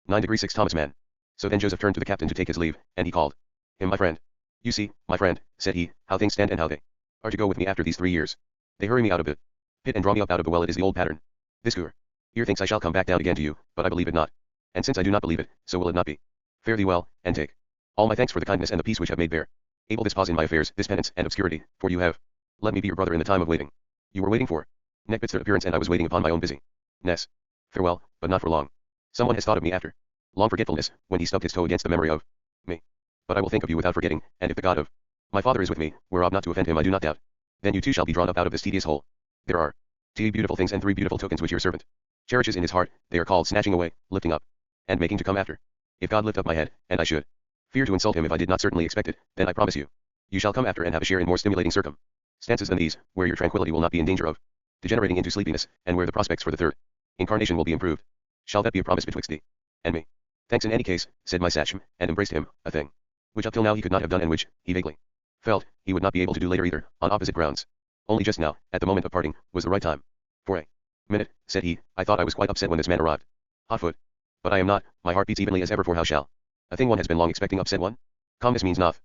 9°6 Thomas Mann. So then Joseph turned to the captain to take his leave, and he called him my friend. You see, my friend, said he, how things stand and how they are to go with me after these 3 years. They hurry me out of the pit and draw me up out of the well. It is the old pattern. This goer here thinks I shall come back down again to you, but I believe it not. And since I do not believe it, so will it not be. Fare thee well, and take all my thanks for the kindness and the peace which have made bare able this pause in my affairs, this penance and obscurity, for you have let me be your brother in the time of waiting. You were waiting for Necbit's appearance, and I was waiting upon my own busyness. Farewell, but not for long. Someone has thought of me after long forgetfulness, when he stubbed his toe against the memory of me. But I will think of you without forgetting, and if the God of my father is with me, whereof not to offend him I do not doubt, then you too shall be drawn up out of this tedious hole. There are 2 beautiful things and 3 beautiful tokens which your servant cherishes in his heart. They are called snatching away, lifting up, and making to come after. If God lift up my head, and I should fear to insult him if I did not certainly expect it, then I promise you, you shall come after and have a share in more stimulating circumstances than these, where your tranquility will not be in danger of degenerating into sleepiness, and where the prospects for the third incarnation will be improved. Shall that be a promise betwixt thee and me? Thanks in any case, said my sachem, and embraced him, a thing which up till now he could not have done, and which, he vaguely felt, he would not be able to do later either, on opposite grounds. Only just now, at the moment of parting, was the right time. For a minute, said he, I thought I was quite upset when this man arrived. Hotfoot. But I am not, my heart beats evenly as ever, for how shall a thing one has been long expecting upset one? Calmness means nothing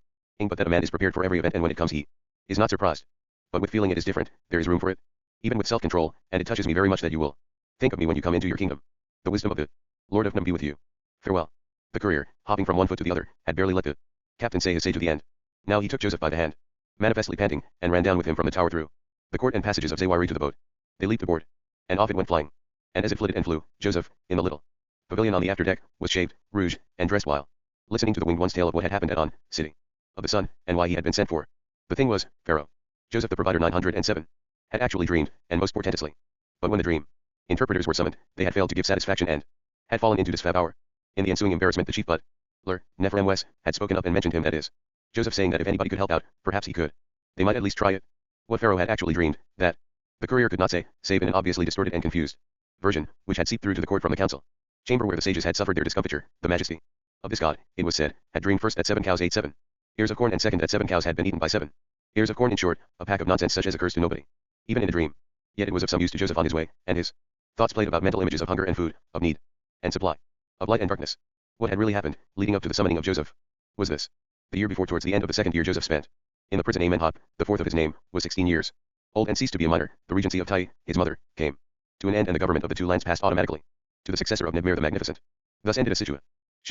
but that a man is prepared for every event, and when it comes he is not surprised. But with feeling it is different, there is room for it, even with self-control, and it touches me very much that you will think of me when you come into your kingdom. The wisdom of the Lord of Num be with you. Farewell. The courier, hopping from one foot to the other, had barely let the captain say his say to the end. Now he took Joseph by the hand, manifestly panting, and ran down with him from the tower through the court and passages of Zawiri to the boat. They leaped aboard, and off it went flying. And as it flitted and flew, Joseph, in the little pavilion on the after deck, was shaved, rouged, and dressed while listening to the winged one's tale of what had happened at On, city of the sun, and why he had been sent for. The thing was, Pharaoh, Joseph the provider 907, had actually dreamed, and most portentously. But when the dream interpreters were summoned, they had failed to give satisfaction and had fallen into disfab hour. In the ensuing embarrassment, the chief butler, Nephrem Wes, had spoken up and mentioned him, that is, Joseph, saying that if anybody could help out, perhaps he could. They might at least try it. What Pharaoh had actually dreamed, that the courier could not say, save in an obviously distorted and confused version, which had seeped through to the court from the council chamber where the sages had suffered their discomfiture. The majesty of this god, it was said, had dreamed first that 7 cows ate 7 ears of corn, and second that 7 cows had been eaten by 7 ears of corn. In short, a pack of nonsense such as occurs to nobody, even in a dream. Yet it was of some use to Joseph on his way, and his thoughts played about mental images of hunger and food, of need and supply, of light and darkness. What had really happened, leading up to the summoning of Joseph, was this. The year before, towards the end of the 2nd year, Joseph spent in the prison Amenhotep, the 4th of his name, was 16 years old and ceased to be a minor. The regency of Tai, his mother, came to an end, and the government of the 2 lands passed automatically to the successor of Nebmir the Magnificent. Thus ended a situation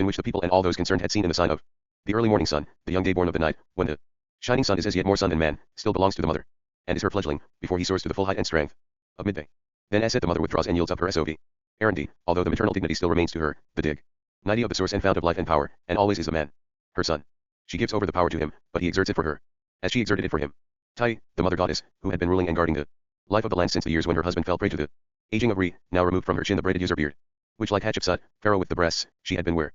which the people and all those concerned had seen in the sign of the early morning sun, the young day born of the night, when the shining sun is as yet more sun than man, still belongs to the mother, and is her fledgling, before he soars to the full height and strength of midday. Then as said, the mother withdraws and yields up her sov, errandy, although the maternal dignity still remains to her, the dignity of the source and fount of life and power, and always is the man, her son. She gives over the power to him, but he exerts it for her, as she exerted it for him. Tai, the mother goddess, who had been ruling and guarding the life of the land since the years when her husband fell prey to the aging of Re, now removed from her chin the braided user beard, which like Hatshepsut, Pharaoh with the breasts, she had been wearing,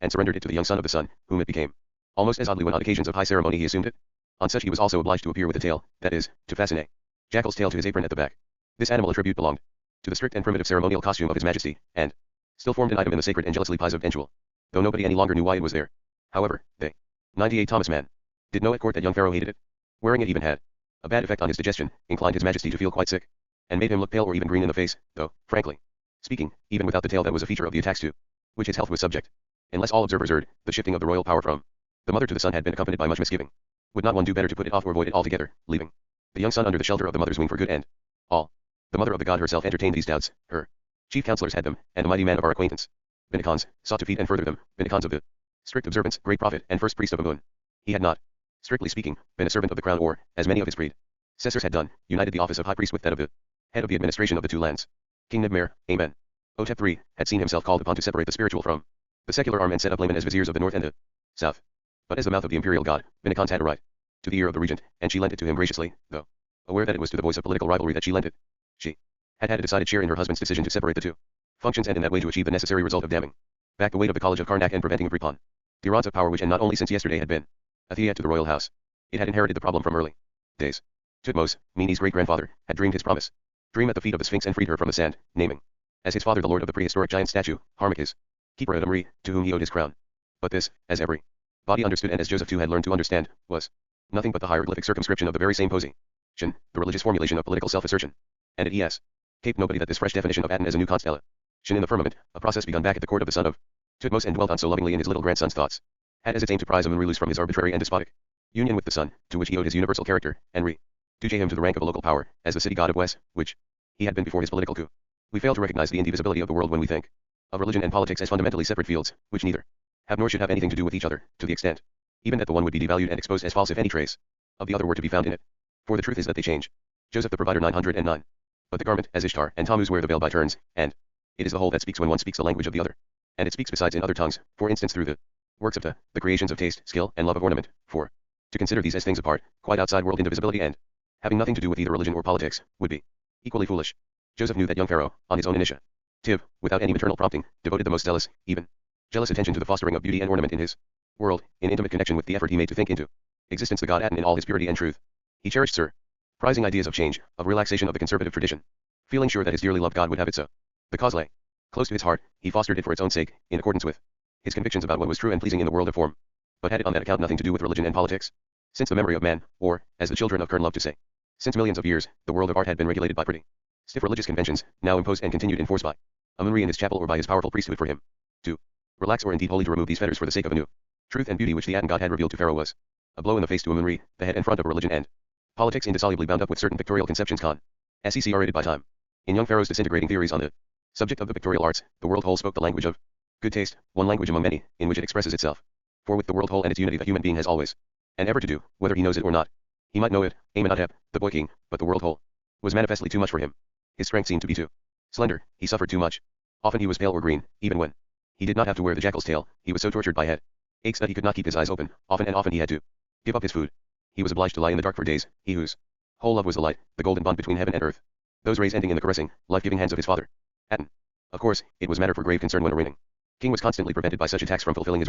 and surrendered it to the young son of the sun, whom it became almost as oddly when on occasions of high ceremony he assumed it. On such he was also obliged to appear with a tail, that is, to fasten a jackal's tail to his apron at the back. This animal attribute belonged to the strict and primitive ceremonial costume of his majesty, and still formed an item in the sacred and jealously prized of Enchul, though nobody any longer knew why it was there. However, they 98 Thomas Mann did know at court that young Pharaoh hated it. Wearing it even had a bad effect on his digestion, inclined his majesty to feel quite sick, and made him look pale or even green in the face, though, frankly speaking, even without the tail that was a feature of the attacks to which his health was subject. Unless all observers heard, the shifting of the royal power from the mother to the son had been accompanied by much misgiving. Would not one do better to put it off or avoid it altogether, leaving the young son under the shelter of the mother's wing for good and all? The mother of the god herself entertained these doubts. Her chief counselors had them, and the mighty man of our acquaintance, Binacons, sought to feed and further them. Binacons of the strict observance, great prophet, and first priest of Amun. He had not, strictly speaking, been a servant of the crown or, as many of his predecessors had done, united the office of high priest with that of the head of the administration of the 2 lands. King Nebmir, Amen. Otep III, had seen himself called upon to separate the spiritual from the secular arm and set up laymen as viziers of the north and the south. But as the mouth of the imperial god, Binacons had a right to the ear of the regent, and she lent it to him graciously, though aware that it was to the voice of political rivalry that she lent it. She had a decided share in her husband's decision to separate the 2 functions, and in that way to achieve the necessary result of damming back the weight of the College of Karnak and preventing Prepon the rods of power which, and not only since yesterday, had been a threat to the royal house. It had inherited the problem from early days. Tutmos, Mini's great-grandfather, had dreamed his promise dream at the feet of the Sphinx and freed her from the sand, naming as his father the lord of the prehistoric giant statue, Harmach his keeper at Amri, to whom he owed his crown. But this, as every body understood and as Joseph too had learned to understand, was nothing but the hieroglyphic circumscription of the very same position, the religious formulation of political self-assertion. And it caped nobody that this fresh definition of Aten as a new constellation in the firmament, a process begun back at the court of the son of Tutmos and dwelt on so lovingly in his little grandson's thoughts, had as its aim to prize Amun-Re loose from his arbitrary and despotic union with the sun, to which he owed his universal character, and reduce him to the rank of a local power, as the city god of Wes, which he had been before his political coup. We fail to recognize the indivisibility of the world when we think of religion and politics as fundamentally separate fields, which neither have nor should have anything to do with each other, to the extent even that the one would be devalued and exposed as false if any trace of the other were to be found in it. For the truth is that they change. Joseph the Provider 909. But the garment, as Ishtar and Tammuz wear the veil by turns, and it is the whole that speaks when one speaks the language of the other. And it speaks besides in other tongues, for instance through the works of the creations of taste, skill, and love of ornament. For to consider these as things apart, quite outside world indivisibility and having nothing to do with either religion or politics, would be equally foolish. Joseph knew that young Pharaoh, on his own initiative, without any maternal prompting, devoted the most zealous, even jealous attention to the fostering of beauty and ornament in his world, in intimate connection with the effort he made to think into existence the god Aten in all his purity and truth. He cherished surprising ideas of change, of relaxation of the conservative tradition, feeling sure that his dearly loved god would have it so. The cause lay close to his heart, he fostered it for its own sake, in accordance with his convictions about what was true and pleasing in the world of form, but had it on that account nothing to do with religion and politics. Since the memory of man, or, as the children of Kern love to say, since millions of years, the world of art had been regulated by pretty stiff religious conventions, now imposed and continued in force by Amun-Re in his chapel or by his powerful priesthood for him to relax or indeed wholly to remove these fetters for the sake of a new truth and beauty which the Aten god had revealed to Pharaoh was a blow in the face to Amun-Re, the head and front of religion and politics indissolubly bound up with certain pictorial conceptions conceived by time. In young Pharaoh's disintegrating theories on the subject of the pictorial arts, the world whole spoke the language of good taste, one language among many, in which it expresses itself. For with the world whole and its unity the human being has always and ever to do, whether he knows it or not. He might know it, Amenhotep, the boy king, but the world whole was manifestly too much for him. His strength seemed to be too slender, he suffered too much. Often he was pale or green, even when he did not have to wear the jackal's tail, he was so tortured by head aches that he could not keep his eyes open, often and often he had to give up his food. He was obliged to lie in the dark for days, he whose whole love was the light, the golden bond between heaven and earth, those rays ending in the caressing, life-giving hands of his father, Aten. Of course, it was matter for grave concern when a reigning king was constantly prevented by such attacks from fulfilling his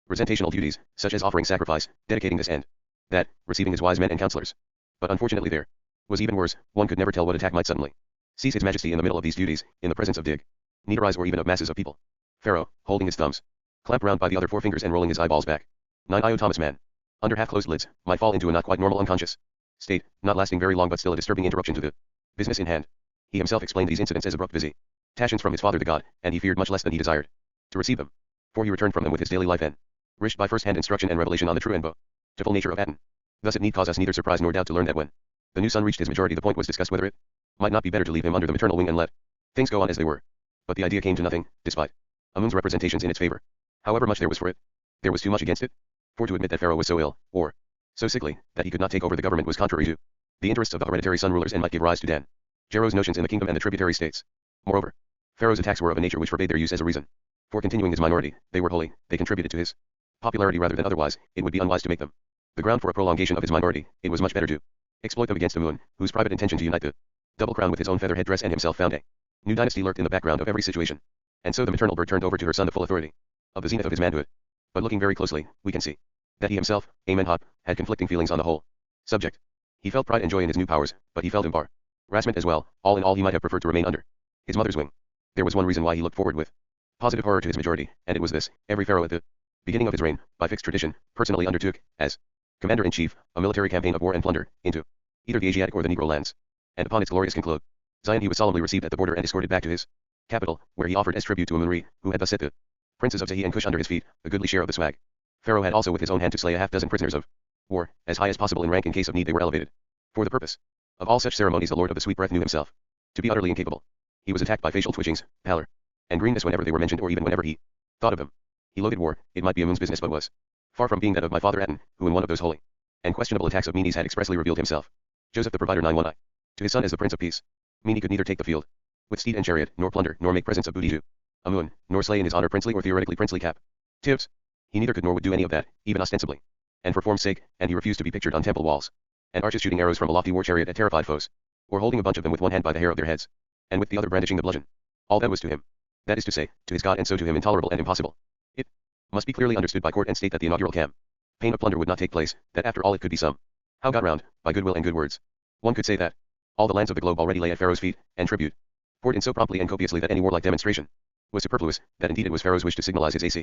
representational duties, such as offering sacrifice, dedicating this and that, receiving his wise men and counselors. But unfortunately there was even worse, one could never tell what attack might suddenly seize his majesty in the middle of these duties, in the presence of dignitaries or even of masses of people. Pharaoh, holding his thumbs clamped round by the other forefingers and rolling his eyeballs back, 9io Thomas Mann, under half-closed lids, might fall into a not quite normal unconscious state, not lasting very long but still a disturbing interruption to the business in hand. He himself explained these incidents as abrupt visitations from his father the god, and he feared much less than he desired to receive them, for he returned from them with his daily life enriched by first-hand instruction and revelation on the true and beautiful nature of Aten. Thus it need cause us neither surprise nor doubt to learn that when the new son reached his majority the point was discussed whether it might not be better to leave him under the maternal wing and let things go on as they were. But the idea came to nothing, despite Amun's representations in its favor. However much there was for it, there was too much against it. For to admit that Pharaoh was so ill, or so sickly, that he could not take over the government was contrary to the interests of the hereditary son rulers and might give rise to dangerous notions in the kingdom and the tributary states. Moreover, Pharaoh's attacks were of a nature which forbade their use as a reason for continuing his minority. They were wholly, they contributed to his popularity rather than otherwise. It would be unwise to make them the ground for a prolongation of his minority. It was much better to exploit them against Amun, whose private intention to unite the double crown with his own feather headdress and himself found a new dynasty lurked in the background of every situation. And so the maternal bird turned over to her son the full authority of the zenith of his manhood. But looking very closely, we can see that he himself, Amenhotep, had conflicting feelings on the whole subject. He felt pride and joy in his new powers, but he felt embarrassment as well. All in all, he might have preferred to remain under his mother's wing. There was one reason why he looked forward with positive horror to his majority, and it was this: every pharaoh at the beginning of his reign, by fixed tradition, personally undertook, as commander-in-chief, a military campaign of war and plunder into either the Asiatic or the Negro lands. And upon its glorious conclusion, he was solemnly received at the border and escorted back to his capital, where he offered as tribute to Amun-Re, who had thus set the princes of Zahi and Cush under his feet, a goodly share of the swag. Pharaoh had also with his own hand to slay a half-dozen prisoners of war, as high as possible in rank in case of need they were elevated. For the purpose of all such ceremonies the Lord of the Sweet Breath knew himself to be utterly incapable. He was attacked by facial twitchings, pallor, and greenness whenever they were mentioned or even whenever he thought of them. He loathed war, it might be Amun's business but was far from being that of my father Aten, who in one of those holy and questionable attacks of Menes had expressly revealed himself, Joseph the Provider 919, to his son as the Prince of Peace. Menes could neither take the field with steed and chariot, nor plunder, nor make presents of booty to Amun, nor slay in his honor princely or theoretically princely captives. He neither could nor would do any of that, even ostensibly, and for form's sake, and he refused to be pictured on temple walls, and archers shooting arrows from a lofty war chariot at terrified foes, or holding a bunch of them with one hand by the hair of their heads, and with the other brandishing the bludgeon. All that was to him, that is to say, to his God, and so to him intolerable and impossible. It must be clearly understood by court and state that the inaugural campaign of plunder would not take place, that after all it could be how got round, by goodwill and good words. One could say that all the lands of the globe already lay at Pharaoh's feet, and tribute poured in so promptly and copiously that any warlike demonstration was superfluous, that indeed it was Pharaoh's wish to signalize his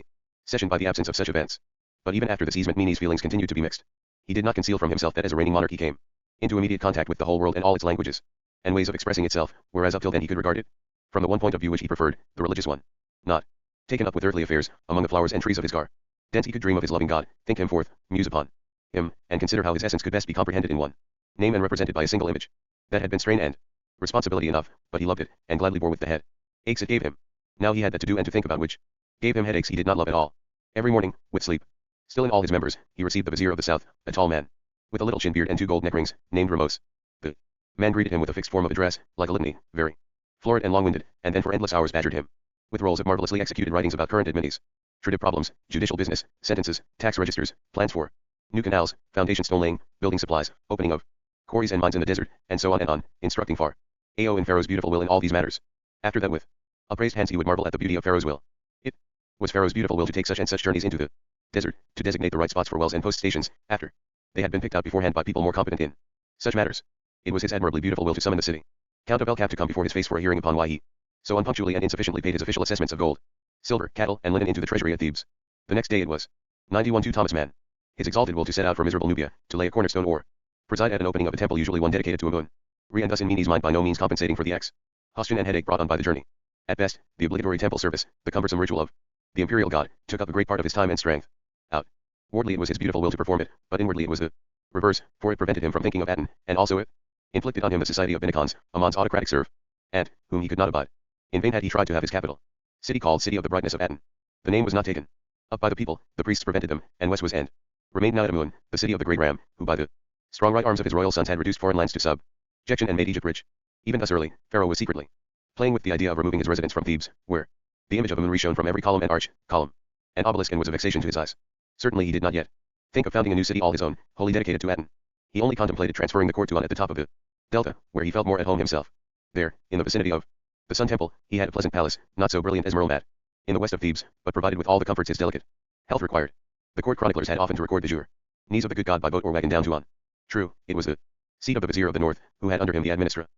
accession by the absence of such events. But even after this easement Menes' feelings continued to be mixed. He did not conceal from himself that as a reigning monarch he came into immediate contact with the whole world and all its languages and ways of expressing itself, whereas up till then he could regard it from the one point of view which he preferred, the religious one. Not taken up with earthly affairs, among the flowers and trees of his gar. Thence he could dream of his loving God, think him forth, muse upon him, and consider how his essence could best be comprehended in one name and represented by a single image. That had been strain and responsibility enough, but he loved it, and gladly bore with the head aches it gave him. Now he had that to do and to think about which gave him headaches he did not love at all. Every morning, with sleep still in all his members, he received the vizier of the south, a tall man, with a little chin beard and 2 gold neck rings, named Ramos. The man greeted him with a fixed form of address, like a litany, very florid and long-winded, and then for endless hours badgered him with rolls of marvelously executed writings about current administrative problems, judicial business, sentences, tax registers, plans for new canals, foundation stone laying, building supplies, opening of quarries and mines in the desert, and so on, instructing Pharaoh in Pharaoh's beautiful will in all these matters. After that with upraised hands he would marvel at the beauty of Pharaoh's will. It was Pharaoh's beautiful will to take such and such journeys into the desert, to designate the right spots for wells and post stations, after they had been picked out beforehand by people more competent in such matters. It was his admirably beautiful will to summon the city Count of El Cap to come before his face for a hearing upon why he so unpunctually and insufficiently paid his official assessments of gold, silver, cattle, and linen into the treasury at Thebes. The next day it was 91 to Thomas Mann. His exalted will to set out for miserable Nubia, to lay a cornerstone or preside at an opening of a temple, usually one dedicated to Amun. And thus in Menes' mind by no means compensating for the exhaustion and headache brought on by the journey. At best, the obligatory temple service, the cumbersome ritual of the imperial god, took up a great part of his time and strength. Outwardly it was his beautiful will to perform it, but inwardly it was the reverse, for it prevented him from thinking of Aten, and also it inflicted on him the society of Binacons, Amon's autocratic serf, and whom he could not abide. In vain had he tried to have his capital city called City of the Brightness of Aten. The name was not taken up by the people, the priests prevented them, and west was end. Remained now at Amun, the city of the great Ram, who by the strong right arms of his royal sons had reduced foreign lands to subjection and made Egypt rich. Even thus early, Pharaoh was secretly playing with the idea of removing his residence from Thebes, where the image of Amun shone from every column and arch, column, and obelisk, and was a vexation to his eyes. Certainly he did not yet think of founding a new city all his own, wholly dedicated to Aten. He only contemplated transferring the court to On at the top of the delta, where he felt more at home himself. There, in the vicinity of the Sun Temple, he had a pleasant palace, not so brilliant as Merlimat, in the west of Thebes, but provided with all the comforts his delicate health required. The court chroniclers had often to record the journeys of the good god by boat or wagon down to On. True, it was the seat of the vizier of the north, who had under him the administration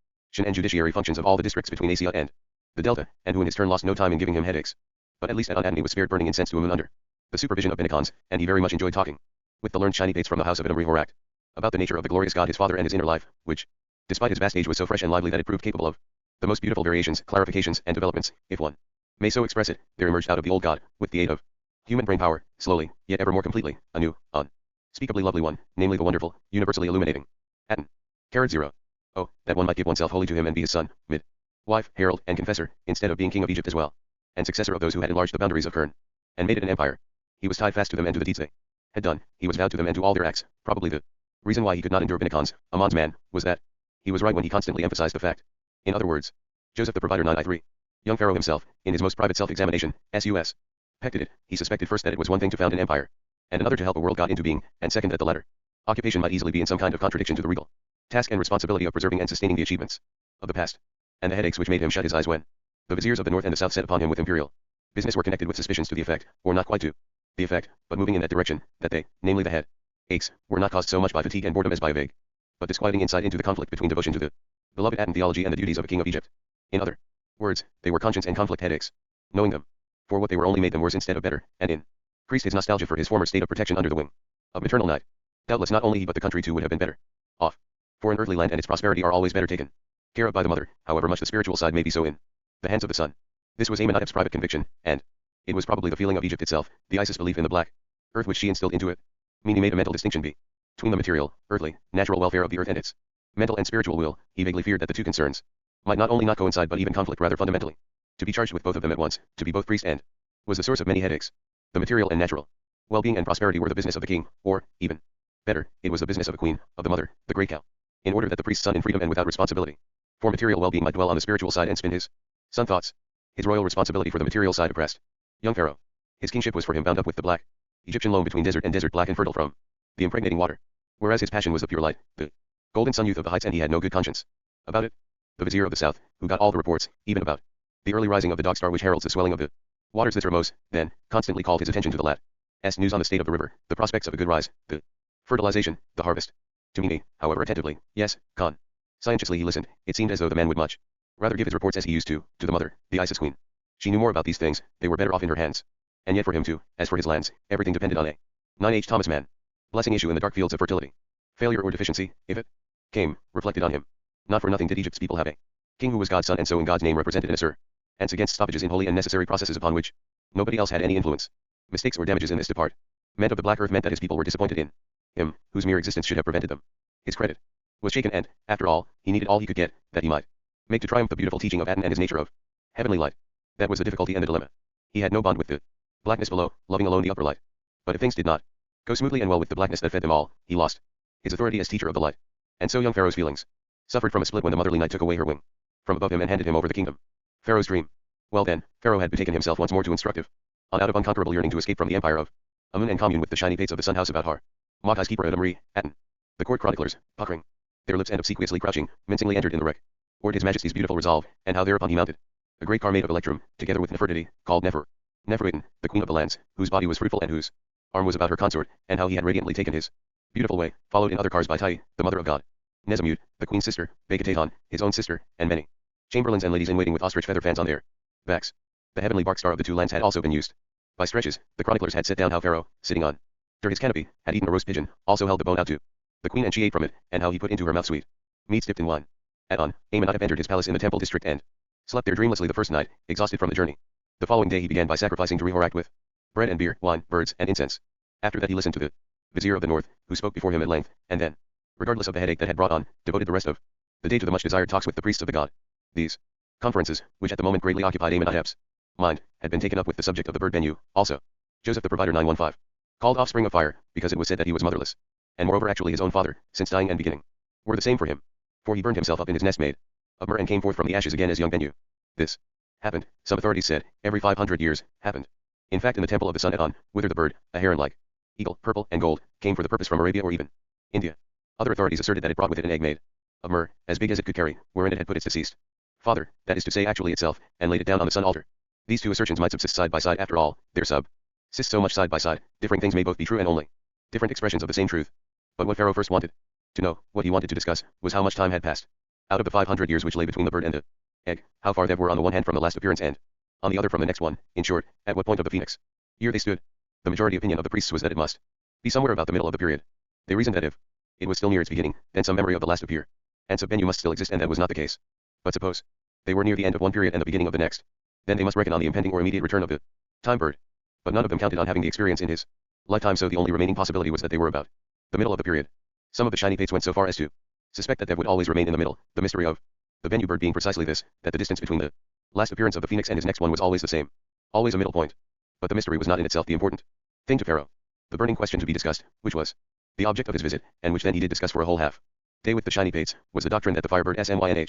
and judiciary functions of all the districts between Asia and the delta, and who in his turn lost no time in giving him headaches. But at least at On he was spared burning incense to Amun under the supervision of Binacons, and he very much enjoyed talking with the learned shiny dates from the house of Adamri Horak about the nature of the glorious god his father and his inner life, which, despite his vast age, was so fresh and lively that it proved capable of the most beautiful variations, clarifications, and developments, if one may so express it. There emerged out of the old god, with the aid of human brain power, slowly, yet ever more completely, a new, unspeakably lovely one, namely the wonderful, universally illuminating Aten. Carat 0. Oh, that one might give oneself wholly to him and be his son, wife, herald, and confessor, instead of being king of Egypt as well, and successor of those who had enlarged the boundaries of Kern, and made it an empire. He was tied fast to them and to the deeds they had done, he was vowed to them and to all their acts. Probably the reason why he could not endure Binacons, Amon's man, was that he was right when he constantly emphasized the fact. In other words, Joseph the provider 9I3. Young Pharaoh himself, in his most private self-examination, suspected it. He suspected first that it was one thing to found an empire, and another to help a world god into being, and second that the latter occupation might easily be in some kind of contradiction to the regal task and responsibility of preserving and sustaining the achievements of the past, and the headaches which made him shut his eyes when the viziers of the north and the south set upon him with imperial business were connected with suspicions to the effect, or not quite to the effect, but moving in that direction, that they, namely the head aches, were not caused so much by fatigue and boredom as by a vague but disquieting insight into the conflict between devotion to the beloved Aten theology and the duties of a king of Egypt. In other words, they were conscience and conflict headaches. Knowing them for what they were only made them worse instead of better, and increased his nostalgia for his former state of protection under the wing of maternal night. Doubtless not only he but the country too would have been better off, for an earthly land and its prosperity are always better taken care of by the mother, however much the spiritual side may be so in the hands of the son. This was Amenhotep's private conviction, and it was probably the feeling of Egypt itself, the Isis belief in the black earth which she instilled into it. Meaning made a mental distinction between the material, earthly, natural welfare of the earth and its mental and spiritual will. He vaguely feared that the two concerns might not only not coincide but even conflict rather fundamentally. To be charged with both of them at once, to be both priest and was the source of many headaches. The material and natural well-being and prosperity were the business of the king, or, even better, it was the business of the queen, of the mother, the great cow. In order that the priest's son in freedom and without responsibility for material well-being might dwell on the spiritual side and spin his son thoughts, his royal responsibility for the material side oppressed young Pharaoh. His kingship was for him bound up with the black Egyptian loam between desert and desert, black and fertile from the impregnating water, whereas his passion was the pure light, the golden sun youth of the heights, and he had no good conscience about it. The vizier of the south, who got all the reports, even about the early rising of the dog star which heralds the swelling of the waters that Ramos, then, constantly called his attention to the latest news on the state of the river, the prospects of a good rise, the fertilization, the harvest. To me, however, attentively, yes, conscientiously he listened. It seemed as though the man would much rather give his reports as he used to the mother, the Isis queen. She knew more about these things, they were better off in her hands. And yet for him too, as for his lands, everything depended on a 9H Thomas Mann. Blessing issue in the dark fields of fertility. Failure or deficiency, if it came, reflected on him. Not for nothing did Egypt's people have a king who was God's son and so in God's name represented an assur, and against stoppages in holy and necessary processes upon which Nobody else had any influence. Mistakes or damages in this depart. Meant of the black earth meant that his people were disappointed in him, whose mere existence should have prevented them. His credit was shaken and, after all, he needed all he could get, that he might make to triumph the beautiful teaching of Aten and his nature of heavenly light. That was the difficulty and the dilemma. He had no bond with the blackness below, loving alone the upper light. But if things did not go smoothly and well with the blackness that fed them all, he lost his authority as teacher of the light. And so young Pharaoh's feelings suffered from a split when the motherly night took away her wing from above him and handed him over the kingdom. Pharaoh's dream. Well then, Pharaoh had betaken himself once more to instructive, on out of unconquerable yearning to escape from the empire of Amun and commune with the shiny pates of the sun house of Har. Makkah's keeper Adamri, Aten. The court chroniclers, puckering their lips and obsequiously crouching, mincingly entered in the wreck. Ordered his majesty's beautiful resolve, and how thereupon he mounted a great car made of electrum, together with Nefertiti, called Neferuiten, the queen of the lands, whose body was fruitful and whose arm was about her consort, and how he had radiantly taken his beautiful way, followed in other cars by Tai, the mother of God, Nezamut, the queen's sister, Begataton, his own sister, and many chamberlains and ladies in waiting with ostrich feather fans on their backs. The heavenly bark star of the two lands had also been used. By stretches, the chroniclers had set down how Pharaoh, sitting on his canopy, had eaten a roast pigeon, also held the bone out to the queen and she ate from it, and how he put into her mouth sweet meats dipped in wine. At on, Amenhotep entered his palace in the temple district and slept there dreamlessly the first night, exhausted from the journey. The following day he began by sacrificing to Rehorak with bread and beer, wine, birds, and incense. After that he listened to the vizier of the north, who spoke before him at length, and then, regardless of the headache that had brought on, devoted the rest of the day to the much desired talks with the priests of the god. These conferences, which at the moment greatly occupied Amenhotep's mind, had been taken up with the subject of the bird Bennu, also. Joseph the Provider 915. Called offspring of fire, because it was said that he was motherless. And moreover actually his own father, since dying and beginning were the same for him. For he burned himself up in his nest made of myrrh and came forth from the ashes again as young Bennu. This happened, some authorities said, every 500 years, happened. In fact in the temple of the sun at On, whither the bird, a heron-like eagle, purple and gold, came for the purpose from Arabia or even India. Other authorities asserted that it brought with it an egg made of myrrh, as big as it could carry, wherein it had put its deceased father, that is to say actually itself, and laid it down on the sun altar. These two assertions might subsist side by side after all, their subsist so much side by side, differing things may both be true and only different expressions of the same truth. But what Pharaoh first wanted to know, what he wanted to discuss, was how much time had passed out of the 500 years which lay between the bird and the egg, how far they were on the one hand from the last appearance and on the other from the next one, in short, at what point of the phoenix year they stood. The majority opinion of the priests was that it must be somewhere about the middle of the period. They reasoned that if it was still near its beginning, then some memory of the last appear, and so Bennu must still exist, and that was not the case. But suppose they were near the end of one period and the beginning of the next, then they must reckon on the impending or immediate return of the time bird. But none of them counted on having the experience in his lifetime, so the only remaining possibility was that they were about the middle of the period. Some of the shiny pates went so far as to suspect that they would always remain in the middle, the mystery of the Bennu bird being precisely this, that the distance between the last appearance of the phoenix and his next one was always the same, always a middle point. But the mystery was not in itself the important thing to Pharaoh. The burning question to be discussed, which was the object of his visit, and which then he did discuss for a whole half day with the shiny pates, was the doctrine that the firebird Smynh,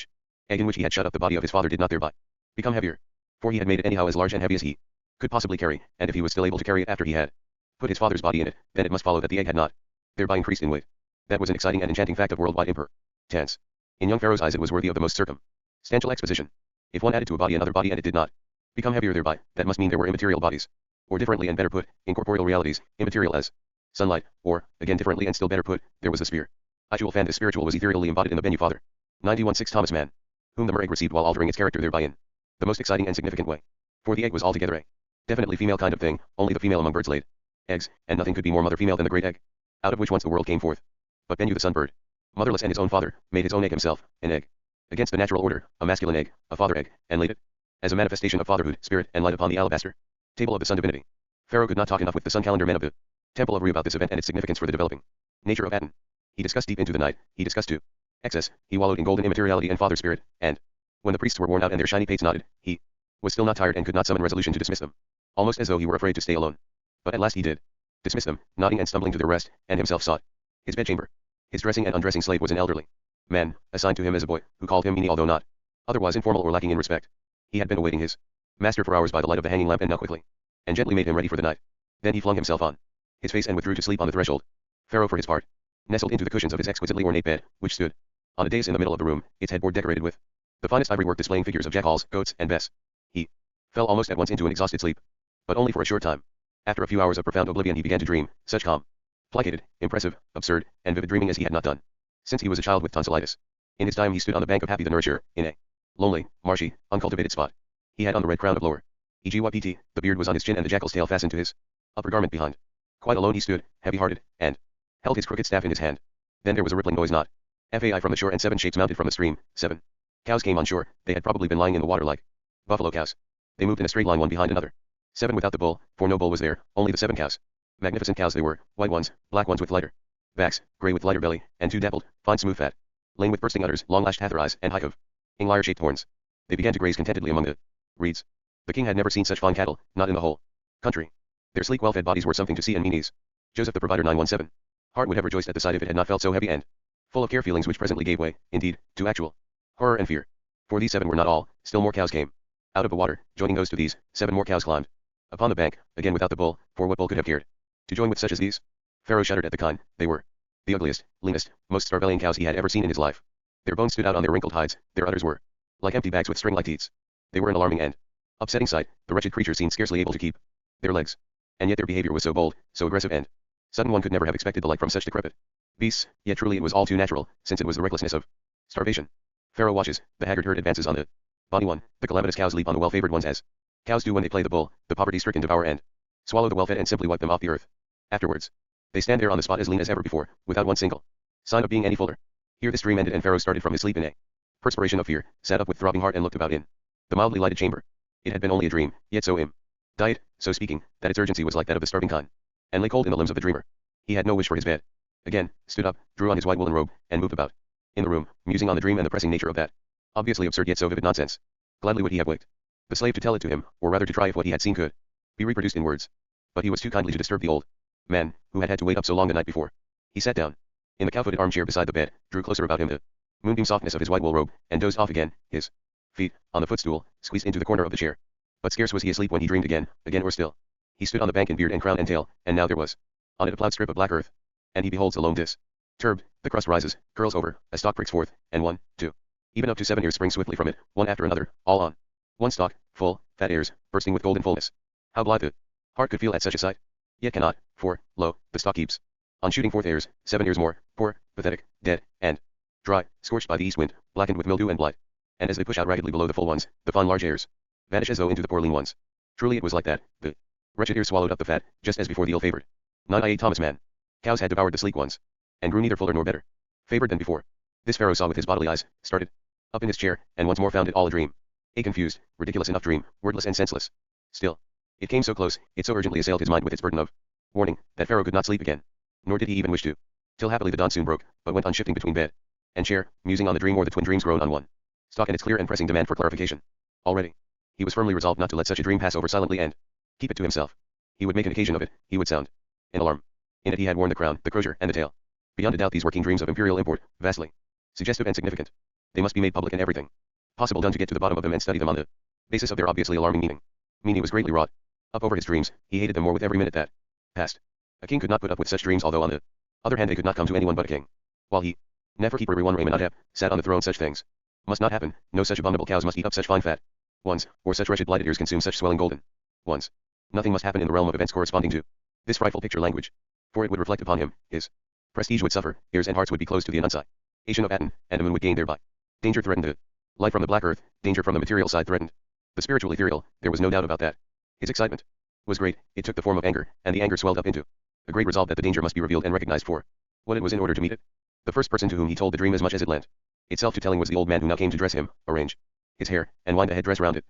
egg in which he had shut up the body of his father, did not thereby become heavier, for he had made it anyhow as large and heavy as he could possibly carry, and if he was still able to carry it after he had put his father's body in it, then it must follow that the egg had not thereby increased in weight. That was an exciting and enchanting fact of worldwide importance. In young Pharaoh's eyes it was worthy of the most circumstantial exposition. If one added to a body another body and it did not become heavier thereby, that must mean there were immaterial bodies, or differently and better put, incorporeal realities, immaterial as sunlight, or, again differently and still better put, there was the spiritual fan. The spiritual was ethereally embodied in the Bennu father. 91-6 Thomas Mann, whom the myrrh egg received while altering its character thereby in the most exciting and significant way. For the egg was altogether a definitely female kind of thing, only the female among birds laid eggs, and nothing could be more mother female than the great egg, out of which once the world came forth. But Bennu the sun bird, motherless and his own father, made his own egg himself, an egg against the natural order, a masculine egg, a father egg, and laid it as a manifestation of fatherhood, spirit, and light upon the alabaster table of the sun divinity. Pharaoh could not talk enough with the sun calendar men of the temple of Re about this event and its significance for the developing nature of Aten. He discussed deep into the night, he discussed to excess, he wallowed in golden immateriality and father spirit, and when the priests were worn out and their shiny pates nodded, he was still not tired and could not summon resolution to dismiss them, almost as though he were afraid to stay alone. But at last he did dismiss them, nodding and stumbling to their rest, and himself sought his bedchamber. His dressing and undressing slave was an elderly man, assigned to him as a boy, who called him Mini although not otherwise informal or lacking in respect. He had been awaiting his master for hours by the light of the hanging lamp and now quickly and gently made him ready for the night. Then he flung himself on his face and withdrew to sleep on the threshold. Pharaoh for his part nestled into the cushions of his exquisitely ornate bed, which stood on a dais in the middle of the room, its headboard decorated with the finest ivory work displaying figures of jackals, goats, and bess. He fell almost at once into an exhausted sleep, but only for a short time. After a few hours of profound oblivion he began to dream, such calm, placated, impressive, absurd, and vivid dreaming as he had not done since he was a child with tonsillitis. In his time he stood on the bank of Happy the Nourisher, in a lonely, marshy, uncultivated spot. He had on the red crown of lower Egypt, the beard was on his chin and the jackal's tail fastened to his upper garment behind. Quite alone he stood, heavy-hearted, and held his crooked staff in his hand. Then there was a rippling noise not fai from the shore and 7 shapes mounted from the stream. 7 cows came on shore, they had probably been lying in the water like buffalo cows. They moved in a straight line one behind another. 7 without the bull, for no bull was there, only the 7 cows. Magnificent cows they were, white ones, black ones with lighter backs, grey with lighter belly, and 2 dappled, fine smooth fat, lane with bursting udders, long-lashed hather eyes, and high of lyre-shaped horns. They began to graze contentedly among the reeds. The king had never seen such fine cattle, not in the whole country. Their sleek, well-fed bodies were something to see and meanies. Joseph the Provider 917. Heart would have rejoiced at the sight if it had not felt so heavy and full of care, feelings which presently gave way, indeed, to actual horror and fear. For these 7 were not all, still more cows came out of the water, joining those to these, 7 more cows climbed upon the bank, again without the bull, for what bull could have cared to join with such as these? Pharaoh shuddered at the kind. They were the ugliest, leanest, most starveling cows he had ever seen in his life. Their bones stood out on their wrinkled hides, their udders were like empty bags with string-like teats. They were an alarming and upsetting sight. The wretched creatures seemed scarcely able to keep their legs, and yet their behavior was so bold, so aggressive and sudden, one could never have expected the like from such decrepit beasts, yet truly it was all too natural, since it was the recklessness of starvation. Pharaoh watches, the haggard herd advances on the body one, the calamitous cows leap on the well-favored ones as cows do when they play the bull, the poverty-stricken devour and swallow the well-fed and simply wipe them off the earth. Afterwards, they stand there on the spot as lean as ever before, without one single sign of being any fuller. Here this dream ended, and Pharaoh started from his sleep in a perspiration of fear, sat up with throbbing heart and looked about in the mildly lighted chamber. It had been only a dream, yet so diet, so speaking, that its urgency was like that of the starving kind, and lay cold in the limbs of the dreamer. He had no wish for his bed. Again, stood up, drew on his white woolen robe, and moved about in the room, musing on the dream and the pressing nature of that obviously absurd yet so vivid nonsense. Gladly would he have waked the slave to tell it to him, or rather to try if what he had seen could be reproduced in words. But he was too kindly to disturb the old man, who had had to wait up so long the night before. He sat down in the cow-footed armchair beside the bed, drew closer about him the moonbeam softness of his white wool robe, and dozed off again, his feet, on the footstool, squeezed into the corner of the chair. But scarce was he asleep when he dreamed again, or still. He stood on the bank in beard and crown and tail, and now there was on it a plowed strip of black earth. And he beholds alone disturbed, the crust rises, curls over, a stalk pricks forth, and 1, 2, even up to 7 ears spring swiftly from it, one after another, all on one stalk, full, fat ears, bursting with golden fullness. How blithe the heart could feel at such a sight, yet cannot, for, lo, the stalk keeps on shooting forth ears, 7 ears more, poor, pathetic, dead, and dry, scorched by the east wind, blackened with mildew and blight. And as they push out raggedly below the full ones, the fine large ears vanish as though into the poor lean ones. Truly it was like that, the wretched ears swallowed up the fat, just as before the ill-favored 9 Thomas Mann cows had devoured the sleek ones, and grew neither fuller nor better favored than before. This Pharaoh saw with his bodily eyes, started up in his chair, and once more found it all a dream. A confused, ridiculous enough dream, wordless and senseless. Still, it came so close, it so urgently assailed his mind with its burden of warning, that Pharaoh could not sleep again. Nor did he even wish to, till happily the dawn soon broke, but went on shifting between bed and chair, musing on the dream or the twin dreams grown on one stalk and its clear and pressing demand for clarification. Already, he was firmly resolved not to let such a dream pass over silently and keep it to himself. He would make an occasion of it, he would sound an alarm. In it he had worn the crown, the crozier, and the tail. Beyond a doubt these were king dreams of imperial import, vastly suggestive and significant. They must be made public and everything possible done to get to the bottom of them and study them on the basis of their obviously alarming meaning. Meany was greatly wrought up over his dreams, he hated them more with every minute that passed. A king could not put up with such dreams, although on the other hand they could not come to anyone but a king. While he, Neferkeeper Rewan Ramenadhep, sat on the throne, such things must not happen. No such abominable cows must eat up such fine fat ones, or such wretched blighted ears consume such swelling golden ones. Nothing must happen in the realm of events corresponding to this frightful picture language, for it would reflect upon him, his prestige would suffer, ears and hearts would be closed to the enunciation of Aten, and Amun would gain thereby. Danger threatened the light from the black earth, danger from the material side threatened the spiritual ethereal, there was no doubt about that. His excitement was great, it took the form of anger, and the anger swelled up into a great resolve that the danger must be revealed and recognized for what it was in order to meet it. The first person to whom he told the dream as much as it lent itself to telling was the old man who now came to dress him, arrange his hair, and wind a head dress round it.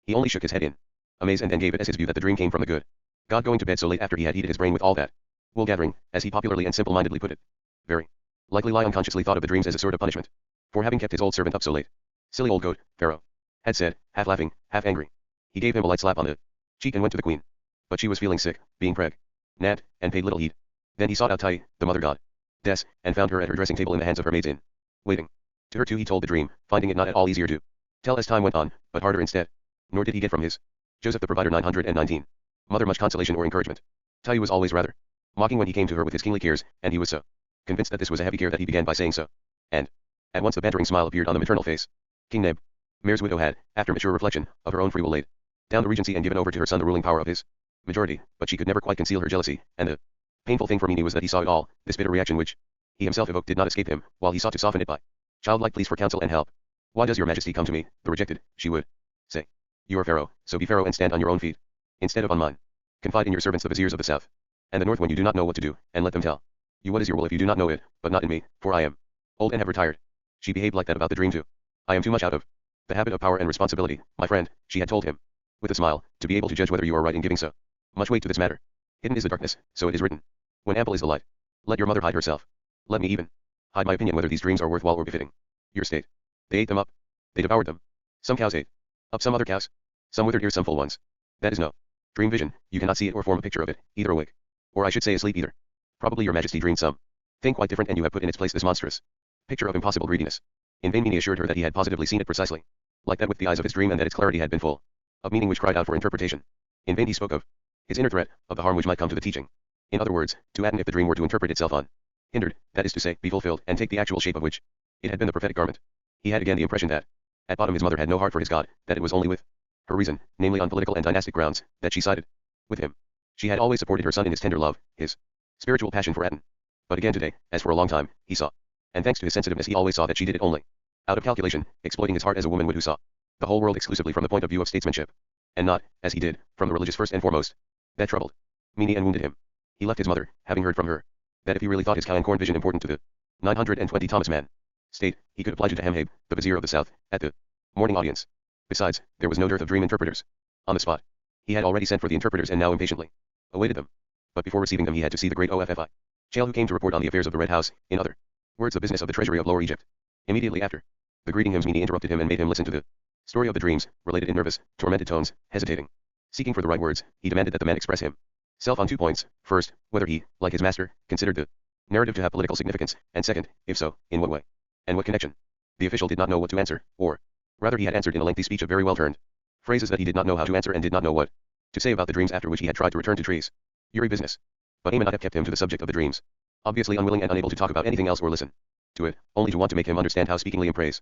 He only shook his head in amaze and then gave it as his view that the dream came from the good God going to bed so late after he had heated his brain with all that wool gathering, as he popularly and simple-mindedly put it. Very likely lie unconsciously thought of the dreams as a sort of punishment for having kept his old servant up so late. Silly old goat, Pharaoh had said, half laughing, half angry. He gave him a light slap on the cheek and went to the queen. But she was feeling sick, being pregnant, and paid little heed. Then he sought out Tai, the mother god, Des, and found her at her dressing table in the hands of her maids in waiting. To her too he told the dream, finding it not at all easier to tell as time went on, but harder instead. Nor did he get from his Joseph the Provider 919 mother much consolation or encouragement. Tai was always rather mocking when he came to her with his kingly cares, and he was so convinced that this was a heavy care that he began by saying so. And at once the bantering smile appeared on the maternal face. King Neb, Mare's widow, had, after mature reflection, of her own free will laid down the regency and given over to her son the ruling power of his majority, but she could never quite conceal her jealousy, and the painful thing for Mini was that he saw it all, this bitter reaction which he himself evoked did not escape him, while he sought to soften it by childlike pleas for counsel and help. Why does your majesty come to me, the rejected, she would say. You are Pharaoh, so be Pharaoh and stand on your own feet, instead of on mine. Confide in your servants the viziers of the south and the north when you do not know what to do, and let them tell you what is your will if you do not know it, but not in me, for I am old and have retired. She behaved like that about the dream too. I am too much out of the habit of power and responsibility, my friend, she had told him. with a smile, to be able to judge whether you are right in giving so much weight to this matter. Hidden is the darkness, so it is written. When ample is the light. Let your mother hide herself. Let me even hide my opinion whether these dreams are worthwhile or befitting your state. They ate them up. They devoured them. Some cows ate up some other cows. Some withered ears, some full ones. That is no dream vision. You cannot see it or form a picture of it, either awake, or I should say asleep either. Probably your majesty dreamed some thing quite different, and you have put in its place this monstrous picture of impossible greediness. In vain Meany assured her that he had positively seen it precisely like that with the eyes of his dream, and that its clarity had been full of meaning which cried out for interpretation. In vain he spoke of his inner threat, of the harm which might come to the teaching. In other words, to Atten if the dream were to interpret itself unhindered, that is to say, be fulfilled, and take the actual shape of which it had been the prophetic garment. He had again the impression that, at bottom, his mother had no heart for his God, that it was only with her reason, namely on political and dynastic grounds, that she sided with him. She had always supported her son in his tender love, his spiritual passion for Atten. But again today, as for a long time, he saw, and thanks to his sensitiveness he always saw, that she did it only out of calculation, exploiting his heart as a woman would who saw the whole world exclusively from the point of view of statesmanship, and not, as he did, from the religious first and foremost. That troubled Meany and wounded him. He left his mother, having heard from her that if he really thought his cow and corn vision important to the 920 Thomas Mann state, he could apply to Hamhab, the vizier of the south, at the morning audience. Besides, there was no dearth of dream interpreters on the spot. He had already sent for the interpreters and now impatiently awaited them. But before receiving them he had to see the great OFFI Chale, who came to report on the affairs of the Red House, in other words the business of the treasury of Lower Egypt. Immediately after the greeting hymns Meany interrupted him and made him listen to the story of the dreams, related in nervous, tormented tones, hesitating, seeking for the right words. He demanded that the man express himself on 2 points. First, whether he, like his master, considered the narrative to have political significance, and second, if so, in what way and what connection. The official did not know what to answer, or rather he had answered in a lengthy speech of very well turned phrases that he did not know how to answer and did not know what to say about the dreams, after which he had tried to return to trees. Yuri business. But Amenhotep kept him to the subject of the dreams, obviously unwilling and unable to talk about anything else or listen to it, only to want to make him understand how speakingly impressive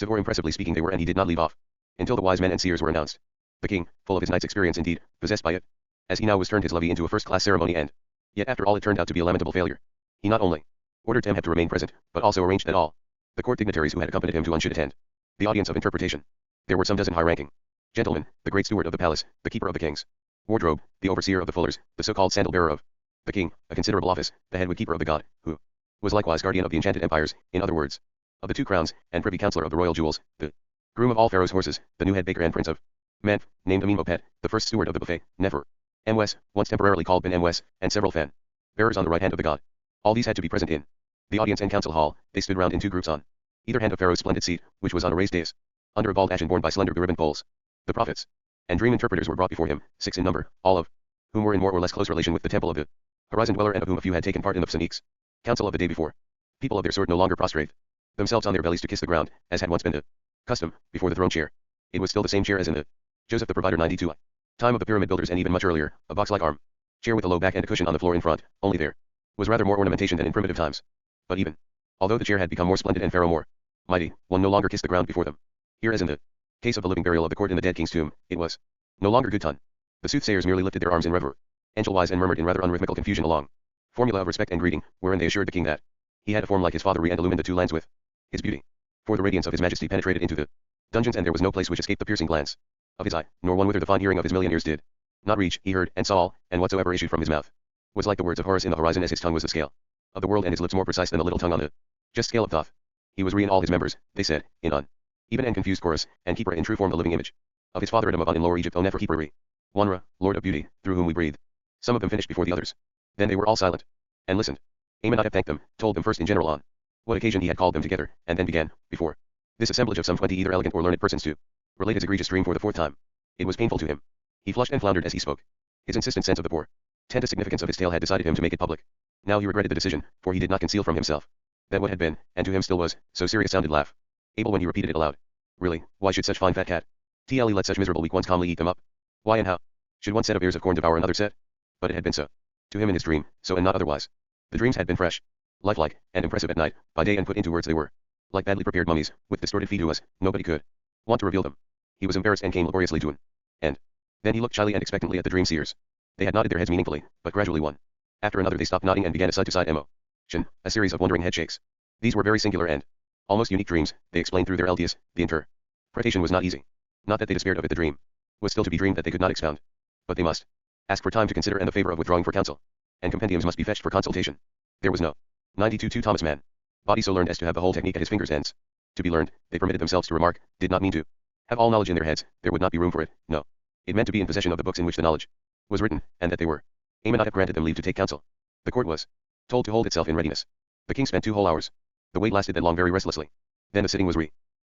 or impressively speaking they were, and he did not leave off until the wise men and seers were announced. The king, full of his night's experience indeed, possessed by it, as he now was, turned his levee into a first-class ceremony, and yet after all it turned out to be a lamentable failure. He not only ordered Temheb to remain present, but also arranged that all the court dignitaries who had accompanied him to should attend the audience of interpretation. There were some dozen high-ranking gentlemen, the great steward of the palace, the keeper of the king's wardrobe, the overseer of the fullers, the so-called sandal-bearer of the king, a considerable office, the head wood-keeper of the god, who was likewise guardian of the enchanted empires, in other words, of the 2 crowns, and privy councillor of the royal jewels, the groom of all Pharaoh's horses, the new head baker and prince of Manf, named Amenhotep, the first steward of the buffet, Nefer Mwes, once temporarily called Ben Mwes, and several fan bearers on the right hand of the god. All these had to be present in the audience and council hall. They stood round in 2 groups on either hand of Pharaoh's splendid seat, which was on a raised dais, under a bald ashen borne by slender beribboned poles. The prophets and dream interpreters were brought before him, 6 in number, all of whom were in more or less close relation with the temple of the horizon dweller, and of whom a few had taken part in the Psanik's council of the day before. People of their sort no longer prostrate themselves on their bellies to kiss the ground, as had once been the custom, before the throne chair. It was still the same chair as in the Joseph the Provider 92 time of the pyramid builders, and even much earlier, a box-like arm chair with a low back and a cushion on the floor in front, only there was rather more ornamentation than in primitive times. But even although the chair had become more splendid and Pharaoh more mighty, one no longer kissed the ground before them. Here, as in the case of the living burial of the court in the dead king's tomb, it was no longer good ton. The soothsayers merely lifted their arms in reverential-wise and murmured in rather unrhythmical confusion a long formula of respect and greeting, wherein they assured the king that he had a form like his father and illumined the 2 lands with his beauty. For the radiance of his majesty penetrated into the dungeons, and there was no place which escaped the piercing glance of his eye, nor one whither the fine hearing of his million ears did not reach. He heard and saw all, and whatsoever issued from his mouth was like the words of Horus in the horizon, as his tongue was the scale of the world, and his lips more precise than the little tongue on the just scale of Thoth. He was in all his members, they said, in even and confused chorus, and keeper in true form the living image of his father Adam of in Lower Egypt, O Nefer keeper Re. Wanra, Lord of beauty, through whom we breathe. Some of them finished before the others. Then they were all silent and listened. Amenhotep thanked them, told them first in general on what occasion he had called them together, and then began, before this assemblage of some 20 either elegant or learned persons, to relate his egregious dream for the 4th time. It was painful to him. He flushed and floundered as he spoke. His insistent sense of the portentous significance of his tale had decided him to make it public. Now he regretted the decision, for he did not conceal from himself that what had been, and to him still was, so serious sounded laugh able when he repeated it aloud. Really, why should such fine fat cat tle let such miserable weak ones calmly eat them up? Why and how should one set of ears of corn devour another set? But it had been so to him in his dream, so and not otherwise. The dreams had been fresh, lifelike, and impressive at night. By day and put into words they were like badly prepared mummies, with distorted feet who was nobody could want to reveal them. He was embarrassed and came laboriously to an end. Then he looked shyly and expectantly at the dream seers. They had nodded their heads meaningfully, but gradually one after another they stopped nodding and began a side-to-side emotion, a series of wondering head shakes. These were very singular and almost unique dreams, they explained through their LDS. The interpretation was not easy. Not that they despaired of it, the dream was still to be dreamed that they could not expound. But they must ask for time to consider and the favor of withdrawing for counsel. And compendiums must be fetched for consultation. There was no 92 Thomas Mann body so learned as to have the whole technique at his fingers' ends. To be learned, they permitted themselves to remark, did not mean to have all knowledge in their heads. There would not be room for it, no. It meant to be in possession of the books in which the knowledge was written, and that they were. Amenhotep granted them leave to take counsel. The court was told to hold itself in readiness. The king spent 2 whole hours. The wait lasted that long very restlessly. Then the sitting was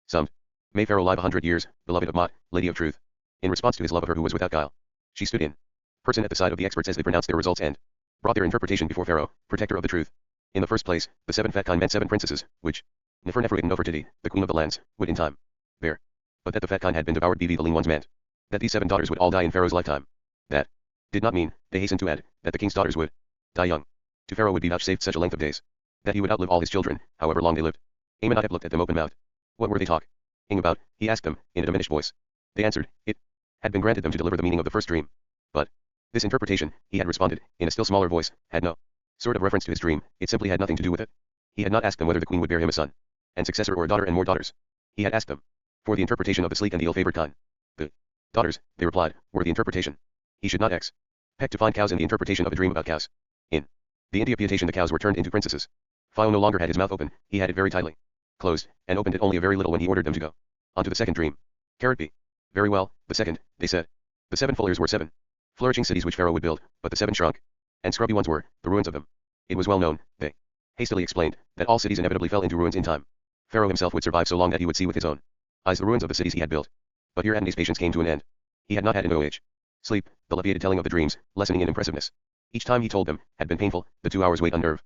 summed. May Pharaoh live 100 years, beloved of Mot, Lady of Truth. In response to his love of her who was without guile, she stood in person at the side of the experts as they pronounced their results and brought their interpretation before Pharaoh, protector of the truth. In the first place, the 7 fat kine meant 7 princesses, which Nefertiti, the queen of the lands, would in time bear. But that the fat kine had been devoured the lean ones meant that these 7 daughters would all die in Pharaoh's lifetime. That did not mean, they hastened to add, that the king's daughters would die young. To Pharaoh would be vouchsafed such a length of days that he would outlive all his children, however long they lived. Amenhotep looked at them open-mouthed. What were they talking about? He asked them, in a diminished voice. They answered, it had been granted them to deliver the meaning of the first dream. But this interpretation, he had responded, in a still smaller voice, had no sort of reference to his dream, it simply had nothing to do with it. He had not asked them whether the queen would bear him a son and successor or a daughter and more daughters. He had asked them for the interpretation of the sleek and the ill-favored kine. The daughters, they replied, were the interpretation. He should not expect to find cows in the interpretation of a dream about cows. In the interpretation the cows were turned into princesses. Pharaoh no longer had his mouth open, he had it very tightly closed, and opened it only a very little when he ordered them to go on to the second dream. B. Very well, the second, they said. The 7 full ears were 7 flourishing cities which Pharaoh would build, but the 7 shrunk and scrubby ones were the ruins of them. It was well known, they hastily explained, that all cities inevitably fell into ruins in time. Pharaoh himself would survive so long that he would see with his own eyes the ruins of the cities he had built. But here Atney's patience came to an end. He had not had an OH. Sleep, the alleviated telling of the dreams, lessening in impressiveness. Each time he told them, had been painful, the 2 hours wait unnerving.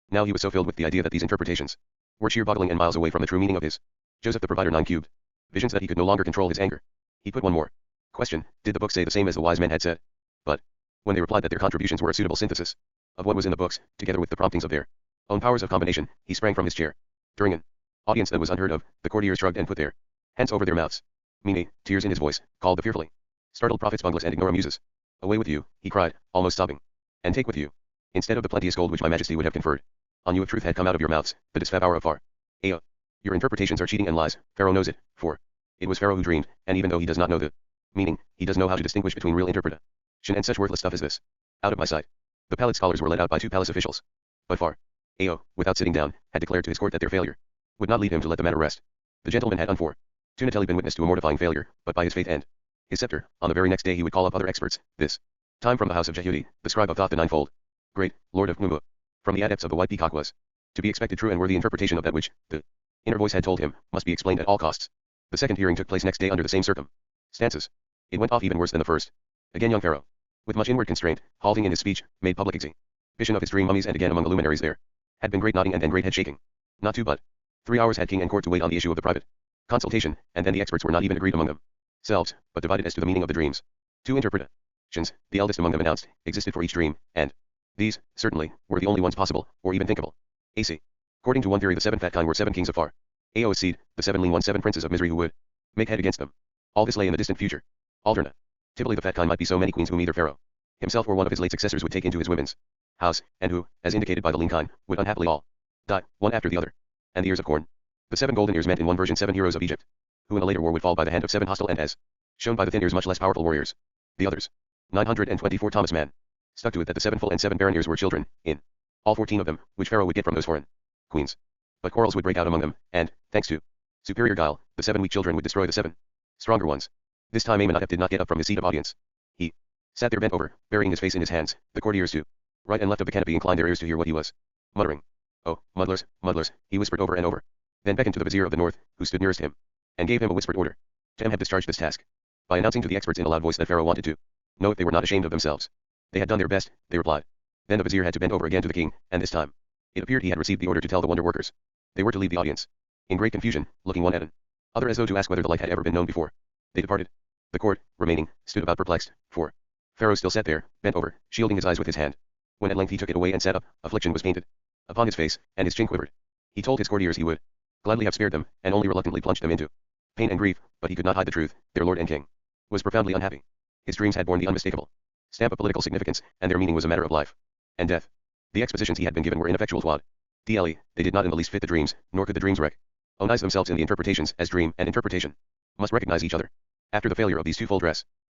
Now he was so filled with the idea that these interpretations were sheer boggling and miles away from the true meaning of his Joseph the Provider 9 cubed visions that he could no longer control his anger. He put one more question, did the book say the same as the wise men had said? But when they replied that their contributions were a suitable synthesis of what was in the books, together with the promptings of their own powers of combination, he sprang from his chair. During an audience that was unheard of, the courtiers shrugged and put their hands over their mouths. Mene, tears in his voice, called the fearfully startled prophets bungless and ignoramuses. Away with you, he cried, almost sobbing. And take with you, instead of the plenteous gold which my majesty would have conferred on you if truth had come out of your mouths, the disfab hour of far. Ao. Your interpretations are cheating and lies, Pharaoh knows it, for it was Pharaoh who dreamed, and even though he does not know the meaning, he does know how to distinguish between real interpretation and such worthless stuff as this. Out of my sight. The palace scholars were led out by 2 palace officials. But far. Ao, without sitting down, had declared to his court that their failure would not lead him to let the matter rest. The gentleman had unfortunately been witness to a mortifying failure, but by his faith and his scepter, on the very next day he would call up other experts, this time from the house of Jehudi, the scribe of Thoth the ninefold, great, lord of Numu. From the adepts of the white peacock was to be expected true and worthy interpretation of that which the inner voice had told him, must be explained at all costs. The second hearing took place next day under the same circumstances. It went off even worse than the first. Again young Pharaoh, with much inward constraint, halting in his speech, made public exhibition of his dream mummies, and again among the luminaries there had been great nodding and then great head shaking. Not 2 but 3 hours had king and court to wait on the issue of the private consultation, and then the experts were not even agreed among themselves, but divided as to the meaning of the dreams. 2 interpretations, the eldest among them announced, existed for each dream, and these, certainly, were the only ones possible, or even thinkable. AC. According to one theory the 7 fat kine were 7 kings of far. Ao's seed, the 7 lean ones 7 princes of misery who would make head against them. All this lay in the distant future. Alternatively the fat kine might be so many queens whom either Pharaoh himself or one of his late successors would take into his women's house, and who, as indicated by the lean kine, would unhappily all die, one after the other. And the ears of corn. The 7 golden ears meant in one version 7 heroes of Egypt, who in a later war would fall by the hand of 7 hostile and, as shown by the thin ears, much less powerful warriors. The others. 924 Thomas Mann stuck to it that the 7 full and 7 barren ears were children, in all 14 of them, which Pharaoh would get from those foreign queens. But quarrels would break out among them, and, thanks to superior guile, the 7 weak children would destroy the 7 stronger ones. This time Amenhotep did not get up from his seat of audience. He sat there bent over, burying his face in his hands, the courtiers to right and left of the canopy inclined their ears to hear what he was muttering. Oh, muddlers, muddlers, he whispered over and over, then beckoned to the vizier of the north, who stood nearest him, and gave him a whispered order. Tem had discharged this task by announcing to the experts in a loud voice that Pharaoh wanted to know if they were not ashamed of themselves. They had done their best, they replied. Then the vizier had to bend over again to the king, and this time it appeared he had received the order to tell the wonder workers. They were to leave the audience in great confusion, looking one at another as though to ask whether the light had ever been known before. They departed. The court, remaining, stood about perplexed, for Pharaoh still sat there, bent over, shielding his eyes with his hand. When at length he took it away and sat up, affliction was painted upon his face, and his chin quivered. He told his courtiers he would gladly have spared them, and only reluctantly plunged them into pain and grief, but he could not hide the truth. Their lord and king was profoundly unhappy. His dreams had borne the unmistakable stamp of political significance, and their meaning was a matter of life and death. The expositions he had been given were ineffectual twad. DLE, they did not in the least fit the dreams, nor could the dreams recognize themselves in the interpretations, as dream and interpretation must recognize each other. After the failure of these twofold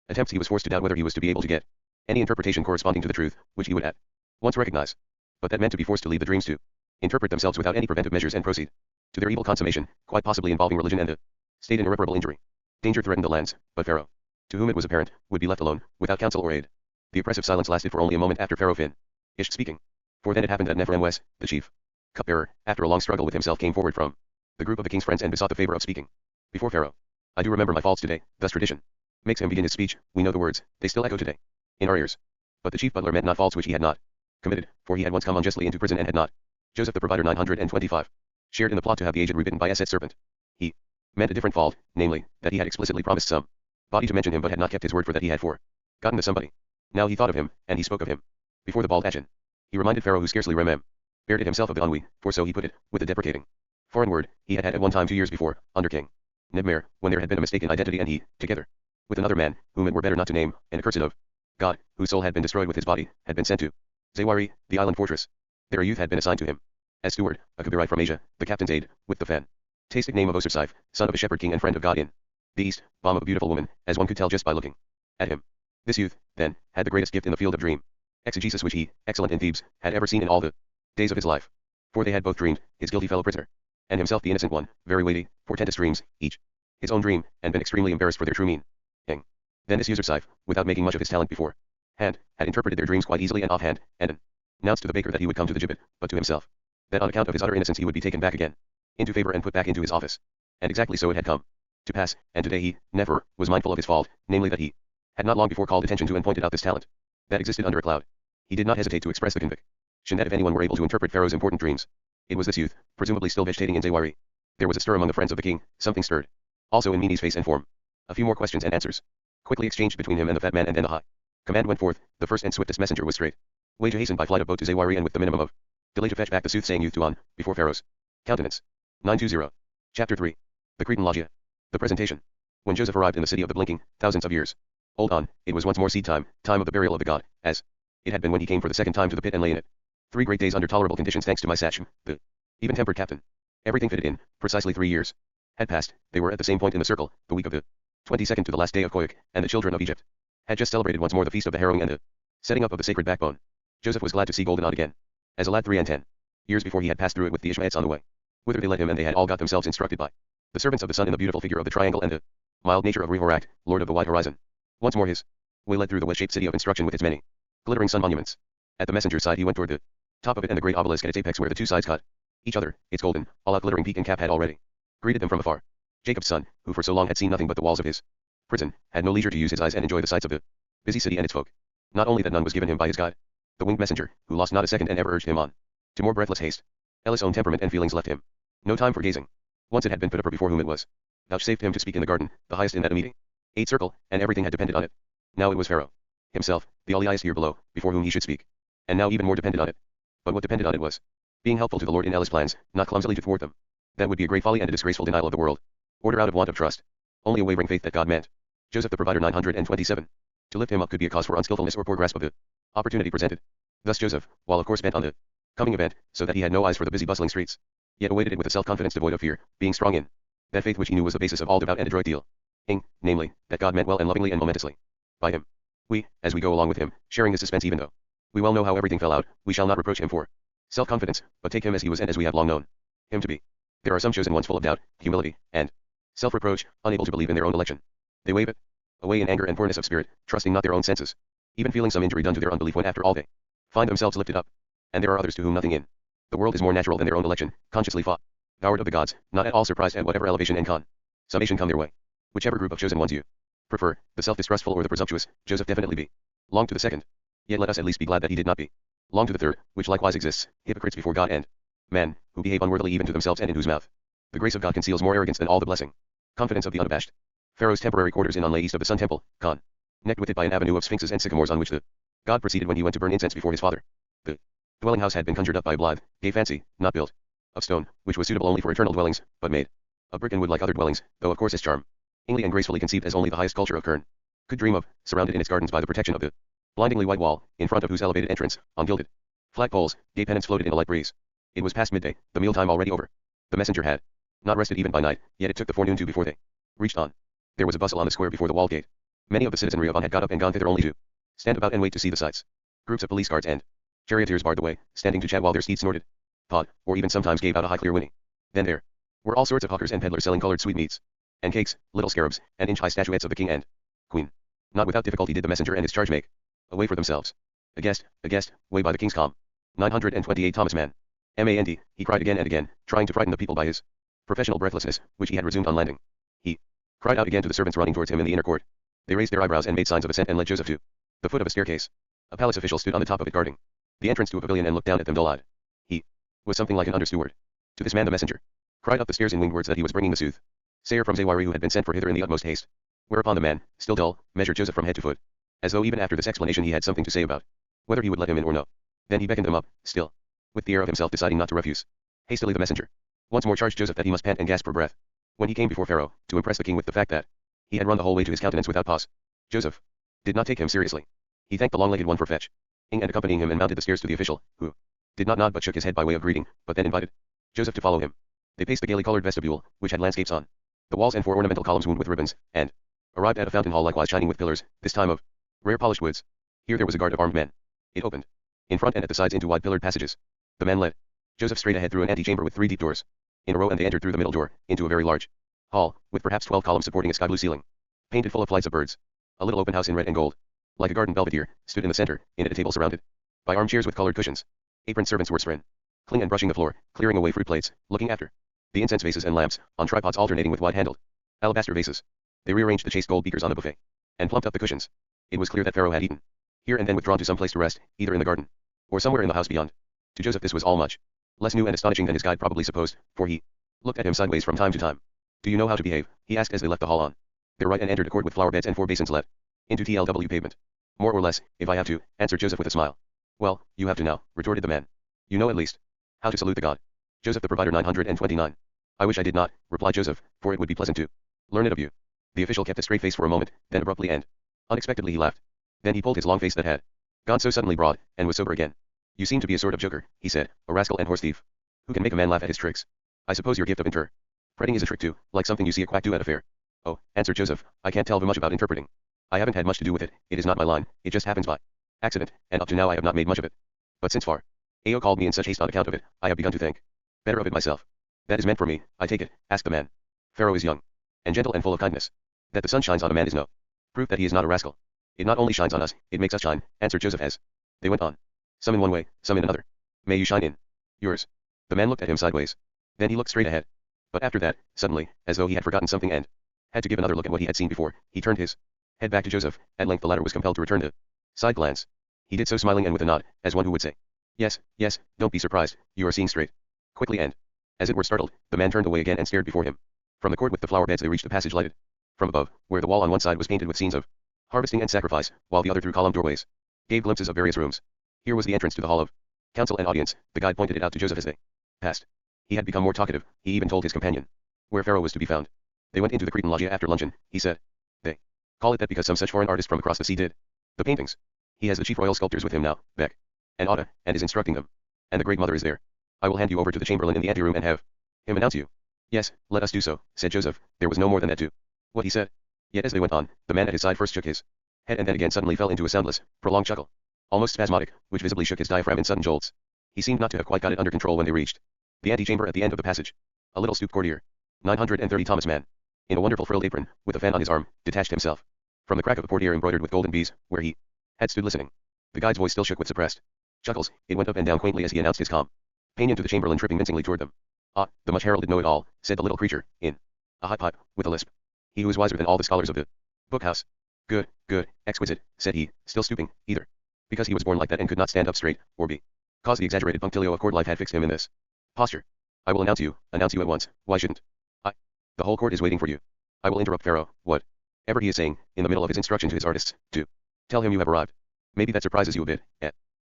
attempts, he was forced to doubt whether he was to be able to get any interpretation corresponding to the truth, which he would at once recognize. But that meant to be forced to leave the dreams to interpret themselves without any preventive measures and proceed to their evil consummation, quite possibly involving religion and the state in irreparable injury. Danger threatened the lands, but Pharaoh to whom it was apparent, would be left alone, without counsel or aid. The oppressive silence lasted for only a moment after Pharaoh finished speaking. For then it happened that Nephramwes, the chief cupbearer, after a long struggle with himself came forward from the group of the king's friends and besought the favor of speaking before Pharaoh. I do remember my faults today, thus tradition makes him begin his speech. We know the words, they still echo today in our ears. But the chief butler meant not faults which he had not committed, for he had once come unjustly into prison and had not. Joseph the provider 925 shared in the plot to have the aged rebitten by Esset's serpent. He meant a different fault, namely, that he had explicitly promised somebody to mention him but had not kept his word, for that he had forgotten the somebody. Now he thought of him, and he spoke of him before the bald Achin. He reminded Pharaoh, who scarcely remembered it himself, of the ennui, for so he put it, with a deprecating foreign word he had at one time 2 years before, under King Nebmer, when there had been a mistake in identity, and he, together with another man, whom it were better not to name, and accursed of God, whose soul had been destroyed with his body, had been sent to Zawari, the island fortress. There a youth had been assigned to him as steward, a Kabirite from Asia, the captain's aide, with the fantastic name of Osirsaif, son of a shepherd king and friend of God in the East, bomb of a beautiful woman, as one could tell just by looking at him. This youth, then, had the greatest gift in the field of dream exegesis which he, excellent in Thebes, had ever seen in all the days of his life. For they had both dreamed, his guilty fellow prisoner, and himself the innocent one, very weighty, portentous dreams, each his own dream, and been extremely embarrassed for their true meaning. Then this Osirsaif, without making much of his talent before hand, had interpreted their dreams quite easily and offhand, and announced to the baker that he would come to the gibbet, but to himself, that on account of his utter innocence he would be taken back again into favor and put back into his office. And exactly so it had come to pass, and today he, Nefer, was mindful of his fault, namely that he had not long before called attention to and pointed out this talent that existed under a cloud. He did not hesitate to express the conviction that if anyone were able to interpret Pharaoh's important dreams, it was this youth, presumably still vegetating in Zawari. There was a stir among the friends of the king, something stirred also in Mini's face and form. A few more questions and answers quickly exchanged between him and the fat man, and then the high command went forth. The first and swiftest messenger was straight way to hasten by flight of boat to Zawari, and with the minimum of delay to fetch back the soothsaying youth to on, before Pharaoh's countenance. 920. Chapter 3. The Cretan Logia. The presentation. When Joseph arrived in the city of the blinking, thousands of years old on, it was once more seed time, time of the burial of the god, as it had been when he came for the second time to the pit and lay in it 3 great days under tolerable conditions, thanks to my Sachem, the even-tempered captain. Everything fitted in. Precisely 3 years had passed. They were at the same point in the circle, the week of the 22nd to the last day of Koyuk, and the children of Egypt had just celebrated once more the feast of the harrowing and the setting up of the sacred backbone. Joseph was glad to see Golden Odd again. As a lad 3 and 10 years before, he had passed through it with the Ishmaelites on the way, whither they led him, and they had all got themselves instructed by the servants of the sun in the beautiful figure of the triangle and the mild nature of Rehorak, lord of the wide horizon. Once more his way led through the wedge-shaped city of instruction with its many glittering sun monuments. At the messenger's side he went toward the top of it and the great obelisk at its apex, where the 2 sides cut each other. Its golden, all-out glittering peak and cap had already greeted them from afar. Jacob's son, who for so long had seen nothing but the walls of his prison, had no leisure to use his eyes and enjoy the sights of the busy city and its folk. Not only that none was given him by his guide, the winged messenger, who lost not a second and ever urged him on to more breathless haste. Ellis' own temperament and feelings left him no time for gazing. Once it had been put up before whom it was vouchsafed him to speak in the garden, the highest in that meeting 8 circle, and everything had depended on it. Now it was Pharaoh himself, the only highest here below, before whom he should speak. And now even more depended on it. But what depended on it was being helpful to the Lord in Ellis' plans, not clumsily to thwart them. That would be a great folly and a disgraceful denial of the world order out of want of trust. Only a wavering faith that God meant Joseph the provider 927 to lift him up could be a cause for unskillfulness or poor grasp of the opportunity presented. Thus Joseph, while of course bent on the coming event, so that he had no eyes for the busy bustling streets, yet awaited it with a self-confidence devoid of fear, being strong in that faith which he knew was the basis of all devout and adroit dealing, namely, that God meant well and lovingly and momentously by him. We, as we go along with him, sharing his suspense, even though we well know how everything fell out, we shall not reproach him for self-confidence, but take him as he was and as we have long known him to be. There are some chosen ones full of doubt, humility, and self-reproach, unable to believe in their own election. They wave it away in anger and poorness of spirit, trusting not their own senses, even feeling some injury done to their unbelief when after all they find themselves lifted up. And there are others to whom nothing in the world is more natural than their own election, consciously fought, devoured of the gods, not at all surprised at whatever elevation and consummation come their way. Whichever group of chosen ones you prefer, the self-distrustful or the presumptuous, Joseph definitely belonged to the second. Yet let us at least be glad that he did not belong to the third, which likewise exists, hypocrites before God and man, who behave unworthily even to themselves, and in whose mouth the grace of God conceals more arrogance than all the blessing, confidence of the unabashed. Pharaoh's temporary quarters in on lay east of the Sun Temple, connected with it by an avenue of sphinxes and sycamores, on which the god proceeded when he went to burn incense before his father. The dwelling house had been conjured up by a blithe, gay fancy, not built of stone, which was suitable only for eternal dwellings, but made of brick and wood like other dwellings, though of course as charmingly and gracefully conceived as only the highest culture of Kern could dream of, surrounded in its gardens by the protection of the blindingly white wall, in front of whose elevated entrance, on gilded flagpoles, gay pennants floated in a light breeze. It was past midday, the mealtime already over. The messenger had not rested even by night, yet it took the forenoon too before they reached on. There was a bustle on the square before the walled gate. Many of the citizenry of On had got up and gone thither only to stand about and wait to see the sights. Groups of police guards and charioteers barred the way, standing to chat while their steeds snorted, pawed, or even sometimes gave out a high clear whinny. Then there were all sorts of hawkers and peddlers selling colored sweetmeats and cakes, little scarabs, and inch-high statuettes of the king and queen. Not without difficulty did the messenger and his charge make a way for themselves. A guest, way by the king's calm. 928 Thomas Mann. Mand, he cried again and again, trying to frighten the people by his professional breathlessness, which he had resumed on landing. He cried out again to the servants running towards him in the inner court. They raised their eyebrows and made signs of assent and led Joseph to the foot of a staircase. A palace official stood on the top of it guarding the entrance to a pavilion and looked down at them dull-eyed. He was something like an under-steward. To this man the messenger cried up the stairs in winged words that he was bringing the sooth sayer from Zawiri who had been sent for hither in the utmost haste. Whereupon the man, still dull, measured Joseph from head to foot, as though even after this explanation he had something to say about whether he would let him in or no. Then he beckoned him up, still, with the air of himself deciding not to refuse. Hastily the messenger once more charged Joseph that he must pant and gasp for breath. When he came before Pharaoh, to impress the king with the fact that he had run the whole way to his countenance without pause, Joseph did not take him seriously. He thanked the long-legged one for fetching and accompanying him and mounted the stairs to the official, who did not nod but shook his head by way of greeting, but then invited Joseph to follow him. They paced the gaily colored vestibule, which had landscapes on the walls and 4 ornamental columns wound with ribbons, and arrived at a fountain hall likewise shining with pillars, this time of rare polished woods. Here there was a guard of armed men. It opened in front and at the sides into wide pillared passages. The man led Joseph straight ahead through an antechamber with 3 deep doors in a row, and they entered through the middle door into a very large hall, with perhaps 12 columns supporting a sky blue ceiling, painted full of flights of birds. A little open house in red and gold, like a garden belvedere, stood in the center, in it a table surrounded by armchairs with colored cushions. Aproned servants were sprinkling and brushing the floor, clearing away fruit plates, looking after the incense vases and lamps, on tripods alternating with wide-handled alabaster vases. They rearranged the chased gold beakers on the buffet, and plumped up the cushions. It was clear that Pharaoh had eaten here and then withdrawn to some place to rest, either in the garden, or somewhere in the house beyond. To Joseph this was all much less new and astonishing than his guide probably supposed, for he looked at him sideways from time to time. Do you know how to behave? He asked as they left the hall on their right and entered a court with flower beds and 4 basins let into TLW pavement. More or less, if I have to, answered Joseph with a smile. Well, you have to now, retorted the man. You know at least how to salute the god. Joseph the Provider 929. I wish I did not, replied Joseph, for it would be pleasant to learn it of you. The official kept a straight face for a moment, then abruptly and unexpectedly he laughed. Then he pulled his long face that had gone so suddenly broad, and was sober again. You seem to be a sort of joker, he said, a rascal and horse thief, who can make a man laugh at his tricks. I suppose your gift of interpreting is a trick too, like something you see a quack do at a fair. Oh, answered Joseph, I can't tell much about interpreting. I haven't had much to do with it, it is not my line, it just happens by accident, and up to now I have not made much of it. But since Pharaoh called me in such haste on account of it, I have begun to think better of it myself. That is meant for me, I take it, asked the man. Pharaoh is young, and gentle and full of kindness. That the sun shines on a man is no proof that he is not a rascal. It not only shines on us, it makes us shine, answered Joseph as they went on. Some in one way, some in another. May you shine in yours. The man looked at him sideways. Then he looked straight ahead. But after that, suddenly, as though he had forgotten something and had to give another look at what he had seen before, he turned his head back to Joseph. At length the latter was compelled to return the side glance. He did so smiling and with a nod, as one who would say, Yes, yes, don't be surprised, you are seeing straight. Quickly and, as it were startled, the man turned away again and stared before him. From the court with the flower beds they reached a passage lighted from above, where the wall on one side was painted with scenes of harvesting and sacrifice, while the other through columned doorways gave glimpses of various rooms. Here was the entrance to the hall of council and audience. The guide pointed it out to Joseph as they passed. He had become more talkative, he even told his companion where Pharaoh was to be found. They went into the Cretan loggia after luncheon, he said. They call it that because some such foreign artist from across the sea did the paintings. He has the chief royal sculptors with him now, Beck and Otta, and is instructing them. And the great mother is there. I will hand you over to the chamberlain in the anteroom and have him announce you. Yes, let us do so, said Joseph. There was no more than that to what he said. Yet as they went on, the man at his side first shook his head and then again suddenly fell into a soundless, prolonged chuckle, almost spasmodic, which visibly shook his diaphragm in sudden jolts. He seemed not to have quite got it under control when they reached the antechamber at the end of the passage. A little stooped courtier, 930 Thomas Mann, in a wonderful frilled apron, with a fan on his arm, detached himself from the crack of a portiere embroidered with golden bees, where he had stood listening. The guide's voice still shook with suppressed chuckles. It went up and down quaintly as he announced his companion to the chamberlain, tripping mincingly toward them. Ah, the much heralded know-it-all, said the little creature, in a high pipe, with a lisp. He who is wiser than all the scholars of the bookhouse. Good, good, exquisite, said he, still stooping, either because he was born like that and could not stand up straight, or because the exaggerated punctilio of court life had fixed him in this posture. I will announce you at once. Why shouldn't I? The whole court is waiting for you. I will interrupt Pharaoh, whatever he is saying, in the middle of his instruction to his artists, to tell him you have arrived. Maybe that surprises you a bit,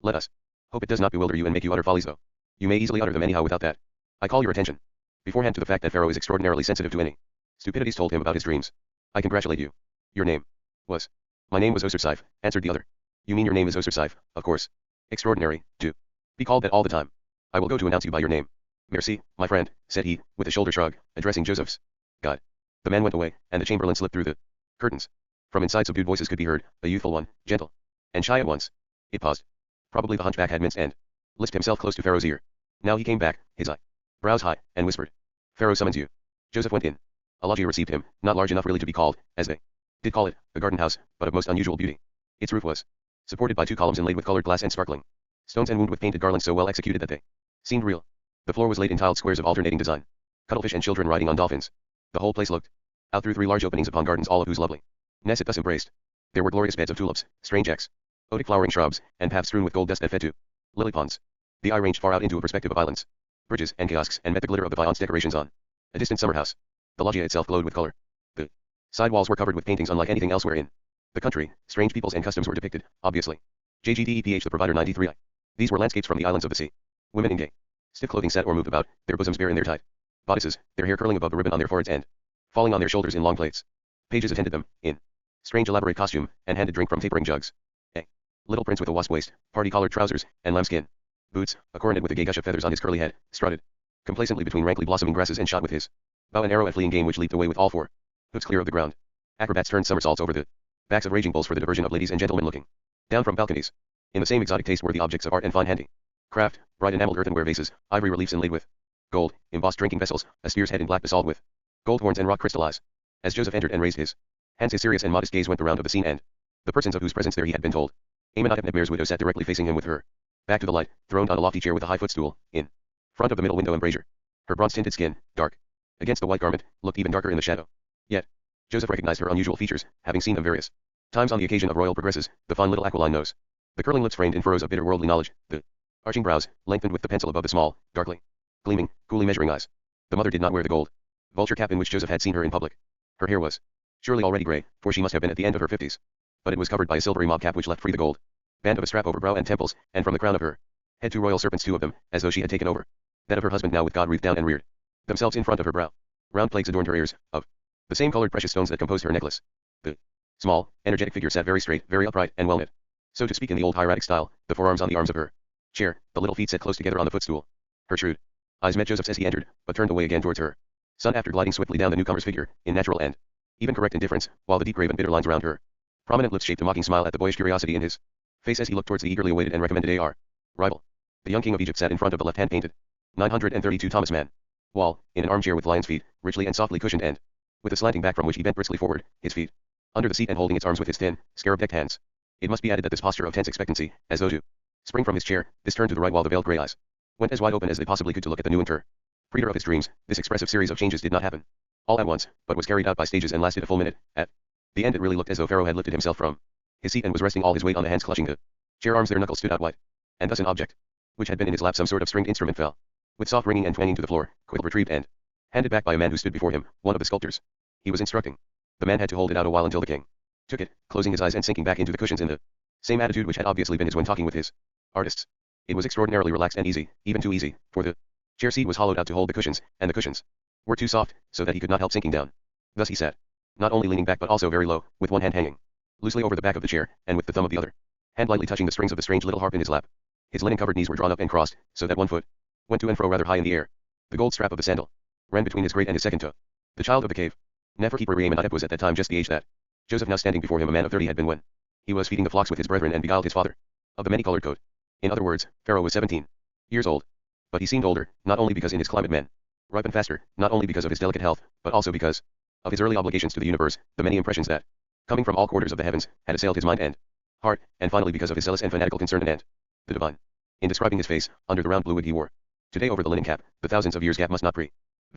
let us hope it does not bewilder you and make you utter follies though. You may easily utter them anyhow without that. I call your attention beforehand to the fact that Pharaoh is extraordinarily sensitive to any stupidities told him about his dreams. I congratulate you. Your name was. My name was Osirsaif, answered the other. You mean your name is Osirsaif, of course. Extraordinary, to be called that all the time. I will go to announce you by your name. Merci, my friend, said he, with a shoulder shrug, addressing Joseph's guide. The man went away, and the chamberlain slipped through the curtains. From inside subdued voices could be heard, a youthful one, gentle and shy at once. It paused. Probably the hunchback had minced and lisped himself close to Pharaoh's ear. Now he came back, his brows high, and whispered, Pharaoh summons you. Joseph went in. A loggia received him, not large enough really to be called, as they Did call it a garden house, but of most unusual beauty. Its roof was supported by 2 columns inlaid with colored glass and sparkling stones and wound with painted garlands so well executed that they seemed real. The floor was laid in tiled squares of alternating design. Cuttlefish and children riding on dolphins. The whole place looked out through 3 large openings upon gardens all of whose lovely ness it thus embraced. There were glorious beds of tulips, strange exotic flowering shrubs, and paths strewn with gold dust that fed to lily ponds. The eye ranged far out into a perspective of islands, bridges, and kiosks, and met the glitter of the faience decorations on a distant summer house. The loggia itself glowed with color. The side walls were covered with paintings unlike anything elsewhere in the country. Strange peoples and customs were depicted, obviously. JGDEPH the provider 93I. These were landscapes from the islands of the sea. Women in gay, stiff clothing sat or moved about, their bosoms bare in their tight bodices, their hair curling above the ribbon on their foreheads and falling on their shoulders in long plaits. Pages attended them, in strange elaborate costume, and handed drink from tapering jugs. A little prince with a wasp waist, party-collared trousers, and lambskin boots, a coronet with a gay gush of feathers on his curly head, strutted complacently between rankly blossoming grasses and shot with his bow and arrow at fleeing game which leaped away with all 4 hoofs clear of the ground. Acrobats turned somersaults over the backs of raging bulls for the diversion of ladies and gentlemen looking down from balconies. In the same exotic taste were the objects of art and fine handicraft, bright enameled earthenware vases, ivory reliefs inlaid with gold, embossed drinking vessels, a steer's head in black basalt with gold horns and rock crystal eyes. As Joseph entered and raised his hands, his serious and modest gaze went the round of the scene, and the persons of whose presence there he had been told. Amenhotep Nebner's widow sat directly facing him with her back to the light, throned on a lofty chair with a high footstool, in front of the middle window embrasure. Her bronze-tinted skin, dark against the white garment, looked even darker in the shadow. Yet, Joseph recognized her unusual features, having seen them various times on the occasion of royal progresses: the fine little aquiline nose, the curling lips framed in furrows of bitter worldly knowledge, the arching brows, lengthened with the pencil above the small, darkly gleaming, coolly measuring eyes. The mother did not wear the gold vulture cap in which Joseph had seen her in public. Her hair was surely already gray, for she must have been at the end of her 50s. But it was covered by a silvery mob cap which left free the gold band of a strap over brow and temples, and from the crown of her head 2 royal serpents, 2 of them, as though she had taken over that of her husband now with God wreathed down and reared themselves in front of her brow. Round plates adorned her ears, of the same colored precious stones that composed her necklace. The small, energetic figure sat very straight, very upright, and well knit, so to speak in the old hieratic style, the forearms on the arms of her chair, the little feet set close together on the footstool. Her shrewd eyes met Joseph's as he entered, but turned away again towards her son after gliding swiftly down the newcomer's figure, in natural and even correct indifference, while the deep grave and bitter lines around her prominent lips shaped a mocking smile at the boyish curiosity in his face as he looked towards the eagerly awaited and recommended AR rival. The young king of Egypt sat in front of the left-hand painted 932 Thomas Mann wall, in an armchair with lion's feet, richly and softly cushioned and with a slanting back from which he bent briskly forward, his feet under the seat and holding its arms with his thin, scarab-decked hands. It must be added that this posture of tense expectancy, as though to spring from his chair, this turn to the right while the veiled gray eyes went as wide open as they possibly could to look at the new interpreter of his dreams, this expressive series of changes did not happen all at once, but was carried out by stages and lasted a full minute. At the end it really looked as though Pharaoh had lifted himself from his seat and was resting all his weight on the hands clutching the chair arms. Their knuckles stood out white, and thus an object which had been in his lap, some sort of stringed instrument, fell with soft ringing and twanging to the floor, quickly retrieved and handed back by a man who stood before him, one of the sculptors. He was instructing the man had to hold it out a while until the king took it, closing his eyes and sinking back into the cushions in the same attitude which had obviously been his when talking with his artists. It was extraordinarily relaxed and easy, even too easy, for the chair seat was hollowed out to hold the cushions, and the cushions were too soft, so that he could not help sinking down. Thus he sat, not only leaning back but also very low, with one hand hanging loosely over the back of the chair, and with the thumb of the other hand lightly touching the strings of the strange little harp in his lap. His linen-covered knees were drawn up and crossed, so that one foot went to and fro rather high in the air. The gold strap of the sandal ran between his great and his second toe. The child of the cave, Neferkeeper Amenhotep, was at that time just the age that Joseph, now standing before him a man of 30, had been when he was feeding the flocks with his brethren and beguiled his father of the many-colored coat. In other words, Pharaoh was 17 years old. But he seemed older, not only because in his climate men ripen faster, not only because of his delicate health, but also because of his early obligations to the universe, the many impressions that, coming from all quarters of the heavens, had assailed his mind and heart, and finally because of his zealous and fanatical concern and the divine. In describing his face, under the round blue wig he wore today over the linen cap, the thousands of years gap must not prevent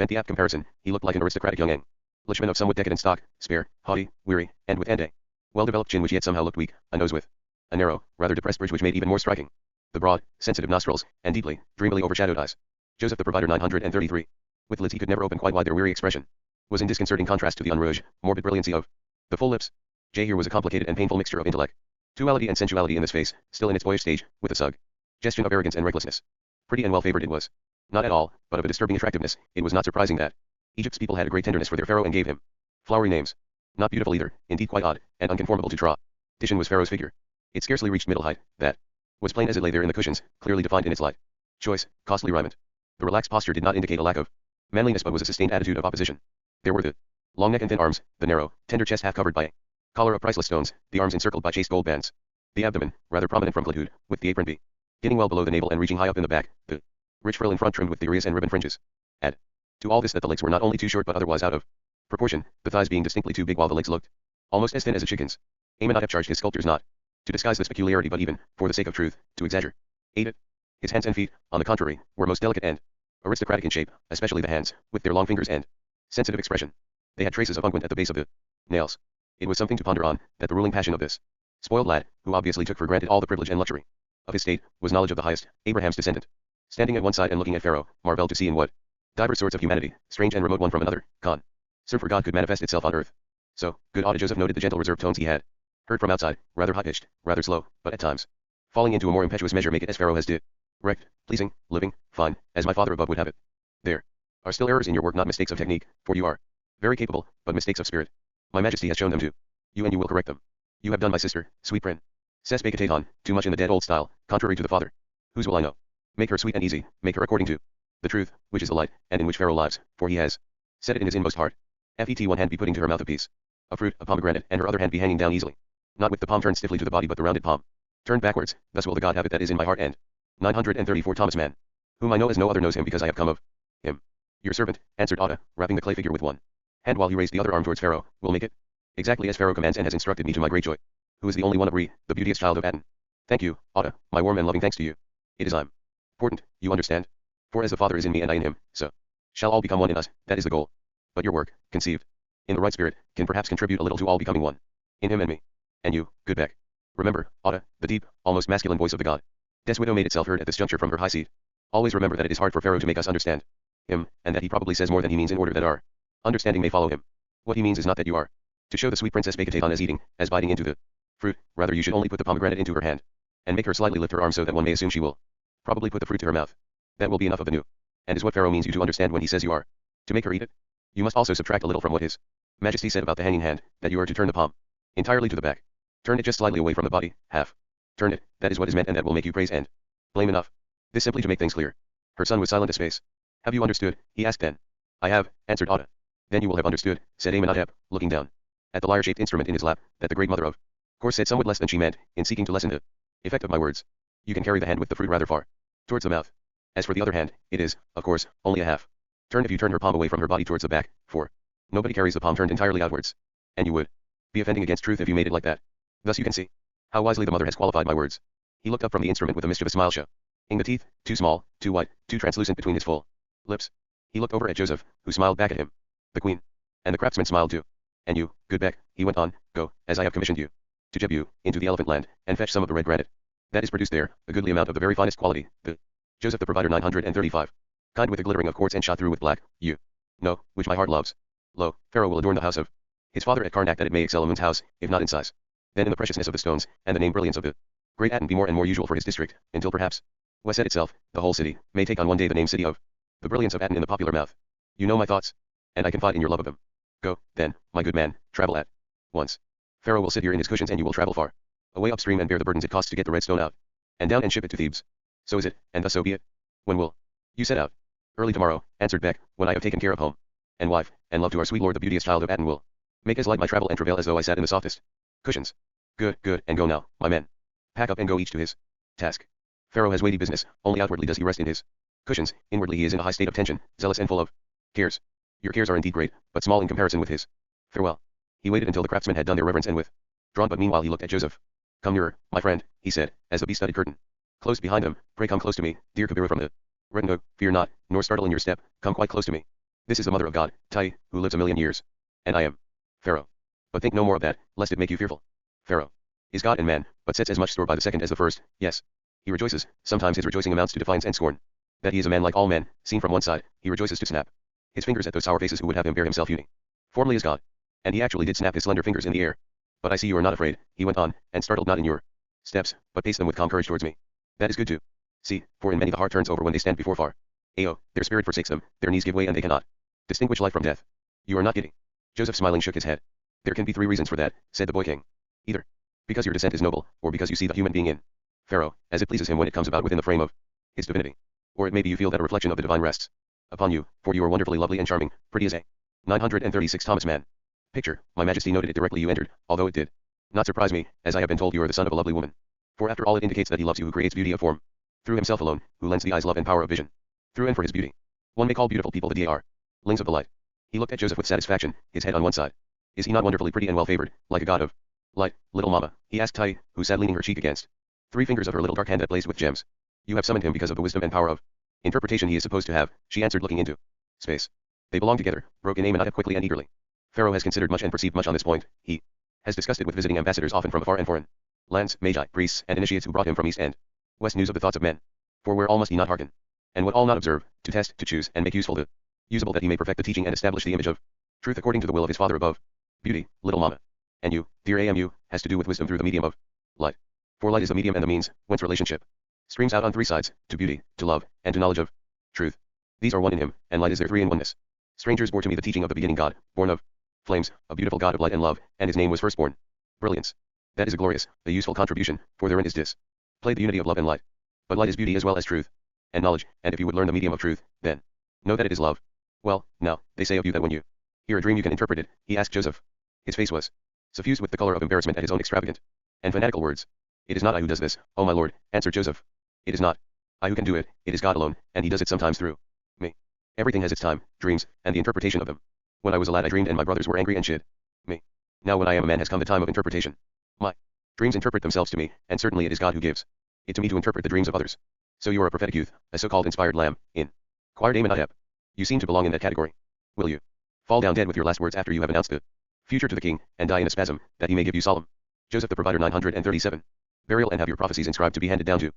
the apt comparison. He looked like an aristocratic young Englishman of somewhat decadent stock, spare, haughty, weary, and with a well-developed chin which yet somehow looked weak, a nose with a narrow, rather depressed bridge which made even more striking the broad, sensitive nostrils, and deeply, dreamily overshadowed eyes. Joseph the Provider 933, with lids he could never open quite wide, their weary expression was in disconcerting contrast to the unrouged, morbid brilliancy of the full lips. Here was a complicated and painful mixture of intellectuality and sensuality in this face, still in its boyish stage, with a suggestion of arrogance and recklessness. Pretty and well-favored it was not at all, but of a disturbing attractiveness. It was not surprising that Egypt's people had a great tenderness for their pharaoh and gave him flowery names. Not beautiful either, indeed quite odd, and unconformable to tradition was Pharaoh's figure. It scarcely reached middle height, that was plain as it lay there in the cushions, clearly defined in its light, choice, costly raiment. The relaxed posture did not indicate a lack of manliness but was a sustained attitude of opposition. There were the long neck and thin arms, the narrow, tender chest half covered by a collar of priceless stones, the arms encircled by chased gold bands, the abdomen, rather prominent from platitude, with the apron beginning well below the navel and reaching high up in the back, the rich frill in front trimmed with urias and ribbon fringes. Add to all this that the legs were not only too short but otherwise out of proportion, the thighs being distinctly too big while the legs looked almost as thin as a chicken's. Amenhotep charged his sculptors not to disguise this peculiarity but even, for the sake of truth, to exaggerate it. His hands and feet, on the contrary, were most delicate and aristocratic in shape, especially the hands, with their long fingers and sensitive expression. They had traces of unguent at the base of the nails. It was something to ponder on, that the ruling passion of this spoiled lad, who obviously took for granted all the privilege and luxury of his state, was knowledge of the highest, Abraham's descendant. Standing at one side and looking at Pharaoh, marveled to see in what divers sorts of humanity, strange and remote one from another, concern for God could manifest itself on earth. So, good Joseph noted the gentle reserved tones he had heard from outside, rather high-pitched, rather slow, but at times falling into a more impetuous measure, make it as Pharaoh has did. Correct, pleasing, living, fine, as my father above would have it. There are still errors in your work, not mistakes of technique, for you are very capable, but mistakes of spirit. My Majesty has shown them to you and you will correct them. You have done, my sister, sweet Princess Becateton, too much in the dead old style, contrary to the father. Whose will I know? Make her sweet and easy, make her according to the truth, which is the light, and in which Pharaoh lives, for he has said it in his inmost heart. Fet one hand be putting to her mouth a piece of fruit, a pomegranate, and her other hand be hanging down easily. Not with the palm turned stiffly to the body but the rounded palm turned backwards, thus will the God have it that is in my heart. And 934 Thomas Mann, whom I know as no other knows him because I have come of him. Your servant, answered Otta, wrapping the clay figure with one hand while he raised the other arm towards Pharaoh, will make it exactly as Pharaoh commands and has instructed me, to my great joy. Who is the only one of Re, the beauteous child of Aten. Thank you, Otta, my warm and loving thanks to you. It is important, you understand? For as the Father is in me and I in him, so shall all become one in us, that is the goal. But your work, conceived in the right spirit, can perhaps contribute a little to all becoming one in him and me. And you, good Beck. Remember, Otta, the deep, almost masculine voice of the god. Des widow made itself heard at this juncture from her high seat. Always remember that it is hard for Pharaoh to make us understand him, and that he probably says more than he means in order that our understanding may follow him. What he means is not that you are to show the sweet Princess Becateton as eating, as biting into the fruit, rather you should only put the pomegranate into her hand, and make her slightly lift her arm so that one may assume she will probably put the fruit to her mouth. That will be enough of the new, and is what Pharaoh means you to understand when he says you are to make her eat it. You must also subtract a little from what his Majesty said about the hanging hand, that you are to turn the palm entirely to the back. Turn it just slightly away from the body, half. Turn it, that is what is meant, and that will make you praise and blame enough. This simply to make things clear. Her son was silent a space. Have you understood? He asked then. I have, answered Otta. Then you will have understood, said Amenhotep, looking down at the lyre-shaped instrument in his lap, that the great mother of course said somewhat less than she meant, in seeking to lessen the effect of my words. You can carry the hand with the fruit rather far towards the mouth. As for the other hand, it is, of course, only a half turn if you turn her palm away from her body towards the back, for nobody carries the palm turned entirely outwards. And you would be offending against truth if you made it like that. Thus you can see how wisely the mother has qualified my words. He looked up from the instrument with a mischievous smile, showing the teeth, too small, too white, too translucent between his full lips. He looked over at Joseph, who smiled back at him. The queen and the craftsman smiled too. And you, good Beck, he went on, go, as I have commissioned you, to Jebu, into the elephant land, and fetch some of the red granite that is produced there, a goodly amount of the very finest quality, the Joseph the provider 935. Kind with a glittering of quartz and shot through with black, you know, which my heart loves. Lo, Pharaoh will adorn the house of his father at Karnak, that it may excel Amun's house, if not in size, then in the preciousness of the stones, and the name brilliance of the great Aten be more and more usual for his district, until perhaps Weset itself, the whole city, may take on one day the name city of the brilliance of Aten in the popular mouth. You know my thoughts, and I confide in your love of them. Go, then, my good man, travel at once. Pharaoh will sit here in his cushions and you will travel far away upstream and bear the burdens it costs to get the red stone out and down and ship it to Thebes. So is it, and thus so be it. When will you set out? Early tomorrow, answered Beck, when I have taken care of home and wife, and love to our sweet lord the beauteous child of Aten will make as light my travel and travail as though I sat in the softest cushions. Good, good, and go now, my men. Pack up and go each to his task. Pharaoh has weighty business, only outwardly does he rest in his cushions, inwardly he is in a high state of tension, zealous and full of cares. Your cares are indeed great, but small in comparison with his. Farewell. He waited until the craftsmen had done their reverence and withdrawn, but meanwhile he looked at Joseph. Come nearer, my friend, he said, as the bee-studded curtain closed behind them. Pray come close to me, dear Kabira from the retinue, fear not, nor startle in your step, come quite close to me. This is the mother of God, Tai, who lives 1,000,000 years. And I am Pharaoh. But think no more of that, lest it make you fearful. Pharaoh is God and man, but sets as much store by the second as the first, yes. He rejoices, sometimes his rejoicing amounts to defiance and scorn. That he is a man like all men, seen from one side, he rejoices to snap his fingers at those sour faces who would have him bear himself uniformly as God. And he actually did snap his slender fingers in the air. But I see you are not afraid, he went on, and startled not in your steps, but pace them with calm courage towards me. That is good too. See, for in many the heart turns over when they stand before far. Ao, their spirit forsakes them, their knees give way and they cannot distinguish life from death. You are not kidding. Joseph smiling shook his head. There can be 3 reasons for that, said the boy king. Either because your descent is noble, or because you see the human being in Pharaoh, as it pleases him when it comes about within the frame of his divinity. Or it may be you feel that a reflection of the divine rests upon you, for you are wonderfully lovely and charming, pretty as a 936 Thomas Mann. Picture, my Majesty noted it directly you entered, although it did not surprise me, as I have been told you are the son of a lovely woman. For after all it indicates that he loves you who creates beauty of form. Through himself alone, who lends the eyes love and power of vision. Through and for his beauty. One may call beautiful people the dar. Lings of the light. He looked at Joseph with satisfaction, his head on one side. Is he not wonderfully pretty and well favored, like a god of light, little mama? He asked Tai, who sat leaning her cheek against 3 fingers of her little dark hand that blazed with gems. You have summoned him because of the wisdom and power of interpretation he is supposed to have, she answered looking into space. They belong together, broke in Amenhotep quickly and eagerly. Pharaoh has considered much and perceived much on this point. He has discussed it with visiting ambassadors often from afar and foreign lands, magi, priests, and initiates who brought him from east and west news of the thoughts of men. For where all must he not hearken, and what all not observe, to test, to choose, and make useful the usable that he may perfect the teaching and establish the image of truth according to the will of his Father above. Beauty, little mama. And you, dear Amu, has to do with wisdom through the medium of light. For light is the medium and the means, whence relationship streams out on 3 sides, to beauty, to love, and to knowledge of truth. These are one in him, and light is their 3 in oneness. Strangers bore to me the teaching of the beginning God, born of flames, a beautiful God of light and love, and his name was firstborn. Brilliance. That is a glorious, a useful contribution, for therein is displayed the unity of love and light. But light is beauty as well as truth and knowledge, and if you would learn the medium of truth, then know that it is love. Well, now, they say of you that when you hear a dream you can interpret it, he asked Joseph. His face was suffused with the color of embarrassment at his own extravagant and fanatical words. It is not I who does this, O my lord, answered Joseph. It is not I who can do it, it is God alone, and he does it sometimes through me. Everything has its time, dreams, and the interpretation of them. When I was a lad I dreamed and my brothers were angry and chid me. Now when I am a man has come the time of interpretation. My dreams interpret themselves to me, and certainly it is God who gives it to me to interpret the dreams of others. So you are a prophetic youth, a so-called inspired lamb, inquired Amenhotep. You seem to belong in that category. Will you fall down dead with your last words after you have announced the future to the king, and die in a spasm, that he may give you solemn Joseph the Provider 937 burial and have your prophecies inscribed to be handed down to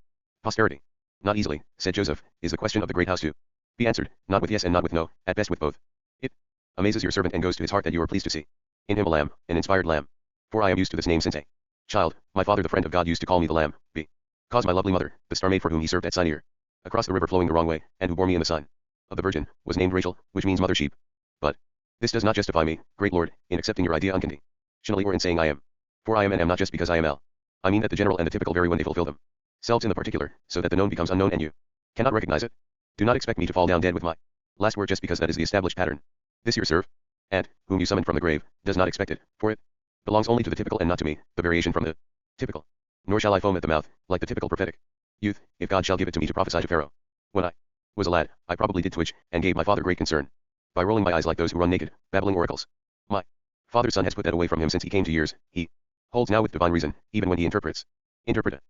posterity? Not easily, said Joseph, is the question of the great house to be answered, not with yes and not with no, at best with both. It amazes your servant and goes to his heart that you are pleased to see in him a lamb, an inspired lamb. For I am used to this name since a child, my father the friend of God used to call me the lamb, because my lovely mother, the star maid for whom he served at Sinir, across the river flowing the wrong way, and who bore me in the sign of the Virgin, was named Rachel, which means mother sheep. But this does not justify me, great Lord, in accepting your idea unconditionally or in saying I am. For I am and am not just because I am L. I mean that the general and the typical vary when they fulfill themselves in the particular, so that the known becomes unknown and you cannot recognize it. Do not expect me to fall down dead with my last word just because that is the established pattern. This your serve, and, whom you summoned from the grave, does not expect it, for it belongs only to the typical and not to me, the variation from the typical. Nor shall I foam at the mouth, like the typical prophetic youth, if God shall give it to me to prophesy to Pharaoh. When I was a lad, I probably did twitch, and gave my father great concern, by rolling my eyes like those who run naked, babbling oracles. My father's son has put that away from him since he came to years. He holds now with divine reason, even when he interprets. Interpretation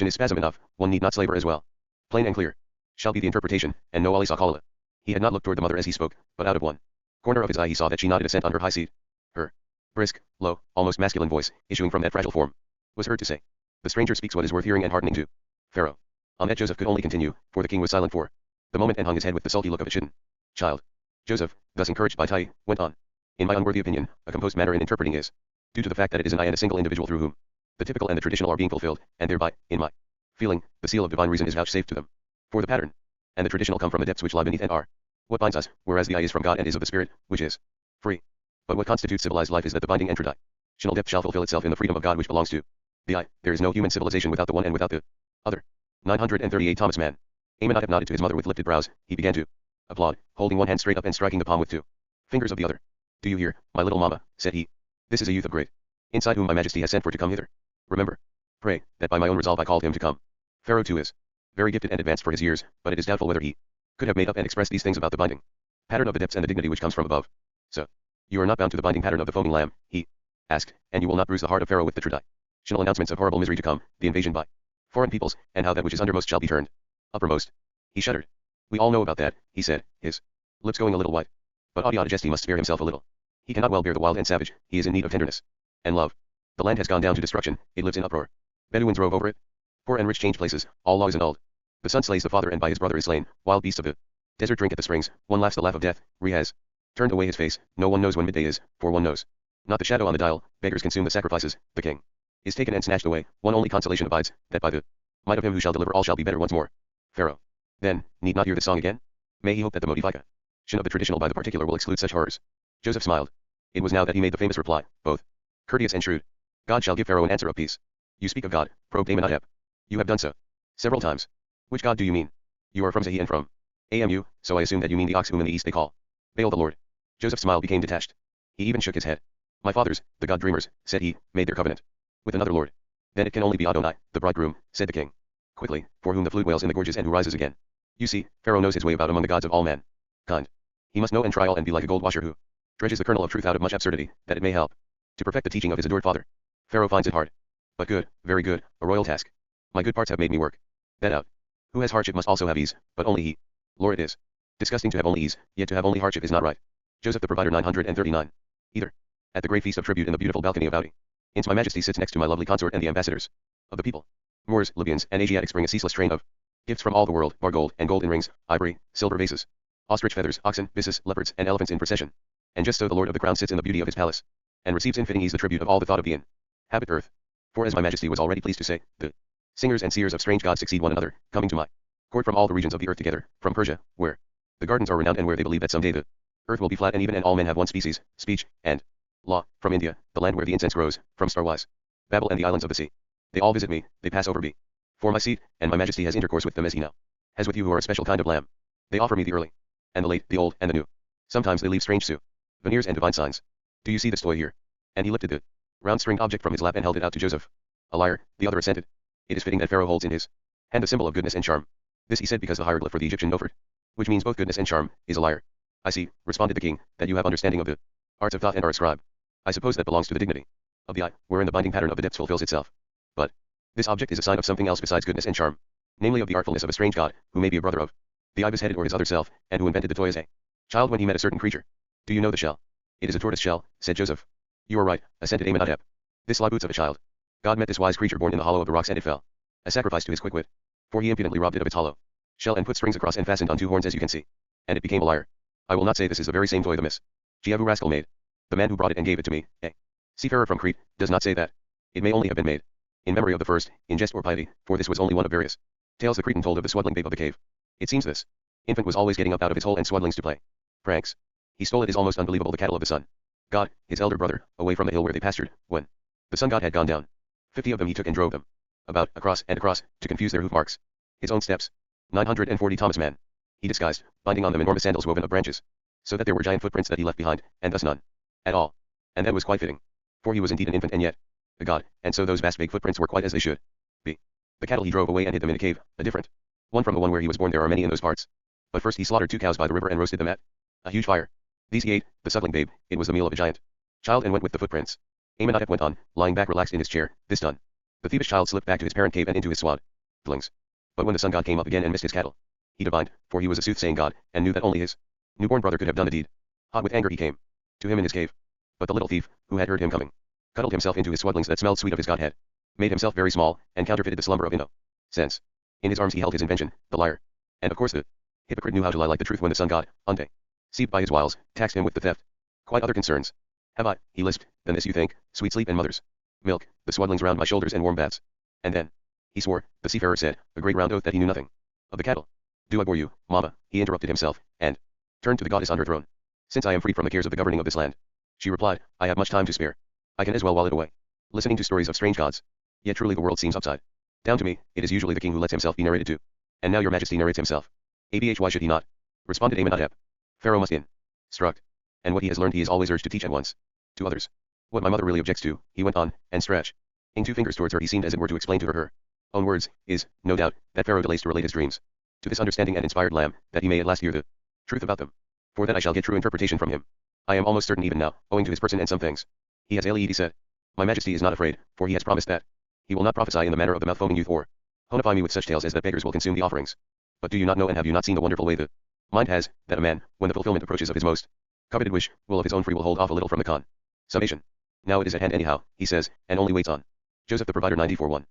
is spasm enough, one need not slaver as well. Plain and clear shall be the interpretation, and no Ali Sakala. He had not looked toward the mother as he spoke, but out of one corner of his eye he saw that she nodded assent on her high seat. Her brisk, low, almost masculine voice, issuing from that fragile form, was heard to say, the stranger speaks what is worth hearing and heartening to Pharaoh. On that Joseph could only continue, for the king was silent for the moment and hung his head with the sulky look of a chidden child. Joseph, thus encouraged by Tai, went on. In my unworthy opinion, a composed manner in interpreting is due to the fact that it is an I and a single individual through whom the typical and the traditional are being fulfilled, and thereby, in my feeling, the seal of divine reason is vouchsafed to them. For the pattern and the traditional come from the depths which lie beneath and are what binds us, whereas the I is from God and is of the Spirit, which is free. But what constitutes civilized life is that the binding and traditional depth shall fulfill itself in the freedom of God which belongs to the I. There is no human civilization without the one and without the other. 938 Thomas Mann. Amenhotep nodded to his mother with lifted brows. He began to applaud, holding one hand straight up and striking the palm with 2 fingers of the other. Do you hear, my little mama, said he. This is a youth of great insight whom my majesty has sent for to come hither. Remember, pray, that by my own resolve I called him to come. Pharaoh too is very gifted and advanced for his years, but it is doubtful whether he could have made up and expressed these things about the binding pattern of the depths and the dignity which comes from above. So, you are not bound to the binding pattern of the foaming lamb, he asked, and you will not bruise the heart of Pharaoh with the traditional announcements of horrible misery to come, the invasion by foreign peoples, and how that which is undermost shall be turned uppermost. He shuddered. We all know about that, he said, his lips going a little white. But Audiodogesti must spare himself a little. He cannot well bear the wild and savage, he is in need of tenderness and love. The land has gone down to destruction, it lives in uproar. Bedouins rove over it. Poor and rich change places, all law is annulled. The son slays the father and by his brother is slain, wild beasts of the desert drink at the springs, one laughs the laugh of death, has turned away his face, no one knows when midday is, for one knows not the shadow on the dial, beggars consume the sacrifices, the king is taken and snatched away, one only consolation abides, that by the might of him who shall deliver all shall be better once more. Pharaoh, then, need not hear this song again? May he hope that the modification of the traditional by the particular will exclude such horrors. Joseph smiled. It was now that he made the famous reply, both courteous and shrewd. God shall give Pharaoh an answer of peace. You speak of God, probed Amenhotep. You have done so several times. Which God do you mean? You are from Zahi and from Amu, so I assume that you mean the ox whom in the east they call Baal the Lord. Joseph's smile became detached. He even shook his head. My fathers, the god dreamers, said he, made their covenant with another lord. Then it can only be Adonai, the bridegroom, said the king. Quickly, for whom the flute wails in the gorges and who rises again. You see, Pharaoh knows his way about among the gods of all mankind. He must know and try all and be like a gold washer who dredges the kernel of truth out of much absurdity, that it may help to perfect the teaching of his adored father. Pharaoh finds it hard, but good, very good, a royal task. My good parts have made me work that out. Who has hardship must also have ease, but only he. Lord, it is disgusting to have only ease, yet to have only hardship is not right. Joseph the Provider 939. Either. At the great feast of tribute in the beautiful balcony of Audi. In's my majesty sits next to my lovely consort and the ambassadors of the people. Moors, Libyans, and Asiatics bring a ceaseless train of gifts from all the world, bar gold and golden rings, ivory, silver vases, ostrich feathers, oxen, byssus, leopards, and elephants in procession. And just so the lord of the crown sits in the beauty of his palace, and receives in fitting ease the tribute of all the thought of the inhabit earth. For as my majesty was already pleased to say, the singers and seers of strange gods succeed one another, coming to my court from all the regions of the earth together, from Persia, where the gardens are renowned and where they believe that some day the earth will be flat and even and all men have one species, speech, and law, from India, the land where the incense grows, from Starwise, Babel and the islands of the sea. They all visit me, they pass over me. For my seat, and my majesty has intercourse with them as he now has with you who are a special kind of lamb. They offer me the early, and the late, the old, and the new. Sometimes they leave strange souvenirs and divine signs. Do you see this toy here? And he lifted the round stringed object from his lap and held it out to Joseph. A lyre, the other assented. It is fitting that Pharaoh holds in his hand a symbol of goodness and charm. This he said because the hieroglyph for the Egyptian Nofert, which means both goodness and charm, is a lyre. I see, responded the king, that you have understanding of the arts of thought and are a scribe. I suppose that belongs to the dignity of the eye, wherein the binding pattern of the depths fulfills itself. But this object is a sign of something else besides goodness and charm, namely of the artfulness of a strange god, who may be a brother of the ibis-headed or his other self, and who invented the toy as a child when he met a certain creature. Do you know the shell? It is a tortoise shell, said Joseph. You are right, assented Amenhotep. This lie boots of a child. God met this wise creature born in the hollow of the rocks and it fell, a sacrifice to his quick wit. For he impudently robbed it of its hollow shell and put strings across and fastened on two horns as you can see. And it became a lyre. I will not say this is the very same toy the Miss Giavu rascal made. The man who brought it and gave it to me, a seafarer from Crete, does not say that. It may only have been made in memory of the first, in jest or piety, for this was only one of various tales the Cretan told of the swaddling babe of the cave. It seems this infant was always getting up out of his hole and swaddlings to play pranks. He stole, it is almost unbelievable, the cattle of the sun god, his elder brother, away from the hill where they pastured, when the sun god had gone down. 50 of them he took and drove them about, across and across, to confuse their hoof marks. His own steps. 940 Thomas Mann. He disguised, binding on them enormous sandals woven of branches, so that there were giant footprints that he left behind, and thus none at all. And that was quite fitting. For he was indeed an infant and yet a god, and so those vast big footprints were quite as they should be. The cattle he drove away and hid them in a cave, a different one from the one where he was born. There are many in those parts. But first he slaughtered 2 cows by the river and roasted them at a huge fire. These he ate, the suckling babe, it was the meal of a giant child, and went with the footprints. Amenhotep went on, lying back relaxed in his chair. This done, the thievish child slipped back to his parent cave and into his swaddlings. But when the sun god came up again and missed his cattle, he divined, for he was a soothsaying god, and knew that only his newborn brother could have done the deed. Hot with anger he came to him in his cave. But the little thief, who had heard him coming, cuddled himself into his swaddlings that smelled sweet of his godhead, made himself very small, and counterfeited the slumber of innocence. In his arms he held his invention, the lyre. And of course the hypocrite knew how to lie like the truth when the sun god, undeceived by his wiles, taxed him with the theft. Quite other concerns have I, he lisped, than this you think, sweet sleep and mother's milk, the swaddlings round my shoulders and warm baths. And then he swore, the seafarer said, a great round oath that he knew nothing of the cattle. Do I bore you, mamma? He interrupted himself, and turned to the goddess on her throne. Since I am freed from the cares of the governing of this land, she replied, I have much time to spare. I can as well while it away, listening to stories of strange gods. Yet truly the world seems upside down to me. It is usually the king who lets himself be narrated to. And now your majesty narrates himself. Why should he not? Responded Amenhotep. Pharaoh must instruct. And what he has learned he is always urged to teach at once to others. What my mother really objects to, he went on, and stretching 2 fingers towards her he seemed as it were to explain to her own words, is, no doubt, that Pharaoh delays to relate his dreams to this understanding and inspired lamb, that he may at last hear the truth about them. For that I shall get true interpretation from him. I am almost certain even now, owing to his person and some things he has said. My majesty is not afraid, for he has promised that he will not prophesy in the manner of the mouth-foaming youth or honify me with such tales as that beggars will consume the offerings. But do you not know, and have you not seen the wonderful way the mind has, that a man, when the fulfillment approaches of his most coveted wish, will of his own free will hold off a little from the consummation. Now it is at hand anyhow, he says, and only waits on Joseph the Provider 94:1.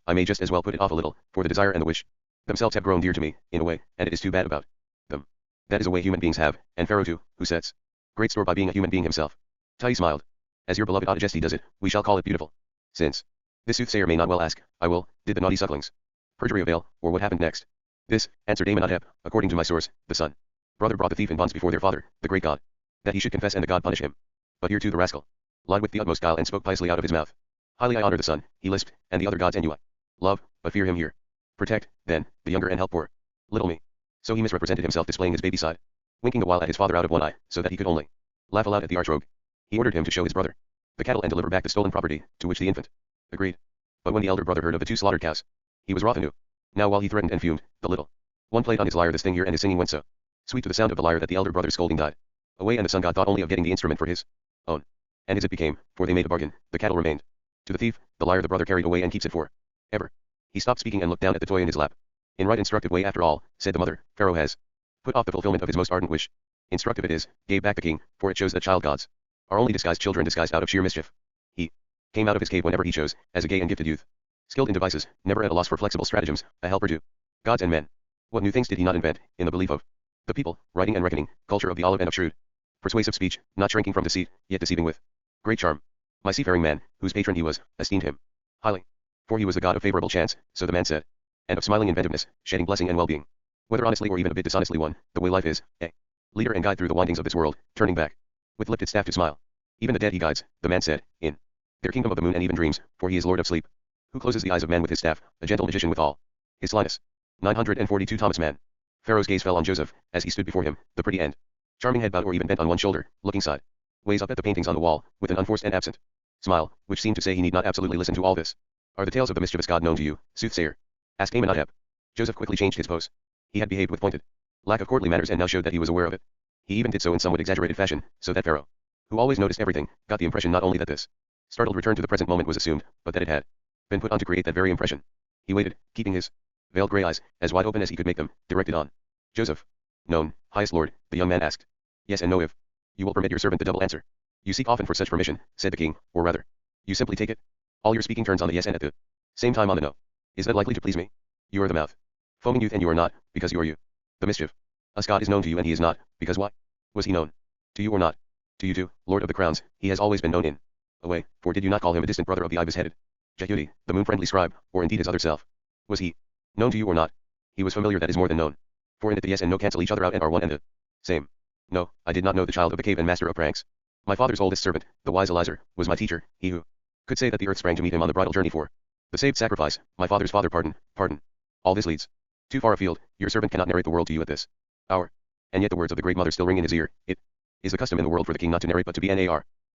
I may just as well put it off a little, for the desire and the wish themselves have grown dear to me, in a way, and it is too bad about them. That is a way human beings have, and Pharaoh too, who sets great store by being a human being himself. Tai smiled. As your beloved Audijesty does it, we shall call it beautiful. Since this soothsayer may not well ask, did the naughty sucklings perjury avail, or what happened next? This, answered Amenhotep, according to my source, the son brother brought the thief in bonds before their father, the great god, that he should confess and the god punish him. But here too the rascal lied with the utmost guile and spoke piously out of his mouth. Highly I honor the son, he lisped, and the other gods and you I love, but fear him here. Protect, then, the younger and help poor little me. So he misrepresented himself, displaying his baby side, winking a while at his father out of one eye, so that he could only laugh aloud at the arch-rogue. He ordered him to show his brother the cattle and deliver back the stolen property, to which the infant agreed. But when the elder brother heard of the 2 slaughtered cows, he was wroth anew. Now while he threatened and fumed, the little one played on his lyre this thing here, and his singing went so sweet to the sound of the lyre that the elder brother's scolding died. Away, and the son god thought only of getting the instrument for his own. And his it became, for they made a bargain, the cattle remained. To the thief, the lyre the brother carried away and keeps it for ever. He stopped speaking and looked down at the toy in his lap. In right instructive way after all, said the mother, Pharaoh has put off the fulfillment of his most ardent wish. Instructive it is, gave back the king, for it shows that child gods are only disguised children disguised out of sheer mischief. He came out of his cave whenever he chose, as a gay and gifted youth. Skilled in devices, never at a loss for flexible stratagems, a helper to gods and men. What new things did he not invent, in the belief of the people, writing and reckoning, culture of the olive and of shrewd, persuasive speech, not shrinking from deceit, yet deceiving with great charm. My seafaring man, whose patron he was, esteemed him highly. For he was the god of favorable chance, so the man said, and of smiling inventiveness, shedding blessing and well-being. Whether honestly or even a bit dishonestly one, the way life is, a leader and guide through the windings of this world, turning back, with lifted staff to smile. Even the dead he guides, the man said, in their kingdom of the moon and even dreams, for he is lord of sleep, who closes the eyes of man with his staff, a gentle magician with all his slyness. 942 Thomas Mann. Pharaoh's gaze fell on Joseph, as he stood before him, the pretty and charming head bowed or even bent on one shoulder, looking sideways up at the paintings on the wall, with an unforced and absent smile, which seemed to say he need not absolutely listen to all this. Are the tales of the mischievous god known to you, soothsayer? Asked Amenhotep. Joseph quickly changed his pose. He had behaved with pointed lack of courtly manners and now showed that he was aware of it. He even did so in somewhat exaggerated fashion, so that Pharaoh, who always noticed everything, got the impression not only that this startled return to the present moment was assumed, but that it had been put on to create that very impression. He waited, keeping his veiled grey eyes, as wide open as he could make them, directed on Joseph. Known, highest lord, the young man asked. Yes and no, if you will permit your servant the double answer. You seek often for such permission, said the king, or rather, you simply take it. All your speaking turns on the yes and at the same time on the no. Is that likely to please me? You are the mouth foaming youth and you are not, because you are you. The mischief. Us god is known to you and he is not, because why? Was he known to you or not? To you too, lord of the crowns, he has always been known in a way, for did you not call him a distant brother of the ibis-headed Jehudi, the moon-friendly scribe, or indeed his other self? Was he known to you or not? He was familiar, that is more than known. For in it the yes and no cancel each other out and are one and the same. No, I did not know the child of the cave and master of pranks. My father's oldest servant, the wise Eliezer, was my teacher, he who could say that the earth sprang to meet him on the bridal journey for the saved sacrifice. My father's father, pardon. All this leads too far afield. Your servant cannot narrate the world to you at this hour. And yet the words of the great mother still ring in his ear. It is the custom in the world for the king not to narrate but to be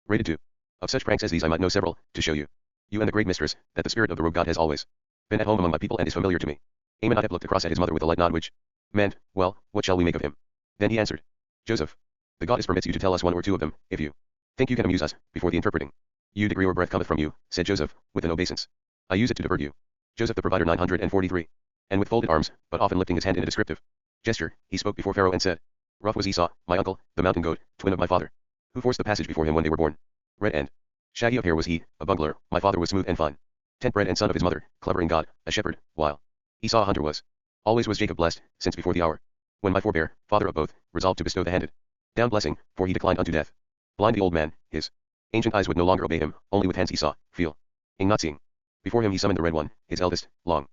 rated to. Of such pranks as these I might know several, to show you and the great mistress, that the spirit of the rogue god has always been at home among my people and is familiar to me. Amenhotep looked across at his mother with a light nod which meant, well, what shall we make of him? Then he answered, Joseph, the goddess permits you to tell us one or two of them, if you think you can amuse us, before the interpreting. You degree or breath cometh from you, said Joseph, with an obeisance. I use it to divert you. Joseph the provider 943. And with folded arms, but often lifting his hand in a descriptive gesture, he spoke before Pharaoh and said, rough was Esau, my uncle, the mountain goat, twin of my father, who forced the passage before him when they were born. Red and shaggy of hair was he, a bungler, my father was smooth and fine. Tent-bred and son of his mother, clever in God, a shepherd, while Esau a hunter was. Always was Jacob blessed, since before the hour, when my forebear, father of both, resolved to bestow the handed down blessing, for he declined unto death. Blind the old man, his ancient eyes would no longer obey him, only with hands he saw, feeling not seeing. Before him he summoned the red one, his eldest, longing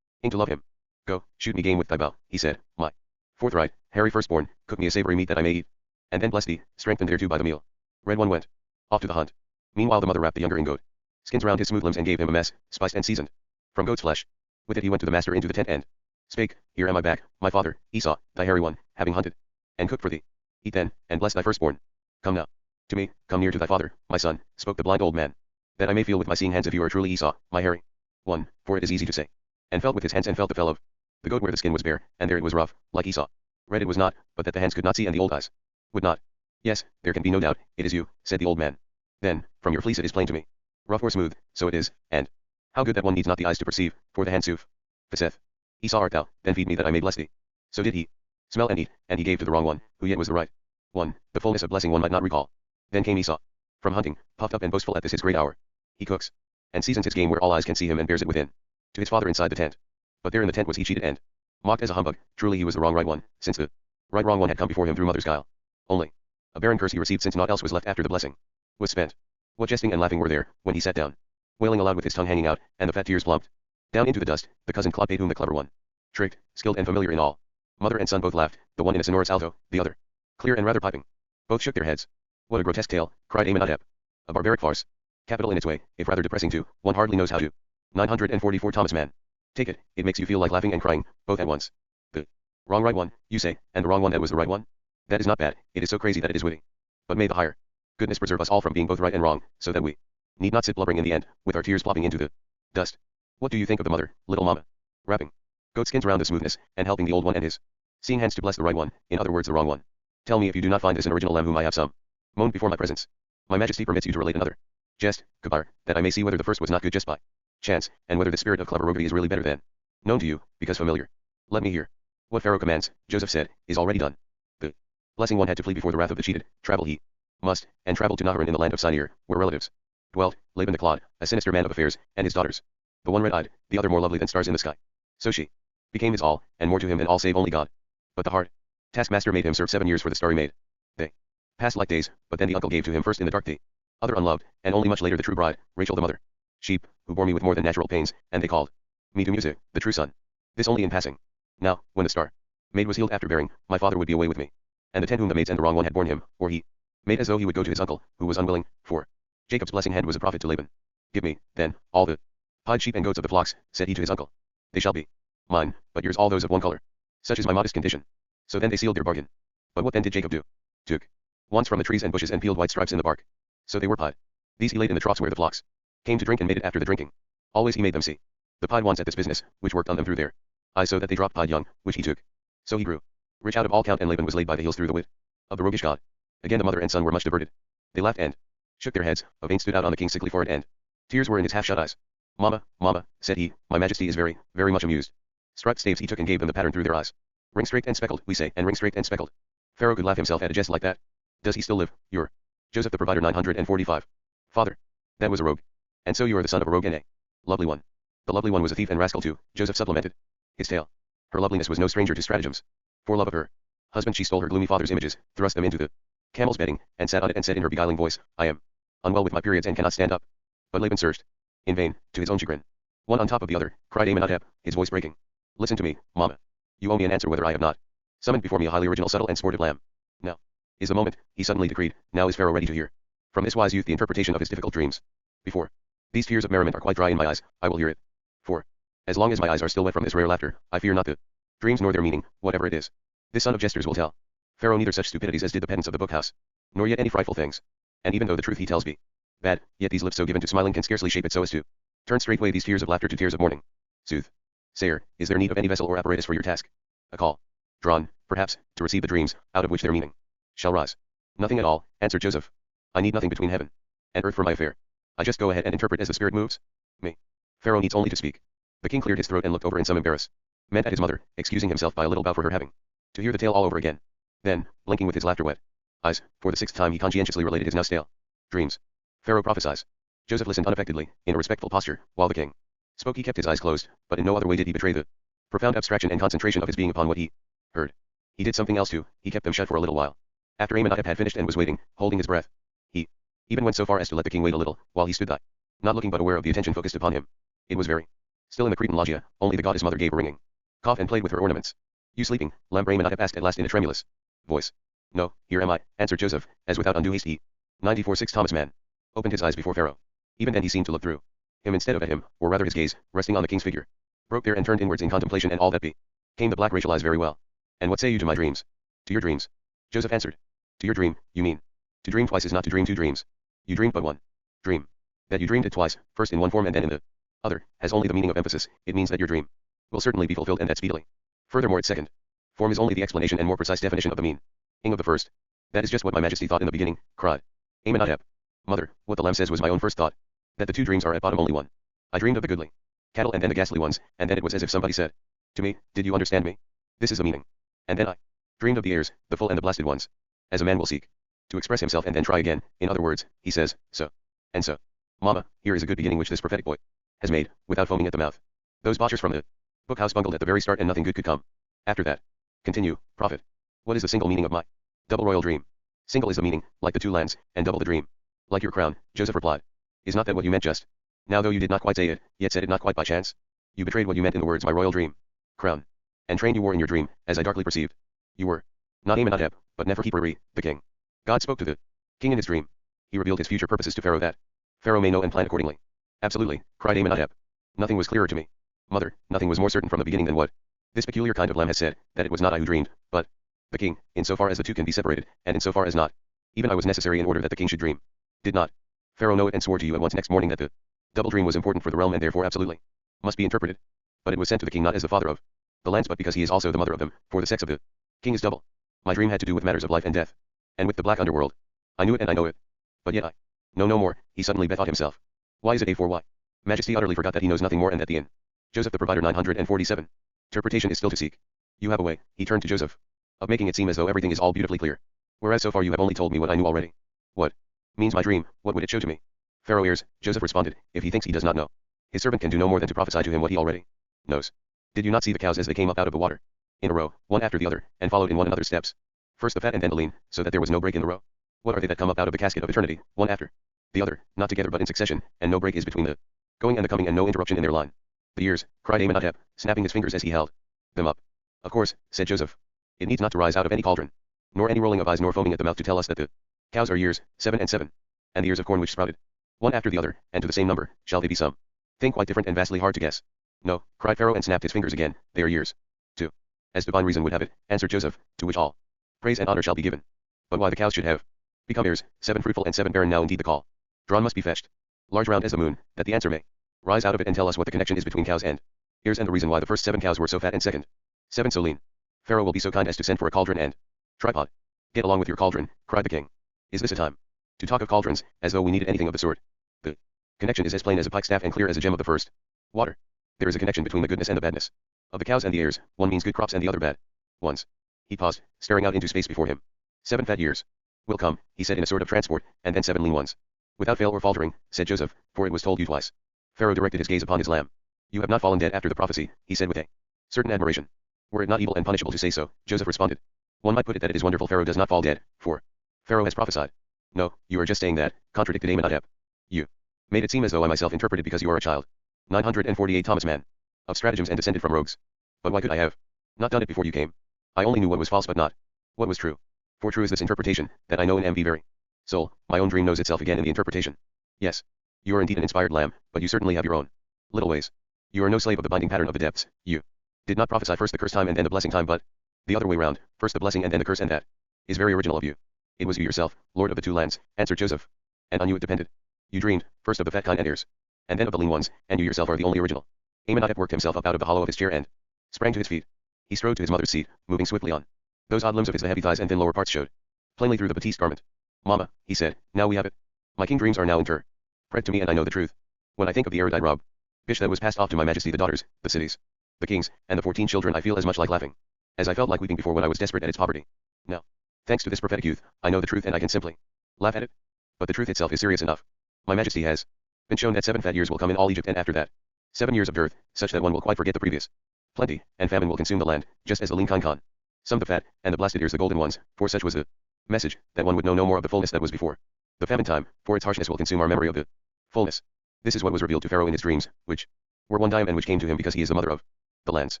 to love him. Go, shoot me game with thy bow, he said, my forthright, hairy firstborn, cook me a savory meat that I may eat, and then bless thee, strengthened thereto by the meal. Red one went off to the hunt. Meanwhile the mother wrapped the younger in goat skins round his smooth limbs and gave him a mess, spiced and seasoned from goat's flesh. With it he went to the master into the tent and spake, here am I back, my father, Esau, thy hairy one, having hunted and cooked for thee. Eat then, and bless thy firstborn. Come now to me, come near to thy father, my son, spoke the blind old man, that I may feel with my seeing hands if you are truly Esau, my hairy one, for it is easy to say. And felt with his hands and felt the fell of the goat where the skin was bare, and there it was rough, like Esau. Red it was not, but that the hands could not see and the old eyes would not. Yes, there can be no doubt, it is you, said the old man. Then, from your fleece it is plain to me. Rough or smooth, so it is, and how good that one needs not the eyes to perceive, for the hand soothsayeth. Esau art thou, then feed me that I may bless thee. So did he smell and eat, and he gave to the wrong one, who yet was the right one, the fullness of blessing one might not recall. Then came Esau from hunting, puffed up and boastful at this his great hour. He cooks and seasons his game where all eyes can see him and bears it within to his father inside the tent. But there in the tent was he cheated and mocked as a humbug. Truly he was the right one, since the wrong one had come before him through mother's guile. Only a barren curse he received, since naught else was left after the blessing was spent. What jesting and laughing were there, when he sat down, wailing aloud with his tongue hanging out, and the fat tears plumped down into the dust. The cousin Claude paid whom the clever one tricked, skilled and familiar in all. Mother and son both laughed, the one in a sonorous alto, the other clear and rather piping. Both shook their heads. What a grotesque tale, cried Amenhotep. A barbaric farce. Capital in its way, if rather depressing too, one hardly knows how to. 944 Thomas Mann. Take it, it makes you feel like laughing and crying, both at once. The wrong right one, you say, and the wrong one that was the right one? That is not bad, it is so crazy that it is witty. But may the higher goodness preserve us all from being both right and wrong, so that we need not sit blubbering in the end, with our tears plopping into the dust. What do you think of the mother, little mama? Wrapping goat skins around the smoothness, and helping the old one and his seeing hands to bless the right one, in other words the wrong one. Tell me if you do not find this an original lamb whom I have some moaned before my presence. My majesty permits you to relate another jest, Kabir, that I may see whether the first was not good just by chance, and whether the spirit of clever roguery is really better than known to you, because familiar. Let me hear. What Pharaoh commands, Joseph said, is already done. The blessing one had to flee before the wrath of the cheated, travel he must, and traveled to Naharain in the land of Sinir, where relatives dwelt, Laban the Clod, a sinister man of affairs, and his daughters. The one red-eyed, the other more lovely than stars in the sky. So she became his all, and more to him than all save only God. But the hard taskmaster made him serve 7 years for the starry maid. They passed like days, but then the uncle gave to him first in the dark the other unloved, and only much later the true bride, Rachel the mother. Sheep, who bore me with more than natural pains, and they called me to music, the true son. This only in passing. Now, when the star maid was healed after bearing, my father would be away with me. And the 10 whom the maids and the wrong one had borne him, or he made as though he would go to his uncle, who was unwilling, for Jacob's blessing hand was a prophet to Laban. Give me, then, all the pied sheep and goats of the flocks, said he to his uncle. They shall be mine, but yours all those of one color. Such is my modest condition. So then they sealed their bargain. But what then did Jacob do? Took wands from the trees and bushes and peeled white stripes in the bark. So they were pied. These he laid in the troughs where the flocks came to drink and made it after the drinking. Always he made them see the pied wands at this business, which worked on them through their eyes so that they dropped pied young, which he took. So he grew rich out of all count, and Laban was laid by the heels through the wit of the roguish god. Again the mother and son were much diverted. They laughed and shook their heads. A vein stood out on the king's sickly forehead, and tears were in his half-shut eyes. Mamma, mamma, said he, my majesty is very, very much amused. Striped staves he took and gave them the pattern through their eyes. Ring straight and speckled, we say, and ring straight and speckled. Pharaoh could laugh himself at a jest like that. Does he still live, your Joseph the provider? 945. Father. That was a rogue. And so you are the son of a rogue and a lovely one. The lovely one was a thief and rascal too, Joseph supplemented his tale. Her loveliness was no stranger to stratagems. For love of her husband she stole her gloomy father's images, thrust them into the camel's bedding, and sat on it and said in her beguiling voice, I am unwell with my periods and cannot stand up. But Laban searched in vain, to his own chagrin. One on top of the other, cried Amenhotep, his voice breaking. Listen to me, mamma. You owe me an answer whether I have not summoned before me a highly original, subtle, and sportive lamb. Now is the moment, he suddenly decreed. Now is Pharaoh ready to hear from this wise youth the interpretation of his difficult dreams. Before these tears of merriment are quite dry in my eyes, I will hear it. For as long as my eyes are still wet from this rare laughter, I fear not the dreams nor their meaning, whatever it is. This son of jesters will tell Pharaoh neither such stupidities as did the pedants of the book house, nor yet any frightful things. And even though the truth he tells be bad, yet these lips so given to smiling can scarcely shape it so as to turn straightway these tears of laughter to tears of mourning. Sooth sayer, is there need of any vessel or apparatus for your task? A call drawn, perhaps, to receive the dreams, out of which their meaning shall rise. Nothing at all, answered Joseph. I need nothing between heaven and earth for my affair. I just go ahead and interpret as the spirit moves me. Pharaoh needs only to speak. The king cleared his throat and looked over in some embarrassment at his mother, excusing himself by a little bow for her having to hear the tale all over again. Then, blinking with his laughter-wet eyes, for the 6th time he conscientiously related his now stale dreams. Pharaoh prophesies. Joseph listened unaffectedly, in a respectful posture, while the king spoke. He kept his eyes closed, but in no other way did he betray the profound abstraction and concentration of his being upon what he heard. He did something else too. He kept them shut for a little while. After Amenhotep had finished and was waiting, holding his breath, he even went so far as to let the king wait a little, while he stood there, not looking but aware of the attention focused upon him. It was very still in the Cretan loggia, only the goddess mother gave a ringing cough and played with her ornaments. You sleeping, lamb? Amenhotep asked at last in a tremulous voice. No, here am I, answered Joseph, as without undue haste he 94-6 Thomas Mann opened his eyes before Pharaoh. Even then he seemed to look through him instead of at him, or rather his gaze, resting on the king's figure, broke there and turned inwards in contemplation, and all that became the black Rachel eyes. Very well. And what say you to my dreams? To your dreams? Joseph answered. To your dream, you mean. To dream twice is not to dream two dreams. You dreamed but one dream. That you dreamed it twice, first in one form and then in the other, has only the meaning of emphasis. It means that your dream will certainly be fulfilled, and that speedily. Furthermore, its second form is only the explanation and more precise definition of the meaning of the first. That is just what my majesty thought in the beginning, cried Amenhotep. Mother, what the lamb says was my own first thought. That the two dreams are at bottom only one. I dreamed of the goodly cattle and then the ghastly ones, and then it was as if somebody said to me, did you understand me? This is the meaning. And then I dreamed of the heirs, the full and the blasted ones. As a man will seek to express himself and then try again, in other words, he says, so. And so. Mama, here is a good beginning which this prophetic boy has made, without foaming at the mouth. Those botchers from the book house bungled at the very start, and nothing good could come after that. Continue, prophet. What is the single meaning of my double royal dream? Single is the meaning, like the two lands, and double the dream. Like your crown, Joseph replied. Is not that what you meant just now? Though you did not quite say it, yet said it not quite by chance. You betrayed what you meant in the words my royal dream. Crown. And train you wore in your dream, as I darkly perceived. You were not Amenhotep, but Neferhipari, the king. God spoke to the king in his dream. He revealed his future purposes to Pharaoh, that Pharaoh may know and plan accordingly. Absolutely, cried Amenhotep. Nothing was clearer to me. Mother, nothing was more certain from the beginning than what this peculiar kind of lamb has said, that it was not I who dreamed, but the king, in so far as the two can be separated, and in so far as not even I was necessary in order that the king should dream. Did not Pharaoh know it and swore to you at once next morning that the double dream was important for the realm and therefore absolutely must be interpreted? But it was sent to the king not as the father of the lands, but because he is also the mother of them, for the sex of the king is double. My dream had to do with matters of life and death. And with the black underworld. I knew it and I know it. But yet I know no more, he suddenly bethought himself. Why is it A4Y? Majesty utterly forgot that he knows nothing more and that the inn. Joseph the Provider 947. Interpretation is still to seek. You have a way, he turned to Joseph, of making it seem as though everything is all beautifully clear. Whereas so far you have only told me what I knew already. What means my dream, what would it show to me? Pharaoh hears, Joseph responded, if he thinks he does not know. His servant can do no more than to prophesy to him what he already knows. Did you not see the cows as they came up out of the water? In a row, one after the other, and followed in one another's steps. First the fat and then the lean, so that there was no break in the row. What are they that come up out of the casket of eternity, one after the other, not together but in succession, and no break is between the going and the coming and no interruption in their line? The years, cried Amenhotep, snapping his fingers as he held them up. Of course, said Joseph. It needs not to rise out of any cauldron, nor any rolling of eyes nor foaming at the mouth to tell us that the cows are years, 7 and 7, and the ears of corn which sprouted, one after the other, and to the same number, shall they be some thing quite different and vastly hard to guess. No, cried Pharaoh and snapped his fingers again, they are years. 2. As divine reason would have it, answered Joseph, to which all praise and honor shall be given. But why the cows should have become ears, 7 fruitful and 7 barren now indeed the call drawn must be fetched, large round as the moon, that the answer may rise out of it and tell us what the connection is between cows and ears and the reason why the first 7 cows were so fat and second 7 so lean. Pharaoh will be so kind as to send for a cauldron and tripod. Get along with your cauldron, cried the king. Is this a time to talk of cauldrons, as though we needed anything of the sort? The connection is as plain as a pikestaff and clear as a gem of the first water. There is a connection between the goodness and the badness of the cows and the ears, one means good crops and the other bad ones. He paused, staring out into space before him. 7 fat years will come, he said in a sort of transport, and then 7 lean ones. Without fail or faltering, said Joseph, for it was told you twice. Pharaoh directed his gaze upon his lamb. You have not fallen dead after the prophecy, he said with a certain admiration. Were it not evil and punishable to say so, Joseph responded. One might put it that it is wonderful Pharaoh does not fall dead, for Pharaoh has prophesied. No, you are just saying that, contradicted Amenhotep. You made it seem as though I myself interpreted because you are a child. 948 Thomas Mann. Of stratagems and descended from rogues. But why could I have not done it before you came? I only knew what was false but not what was true. For true is this interpretation, that I know in MV very soul, my own dream knows itself again in the interpretation. Yes. You are indeed an inspired lamb, but you certainly have your own little ways. You are no slave of the binding pattern of the depths, you did not prophesy first the curse time and then the blessing time but the other way round, first the blessing and then the curse and that is very original of you. It was you yourself, Lord of the 2 lands, answered Joseph. And on you it depended. You dreamed, first of the fat kind and ears, and then of the lean ones, and you yourself are the only original. Amenhotep worked himself up out of the hollow of his chair and sprang to his feet. He strode to his mother's seat, moving swiftly on. Those odd limbs of his, the heavy thighs and thin lower parts showed plainly through the batiste garment. Mama, he said, now we have it. My king dreams are now interpreted to me and I know the truth. When I think of the erudite rob bish that was passed off to my majesty the daughters, the cities, the kings, and the 14 children I feel as much like laughing as I felt like weeping before when I was desperate at its poverty. Now, thanks to this prophetic youth, I know the truth and I can simply laugh at it. But the truth itself is serious enough. My majesty has been shown that 7 fat years will come in all Egypt and after that 7 years of dearth, such that one will quite forget the previous plenty, and famine will consume the land, just as the lean kine con some the fat, and the blasted ears the golden ones, for such was the message, that one would know no more of the fullness that was before the famine time, for its harshness will consume our memory of the fullness. This is what was revealed to Pharaoh in his dreams, which were one time and which came to him because he is the mother of the lands.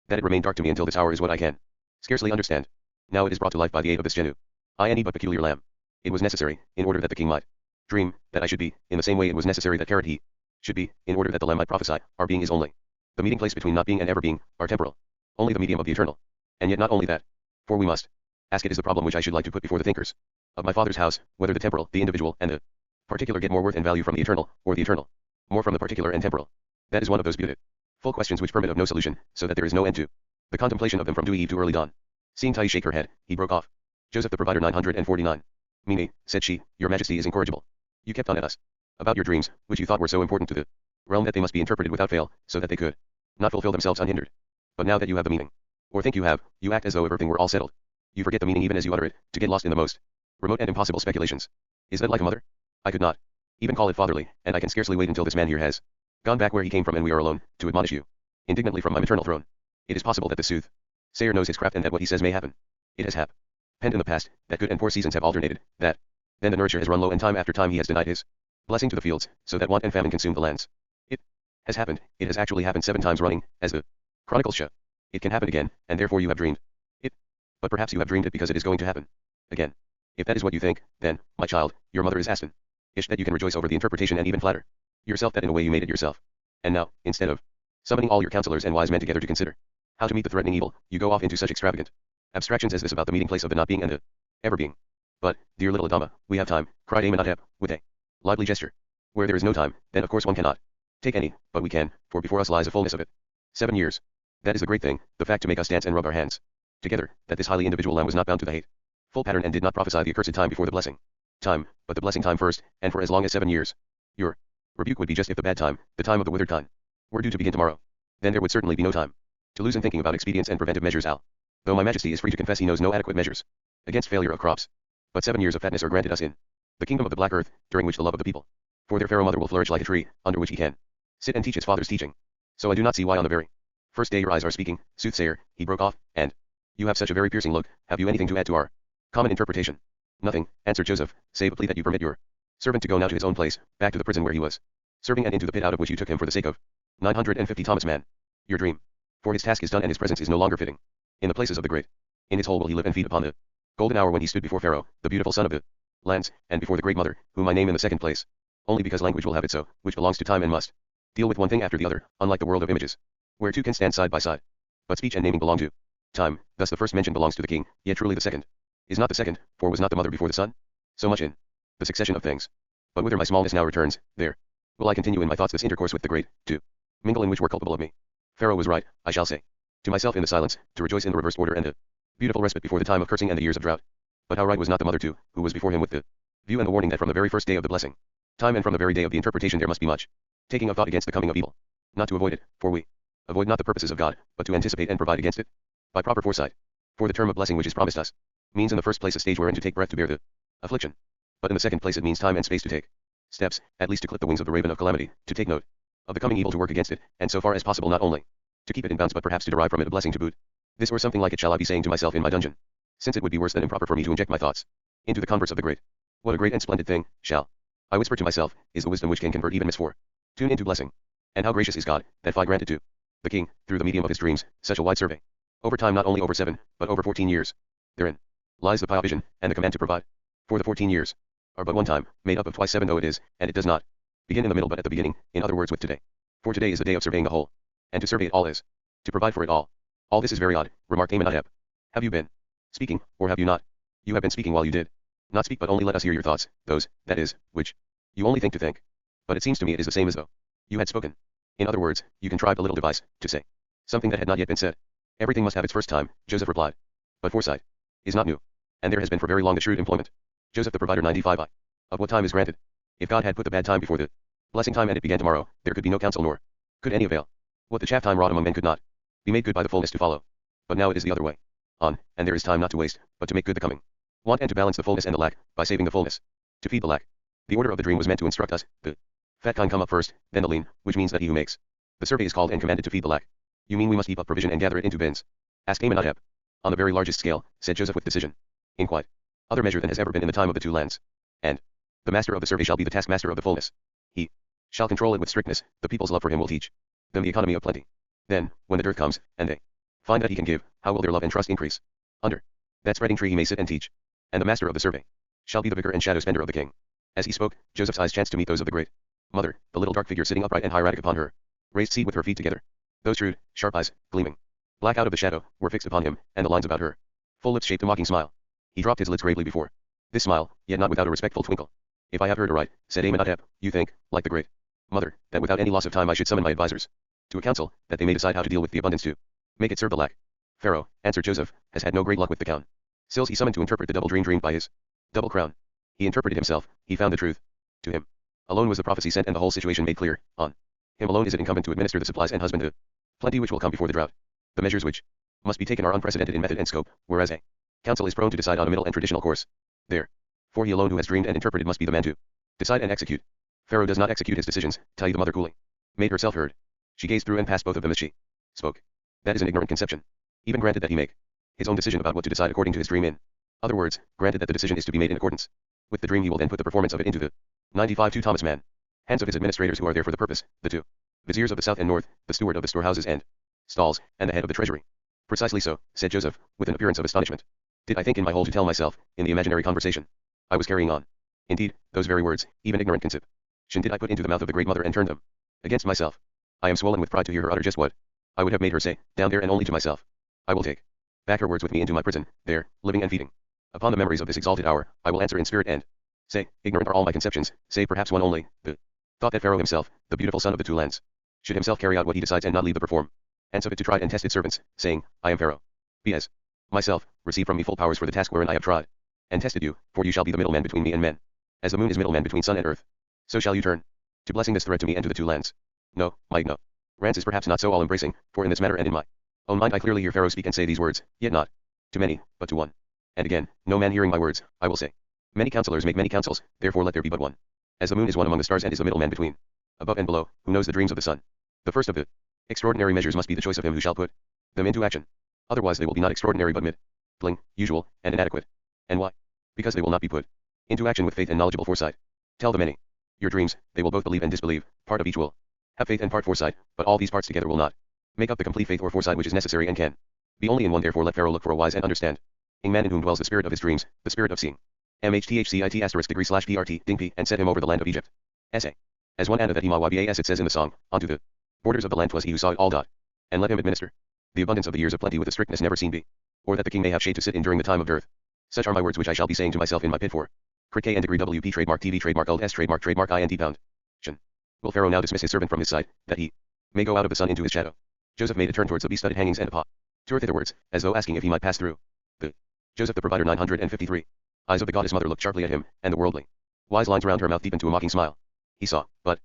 That it remained dark to me until this hour is what I can scarcely understand. Now it is brought to life by the aid of this Genu. I but peculiar lamb. It was necessary, in order that the king might dream, that I should be, in the same way it was necessary that he should be, in order that the lamb might prophesy. Our being is only the meeting place between not being and ever being, our temporal, only the medium of the eternal. And yet not only that, for we must ask it is the problem which I should like to put before the thinkers of my father's house, whether the temporal, the individual, and the particular get more worth and value from the eternal, or the eternal more from the particular and temporal. That is one of those beautiful questions which permit of no solution, so that there is no end to the contemplation of them from dewy eve to early dawn. Seeing Tai shake her head, he broke off. Joseph the Provider 949. Mimi, said she, your majesty is incorrigible. You kept on at us about your dreams, which you thought were so important to the realm that they must be interpreted without fail, so that they could not fulfill themselves unhindered. But now that you have the meaning, or think you have, you act as though everything were all settled. You forget the meaning even as you utter it, to get lost in the most remote and impossible speculations. Is that like a mother? I could not even call it fatherly, and I can scarcely wait until this man here has gone back where he came from and we are alone, to admonish you indignantly from my maternal throne. It is possible that the soothsayer knows his craft and that what he says may happen. It has happened in the past, that good and poor seasons have alternated, that then the nurture has run low and time after time he has denied his blessing to the fields, so that want and famine consume the lands. It has happened, it has actually happened 7 times running, as the chronicles show. It can happen again, and therefore you have dreamed it. But perhaps you have dreamed it because it is going to happen again. If that is what you think, then, my child, your mother is astonished that you can rejoice over the interpretation and even flatter yourself that in a way you made it yourself. And now, instead of summoning all your counselors and wise men together to consider how to meet the threatening evil, you go off into such extravagant abstractions as this about the meeting place of the not being and the ever being. But, dear little Adama, we have time, cried Amenhotep, with a lively gesture. Where there is no time, then of course one cannot take any, but we can, for before us lies a fullness of it. 7 years. That is the great thing, the fact to make us dance and rub our hands. Together, that this highly individual lamb was not bound to the hate full pattern and did not prophesy the accursed time before the blessing time, but the blessing time first, and for as long as 7 years. Your rebuke would be just if the bad time, the time of the withered kind, were due to begin tomorrow. Then there would certainly be no time to lose in thinking about expedients and preventive measures, though my Majesty is free to confess he knows no adequate measures against failure of crops. But 7 years of fatness are granted us in the kingdom of the black earth, during which the love of the people for their Pharaoh mother will flourish like a tree, under which he can sit and teach his father's teaching. So I do not see why on the very first day your eyes are speaking, soothsayer, he broke off, and you have such a very piercing look. Have you anything to add to our common interpretation? Nothing, answered Joseph, save a plea that you permit your servant to go now to his own place, back to the prison where he was serving and into the pit out of which you took him for the sake of 950 Thomas Mann. Your dream. For his task is done and his presence is no longer fitting in the places of the great. In his hole will he live and feed upon the golden hour when he stood before Pharaoh, the beautiful son of the lands, and before the great mother, whom I name in the second place, only because language will have it so, which belongs to time and must deal with one thing after the other, unlike the world of images, where two can stand side by side. But speech and naming belong to time, thus the first mention belongs to the king, yet truly the second is not the second, for was not the mother before the son? So much in the succession of things. But whither my smallness now returns, there will I continue in my thoughts this intercourse with the great, to mingle in which were culpable of me. Pharaoh was right, I shall say to myself in the silence, to rejoice in the reversed order and the beautiful respite before the time of cursing and the years of drought. But how right was not the mother too, who was before him with the view and the warning that from the very first day of the blessing time and from the very day of the interpretation there must be much taking of thought against the coming of evil, not to avoid it, for we avoid not the purposes of God, but to anticipate and provide against it by proper foresight. For the term of blessing which is promised us means in the first place a stage wherein to take breath to bear the affliction, but in the second place it means time and space to take steps, at least to clip the wings of the raven of calamity, to take note of the coming evil, to work against it, and so far as possible not only to keep it in bounds but perhaps to derive from it a blessing to boot. This or something like it shall I be saying to myself in my dungeon, since it would be worse than improper for me to inject my thoughts into the converts of the great. What a great and splendid thing, shall I whisper to myself, is the wisdom which can convert even misfortune into blessing. And how gracious is God, that Phi granted to the king, through the medium of his dreams, such a wide survey over time, not only over 7, but over 14 years. Therein lies the Pi of vision, and the command to provide for the 14 years are but one time, made up of twice 7 though it is, and it does not begin in the middle but at the beginning, in other words with today. For today is the day of surveying the whole, and to survey it all is to provide for it all. All this is very odd, remarked Amenhotep. Have you been speaking, or have you not? You have been speaking while you did not speak, but only let us hear your thoughts, those, that is, which you only think to think. But it seems to me it is the same as though you had spoken. In other words, you contrived a little device to say something that had not yet been said. Everything must have its first time, Joseph replied. But foresight is not new, and there has been for very long the shrewd employment. Joseph the provider 95I. Of what time is granted. If God had put the bad time before the blessing time and it began tomorrow, there could be no counsel nor could any avail. What the chaff time wrought among men could not be made good by the fullness to follow. But now it is the other way on, and there is time not to waste, but to make good the coming want and to balance the fullness and the lack, by saving the fullness, to feed the lack. The order of the dream was meant to instruct us, the fat kind come up first, then the lean, which means that he who makes the survey is called and commanded to feed the lack. You mean we must heap up provision and gather it into bins? Asked Amenhotep. On the very largest scale, said Joseph with decision. In quite other measure than has ever been in the time of the two lands. And the master of the survey shall be the taskmaster of the fullness. He shall control it with strictness, the people's love for him will teach them the economy of plenty. Then, when the dearth comes, and they find that he can give, how will their love and trust increase? Under that spreading tree he may sit and teach. And the master of the survey shall be the vicar and shadow spender of the king. As he spoke, Joseph's eyes chanced to meet those of the great mother, the little dark figure sitting upright and hieratic upon her raised seat with her feet together. Those shrewd, sharp eyes, gleaming black out of the shadow, were fixed upon him, and the lines about her full lips shaped a mocking smile. He dropped his lids gravely before this smile, yet not without a respectful twinkle. If I have heard aright, said Amenhotep, you think, like the great mother, that without any loss of time I should summon my advisors to a council, that they may decide how to deal with the abundance to make it serve the lack. Pharaoh, answered Joseph, has had no great luck with the councils he summoned to interpret the double dream dreamed by his double crown. He interpreted himself, he found the truth. To him alone was the prophecy sent and the whole situation made clear. On him alone is it incumbent to administer the supplies and husband the plenty which will come before the drought. The measures which must be taken are unprecedented in method and scope, whereas a council is prone to decide on a middle and traditional course. Therefore he alone who has dreamed and interpreted must be the man to decide and execute. Pharaoh does not execute his decisions, Tayi the mother coolly made herself heard. She gazed through and past both of them as she spoke. That is an ignorant conception. Even granted that he make his own decision about what to decide according to his dream, in other words, granted that the decision is to be made in accordance with the dream, he will then put the performance of it into the 95 to Thomas Mann hands of his administrators who are there for the purpose, the two viziers of the south and north, the steward of the storehouses and stalls, and the head of the treasury. Precisely so, said Joseph, with an appearance of astonishment. Did I think in my hole to tell myself, in the imaginary conversation I was carrying on? Indeed, those very words, even ignorant conception, did I put into the mouth of the great mother and turn them against myself. I am swollen with pride to hear her utter just what I would have made her say, down there, and only to myself. I will take back her words with me into my prison, there, living and feeding upon the memories of this exalted hour. I will answer in spirit and say, ignorant are all my conceptions, save perhaps one only, the thought that Pharaoh himself, the beautiful son of the two lands, should himself carry out what he decides and not leave the perform and of it to try and test its servants, saying, I am Pharaoh. B.S. Myself, receive from me full powers for the task wherein I have tried. And tested you, for you shall be the middleman between me and men. As the moon is middleman between sun and earth. So shall you turn. To blessing this thread to me and to the two lands. No, might no. Rance is perhaps not so all-embracing, for in this matter and in my own mind I clearly hear Pharaoh speak and say these words, yet not to many, but to one. And again, no man hearing my words, I will say. Many counselors make many counsels, therefore let there be but one. As the moon is one among the stars and is the middleman between above and below, who knows the dreams of the sun. The first of the extraordinary measures must be the choice of him who shall put them into action. Otherwise they will be not extraordinary but middling, usual, and inadequate. And why? Because they will not be put into action with faith and knowledgeable foresight. Tell them any your dreams, they will both believe and disbelieve, part of each will have faith and part foresight, but all these parts together will not make up the complete faith or foresight which is necessary and can be only in one. Therefore let Pharaoh look for a wise and understanding man in whom dwells the spirit of his dreams, the spirit of seeing. MHTHCIT*degree/PRT ding P and set him over the land of Egypt. Essay. As one that he as it says in the song, onto the borders of the land 'twas he who saw it all. And let him administer the abundance of the years of plenty with a strictness never seen be. Or that the king may have shade to sit in during the time of dearth. Such are my words which I shall be saying to myself in my pit for. Crit K and degree WP trademark TV trademark Uld S trademark INT pound. Will Pharaoh now dismiss his servant from his sight, that he may go out of the sun into his shadow? Joseph made a turn towards the bee-studded hangings and a paw tour thitherwards, as though asking if he might pass through. Joseph the Provider 953. Eyes of the goddess mother looked sharply at him, and the worldly wise lines round her mouth deepened to a mocking smile. He saw, but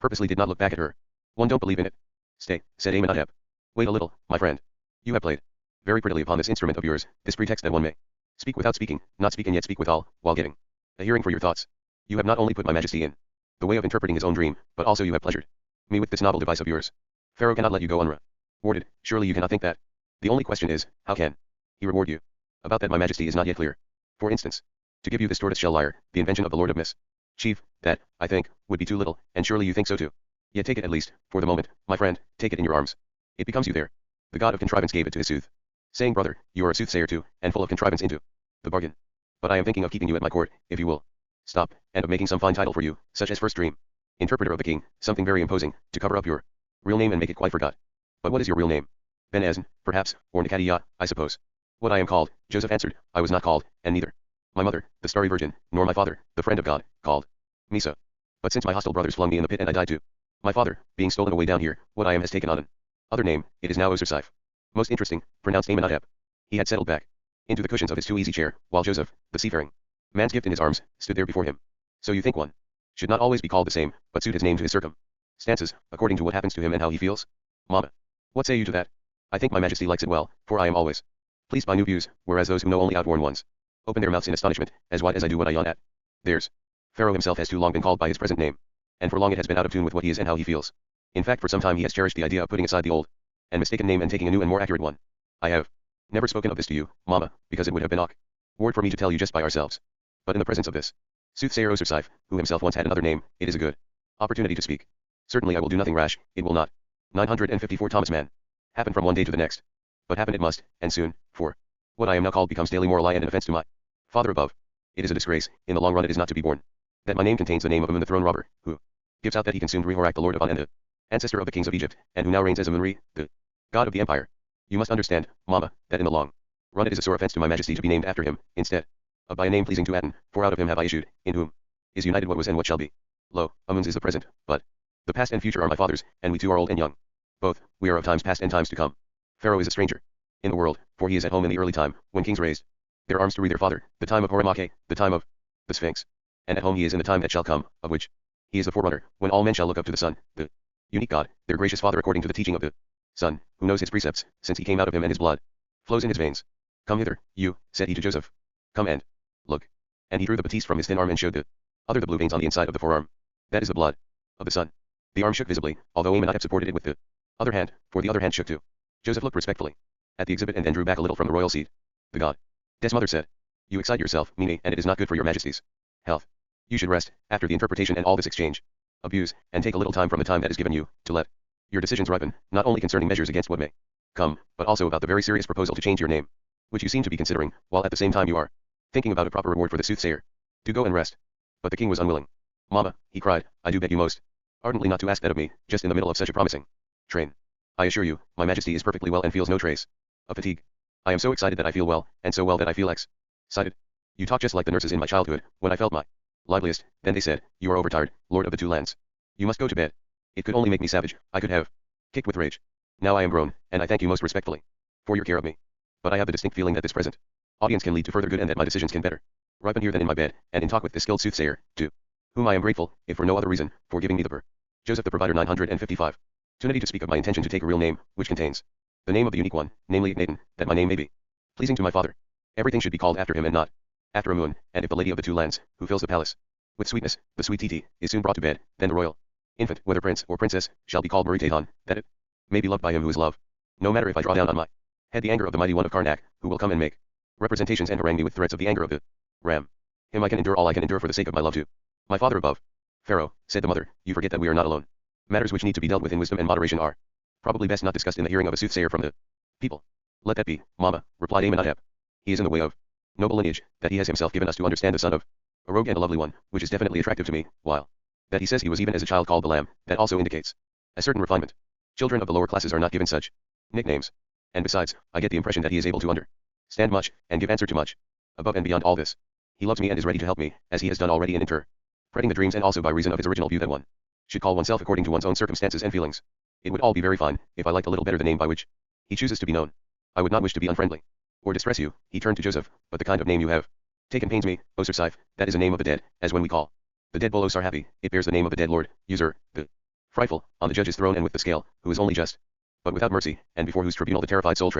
purposely did not look back at her. One don't believe in it. Stay, said Amenhotep. Wait a little, my friend. You have played very prettily upon this instrument of yours, this pretext that one may speak without speaking, not speak and yet speak withal, while getting a hearing for your thoughts. You have not only put my majesty in the way of interpreting his own dream, but also you have pleasured me with this novel device of yours. Pharaoh cannot let you go unrewarded, surely you cannot think that. The only question is, how can he reward you? About that my majesty is not yet clear. For instance, to give you this tortoise-shell lyre, the invention of the Lord of Mischief, that, I think, would be too little, and surely you think so too. Yet take it at least, for the moment, my friend, take it in your arms. It becomes you there. The god of contrivance gave it to his sooth saying brother, you are a soothsayer too, and full of contrivance into the bargain. But I am thinking of keeping you at my court, if you will stop, and of making some fine title for you, such as first dream interpreter of the king, something very imposing, to cover up your real name and make it quite forgot. But what is your real name? Ben Azn, perhaps, or Nikadiya, I suppose. What I am called, Joseph answered, I was not called, and neither my mother, the starry virgin, nor my father, the friend of God, called me so. But since my hostile brothers flung me in the pit and I died too, my father, being stolen away down here, what I am has taken on an other name, it is now Osirsif. Most interesting, pronounced Amenhotep. He had settled back into the cushions of his too-easy chair, while Joseph, the seafaring man's gift in his arms, stood there before him. So you think one should not always be called the same, but suit his name to his circumstances, according to what happens to him and how he feels? Mama. What say you to that? I think my majesty likes it well, for I am always pleased by new views, whereas those who know only outworn ones open their mouths in astonishment, as wide as I do when I yawn at theirs. Pharaoh himself has too long been called by his present name, and for long it has been out of tune with what he is and how he feels. In fact, for some time he has cherished the idea of putting aside the old and mistaken name and taking a new and more accurate one. I have never spoken of this to you, Mama, because it would have been awkward for me to tell you just by ourselves. But in the presence of this soothsayer Osirsif, who himself once had another name, it is a good opportunity to speak. Certainly I will do nothing rash, it will not. 954 Thomas Mann. Happen from one day to the next. But happen it must, and soon, for what I am now called becomes daily more a lie and an offense to my Father above. It is a disgrace, in the long run it is not to be borne, that my name contains the name of Amun the throne robber, who gives out that he consumed Rehorak the lord of An and the ancestor of the kings of Egypt, and who now reigns as Amun-Re, the god of the empire. You must understand, Mama, that in the long run it is a sore offense to my majesty to be named after him, instead of by a name pleasing to Aten, for out of him have I issued, in whom is united what was and what shall be. Lo, Amun's is the present, but the past and future are my father's, and we two are old and young. Both, we are of times past and times to come. Pharaoh is a stranger in the world, for he is at home in the early time, when kings raised their arms to re their father, the time of Horamake, the time of the Sphinx. And at home he is in the time that shall come, of which he is the forerunner, when all men shall look up to the Son, the unique God, their gracious Father according to the teaching of the Son, who knows his precepts, since he came out of him and his blood flows in his veins. Come hither, you, said he to Joseph. Come and look. And he drew the batiste from his thin arm and showed the other the blue veins on the inside of the forearm. That is the blood of the Son. The arm shook visibly, although Amenhotep supported it with the other hand, for the other hand shook too. Joseph looked respectfully at the exhibit and then drew back a little from the royal seat. The goddess mother said, you excite yourself, Mimi, and it is not good for your majesty's health. You should rest, after the interpretation and all this exchange of views, and take a little time from the time that is given you, to let your decisions ripen, not only concerning measures against what may come, but also about the very serious proposal to change your name, which you seem to be considering, while at the same time you are thinking about a proper reward for the soothsayer. Do go and rest. But the king was unwilling. Mama, he cried, I do beg you most ardently not to ask that of me, just in the middle of such a promising train. I assure you, my majesty is perfectly well and feels no trace of fatigue. I am so excited that I feel well, and so well that I feel excited. You talk just like the nurses in my childhood, when I felt my liveliest. Then they said, you are overtired, lord of the two lands. You must go to bed. It could only make me savage, I could have kicked with rage. Now I am grown, and I thank you most respectfully for your care of me. But I have the distinct feeling that this present audience can lead to further good and that my decisions can better ripen here than in my bed, and in talk with this skilled soothsayer, to whom I am grateful, if for no other reason, for giving me the Joseph the Provider 955. Opportunity to speak of my intention to take a real name, which contains the name of the unique one, namely Nathan, that my name may be pleasing to my father. Everything should be called after him and not after a moon, and if the lady of the two lands, who fills the palace with sweetness, the sweet Titi, is soon brought to bed, then the royal infant, whether prince or princess, shall be called Marie-Tadon, that it may be loved by him who is love. No matter if I draw down on my head the anger of the mighty one of Karnak, who will come and make representations and harangue me with threats of the anger of the ram. Him I can endure all I can endure for the sake of my love to my father above. Pharaoh, said the mother, you forget that we are not alone. Matters which need to be dealt with in wisdom and moderation are probably best not discussed in the hearing of a soothsayer from the people. Let that be, Mamma, replied Amenhotep. He is in the way of noble lineage, that he has himself given us to understand the son of a rogue and a lovely one, which is definitely attractive to me, while that he says he was even as a child called the lamb, that also indicates a certain refinement. Children of the lower classes are not given such nicknames. And besides, I get the impression that he is able to understand much, and give answer to much. Above and beyond all this, he loves me and is ready to help me, as he has done already in interpreting the dreams and also by reason of his original view that one should call oneself according to one's own circumstances and feelings. It would all be very fine, if I liked a little better the name by which he chooses to be known. I would not wish to be unfriendly or distress you, he turned to Joseph, but the kind of name you have taken pains me, O Sir Siph, that is a name of the dead, as when we call the dead bull O Sar happy, it bears the name of the dead lord, user, the frightful, on the judge's throne and with the scale, who is only just, but without mercy, and before whose tribunal the terrified soul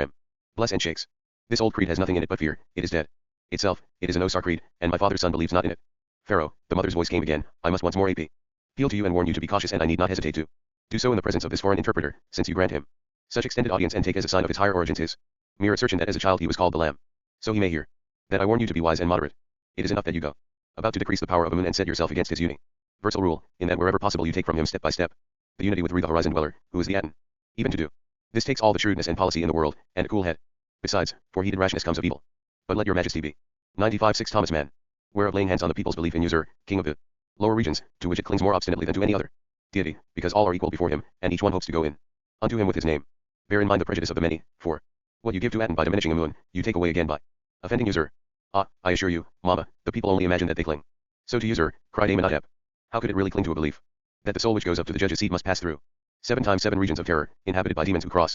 bless and shakes. This old creed has nothing in it but fear, it is dead. Itself, it is an Osar creed, and my father's son believes not in it. Pharaoh, the mother's voice came again, I must once more appeal to you and warn you to be cautious, and I need not hesitate to do so in the presence of this foreign interpreter, since you grant him such extended audience and take as a sign of his higher origins his mere assertion that as a child he was called the lamb. So he may hear that I warn you to be wise and moderate. It is enough that you go about to decrease the power of a moon and set yourself against his universal rule, in that wherever possible you take from him step by step the unity with Re the horizon dweller, who is the Aten. Even to do this takes all the shrewdness and policy in the world, and a cool head. Besides, for heated rashness comes of evil. But let your majesty be 95-6 Thomas Mann, whereof laying hands on the people's belief in user, king of the lower regions, to which it clings more obstinately than to any other deity, because all are equal before him, and each one hopes to go in unto him with his name. Bear in mind the prejudice of the many, for what you give to Aten by diminishing a moon, you take away again by offending user. Ah, I assure you, Mamma, the people only imagine that they cling. So to user, cried Amenhotep. How could it really cling to a belief that the soul which goes up to the judge's seat must pass through 7 times 7 regions of terror, inhabited by demons who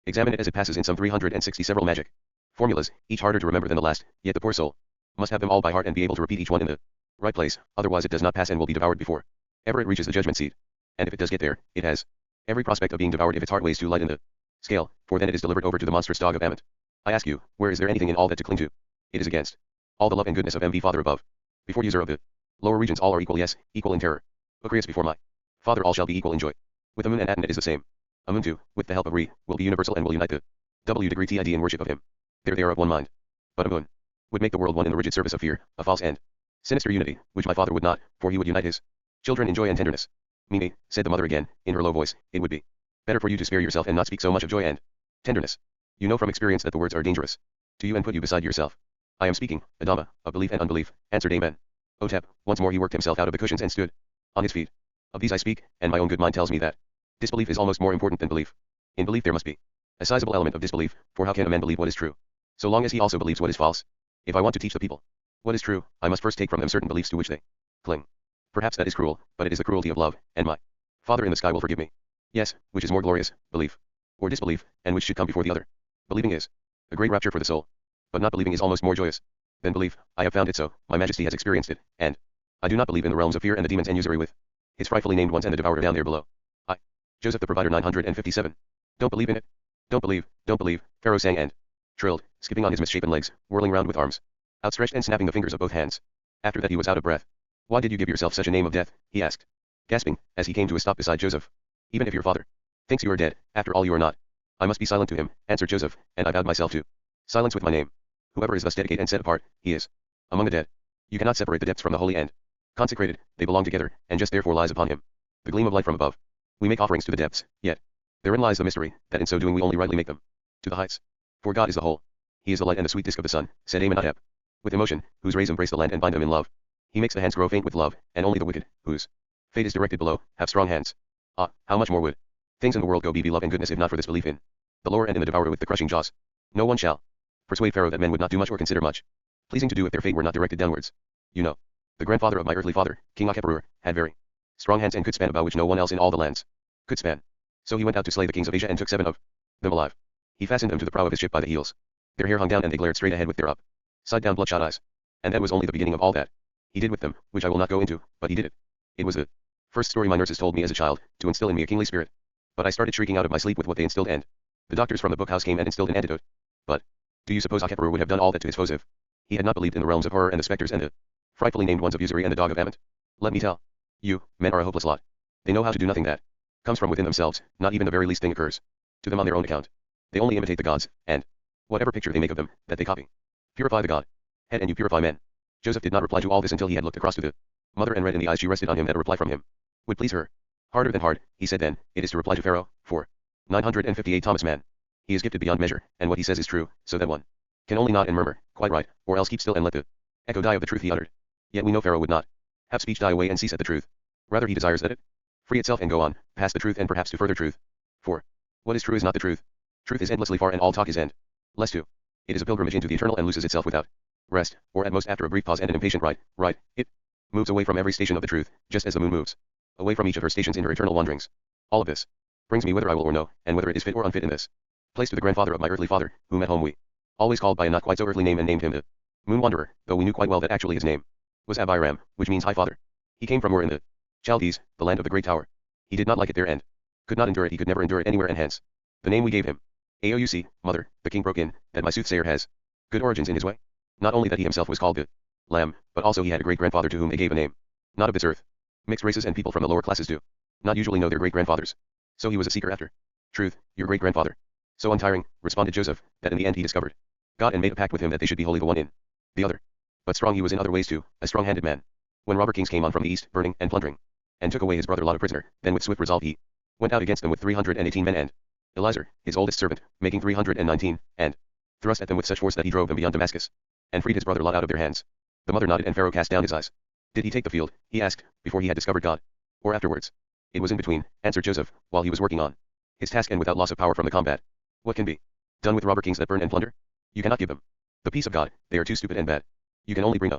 examine it as it passes in some 360 several magic formulas, each harder to remember than the last, yet the poor soul must have them all by heart and be able to repeat each one in the right place, otherwise it does not pass and will be devoured before ever it reaches the judgment seat. And if it does get there, it has every prospect of being devoured if its heart weighs too light in the scale, for then it is delivered over to the monstrous dog of Ammon. I ask you, where is there anything in all that to cling to? It is against all the love and goodness of MV Father above. Before user of the lower regions all are equal, yes, equal in terror. Ocreus before my Father all shall be equal in joy. With the moon and Aten it is the same. A moon too, with the help of Re, will be universal and will unite the W degree TID in worship of him. There they are of one mind. But a moon would make the world one in the rigid service of fear, a false and sinister unity, which my father would not, for he would unite his children in joy and tenderness. Mimi, said the mother again, in her low voice, it would be better for you to spare yourself and not speak so much of joy and tenderness. You know from experience that the words are dangerous to you and put you beside yourself. I am speaking, Adama, of belief and unbelief, answered Amen. Otep, once more he worked himself out of the cushions and stood on his feet. Of these I speak, and my own good mind tells me that disbelief is almost more important than belief. In belief there must be a sizable element of disbelief, for how can a man believe what is true, so long as he also believes what is false? If I want to teach the people what is true, I must first take from them certain beliefs to which they cling. Perhaps that is cruel, but it is the cruelty of love, and my Father in the sky will forgive me. Yes, which is more glorious, belief or disbelief, and which should come before the other? Believing is a great rapture for the soul, but not believing is almost more joyous than belief. I have found it so, my majesty has experienced it, and I do not believe in the realms of fear and the demons and usury with his frightfully named ones and the devourer down there below. I, Joseph the Provider 957. Don't believe in it. Don't believe, Pharaoh sang and trilled, skipping on his misshapen legs, whirling round with arms outstretched and snapping the fingers of both hands. After that he was out of breath. Why did you give yourself such a name of death? He asked, gasping, as he came to a stop beside Joseph. Even if your father thinks you are dead, after all you are not. I must be silent to him, answered Joseph, and I vowed myself to silence with my name. Whoever is thus dedicated and set apart, he is among the dead. You cannot separate the depths from the holy and consecrated, they belong together, and just therefore lies upon him the gleam of light from above. We make offerings to the depths, yet therein lies the mystery, that in so doing we only rightly make them to the heights. For God is the whole. He is the light and the sweet disk of the sun, said Amenhotep, with emotion, whose rays embrace the land and bind them in love. He makes the hands grow faint with love, and only the wicked, whose fate is directed below, have strong hands. Ah, how much more would things in the world go be love and goodness if not for this belief in the lower and in the devourer with the crushing jaws. No one shall persuade Pharaoh that men would not do much or consider much pleasing to do if their fate were not directed downwards. You know, the grandfather of my earthly father, King Akhepurur, had very strong hands and could span a bow which no one else in all the lands could span. So he went out to slay the kings of Asia and took 7 of them alive. He fastened them to the prow of his ship by the heels. Their hair hung down and they glared straight ahead with their upside-down bloodshot eyes. And that was only the beginning of all that he did with them, which I will not go into, but he did it. It was the first story my nurses told me as a child, to instill in me a kingly spirit. But I started shrieking out of my sleep with what they instilled, and the doctors from the bookhouse came and instilled an antidote. But do you suppose Akhepru would have done all that to his foes if he had not believed in the realms of horror and the specters and the frightfully named ones of usury and the dog of Ammon? Let me tell you, men are a hopeless lot. They know how to do nothing that comes from within themselves, not even the very least thing occurs to them on their own account. They only imitate the gods, and whatever picture they make of them, that they copy. Purify the god head and you purify men. Joseph did not reply to all this until he had looked across to the mother and read in the eyes she rested on him that a reply from him would please her. Harder than hard, he said then, it is to reply to Pharaoh, for 958 Thomas Mann. He is gifted beyond measure, and what he says is true, so that one can only nod and murmur, quite right, or else keep still and let the echo die of the truth he uttered. Yet we know Pharaoh would not have speech die away and cease at the truth. Rather he desires that it free itself and go on, past the truth and perhaps to further truth. For what is true is not the truth. Truth is endlessly far and all talk is endless too. It is a pilgrimage into the eternal and loses itself without rest, or at most after a brief pause and an impatient right, it moves away from every station of the truth, just as the moon moves away from each of her stations in her eternal wanderings. All of this brings me whether I will or no, and whether it is fit or unfit in this place to the grandfather of my earthly father, whom at home we always called by a not quite so earthly name and named him the Moon Wanderer, though we knew quite well that actually his name was Abiram, which means High Father. He came from Ur in the Chaldees, the land of the great tower. He did not like it there and could not endure it. He could never endure it anywhere, and hence the name we gave him. Aouc, mother, the king broke in, that my soothsayer has good origins in his way. Not only that he himself was called the Lamb, but also he had a great-grandfather to whom they gave a name not of this earth. Mixed races and people from the lower classes do not usually know their great-grandfathers. So he was a seeker after truth, your great-grandfather. So untiring, responded Joseph, that in the end he discovered God and made a pact with him that they should be holy the one in the other. But strong he was in other ways too, a strong-handed man. When robber kings came on from the east, burning and plundering, and took away his brother Lot a prisoner, then with swift resolve he went out against them with 318 men and Eliezer, his oldest servant, making 319, and thrust at them with such force that he drove them beyond Damascus, and freed his brother Lot out of their hands. The mother nodded and Pharaoh cast down his eyes. Did he take the field, he asked, before he had discovered God? Or afterwards? It was in between, answered Joseph, while he was working on his task and without loss of power from the combat. What can be done with robber kings that burn and plunder? You cannot give them the peace of God, they are too stupid and bad. You can only bring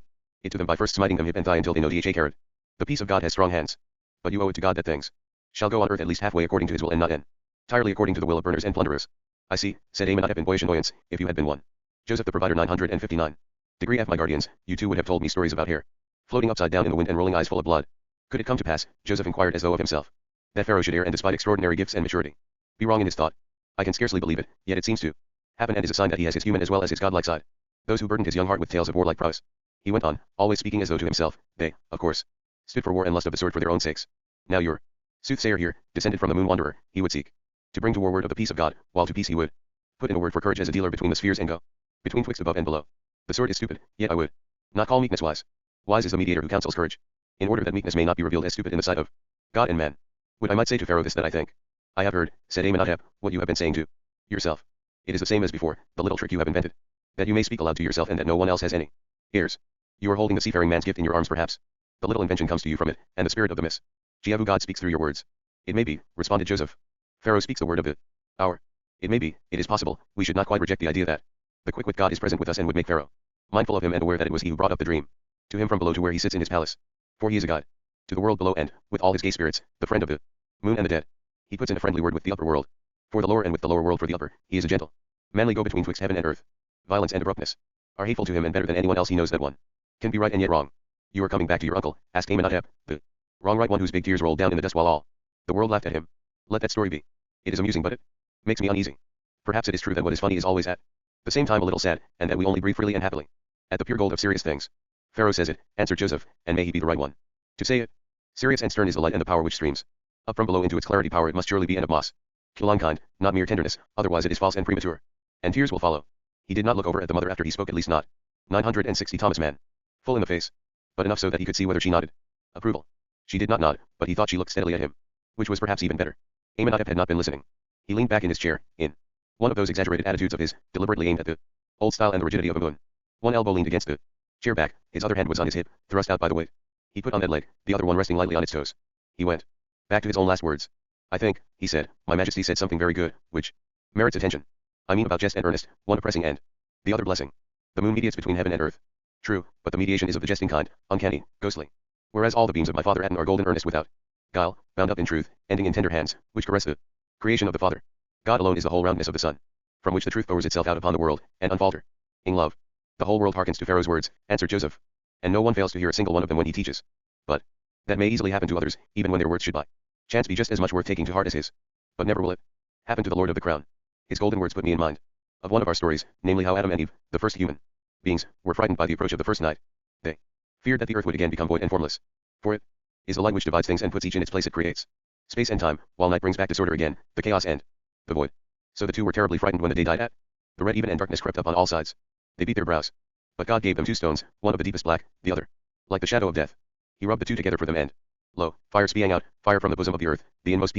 it to them by first smiting them hip and thigh until they know dha carrot. The peace of God has strong hands. But you owe it to God that things shall go on earth at least halfway according to his will and not entirely according to the will of burners and plunderers. I see, said Amenhotep in boyish annoyance, if you had been one. Joseph the Provider 959. Degree F my guardians, you too would have told me stories about hair floating upside down in the wind and rolling eyes full of blood. Could it come to pass, Joseph inquired as though of himself, that Pharaoh should err and despite extraordinary gifts and maturity be wrong in his thought? I can scarcely believe it, yet it seems to happen and is a sign that he has his human as well as his godlike side. Those who burdened his young heart with tales of warlike prowess, he went on, always speaking as though to himself, they, of course, stood for war and lust of the sword for their own sakes. Now your soothsayer here, descended from the Moon Wanderer, he would seek to bring to war word of the peace of God, while to peace he would put in a word for courage as a dealer between the spheres and go between twixt above and below. The sword is stupid, yet I would not call meekness wise. Wise is the mediator who counsels courage, in order that meekness may not be revealed as stupid in the sight of God and man. Would I might say to Pharaoh this that I think I have heard, said Amenhotep, what you have been saying to yourself. It is the same as before, the little trick you have invented, that you may speak aloud to yourself and that no one else has any ears. You are holding the seafaring man's gift in your arms perhaps. The little invention comes to you from it, and the spirit of the Jehovah God speaks through your words. It may be, responded Joseph. Pharaoh speaks the word of the hour. It may be, it is possible, we should not quite reject the idea that the quick-wit God is present with us and would make Pharaoh mindful of him and aware that it was he who brought up the dream to him from below to where he sits in his palace. For he is a guide to the world below and, with all his gay spirits, the friend of the moon and the dead. He puts in a friendly word with the upper world for the lower and with the lower world for the upper. He is a gentle, manly go-between twixt heaven and earth. Violence and abruptness are hateful to him, and better than anyone else he knows that one can be right and yet wrong. You are coming back to your uncle, asked Amenhotep, the wrong right one whose big tears rolled down in the dust while all the world laughed at him. Let that story be. It is amusing, but it makes me uneasy. Perhaps it is true that what is funny is always at the same time a little sad, and that we only breathe freely and happily at the pure gold of serious things. Pharaoh says it, answered Joseph, and may he be the right one to say it. Serious and stern is the light and the power which streams up from below into its clarity. Power it must surely be, and of moss Kilan kind, not mere tenderness, otherwise it is false and premature, and tears will follow. He did not look over at the mother after he spoke, at least not 960 Thomas Mann full in the face, but enough so that he could see whether she nodded approval. She did not nod, but he thought she looked steadily at him, which was perhaps even better. Amenhotep had not been listening. He leaned back in his chair, in one of those exaggerated attitudes of his, deliberately aimed at the old style and the rigidity of a moon. One elbow leaned against the chair back, his other hand was on his hip, thrust out by the weight he put on that leg, the other one resting lightly on its toes. He went back to his own last words. I think, he said, my Majesty said something very good, which merits attention. I mean about jest and earnest, one oppressing and the other blessing. The moon mediates between heaven and earth. True, but the mediation is of the jesting kind, uncanny, ghostly. Whereas all the beams of my father Aten are golden earnest without guile, bound up in truth, ending in tender hands, which caress the creation of the Father. God alone is the whole roundness of the sun. from which the truth pours itself out upon the world, and unfalter. In love. The whole world hearkens to Pharaoh's words, answered Joseph. And no one fails to hear a single one of them when he teaches. But that may easily happen to others, even when their words should by chance be just as much worth taking to heart as his. But never will it happen to the Lord of the Crown. His golden words put me in mind of one of our stories, namely how Adam and Eve, the first human beings, were frightened by the approach of the first night. They feared that the earth would again become void and formless. For it is the light which divides things and puts each in its place. It creates space and time, while night brings back disorder again, the chaos and the void. So the two were terribly frightened when the day died at the red even and darkness crept up on all sides. They beat their brows. But God gave them 2 stones, one of the deepest black, the other like the shadow of death. He rubbed the 2 together for them and lo, fire sprang out, fire from the bosom of the earth, the inmost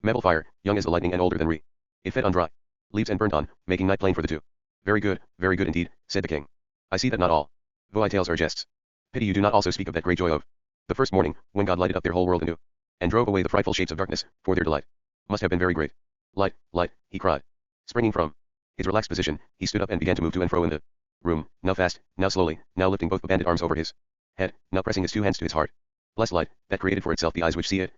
Metal fire, young as the lightning and older than re. It fed on dry leaves and burned on, making night plain for the 2. Very good indeed, said the king. I see that not all Voi tales are jests. Pity you do not also speak of that great joy of the first morning, when God lighted up their whole world anew, and drove away the frightful shapes of darkness, for their delight must have been very great. Light, light, he cried. Springing from his relaxed position, he stood up and began to move to and fro in the room, now fast, now slowly, now lifting both banded arms over his head, now pressing his 2 hands to his heart. Blessed light, that created for itself the eyes which see it,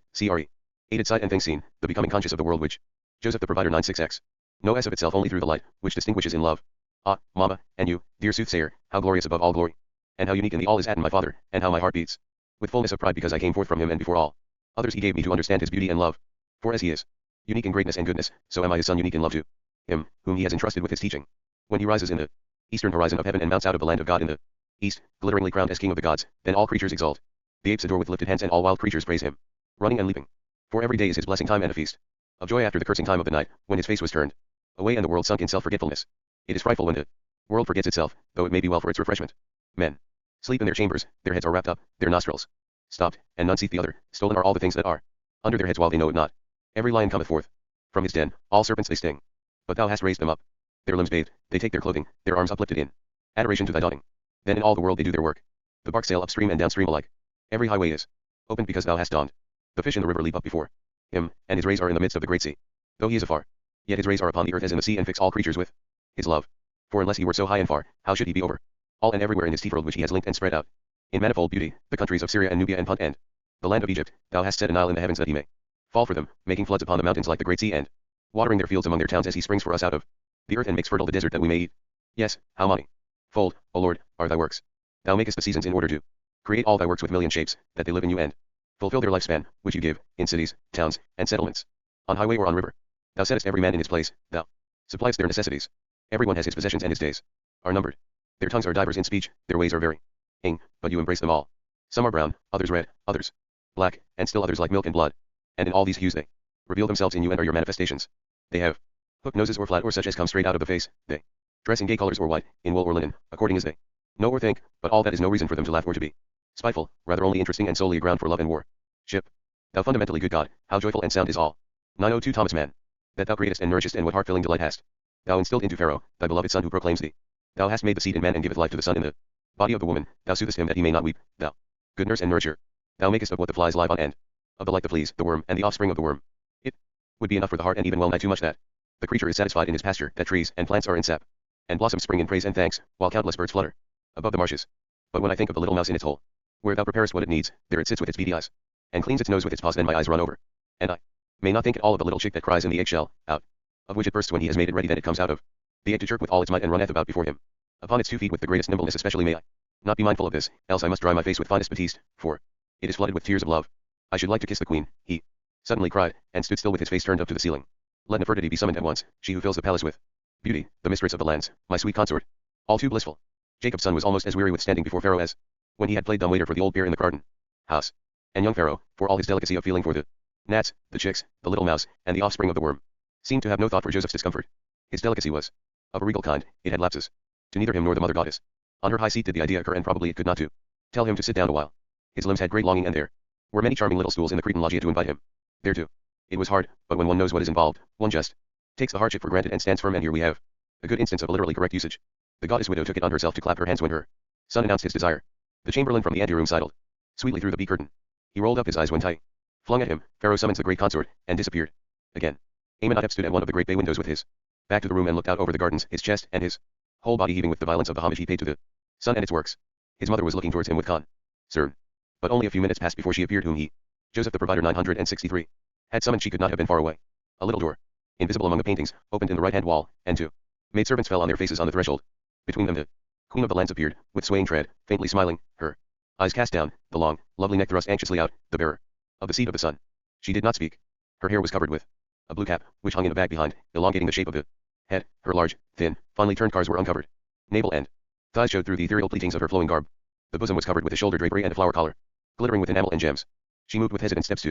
aided sight and things seen, the becoming conscious of the world which Joseph the provider 96x knows of itself only through the light, which distinguishes in love. Ah, Mama, and you, dear soothsayer, how glorious above all glory, and how unique in the all is Adam my father, and how my heart beats with fullness of pride because I came forth from him, and before all others he gave me to understand his beauty and love. For as he is unique in greatness and goodness, so am I his son, unique in love to him, whom he has entrusted with his teaching. When he rises in the eastern horizon of heaven and mounts out of the land of God in the east, glitteringly crowned as king of the gods, then all creatures exult. The apes adore with lifted hands, and all wild creatures praise him, running and leaping. For every day is his blessing time and a feast of joy after the cursing time of the night, when his face was turned away and the world sunk in self-forgetfulness. It is frightful when the world forgets itself, though it may be well for its refreshment. Men sleep in their chambers, their heads are wrapped up, their nostrils stopped, and none seeth the other. Stolen are all the things that are under their heads while they know it not. Every lion cometh forth from his den, all serpents they sting. But thou hast raised them up. Their limbs bathed, they take their clothing, their arms uplifted in adoration to thy dawning. Then in all the world they do their work. The barks sail upstream and downstream alike. Every highway is opened because thou hast dawned. The fish in the river leap up before him, and his rays are in the midst of the great sea. Though he is afar, yet his rays are upon the earth as in the sea, and fix all creatures with his love. For unless he were so high and far, how should he be over all and everywhere in his world which he has linked and spread out in manifold beauty, the countries of Syria and Nubia and Punt and the land of Egypt? Thou hast set a Nile in the heavens that he may fall for them, making floods upon the mountains like the great sea, and watering their fields among their towns as he springs for us out of the earth and makes fertile the desert that we may eat. Yes, how many fold, O Lord, are thy works. Thou makest the seasons in order to create all thy works with million shapes, that they live in you and fulfill their lifespan, which you give, in cities, towns, and settlements, on highway or on river. Thou settest every man in his place, thou suppliest their necessities. Everyone has his possessions, and his days are numbered. Their tongues are divers in speech, their ways are varying, but you embrace them all. Some are brown, others red, others black, and still others like milk and blood. And in all these hues they reveal themselves in you and are your manifestations. They have hooked noses or flat or such as come straight out of the face. They dress in gay colors or white, in wool or linen, according as they know or think, but all that is no reason for them to laugh or to be spiteful, rather only interesting and solely a ground for love and war. Ship. Thou fundamentally good God, how joyful and sound is all. 902 Thomas Mann. That thou createst and nourishest, and what heart-filling delight hast thou instilled into Pharaoh, thy beloved son, who proclaims thee. Thou hast made the seed in man and giveth life to the son in the body of the woman. Thou soothest him that he may not weep, thou good nurse and nourisher. Thou makest of what the flies live on, and of the like the fleas, the worm, and the offspring of the worm. It would be enough for the heart, and even well nigh too much, that the creature is satisfied in his pasture, that trees and plants are in sap, and blossoms spring in praise and thanks, while countless birds flutter above the marshes. But when I think of the little mouse in its hole, where thou preparest what it needs, there it sits with its beady eyes, and cleans its nose with its paws, then my eyes run over, and I may not think at all of the little chick that cries in the eggshell, out of which it bursts when he has made it ready. Then it comes out of the egg to chirp with all its might, and runneth about before him upon its 2 feet with the greatest nimbleness. Especially may I not be mindful of this, else I must dry my face with finest batiste, for it is flooded with tears of love. I should like to kiss the queen, he suddenly cried, and stood still with his face turned up to the ceiling. Let Nefertiti be summoned at once, she who fills the palace with beauty, the mistress of the lands, my sweet consort, all too blissful. Jacob's son was almost as weary with standing before Pharaoh as when he had played dumb waiter for the old bear in the garden house. And young Pharaoh, for all his delicacy of feeling for the gnats, the chicks, the little mouse, and the offspring of the worm, seemed to have no thought for Joseph's discomfort. His delicacy was of a regal kind, it had lapses to neither him nor the mother goddess. On her high seat did the idea occur, and probably it could not to tell him to sit down a while. His limbs had great longing, and there were many charming little stools in the Cretan loggia to invite him thereto. It was hard, but when one knows what is involved, one just takes the hardship for granted and stands firm, and here we have a good instance of a literally correct usage. The goddess widow took it on herself to clap her hands when her son announced his desire. The chamberlain from the anteroom sidled sweetly through the bee curtain. He rolled up his eyes when Tai flung at him, Pharaoh summons the great consort, and disappeared again. Amenhotep stood at one of the great bay windows with his back to the room and looked out over the gardens, his chest and his whole body heaving with the violence of the homage he paid to the sun and its works. His mother was looking towards him with concern. But only a few minutes passed before she appeared, whom he, Joseph the provider 963, had summoned. She could not have been far away. A little door invisible among the paintings, opened in the right-hand wall, and two maidservants fell on their faces on the threshold. Between them the queen of the lands appeared, with swaying tread, faintly smiling, her eyes cast down, the long, lovely neck thrust anxiously out, the bearer of the seed of the sun. She did not speak. Her hair was covered with a blue cap, which hung in a bag behind, elongating the shape of the head. Her large, thin, finely turned cars were uncovered. Navel and thighs showed through the ethereal pleatings of her flowing garb. The bosom was covered with a shoulder drapery and a flower collar, glittering with enamel and gems. She moved with hesitant steps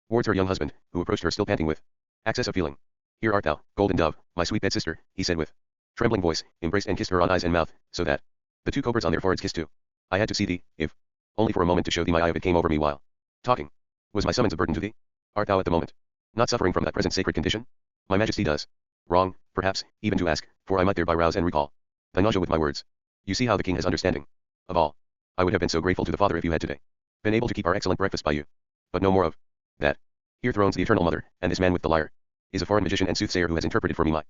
towards her young husband, who approached her still panting with access of feeling. Here art thou, golden dove, my sweet bed sister, he said with trembling voice, embraced and kissed her on eyes and mouth, so that the two coverts on their foreheads kissed too. I had to see thee, if only for a moment to show thee my eye of it came over me while talking. Was my summons a burden to thee? Art thou at the moment not suffering from that present sacred condition? My majesty does wrong, perhaps, even to ask, for I might thereby rouse and recall thy nausea with my words. You see how the king has understanding. Of all, I would have been so grateful to the father if you had today been able to keep our excellent breakfast by you. But no more of that. Here thrones the eternal mother, and this man with the lyre is a foreign magician and soothsayer who has interpreted for me my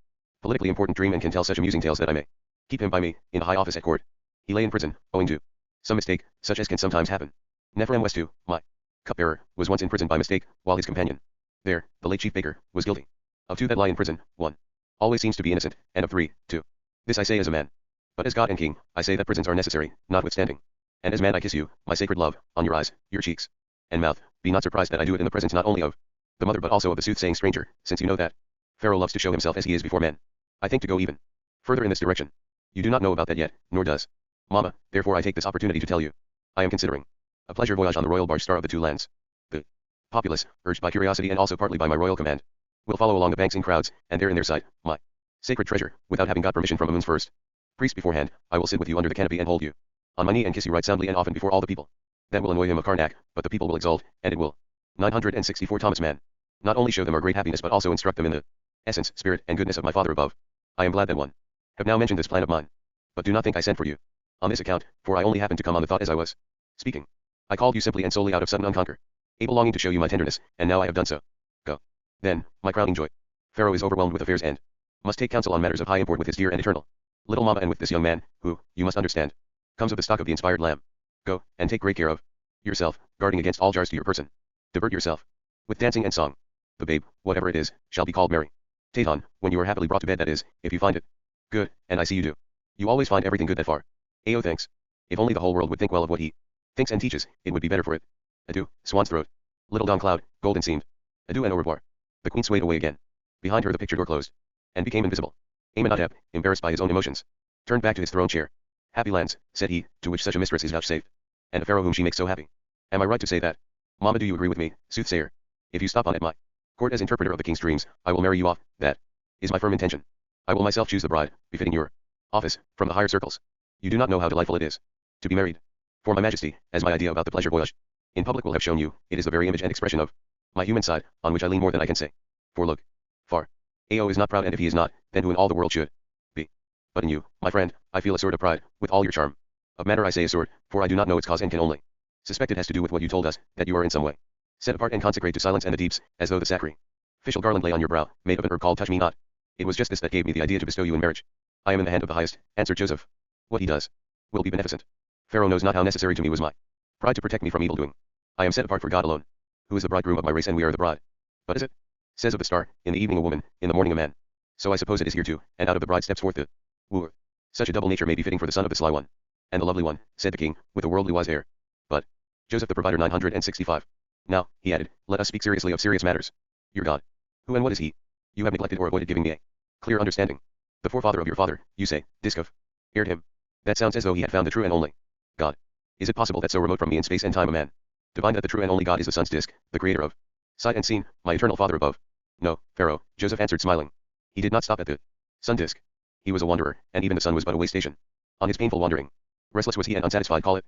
politically important dream and can tell such amusing tales that I may keep him by me, in a high office at court. He lay in prison, owing to some mistake, such as can sometimes happen. Nephrem Westu, my cupbearer, was once in prison by mistake, while his companion, there, the late chief baker, was guilty. Of two that lie in prison, one always seems to be innocent, and of three, two. This I say as a man. But as God and king, I say that prisons are necessary, notwithstanding. And as man I kiss you, my sacred love, on your eyes, your cheeks, and mouth. Be not surprised that I do it in the presence not only of the mother but also of the soothsaying stranger, since you know that Pharaoh loves to show himself as he is before men. I think to go even further in this direction. You do not know about that yet, nor does Mama, therefore I take this opportunity to tell you. I am considering a pleasure voyage on the royal barge Star of the Two Lands. The populace, urged by curiosity and also partly by my royal command, will follow along the banks in crowds, and there in their sight, my sacred treasure, without having got permission from Amun's first priest beforehand, I will sit with you under the canopy and hold you on my knee and kiss you right soundly and often before all the people. That will annoy him of Karnak, but the people will exult, and it will. 964 Thomas Mann. Not only show them our great happiness but also instruct them in the essence, spirit, and goodness of my Father above. I am glad that one have now mentioned this plan of mine. But do not think I sent for you on this account, for I only happened to come on the thought as I was speaking. I called you simply and solely out of sudden unconquer able longing to show you my tenderness, and now I have done so. Go. Then, my crowning joy. Pharaoh is overwhelmed with affairs and must take counsel on matters of high import with his dear and eternal little Mama and with this young man, who, you must understand, comes of the stock of the inspired lamb. Go, and take great care of yourself, guarding against all jars to your person. Divert yourself with dancing and song. The babe, whatever it is, shall be called Mary. Taton, when you are happily brought to bed, that is, if you find it good, and I see you do. You always find everything good that far. Ao thanks. If only the whole world would think well of what he thinks and teaches, it would be better for it. Adieu, swan's throat. Little Don Cloud, golden seamed. Adieu and au revoir. The queen swayed away again. Behind her the picture door closed, and became invisible. Amenhotep, embarrassed by his own emotions, turned back to his throne chair. Happy lands, said he, to which such a mistress is vouchsafed. And a pharaoh whom she makes so happy. Am I right to say that? Mama, do you agree with me, soothsayer? If you stop on at my court as interpreter of the king's dreams, I will marry you off. That is my firm intention. I will myself choose the bride, befitting your office, from the higher circles. You do not know how delightful it is to be married. For my majesty, as my idea about the pleasure voyage in public will have shown you, it is the very image and expression of my human side, on which I lean more than I can say. For look far. Ao is not proud, and if he is not, then who in all the world should be? But in you, my friend, I feel a sort of pride, with all your charm. Of manner I say a sort, for I do not know its cause and can only suspect it has to do with what you told us, that you are in some way set apart and consecrate to silence and the deeps, as though the sacrificial garland lay on your brow, made of an herb called touch me not. It was just this that gave me the idea to bestow you in marriage. I am in the hand of the highest, answered Joseph. What he does will be beneficent. Pharaoh knows not how necessary to me was my pride to protect me from evil doing. I am set apart for God alone, who is the bridegroom of my race, and we are the bride. But is it? Says of the star, in the evening a woman, in the morning a man. So I suppose it is here too, and out of the bride steps forth the wooer. Such a double nature may be fitting for the son of the sly one and the lovely one, said the king, with a worldly wise air. But Joseph the provider 965. Now, he added, let us speak seriously of serious matters. Your God. Who and what is he? You have neglected or avoided giving me a clear understanding. The forefather of your father, you say, Diskov, heired him. That sounds as though he had found the true and only God. Is it possible that so remote from me in space and time a man divine that the true and only God is the sun's disk, the creator of sight and scene, my eternal father above? No, Pharaoh, Joseph answered smiling. He did not stop at the sun disk. He was a wanderer, and even the sun was but a way station on his painful wandering. Restless was he and unsatisfied, call it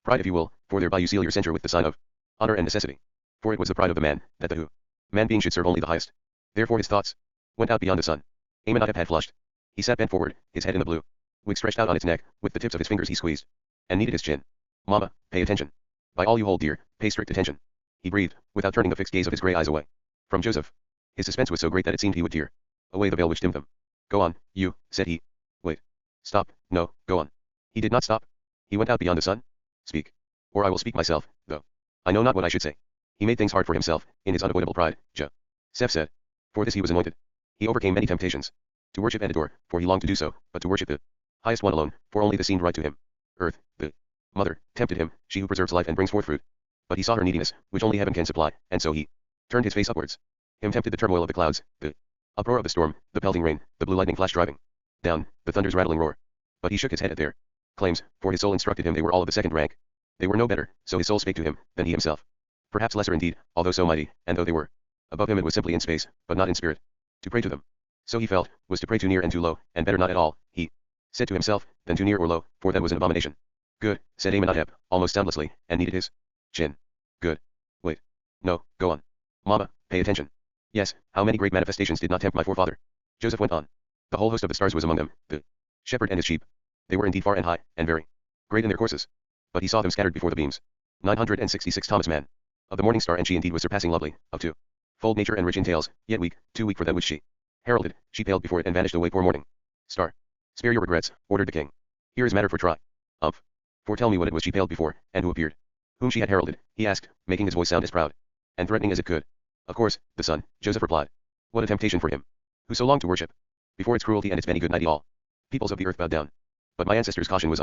pride if you will, for thereby you seal your censure with the sign of honor and necessity. For it was the pride of the man, that the who man being should serve only the highest. Therefore his thoughts went out beyond the sun. Amenhotep had flushed. He sat bent forward, his head in the blue wig stretched out on its neck, with the tips of his fingers he squeezed and kneaded his chin. Mama, pay attention. By all you hold dear, pay strict attention. He breathed, without turning the fixed gaze of his gray eyes away from Joseph. His suspense was so great that it seemed he would tear away the veil which dimmed them. Go on, you, said he. Wait. Stop, no, go on. He did not stop. He went out beyond the sun. Speak. Or I will speak myself, though I know not what I should say. He made things hard for himself, in his unavoidable pride, Joseph said. For this he was anointed. He overcame many temptations to worship and adore, for he longed to do so, but to worship the highest one alone, for only this seemed right to him. Earth, the mother, tempted him, she who preserves life and brings forth fruit. But he saw her neediness, which only heaven can supply, and so he turned his face upwards. Him tempted the turmoil of the clouds, the uproar of the storm, the pelting rain, the blue lightning flash driving down, the thunder's rattling roar. But he shook his head at their claims, for his soul instructed him they were all of the second rank. They were no better, so his soul spake to him, than he himself. Perhaps lesser indeed, although so mighty, and though they were above him it was simply in space, but not in spirit. To pray to them, so he felt, was to pray too near and too low, and better not at all, he said to himself, than too near or low, for that was an abomination. Good, said Amenhotep, almost soundlessly, and kneaded his chin. Good. Wait. No, go on. Mama, pay attention. Yes, how many great manifestations did not tempt my forefather? Joseph went on. The whole host of the stars was among them, the shepherd and his sheep. They were indeed far and high, and very great in their courses. But he saw them scattered before the beams. 966 Thomas Mann. Of the morning star, and she indeed was surpassing lovely, of two-fold nature and rich in tales, yet weak, too weak for that which she heralded. She paled before it and vanished away poor morning star. Spare your regrets, ordered the king. Here is matter for try. For tell me what it was she paled before, and who appeared. Whom she had heralded, he asked, making his voice sound as proud and threatening as it could. Of course, the sun, Joseph replied. What a temptation for him, who so longed to worship. Before its cruelty and its many good nighty all peoples of the earth bowed down. But my ancestors' caution was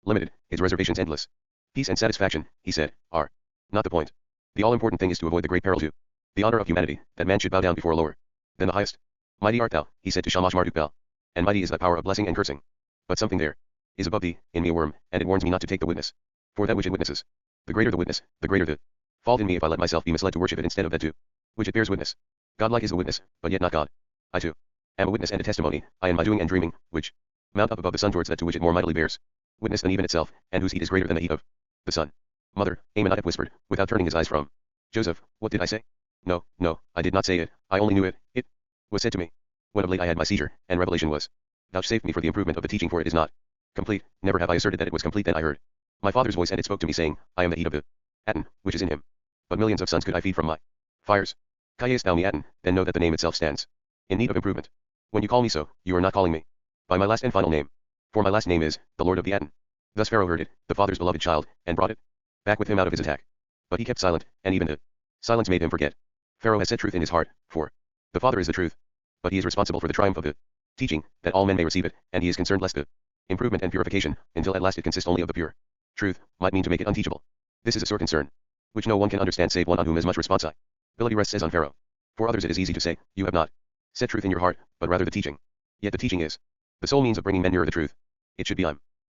unlimited, his reservations endless. Peace and satisfaction, he said, are not the point. The all-important thing is to avoid the great peril to the honor of humanity, that man should bow down before lower than the highest. Mighty art thou, he said to Shamash Marduk Bel, and mighty is thy power of blessing and cursing. But something there is above thee, in me a worm, and it warns me not to take the witness. For that which it witnesses, the greater the witness, the greater the fault in me if I let myself be misled to worship it instead of that to which it bears witness. Godlike is the witness, but yet not God. I too am a witness and a testimony, I in my doing and dreaming, which mount up above the sun towards that to which it more mightily bears witness than even itself, and whose heat is greater than the heat of the sun. Mother, Amenhotep whispered, without turning his eyes from Joseph, what did I say? No, no, I did not say it, I only knew it. It was said to me when of late I had my seizure, and revelation was vouchsafed me for the improvement of the teaching, for it is not complete. Never have I asserted that it was complete. Then I heard my father's voice, and it spoke to me, saying, I am the heat of the Aten, which is in him. But millions of suns could I feed from my fires. Callest thou me Aten, then know that the name itself stands in need of improvement. When you call me so, you are not calling me by my last and final name. For my last name is the Lord of the Aten. Thus Pharaoh heard it, the father's beloved child, and brought it back with him out of his attack. But he kept silent, and even the silence made him forget. Pharaoh has set truth in his heart, for the father is the truth. But he is responsible for the triumph of the teaching, that all men may receive it, and he is concerned lest the improvement and purification, until at last it consist only of the pure truth, might mean to make it unteachable. This is a sore concern, which no one can understand save one on whom as much responsibility rests as on Pharaoh. For others it is easy to say, you have not set truth in your heart, but rather the teaching. Yet the teaching is the sole means of bringing men nearer the truth. It should be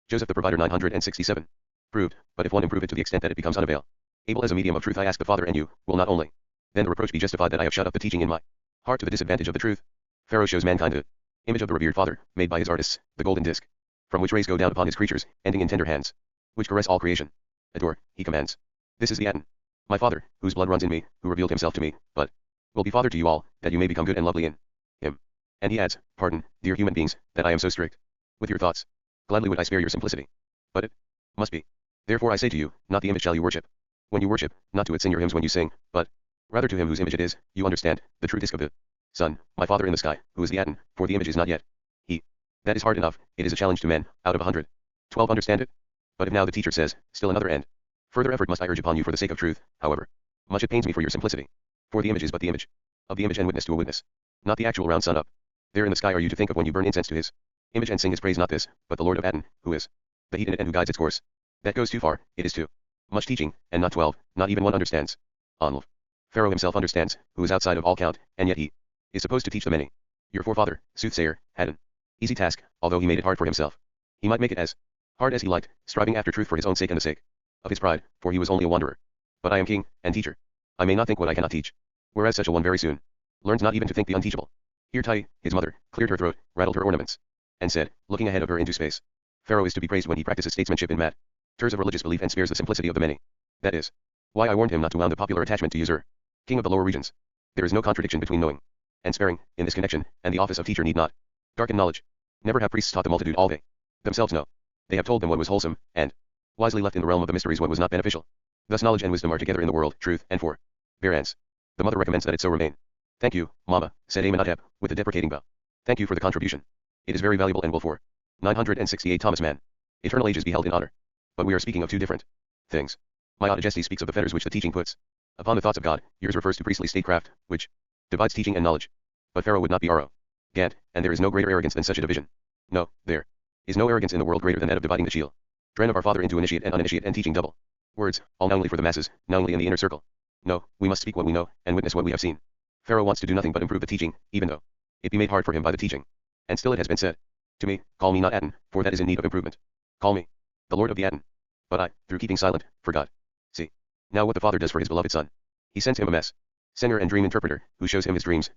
Joseph the provider. 967. Proved, but if one improve it to the extent that it becomes unavail able as a medium of truth, I ask the Father, and you will not only then the reproach be justified that I have shut up the teaching in my heart to the disadvantage of the truth. Pharaoh shows mankind the image of the revered Father, made by his artists, the golden disc, from which rays go down upon his creatures, ending in tender hands, which caress all creation. Adore, he commands. This is the Aten, my Father, whose blood runs in me, who revealed himself to me, but will be Father to you all, that you may become good and lovely in him. And he adds, pardon, dear human beings, that I am so strict with your thoughts. Gladly would I spare your simplicity, but it must be. Therefore I say to you, not the image shall you worship. When you worship, not to it sing your hymns when you sing, but rather to him whose image it is, you understand, the true disc of the sun, my Father in the sky, who is the Aten, for the image is not yet he. That is hard enough, it is a challenge to men, out of 112 understand it? But if now the teacher says, still another end, further effort must I urge upon you for the sake of truth, however much it pains me for your simplicity. For the image is but the image of the image, and witness to a witness, not the actual round sun up there in the sky are you to think of when you burn incense to his image and sing his praise, not this, but the Lord of Aten, who is the heat in it and who guides its course. That goes too far, it is too much teaching, and not 12, not even one understands. Onlv. Pharaoh himself understands, who is outside of all count, and yet he is supposed to teach the many. Your forefather, soothsayer, had an easy task, although he made it hard for himself. He might make it as hard as he liked, striving after truth for his own sake and the sake of his pride, for he was only a wanderer. But I am king, and teacher. I may not think what I cannot teach. Whereas such a one very soon learns not even to think the unteachable. Here Tai, his mother, cleared her throat, rattled her ornaments, and said, looking ahead of her into space, Pharaoh is to be praised when he practices statesmanship in matters of religious belief and spares the simplicity of the many. That is why I warned him not to wound the popular attachment to usurp king of the lower regions. There is no contradiction between knowing and sparing in this connection, and the office of teacher need not darken knowledge. Never have priests taught the multitude all they themselves know. They have told them what was wholesome, and wisely left in the realm of the mysteries what was not beneficial. Thus knowledge and wisdom are together in the world, truth and forbearance. The mother recommends that it so remain. Thank you, Mama, said Amenhotep, with a deprecating bow. Thank you for the contribution. It is very valuable and will for 968 Thomas Mann. Eternal age is beheld in honor. But we are speaking of two different things. My autogesty speaks of the fetters which the teaching puts upon the thoughts of God, yours refers to priestly statecraft, which divides teaching and knowledge. But Pharaoh would not be RO. Gad, and there is no greater arrogance than such a division. No, there is no arrogance in the world greater than that of dividing the shield. Dren of our father into initiate and uninitiate and teaching double. Words, all knowingly for the masses, knowingly in the inner circle. No, we must speak what we know, and witness what we have seen. Pharaoh wants to do nothing but improve the teaching, even though it be made hard for him by the teaching. And still it has been said to me, call me not Aten, for that is in need of improvement. Call me the Lord of the Aten. But I, through keeping silent, forgot. See now what the Father does for his beloved Son. He sends him a messenger and dream interpreter, who shows him his dreams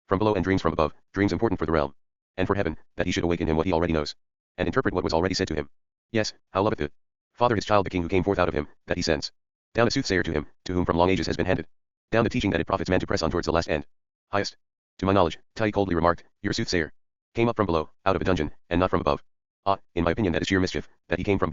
from below and dreams from above, dreams important for the realm and for heaven, that he should awaken him what he already knows, and interpret what was already said to him. Yes, how loveth the Father his child the King who came forth out of him, that he sends down a soothsayer to him, to whom from long ages has been handed down the teaching that it profits man to press on towards the last end. Highest. To my knowledge, Tai coldly remarked, your soothsayer came up from below, out of a dungeon, and not from above. Ah, in my opinion that is sheer mischief, that he came from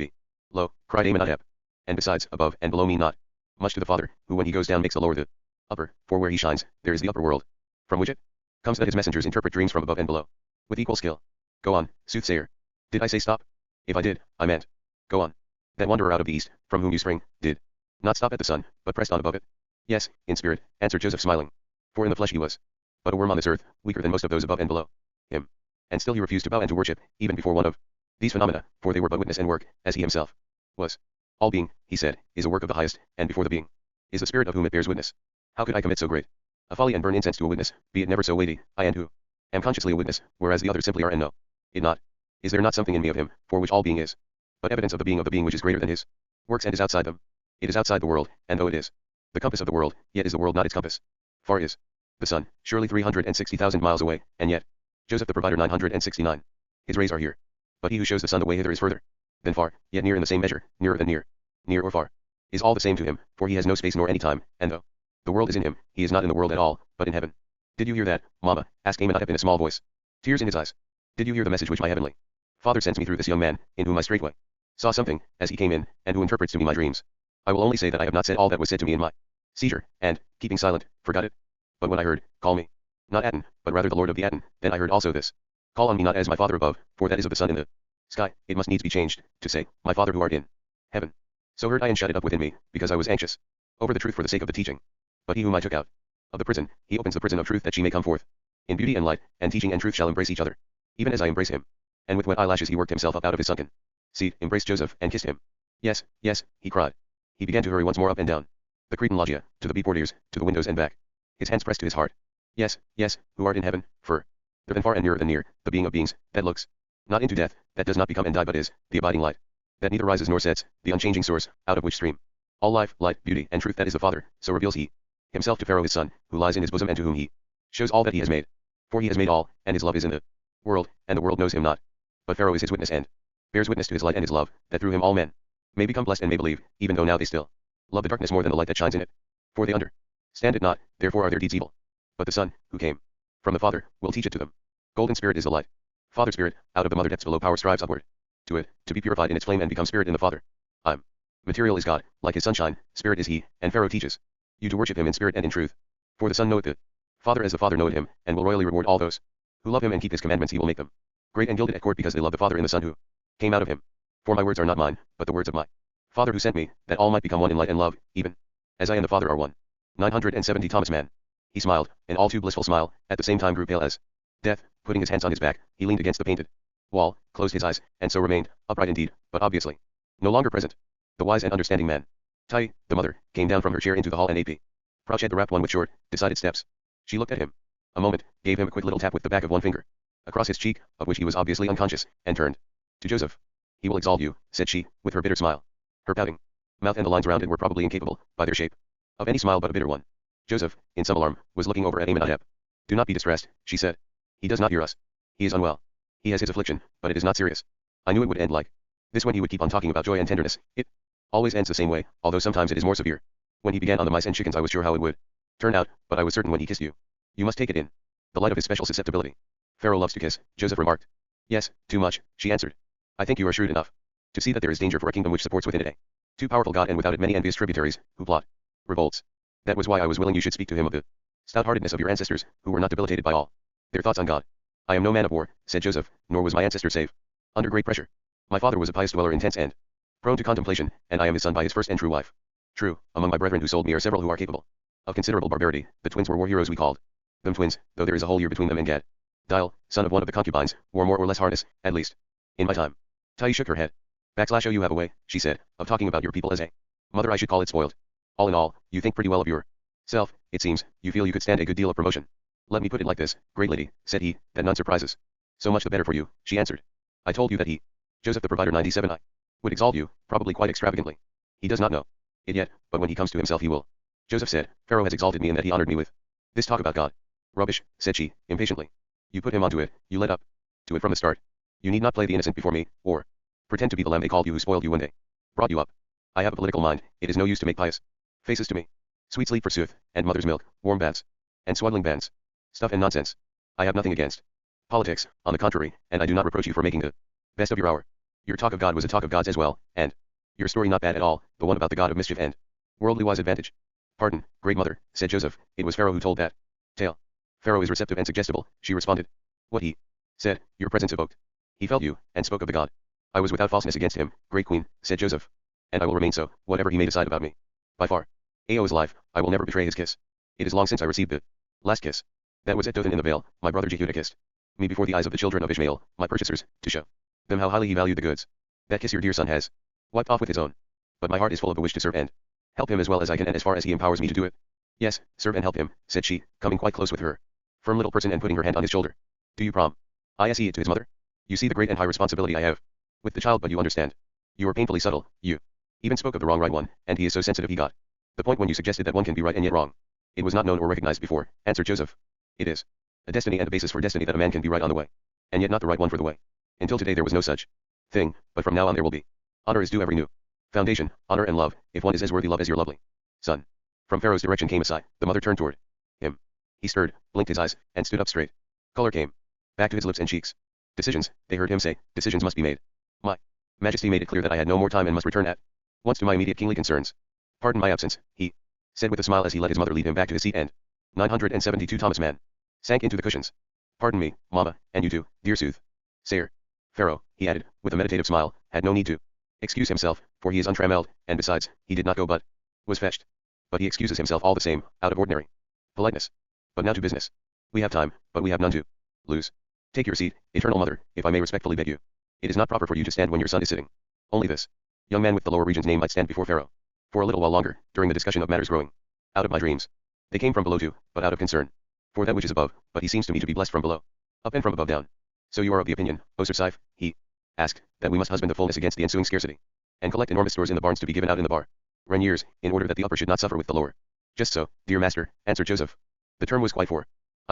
below, cried Amenhotep. And besides, above and below mean not much to the Father, who when he goes down makes the lower the upper, for where he shines, there is the upper world, from which it comes that his messengers interpret dreams from above and below, with equal skill. Go on, soothsayer. Did I say stop? If I did, I meant, go on. That wanderer out of the east, from whom you spring, did not stop at the sun, but pressed on above it. Yes, in spirit, answered Joseph smiling. For in the flesh he was but a worm on this earth, weaker than most of those above and below him. And still he refused to bow and to worship, even before one of these phenomena, for they were but witness and work, as he himself was. All being, he said, is a work of the highest, and before the being is the spirit of whom it bears witness. How could I commit so great a folly and burn incense to a witness, be it never so weighty, I and who am consciously a witness, whereas the others simply are and know it not? Is there not something in me of him, for which all being is but evidence of the being which is greater than his works and is outside them? It is outside the world, and though it is the compass of the world, yet is the world not its compass. Far is the sun, surely 360,000 miles away, and yet Joseph the provider 969. His rays are here. But he who shows the sun the way hither is further than far, yet near in the same measure, nearer than near. Near or far is all the same to him, for he has no space nor any time, and though the world is in him, he is not in the world at all, but in heaven. Did you hear that, Mama? Asked Amenhotep in a small voice, tears in his eyes. Did you hear the message which my heavenly Father sends me through this young man, in whom I straightway saw something, as he came in, and who interprets to me my dreams? I will only say that I have not said all that was said to me in my seizure, and, keeping silent, forgot it. But when I heard, call me not Aten, but rather the Lord of the Aten, then I heard also this, call on me not as my Father above, for that is of the sun in the sky, it must needs be changed, to say, my Father who art in heaven. So heard I and shut it up within me, because I was anxious over the truth for the sake of the teaching. But he whom I took out of the prison, he opens the prison of truth that she may come forth. In beauty and light, and teaching and truth shall embrace each other, even as I embrace him. And with wet eyelashes he worked himself up out of his sunken seat, embraced Joseph, and kissed him. Yes, yes, he cried. He began to hurry once more up and down the Cretan loggia, to the portieres, to the windows and back. His hands pressed to his heart. Yes, yes, who art in heaven, further than far and nearer than near, the being of beings, that looks not into death, that does not become and die but is, the abiding light, that neither rises nor sets, the unchanging source, out of which stream all life, light, beauty, and truth, that is the Father, so reveals he himself to Pharaoh his son, who lies in his bosom and to whom he shows all that he has made. For he has made all, and his love is in the world, and the world knows him not. But Pharaoh is his witness and bears witness to his light and his love, that through him all men may become blessed and may believe, even though now they still love the darkness more than the light that shines in it. For they understand it not, therefore are their deeds evil. But the Son, who came from the Father, will teach it to them. Golden Spirit is the light. Father Spirit, out of the mother depths below power strives upward to it, to be purified in its flame and become spirit in the Father. I'm. Material is God, like his sunshine, spirit is he, and Pharaoh teaches you to worship him in spirit and in truth. For the Son knoweth the Father as the Father knoweth him, and will royally reward all those who love him and keep his commandments. He will make them great and gilded at court, because they love the Father in the Son who came out of him. For my words are not mine, but the words of my Father who sent me, that all might become one in light and love, even as I and the Father are one. 970 Thomas Mann. He smiled, an all too blissful smile, at the same time grew pale as death. Putting his hands on his back, he leaned against the painted wall, closed his eyes, and so remained, upright indeed, but obviously no longer present. The wise and understanding man, Tai, the mother, came down from her chair into the hall, and A.P. Crouch had the wrapped one with short, decided steps. She looked at him a moment, gave him a quick little tap with the back of one finger across his cheek, of which he was obviously unconscious, and turned to Joseph. He will exalt you, said she, with her bitter smile. Her pouting mouth and the lines round it were probably incapable, by their shape, of any smile but a bitter one. Joseph, in some alarm, was looking over at Amenhotep. Do not be distressed, she said. He does not hear us. He is unwell. He has his affliction, but it is not serious. I knew it would end like this when he would keep on talking about joy and tenderness. It always ends the same way, although sometimes it is more severe. When he began on the mice and chickens I was sure how it would turn out, but I was certain when he kissed you. You must take it in the light of his special susceptibility. Pharaoh loves to kiss, Joseph remarked. Yes, too much, she answered. I think you are shrewd enough to see that there is danger for a kingdom which supports within it a too powerful God, and without it many envious tributaries, who plot revolts. That was why I was willing you should speak to him of the stout-heartedness of your ancestors, who were not debilitated by all their thoughts on God. I am no man of war, said Joseph, nor was my ancestor save under great pressure. My father was a pious dweller, intense and prone to contemplation, and I am his son by his first and true wife. True, among my brethren who sold me are several who are capable of considerable barbarity. The twins were war heroes, we called them twins, though there is a whole year between them and Gad. Dial, son of one of the concubines, wore more or less harness, at least. In my time. Tai shook her head. Backslash, oh, you have a way, she said, of talking about your people as a mother. I should call it spoiled. All in all, you think pretty well of yourself, it seems. You feel you could stand a good deal of promotion. Let me put it like this, great lady, said he, that none surprises. So much the better for you, she answered. I told you that he, Joseph the provider 97, I would exalt you, probably quite extravagantly. He does not know it yet, but when he comes to himself he will. Joseph said, Pharaoh has exalted me and that he honored me with this talk about God. Rubbish, said she, impatiently. You put him onto it, you led up to it from the start. You need not play the innocent before me, or pretend to be the lamb they called you who spoiled you when they brought you up. I have a political mind, it is no use to make pious faces to me. Sweet sleep forsooth, and mother's milk, warm baths, and swaddling bands. Stuff and nonsense. I have nothing against politics, on the contrary, and I do not reproach you for making the best of your hour. Your talk of God was a talk of God's as well, and your story not bad at all, the one about the God of mischief and worldly wise advantage. Pardon, great mother, said Joseph, it was Pharaoh who told that tale. Pharaoh is receptive and suggestible, she responded. What he said, your presence evoked. He felt you, and spoke of the God. I was without falseness against him, great queen, said Joseph. And I will remain so, whatever he may decide about me. By far. Ao is alive, I will never betray his kiss. It is long since I received the last kiss. That was at Dothan in the vale, my brother Jehudah kissed me before the eyes of the children of Ishmael, my purchasers, to show them how highly he valued the goods. That kiss your dear son has wiped off with his own. But my heart is full of a wish to serve and help him as well as I can and as far as he empowers me to do it. Yes, serve and help him, said she, coming quite close with her firm little person and putting her hand on his shoulder. Do you promise it to his mother? You see the great and high responsibility I have with the child, but you understand. You are painfully subtle, you even spoke of the wrong right one, and he is so sensitive he got the point when you suggested that one can be right and yet wrong. It was not known or recognized before, answered Joseph. It is a destiny and a basis for destiny that a man can be right on the way, and yet not the right one for the way. Until today there was no such thing, but from now on there will be. Honor is due every new foundation, honor and love, if one is as worthy love as your lovely son. From Pharaoh's direction came a sigh, the mother turned toward him. He stirred, blinked his eyes, and stood up straight. Color came back to his lips and cheeks. Decisions, they heard him say, decisions must be made. My Majesty made it clear that I had no more time and must return at once to my immediate kingly concerns. Pardon my absence, he said with a smile as he let his mother lead him back to his seat and 972 Thomas Mann sank into the cushions. Pardon me, Mama, and you too, dear soothsayer. Pharaoh, he added, with a meditative smile, had no need to excuse himself, for he is untrammelled, and besides, he did not go but was fetched. But he excuses himself all the same, out of ordinary politeness. But now to business. We have time, but we have none to lose. Take your seat, eternal mother, if I may respectfully beg you. It is not proper for you to stand when your son is sitting. Only this young man with the lower region's name might stand before Pharaoh. For a little while longer, during the discussion of matters growing out of my dreams. They came from below too, but out of concern for that which is above, but he seems to me to be blessed from below up and from above down. So you are of the opinion, O Sir Siph, he asked, that we must husband the fullness against the ensuing scarcity, and collect enormous stores in the barns to be given out in the barren years, in order that the upper should not suffer with the lower. Just so, dear master, answered Joseph. The term was quite foreign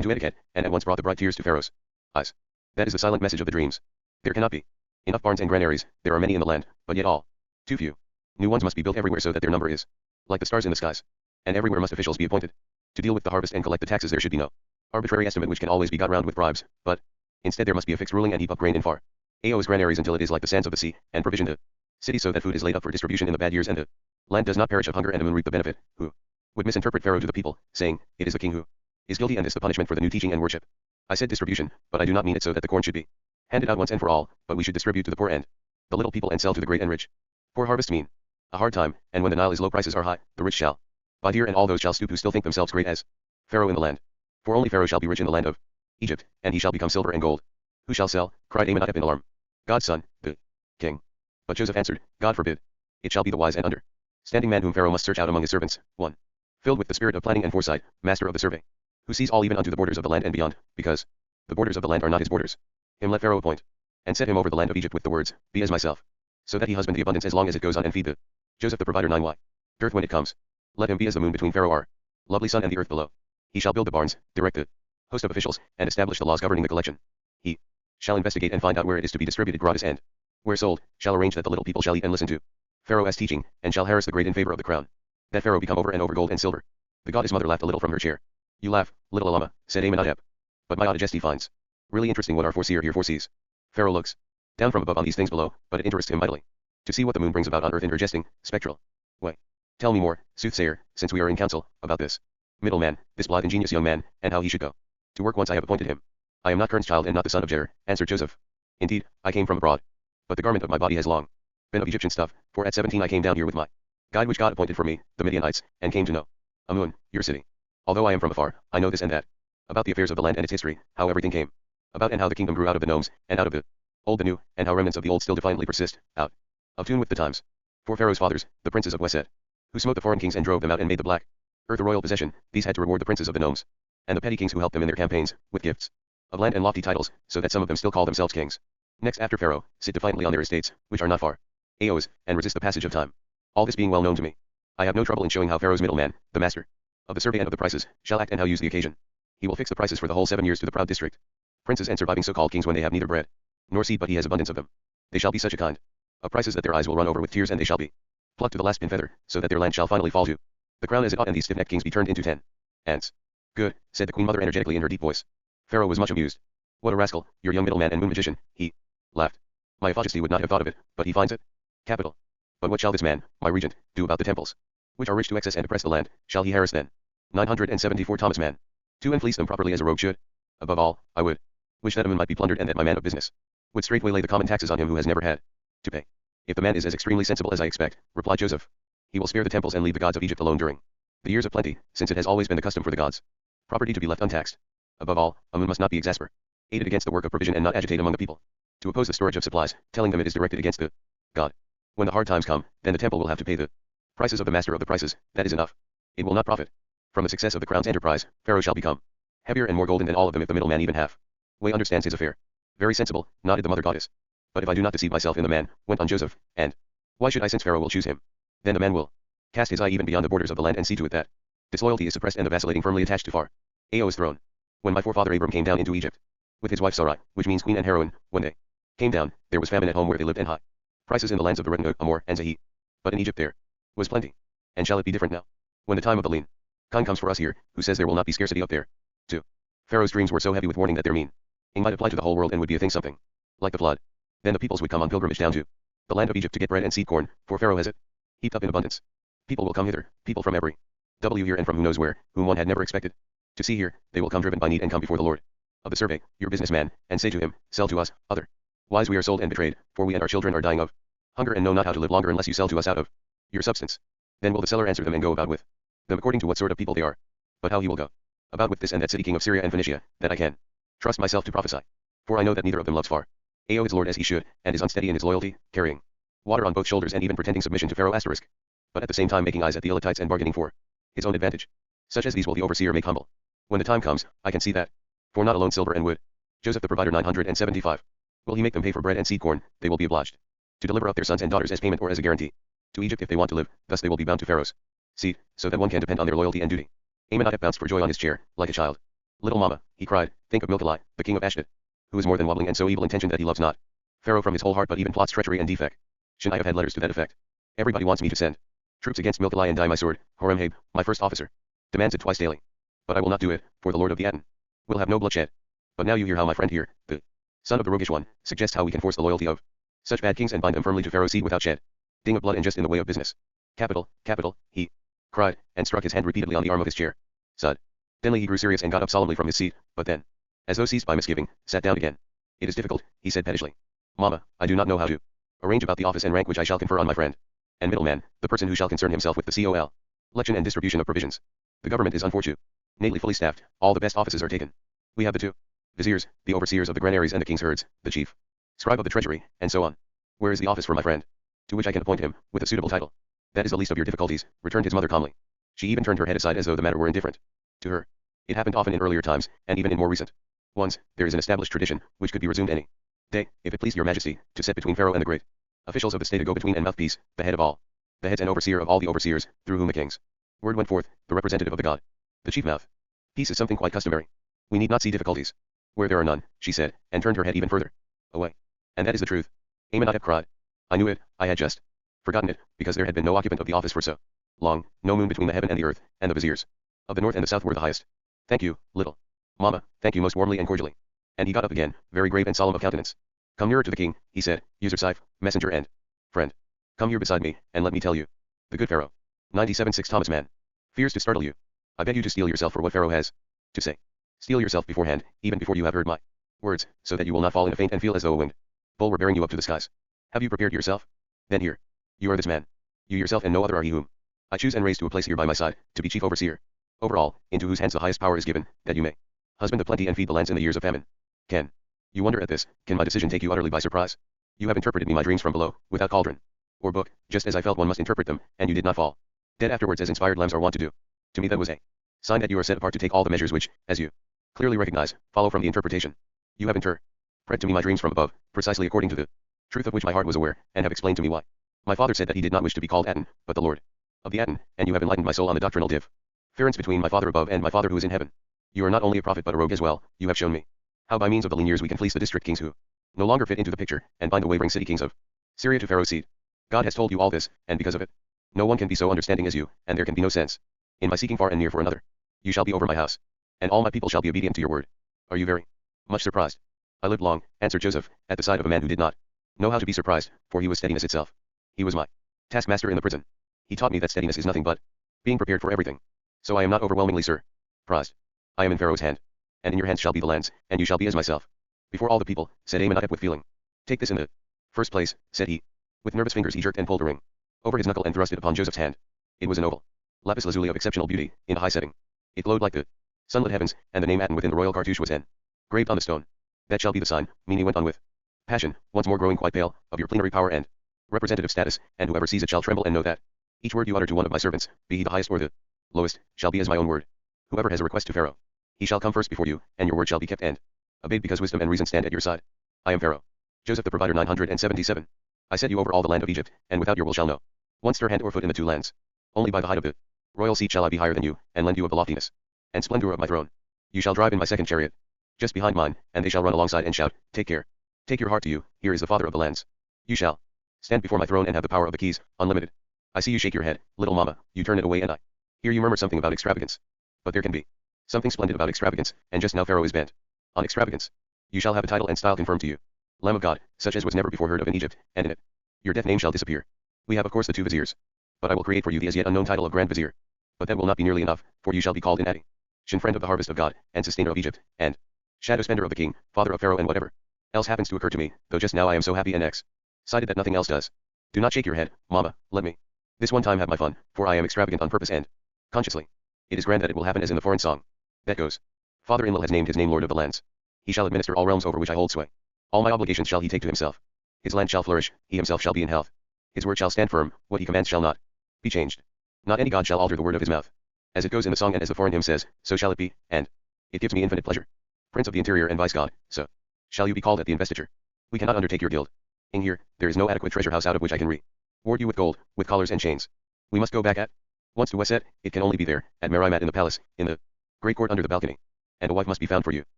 to etiquette, and at once brought the bright tears to Pharaoh's eyes. That is the silent message of the dreams. There cannot be enough barns and granaries, there are many in the land, but yet all too few. New ones must be built everywhere so that their number is like the stars in the skies. And everywhere must officials be appointed to deal with the harvest and collect the taxes. There should be no arbitrary estimate which can always be got round with bribes, but instead there must be a fixed ruling and heap up grain in far Ao's granaries until it is like the sands of the sea, and provision the city so that food is laid up for distribution in the bad years and the land does not perish of hunger and the moon reap the benefit. Who would misinterpret Pharaoh to the people, saying, it is the king who is guilty and this the punishment for the new teaching and worship. I said distribution, but I do not mean it so that the corn should be handed out once and for all, but we should distribute to the poor and the little people and sell to the great and rich. Poor harvests mean a hard time, and when the Nile is low prices are high, the rich shall buy dear and all those shall stoop who still think themselves great as Pharaoh in the land. For only Pharaoh shall be rich in the land of Egypt, and he shall become silver and gold. Who shall sell? Cried Amenhotep in alarm. God's son, the king. But Joseph answered, God forbid. It shall be the wise and understanding man whom Pharaoh must search out among his servants, one filled with the spirit of planning and foresight, master of the survey, who sees all even unto the borders of the land and beyond, because the borders of the land are not his borders. Him let Pharaoh appoint, and set him over the land of Egypt with the words, be as myself, so that he husband the abundance as long as it goes on and feed the Joseph the provider 9y. Earth when it comes. Let him be as the moon between Pharaoh our lovely son and the earth below. He shall build the barns, direct the host of officials, and establish the laws governing the collection. He shall investigate and find out where it is to be distributed gratis and where sold, shall arrange that the little people shall eat and listen to Pharaoh as teaching, and shall harass the great in favor of the crown. That Pharaoh become over and over gold and silver. The goddess mother laughed a little from her chair. You laugh, little Alama, said Amenhotep. But my Audijesty finds really interesting what our foreseer here foresees. Pharaoh looks down from above on these things below, but it interests him mightily to see what the moon brings about on earth in her jesting, spectral way. Tell me more, soothsayer, since we are in council, about this middleman, this blithe ingenious young man, and how he should go to work once I have appointed him. I am not Kern's child and not the son of Jair, answered Joseph. Indeed, I came from abroad. But the garment of my body has long been of Egyptian stuff, for at 17 I came down here with my guide which God appointed for me, the Midianites, and came to know Amun, your city. Although I am from afar, I know this and that about the affairs of the land and its history, how everything came About and how the kingdom grew out of the gnomes, and out of the old the new, and how remnants of the old still defiantly persist, out of tune with the times. For Pharaoh's fathers, the princes of Wesset, who smote the foreign kings and drove them out and made the black earth a royal possession, these had to reward the princes of the gnomes, and the petty kings who helped them in their campaigns, with gifts of land and lofty titles, so that some of them still call themselves kings. Next after Pharaoh, sit defiantly on their estates, which are not far Aos, and resist the passage of time. All this being well known to me, I have no trouble in showing how Pharaoh's middleman, the master of the survey and of the prices, shall act and how use the occasion. He will fix the prices for the whole 7 years to the proud district. Princes and surviving so-called kings when they have neither bread nor seed but he has abundance of them. They shall be such a kind of prices that their eyes will run over with tears and they shall be plucked to the last pin feather, so that their land shall finally fall to the crown as it ought and these stiff-necked kings be turned into 10 ants. Good, said the queen mother energetically in her deep voice. Pharaoh was much amused. What a rascal, your young middleman and moon magician, he laughed. My majesty would not have thought of it, but he finds it capital. But what shall this man, my regent, do about the temples, which are rich to excess and oppress the land? Shall he harass them? 974 Thomas Mann. To and fleece them properly as a rogue should. Above all, I would wish that a man might be plundered and that my man of business would straightway lay the common taxes on him who has never had to pay. If the man is as extremely sensible as I expect, replied Joseph, he will spare the temples and leave the gods of Egypt alone during the years of plenty, since it has always been the custom for the gods' property to be left untaxed. Above all, a moon must not be exasperated against the work of provision and not agitate among the people to oppose the storage of supplies, telling them it is directed against the god. When the hard times come, then the temple will have to pay the prices of the master of the prices, that is enough. It will not profit from the success of the crown's enterprise. Pharaoh shall become heavier and more golden than all of them if the middleman even half way understands his affair. Very sensible, nodded the mother goddess. But if I do not deceive myself in the man, went on Joseph, and why should I, since Pharaoh will choose him? Then the man will cast his eye even beyond the borders of the land and see to it that disloyalty is suppressed and the vacillating firmly attached to far Ao's throne. When my forefather Abram came down into Egypt with his wife Sarai, which means queen and heroine, when they came down, there was famine at home where they lived and high prices in the lands of the Retin, Amor, and Zahi. But in Egypt there was plenty. And shall it be different now? When the time of the lean khan comes for us here, who says there will not be scarcity up there? 2. Pharaoh's dreams were so heavy with warning that their meaning might apply to the whole world and would be a thing something like the flood. Then the peoples would come on pilgrimage down to the land of Egypt to get bread and seed corn, for Pharaoh has it heaped up in abundance. People will come hither, people from every here and from who knows where, whom one had never expected to see here. They will come driven by need and come before the Lord of the survey, your businessman, and say to him, sell to us, otherwise we are sold and betrayed, for we and our children are dying of hunger and know not how to live longer unless you sell to us out of your substance. Then will the seller answer them and go about with them according to what sort of people they are. But how he will go about with this and that city king of Syria and Phoenicia, that I can trust myself to prophesy. For I know that neither of them loves far Ao his lord as he should, and is unsteady in his loyalty, carrying water on both shoulders and even pretending submission to Pharaoh asterisk. But at the same time making eyes at the Elatites and bargaining for his own advantage. Such as these will the overseer make humble. When the time comes, I can see that. For not alone silver and wood, Joseph the provider 975. Will he make them pay for bread and seed corn? They will be obliged to deliver up their sons and daughters as payment or as a guarantee to Egypt if they want to live, thus they will be bound to Pharaoh's seed, so that one can depend on their loyalty and duty. Amenhotep bounced for joy on his chair, like a child. Little mama, he cried, think of Milcalai, the king of Ashdod, who is more than wobbling and so evil-intentioned that he loves not Pharaoh from his whole heart but even plots treachery and defect. Shouldn't I have had letters to that effect? Everybody wants me to send troops against Milcalai and dye my sword. Horemheb, my first officer, demands it twice daily. But I will not do it, for the lord of the Aten will have no bloodshed. But now you hear how my friend here, the son of the roguish one, suggests how we can force the loyalty of such bad kings and bind them firmly to Pharaoh's seed without shed ding of blood and just in the way of business. Capital, capital, he cried, and struck his hand repeatedly on the arm of his chair. Sud. Denly he grew serious and got up solemnly from his seat, but then, as though seized by misgiving, sat down again. It is difficult, he said pettishly. Mamma, I do not know how to arrange about the office and rank which I shall confer on my friend and middleman, the person who shall concern himself with the collection and distribution of provisions. The government is unfortunately fully staffed, all the best offices are taken. We have the 2 viziers, the overseers of the granaries and the king's herds, the chief scribe of the treasury, and so on. Where is the office for my friend, to which I can appoint him, with a suitable title? That is the least of your difficulties, returned his mother calmly. She even turned her head aside as though the matter were indifferent to her. It happened often in earlier times, and even in more recent ones. There is an established tradition, which could be resumed any day, if it pleased your majesty, to set between Pharaoh and the great officials of the state a go-between and mouthpiece, the head of all the heads and overseer of all the overseers, through whom the king's word went forth, the representative of the god. The chief mouth piece is something quite customary. We need not see difficulties where there are none, she said, and turned her head even further away. And that is the truth. Amenhotep cried. I knew it, I had just forgotten it, because there had been no occupant of the office for so long, no moon between the heaven and the earth, and the viziers of the north and the south were the highest. Thank you, little mama, thank you most warmly and cordially. And he got up again, very grave and solemn of countenance. Come nearer to the king, he said, User-Siph, messenger and friend. Come here beside me, and let me tell you. The good Pharaoh. 97-6 Thomas Mann. Fears to startle you. I beg you to steel yourself for what Pharaoh has to say. Steel yourself beforehand, even before you have heard my words, so that you will not fall in a faint and feel as though a winged bull were bearing you up to the skies. Have you prepared yourself? Then here. You are this man. You yourself and no other are he whom I choose and raise to a place here by my side, to be chief overseer over all, into whose hands the highest power is given, that you may husband the plenty and feed the lands in the years of famine. Can You wonder at this, can my decision take you utterly by surprise? You have interpreted me my dreams from below, without cauldron or book, just as I felt one must interpret them, and you did not fall dead afterwards as inspired lambs are wont to do. To me that was a sign that you are set apart to take all the measures which, as you clearly recognize, follow from the interpretation. You have interpreted to me my dreams from above, precisely according to the truth of which my heart was aware, and have explained to me why. My father said that he did not wish to be called Aten, but the Lord of the Aten, and you have enlightened my soul on the doctrinal difference between my father above and my father who is in heaven. You are not only a prophet but a rogue as well. You have shown me how by means of the lean years we can fleece the district kings who no longer fit into the picture, and bind the wavering city kings of Syria to Pharaoh's seed. God has told you all this, and because of it, no one can be so understanding as you, and there can be no sense in my seeking far and near for another. You shall be over my house, and all my people shall be obedient to your word. Are you very much surprised? I lived long, answered Joseph, at the side of a man who did not know how to be surprised, for he was steadiness itself. He was my taskmaster in the prison. He taught me that steadiness is nothing but being prepared for everything. So I am not overwhelmingly surprised. I am in Pharaoh's hand, and in your hands shall be the lands, and you shall be as myself. Before all the people, said Amenhotep with feeling. Take this in the first place, said he. With nervous fingers he jerked and pulled a ring over his knuckle and thrust it upon Joseph's hand. It was an oval lapis lazuli of exceptional beauty, in a high setting. It glowed like the sunlit heavens, and the name Aten within the royal cartouche was engraved on the stone. That shall be the sign, Mene went on with passion, once more growing quite pale, of your plenary power and representative status, and whoever sees it shall tremble and know that each word you utter to one of my servants, be he the highest or the lowest, shall be as my own word. Whoever has a request to Pharaoh, he shall come first before you, and your word shall be kept and obeyed because wisdom and reason stand at your side. I am Pharaoh. Joseph the provider 977. I set you over all the land of Egypt, and without your will shall no one stir hand or foot in the two lands. Only by the height of the royal seat shall I be higher than you, and lend you of the loftiness and splendor of my throne. You shall drive in my second chariot, just behind mine, and they shall run alongside and shout, take care. Take your heart to you, here is the father of the lands. You shall stand before my throne and have the power of the keys, unlimited. I see you shake your head, little mama, you turn it away and I hear you murmur something about extravagance. But there can be something splendid about extravagance, and just now Pharaoh is bent on extravagance. You shall have a title and style confirmed to you. Lamb of God, such as was never before heard of in Egypt, and in it your death name shall disappear. We have of course the two viziers. But I will create for you the as yet unknown title of Grand Vizier. But that will not be nearly enough, for you shall be called in addition friend of the harvest of God, and sustainer of Egypt, and shadow spender of the king, father of Pharaoh and whatever else happens to occur to me, though just now I am so happy and excited that nothing else does. Do not shake your head, mama, let me this one time have my fun, for I am extravagant on purpose and consciously. It is grand that it will happen as in the foreign song. That goes. Father-in-law has named his name Lord of the lands. He shall administer all realms over which I hold sway. All my obligations shall he take to himself. His land shall flourish, he himself shall be in health. His word shall stand firm, what he commands shall not be changed. Not any god shall alter the word of his mouth. As it goes in the song and as the foreign hymn says, so shall it be, and it gives me infinite pleasure. Prince of the interior and vice god, so shall you be called at the investiture. We cannot undertake your guild. In here, there is no adequate treasure house out of which I can reward you with gold, with collars and chains. We must go back at once to Weset, it can only be there, at Meraimat in the palace, in the great court under the balcony. And a wife must be found for you.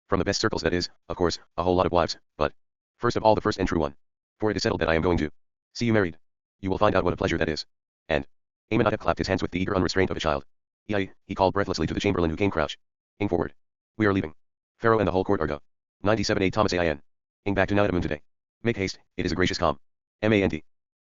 From the best circles, that is, of course, a whole lot of wives, but first of all the first and true one. For it is settled that I am going to see you married. You will find out what a pleasure that is. And Amenhotep clapped his hands with the eager unrestraint of a child. He called breathlessly to the chamberlain who came crouching forward. We are leaving. Pharaoh and the whole court are go. 97A Thomas Ain. Back to Nauatamun today. Make haste, it is a gracious calm. Mant.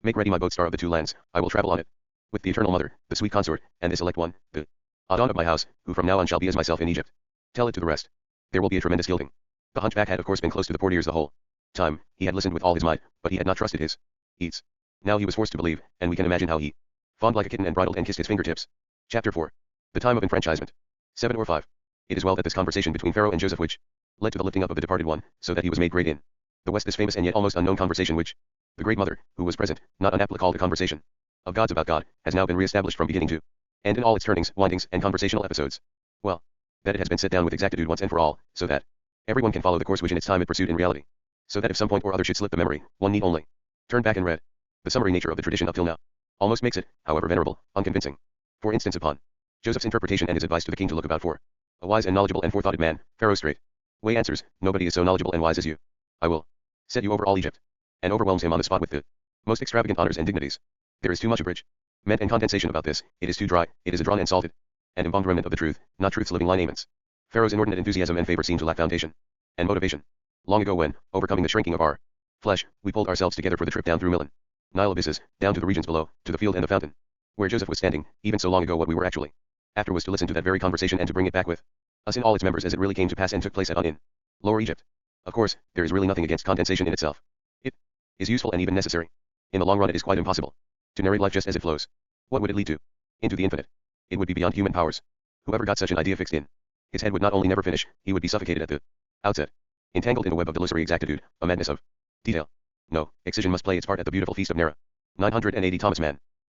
Make ready my boat star of the two lands, I will travel on it. With the eternal mother, the sweet consort, and this elect one, the Adon of my house, who from now on shall be as myself in Egypt. Tell it to the rest. There will be a tremendous gilding. The hunchback had of course been close to the port ears the whole time. He had listened with all his might, but he had not trusted his eats. Now he was forced to believe, and we can imagine how he fawned like a kitten and bridled and kissed his fingertips. Chapter 4. The time of enfranchisement. 7 or 5. It is well that this conversation between Pharaoh and Joseph which led to the lifting up of the departed one, so that he was made great in the West, this famous and yet almost unknown conversation which the great mother, who was present, not unaptly called a conversation of gods about God, has now been re-established from beginning to end in all its turnings, windings, and conversational episodes. Well, that it has been set down with exactitude once and for all, so that everyone can follow the course which in its time it pursued in reality. So that if some point or other should slip the memory, one need only turn back and read. The summary nature of the tradition up till now almost makes it, however venerable, unconvincing. For instance, upon Joseph's interpretation and his advice to the king to look about for a wise and knowledgeable and forethoughted man, Pharaoh straightway answers, nobody is so knowledgeable and wise as you. I will set you over all Egypt, and overwhelms him on the spot with the most extravagant honors and dignities. There is too much abridgment and condensation about this, it is too dry, it is a drawn and salted and embalmed remnant of the truth, not truth's living lineaments. Pharaoh's inordinate enthusiasm and favor seem to lack foundation and motivation. Long ago when, overcoming the shrinking of our flesh, we pulled ourselves together for the trip down through Nile abysses, down to the regions below, to the field and the fountain, where Joseph was standing, even so long ago what we were actually after was to listen to that very conversation and to bring it back with us in all its members as it really came to pass and took place at in Lower Egypt. Of course, there is really nothing against condensation in itself. It is useful and even necessary. In the long run it is quite impossible to narrate life just as it flows. What would it lead to? Into the infinite. It would be beyond human powers. Whoever got such an idea fixed in his head would not only never finish, he would be suffocated at the outset. entangled in a web of delusory exactitude, a madness of detail. No, excision must play its part at the beautiful feast of Nera. 980 Thomas Mann.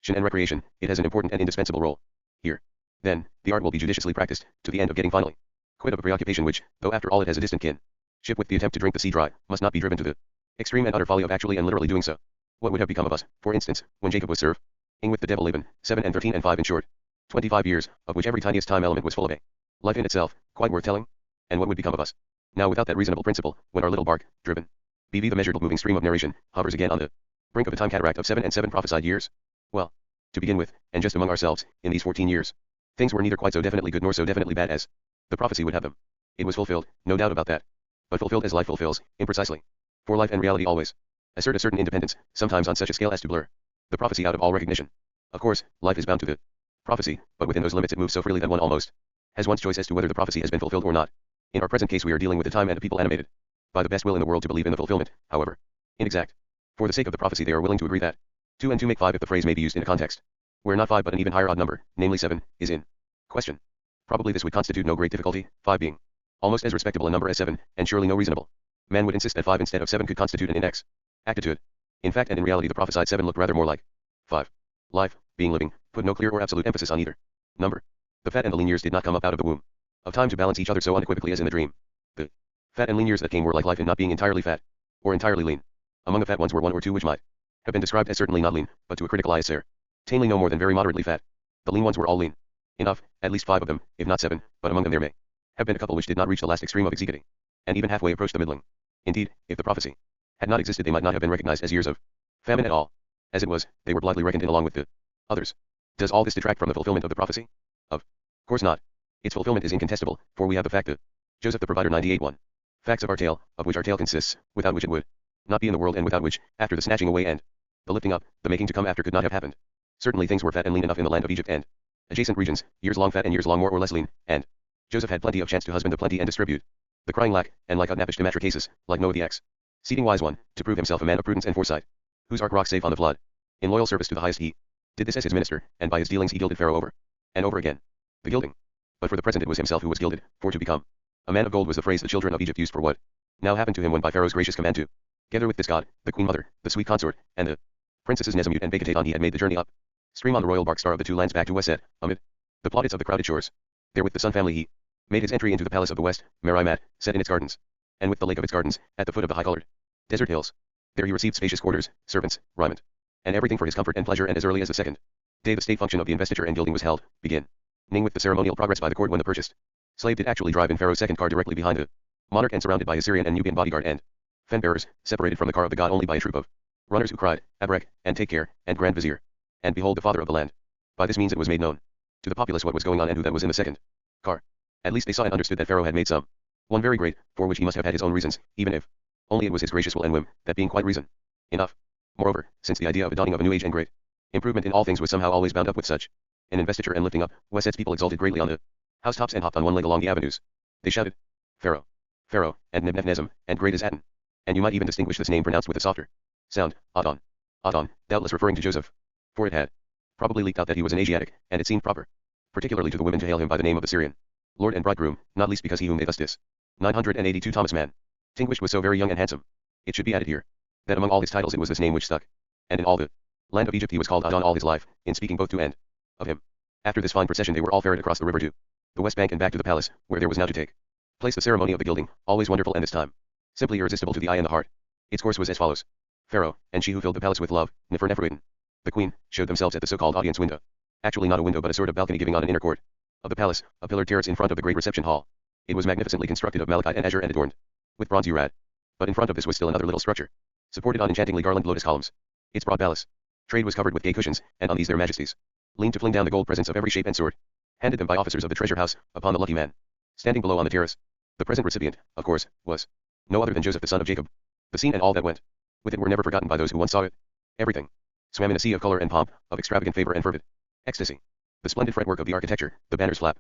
And recreation, it has an important and indispensable role. Here. Then, the art will be judiciously practiced, to the end of getting finally quit of a preoccupation which, though after all it has a distant kin ship with the attempt to drink the sea dry, must not be driven to the extreme and utter folly of actually and literally doing so. What would have become of us, for instance, when Jacob was serving with the devil Laban, 7 and 13 and 5 in short, 25 years, of which every tiniest time element was full of a life in itself, quite worth telling? And what would become of us, now without that reasonable principle, when our little bark, driven, BV the measured moving stream of narration, hovers again on the brink of a time cataract of 7 and 7 prophesied years? Well, to begin with, and just among ourselves, in these 14 years, things were neither quite so definitely good nor so definitely bad as the prophecy would have them. It was fulfilled, no doubt about that. But fulfilled as life fulfills, imprecisely. For life and reality always assert a certain independence, sometimes on such a scale as to blur the prophecy out of all recognition. Of course, life is bound to the prophecy, but within those limits it moves so freely that one almost has one's choice as to whether the prophecy has been fulfilled or not. In our present case we are dealing with a time and a people animated by the best will in the world to believe in the fulfillment, however inexact. For the sake of the prophecy they are willing to agree that 2 and 2 make 5 if the phrase may be used in a context where not 5 but an even higher odd number, namely 7, is in question. Probably this would constitute no great difficulty, 5 being almost as respectable a number as 7, and surely no reasonable man would insist that 5 instead of 7 could constitute an index actitude. In fact and in reality the prophesied 7 looked rather more like 5. Life, being living, put no clear or absolute emphasis on either number. The fat and the lean years did not come up out of the womb of time to balance each other so unequivocally as in the dream. The fat and lean years that came were like life in not being entirely fat, or entirely lean. Among the fat ones were 1 or 2 which might have been described as certainly not lean, but to a critical eye as certainly no more than very moderately fat. The lean ones were all lean enough, at least 5 of them, if not 7, but among them there may have been a couple which did not reach the last extreme of executing, and even halfway approached the middling. Indeed, if the prophecy had not existed they might not have been recognized as years of famine at all. As it was, they were blithely reckoned in along with the others. Does all this detract from the fulfillment of the prophecy? Of course not. Its fulfillment is incontestable, for we have the fact that Joseph the provider 98:1. Facts of our tale, of which our tale consists, without which it would not be in the world and without which, after the snatching away and the lifting up, the making to come after could not have happened. Certainly things were fat and lean enough in the land of Egypt and adjacent regions, years long fat and years long more or less lean, and Joseph had plenty of chance to husband the plenty and distribute the crying lack, and like Utnapish to cases, like Noah the exceeding wise one, to prove himself a man of prudence and foresight, whose ark rocked safe on the flood. In loyal service to the highest he did this as his minister, and by his dealings he gilded Pharaoh over and over again. The gilding. But for the present it was himself who was gilded, for to become a man of gold was the phrase the children of Egypt used for what now happened to him when by Pharaoh's gracious command to together with this god, the queen mother, the sweet consort, and the princesses Nezamut and Begatadon he had made the journey up stream on the royal bark Star of the Two Lands back to Weset, amid the plaudits of the crowded shores. There with the Sun family he made his entry into the palace of the West, Merimat, set in its gardens, and with the lake of its gardens, at the foot of the high-colored desert hills. There he received spacious quarters, servants, raiment, and everything for his comfort and pleasure, and as early as the second day the state function of the investiture and gilding was held, beginning with the ceremonial progress by the court when the purchased slave did actually drive in Pharaoh's second car directly behind the monarch and surrounded by his Syrian and Nubian bodyguard and fen bearers, separated from the car of the god only by a troop of runners who cried, Abrek, and take care, and Grand Vizier, and behold the father of the land. By this means it was made known to the populace what was going on and who that was in the second car. At least they saw and understood that Pharaoh had made some one very great, for which he must have had his own reasons, even if only it was his gracious will and whim, that being quite reason enough. Moreover, since the idea of a dawning of a new age and great improvement in all things was somehow always bound up with such an investiture and lifting up, Weset's people exulted greatly on the housetops and hopped on one leg along the avenues. They shouted, Pharaoh, Pharaoh, and Nebneznem, and great is Aten. And you might even distinguish this name pronounced with a softer sound, Adon. Adon, doubtless referring to Joseph. For it had probably leaked out that he was an Asiatic, and it seemed proper, particularly to the women, to hail him by the name of the Syrian lord and bridegroom, not least because he whom they thus dis. 982 Thomas Mann tinguished was so very young and handsome. It should be added here that among all his titles it was this name which stuck, and in all the land of Egypt he was called Adon all his life, in speaking both to and of him. After this fine procession they were all ferried across the river to the west bank and back to the palace, where there was now to take place the ceremony of the gilding, always wonderful and this time simply irresistible to the eye and the heart. Its course was as follows. Pharaoh, and she who filled the palace with love, Neferuiten, the queen, showed themselves at the so-called audience window. Actually not a window but a sort of balcony giving on an inner court of the palace, a pillared terrace in front of the great reception hall. It was magnificently constructed of malachite and azure and adorned with bronze urad. But in front of this was still another little structure, supported on enchantingly garlanded lotus columns. Its broad balustrade trade was covered with gay cushions, and on these their majesties leaned to fling down the gold presents of every shape and sort, handed them by officers of the treasure house, upon the lucky man standing below on the terrace. The present recipient, of course, was no other than Joseph the son of Jacob. The scene and all that went with it were never forgotten by those who once saw it. Everything swam in a sea of color and pomp, of extravagant favor and fervid ecstasy. The splendid fretwork of the architecture, the banners flap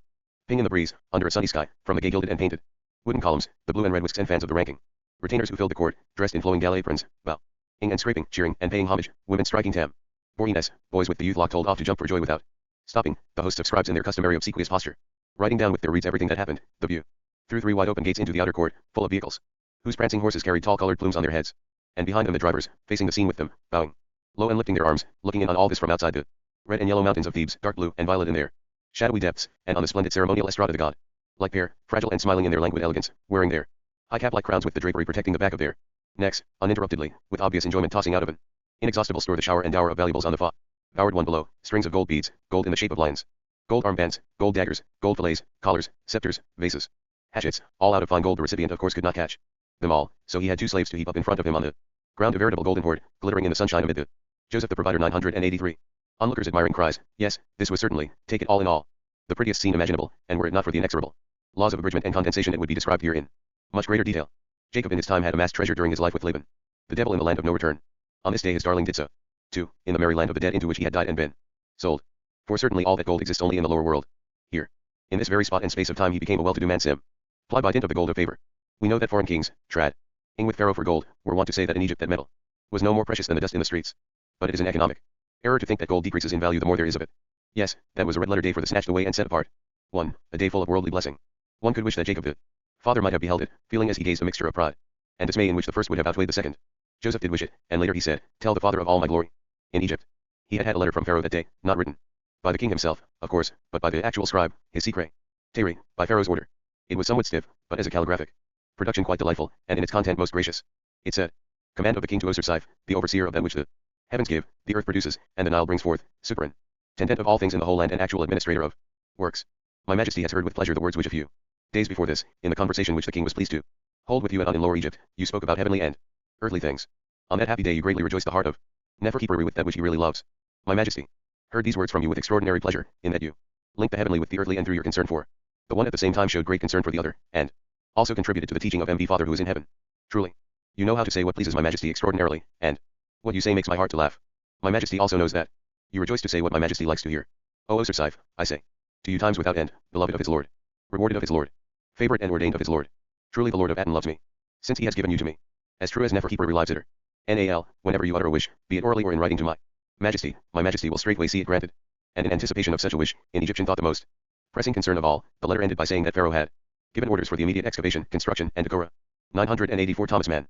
ping in the breeze, under a sunny sky, from the gay gilded and painted wooden columns, the blue and red whisks and fans of the ranking retainers who filled the court, dressed in flowing gala aprons, bowing and scraping, cheering and paying homage, women striking tambourines, boys with the youth lock told off to jump for joy without stopping, the hosts of scribes in their customary obsequious posture, writing down with their reeds everything that happened, the view through 3 wide open gates into the outer court, full of vehicles, whose prancing horses carried tall colored plumes on their heads. And behind them the drivers, facing the scene with them, bowing low and lifting their arms, looking in on all this from outside the red and yellow mountains of Thebes, dark blue and violet in their shadowy depths, and on the splendid ceremonial estrada the god, like pair, fragile and smiling in their languid elegance, wearing their high cap-like crowns with the drapery protecting the back of their necks, uninterruptedly, with obvious enjoyment tossing out of an inexhaustible store the shower and dower of valuables on the bowered one below, strings of gold beads, gold in the shape of lions, gold armbands, gold daggers, gold fillets, collars, scepters, vases, hatchets, all out of fine gold. The recipient of course could not catch them all, so he had two slaves to heap up in front of him on the ground, a veritable golden hoard, glittering in the sunshine amid the Joseph the Provider 983. Onlookers admiring cries, yes, this was certainly, take it all in all, the prettiest scene imaginable, and were it not for the inexorable laws of abridgment and condensation it would be described here in much greater detail. Jacob in his time had amassed treasure during his life with Laban, the devil in the land of no return. On this day his darling did so, too, in the merry land of the dead into which he had died and been sold. For certainly all that gold exists only in the lower world. Here, in this very spot and space of time he became a well-to-do man fly by dint of the gold of favor. We know that foreign kings, ing with Pharaoh for gold, were wont to say that in Egypt that metal was no more precious than the dust in the streets. But it is an economic error to think that gold decreases in value the more there is of it. Yes, that was a red-letter day for the snatched away and set apart one, a day full of worldly blessing. One could wish that Jacob the father might have beheld it, feeling as he gazed a mixture of pride and dismay in which the first would have outweighed the second. Joseph did wish it, and later he said, tell the father of all my glory. In Egypt, he had had a letter from Pharaoh that day, not written by the king himself, of course, but by the actual scribe, his secretary, by Pharaoh's order. It was somewhat stiff, but as a calligraphic production quite delightful, and in its content most gracious. It said, command of the king to Osir-Siph, the overseer of that which the heavens give, the earth produces, and the Nile brings forth, superintendent of all things in the whole land and actual administrator of works. My majesty has heard with pleasure the words which a few days before this, in the conversation which the king was pleased to hold with you at On in Lower Egypt, you spoke about heavenly and earthly things. On that happy day you greatly rejoiced the heart of Nefertiti with that which he really loves. My majesty heard these words from you with extraordinary pleasure, in that you linked the heavenly with the earthly and through your concern for the one at the same time showed great concern for the other, and also contributed to the teaching of MV Father who is in heaven. Truly, you know how to say what pleases my majesty extraordinarily, and what you say makes my heart to laugh. My majesty also knows that you rejoice to say what my majesty likes to hear. O Osir-Siph, I say to you times without end, beloved of his lord, rewarded of his lord, favorite and ordained of his lord. Truly the lord of Aten loves me, since he has given you to me, as true as Nefertiti relives it. Nal, whenever you utter a wish, be it orally or in writing to my majesty will straightway see it granted. And in anticipation of such a wish, in Egyptian thought the most pressing concern of all, the letter ended by saying that Pharaoh had given orders for the immediate excavation, construction, and decora. 984 Thomas Mann.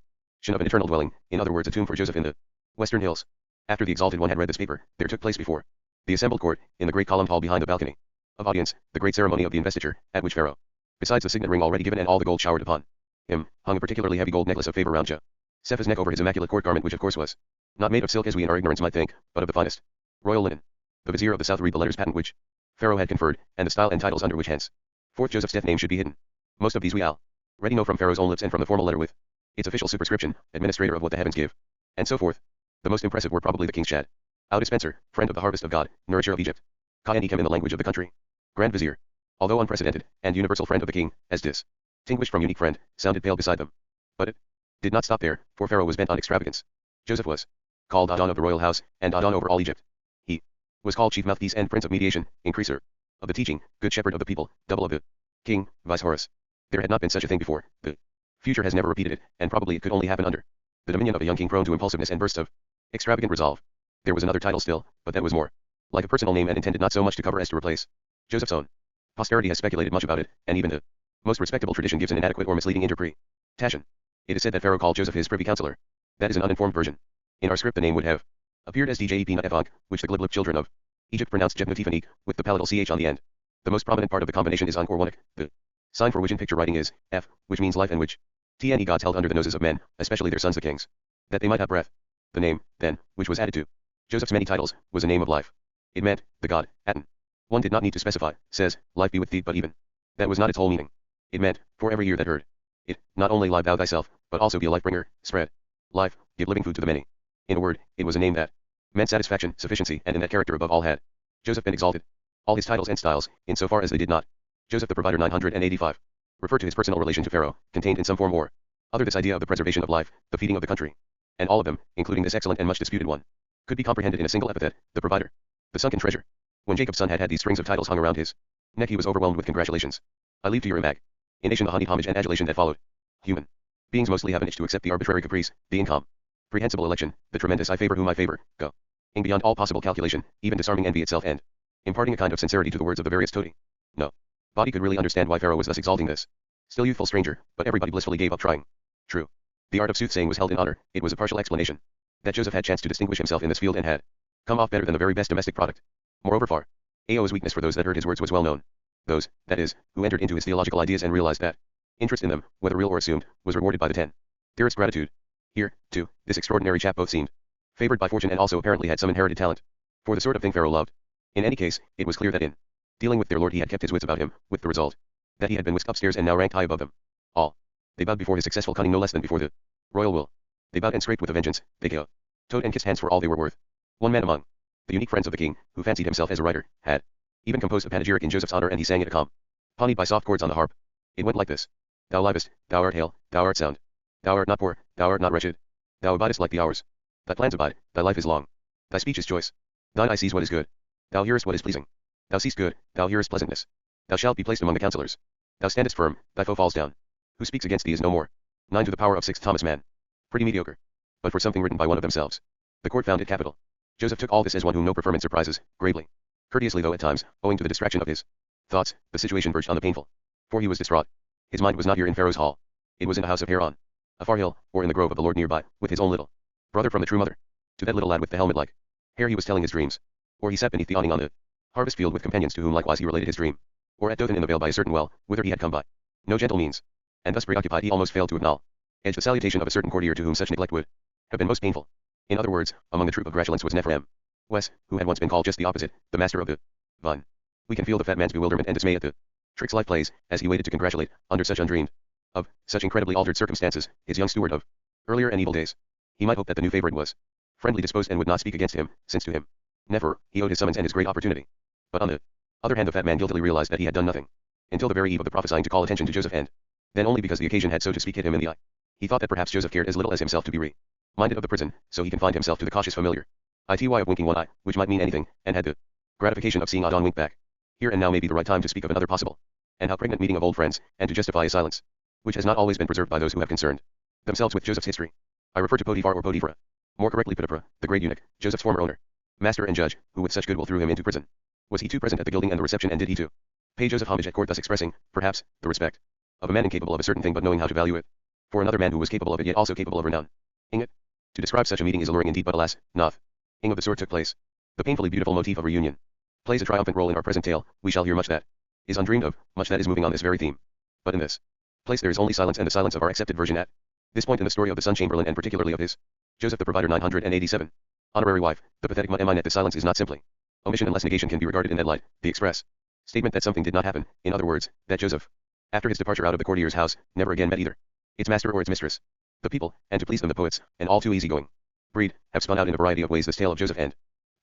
Of an eternal dwelling, in other words a tomb for Joseph in the western hills. After the exalted one had read this paper, there took place before the assembled court, in the great columned hall behind the balcony of audience, the great ceremony of the investiture, at which Pharaoh, besides the signet ring already given and all the gold showered upon him, hung a particularly heavy gold necklace of favor round Joseph's neck over his immaculate court garment, which of course was not made of silk as we in our ignorance might think, but of the finest royal linen. The vizier of the south read the letters patent which Pharaoh had conferred, and the style and titles under which henceforth Joseph's death name should be hidden. Most of these we already know from Pharaoh's own lips and from the formal letter with its official superscription, administrator of what the heavens give, and so forth. The most impressive were probably the king's Shad, Out dispenser, friend of the harvest of God, nourisher of Egypt. Kayanikem in the language of the country. Grand Vizier. Although unprecedented, and universal friend of the king, as distinguished from unique friend, sounded pale beside them. But it did not stop there, for Pharaoh was bent on extravagance. Joseph was called Adon of the royal house, and Adon over all Egypt. He was called chief mouthpiece and prince of mediation, increaser of the teaching, good shepherd of the people, double of the king, vice Horus. There had not been such a thing before. The future has never repeated it, and probably it could only happen under the dominion of a young king prone to impulsiveness and bursts of extravagant resolve. There was another title still, but that was more like a personal name and intended not so much to cover as to replace Joseph's own. Posterity has speculated much about it, and even the most respectable tradition gives an inadequate or misleading interpretation. It is said that Pharaoh called Joseph his privy counselor. That is an uninformed version. In our script the name would have appeared as Djep Nut which the glib children of Egypt pronounced Jepnutifanik, with the palatal ch on the end. The most prominent part of the combination is Ankh-Orwanik, the sign for which in picture writing is F, which means life, and which Tne gods held under the noses of men, especially their sons the kings, that they might have breath. The name, then, which was added to Joseph's many titles, was a name of life. It meant, the god, Aten. One did not need to specify, says, life be with thee, but even that was not its whole meaning. It meant, for every ear that heard it, not only live thou thyself, but also be a life bringer, spread life, give living food to the many. In a word, it was a name that meant satisfaction, sufficiency, and in that character above all had Joseph been exalted. All his titles and styles, in so far as they did not, Joseph the Provider 985, refer to his personal relation to Pharaoh, contained in some form or other this idea of the preservation of life, the feeding of the country. And all of them, including this excellent and much disputed one, could be comprehended in a single epithet, the Provider, the sunken treasure. When Jacob's son had these strings of titles hung around his neck he was overwhelmed with congratulations. I leave to your imagination the honeyed homage and adulation that followed. Human beings mostly have an itch to accept the arbitrary caprice, the incomprehensible election, the tremendous I favor whom I favor, go ing beyond all possible calculation, even disarming envy itself and imparting a kind of sincerity to the words of the various toady. No body could really understand why Pharaoh was thus exalting this still youthful stranger, but everybody blissfully gave up trying True. The art of soothsaying was held in honor. It was a partial explanation that Joseph had chanced to distinguish himself in this field and had come off better than the very best domestic product. Moreover, far Ao's weakness for those that heard his words was well known. Those, that is, who entered into his theological ideas and realized that interest in them, whether real or assumed, was rewarded by the tenderest gratitude. Here, too, this extraordinary chap both seemed favored by fortune and also apparently had some inherited talent for the sort of thing Pharaoh loved. In any case, it was clear that in dealing with their lord he had kept his wits about him, with the result that he had been whisked upstairs and now ranked high above them all. They bowed before his successful cunning no less than before the royal will. They bowed and scraped with a vengeance. They toed and kissed hands for all they were worth. One man among the unique friends of the king, who fancied himself as a writer, had even composed a panegyric in Joseph's honor, and he sang it accompanied by soft chords on the harp. It went like this: Thou livest, thou art hale, thou art sound, thou art not poor, thou art not wretched, thou abidest like the hours. Thy plans abide, thy life is long, thy speech is choice. Thine eye sees what is good, thou hearest what is pleasing. Thou seest good, thou hearest pleasantness. Thou shalt be placed among the counselors. Thou standest firm, thy foe falls down. Who speaks against thee is no more. 9 to the power of 6 Thomas Mann. Pretty mediocre. But for something written by one of themselves, the court found it capital. Joseph took all this as one whom no preferment surprises, gravely. Courteously though at times, owing to the distraction of his thoughts, the situation verged on the painful. For he was distraught. His mind was not here in Pharaoh's hall. It was in the house of Hair on a far hill, or in the grove of the Lord nearby, with his own little brother from the true mother. To that little lad with the helmet like hair he was telling his dreams. Or he sat beneath the awning on the harvest field with companions to whom likewise he related his dream. Or at Dothan in the vale by a certain well, whither he had come by no gentle means. And thus preoccupied he almost failed to acknowledge the salutation of a certain courtier to whom such neglect would have been most painful. In other words, among the troop of gratulants was Nephraim Wes, who had once been called just the opposite, the master of the vine. We can feel the fat man's bewilderment and dismay at the tricks life plays, as he waited to congratulate, under such undreamed of, such incredibly altered circumstances, his young steward of earlier and evil days. He might hope that the new favorite was friendly disposed and would not speak against him, since to him, Nefer, he owed his summons and his great opportunity. But on the other hand the fat man guiltily realized that he had done nothing until the very eve of the prophesying to call attention to Joseph, and then only because the occasion had so to speak hit him in the eye. He thought that perhaps Joseph cared as little as himself to be reminded of the prison, so he confined himself to the cautious familiar ity of winking one eye, which might mean anything, and had the gratification of seeing Adon wink back. Here and now may be the right time to speak of another possible and how pregnant meeting of old friends, and to justify a silence which has not always been preserved by those who have concerned themselves with Joseph's history. I refer to Potiphar or Potipharah, more correctly Potiphar, the great eunuch, Joseph's former owner, master and judge, who with such goodwill threw him into prison. Was he too present at the gilding and the reception, and did he too pay Joseph homage at court, thus expressing, perhaps, the respect of a man incapable of a certain thing but knowing how to value it, for another man who was capable of it yet also capable of renouncing it? To describe such a meeting is alluring indeed, but alas, nothing of the sort took place. The painfully beautiful motif of reunion plays a triumphant role in our present tale. We shall hear much that is undreamed of, much that is moving on this very theme. But in this place there is only silence, and the silence of our accepted version at this point in the story of the Sun Chamberlain, and particularly of his Joseph the Provider 987 honorary wife. The pathetic mine that the silence is not simply omission unless negation can be regarded in that light. The express statement that something did not happen, in other words, that Joseph, after his departure out of the courtier's house, never again met either its master or its mistress. The people, and to please them the poets, and all too easygoing breed, have spun out in a variety of ways this tale of Joseph and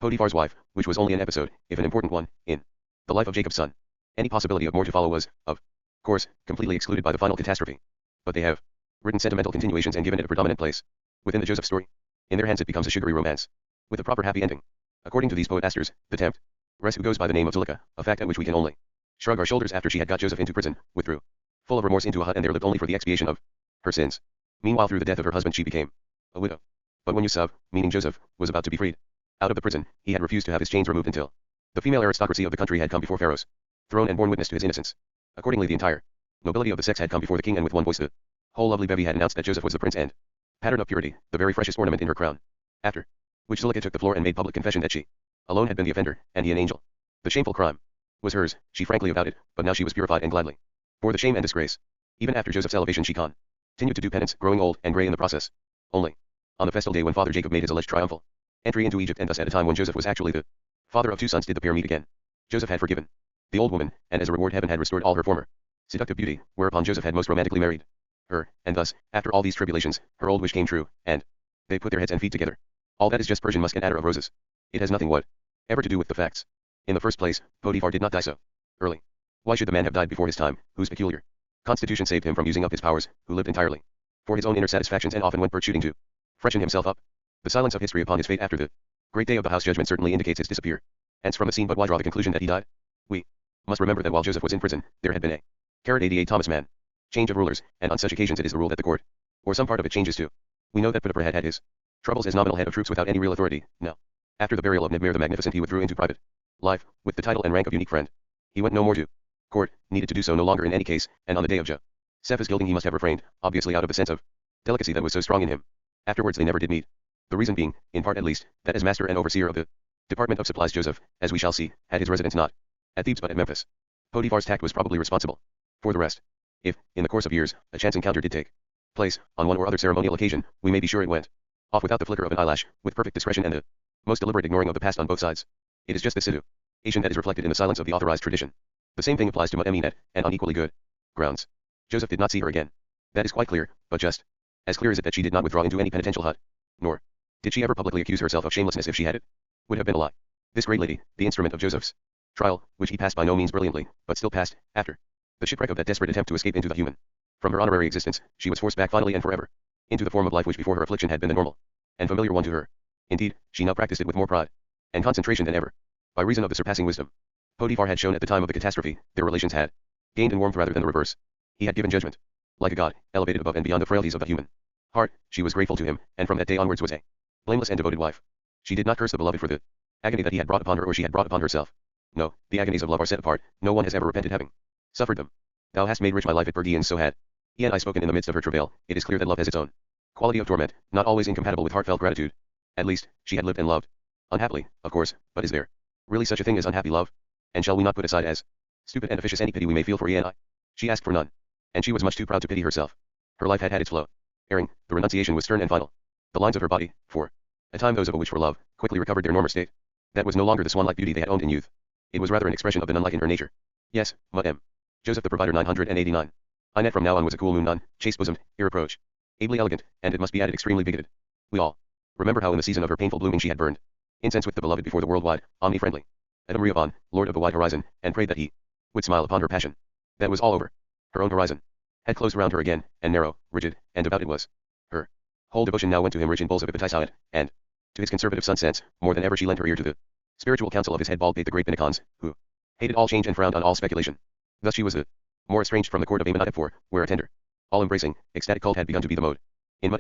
Potiphar's wife, which was only an episode, if an important one, in the life of Jacob's son. Any possibility of more to follow was, of course, completely excluded by the final catastrophe. But they have written sentimental continuations and given it a predominant place within the Joseph story. In their hands it becomes a sugary romance, with a proper happy ending. According to these poetasters, the temptress who goes by the name of Zuleika, a fact at which we can only shrug our shoulders after she had got Joseph into prison, withdrew, full of remorse, into a hut, and there lived only for the expiation of her sins. Meanwhile, through the death of her husband, she became a widow. But when Yusuf, meaning Joseph, was about to be freed out of the prison, he had refused to have his chains removed until the female aristocracy of the country had come before Pharaoh's throne and borne witness to his innocence. Accordingly, the entire nobility of the sex had come before the king, and with one voice the whole lovely bevy had announced that Joseph was the prince and pattern of purity, the very freshest ornament in her crown. After which Zuleika took the floor and made public confession that she alone had been the offender, and he an angel. The shameful crime was hers, she frankly avowed it, but now she was purified and gladly bore the shame and disgrace. Even after Joseph's elevation she continued to do penance, growing old and grey in the process. Only on the festal day when Father Jacob made his alleged triumphal entry into Egypt, and thus at a time when Joseph was actually the father of 2 sons, did the pair meet again. Joseph had forgiven the old woman, and as a reward heaven had restored all her former seductive beauty, whereupon Joseph had most romantically married her, and thus, after all these tribulations, her old wish came true, and they put their heads and feet together. All that is just Persian musk and attar of roses. It has nothing whatever to do with the facts. In the first place, Potiphar did not die so early. Why should the man have died before his time, whose peculiar constitution saved him from using up his powers, who lived entirely for his own inner satisfactions and often went bird shooting to freshen himself up? The silence of history upon his fate after the great day of the house judgment certainly indicates his disappearance from the scene, but why draw the conclusion that he died? We must remember that while Joseph was in prison, there had been a *88 Thomas Mann change of rulers, and on such occasions it is the rule that the court, or some part of it, changes too. We know that Potiphar had had his troubles as nominal head of troops without any real authority. Now, after the burial of Nibmir the Magnificent, he withdrew into private life, with the title and rank of unique friend. He went no more to court, needed to do so no longer in any case, and on the day of Joseph's gilding he must have refrained, obviously out of the sense of delicacy that was so strong in him. Afterwards they never did meet. The reason being, in part at least, that as master and overseer of the Department of Supplies Joseph, as we shall see, had his residence not at Thebes but at Memphis. Potiphar's tact was probably responsible. For the rest, if, in the course of years, a chance encounter did take place, on one or other ceremonial occasion, we may be sure it went off without the flicker of an eyelash, with perfect discretion and the most deliberate ignoring of the past on both sides. It is just this situation that is reflected in the silence of the authorized tradition. The same thing applies to Mu'eminat, and on equally good grounds. Joseph did not see her again. That is quite clear, but just as clear is it that she did not withdraw into any penitential hut. Nor did she ever publicly accuse herself of shamelessness if she had it. Would have been a lie. This great lady, the instrument of Joseph's trial, which he passed by no means brilliantly, but still passed, after the shipwreck of that desperate attempt to escape into the human. From her honorary existence, she was forced back finally and forever into the form of life which before her affliction had been the normal and familiar one to her. Indeed, she now practiced it with more pride and concentration than ever, by reason of the surpassing wisdom Potiphar had shown at the time of the catastrophe. Their relations had gained in warmth rather than the reverse. He had given judgment, like a god, elevated above and beyond the frailties of the human heart. She was grateful to him, and from that day onwards was a blameless and devoted wife. She did not curse the beloved for the agony that he had brought upon her or she had brought upon herself. No, the agonies of love are set apart. No one has ever repented having suffered them. Thou hast made rich my life at Perdians, so had he and I spoken in the midst of her travail. It is clear that love has its own quality of torment, not always incompatible with heartfelt gratitude. At least, she had lived and loved. Unhappily, of course, but is there really such a thing as unhappy love? And shall we not put aside as stupid and officious any pity we may feel for E and I? She asked for none. And she was much too proud to pity herself. Her life had had its flow. Erring, the renunciation was stern and final. The lines of her body, for a time those of a which were love, quickly recovered their normal state. That was no longer the swan-like beauty they had owned in youth. It was rather an expression of the nun-like in her nature. Yes, M. Joseph the Provider 989. Inette from now on was a cool moon nun, chaste-bosomed, irreproach, ably elegant, and it must be added extremely bigoted. We all remember how in the season of her painful blooming she had burned incense with the beloved before the worldwide, omni-friendly Adam Rehoboam, Lord of the wide horizon, and prayed that he would smile upon her passion. That was all over. Her own horizon had closed around her again, and narrow, rigid, and devout it was. Her whole devotion now went to him rich in bowls of epitizet, and to his conservative sun sense, more than ever she lent her ear to the spiritual counsel of his head bald pate the great Binacons, who hated all change and frowned on all speculation. Thus she was the more estranged from the court of Amenhotep for, where a tender, all-embracing, ecstatic cult had begun to be the mode. In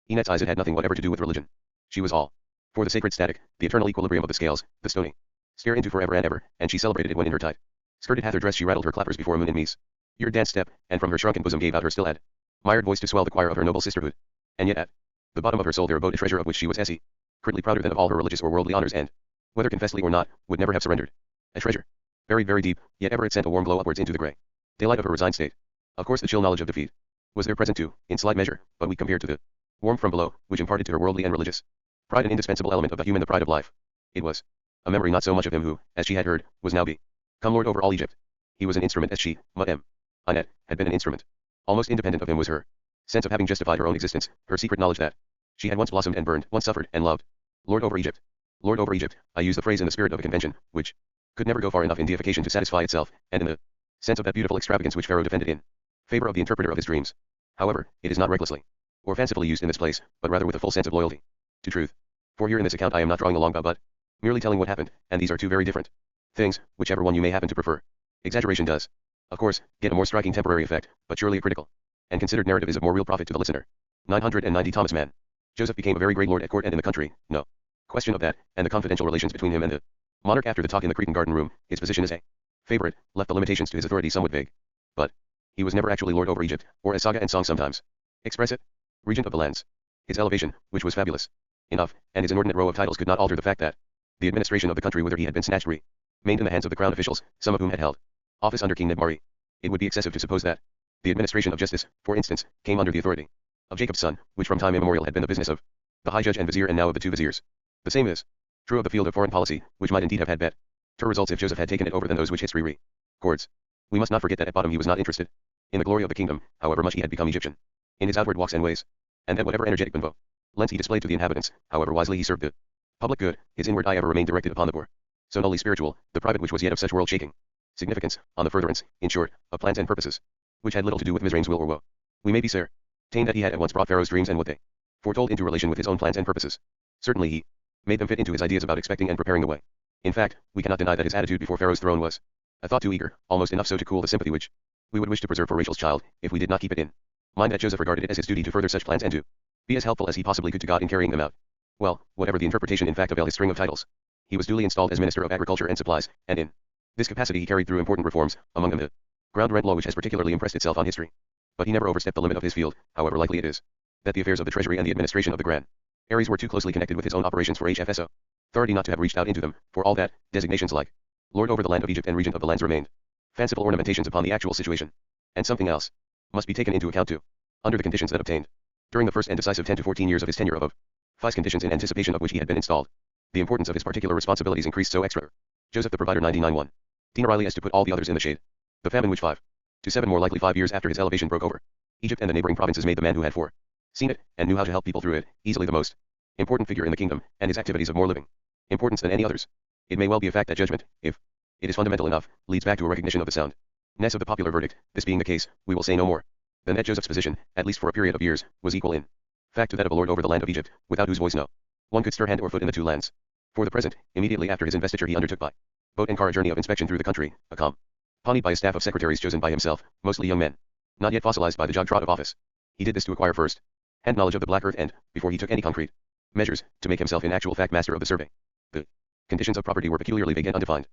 Enet's eyes it had nothing whatever to do with religion. She was all for the sacred static, the eternal equilibrium of the scales, the stony stare into forever and ever, and she celebrated it when in her tight skirted hath her dress she rattled her clappers before moon and mies. Your dance step, and from her shrunken bosom gave out her still admired voice to swell the choir of her noble sisterhood. And yet at the bottom of her soul there abode a treasure of which she was secretly prouder than of all her religious or worldly honors, and, whether confessedly or not, would never have surrendered. A treasure, very, very deep, yet ever it sent a warm glow upwards into the grey daylight of her resigned state. Of course the chill knowledge of defeat was there present too, in slight measure, but weak compared to the warmth from below, which imparted to her worldly and religious pride an indispensable element of the human, the pride of life. It was a memory not so much of him who, as she had heard, was now become lord over all Egypt. He was an instrument as she, Inette, had been an instrument. Almost independent of him was her sense of having justified her own existence, her secret knowledge that she had once blossomed and burned, once suffered and loved. Lord over Egypt. Lord over Egypt, I use the phrase in the spirit of a convention, which could never go far enough in deification to satisfy itself, and in the sense of that beautiful extravagance which Pharaoh defended in favor of the interpreter of his dreams. However, it is not recklessly or fancifully used in this place, but rather with a full sense of loyalty to truth. For here in this account I am not drawing a long bow but merely telling what happened, and these are two very different things, whichever one you may happen to prefer. Exaggeration does, of course, get a more striking temporary effect, but surely a critical and considered narrative is of more real profit to the listener. 990 Thomas Mann. Joseph became a very great lord at court and in the country, no question of that, and the confidential relations between him and the monarch after the talk in the Cretan garden room, his position as a favorite, left the limitations to his authority somewhat vague. But he was never actually lord over Egypt, or as saga and song sometimes express it, regent of the lands. His elevation, which was fabulous enough, and his inordinate row of titles could not alter the fact that the administration of the country whither he had been snatched remained in the hands of the crown officials, some of whom had held office under King Nebmari. It would be excessive to suppose that the administration of justice, for instance, came under the authority of Jacob's son, which from time immemorial had been the business of the high judge and vizier and now of the two viziers. The same is true of the field of foreign policy, which might indeed have had better results if Joseph had taken it over than those which history records. We must not forget that at bottom he was not interested in the glory of the kingdom, however much he had become Egyptian in his outward walks and ways, and that whatever energetic benevolence he displayed to the inhabitants, however wisely he served the public good, his inward eye ever remained directed upon the poor. So nully spiritual, the private which was yet of such world-shaking significance, on the furtherance, in short, of plans and purposes, which had little to do with Mizraim's will or woe. We may be certain that he had at once brought Pharaoh's dreams and what they foretold into relation with his own plans and purposes. Certainly he made them fit into his ideas about expecting and preparing the way. In fact, we cannot deny that his attitude before Pharaoh's throne was a thought too eager, almost enough so to cool the sympathy which we would wish to preserve for Rachel's child, if we did not keep it in mind that Joseph regarded it as his duty to further such plans and to be as helpful as he possibly could to God in carrying them out. Well, whatever the interpretation in fact of his string of titles, he was duly installed as Minister of Agriculture and Supplies, and in this capacity he carried through important reforms, among them the ground rent law which has particularly impressed itself on history. But he never overstepped the limit of his field, however likely it is that the affairs of the treasury and the administration of the grand areas were too closely connected with his own operations for HFSO authority not to have reached out into them, for all that, designations like Lord over the land of Egypt and Regent of the lands remained fanciful ornamentations upon the actual situation. And something else must be taken into account too. Under the conditions that obtained during the first and decisive 10 to 14 years of his tenure of FI's conditions in anticipation of which he had been installed, the importance of his particular responsibilities increased so extra. Joseph the Provider 99:1. Dean O'Reilly as to put all the others in the shade. The famine which 5 to 7 more likely 5 years after his elevation broke over Egypt and the neighboring provinces made the man who had seen it, and knew how to help people through it, easily the most important figure in the kingdom, and his activities of more living importance than any others. It may well be a fact that judgment, if it is fundamental enough, leads back to a recognition of the soundness of the popular verdict. This being the case, we will say no more than that Joseph's position, at least for a period of years, was equal in fact to that of a lord over the land of Egypt, without whose voice no one could stir hand or foot in the two lands. For the present, immediately after his investiture he undertook by boat and car a journey of inspection through the country, accompanied by a staff of secretaries chosen by himself, mostly young men, not yet fossilized by the jog-trot of office. He did this to acquire first hand knowledge of the black earth and, before he took any concrete measures, to make himself in actual fact master of the survey. The conditions of property were peculiarly vague and undefined.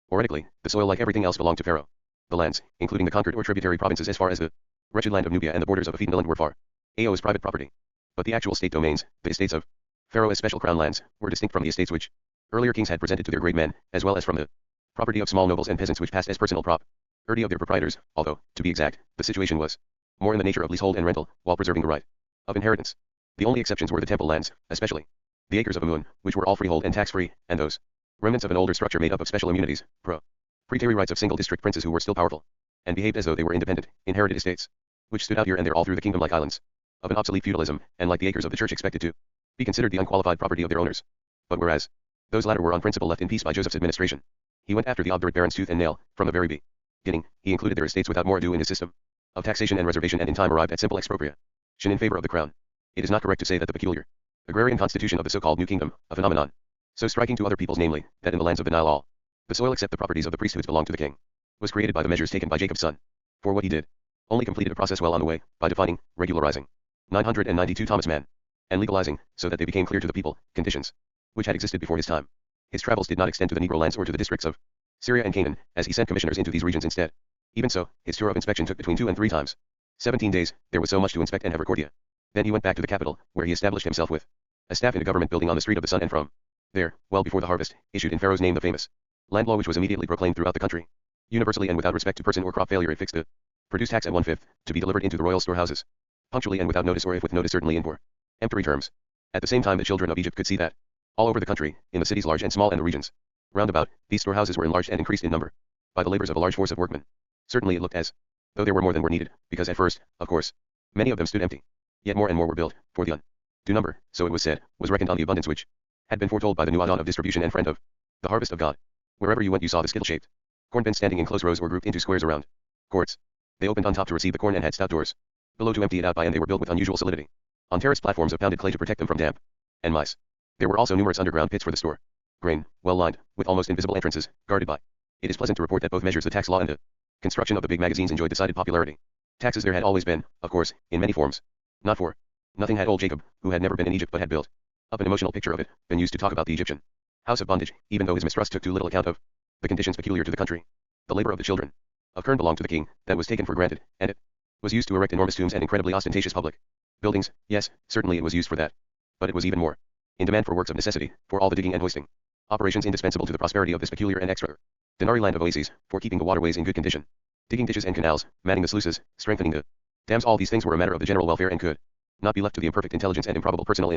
Theoretically, the soil like everything else belonged to Pharaoh. The lands, including the conquered or tributary provinces as far as the wretched land of Nubia and the borders of Afetanland were Pharaoh's private property. But the actual state domains, the estates of Pharaoh as special crown lands, were distinct from the estates which earlier kings had presented to their great men, as well as from the property of small nobles and peasants which passed as personal property of their proprietors, although, to be exact, the situation was more in the nature of leasehold and rental, while preserving the right of inheritance. The only exceptions were the temple lands, especially the acres of Amun, which were all freehold and tax-free, and those remnants of an older structure made up of special immunities, proprietary rights of single district princes who were still powerful, and behaved as though they were independent, inherited estates, which stood out here and there all through the kingdom like islands of an obsolete feudalism, and like the acres of the church expected to be considered the unqualified property of their owners. But whereas those latter were on principle left in peace by Joseph's administration, he went after the obdurate barons tooth and nail. From the very beginning, he included their estates without more ado in his system of taxation and reservation, and in time arrived at simple expropriation in favor of the crown. It is not correct to say that the peculiar agrarian constitution of the so-called New Kingdom, a phenomenon so striking to other peoples, namely, that in the lands of the Nile all the soil except the properties of the priesthoods belonged to the king, was created by the measures taken by Jacob's son. For what he did only completed a process well on the way, by defining, regularizing, 992 Thomas Mann, and legalizing, so that they became clear to the people, conditions which had existed before his time. His travels did not extend to the Negro lands or to the districts of Syria and Canaan, as he sent commissioners into these regions instead. Even so, his tour of inspection took between 2 and 3 times 17 days. There was so much to inspect and have recorded. Then he went back to the capital, where he established himself with a staff in a government building on the Street of the Sun, and from there, well before the harvest, issued in Pharaoh's name the famous land law, which was immediately proclaimed throughout the country. Universally and without respect to person or crop failure, it fixed the produce tax at 1/5, to be delivered into the royal storehouses, punctually and without notice, or if with notice certainly in peremptory terms. At the same time the children of Egypt could see that, all over the country, in the cities large and small and the regions round about, these storehouses were enlarged and increased in number by the labors of a large force of workmen. Certainly it looked as though there were more than were needed, because at first, of course, many of them stood empty. Yet more and more were built, for the undue number, so it was said, was reckoned on the abundance which had been foretold by the new Adon of distribution and friend of the harvest of God. Wherever you went you saw the skittle-shaped corn bins standing in close rows or grouped into squares around courts. They opened on top to receive the corn and had stout doors below to empty it out by, and they were built with unusual solidity on terraced platforms of pounded clay to protect them from damp and mice. There were also numerous underground pits for the store grain, well lined, with almost invisible entrances, guarded by. It is pleasant to report that both measures, the tax law and the construction of the big magazines, enjoyed decided popularity. Taxes there had always been, of course, in many forms. Not for nothing had old Jacob, who had never been in Egypt but had built up an emotional picture of it, been used to talk about the Egyptian house of bondage, even though his mistrust took too little account of the conditions peculiar to the country. The labor of the children of Kern belonged to the king, that was taken for granted, and it was used to erect enormous tombs and incredibly ostentatious public buildings. Yes, certainly it was used for that. But it was even more in demand for works of necessity, for all the digging and hoisting operations indispensable to the prosperity of this peculiar and extraordinary land of oases, for keeping the waterways in good condition, digging ditches and canals, manning the sluices, strengthening the dams. All these things were a matter of the general welfare and could not be left to the imperfect intelligence and improbable personal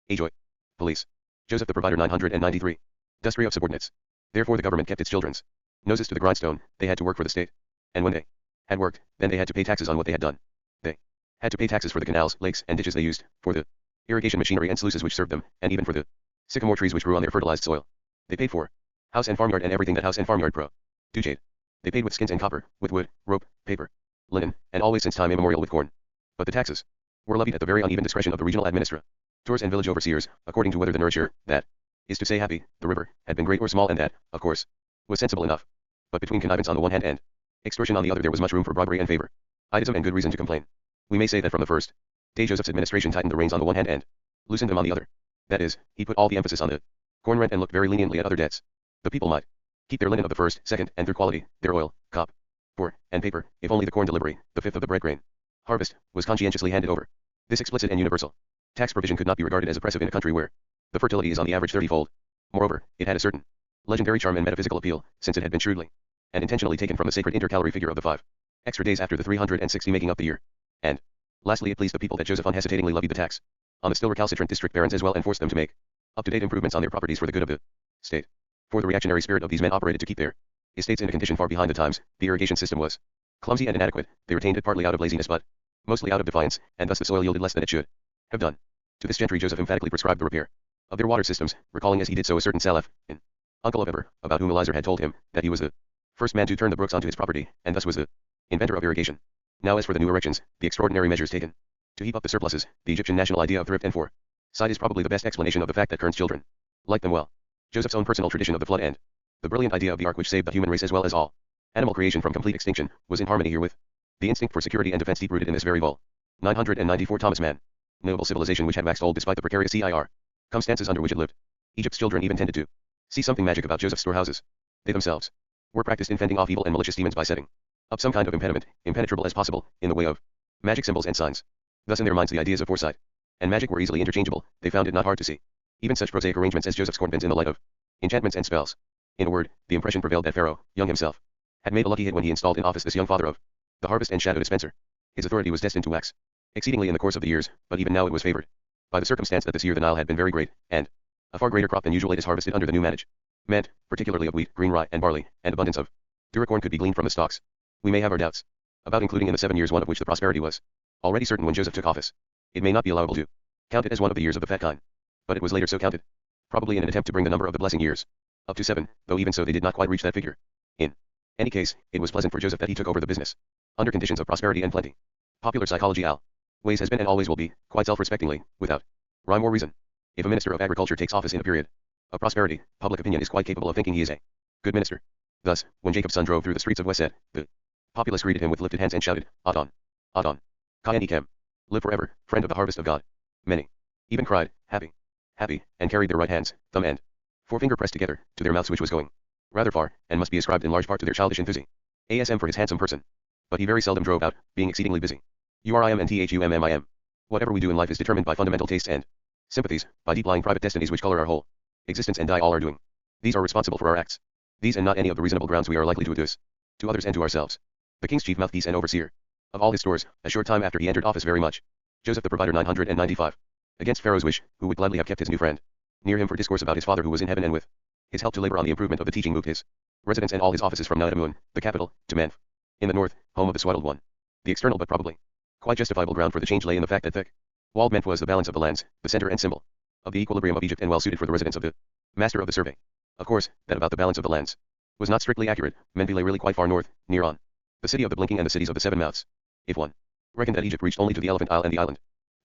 enjoy. Police. Joseph the Provider 993. Industry of subordinates. Therefore the government kept its children's noses to the grindstone. They had to work for the state, and when they had worked, then they had to pay taxes on what they had done. They had to pay taxes for the canals, lakes, and ditches they used, for the irrigation machinery and sluices which served them, and even for the sycamore trees which grew on their fertilized soil. They paid for house and farmyard and everything that house and farmyard produced. They paid with skins and copper, with wood, rope, paper, linen, and always since time immemorial with corn. But the taxes were levied at the very uneven discretion of the regional administrators and village overseers, according to whether the nourisher, that is to say Happy, the river, had been great or small, and that, of course, was sensible enough. But between connivance on the one hand and extortion on the other there was much room for bribery and favoritism and good reason to complain. We may say that from the first day Joseph's administration tightened the reins on the one hand and loosened them on the other. That is, he put all the emphasis on the corn rent and looked very leniently at other debts. The people might keep their linen of the first, second, and third quality, their oil, copper, and paper, if only the corn delivery, the fifth of the bread grain harvest, was conscientiously handed over. This explicit and universal tax provision could not be regarded as oppressive in a country where the fertility is on the average 30-fold. Moreover, it had a certain legendary charm and metaphysical appeal, since it had been shrewdly and intentionally taken from the sacred intercalary figure of the 5 extra days after the 360 making up the year. And lastly, it pleased the people that Joseph unhesitatingly levied the tax on the still recalcitrant district barons as well and forced them to make up-to-date improvements on their properties for the good of the state. For the reactionary spirit of these men operated to keep their estates in a condition far behind the times. The irrigation system was clumsy and inadequate. They retained it partly out of laziness but mostly out of defiance, and thus the soil yielded less than it should have done. To this gentry Joseph emphatically prescribed the repair of their water systems, recalling as he did so a certain Salaph, an uncle of Eber, about whom Eliezer had told him that he was the first man to turn the brooks onto his property, and thus was the inventor of irrigation. Now as for the new erections, the extraordinary measures taken to heap up the surpluses, the Egyptian national idea of thrift and foresight is probably the best explanation of the fact that Kern's children liked them well. Joseph's own personal tradition of the flood and the brilliant idea of the ark which saved the human race as well as all animal creation from complete extinction was in harmony herewith. The instinct for security and defense deep-rooted in this very vol. 994 Thomas Mann. Noble civilization which had waxed old despite the precarious circumstances under which it lived. Egypt's children even tended to see something magic about Joseph's storehouses. They themselves were practiced in fending off evil and malicious demons by setting up some kind of impediment, impenetrable as possible, in the way of magic symbols and signs. Thus in their minds the ideas of foresight and magic were easily interchangeable. They found it not hard to see even such prosaic arrangements as Joseph's cornbins in the light of enchantments and spells. In a word, the impression prevailed that Pharaoh, young himself, had made a lucky hit when he installed in office this young father of the harvest and shadow dispenser. His authority was destined to wax exceedingly in the course of the years, but even now it was favored by the circumstance that this year the Nile had been very great, and a far greater crop than usual is harvested under the new management, particularly of wheat, green rye, and barley, and abundance of duracorn could be gleaned from the stalks. We may have our doubts about including in the 7 years one of which the prosperity was already certain when Joseph took office. It may not be allowable to count it as one of the years of the fat kind, but it was later so counted, probably in an attempt to bring the number of the blessing years up to 7, though even so they did not quite reach that figure. In any case, it was pleasant for Joseph that he took over the business under conditions of prosperity and plenty. Popular psychology always has been and always will be, quite self-respectingly, without rhyme or reason. If a minister of agriculture takes office in a period of prosperity, public opinion is quite capable of thinking he is a good minister. Thus, when Jacob's son drove through the streets of Wesed, the populace greeted him with lifted hands and shouted, Adon, Adon, Kayan Kem, live forever, friend of the harvest of God. Many even cried, happy, happy, and carried their right hands, thumb and forefinger pressed together, to their mouths which was going rather far, and must be ascribed in large part to their childish enthusiasm for his handsome person. But he very seldom drove out, being exceedingly busy. URIM. Whatever we do in life is determined by fundamental tastes and sympathies, by deep-lying private destinies which color our whole existence and dye all our doing. These are responsible for our acts. These and not any of the reasonable grounds we are likely to adduce to others and to ourselves. The king's chief mouthpiece and overseer of all his stores, a short time after he entered office very much Joseph the provider 995. Against Pharaoh's wish, who would gladly have kept his new friend near him for discourse about his father who was in heaven, and with his help to labor on the improvement of the teaching moved his residence and all his offices from Nidamun, the capital, to Manf, in the north, home of the swaddled one. The external but probably quite justifiable ground for the change lay in the fact that thick-walled Manf was the balance of the lands, the center and symbol of the equilibrium of Egypt, and well suited for the residence of the master of the survey. Of course, that about the balance of the lands was not strictly accurate. Menfi lay really quite far north, near on the city of the blinking and the cities of the seven mouths. If one reckoned that Egypt reached only to the Elephant Isle and the island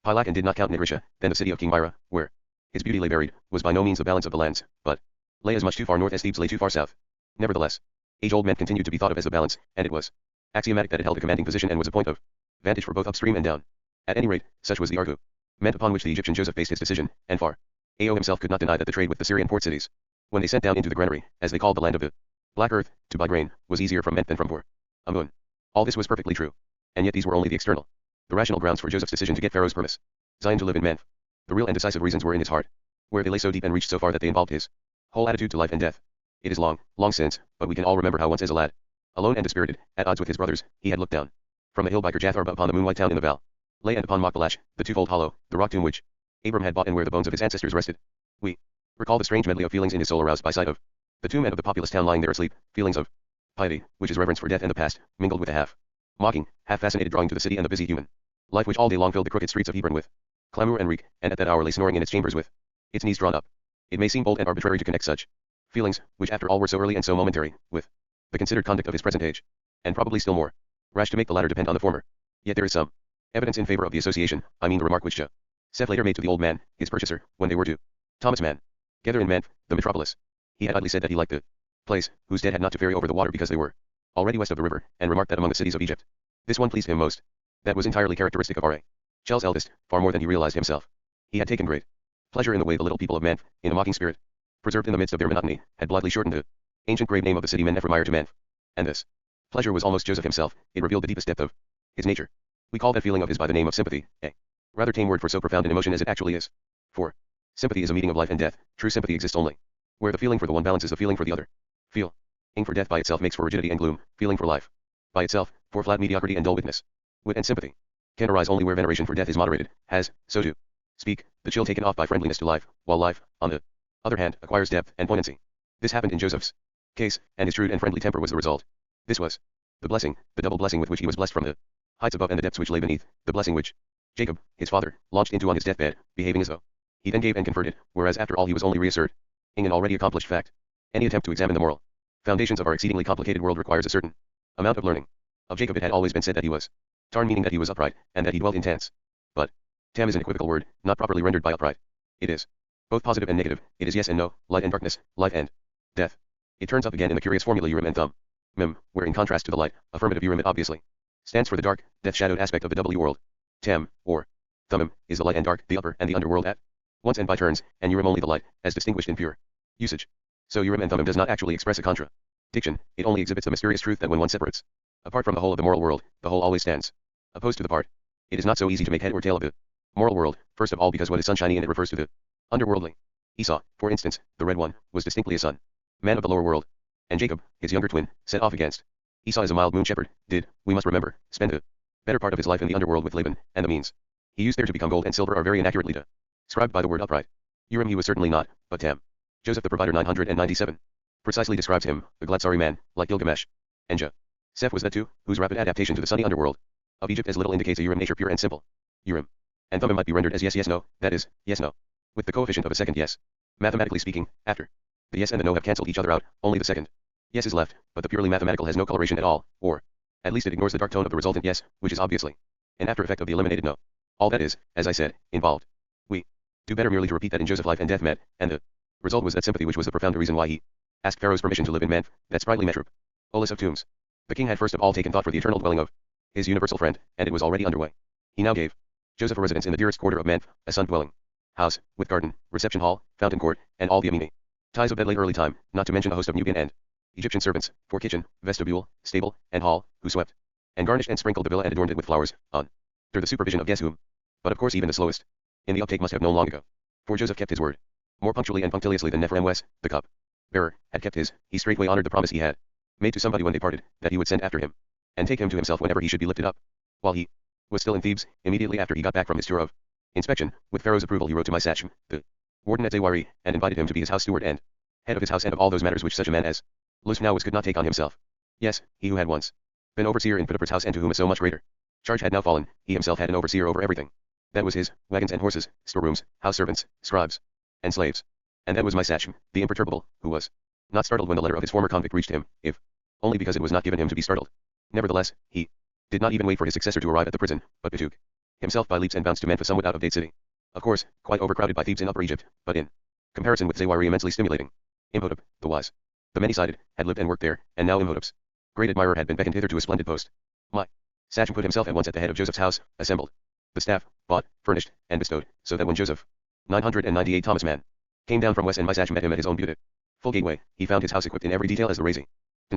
Pilak and did not count Nigrisha, then the city of King Myra, where his beauty lay buried, was by no means the balance of the lands, but lay as much too far north as Thebes lay too far south. Nevertheless, age-old Menf continued to be thought of as the balance, and it was axiomatic that it held a commanding position and was a point of vantage for both upstream and down. At any rate, such was the argument upon which the Egyptian Joseph based his decision, and Pharaoh himself could not deny that the trade with the Syrian port cities, when they sent down into the granary, as they called the land of the black earth, to buy grain, was easier from Menf than from Amun. All this was perfectly true, and yet these were only the external, the rational grounds for Joseph's decision to get Pharaoh's permiss Zion to live in Menf. The real and decisive reasons were in his heart, where they lay so deep and reached so far that they involved his whole attitude to life and death. It is long, long since, but we can all remember how once as a lad, alone and dispirited, at odds with his brothers, he had looked down from the hill by Kirjath-Arba upon the moonlight town in the valley, and upon Machpelah, the twofold hollow, the rock tomb which Abram had bought and where the bones of his ancestors rested. We recall the strange medley of feelings in his soul aroused by sight of the tomb and of the populous town lying there asleep, feelings of piety, which is reverence for death and the past, mingled with a half-mocking, half-fascinated drawing to the city and the busy human life which all day long filled the crooked streets of Hebron with clamor and reek, and at that hour lay snoring in its chambers with its knees drawn up. It may seem bold and arbitrary to connect such feelings, which after all were so early and so momentary, with the considered conduct of his present age, and probably still more rash to make the latter depend on the former. Yet there is some evidence in favor of the association. I mean the remark which Joseph later made to the old man, his purchaser, when they were to Thomas Mann gather in Menf, the metropolis. He had idly said that he liked the place, whose dead had not to ferry over the water because they were already west of the river, and remarked that among the cities of Egypt, this one pleased him most. That was entirely characteristic of Rachel's eldest, far more than he realized himself. He had taken great pleasure in the way the little people of Menf, in a mocking spirit, preserved in the midst of their monotony, had blithely shortened the ancient grave name of the city Men-Ephraimire to Menf. And this pleasure was almost Joseph himself. It revealed the deepest depth of his nature. We call that feeling of his by the name of sympathy. Rather tame word for so profound an emotion as it actually is. 4. Sympathy is a meeting of life and death. True sympathy exists only where the feeling for the one balances the feeling for the other. Feeling for death by itself makes for rigidity and gloom. Feeling for life by itself, for flat mediocrity and dull witness. Wit and sympathy can arise only where veneration for death is moderated, has, so to speak, the chill taken off by friendliness to life, while life, on the other hand, acquires depth and poignancy. This happened in Joseph's case, and his shrewd and friendly temper was the result. This was the blessing, the double blessing with which he was blessed from the heights above and the depths which lay beneath, the blessing which Jacob, his father, launched into on his deathbed, behaving as though he then gave and conferred it, whereas after all he was only reasserting an already accomplished fact. Any attempt to examine the moral foundations of our exceedingly complicated world requires a certain amount of learning. Of Jacob it had always been said that he was Tarn, meaning that he was upright, and that he dwelt in tents. But Tam is an equivocal word, not properly rendered by upright. It is both positive and negative. It is yes and no, light and darkness, life and death. It turns up again in the curious formula Urim and Thum. Mem, where in contrast to the light, affirmative Urim it obviously stands for the dark, death-shadowed aspect of the W world. Tam, or Thummim, is the light and dark, the upper and the underworld at once and by turns, and Urim only the light, as distinguished in pure usage. So Urim and Thummim does not actually express a contradiction, it only exhibits the mysterious truth that when one separates apart from the whole of the moral world, the whole always stands opposed to the part. It is not so easy to make head or tail of the moral world, first of all because what is sunshiny in it refers to the underworldly. Esau, for instance, the red one, was distinctly a son, man of the lower world. And Jacob, his younger twin, set off against Esau as a mild moon shepherd, did, we must remember, spend the better part of his life in the underworld with Laban, and the means he used there to become gold and silver are very inaccurately described by the word upright. Urim he was certainly not, but Tam, Joseph the provider 997, precisely describes him, the glad sorry man, like Gilgamesh. And Seth was that too, whose rapid adaptation to the sunny underworld of Egypt as little indicates a Urim nature pure and simple. Urim and Thummim might be rendered as yes yes no, that is, yes no, with the coefficient of a second yes. Mathematically speaking, after the yes and the no have cancelled each other out, only the second yes is left, but the purely mathematical has no coloration at all, or at least it ignores the dark tone of the resultant yes, which is obviously an after effect of the eliminated no. All that is, as I said, involved. We do better merely to repeat that in Joseph life and death met, and the result was that sympathy which was the profound reason why he asked Pharaoh's permission to live in Manf, that sprightly metrope. Olus of tombs. The king had first of all taken thought for the eternal dwelling of his universal friend, and it was already underway. He now gave Joseph a residence in the dearest quarter of Manf, a sun dwelling house, with garden, reception hall, fountain court, and all the amenities of that late early time, not to mention a host of Nubian and Egyptian servants, for kitchen, vestibule, stable, and hall, who swept and garnished and sprinkled the villa and adorned it with flowers, under the supervision of Gesum. But of course even the slowest in the uptake must have known long ago. For Joseph kept his word more punctually and punctiliously than Nephram the cup bearer, had kept his. He straightway honored the promise he had made to somebody when they parted, that he would send after him, and take him to himself whenever he should be lifted up. While he was still in Thebes, immediately after he got back from his tour of inspection, with Pharaoh's approval he wrote to my sachem, the warden at Zawari, and invited him to be his house steward and head of his house and of all those matters which such a man as Lus now was could not take on himself. Yes, he who had once been overseer in Potiphar's house and to whom a so much greater charge had now fallen, he himself had an overseer over everything. That was his, wagons and horses, storerooms, house servants, scribes, and slaves. And that was my sachem, the imperturbable, who was not startled when the letter of his former convict reached him, if only because it was not given him to be startled. Nevertheless, he did not even wait for his successor to arrive at the prison, but betook himself by leaps and bounds to Manfa, somewhat out of date city. Of course, quite overcrowded by Thebes in Upper Egypt, but in comparison with Zawari immensely stimulating. Imhotep, the wise, the many-sided, had lived and worked there, and now Imhotep's great admirer had been beckoned hither to a splendid post. My sachem put himself at once at the head of Joseph's house, assembled the staff, bought, furnished, and bestowed, so that when Joseph 998 Thomas Mann came down from west and my sachem met him at his own beautiful gateway, he found his house equipped in every detail as the residence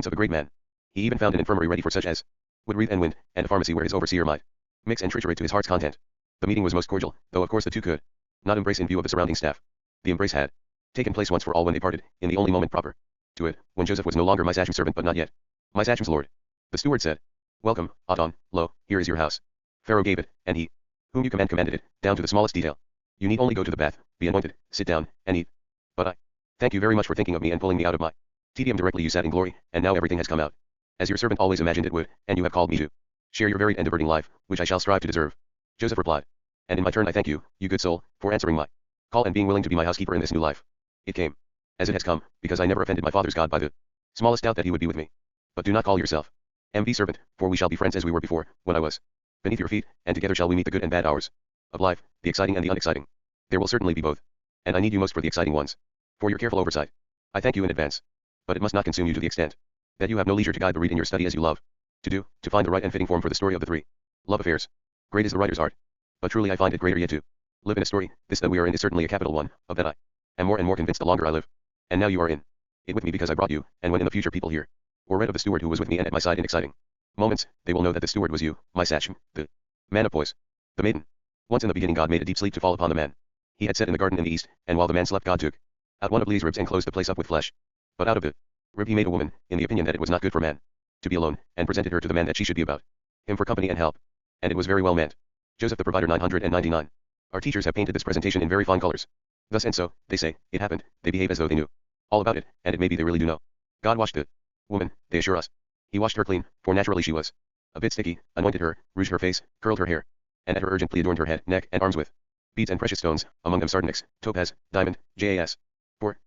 of a great man. He even found an infirmary ready for such as would breathe and wind, and a pharmacy where his overseer might mix and triturate to his heart's content. The meeting was most cordial, though of course the two could not embrace in view of the surrounding staff. The embrace had taken place once for all when they parted, in the only moment proper to it, when Joseph was no longer my sachem's servant but not yet my sachem's lord. The steward said, "Welcome, Adon, lo, here is your house." Pharaoh gave it, and he whom you commanded it, down to the smallest detail. You need only go to the bath, be anointed, sit down, and eat. But I thank you very much for thinking of me and pulling me out of my tedium directly you sat in glory, and now everything has come out as your servant always imagined it would, and you have called me to share your varied and diverting life, which I shall strive to deserve. Joseph replied, and in my turn I thank you, you good soul, for answering my call and being willing to be my housekeeper in this new life. It came as it has come, because I never offended my father's God by the smallest doubt that he would be with me. But do not call yourself MV servant, for we shall be friends as we were before, when I was beneath your feet, and together shall we meet the good and bad hours of life, the exciting and the unexciting. There will certainly be both, and I need you most for the exciting ones. For your careful oversight, I thank you in advance. But it must not consume you to the extent that you have no leisure to guide the read in your study as you love to do, to find the right and fitting form for the story of the three love affairs. Great is the writer's art, but truly I find it greater yet to live in a story. This that we are in is certainly a capital one, of that I am more and more convinced the longer I live. And now you are in it with me because I brought you, and when in the future people hear or read of the steward who was with me and at my side in exciting moments, they will know that the steward was you, my sachem, the man of poise, the maiden Once in the beginning God made a deep sleep to fall upon the man. He had set in the garden in the east, and while the man slept God took out one of Leah's ribs and closed the place up with flesh. But out of the rib he made a woman, in the opinion that it was not good for man to be alone, and presented her to the man that she should be about him for company and help. And it was very well meant. Joseph the Provider 999. Our teachers have painted this presentation in very fine colors. Thus and so, they say, it happened, they behave as though they knew all about it, and it may be they really do know. God washed the woman, they assure us. He washed her clean, for naturally she was a bit sticky, anointed her, rouged her face, curled her hair, and at her urgent plea adorned her head, neck, and arms with beads and precious stones, among them sardonyx, topaz, diamond, jas,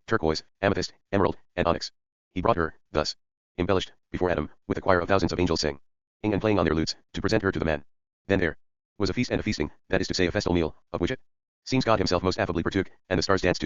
turquoise, amethyst, emerald, and onyx. He brought her, thus embellished, before Adam, with a choir of thousands of angels singing and playing on their lutes, to present her to the man. Then there was a feast and a feasting, that is to say a festal meal, of which it seems God himself most affably partook, and the stars danced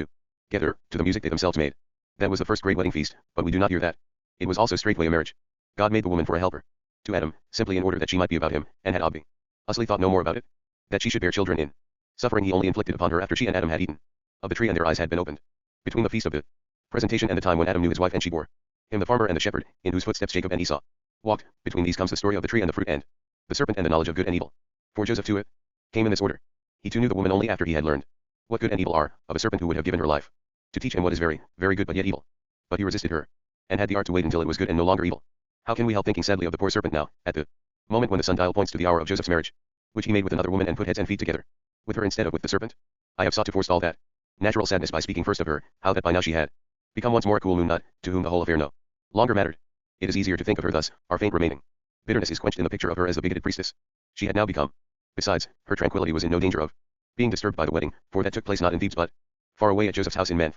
together, to the music they themselves made. That was the first great wedding feast, but we do not hear that. It was also straightway a marriage. God made the woman for a helper to Adam, simply in order that she might be about him, and had obviously thought no more about it, that she should bear children in suffering he only inflicted upon her after she and Adam had eaten of the tree and their eyes had been opened. Between the feast of the presentation and the time when Adam knew his wife and she bore him the farmer and the shepherd, in whose footsteps Jacob and Esau walked, between these comes the story of the tree and the fruit and the serpent and the knowledge of good and evil. For Joseph too it came in this order. He too knew the woman only after he had learned what good and evil are, of a serpent who would have given her life to teach him what is very, very good but yet evil. But he resisted her, and had the art to wait until it was good and no longer evil. How can we help thinking sadly of the poor serpent now, at the moment when the sundial points to the hour of Joseph's marriage, which he made with another woman and put heads and feet together with her instead of with the serpent? I have sought to forestall that natural sadness by speaking first of her, how that by now she had become once more a cool moon nut, to whom the whole affair no longer mattered. It is easier to think of her thus, our faint remaining bitterness is quenched in the picture of her as the bigoted priestess she had now become. Besides, her tranquility was in no danger of being disturbed by the wedding, for that took place not in Thebes but far away at Joseph's house in Manf.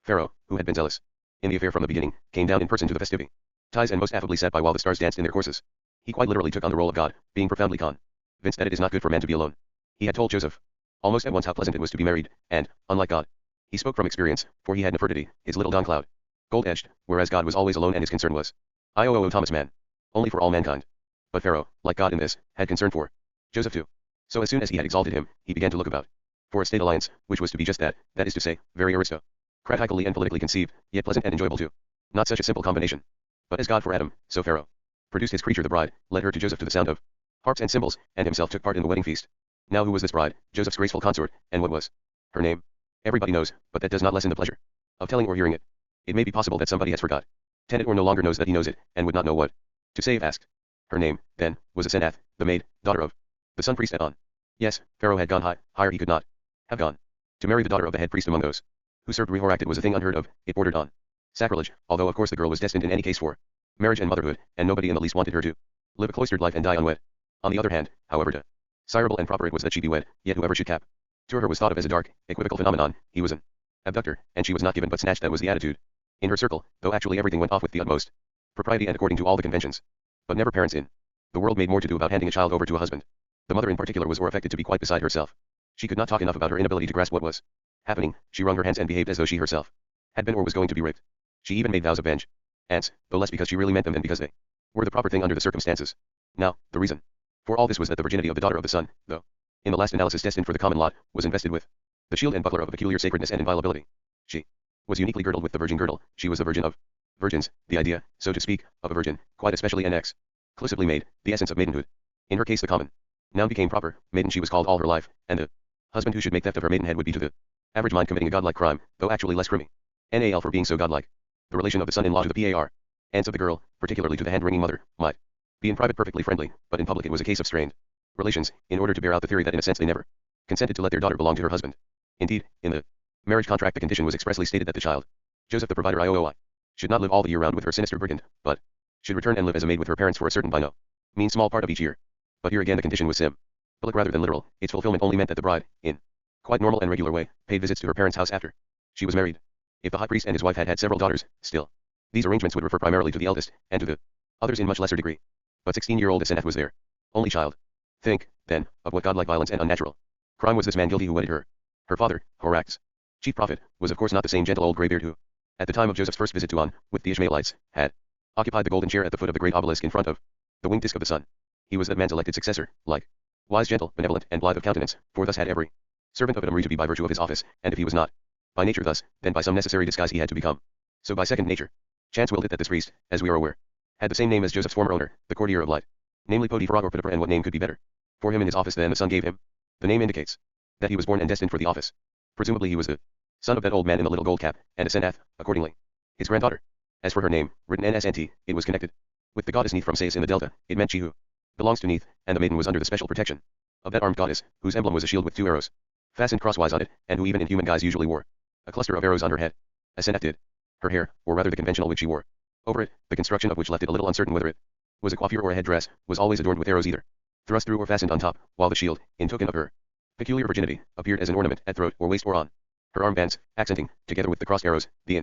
Pharaoh, who had been zealous in the affair from the beginning, came down in person to the festivity ties and most affably sat by while the stars danced in their courses. He quite literally took on the role of God, being profoundly convinced that it is not good for man to be alone. He had told Joseph almost at once how pleasant it was to be married, and, unlike God, he spoke from experience, for he had Nefertiti, his little dawn cloud, gold-edged, whereas God was always alone and his concern was Thomas Mann, only for all mankind. But Pharaoh, like God in this, had concern for Joseph too. So as soon as he had exalted him, he began to look about for a state alliance, which was to be just that is to say, very aristocratically and politically conceived, yet pleasant and enjoyable too. Not such a simple combination. But as God for Adam, so Pharaoh produced his creature the bride, led her to Joseph to the sound of harps and cymbals, and himself took part in the wedding feast. Now who was this bride, Joseph's graceful consort, and what was her name? Everybody knows, but that does not lessen the pleasure of telling or hearing it. It may be possible that somebody has forgotten it or no longer knows that he knows it, and would not know what to say if asked. Her name, then, was Asenath, the maid, daughter of the sun priest at On. Yes, Pharaoh had gone higher he could not have gone. To marry the daughter of the head priest among those who served Rehoraktit was a thing unheard of, it bordered on sacrilege, although of course the girl was destined in any case for marriage and motherhood, and nobody in the least wanted her to live a cloistered life and die unwed. On the other hand, however desirable and proper it was that she be wed, yet whoever should capture her was thought of as a dark, equivocal phenomenon. He was an abductor, and she was not given but snatched. That was the attitude in her circle, though actually everything went off with the utmost propriety and according to all the conventions. But never parents in the world made more to do about handing a child over to a husband. The mother in particular was or affected to be quite beside herself. She could not talk enough about her inability to grasp what was happening. She wrung her hands and behaved as though she herself had been or was going to be raped. She even made vows of vengeance, though less because she really meant them than because they were the proper thing under the circumstances. Now, the reason for all this was that the virginity of the daughter of the sun, though in the last analysis destined for the common lot, was invested with the shield and buckler of a peculiar sacredness and inviolability. She was uniquely girdled with the virgin girdle. She was the virgin of virgins, the idea, so to speak, of a virgin, quite especially and exclusively made, the essence of maidenhood. In her case the common noun became proper, maiden she was called all her life, and the husband who should make theft of her maidenhead would be to the average mind committing a godlike crime, though actually less criminal. NAL for being so godlike. The relation of the son-in-law to the PAR, aunts of the girl, particularly to the hand-wringing mother, might be in private perfectly friendly, but in public it was a case of strained relations, in order to bear out the theory that in a sense they never consented to let their daughter belong to her husband. Indeed, in the marriage contract the condition was expressly stated that the child, Joseph the provider IOOI, should not live all the year round with her sinister brigand, but should return and live as a maid with her parents for a certain by no means small part of each year. But here again the condition was symbolic rather than literal. Its fulfillment only meant that the bride, in quite normal and regular way, paid visits to her parents' house after she was married. If the high priest and his wife had had several daughters, still, these arrangements would refer primarily to the eldest, and to the others in much lesser degree. But 16-year-old Asenath was their only child. Think, then, of what godlike violence and unnatural crime was this man guilty who wedded her. Her father, Horak's chief prophet, was of course not the same gentle old greybeard who, at the time of Joseph's first visit to On, with the Ishmaelites, had occupied the golden chair at the foot of the great obelisk in front of the winged disk of the sun. He was that man's elected successor, like wise, gentle, benevolent, and blithe of countenance, for thus had every servant of Edom to be by virtue of his office, and if he was not by nature thus, then by some necessary disguise he had to become so by second nature. Chance willed it that this priest, as we are aware, had the same name as Joseph's former owner, the courtier of light, namely Potiphar or Potiphar, and what name could be better for him in his office than the sun gave him? The name indicates that he was born and destined for the office. Presumably he was the son of that old man in the little gold cap, and a Senath, accordingly, his granddaughter. As for her name, written Nsnt, it was connected with the goddess Neith from Sais in the Delta. It meant she who belongs to Neith, and the maiden was under the special protection of that armed goddess, whose emblem was a shield with 2 arrows fastened crosswise on it, and who even in human guise usually wore a cluster of arrows on her head. Asenath did. Her hair, or rather the conventional wig she wore over it, the construction of which left it a little uncertain whether it was a coiffure or a headdress, was always adorned with arrows either thrust through or fastened on top, while the shield, in token of her peculiar virginity, appeared as an ornament at throat or waist or on her armbands, accenting, together with the crossed arrows, the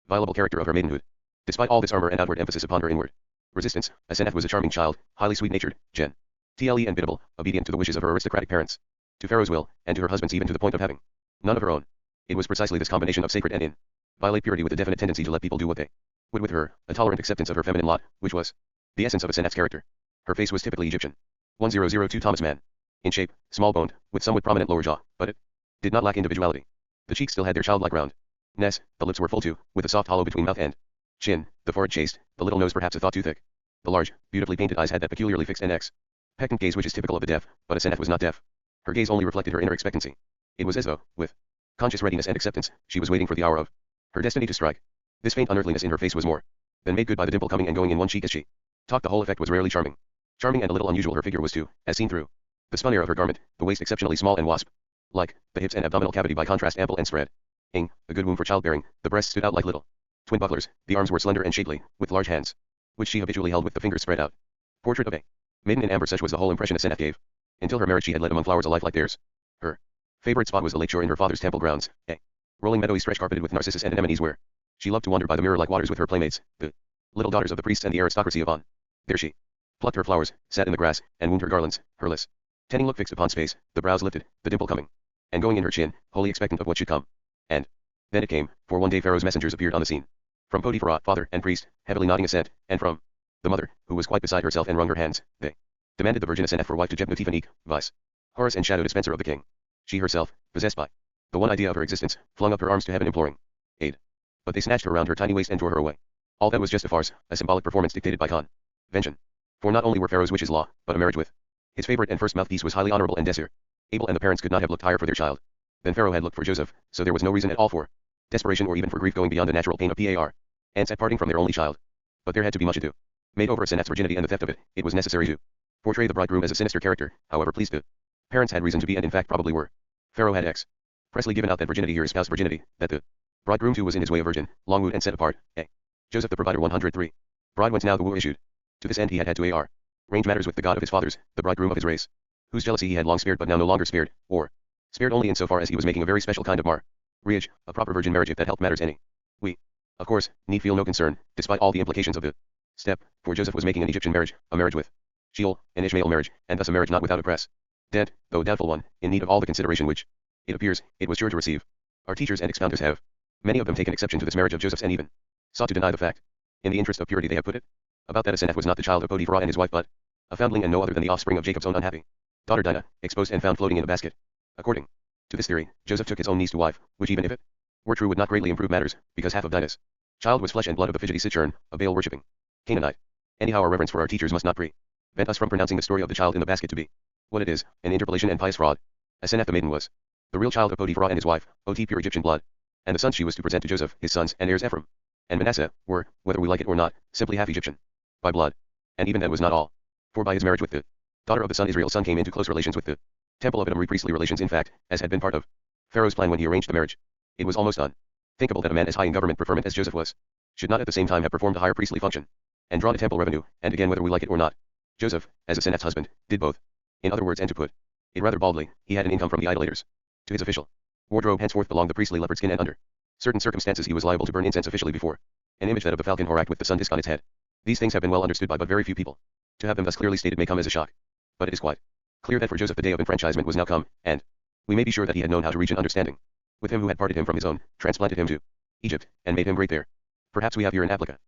inviolable character of her maidenhood. Despite all this armor and outward emphasis upon her inward resistance, Asenath was a charming child, highly sweet-natured, gentle and biddable, obedient to the wishes of her aristocratic parents, to Pharaoh's will, and to her husband's even to the point of having none of her own. It was precisely this combination of sacred and inviolate purity with a definite tendency to let people do what they would with her, a tolerant acceptance of her feminine lot, which was the essence of Asenath's character. Her face was typically Egyptian. 1002 Thomas Mann. In shape, small-boned, with somewhat prominent lower jaw, but it did not lack individuality. The cheeks still had their childlike roundness, the lips were full too, with a soft hollow between mouth and chin, the forehead chaste, the little nose perhaps a thought too thick. The large, beautifully painted eyes had that peculiarly fixed and expectant gaze which is typical of the deaf, but Asenath was not deaf. Her gaze only reflected her inner expectancy. It was as though, with conscious readiness and acceptance, she was waiting for the hour of her destiny to strike. This faint unearthliness in her face was more than made good by the dimple coming and going in one cheek as she talked. The whole effect was rarely charming. Charming and a little unusual her figure was too, as seen through the spun air of her garment, the waist exceptionally small and wasp-like, the hips and abdominal cavity by contrast ample and spread. A good womb for childbearing, the breasts stood out like little twin bucklers, the arms were slender and shapely, with large hands, which she habitually held with the fingers spread out. Portrait of a maiden in amber, such was the whole impression Asenath gave. Until her marriage she had led among flowers a life like theirs. Her favorite spot was the lake shore in her father's temple grounds, a rolling meadowy stretch carpeted with narcissus and anemones where she loved to wander by the mirror-like waters with her playmates, the little daughters of the priests and the aristocracy of On. There she plucked her flowers, sat in the grass, and wound her garlands, her tending look fixed upon space, the brows lifted, the dimple coming and going in her chin, wholly expectant of what should come. And then it came, for one day Pharaoh's messengers appeared on the scene. From Potipharah, father and priest, heavily nodding assent, and from the mother, who was quite beside herself and wrung her hands, they demanded the virgin Asenath for wife to Jepnotifanik, vice Horus and shadow dispenser of the king. She herself, possessed by the one idea of her existence, flung up her arms to heaven imploring aid. But they snatched her round her tiny waist and tore her away. All that was just a farce, a symbolic performance dictated by convention. For not only were Pharaoh's wishes law, but a marriage with his favorite and first mouthpiece was highly honorable and desirable, and the parents could not have looked higher for their child than Pharaoh had looked for Joseph, so there was no reason at all for desperation or even for grief going beyond the natural pain of par and at parting from their only child. But there had to be much ado made over Asenath's virginity and the theft of it. It was necessary to portray the bridegroom as a sinister character, however pleased the parents had reason to be and in fact probably were. Pharaoh had expressly given out that virginity here espoused virginity, that the bridegroom too was in his way a virgin, long wooed and set apart. Joseph the provider 103. Bride whence now the woo issued. To this end he had to arrange matters with the god of his fathers, the bridegroom of his race, whose jealousy he had long spared but now no longer spared, or spared only in so far as he was making a very special kind of marriage, a proper virgin marriage if that helped matters any. We, of course, need feel no concern, despite all the implications of the step, for Joseph was making an Egyptian marriage, a marriage with Sheol, an Ishmael marriage, and thus a marriage not without a precedent, though a doubtful one, in need of all the consideration which, it appears, it was sure to receive. Our teachers and expounders have, many of them, taken exception to this marriage of Joseph's and even sought to deny the fact. In the interest of purity they have put it about that Asenath was not the child of Potipharah and his wife but a foundling and no other than the offspring of Jacob's own unhappy daughter Dinah, exposed and found floating in a basket. According to this theory, Joseph took his own niece to wife, which even if it were true would not greatly improve matters, because half of Dinah's child was flesh and blood of the fidgety Sichern, a Baal-worshipping Canaanite. Anyhow, our reverence for our teachers must not prevent us from pronouncing the story of the child in the basket to be what it is, an interpolation and pious fraud. Asenath the maiden was the real child of Potipharah and his wife, Ot pure Egyptian blood, and the sons she was to present to Joseph, his sons and heirs Ephraim and Manasseh, were, whether we like it or not, simply half Egyptian by blood. And even that was not all. For by his marriage with the daughter of the son Israel's son came into close relations with the temple of Edom, priestly relations in fact, as had been part of Pharaoh's plan when he arranged the marriage. It was almost unthinkable that a man as high in government preferment as Joseph was should not at the same time have performed a higher priestly function and drawn a temple revenue, and again whether we like it or not, Joseph, as Asenath's husband, did both. In other words, and to put it rather baldly, he had an income from the idolaters. To his official wardrobe henceforth belonged the priestly leopard skin, and under certain circumstances he was liable to burn incense officially before an image that of the falcon or act with the sun disk on its head. These things have been well understood by but very few people. To have them thus clearly stated may come as a shock. But it is quite clear that for Joseph the day of enfranchisement was now come, and we may be sure that he had known how to reach an understanding with him who had parted him from his own, transplanted him to Egypt, and made him great there. Perhaps we have here an application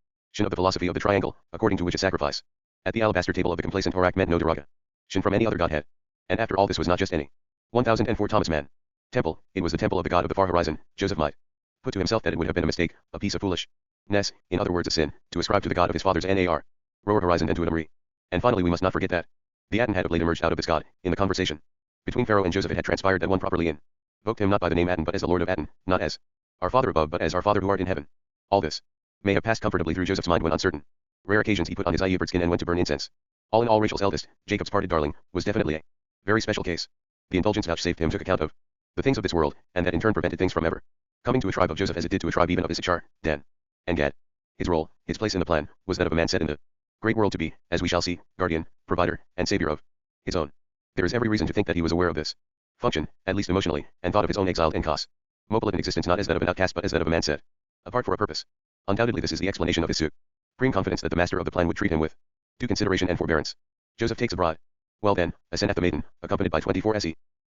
of the philosophy of the triangle, according to which a sacrifice at the alabaster table of the complacent Horak meant no derogation from any other godhead. And after all this was not just any 1004 Thomas Mann temple, it was the temple of the god of the far horizon. Joseph might put to himself that it would have been a mistake, a piece of foolishness, in other words a sin, to ascribe to the god of his fathers Nar, rower horizon and to Edom. And finally we must not forget that the Aten had of late emerged out of this god, in the conversation Between Pharaoh and Joseph it had transpired that one properly invoked him not by the name Aten but as the Lord of Aten, not as our Father above but as our Father who art in heaven. All this may have passed comfortably through Joseph's mind when on certain rare occasions he put on his leopard skin and went to burn incense. All in all, Rachel's eldest, Jacob's parted darling, was definitely a very special case. The indulgence vouchsafed him took account of the things of this world, and that in turn prevented things from ever coming to a tribe of Joseph as it did to a tribe even of Issachar, Dan, and Gad. His role, his place in the plan, was that of a man set in the great world to be, as we shall see, guardian, provider, and savior of his own. There is every reason to think that he was aware of this function, at least emotionally, and thought of his own exiled and cosmopolitan existence not as that of an outcast but as that of a man set apart for a purpose. Undoubtedly this is the explanation of his supreme confidence that the master of the plan would treat him with due consideration and forbearance. Joseph takes a bride. Well then, Asenath the maiden, accompanied by 24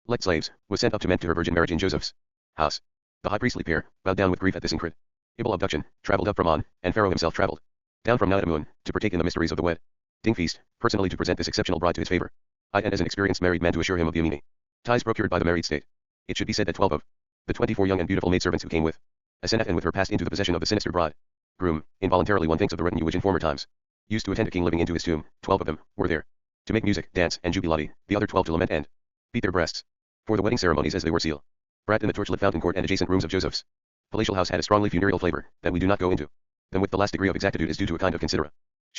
elect slaves, was sent up to Ment to her virgin marriage in Joseph's house. The high priestly pair, bowed down with grief at this incredible abduction, traveled up from On, and Pharaoh himself traveled down from Ninamun, to partake in the mysteries of the wedding feast, personally to present this exceptional bride to his favor, and as an experienced married man to assure him of the amini ties procured by the married state. It should be said that 12 of the 24 young and beautiful maidservants who came with Asenath and with her passed into the possession of the sinister bridegroom. Involuntarily one thinks of the retinue which in former times used to attend a king living into his tomb. 12 of them were there to make music, dance, and jubilati, the other 12 to lament and beat their breasts for the wedding ceremonies as they were sealed. Brat in the torchlit fountain court and adjacent rooms of Joseph's palatial house had a strongly funereal flavor that we do not go into. Them with the last degree of exactitude is due to a kind of consideration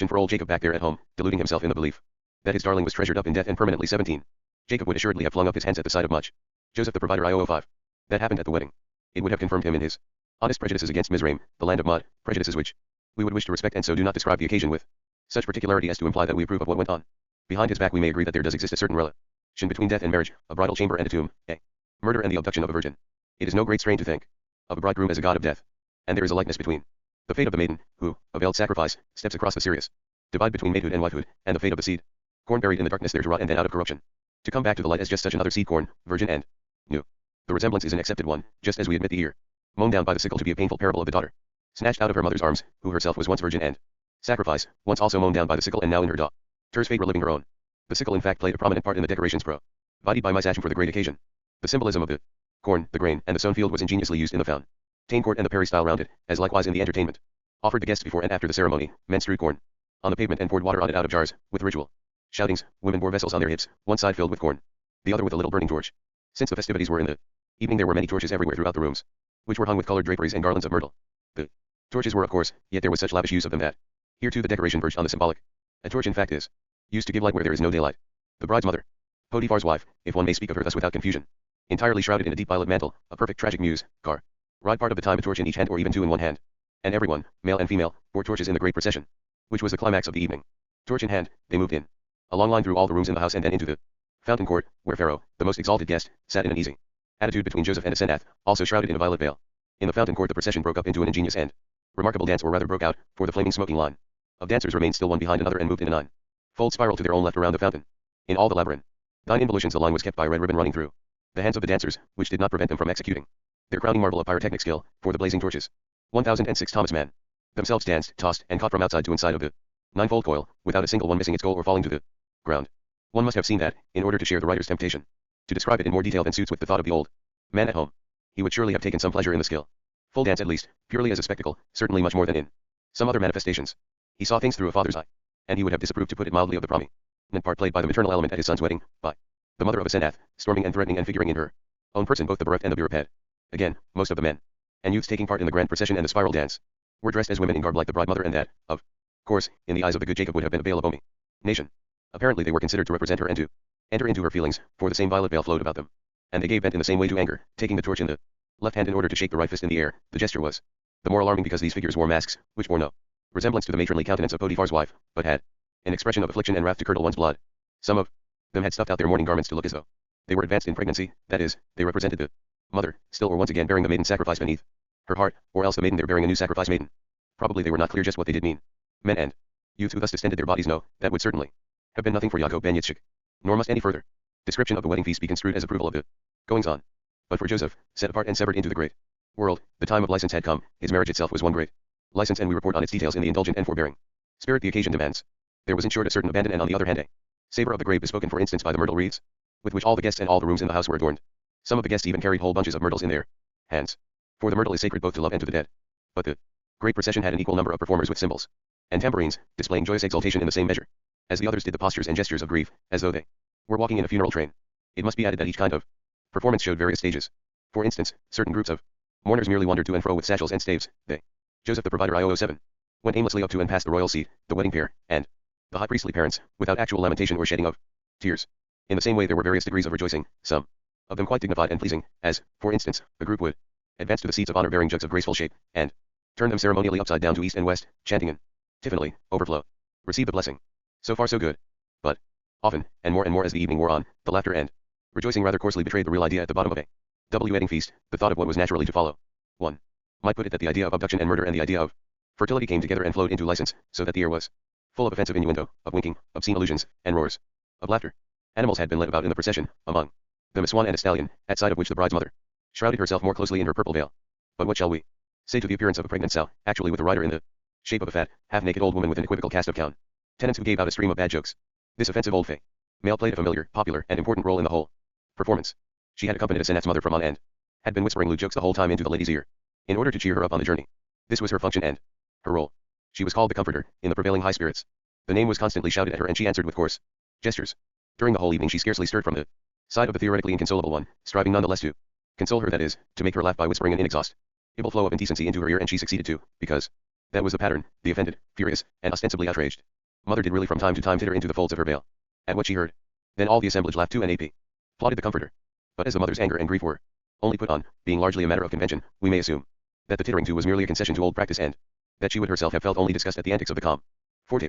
for old Jacob back there at home, deluding himself in the belief that his darling was treasured up in death and permanently 17. Jacob would assuredly have flung up his hands at the sight of much Joseph the provider IO05. That happened at the wedding. It would have confirmed him in his honest prejudices against Mizraim, the land of mud, prejudices which we would wish to respect and so do not describe the occasion with such particularity as to imply that we approve of what went on. Behind his back we may agree that there does exist a certain relation between death and marriage, a bridal chamber and a tomb, a murder and the abduction of a virgin. It is no great strain to think of a bridegroom as a god of death. And there is a likeness between the fate of the maiden, who, a veiled sacrifice, steps across the serious divide between maidhood and wifehood, and the fate of the seed corn buried in the darkness there to rot and then out of corruption to come back to the light as just such another seed corn, virgin and new. The resemblance is an accepted one, just as we admit the ear mown down by the sickle to be a painful parable of the daughter snatched out of her mother's arms, who herself was once virgin and sacrifice, once also mown down by the sickle and now in her daughter's fate reliving her own. The sickle in fact played a prominent part in the decorations provided by Misachim for the great occasion. The symbolism of the corn, the grain, and the sown field was ingeniously used in the fountain court and the peristyle round it, as likewise in the entertainment offered to guests before and after the ceremony. Men strewed corn on the pavement and poured water on it out of jars, with ritual shoutings. Women bore vessels on their hips, one side filled with corn, the other with a little burning torch. Since the festivities were in the evening there were many torches everywhere throughout the rooms, which were hung with colored draperies and garlands of myrtle. The torches were of course, yet there was such lavish use of them that here too the decoration verged on the symbolic. A torch in fact is used to give light where there is no daylight. The bride's mother, Potiphar's wife, if one may speak of her thus without confusion, entirely shrouded in a deep violet mantle, a perfect tragic muse, ride part of the time a torch in each hand or even two in one hand. And everyone, male and female, bore torches in the great procession, which was the climax of the evening. Torch in hand, they moved in a long line through all the rooms in the house and then into the fountain court, where Pharaoh, the most exalted guest, sat in an easy attitude between Joseph and Asenath, also shrouded in a violet veil. In the fountain court the procession broke up into an ingenious and remarkable dance, or rather broke out, for the flaming smoking line of dancers remained still one behind another and moved in a nine-fold spiral to their own left around the fountain. In all the labyrinthine involutions the line was kept by a red ribbon running through the hands of the dancers, which did not prevent them from executing their crowning marvel of pyrotechnic skill, for the blazing torches. 1006 Thomas Mann themselves danced, tossed, and caught from outside to inside of the ninefold coil, without a single one missing its goal or falling to the ground. One must have seen that, in order to share the writer's temptation to describe it in more detail than suits with the thought of the old man at home. He would surely have taken some pleasure in the skill. Full dance at least, purely as a spectacle, certainly much more than in some other manifestations. He saw things through a father's eye, and he would have disapproved, to put it mildly, of the prominent part played by the maternal element at his son's wedding, by the mother of Asenath, storming and threatening and figuring in her own person both the bereft and the bereft. Again, most of the men and youths taking part in the grand procession and the spiral dance were dressed as women in garb like the bride mother, and that, of course, in the eyes of the good Jacob would have been a veil of nation. Apparently they were considered to represent her and to enter into her feelings, for the same violet veil flowed about them, and they gave vent in the same way to anger, taking the torch in the left hand in order to shake the right fist in the air. The gesture was the more alarming because these figures wore masks, which bore no resemblance to the matronly countenance of Potiphar's wife, but had an expression of affliction and wrath to curdle one's blood. Some of them had stuffed out their mourning garments to look as though they were advanced in pregnancy, that is, they represented the mother, still or once again bearing the maiden sacrifice beneath her heart, or else the maiden there bearing a new sacrifice maiden. Probably they were not clear just what they did mean. Men and youths who thus distended their bodies know that would certainly have been nothing for Yaakov ben Yitzchak. Nor must any further description of the wedding feast be construed as approval of the goings on. But for Joseph, set apart and severed into the great world, the time of license had come. His marriage itself was one great license, and we report on its details in the indulgent and forbearing spirit the occasion demands. There was in short a certain abandon, and on the other hand a savor of the grave, bespoken for instance by the myrtle wreaths with which all the guests and all the rooms in the house were adorned. Some of the guests even carried whole bunches of myrtles in their hands, for the myrtle is sacred both to love and to the dead. But the great procession had an equal number of performers with cymbals and tambourines, displaying joyous exultation in the same measure as the others did the postures and gestures of grief, as though they were walking in a funeral train. It must be added that each kind of performance showed various stages. For instance, certain groups of mourners merely wandered to and fro with satchels and staves. They, Joseph the provider I007, went aimlessly up to and past the royal seat, the wedding pair, and the high priestly parents, without actual lamentation or shedding of tears. In the same way there were various degrees of rejoicing, some of them quite dignified and pleasing, as, for instance, the group would advance to the seats of honor bearing jugs of graceful shape, and turn them ceremonially upside down to east and west, chanting an infinitely overflow. Receive the blessing. So far so good. But often, and more as the evening wore on, the laughter and rejoicing rather coarsely betrayed the real idea at the bottom of a wedding feast, the thought of what was naturally to follow. One might put it that the idea of abduction and murder and the idea of fertility came together and flowed into license, so that the air was full of offensive innuendo, of winking, obscene allusions, and roars of laughter. Animals had been led about in the procession, among them a swan and a stallion, at sight of which the bride's mother shrouded herself more closely in her purple veil. But what shall we say to the appearance of a pregnant sow, actually with a rider in the shape of a fat, half-naked old woman with an equivocal cast of countenance who gave out a stream of bad jokes? This offensive old male played a familiar, popular, and important role in the whole performance. She had accompanied a senate's mother from on end, had been whispering lewd jokes the whole time into the lady's ear, in order to cheer her up on the journey. This was her function and her role. She was called the comforter, in the prevailing high spirits. The name was constantly shouted at her and she answered with coarse gestures. During the whole evening she scarcely stirred from the side of the theoretically inconsolable one, striving nonetheless to console her, that is, to make her laugh by whispering an inexhaustible flow of indecency into her ear, and she succeeded to, because that was the pattern. The offended, furious, and ostensibly outraged mother did really from time to time titter into the folds of her veil at what she heard. Then all the assemblage laughed too and applauded the comforter. But as the mother's anger and grief were only put on, being largely a matter of convention, we may assume that the tittering too was merely a concession to old practice, and that she would herself have felt only disgust at the antics of the calm forte.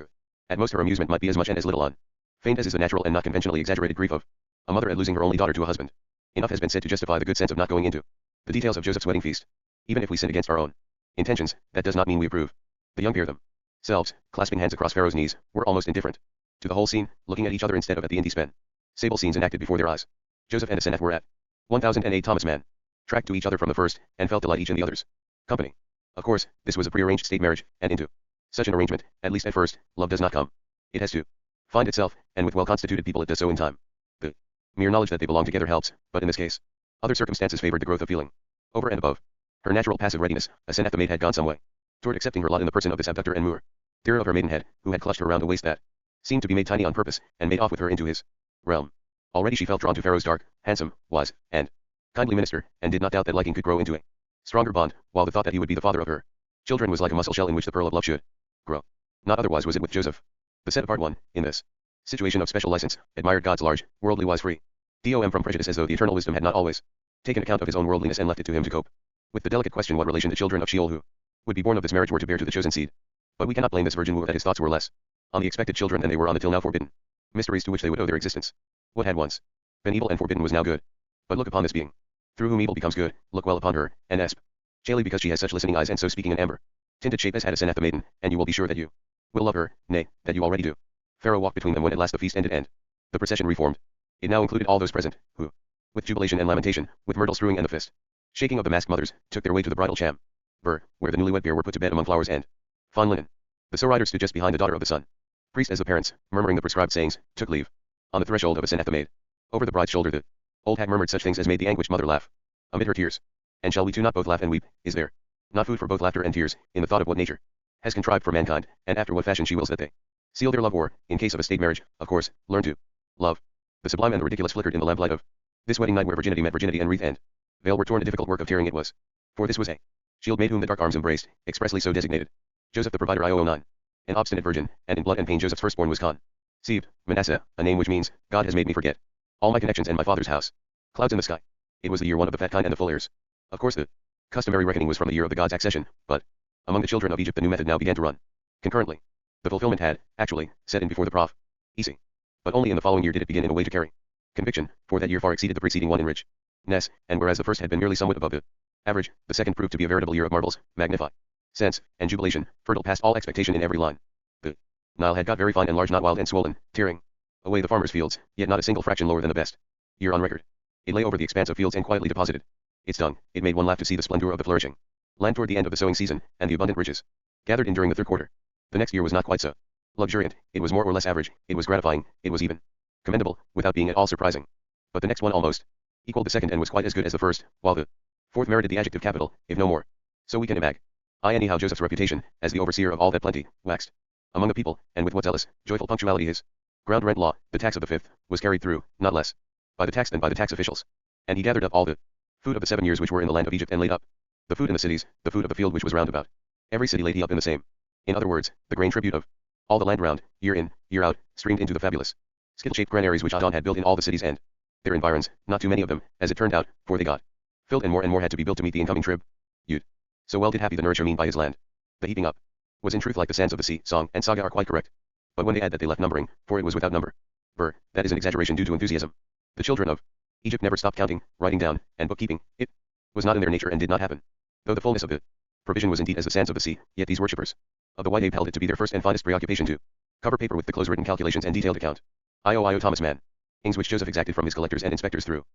At most her amusement might be as much and as little unfeigned as is the natural and not conventionally exaggerated grief of a mother at losing her only daughter to a husband. Enough has been said to justify the good sense of not going into the details of Joseph's wedding feast. Even if we sin against our own intentions, that does not mean we approve. The young pair themselves, clasping hands across Pharaoh's knees, were almost indifferent to the whole scene, looking at each other instead of at the indispensable scenes enacted before their eyes. Joseph and Asenath were at 1008 Thomas Mann, tracked to each other from the first, and felt delight each in the other's company. Of course, this was a prearranged state marriage, and into such an arrangement, at least at first, love does not come. It has to find itself, and with well-constituted people it does so in time. The mere knowledge that they belong together helps, but in this case, other circumstances favored the growth of feeling. Over and above her natural passive readiness, Asenath the maid had gone some way toward accepting her lot in the person of this abductor and moorer of her maidenhead, who had clutched her round a waist that seemed to be made tiny on purpose, and made off with her into his realm. Already she felt drawn to Pharaoh's dark, handsome, wise, and kindly minister, and did not doubt that liking could grow into a stronger bond, while the thought that he would be the father of her children was like a mussel shell in which the pearl of love should grow. Not otherwise was it with Joseph. The set apart one, in this situation of special license, admired God's large, worldly wise free dom from prejudice, as though the eternal wisdom had not always taken account of his own worldliness and left it to him to cope with the delicate question what relation the children of Sheol who would be born of this marriage were to bear to the chosen seed. But we cannot blame this virgin wooer that his thoughts were less on the expected children than they were on the till now forbidden mysteries to which they would owe their existence. What had once been evil and forbidden was now good. But look upon this being, through whom evil becomes good, look well upon her, and especially because she has such listening eyes and so speaking an amber tinted shape as had Asenath the maiden, and you will be sure that you will love her, nay, that you already do. Pharaoh walked between them when at last the feast ended and the procession reformed. It now included all those present, who, with jubilation and lamentation, with myrtle strewing and the fist shaking of the masked mothers, took their way to the bridal chamber, where the newlywed pair were put to bed among flowers and fine linen. The so-riders stood just behind the daughter of the sun priest as the parents, murmuring the prescribed sayings, took leave. On the threshold of Asenath the maid, over the bride's shoulder the old hag murmured such things as made the anguished mother laugh amid her tears. And shall we too not both laugh and weep? Is there not food for both laughter and tears, in the thought of what nature has contrived for mankind, and after what fashion she wills that they seal their love, or, in case of a state marriage, of course, learn to love? The sublime and the ridiculous flickered in the lamplight of this wedding night, where virginity met virginity and wreath and veil were torn. A difficult work of tearing it was, for this was a shield maid whom the dark arms embraced, expressly so designated. Joseph the provider I009, an obstinate virgin, and in blood and pain Joseph's firstborn was conceived, Manasseh, a name which means, God has made me forget all my connections and my father's house. Clouds in the sky. It was the year one of the fat kind and the full heirs. Of course the customary reckoning was from the year of the god's accession, but among the children of Egypt the new method now began to run concurrently. The fulfillment had, actually, set in before the prophecy. But only in the following year did it begin in a way to carry conviction, for that year far exceeded the preceding one in richness, and whereas the first had been merely somewhat above the average, the second proved to be a veritable year of marvels, magnificence, and jubilation, fertile past all expectation in every line. The Nile had got very fine and large, not wild and swollen, tearing away the farmers' fields, yet not a single fraction lower than the best year on record. It lay over the expanse of fields and quietly deposited its dung. It made one laugh to see the splendor of the flourishing land toward the end of the sowing season, and the abundant riches gathered in during the third quarter. The next year was not quite so luxuriant, it was more or less average, it was gratifying, it was even commendable, without being at all surprising. But the next one almost equaled the second and was quite as good as the first, while the fourth merited the adjective capital, if no more. So we can imagine anyhow Joseph's reputation, as the overseer of all that plenty, waxed among the people, and with what zealous, joyful punctuality his ground rent law, the tax of the fifth, was carried through, not less by the tax and by the tax officials. And he gathered up all the food of the 7 years which were in the land of Egypt and laid up the food in the cities, the food of the field which was round about. Every city laid he up in the same. In other words, the grain tribute of all the land round, year in, year out, streamed into the fabulous skittle-shaped granaries which Adon had built in all the cities and their environs, not too many of them, as it turned out, for they got filled and more had to be built to meet the incoming trib. Yud. So well did Happy the nourisher mean by his land. The heaping up was in truth like the sands of the sea. Song and saga are quite correct. But when they add that they left numbering, for it was without number. That is an exaggeration due to enthusiasm. The children of Egypt never stopped counting, writing down, and bookkeeping. It was not in their nature and did not happen. Though the fullness of the provision was indeed as the sands of the sea, yet these worshippers of the white ape held it to be their first and finest preoccupation to cover paper with the close-written calculations and detailed account. IOIO Thomas Mann. Ings which Joseph exacted from his collectors and inspectors throughout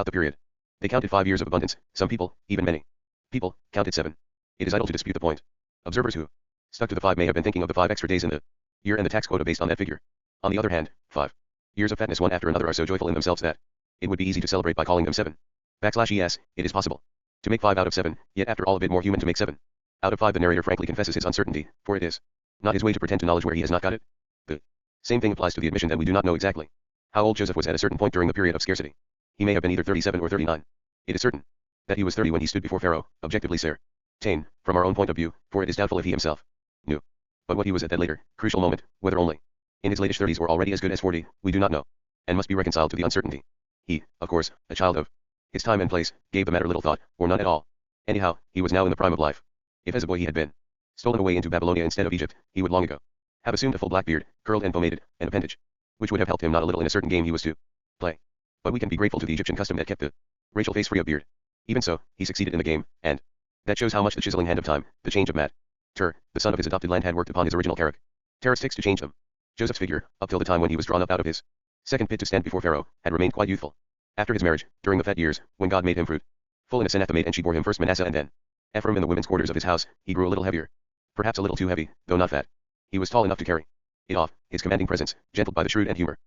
the period. They counted 5 years of abundance. Some people, even many people, counted 7. It is idle to dispute the point. Observers who stuck to the 5 may have been thinking of the 5 extra days in the year and the tax quota based on that figure. On the other hand, 5 years of fatness one after another are so joyful in themselves that it would be easy to celebrate by calling them 7. Yes, it is possible to make 5 out of 7, yet after all a bit more human to make 7 out of 5. The narrator frankly confesses his uncertainty, for it is not his way to pretend to knowledge where he has not got it. The same thing applies to the admission that we do not know exactly how old Joseph was at a certain point during the period of scarcity. He may have been either 37 or 39. It is certain that he was 30 when he stood before Pharaoh, objectively certain, from our own point of view, for it is doubtful if he himself knew. But what he was at that later, crucial moment, whether only in his latish 30s or already as good as 40, we do not know, and must be reconciled to the uncertainty. He, of course, a child of his time and place, gave the matter little thought, or none at all. Anyhow, he was now in the prime of life. If as a boy he had been stolen away into Babylonia instead of Egypt, he would long ago have assumed a full black beard, curled and pomaded, an appendage, which would have helped him not a little in a certain game he was to play. But we can be grateful to the Egyptian custom that kept the racial face free of beard. Even so, he succeeded in the game, and that shows how much the chiseling hand of time, the change of Matter, the son of his adopted land, had worked upon his original characteristics to change them. Joseph's figure, up till the time when he was drawn up out of his second pit to stand before Pharaoh, had remained quite youthful. After his marriage, during the fat years, when God made him fruitful in a Senathemate and she bore him first Manasseh and then Ephraim in the women's quarters of his house, he grew a little heavier. Perhaps a little too heavy, though not fat. He was tall enough to carry it off. His commanding presence, gentled by the shrewd and humorous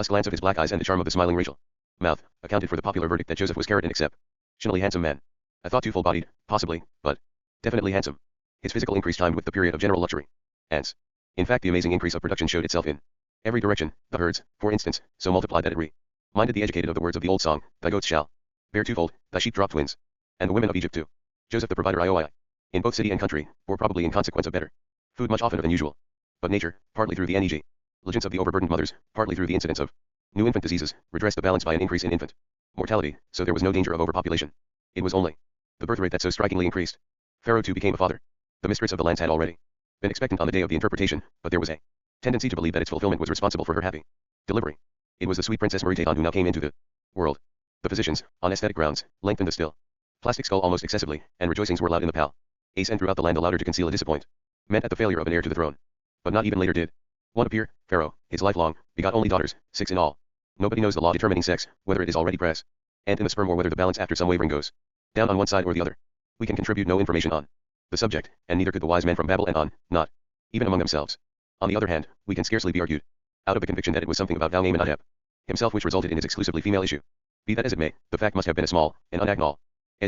glance of his black eyes and the charm of the smiling Rachel mouth, accounted for the popular verdict that Joseph was carrot an exceptionally handsome man. A thought too full-bodied, possibly, but definitely handsome. His physical increase timed with the period of general luxury. Ants. In fact, the amazing increase of production showed itself in every direction. The herds, for instance, so multiplied that it reminded the educated of the words of the old song, "Thy goats shall bear twofold, thy sheep drop twins." And the women of Egypt too. Joseph the provider IOI. In both city and country, or probably in consequence of better food much oftener than usual. But nature, partly through the negligence of the overburdened mothers, partly through the incidence of new infant diseases, redressed the balance by an increase in infant mortality, so there was no danger of overpopulation. It was only the birth rate that so strikingly increased. Pharaoh too became a father. The mistress of the lands had already been expectant on the day of the interpretation, but there was a tendency to believe that its fulfillment was responsible for her happy delivery. It was the sweet Princess Meritaton who now came into the world. The physicians, on aesthetic grounds, lengthened the still plastic skull almost excessively, and rejoicings were loud in the palace and throughout the land the louder to conceal a disappointment at the failure of an heir to the throne. But not even later did one appear. Pharaoh, his life long, begot only daughters, 6 in all. Nobody knows the law determining sex, whether it is already present in the sperm or whether the balance after some wavering goes down on one side or the other. We can contribute no information on the subject, and neither could the wise men from Babel and on, not even among themselves. On the other hand, we can scarcely be argued out of the conviction that it was something about Valname and Adab himself which resulted in his exclusively female issue. Be that as it may, the fact must have been a small and unacknowledged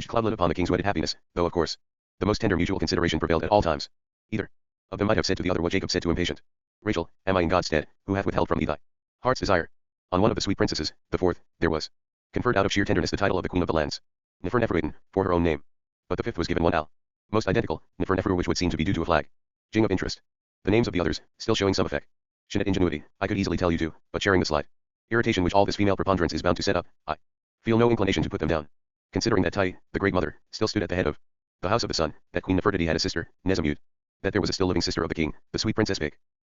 cloudlet upon the king's wedded happiness, though of course the most tender mutual consideration prevailed at all times. Either of them might have said to the other what Jacob said to impatient Rachel, "Am I in God's stead, who hath withheld from thee thy heart's desire?" On one of the sweet princesses, the fourth, there was conferred out of sheer tenderness the title of the Queen of the Lands, Nefer-Neferuaten, for her own name. But the fifth was given one most identical, Nefer-Neferu, which would seem to be due to a flagging of interest. The names of the others, still showing some affectionate ingenuity, I could easily tell you to, but sharing the slight irritation which all this female preponderance is bound to set up, I feel no inclination to put them down. Considering that Tai, the great mother, still stood at the head of the house of the sun, that Queen Nefertiti had a sister, Nezamud, that there was a still living sister of the king, the sweet Princess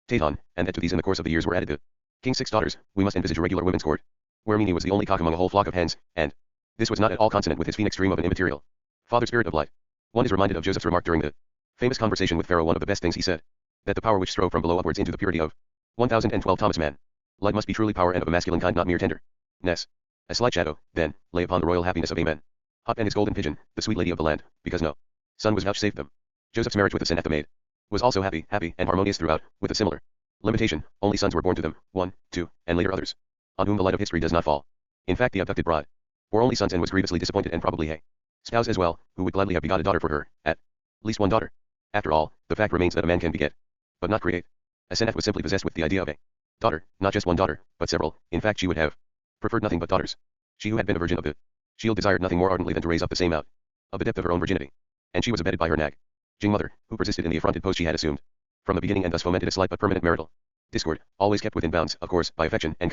Taton, and that to these in the course of the years were added the king's 6 daughters, we must envisage a regular women's court, where Mene was the only cock among a whole flock of hens, and this was not at all consonant with his phoenix dream of an immaterial father spirit of light. One is reminded of Joseph's remark during the famous conversation with Pharaoh. One of the best things he said, that the power which strove from below upwards into the purity of 1012 Thomas Mann. Light must be truly power and of a masculine kind, not mere tenderness. A slight shadow, then, lay upon the royal happiness of Amen. Hop and his golden pigeon, the sweet lady of the land, because no son was vouchsafed them. Joseph's marriage with the Senathemate was also happy and harmonious throughout, with a similar limitation. Only sons were born to them, 1, 2, and later others, on whom the light of history does not fall. In fact, the abducted bride bore only sons and was grievously disappointed, and probably a spouse as well, who would gladly have begot a daughter for her, at least one daughter. After all, the fact remains that a man can beget, but not create. Asenath was simply possessed with the idea of a daughter, not just one daughter, but several. In fact, she would have preferred nothing but daughters. She who had been a virgin of the shield desired nothing more ardently than to raise up the same out of the depth of her own virginity. And she was abetted by her nag Jing mother, who persisted in the affronted post she had assumed from the beginning and thus fomented a slight but permanent marital discord, always kept within bounds, of course, by affection and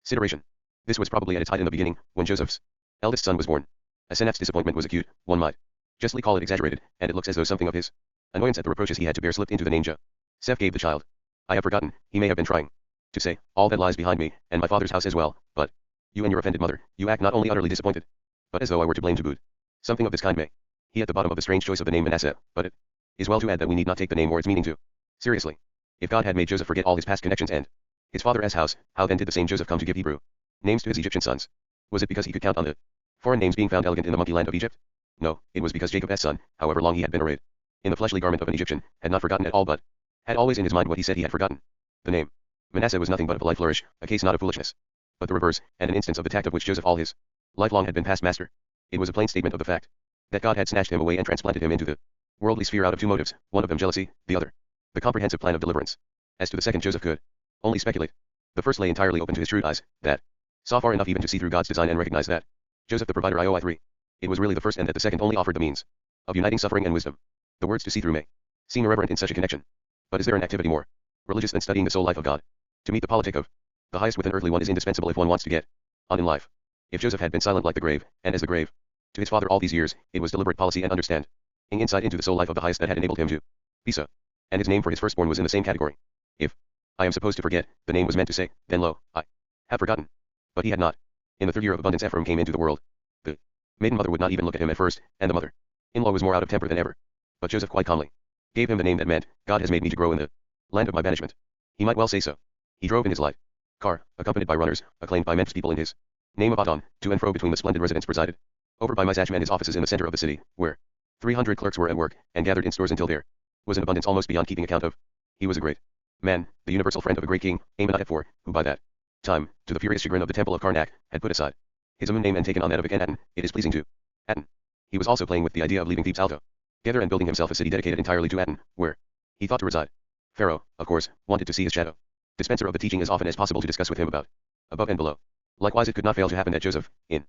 consideration. This was probably at its height in the beginning, when Joseph's eldest son was born. Aseneth's disappointment was acute, one might justly call it exaggerated, and it looks as though something of his annoyance at the reproaches he had to bear slipped into the name Joseph gave the child. I have forgotten, he may have been trying to say, all that lies behind me, and my father's house as well, but you and your offended mother, you act not only utterly disappointed, but as though I were to blame to boot. Something of this kind may he at the bottom of the strange choice of the name Manasseh, but it is well to add that we need not take the name or its meaning too seriously. If God had made Joseph forget all his past connections and his father's house, how then did the same Joseph come to give Hebrew names to his Egyptian sons? Was it because he could count on the foreign names being found elegant in the monkey land of Egypt? No, it was because Jacob's son, however long he had been arrayed in the fleshly garment of an Egyptian, had not forgotten at all but had always in his mind what he said he had forgotten. The name Manasseh was nothing but a polite flourish, a case not of foolishness, but the reverse, and an instance of the tact of which Joseph all his life long had been past master. It was a plain statement of the fact that God had snatched him away and transplanted him into the worldly sphere out of two motives, one of them jealousy, the other the comprehensive plan of deliverance. As to the second, Joseph could only speculate. The first lay entirely open to his shrewd eyes, that saw far enough even to see through God's design and recognize that Joseph the provider IOI 3. It was really the first, and that the second only offered the means of uniting suffering and wisdom. The words to see through may seem irreverent in such a connection, but is there an activity more religious than studying the soul life of God? To meet the politic of the highest with an earthly one is indispensable if one wants to get on in life. If Joseph had been silent like the grave, and as the grave to his father all these years, it was deliberate policy and understanding insight into the soul life of the highest that had enabled him to be so. And his name for his firstborn was in the same category. If I am supposed to forget, the name was meant to say, then lo, I have forgotten. But he had not. In the third year of abundance Ephraim came into the world. The maiden mother would not even look at him at first, and the mother-in-law was more out of temper than ever. But Joseph quite calmly gave him the name that meant, God has made me to grow in the land of my banishment. He might well say so. He drove in his light car, accompanied by runners, acclaimed by men's people in his name of Aton, to and fro between the splendid residence presided over by Misachem and his offices in the center of the city, where 300 clerks were at work, and gathered in stores until there was an abundance almost beyond keeping account of. He was a great man, the universal friend of a great king, Amenhotep IV, who by that time, to the furious chagrin of the temple of Karnak, had put aside his own name and taken on that of Akhenaten. It is pleasing to Aten. He was also playing with the idea of leaving Thebes altogether and building himself a city dedicated entirely to Aten, where he thought to reside. Pharaoh, of course, wanted to see his shadow dispenser of the teaching as often as possible to discuss with him about above and below. Likewise it could not fail to happen that Joseph, in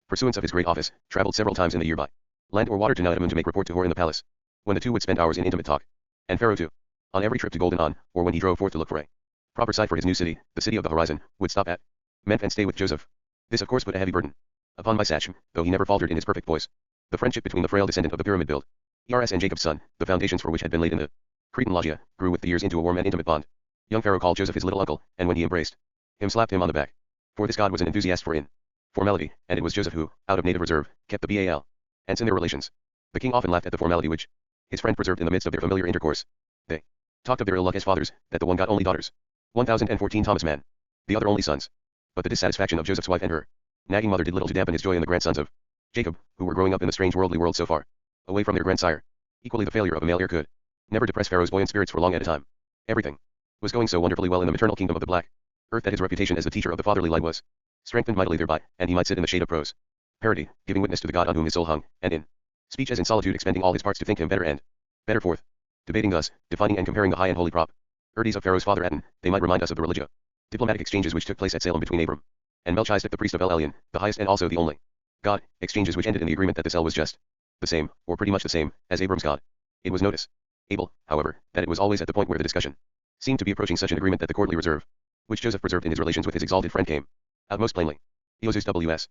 pursuance of his great office, traveled several times in the year by land or water to Nuadhimun to make report to Hor in the palace, when the two would spend hours in intimate talk. And Pharaoh too, on every trip to Golden On, or when he drove forth to look for a proper site for his new city, the city of the horizon, would stop at Menf and stay with Joseph. This of course put a heavy burden upon Misachem, though he never faltered in his perfect voice. The friendship between the frail descendant of the pyramid build Ers and Jacob's son, the foundations for which had been laid in the Cretan loggia, grew with the years into a warm and intimate bond. Young Pharaoh called Joseph his little uncle, and when he embraced him slapped him on the back. For this god was an enthusiast for informality, and it was Joseph who, out of native reserve, kept the bal ants in their relations. The king often laughed at the formality which his friend preserved in the midst of their familiar intercourse. They talked of their ill luck as fathers, that the one got only daughters. 1014 Thomas Mann. The other only sons. But the dissatisfaction of Joseph's wife and her nagging mother did little to dampen his joy in the grandsons of Jacob, who were growing up in the strange worldly world so far away from their grandsire. Equally the failure of a male heir could never depress Pharaoh's buoyant spirits for long at a time. Everything was going so wonderfully well in the maternal kingdom of the black earth that his reputation as the teacher of the fatherly light was strengthened mightily thereby, and he might sit in the shade of prosperity, giving witness to the God on whom his soul hung, and in speech as in solitude expending all his parts to think him better and better forth. Debating thus, defining and comparing the high and holy properties of Pharaoh's father Aten, they might remind us of the religio-diplomatic exchanges which took place at Salem between Abram and Melchizedek the priest of El Elyon, the highest and also the only God, exchanges which ended in the agreement that this El was just the same, or pretty much the same, as Abram's God. It was noticeable, however, that it was always at the point where the discussion seemed to be approaching such an agreement that the courtly reserve, which Joseph preserved in his relations with his exalted friend came out most plainly. Eozus W.S.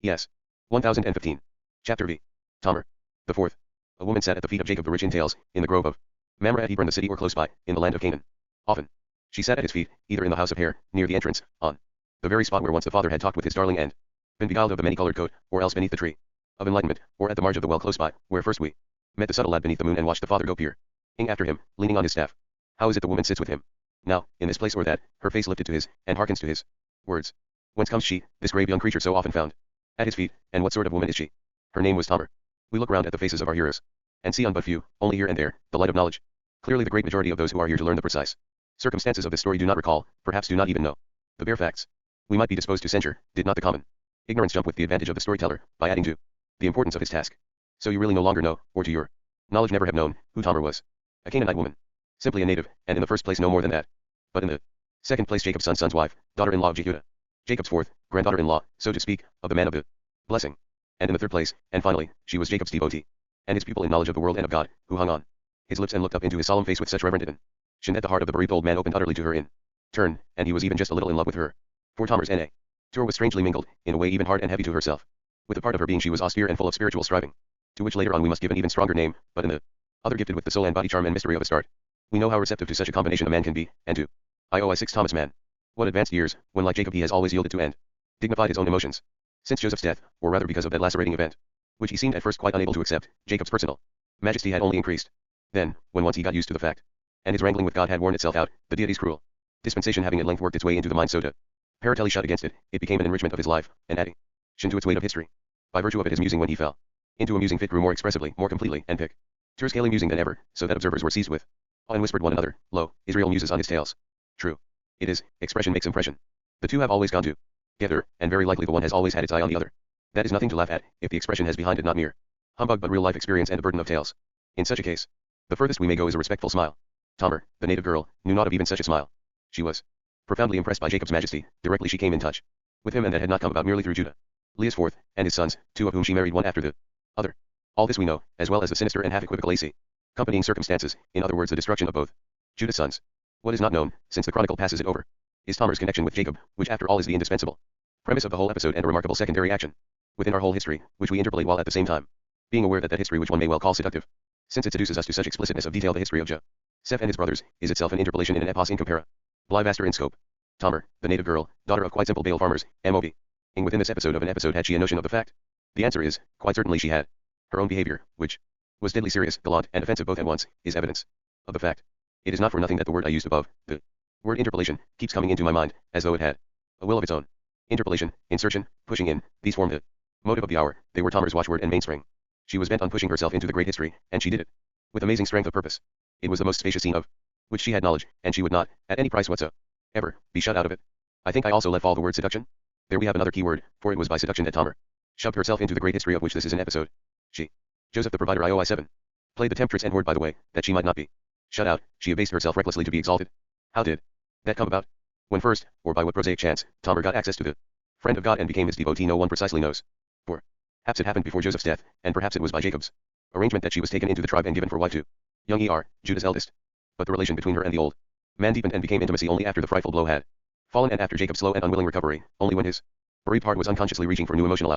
Yes. 1015. Chapter V. Tamar. The fourth. A woman sat at the feet of Jacob the rich in tales, in the grove of Mamre at Hebron the city or close by, in the land of Canaan. Often she sat at his feet, either in the house of hair, near the entrance, on the very spot where once the father had talked with his darling and been beguiled of the many-colored coat, or else beneath the tree of enlightenment, or at the marge of the well close by, where first we met the subtle lad beneath the moon and watched the father go peering after him, leaning on his staff. How is it the woman sits with him now, in this place or that, her face lifted to his, and hearkens to his words? Whence comes she, this grave young creature so often found at his feet, and what sort of woman is she? Her name was Tamar. We look round at the faces of our heroes, and see on but few, only here and there, the light of knowledge. Clearly the great majority of those who are here to learn the precise circumstances of this story do not recall, perhaps do not even know the bare facts. We might be disposed to censure, did not the common ignorance jump with the advantage of the storyteller, by adding to the importance of his task. So you really no longer know, or to your knowledge never have known, who Tamar was. A Canaanite woman. Simply a native, and in the first place no more than that. But in the second place Jacob's son's wife, daughter-in-law of Jehudah. Jacob's fourth, granddaughter-in-law, so to speak, of the man of the blessing. And in the third place, and finally, she was Jacob's devotee, and his pupil in knowledge of the world and of God, who hung on his lips and looked up into his solemn face with such reverent attention that the heart of the bereaved old man opened utterly to her in turn, and he was even just a little in love with her. For Thomas Mann was strangely mingled, in a way even hard and heavy to herself, with a part of her being she was austere and full of spiritual striving, to which later on we must give an even stronger name, but in the other gifted with the soul and body charm and mystery of a start. We know how receptive to such a combination a man can be, and to IOI6 Thomas Mann. What advanced years, when like Jacob he has always yielded to and dignified his own emotions. Since Joseph's death, or rather because of that lacerating event, which he seemed at first quite unable to accept, Jacob's personal majesty had only increased. Then, when once he got used to the fact, and his wrangling with God had worn itself out, the deity's cruel dispensation having at length worked its way into the mind so to paratelli shut against it, it became an enrichment of his life, an addition to its weight of history. By virtue of it his musing when he fell into a musing fit grew more expressively, more completely, and picturesquely musing than ever, so that observers were seized with awe and whispered one another, lo, Israel muses on his tales. True. It is, expression makes impression. The two have always gone together, and very likely the one has always had its eye on the other. That is nothing to laugh at, if the expression has behind it not mere humbug but real life experience and a burden of tales. In such a case, the furthest we may go is a respectful smile. Tamar, the native girl, knew not of even such a smile. She was profoundly impressed by Jacob's majesty, directly she came in touch with him, and that had not come about merely through Judah, Leah's fourth, and his sons, two of whom she married one after the other. All this we know, as well as the sinister and half-equivocal AC accompanying circumstances, in other words the destruction of both Judah's sons. What is not known, since the chronicle passes it over, is Tamar's connection with Jacob, which after all is the indispensable premise of the whole episode and a remarkable secondary action within our whole history, which we interpolate while at the same time being aware that history which one may well call seductive, since it seduces us to such explicitness of detail the history of Joseph and his brothers, is itself an interpolation in an epos incomparably vaster in scope. Tamar, the native girl, daughter of quite simple Baal farmers, M.O.B. ing within this episode of an episode had she a notion of the fact? The answer is, quite certainly she had. Her own behavior, which was deadly serious, gallant, and offensive both at once, is evidence of the fact. It is not for nothing that the word I used above, the word interpolation, keeps coming into my mind, as though it had a will of its own. Interpolation, insertion, pushing in, these form the motive of the hour. They were Tamar's watchword and mainspring. She was bent on pushing herself into the great history, and she did it with amazing strength of purpose. It was the most spacious scene of which she had knowledge, and she would not, at any price whatsoever, be shut out of it. I think I also let fall the word seduction. There we have another key word, for it was by seduction that Tamar shoved herself into the great history of which this is an episode. She, Joseph the provider IOI7, played the temptress and whored by the way, that she might not be shut out, she abased herself recklessly to be exalted. How did that come about? When first, or by what prosaic chance, Tamar got access to the friend of God and became his devotee no one precisely knows. Perhaps it happened before Joseph's death, and perhaps it was by Jacob's arrangement that she was taken into the tribe and given for wife to young Judah's eldest. But the relation between her and the old man deepened and became intimacy only after the frightful blow had fallen and after Jacob's slow and unwilling recovery, only when his bereaved heart was unconsciously reaching for new emotional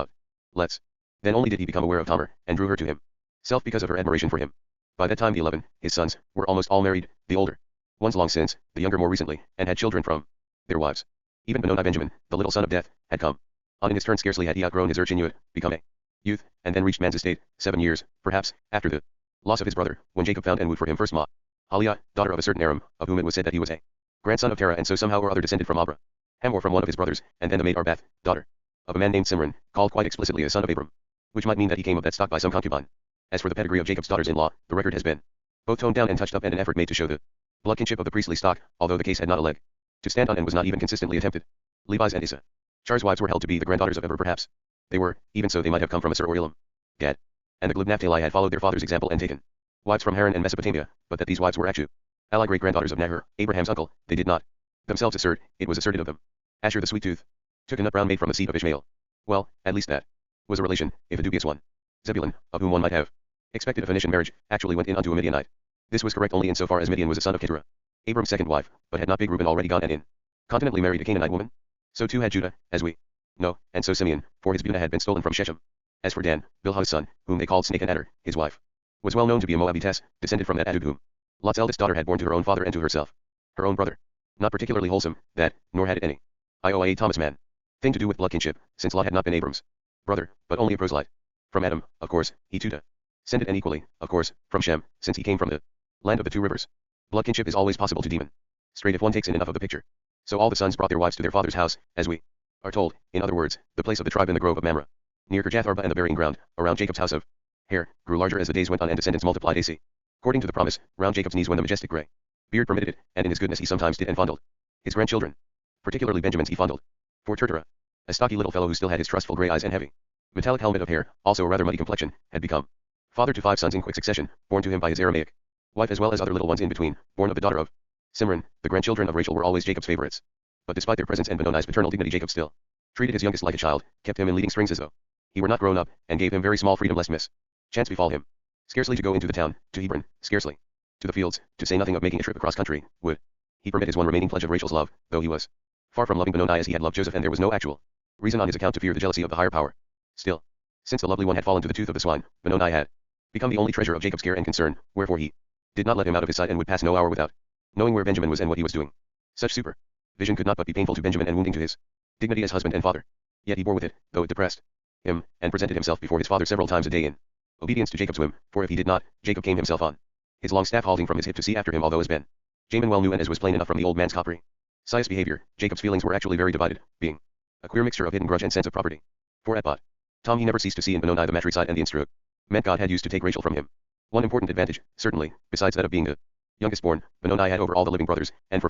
outlets. Then only did he become aware of Tamar, and drew her to himself because of her admiration for him. By that time the 11, his sons, were almost all married, the older ones long since, the younger more recently, and had children from their wives. Even Benoni Benjamin, the little son of death, had come on in his turn. Scarcely had he outgrown his urge innuit, become a youth, and then reached man's estate, 7 years, perhaps, after the loss of his brother, when Jacob found and wooed for him first Mahaliah, daughter of a certain Aram, of whom it was said that he was a grandson of Terah and so somehow or other descended from Abraham or from one of his brothers, and then the maid Arbath, daughter of a man named Simran, called quite explicitly a son of Abram, which might mean that he came of that stock by some concubine. As for the pedigree of Jacob's daughters-in-law, the record has been both toned down and touched up and an effort made to show the blood kinship of the priestly stock, although the case had not a leg to stand on and was not even consistently attempted. Levi's and Issachar's wives were held to be the granddaughters of Eber perhaps. They were, even so they might have come from Asher or Elam, Gad, and the glib Naphtali had followed their father's example and taken wives from Haran and Mesopotamia, but that these wives were actually great-granddaughters of Nahor, Abraham's uncle, they did not themselves assert, it was asserted of them. Asher the sweet-tooth took a nut brown maid from the seed of Ishmael. Well, at least that was a relation, if a dubious one. Zebulun, of whom one might have expected a Phoenician marriage, actually went in unto a Midianite. This was correct only in so far as Midian was a son of Keturah, Abram's second wife, but had not big Reuben already gone and in continentally married a Canaanite woman? So too had Judah, as we know, and so Simeon, for his Bunah had been stolen from Shechem. As for Dan, Bilhah's son, whom they called Snake and Adder, his wife was well known to be a Moabitess, descended from that Adug whom Lot's eldest daughter had borne to her own father and to herself, her own brother. Not particularly wholesome, that, nor had it any IOA Thomas Mann thing to do with blood kinship, since Lot had not been Abram's brother, but only a proselyte. From Adam, of course, he too descended, and equally, of course, from Shem, since he came from the land of the two rivers. Blood kinship is always possible to demonstrate if one takes in enough of the picture. So all the sons brought their wives to their father's house, as we are told, in other words, the place of the tribe in the grove of Mamre, near Kirjath Arba, and the burying ground, around Jacob's house of hair, grew larger as the days went on and descendants multiplied AC. According to the promise, round Jacob's knees when the majestic grey beard permitted it, and in his goodness he sometimes did and fondled his grandchildren. Particularly Benjamin's he fondled. For Tertera, a stocky little fellow who still had his trustful grey eyes and heavy metallic helmet of hair, also a rather muddy complexion, had become father to 5 sons in quick succession, born to him by his Aramaic wife as well as other little ones in between, born of the daughter of Simran. The grandchildren of Rachel were always Jacob's favorites. But despite their presence and Benoni's paternal dignity, Jacob still treated his youngest like a child, kept him in leading strings as though he were not grown up, and gave him very small freedom lest miss chance befall him. Scarcely to go into the town, to Hebron, scarcely to the fields, to say nothing of making a trip across country, would he permit his one remaining pledge of Rachel's love, though he was far from loving Benoni as he had loved Joseph, and there was no actual reason on his account to fear the jealousy of the higher power. Still, since the lovely one had fallen to the tooth of the swine, Benoni had become the only treasure of Jacob's care and concern, wherefore he did not let him out of his sight, and would pass no hour without knowing where Benjamin was and what he was doing. Such supervision could not but be painful to Benjamin and wounding to his dignity as husband and father. Yet he bore with it, though it depressed him, and presented himself before his father several times a day in obedience to Jacob's whim, for if he did not, Jacob came himself on his long staff halting from his hip to see after him, although as Benjamin well knew and as was plain enough from the old man's capricious behavior, Jacob's feelings were actually very divided, being a queer mixture of hidden grudge and sense of property. For at Tom he never ceased to see in Benoni the matricide and the instrument God had used to take Rachel from him. One important advantage, certainly, besides that of being the youngest born, Benoni had over all the living brothers, and for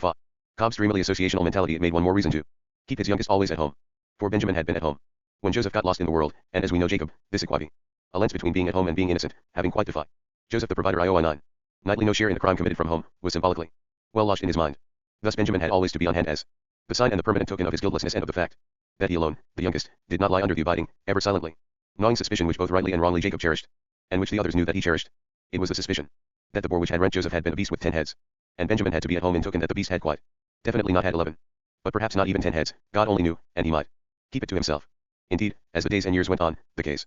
Cobb's dreamily associational mentality it made one more reason to keep his youngest always at home. For Benjamin had been at home when Joseph got lost in the world, and as we know Jacob, this equivalence between being at home and being innocent, having quite defied Joseph the provider IOI 9. Nightly no share in the crime committed from home, was symbolically well lodged in his mind. Thus Benjamin had always to be on hand as the sign and the permanent token of his guiltlessness and of the fact that he alone, the youngest, did not lie under the abiding, ever silently gnawing suspicion which both rightly and wrongly Jacob cherished, and which the others knew that he cherished. It was the suspicion that the boar which had rent Joseph had been a beast with 10 heads, and Benjamin had to be at home in token that the beast had quite definitely not had 11, but perhaps not even 10 heads. God only knew, and he might keep it to himself. Indeed, as the days and years went on, the case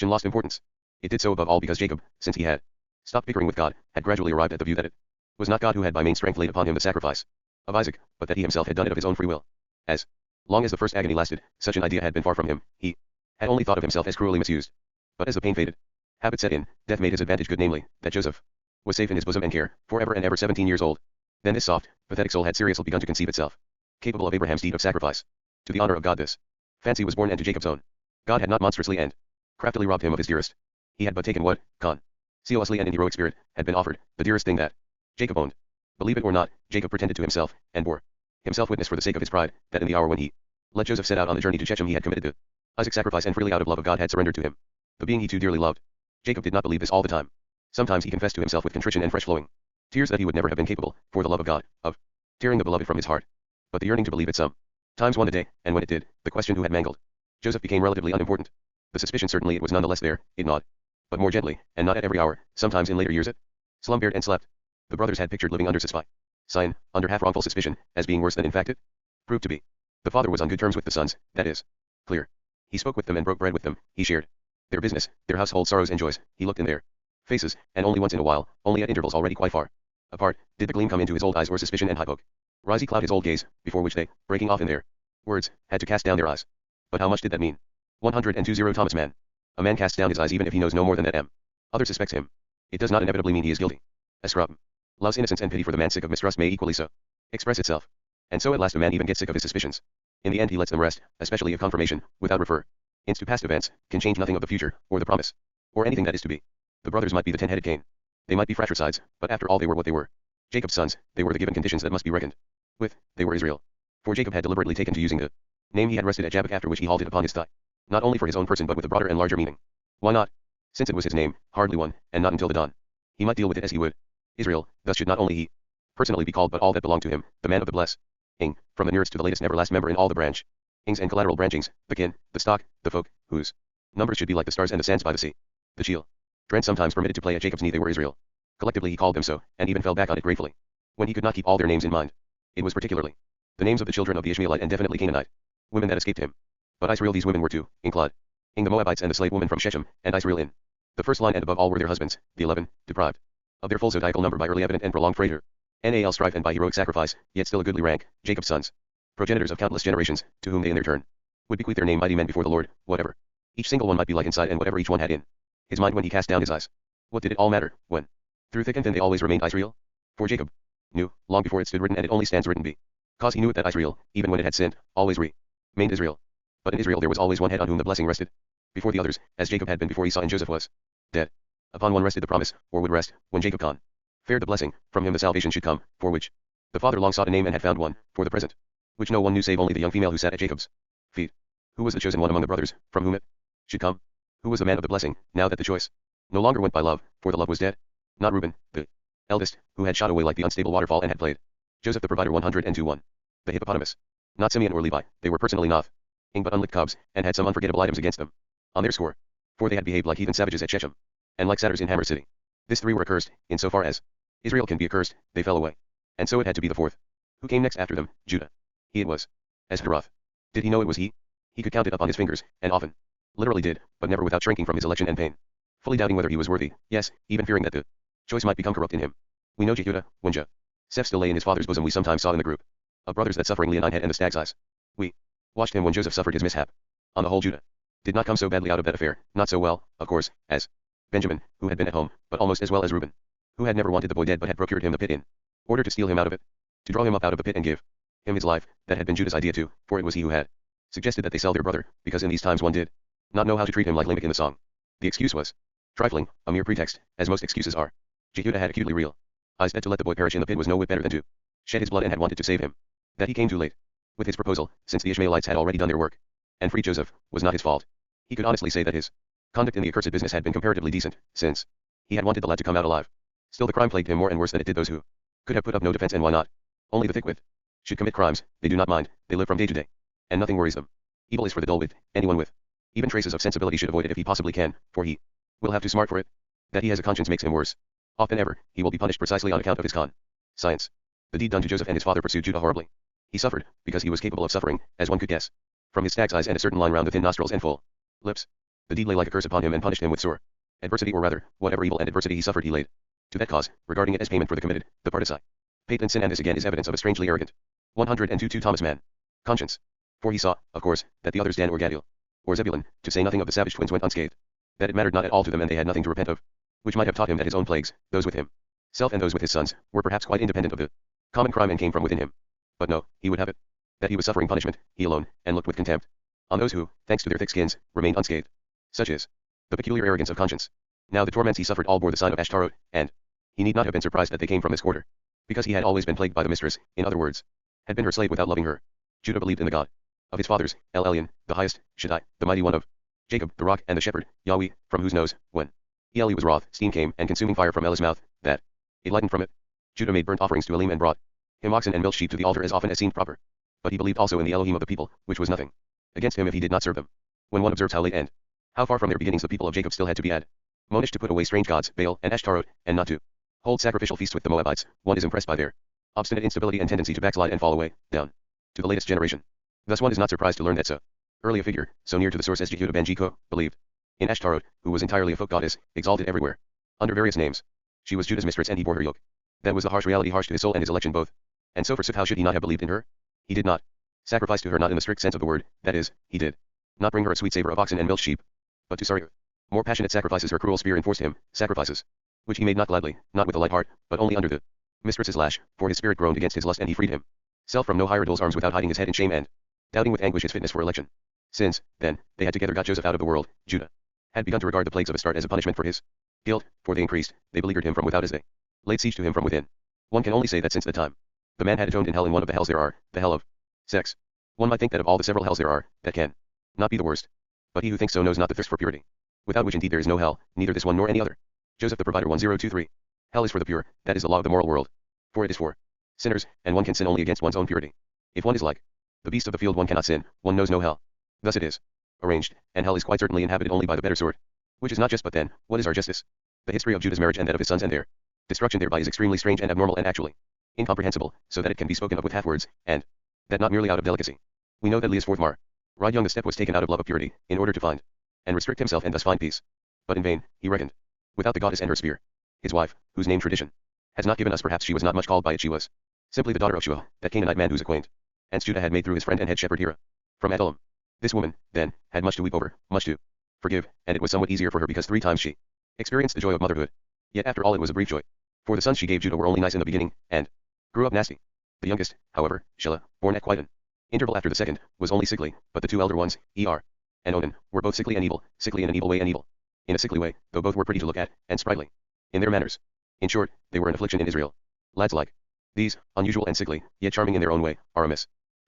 lost importance. It did so above all because Jacob, since he had stopped bickering with God, had gradually arrived at the view that it was not God who had by main strength laid upon him the sacrifice of Isaac, but that he himself had done it of his own free will. As long as the first agony lasted, such an idea had been far from him. He had only thought of himself as cruelly misused. But as the pain faded, habit set in, death made his advantage good, namely, that Joseph was safe in his bosom and care, for ever and ever 17 years old. Then this soft, pathetic soul had seriously begun to conceive itself capable of Abraham's deed of sacrifice. To the honor of God this fancy was born, and to Jacob's own God had not monstrously and craftily robbed him of his dearest. He had but taken what, consciously and in heroic spirit, had been offered, the dearest thing that Jacob owned. Believe it or not, Jacob pretended to himself, and bore himself witness for the sake of his pride, that in the hour when he let Joseph set out on the journey to Shechem he had committed the Isaac sacrifice, and freely out of love of God had surrendered to him the being he too dearly loved. Jacob did not believe this all the time. Sometimes he confessed to himself with contrition and fresh flowing tears that he would never have been capable, for the love of God, of tearing the beloved from his heart. But the yearning to believe it sometimes won the day, and when it did, the question who had mangled Joseph became relatively unimportant. The suspicion certainly it was none the less there, it gnawed, but more gently, and not at every hour. Sometimes in later years it slumbered and slept. The brothers had pictured living under suspicion, under half wrongful suspicion, as being worse than in fact it proved to be. The father was on good terms with the sons, that is clear. He spoke with them and broke bread with them, he shared their business, their household sorrows and joys, he looked in their faces, and only once in a while, only at intervals already quite far apart, did the gleam come into his old eyes, or suspicion and hypocrisy cloud his old gaze, before which they, breaking off in their words, had to cast down their eyes. But how much did that mean? 120 Thomas Mann. A man casts down his eyes even if he knows no more than that other suspects him. It does not inevitably mean he is guilty. A scrub love's innocence and pity for the man sick of mistrust may equally so express itself. And so at last a man even gets sick of his suspicions. In the end he lets them rest, especially if confirmation, without reference to past events, can change nothing of the future, or the promise, or anything that is to be. The brothers might be the 10-headed Cain. They might be fratricides, but after all they were what they were. Jacob's sons, they were the given conditions that must be reckoned with. They were Israel. For Jacob had deliberately taken to using the name he had rested at Jabbok, after which he halted upon his thigh. Not only for his own person but with a broader and larger meaning. Why not? Since it was his name, hardly one, and not until the dawn, he might deal with it as he would Israel. Thus should not only he personally be called but all that belonged to him, the man of the blessing, from the nearest to the latest never last member in all the branchings and collateral branchings, the kin, the stock, the folk, whose numbers should be like the stars and the sands by the sea. The children sometimes permitted to play at Jacob's knee, they were Israel. Collectively he called them so, and even fell back on it gratefully, when he could not keep all their names in mind. It was particularly the names of the children of the Ishmaelite and definitely Canaanite women that escaped him. But Israel these women were to include the Moabites and the slave woman from Shechem, and Israel in the first line and above all were their husbands, the 11, deprived of their full zodiacal number by early evident and prolonged freighter, NAL strife and by heroic sacrifice, yet still a goodly rank, Jacob's sons, progenitors of countless generations, to whom they in their turn would bequeath their name, mighty men before the Lord, whatever each single one might be like inside and whatever each one had in his mind when he cast down his eyes. What did it all matter, when through thick and thin they always remained Israel? For Jacob knew, long before it stood written, and it only stands written because he knew it, that Israel, even when it had sinned, always remained Israel. But in Israel there was always one head on whom the blessing rested before the others, as Jacob had been before Esau and Joseph was dead. Upon one rested the promise, or would rest, when Jacob fared the blessing, from him the salvation should come, for which the father long sought a name and had found one, for the present, which no one knew save only the young female who sat at Jacob's feet. Who was the chosen one among the brothers, from whom it should come? Who was the man of the blessing, now that the choice no longer went by love, for the love was dead? Not Reuben, the eldest, who had shot away like the unstable waterfall and had played Joseph the provider 102:1. The hippopotamus. Not Simeon or Levi, they were personally nothing but unlicked cubs, and had some unforgettable items against them on their score. For they had behaved like heathen savages at Shechem, and like satyrs in Hammer City. This three were accursed, in so far as Israel can be accursed, they fell away. And so it had to be the fourth. Who came next after them? Judah. He it was. As Heroth. Did he know it was he? He could count it up on his fingers, and often. Literally did, but never without shrinking from his election and pain. Fully doubting whether he was worthy, yes, even fearing that the choice might become corrupt in him. We know Jehudah, when Joseph still lay in his father's bosom, we sometimes saw in the group of brothers that suffering Leonine had and the stag's eyes. We watched him when Joseph suffered his mishap. On the whole, Judah did not come so badly out of that affair, not so well, of course, as Benjamin, who had been at home, but almost as well as Reuben, who had never wanted the boy dead but had procured him the pit in order to steal him out of it, to draw him up out of the pit and give him his life. That had been Judah's idea too, for it was he who had suggested that they sell their brother, because in these times one did not know how to treat him like Lamech in the song. The excuse was trifling, a mere pretext, as most excuses are. Jehudah had acutely realized that to let the boy perish in the pit was no whit better than to shed his blood, and had wanted to save him. That he came too late with his proposal, since the Ishmaelites had already done their work and freed Joseph, was not his fault. He could honestly say that his conduct in the accursed business had been comparatively decent, since he had wanted the lad to come out alive. Still the crime plagued him more and worse than it did those who could have put up no defense, and why not? Only the thick-wit should commit crimes. They do not mind, they live from day to day, and nothing worries them. Evil is for the dull-wit. Anyone with even traces of sensibility should avoid it if he possibly can, for he will have to smart for it. That he has a conscience makes him worse off than ever. He will be punished precisely on account of his conscience. The deed done to Joseph and his father pursued Judah horribly. He suffered, because he was capable of suffering, as one could guess, from his stag's eyes and a certain line round the thin nostrils and full lips. The deed lay like a curse upon him and punished him with sore adversity, or rather, whatever evil and adversity he suffered he laid to that cause, regarding it as payment for the committed, the participate in sin, and this again is evidence of a strangely arrogant 102 to Thomas Mann conscience. For he saw, of course, that the others, Dan or Gadiel, or Zebulun, to say nothing of the savage twins, went unscathed, that it mattered not at all to them, and they had nothing to repent of, which might have taught him that his own plagues, those with him self and those with his sons, were perhaps quite independent of the common crime and came from within him. But no, he would have it that he was suffering punishment, he alone, and looked with contempt on those who, thanks to their thick skins, remained unscathed. Such is the peculiar arrogance of conscience. Now the torments he suffered all bore the sign of Ashtaroth, and he need not have been surprised that they came from this quarter, because he had always been plagued by the mistress, in other words, had been her slave without loving her. Judah believed in the God of his fathers, El Elyon, the highest, Shaddai, the mighty one of Jacob, the rock and the shepherd, Yahweh, from whose nose, when Eli was wroth, steam came, and consuming fire from Eli's mouth, that it lightened from it. Judah made burnt offerings to Elim and brought him oxen and milch sheep to the altar as often as seemed proper. But he believed also in the Elohim of the people, which was nothing against him if he did not serve them. When one observes how late and how far from their beginnings the people of Jacob still had to be admonished to put away strange gods, Baal and Ashtaroth, and not to hold sacrificial feasts with the Moabites, one is impressed by their obstinate instability and tendency to backslide and fall away, down to the latest generation. Thus one is not surprised to learn that so early a figure, so near to the source as Jehudah ben Jiko, believed in Ashtaroth, who was entirely a folk goddess, exalted everywhere, under various names. She was Judah's mistress, and he bore her yoke. That was the harsh reality, harsh to his soul and his election both. And so forsooth how should he not have believed in her? He did not sacrifice to her, not in the strict sense of the word, that is, he did not bring her a sweet savor of oxen and milch sheep, but to sorry more passionate sacrifices her cruel spear enforced him, sacrifices which he made not gladly, not with a light heart, but only under the mistress's lash, for his spirit groaned against his lust, and he freed himself from no higher idol's arms without hiding his head in shame and doubting with anguish his fitness for election. Since, then, they had together got Joseph out of the world, Judah had begun to regard the plagues of Astarte as a punishment for his guilt, for they increased, they beleaguered him from without as they laid siege to him from within. One can only say that since that time, the man had atoned in hell, in one of the hells there are, the hell of sex. One might think that of all the several hells there are, that can not be the worst. But he who thinks so knows not the thirst for purity, without which indeed there is no hell, neither this one nor any other. Joseph the Provider 1023. Hell is for the pure, that is the law of the moral world. For it is for sinners, and one can sin only against one's own purity. If one is like the beast of the field, one cannot sin, one knows no hell. Thus it is arranged, and hell is quite certainly inhabited only by the better sort. Which is not just, but then, what is our justice? The history of Judah's marriage and that of his sons and their destruction thereby is extremely strange and abnormal and actually incomprehensible, so that it can be spoken of with half words, and that not merely out of delicacy. We know that Leah's fourth ride young the step was taken out of love of purity, in order to find and restrict himself and thus find peace. But in vain, he reckoned. Without the goddess and her spear, his wife, whose name tradition has not given us, perhaps she was not much called by it, she was simply the daughter of Shua, that Canaanite man whose acquaintance Judah had made through his friend and head shepherd Hira, from Adullam. This woman, then, had much to weep over, much to forgive, and it was somewhat easier for her because 3 times she experienced the joy of motherhood. Yet after all it was a brief joy, for the sons she gave Judah were only nice in the beginning, and grew up nasty. The youngest, however, Shelah, born at quite an interval after the second, was only sickly, but the 2 elder ones, Er and Onan, were both sickly and evil, sickly in an evil way and evil in a sickly way, though both were pretty to look at, and sprightly in their manners. In short, they were an affliction in Israel. Lads like these, unusual and sickly, yet charming in their own way, are a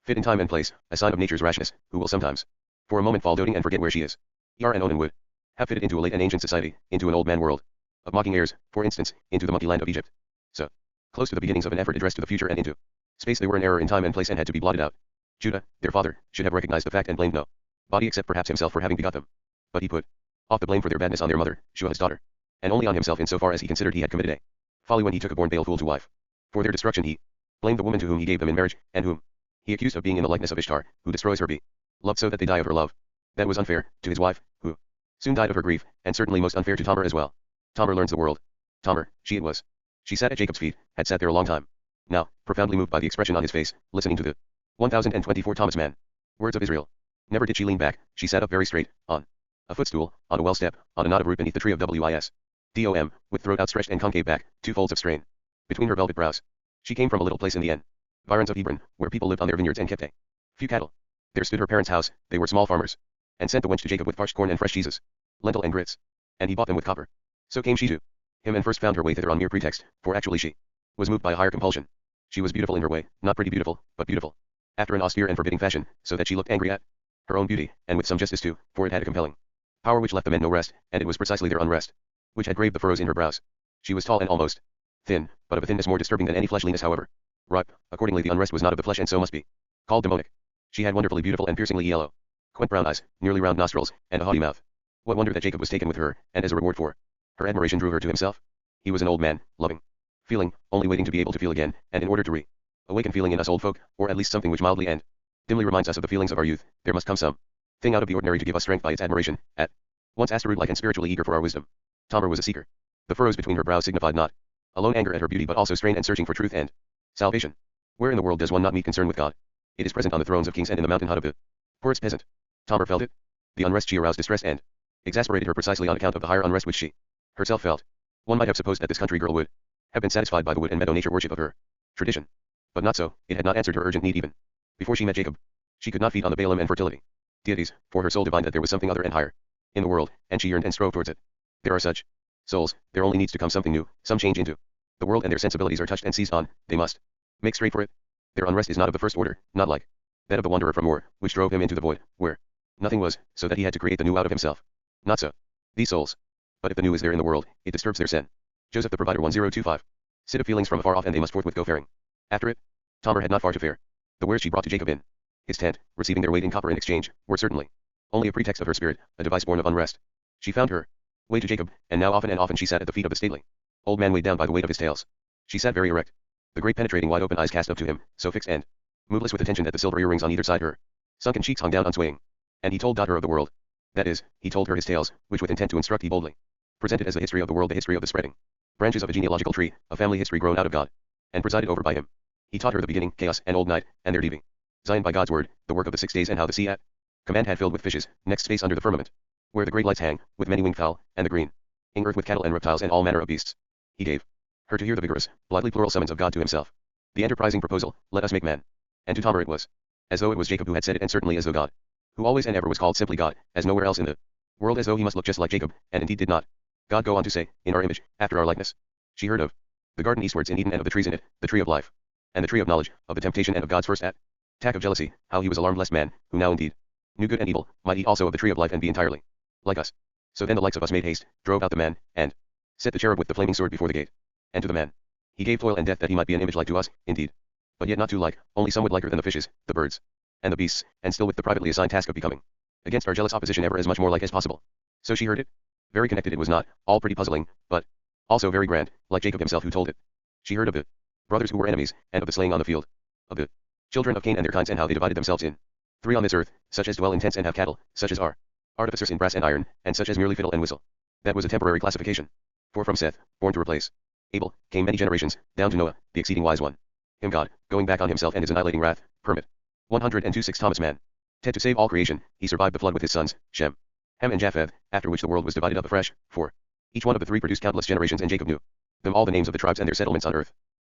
fit in time and place, a sign of nature's rashness, who will sometimes for a moment fall doting and forget where she is. Er and Onan would have fitted into a late and ancient society, into an old man world of mocking heirs, for instance, into the monkey land of Egypt. So close to the beginnings of an effort addressed to the future and into space, they were an error in time and place and had to be blotted out. Judah, their father, should have recognized the fact and blamed no body except perhaps himself for having begot them. But he put off the blame for their badness on their mother, Shua his daughter, and only on himself in so far as he considered he had committed a folly when he took a born Baal fool to wife. For their destruction he blamed the woman to whom he gave them in marriage, and whom he accused of being in the likeness of Ishtar, who destroys her beloved so that they die of her love. That was unfair to his wife, who soon died of her grief, and certainly most unfair to Tamar as well. Tamar learns the world. Tamar, she it was. She sat at Jacob's feet, had sat there a long time. Now, profoundly moved by the expression on his face, listening to the 1024 Thomas Mann words of Israel. Never did she lean back, she sat up very straight, on a footstool, on a well step, on a knot of root beneath the tree of wisdom, with throat outstretched and concave back, two folds of strain between her velvet brows. She came from a little place in the environs of Hebron, where people lived on their vineyards and kept a few cattle. There stood her parents' house, they were small farmers, and sent the wench to Jacob with parched corn and fresh cheeses, lentil and grits, and he bought them with copper. So came she to him and first found her way thither on mere pretext, for actually she was moved by a higher compulsion. She was beautiful in her way, not pretty beautiful, but beautiful, after an austere and forbidding fashion, so that she looked angry at her own beauty, and with some justice too, for it had a compelling power which left the men no rest, and it was precisely their unrest which had graved the furrows in her brows. She was tall and almost thin, but of a thinness more disturbing than any fleshliness however ripe. Accordingly the unrest was not of the flesh and so must be called demonic. She had wonderfully beautiful and piercingly yellow, quaint brown eyes, nearly round nostrils, and a haughty mouth. What wonder that Jacob was taken with her, and as a reward for her admiration drew her to himself? He was an old man, loving, feeling, only waiting to be able to feel again, and in order to awaken feeling in us old folk, or at least something which mildly and dimly reminds us of the feelings of our youth, there must come some thing out of the ordinary to give us strength by its admiration, at once asteroid-like and spiritually eager for our wisdom. Tamar was a seeker. The furrows between her brows signified not alone anger at her beauty but also strain and searching for truth and salvation. Where in the world does one not meet concern with God? It is present on the thrones of kings and in the mountain hut of the poorest peasant. Tamar felt it. The unrest she aroused distressed and exasperated her precisely on account of the higher unrest which she herself felt. One might have supposed that this country girl would have been satisfied by the wood and meadow nature worship of her tradition. But not so, it had not answered her urgent need even before she met Jacob. She could not feed on the Balaam and fertility deities, for her soul divined that there was something other and higher in the world, and she yearned and strove towards it. There are such souls, there only needs to come something new, some change into the world, and their sensibilities are touched and seized on, they must make straight for it. Their unrest is not of the first order, not like that of the wanderer from Ur, which drove him into the void, where nothing was, so that he had to create the new out of himself. Not so these souls. But if the new is there in the world, it disturbs their sin. Joseph the Provider 1025. Sit of feelings from afar off and they must forthwith go faring after it. Tamar had not far to fare. The wares she brought to Jacob in his tent, receiving their weight in copper in exchange, were certainly only a pretext of her spirit, a device born of unrest. She found her way to Jacob, and now often and often she sat at the feet of the stately old man weighed down by the weight of his tales. She sat very erect, the great penetrating wide open eyes cast up to him, so fixed and moveless with attention that the silver earrings on either side her sunken cheeks hung down unswaying. And he told her of the world. That is, he told her his tales, which with intent to instruct he boldly presented as the history of the world, the history of the spreading branches of a genealogical tree, a family history grown out of God, and presided over by him. He taught her the beginning, chaos, and old night, and their deeming Zion by God's word, the work of the 6 days, and how the sea at command had filled with fishes, next space under the firmament, where the great lights hang, with many winged fowl, and the green earth with cattle and reptiles and all manner of beasts. He gave her to hear the vigorous, blithely plural summons of God to himself. The enterprising proposal, let us make man. And to Tamar it was as though it was Jacob who had said it, and certainly as though God, who always and ever was called simply God, as nowhere else in the world, as though he must look just like Jacob, and indeed did not God go on to say, in our image, after our likeness. She heard of the garden eastwards in Eden and of the trees in it, the tree of life, and the tree of knowledge, of the temptation and of God's first attack of jealousy, how he was alarmed lest man, who now indeed knew good and evil, might eat also of the tree of life and be entirely like us. So then the likes of us made haste, drove out the man, and set the cherub with the flaming sword before the gate. And to the man he gave toil and death that he might be an image like to us, indeed, but yet not too like, only somewhat liker than the fishes, the birds, and the beasts, and still with the privately assigned task of becoming against our jealous opposition ever as much more like as possible. So she heard it. Very connected it was not, all pretty puzzling, but also very grand, like Jacob himself who told it. She heard of the brothers who were enemies, and of the slaying on the field, of the children of Cain and their kinds, and how they divided themselves in 3 on this earth, such as dwell in tents and have cattle, such as are artificers in brass and iron, and such as merely fiddle and whistle. That was a temporary classification. For from Seth, born to replace Abel, came many generations, down to Noah, the exceeding wise one. Him God, going back on himself and his annihilating wrath, permit. 126 Thomas Mann. Ted to save all creation, he survived the flood with his sons, Shem, Ham and Japheth, after which the world was divided up afresh, for each one of the 3 produced countless generations, and Jacob knew them all, the names of the tribes and their settlements on earth.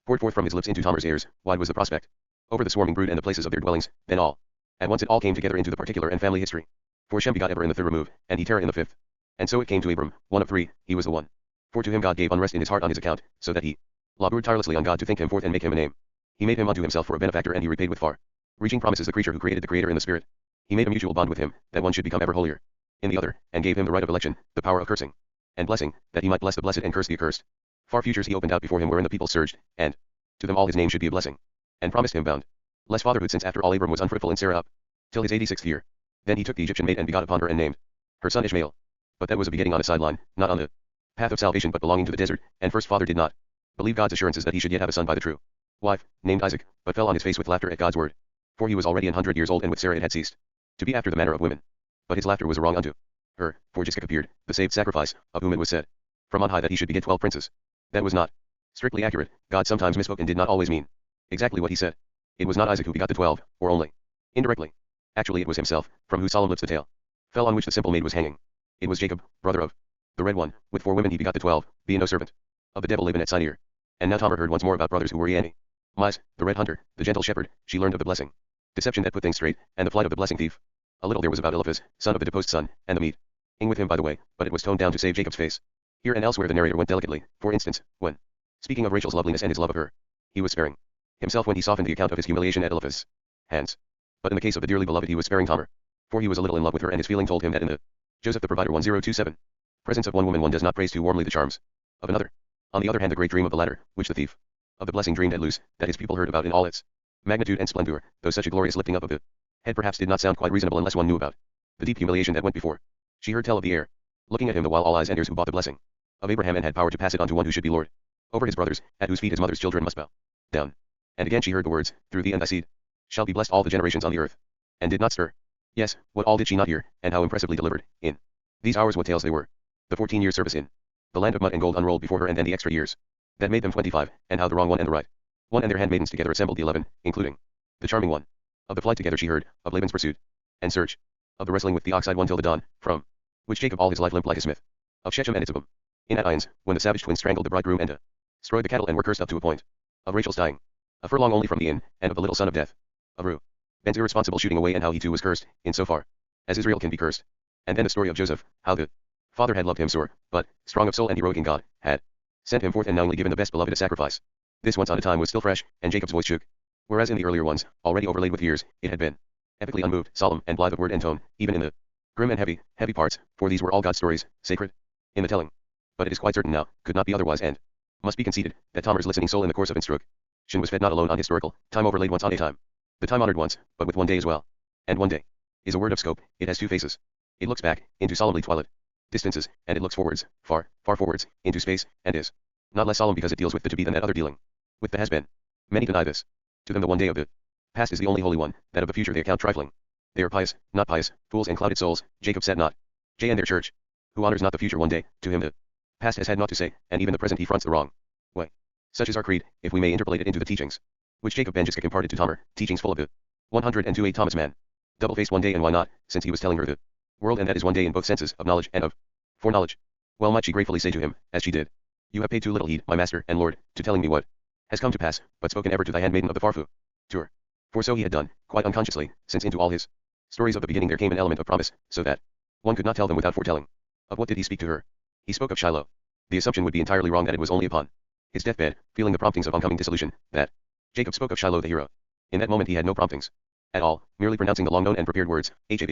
Poured forth from his lips into Tamar's ears, wide was the prospect over the swarming brood and the places of their dwellings, then all at once it all came together into the particular and family history. For Shem begot Eber in the 3rd remove, and he Terah in the 5th. And so it came to Abram, one of 3, he was the one. For to him God gave unrest in his heart on his account, so that he labored tirelessly on God to think him forth and make him a name. He made him unto himself for a benefactor, and he repaid with far reaching promises the creature who created the Creator in the Spirit. He made a mutual bond with him, that one should become ever holier in the other, and gave him the right of election, the power of cursing and blessing, that he might bless the blessed and curse the accursed. Far futures he opened out before him wherein the people surged, and to them all his name should be a blessing. And promised him bound less fatherhood, since after all Abram was unfruitful in Sarah up till his 86th year. Then he took the Egyptian maid and begot upon her and named her son Ishmael. But that was a begetting on a sideline, not on the path of salvation, but belonging to the desert, and first father did not believe God's assurances that he should yet have a son by the true wife, named Isaac, but fell on his face with laughter at God's word. For he was already 100 years old, and with Sarah it had ceased to be after the manner of women. But his laughter was a wrong unto her, for Jishkak appeared, the saved sacrifice, of whom it was said from on high that he should beget 12 princes. That was not strictly accurate. God sometimes misspoke and did not always mean exactly what he said. It was not Isaac who begot the 12, or only indirectly. Actually it was himself, from whose solemn lips the tale fell on which the simple maid was hanging. It was Jacob, brother of the red one, with 4 women he begot the 12, being no servant of the devil Laban at Sinir. And now Tamar heard once more about brothers who were Annie, Mize, the red hunter, the gentle shepherd. She learned of the blessing, deception that put things straight, and the flight of the blessing thief. A little there was about Eliphaz, son of the deposed son, and the meat ing with him by the way, but it was toned down to save Jacob's face. Here and elsewhere the narrator went delicately. For instance, when speaking of Rachel's loveliness and his love of her, he was sparing himself when he softened the account of his humiliation at Eliphaz's hands. But in the case of the dearly beloved he was sparing Tamar, for he was a little in love with her, and his feeling told him that in the Joseph the Provider 1027 presence of one woman one does not praise too warmly the charms of another. On the other hand, the great dream of the latter, which the thief of the blessing dreamed at loose, that his people heard about in all its magnitude and splendor, though such a glorious lifting up of the head perhaps did not sound quite reasonable unless one knew about the deep humiliation that went before. She heard tell of the heir looking at him the while all eyes and ears, who bought the blessing of Abraham and had power to pass it on to one who should be lord over his brothers, at whose feet his mother's children must bow down. And again she heard the words, through thee and thy seed shall be blessed all the generations on the earth, and did not stir. Yes, what all did she not hear, and how impressively delivered, in these hours what tales they were. The 14 years service in the land of mud and gold unrolled before her, and then the extra years that made them 25, and how the wrong one and the right one and their handmaidens together assembled the 11, including the charming one. Of the flight together she heard, of Laban's pursuit and search, of the wrestling with the ox-eyed one till the dawn, from which Jacob all his life limped like a smith, of Shechem and its Abim, in at Ains, when the savage twins strangled the bridegroom and destroyed the cattle and were cursed up to a point, of Rachel's dying a furlong only from the inn, and of the little son of death, of Ben's irresponsible shooting away, and how he too was cursed, in so far as Israel can be cursed. And then the story of Joseph, how the father had loved him sore, but, strong of soul and heroic in God, had sent him forth and knowingly given the best beloved a sacrifice. This once on a time was still fresh, and Jacob's voice shook, whereas in the earlier ones, already overlaid with years, it had been epically unmoved, solemn, and blithe of word and tone, even in the grim and heavy parts, for these were all God's stories, sacred in the telling. But it is quite certain now, could not be otherwise, and must be conceded, that Tamar's listening soul in the course of instruction was fed not alone on historical time overlaid once on a time, the time honored once, but with one day as well. And one day is a word of scope. It has 2 faces. It looks back into solemnly twilight distances, and it looks forwards, far forwards, into space, and is not less solemn because it deals with the to be than that other dealing with the has been. Many deny this. To them the one day of the past is the only holy one, that of the future they account trifling. They are pious, not pious, fools and clouded souls. Jacob said not J and their church, who honors not the future one day. To him the past has had naught to say, and even the present he fronts the wrong way. Such is our creed, if we may interpolate it into the teachings which Jacob ben Jishkak imparted to Tamar, teachings full of the 102 Thomas Mann. Double-faced one day, and why not, since he was telling her the world, and that is one day in both senses, of knowledge and of foreknowledge. Well might she gratefully say to him, as she did, you have paid too little heed, my master and lord, to telling me what has come to pass, but spoken ever to thy handmaiden of the Farfu. To her. For so he had done, quite unconsciously, since into all his stories of the beginning there came an element of promise, so that one could not tell them without foretelling. Of what did he speak to her? He spoke of Shiloh. The assumption would be entirely wrong that it was only upon his deathbed, feeling the promptings of oncoming dissolution, that Jacob spoke of Shiloh the hero. In that moment he had no promptings at all, merely pronouncing the long-known and prepared words, Hav,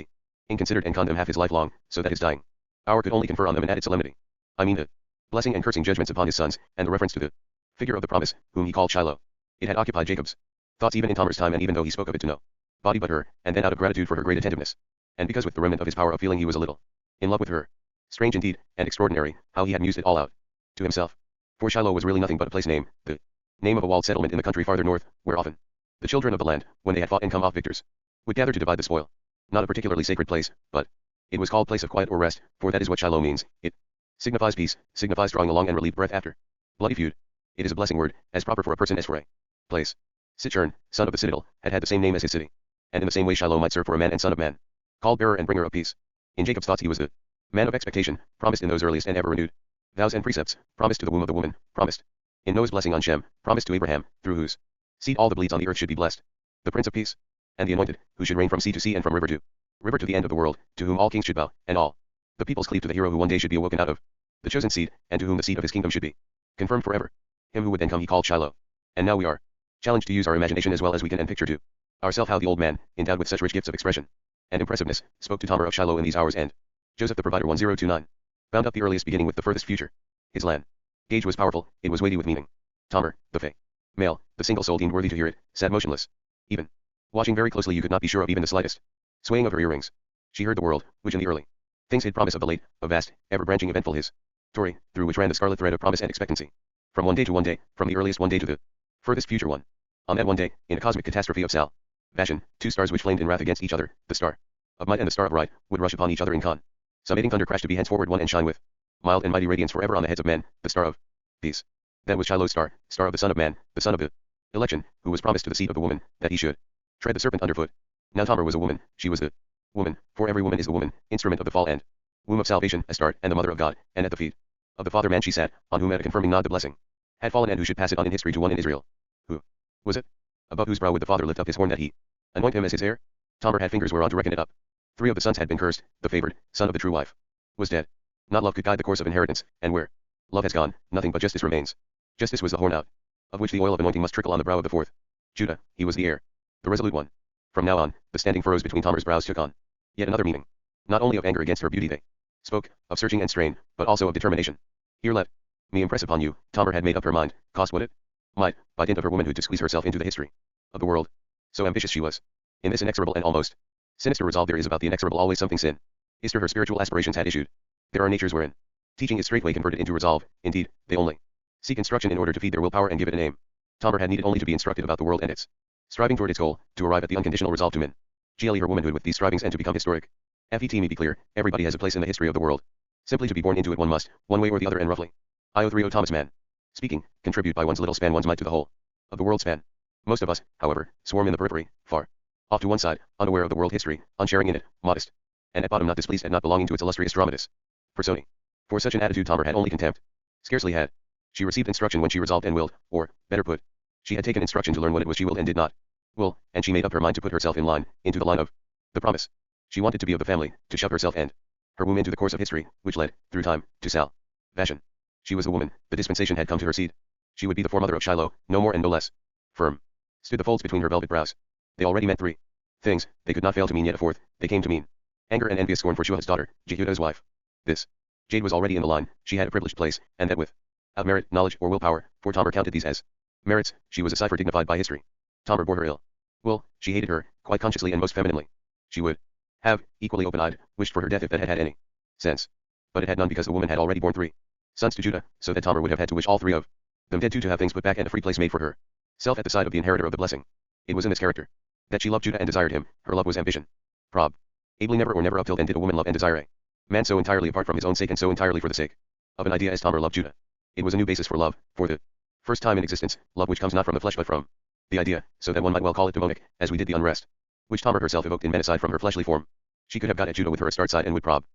inconsidered and condemned half his life long, so that his dying hour could only confer on them an added solemnity. I mean the blessing and cursing judgments upon his sons, and the reference to the figure of the promise, whom he called Shiloh. It had occupied Jacob's thoughts even in Tamar's time, and even though he spoke of it to no body but her, and then out of gratitude for her great attentiveness, and because with the remnant of his power of feeling he was a little in love with her. Strange indeed, and extraordinary, how he had mused it all out to himself. For Shiloh was really nothing but a place name, the name of a walled settlement in the country farther north, where often the children of the land, when they had fought and come off victors, would gather to divide the spoil. Not a particularly sacred place, but it was called place of quiet or rest, for that is what Shiloh means. It signifies peace, signifies drawing a long and relieved breath after bloody feud. It is a blessing word, as proper for a person as for a place. Sitchern, son of the citadel, had the same name as his city, and in the same way Shiloh might serve for a man and son of man, called bearer and bringer of peace. In Jacob's thoughts he was the man of expectation, promised in those earliest and ever renewed vows and precepts, promised to the womb of the woman, promised in Noah's blessing on Shem, promised to Abraham, through whose seed all the bleeds on the earth should be blessed, the Prince of Peace, and the Anointed, who should reign from sea to sea and from river to the end of the world, to whom all kings should bow, and all the peoples cleave to the hero who one day should be awoken out of the chosen seed, and to whom the seed of his kingdom should be confirmed forever. Him who would then come he called Shiloh. And now we are challenged to use our imagination as well as we can and picture to ourselves how the old man, endowed with such rich gifts of expression and impressiveness, spoke to Tamar of Shiloh in these hours, and Joseph the Provider 1029 bound up the earliest beginning with the furthest future. His land gauge was powerful, it was weighty with meaning. Tamar, the male, the single soul deemed worthy to hear it, sat motionless, even Watching very closely you could not be sure of even the slightest swaying of her earrings. She heard the world, which in the early things hid promise of the late, a vast, ever-branching eventful his story, through which ran the scarlet thread of promise and expectancy. From one day to one day, from the earliest one day to the furthest future one. On that one day, in a cosmic catastrophe of salvation, two stars which flamed in wrath against each other, the star of might and the star of right, would rush upon each other in consummating thunder crash to be henceforward one and shine with mild and mighty radiance forever on the heads of men, the star of peace. That was Shiloh's star, star of the Son of Man, the son of the election, who was promised to the seed of the woman, that he should tread the serpent underfoot. Now Tamar was a woman, she was the woman, for every woman is the woman, instrument of the fall and womb of salvation, Astarte, and the mother of God, and at the feet of the Father man she sat, on whom at a confirming nod the blessing had fallen, and who should pass it on in history to one in Israel. Who was it? Above whose brow would the Father lift up his horn that he anoint him as his heir? Tamar had fingers whereon to reckon it up. 3 of the sons had been cursed, the favored, son of the true wife, was dead. Not love could guide the course of inheritance, and where love has gone, nothing but justice remains. Justice was the horn out of which the oil of anointing must trickle on the brow of the 4th. Judah, he was the heir, the resolute one. From now on, the standing furrows between Tamar's brows took on yet another meaning. Not only of anger against her beauty they spoke, of searching and strain, but also of determination. Here let me impress upon you, Tamar had made up her mind, cost what it might, by dint of her womanhood to squeeze herself into the history of the world. So ambitious she was. In this inexorable and almost sinister resolve there is about the inexorable always something sin. Ister her spiritual aspirations had issued. There are natures wherein teaching is straightway converted into resolve, indeed, they only seek instruction in order to feed their willpower and give it a name. Tamar had needed only to be instructed about the world and its striving toward its goal, to arrive at the unconditional resolve to min. Gle her womanhood with these strivings and to become historic. Fet me be clear, everybody has a place in the history of the world. Simply to be born into it one must, one way or the other and roughly. IO3O Thomas Mann. Speaking, contribute by one's little span one's might to the whole of the world span. Most of us, however, swarm in the periphery, far off to one side, unaware of the world history, unsharing in it, modest, and at bottom not displeased at not belonging to its illustrious dramatis personae. For such an attitude Tamar had only contempt. Scarcely had she received instruction when she resolved and willed, or, better put, she had taken instruction to learn what it was she willed and did not will, and she made up her mind to put herself in line, into the line of the promise. She wanted to be of the family, to shove herself and her womb into the course of history, which led, through time, to salvation. She was the woman, the dispensation had come to her seed. She would be the foremother of Shiloh, no more and no less. Firm stood the folds between her velvet brows. They already meant 3 things, they could not fail to mean yet a 4th, they came to mean anger and envious scorn for Shuah's daughter, Jehudah's wife. This Jade was already in the line, she had a privileged place, and that without merit, knowledge, or willpower, for Tamar counted these as merits, she was a cipher dignified by history. Tamar bore her ill will, she hated her, quite consciously and most femininely. She would have, equally open-eyed, wished for her death if that had had any sense. But it had none because the woman had already borne 3 sons to Judah, so that Tamar would have had to wish all 3 of them dead too to have things put back and a free place made for her self at the side of the inheritor of the blessing. It was in this character that she loved Judah and desired him, her love was ambition. Prob. Ably never or never up till then did a woman love and desire a man so entirely apart from his own sake and so entirely for the sake of an idea as Tamar loved Judah. It was a new basis for love, for the first time in existence, love which comes not from the flesh but from the idea, so that one might well call it demonic, as we did the unrest which Tamar herself evoked in men aside from her fleshly form. She could have got at Judah with her Astarte side and would probably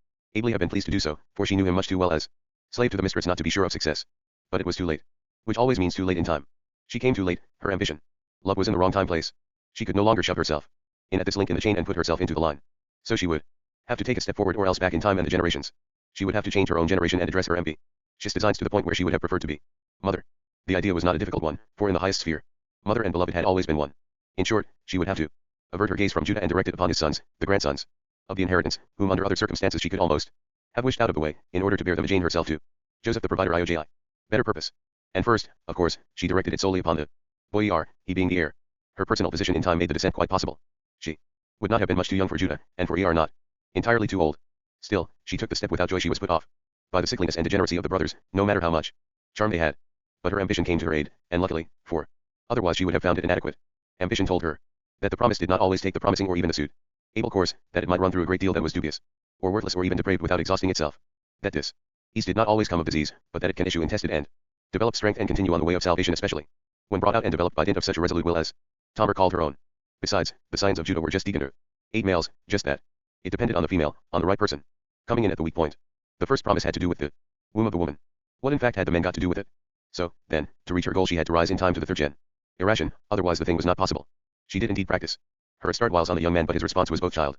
have been pleased to do so, for she knew him much too well as slave to the mistress not to be sure of success. But it was too late. Which always means too late in time. She came too late, her ambition. Love was in the wrong time place. She could no longer shove herself in at this link in the chain and put herself into the line. So she would have to take a step forward or else back in time and the generations. She would have to change her own generation and address her ambitious designs to the point where she would have preferred to be mother. The idea was not a difficult one, for in the highest sphere, mother and beloved had always been one. In short, she would have to avert her gaze from Judah and direct it upon his sons, the grandsons of the inheritance, whom under other circumstances she could almost have wished out of the way, in order to bear them Jane herself to Joseph the provider IOJI. Better purpose. And first, of course, she directed it solely upon the boy Er, he being the heir. Her personal position in time made the descent quite possible. She would not have been much too young for Judah, and for Er not entirely too old. Still, she took the step without joy. She was put off by the sickliness and degeneracy of the brothers, no matter how much charm they had. But her ambition came to her aid, and luckily, for otherwise she would have found it inadequate. Ambition told her that the promise did not always take the promising or even the suitable course, that it might run through a great deal that was dubious, or worthless or even depraved without exhausting itself. That this ease did not always come of disease, but that it can issue in tested and develop strength and continue on the way of salvation, especially when brought out and developed by dint of such a resolute will as Tamar called her own. Besides, the scions of Judah were just eager to 8 males, just that. It depended on the female, on the right person, coming in at the weak point. The first promise had to do with the womb of the woman. What in fact had the men got to do with it? So, then, to reach her goal she had to rise in time to the 3rd generation, otherwise the thing was not possible. She did indeed practice her start whiles on the young man, but his response was both childish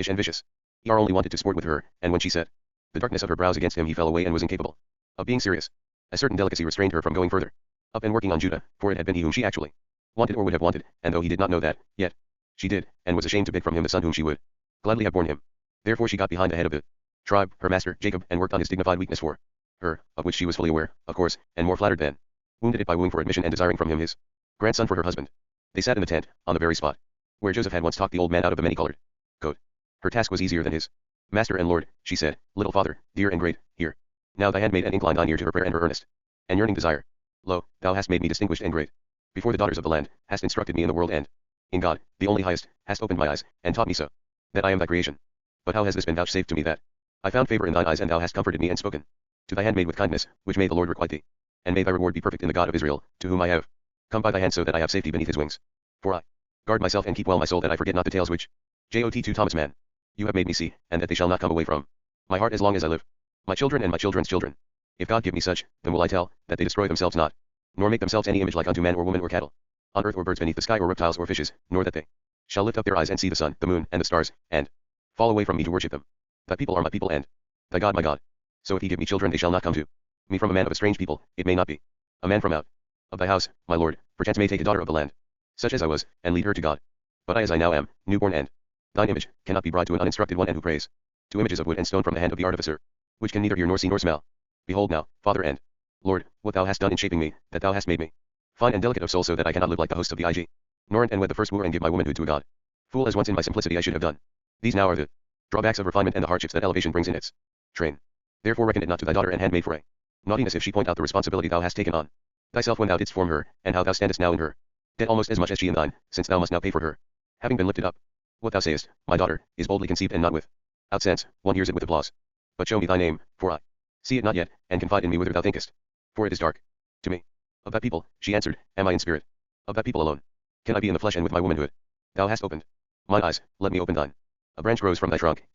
and vicious. Er only wanted to sport with her, and when she set the darkness of her brows against him he fell away and was incapable of being serious. A certain delicacy restrained her from going further up and working on Judah, for it had been he whom she actually wanted or would have wanted, and though he did not know that, yet she did, and was ashamed to beg from him the son whom she would gladly have borne him. Therefore she got behind the head of the tribe, her master, Jacob, and worked on his dignified weakness for her, of which she was fully aware, of course, and more flattered than wounded it by wooing for admission and desiring from him his grandson for her husband. They sat in the tent, on the very spot where Joseph had once talked the old man out of the many-colored coat. Her task was easier than his. Master and Lord, she said, little father, dear and great, hear. Now thy handmaid and incline thine ear to her prayer and her earnest and yearning desire. Lo, thou hast made me distinguished and great. Before the daughters of the land, hast instructed me in the world and in God, the only highest, hast opened my eyes, and taught me so, that I am thy creation. But how has this been vouchsafed to me that I found favor in thine eyes, and thou hast comforted me and spoken to thy handmaid with kindness, which may the Lord requite thee, and may thy reward be perfect in the God of Israel, to whom I have come by thy hand, so that I have safety beneath his wings. For I guard myself and keep well my soul, that I forget not the tales which Jot to Thomas Mann you have made me see, and that they shall not come away from my heart as long as I live. My children and my children's children. If God give me such, then will I tell, that they destroy themselves not, nor make themselves any image like unto man or woman or cattle, on earth or birds beneath the sky or reptiles or fishes, nor that they shall lift up their eyes and see the sun, the moon, and the stars, and fall away from me to worship them. Thy people are my people, and thy God my God. So if he give me children, they shall not come to me from a man of a strange people, it may not be a man from out of thy house, my Lord, perchance may take a daughter of the land, such as I was, and lead her to God. But I as I now am, newborn, and thine image cannot be bride to an uninstructed one, and who prays to images of wood and stone from the hand of the artificer, which can neither hear nor see nor smell. Behold now, Father and Lord, what thou hast done in shaping me, that thou hast made me fine and delicate of soul, so that I cannot live like the hosts of the Ig, nor and wed the first wooer and give my womanhood to a god. Fool as once in my simplicity I should have done. These now are the drawbacks of refinement and the hardships that elevation brings in its train. Therefore reckon it not to thy daughter and handmaid for a naughtiness if she point out the responsibility thou hast taken on thyself when thou didst form her, and how thou standest now in her debt almost as much as she in thine, since thou must now pay for her having been lifted up. What thou sayest, my daughter, is boldly conceived and not without sense, one hears it with applause. But show me thy name, for I see it not yet, and confide in me whither thou thinkest, for it is dark to me. Of thy people, she answered, am I in spirit. Of thy people alone can I be in the flesh and with my womanhood. Thou hast opened mine eyes, let me open thine. A branch grows from thy trunk,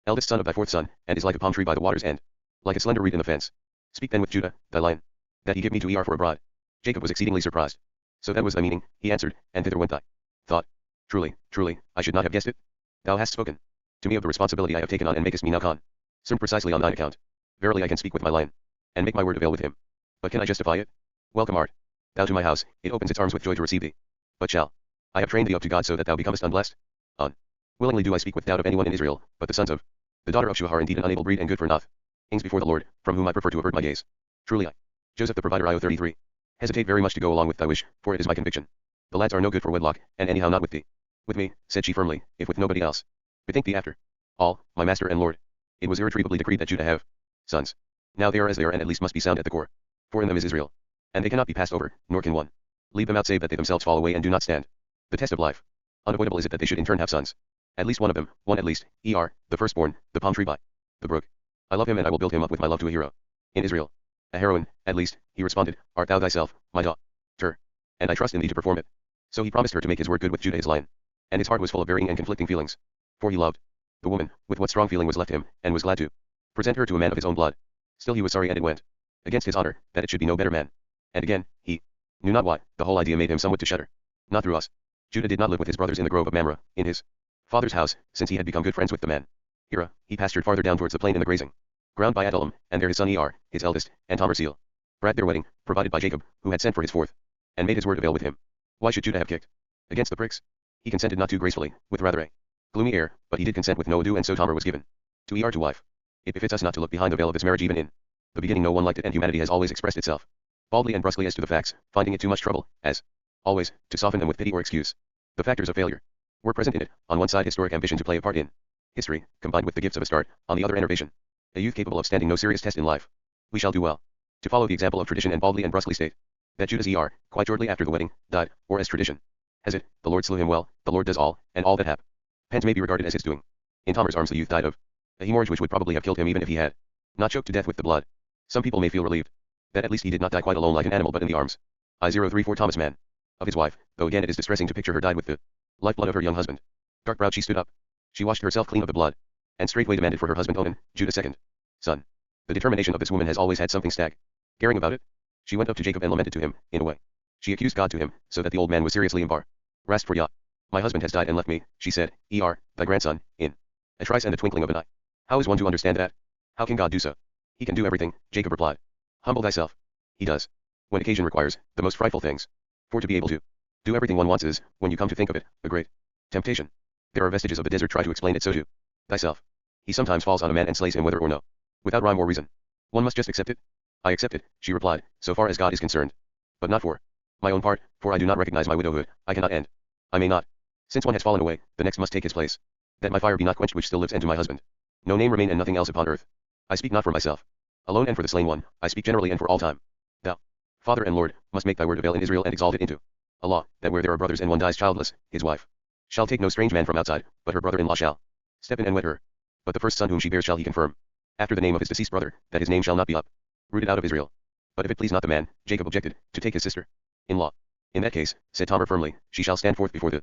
eldest son of thy fourth son, and is like a palm tree by the waters, and like a slender reed in the fence. Speak then with Judah, thy lion, that he give me to for a bride. Jacob was exceedingly surprised. So that was thy meaning, he answered, and thither went thy thought. Truly, truly, I should not have guessed it. Thou hast spoken to me of the responsibility I have taken on, and makest me now concerned precisely on thine account. Verily I can speak with my lion, and make my word avail with him. But can I justify it? Welcome art thou to my house, it opens its arms with joy to receive thee. But shall I have trained thee up to God, so that thou becomest unblessed? Unwillingly do I speak with doubt of anyone in Israel, but the sons of the daughter of Shuah are indeed an unable breed and good for naught things before the Lord, from whom I prefer to avert my gaze. Truly I, Joseph the provider, IO 33, hesitate very much to go along with thy wish, for it is my conviction the lads are no good for wedlock, and anyhow not with thee. With me, said she firmly, if with nobody else. Bethink thee after all, my master and Lord. It was irretrievably decreed that Judah have sons. Now they are as they are, and at least must be sound at the core. For in them is Israel. And they cannot be passed over, nor can one leave them out save that they themselves fall away and do not stand the test of life. Unavoidable is it that they should in turn have sons. At least one of them, one at least, the firstborn, the palm tree by the brook. I love him, and I will build him up with my love to a hero in Israel. A heroine, at least, he responded, art thou thyself, my daughter, and I trust in thee to perform it. So he promised her to make his word good with Judah his lion. And his heart was full of varying and conflicting feelings. For he loved the woman, with what strong feeling was left him, and was glad to present her to a man of his own blood. Still he was sorry, and it went against his honor, that it should be no better man. And again, he knew not why, the whole idea made him somewhat to shudder. Not through us. Judah did not live with his brothers in the grove of Mamre, in his father's house, since he had become good friends with the man. Hira, he pastured farther down towards the plain in the grazing ground by Adullam, and there his son his eldest, and Tamarsil, brat their wedding, provided by Jacob, who had sent for his fourth, and made his word avail with him. Why should Judah have kicked against the pricks? He consented not too gracefully, with rather a gloomy air, but he did consent with no ado, and so Tamar was given to to wife. It befits us not to look behind the veil of this marriage. Even in the beginning no one liked it, and humanity has always expressed itself baldly and brusquely as to the facts, finding it too much trouble, as always, to soften them with pity or excuse. The factors of failure were present in it, on one side historic ambition to play a part in history, combined with the gifts of a start, on the other enervation, a youth capable of standing no serious test in life. We shall do well to follow the example of tradition, and baldly and brusquely state that Judah's quite shortly after the wedding, died, or as tradition has it, the Lord slew him. Well, the Lord does all, and all that happens may be regarded as his doing. In Tamar's arms the youth died of a hemorrhage which would probably have killed him even if he had not choked to death with the blood. Some people may feel relieved that at least he did not die quite alone like an animal, but in the arms, I-034 Thomas Mann, of his wife, though again it is distressing to picture her died with the lifeblood of her young husband. Dark-browed she stood up. She washed herself clean of the blood, and straightway demanded for her husband Onan, Judah's second son. The determination of this woman has always had something staggering about it. She went up to Jacob and lamented to him, in a way. She accused God to him, so that the old man was seriously embarrassed for Yah. My husband has died and left me, she said, thy grandson, in a trice and the twinkling of an eye. How is one to understand that? How can God do so? He can do everything, Jacob replied. Humble thyself. He does, when occasion requires, the most frightful things. For to be able to do everything one wants is, when you come to think of it, a great temptation. There are vestiges of the desert try to explain it so to thyself. He sometimes falls on a man and slays him whether or no, without rhyme or reason. One must just accept it. I accept it, she replied, so far as God is concerned. But not for my own part, for I do not recognize my widowhood, I cannot and I may not Since one has fallen away, the next must take his place. That my fire be not quenched which still lives, and to my husband no name remain, and nothing else upon earth. I speak not for myself alone and for the slain one, I speak generally and for all time. Thou, Father and Lord, must make thy word avail in Israel, and exalt it into a law, that where there are brothers and one dies childless, his wife shall take no strange man from outside, but her brother-in-law shall step in and wed her. But the first son whom she bears shall he confirm after the name of his deceased brother, that his name shall not be uprooted out of Israel. But if it please not the man, Jacob objected, to take his sister-in-law. In that case, said Tamar firmly, she shall stand forth before the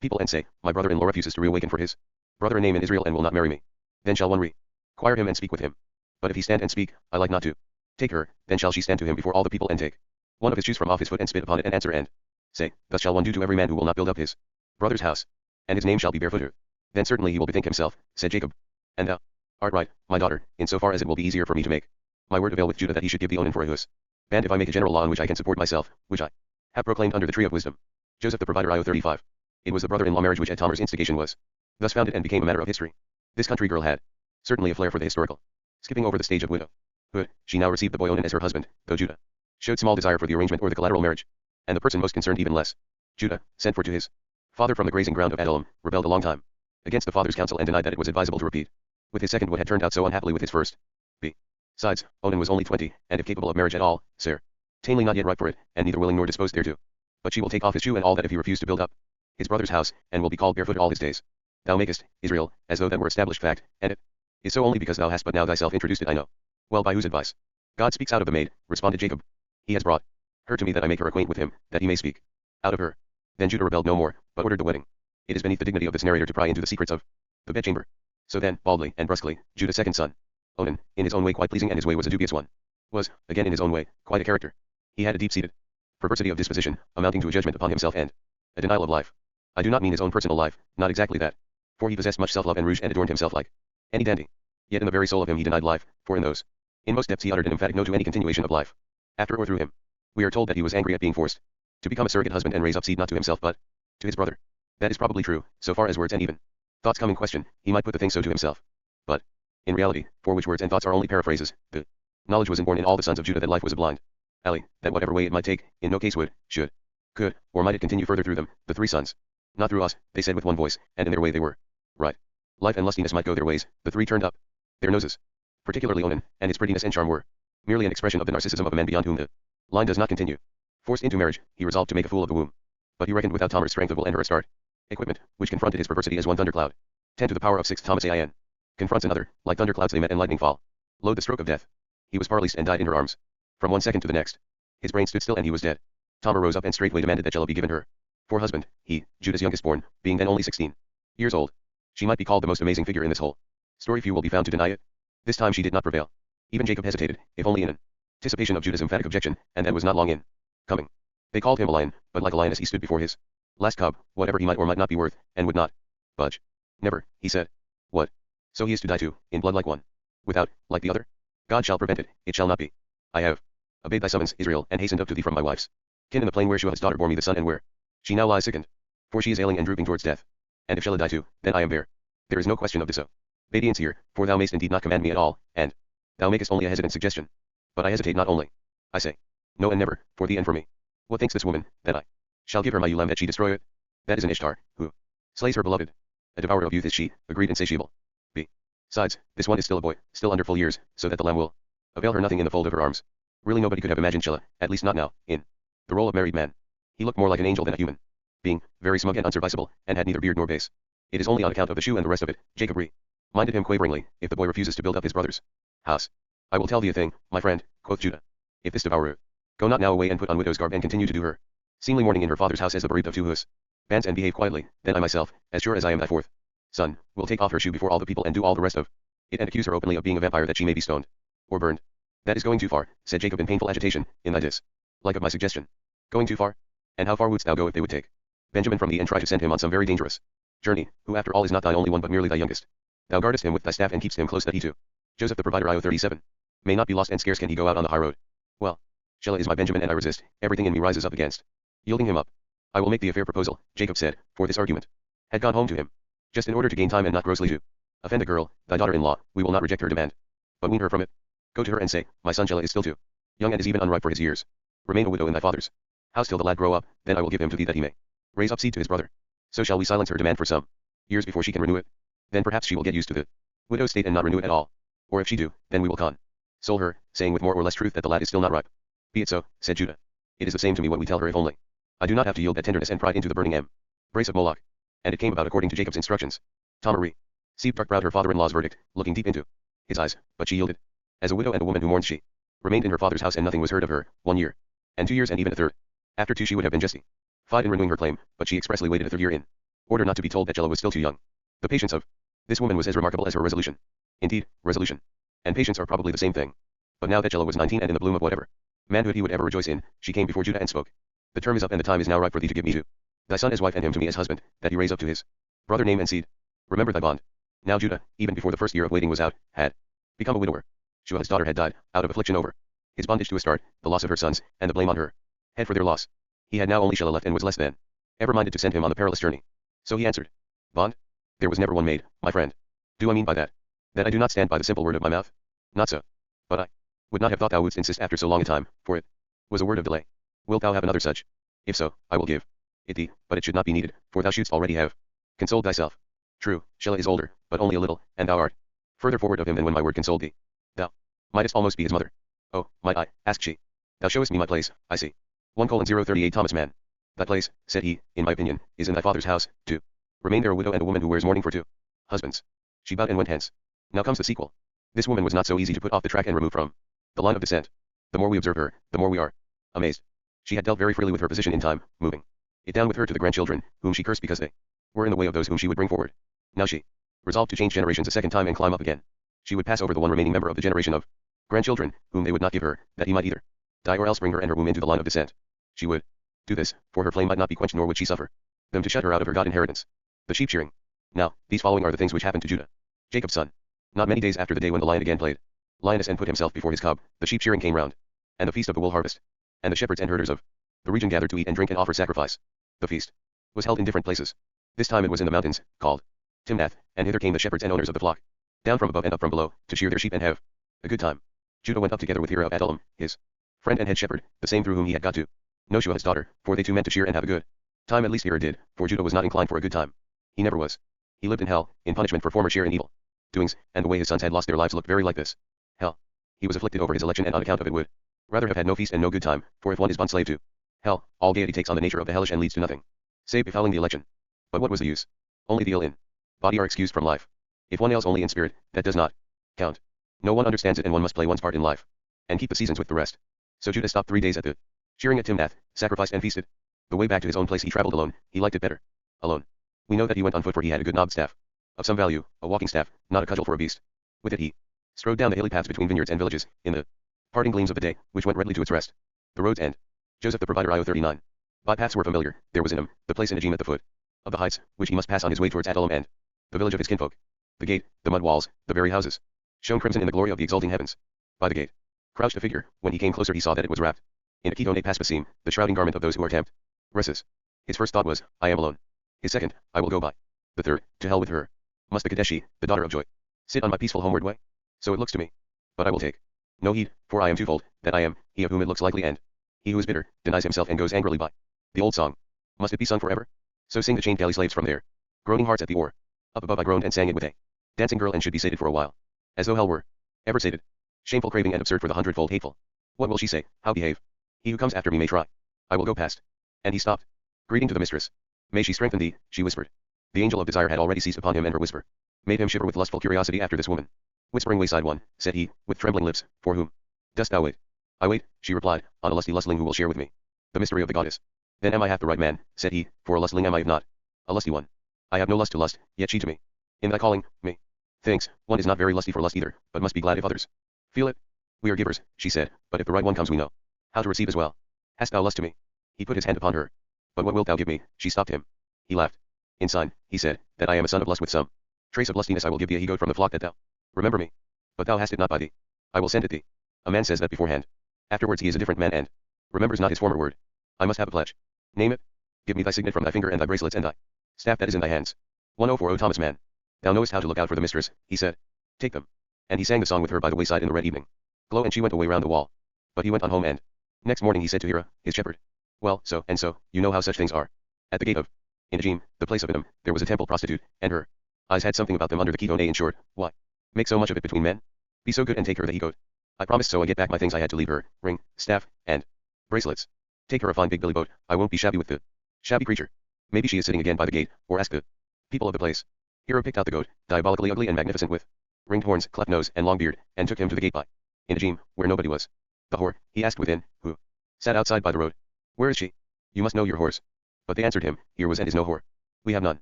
people and say, my brother-in-law refuses to reawaken for his brother a name in Israel and will not marry me. Then shall one require him and speak with him. But if he stand and speak, I like not to take her, then shall she stand to him before all the people and take one of his shoes from off his foot and spit upon it and answer and say, thus shall one do to every man who will not build up his brother's house. And his name shall be barefooted. Then certainly he will bethink himself, said Jacob. And thou art right, my daughter, in so far as it will be easier for me to make my word avail with Judah, that he should give thee Onan for a husband, if I make a general law on which I can support myself, which I have proclaimed under the tree of wisdom. Joseph the provider, IO 35. It was the brother-in-law marriage which at Tamar's instigation was thus founded and became a matter of history. This country girl had certainly a flair for the historical. Skipping over the stage of widowhood, she now received the boy Onan as her husband, though Judah showed small desire for the arrangement or the collateral marriage, and the person most concerned even less. Judah, sent for to his father from the grazing ground of Adullam, rebelled a long time against the father's counsel and denied that it was advisable to repeat with his second what had turned out so unhappily with his first. Besides, Onan was only 20, and if capable of marriage at all, certainly not yet ripe for it, and neither willing nor disposed thereto. But she will take off his shoe and all that if he refuse to build up his brother's house, and will be called barefooted all his days. Thou makest, Israel, as though that were established fact, and it is so only because thou hast but now thyself introduced it, I know. Well, by whose advice? God speaks out of the maid, responded Jacob. He has brought her to me that I make her acquaint with him, that he may speak out of her. Then Judah rebelled no more, but ordered the wedding. It is beneath the dignity of this narrator to pry into the secrets of the bedchamber. So then, baldly and brusquely, Judah's second son, Onan, in his own way quite pleasing, and his way was a dubious one, was, again in his own way, quite a character. He had a deep-seated perversity of disposition, amounting to a judgment upon himself and a denial of life. I do not mean his own personal life, not exactly that, for he possessed much self-love and rouge and adorned himself like any dandy. Yet in the very soul of him he denied life, for in those inmost depths he uttered an emphatic no to any continuation of life after or through him. We are told that he was angry at being forced to become a surrogate husband and raise up seed not to himself but to his brother. That is probably true, so far as words and even thoughts come in question, he might put the thing so to himself. But, in reality, for which words and thoughts are only paraphrases, the knowledge was inborn in all the sons of Judah that life was a blind alley, that whatever way it might take, in no case would, should, could, or might it continue further through them, the three sons. Not through us, they said with one voice, and in their way they were right. Life and lustiness might go their ways, the three turned up their noses. Particularly Onan, and his prettiness and charm were merely an expression of the narcissism of a man beyond whom the line does not continue. Forced into marriage, he resolved to make a fool of the womb. But he reckoned without Tamar's strength of will and her astart equipment, which confronted his perversity as one thundercloud. 10 to the power of 6 Thomas Mann. Confronts another, like thunderclouds they met and lightning fall. Load the stroke of death. He was parleyed and died in her arms. From one second to the next, his brain stood still and he was dead. Tamar rose up and straightway demanded that Shelah be given her for husband, he, Judah's youngest born, being then only 16 years old. She might be called the most amazing figure in this whole story, few will be found to deny it. This time she did not prevail. Even Jacob hesitated, if only in anticipation of Judah's emphatic objection, and that was not long in coming. They called him a lion, but like a lioness he stood before his last cub, whatever he might or might not be worth, and would not budge. Never, he said. What? So he is to die too, in blood like one? Without, like the other? God shall prevent it, it shall not be. I have obeyed thy summons, Israel, and hastened up to thee from my wife's kin in the plain where Shua's daughter bore me the son, and where she now lies sickened. For she is ailing and drooping towards death. And if Shelah die too, then I am bare. There is no question of disobedience here, for thou mayst indeed not command me at all, and thou makest only a hesitant suggestion. But I hesitate not only. I say, no and never, for thee and for me. What thinks this woman, that I shall give her my ewe that she destroy it? That is an Ishtar, who slays her beloved. A devourer of youth is she, a greed insatiable. Besides, this one is still a boy, still under full years, so that the lamb will avail her nothing in the fold of her arms. Really nobody could have imagined Shelah, at least not now, in the role of married man. He looked more like an angel than a human being, very smug and unserviceable, and had neither beard nor base. It is only on account of the shoe and the rest of it, Jacob reminded him quaveringly, if the boy refuses to build up his brother's house. I will tell thee a thing, my friend, quoth Judah. If this devourer go not now away and put on widow's garb and continue to do her seemly mourning in her father's house as the bereaved of two husbands and behave quietly, then I myself, as sure as I am thy fourth son, will take off her shoe before all the people and do all the rest of it and accuse her openly of being a vampire that she may be stoned or burned. That is going too far, said Jacob in painful agitation, in thy dislike of my suggestion. Going too far? And how far wouldst thou go if they would take Benjamin from thee and try to send him on some very dangerous journey, who after all is not thy only one but merely thy youngest? Thou guardest him with thy staff and keepst him close that he too, Joseph the provider, IO 37, may not be lost, and scarce can he go out on the high road. Well, Shelah is my Benjamin and I resist, everything in me rises up against yielding him up. I will make thee a fair proposal, Jacob said, for this argument had gone home to him. Just in order to gain time and not grossly to offend a girl, thy daughter-in-law, we will not reject her demand, but wean her from it. Go to her and say, my son Shelah is still too young and is even unripe for his years. Remain a widow in thy father's house till the lad grow up, then I will give him to thee that he may raise up seed to his brother. So shall we silence her demand for some years before she can renew it? Then perhaps she will get used to the widow's state and not renew it at all. Or if she do, then we will console her, saying with more or less truth that the lad is still not ripe. Be it so, said Judah. It is the same to me what we tell her if only I do not have to yield that tenderness and pride into the burning embrace of Moloch. And it came about according to Jacob's instructions. Tamar received dark-browed her father-in-law's verdict, looking deep into his eyes, but she yielded. As a widow and a woman who mourns she remained in her father's house and nothing was heard of her, 1 year, and 2 years and even a third. After 2 she would have been justified in renewing her claim, but she expressly waited a third year in order not to be told that Shelah was still too young. The patience of this woman was as remarkable as her resolution. Indeed, resolution and patience are probably the same thing. But now that Shelah was 19 and in the bloom of whatever manhood he would ever rejoice in, she came before Judah and spoke. The term is up and the time is now ripe for thee to give me to thy son as wife and him to me as husband, that he raise up to his brother name and seed. Remember thy bond. Now Judah, even before the first year of waiting was out, had become a widower. Shuah's daughter had died, out of affliction over his bondage to Astarte, the loss of her sons, and the blame on her head for their loss. He had now only Shelah left and was less than ever minded to send him on the perilous journey. So he answered, Bond? There was never one made, my friend. Do I mean by that I do not stand by the simple word of my mouth? Not so. But I would not have thought thou wouldst insist after so long a time, for it was a word of delay. Wilt thou have another such? If so, I will give it thee, but it should not be needed, for thou shouldst already have consoled thyself. True, Shelah is older, but only a little, and thou art further forward of him than when my word consoled thee. Thou mightest almost be his mother. Oh, might I? Asked she. Thou showest me my place, I see. 1:038 Thomas Mann. Thy place, said he, in my opinion, is in thy father's house, to remain there a widow and a woman who wears mourning for 2 husbands. She bowed and went hence. Now comes the sequel. This woman was not so easy to put off the track and remove from the line of descent. The more we observe her, the more we are amazed. She had dealt very freely with her position in time, moving it down with her to the grandchildren, whom she cursed because they were in the way of those whom she would bring forward. Now she resolved to change generations a second time and climb up again. She would pass over the one remaining member of the generation of grandchildren, whom they would not give her, that he might either die or else bring her and her womb into the line of descent. She would do this, for her flame might not be quenched nor would she suffer them to shut her out of her God inheritance. The sheep shearing. Now, these following are the things which happened to Judah, Jacob's son. Not many days after the day when the lion again played lioness and put himself before his cub, the sheep shearing came round, and the feast of the wool harvest, and the shepherds and herders of the region gathered to eat and drink and offer sacrifice. The feast was held in different places. This time it was in the mountains, called Timnath, and hither came the shepherds and owners of the flock, down from above and up from below, to shear their sheep and have a good time. Judah went up together with Hira of Adullam, his friend and head shepherd, the same through whom he had got to know Shuah his daughter, for they two meant to shear and have a good time. At least Hira did, for Judah was not inclined for a good time. He never was. He lived in hell, in punishment for former sheer and evil doings, and the way his sons had lost their lives looked very like this. Hell. He was afflicted over his election and on account of it would rather have had no feast and no good time, for if one is bond slave to hell, all gaiety takes on the nature of the hellish and leads to nothing, save befouling the election. But what was the use? Only the ill in body are excused from life. If one ails only in spirit, that does not count. No one understands it and one must play one's part in life, and keep the seasons with the rest. So Judah stopped 3 days at the shearing at Timnath, sacrificed and feasted. The way back to his own place he traveled alone, he liked it better alone. We know that he went on foot for he had a good knobbed staff of some value, a walking staff, not a cudgel for a beast. With it he strode down the hilly paths between vineyards and villages, in the parting gleams of the day, which went redly to its rest. The road's end. Joseph the provider IO39. Bypaths were familiar, there was in him, the place in Ajim at the foot of the heights, which he must pass on his way towards Adullam and the village of his kinfolk. The gate, the mud walls, the very houses, shone crimson in the glory of the exulting heavens. By the gate crouched a figure. When he came closer he saw that it was wrapped in a ketone paspasim, the shrouding garment of those who are tempted. Resus. His first thought was, I am alone. His second, I will go by. The third, to hell with her. Must the Kadeshi, the daughter of joy, sit on my peaceful homeward way? So it looks to me. But I will take no heed, for I am twofold, that I am he of whom it looks likely, and he who is bitter, denies himself and goes angrily by. The old song. Must it be sung forever? So sing the chained galley slaves from their groaning hearts at the oar. Up above I groaned and sang it with a dancing girl and should be sated for a while. As though hell were ever sated. Shameful craving and absurd for the hundredfold hateful. What will she say? How behave? He who comes after me may try. I will go past. And he stopped. Greeting to the mistress. May she strengthen thee, she whispered. The angel of desire had already seized upon him and her whisper made him shiver with lustful curiosity after this woman. Whispering wayside one, said he, with trembling lips, for whom dost thou wait? I wait, she replied, on a lusty lustling who will share with me the mystery of the goddess. Then am I half the right man, said he, for a lustling am I if not a lusty one. I have no lust to lust, yet she to me. In thy calling, me thinks, one is not very lusty for lust either, but must be glad if others feel it. We are givers, she said, but if the right one comes we know how to receive as well. Hast thou lust to me? He put his hand upon her. But what wilt thou give me? She stopped him. He laughed. In sign, he said, that I am a son of lust with some trace of lustiness I will give thee a he-goat from the flock that thou remember me. But thou hast it not by thee. I will send it thee. A man says that beforehand. Afterwards he is a different man and remembers not his former word. I must have a pledge. Name it. Give me thy signet from thy finger and thy bracelets and thy staff that is in thy hands. 1040 Thomas Mann. Thou knowest how to look out for the mistress, he said. Take them. And he sang the song with her by the wayside in the red evening glow, and she went away round the wall. But he went on home, and next morning he said to Hira, his shepherd, well, so and so, you know how such things are. At the gate of In Najim, the place of Inam, there was a temple prostitute, and her eyes had something about them under the ketone. In short, why make so much of it between men? Be so good and take her the he-goat. I promised, so I get back my things. I had to leave her ring, staff, and bracelets. Take her a fine big billy boat. I won't be shabby with the shabby creature. Maybe she is sitting again by the gate, or ask the people of the place. Hero picked out the goat, diabolically ugly and magnificent with ringed horns, cleft nose, and long beard, and took him to the gate by in Najim, where nobody was. The whore, he asked within, who sat outside by the road. Where is she? You must know your whores. But they answered him, here was and is no whore. We have none.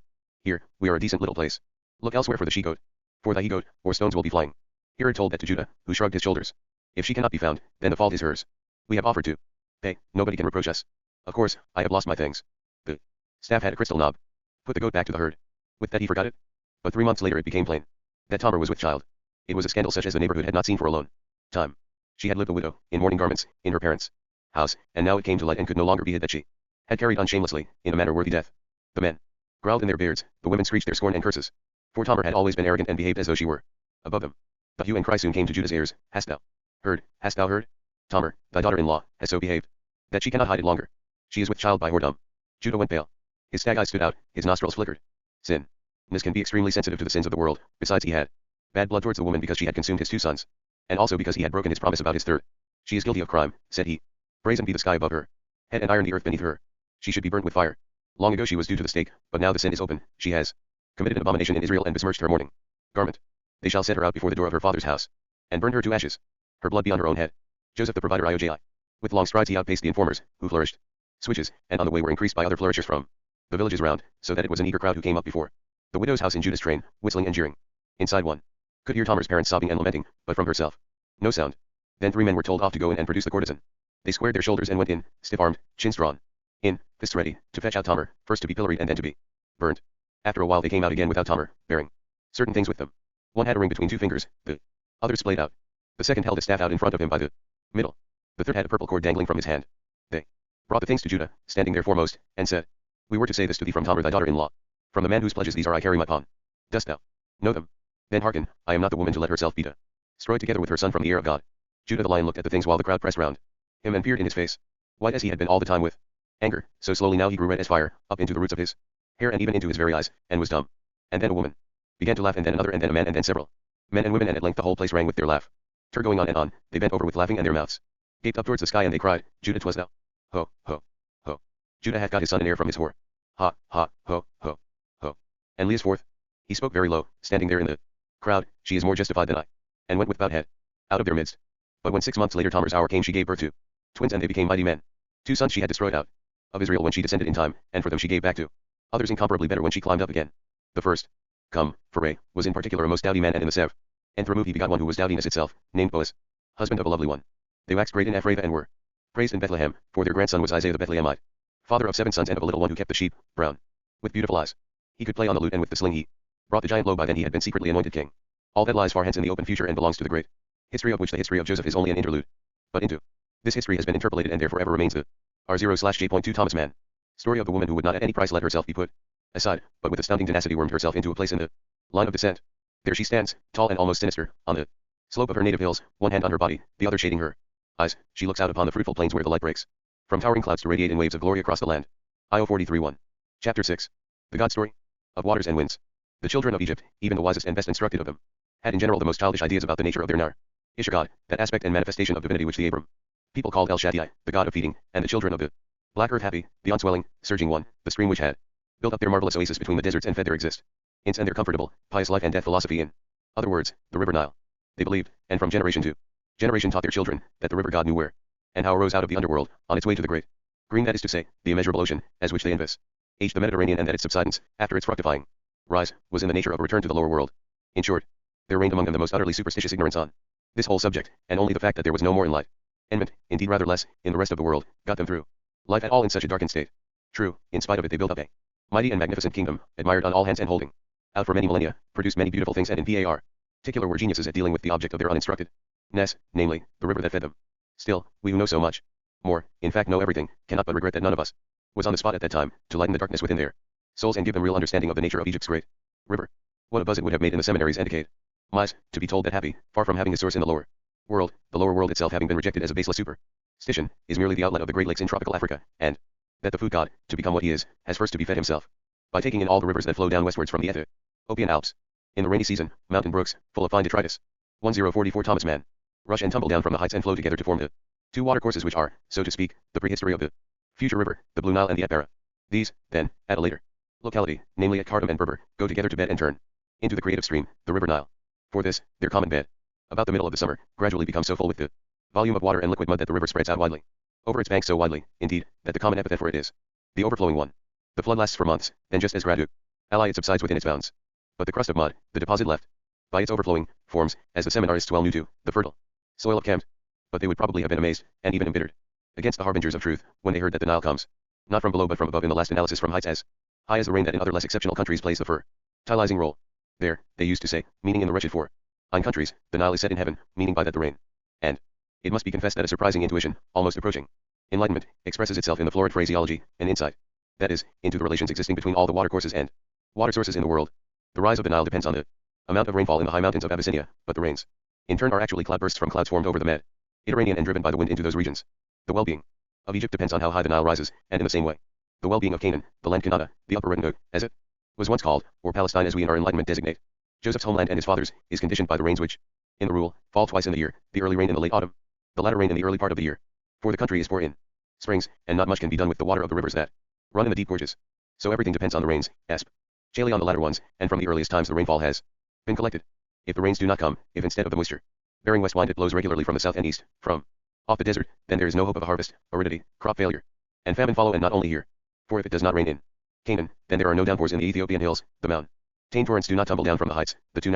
Here, we are a decent little place. Look elsewhere for the she-goat. For the he-goat, or stones will be flying. Herod told that to Judah, who shrugged his shoulders. If she cannot be found, then the fault is hers. We have offered to pay, nobody can reproach us. Of course, I have lost my things. The staff had a crystal knob. Put the goat back to the herd. With that he forgot it. But 3 months later it became plain that Tamar was with child. It was a scandal such as the neighborhood had not seen for a long time. She had lived a widow, in mourning garments, in her parents' house, and now it came to light and could no longer be hid that she had carried on shamelessly, in a manner worthy death. The men growled in their beards, the women screeched their scorn and curses. For Tamar had always been arrogant and behaved as though she were above them. The hue and cry soon came to Judah's ears. Hast thou heard? Hast thou heard? Tamar, thy daughter-in-law, has so behaved that she cannot hide it longer. She is with child by whoredom. Judah went pale. His stag eyes stood out, his nostrils flickered. Sin. Nis can be extremely sensitive to the sins of the world. Besides, he had bad blood towards the woman because she had consumed his 2 sons. And also because he had broken his promise about his third. She is guilty of crime, said he. Brazen be the sky above her head and iron the earth beneath her. She should be burnt with fire. Long ago she was due to the stake, but now the sin is open. She has committed an abomination in Israel and besmirched her mourning garment. They shall set her out before the door of her father's house, and burn her to ashes. Her blood be on her own head. Joseph the provider Ioji. With long strides he outpaced the informers, who flourished switches, and on the way were increased by other flourishers from the villages round, so that it was an eager crowd who came up before the widow's house in Judah's train, whistling and jeering. Inside one could hear Tamar's parents sobbing and lamenting, but from herself no sound. Then 3 men were told off to go in and produce the courtesan. They squared their shoulders and went in, stiff-armed, chins drawn in, fists ready, to fetch out Tamar, first to be pilloried and then to be burnt. After a while they came out again without Tamar, bearing certain things with them. One had a ring between 2 fingers, the other splayed out. The second held a staff out in front of him by the middle. The third had a purple cord dangling from his hand. They brought the things to Judah, standing there foremost, and said, We were to say this to thee from Tamar thy daughter-in-law. From the man whose pledges these are I carry my pawn. Dost thou know them? Then hearken, I am not the woman to let herself be destroyed together with her son from the air of God. Judah the lion looked at the things while the crowd pressed round him and peered in his face. White as he had been all the time with anger, so slowly now he grew red as fire, up into the roots of his hair and even into his very eyes, and was dumb. And then a woman began to laugh, and then another, and then a man, and then several men and women, and at length the whole place rang with their laugh. Going on and on, they bent over with laughing, and their mouths gaped up towards the sky, and they cried, Judah, 'twas thou. Ho, ho, ho. Judah hath got his son in heir from his whore. Ha, ha, ho, ho, ho. And Leah's forth. He spoke very low, standing there in the crowd, she is more justified than I. And went with bowed head out of their midst. But when 6 months later Tamar's hour came, she gave birth to twins, and they became mighty men. 2 sons she had destroyed out of Israel when she descended in time, and for them she gave back to others incomparably better when she climbed up again. The first, come, for Ray, was in particular a most doughty man, and in the Sev and remove he begot one who was dowdiness itself, named Boaz, husband of a lovely one. They waxed great in Ephrathah and were praised in Bethlehem, for their grandson was Isaiah the Bethlehemite, father of 7 sons and of a little one who kept the sheep, brown, with beautiful eyes. He could play on the lute, and with the sling he brought the giant low. By then he had been secretly anointed king. All that lies far hence in the open future and belongs to the great history, of which the history of Joseph is only an interlude. But into this history has been interpolated and therefore ever remains the R0/J.2 Thomas Mann story of the woman who would not at any price let herself be put aside, but with astounding tenacity wormed herself into a place in the line of descent. There she stands, tall and almost sinister, on the slope of her native hills, one hand on her body, the other shading her eyes. She looks out upon the fruitful plains where the light breaks from towering clouds to radiate in waves of glory across the land. IO 43:1. Chapter 6. The God Story of Waters and Winds. The children of Egypt, even the wisest and best instructed of them, had in general the most childish ideas about the nature of their Isha God, that aspect and manifestation of divinity which the Abram people called El Shaddai, the god of feeding, and the children of the black earth Happy, the unswelling, surging one, the stream which had built up their marvelous oasis between the deserts and fed their existence and their comfortable, pious life and death philosophy, in other words, the river Nile. They believed, and from generation to generation taught their children, that the river God knew where and how arose out of the underworld, on its way to the great green, that is to say, the immeasurable ocean, as which they envisaged the Mediterranean, and that its subsidence, after its fructifying rise, was in the nature of a return to the lower world. In short, there reigned among them the most utterly superstitious ignorance on this whole subject, and only the fact that there was no more enlightenment, indeed rather less, in the rest of the world, got them through life at all in such a darkened state. True, in spite of it they built up a mighty and magnificent kingdom, admired on all hands and holding out for many millennia, produced many beautiful things, and in particular were geniuses at dealing with the object of their uninstructedness, namely, the river that fed them. Still, we who know so much more, in fact know everything, cannot but regret that none of us was on the spot at that time, to lighten the darkness within their souls and give them real understanding of the nature of Egypt's great river. What a buzz it would have made in the seminaries and decayed mice, to be told that Happy, far from having a source in the lower world, the lower world itself having been rejected as a baseless superstition, is merely the outlet of the great lakes in tropical Africa, and that the food god, to become what he is, has first to be fed himself. by taking in all the rivers that flow down westwards from the Ethiopian Alps. In the rainy season, mountain brooks, full of fine detritus. 1044 Thomas Mann. Rush and tumble down from the heights and flow together to form the two watercourses which are, so to speak, the prehistory of the future river, the Blue Nile and the Atbara. These, then, at a later locality, namely at Khartoum and Berber, go together to bed and turn into the creative stream, the river Nile. For this, their common bed, about the middle of the summer, gradually becomes so full with the volume of water and liquid mud that the river spreads out widely over its banks, so widely, indeed, that the common epithet for it is the overflowing one. The flood lasts for months, then just as gradually it subsides within its bounds. But the crust of mud, the deposit left by its overflowing, forms, as the seminarists well knew to, the fertile soil of Kemet. But they would probably have been amazed, and even embittered, against the harbingers of truth, when they heard that the Nile comes, not from below but from above, in the last analysis from heights as high as the rain that in other less exceptional countries plays the fertilizing role. There, they used to say, meaning in the wretched foreign countries, the Nile is set in heaven, meaning by that the rain. And it must be confessed that a surprising intuition, almost approaching enlightenment, expresses itself in the florid phraseology, an insight, that is, into the relations existing between all the watercourses and water sources in the world. The rise of the Nile depends on the amount of rainfall in the high mountains of Abyssinia, but the rains, in turn, are actually cloudbursts from clouds formed over the Mediterranean and driven by the wind into those regions. The well-being of Egypt depends on how high the Nile rises, and in the same way, the well-being of Canaan, the land Kanata, the Upper Red, as it was once called, or Palestine as we in our enlightenment designate Joseph's homeland and his father's, is conditioned by the rains which, in the rule, fall twice in the year, the early rain in the late autumn, the latter rain in the early part of the year. For the country is poor in springs, and not much can be done with the water of the rivers that run in the deep gorges. So everything depends on the rains, especially on the latter ones, and from the earliest times the rainfall has been collected. If the rains do not come, if instead of the moisture-bearing west wind it blows regularly from the south and east, from off the desert, then there is no hope of a harvest, aridity, crop failure, and famine follow, and not only here. For if it does not rain in Canaan, then there are no downpours in the Ethiopian hills, the mountain torrents do not tumble down from the heights, the two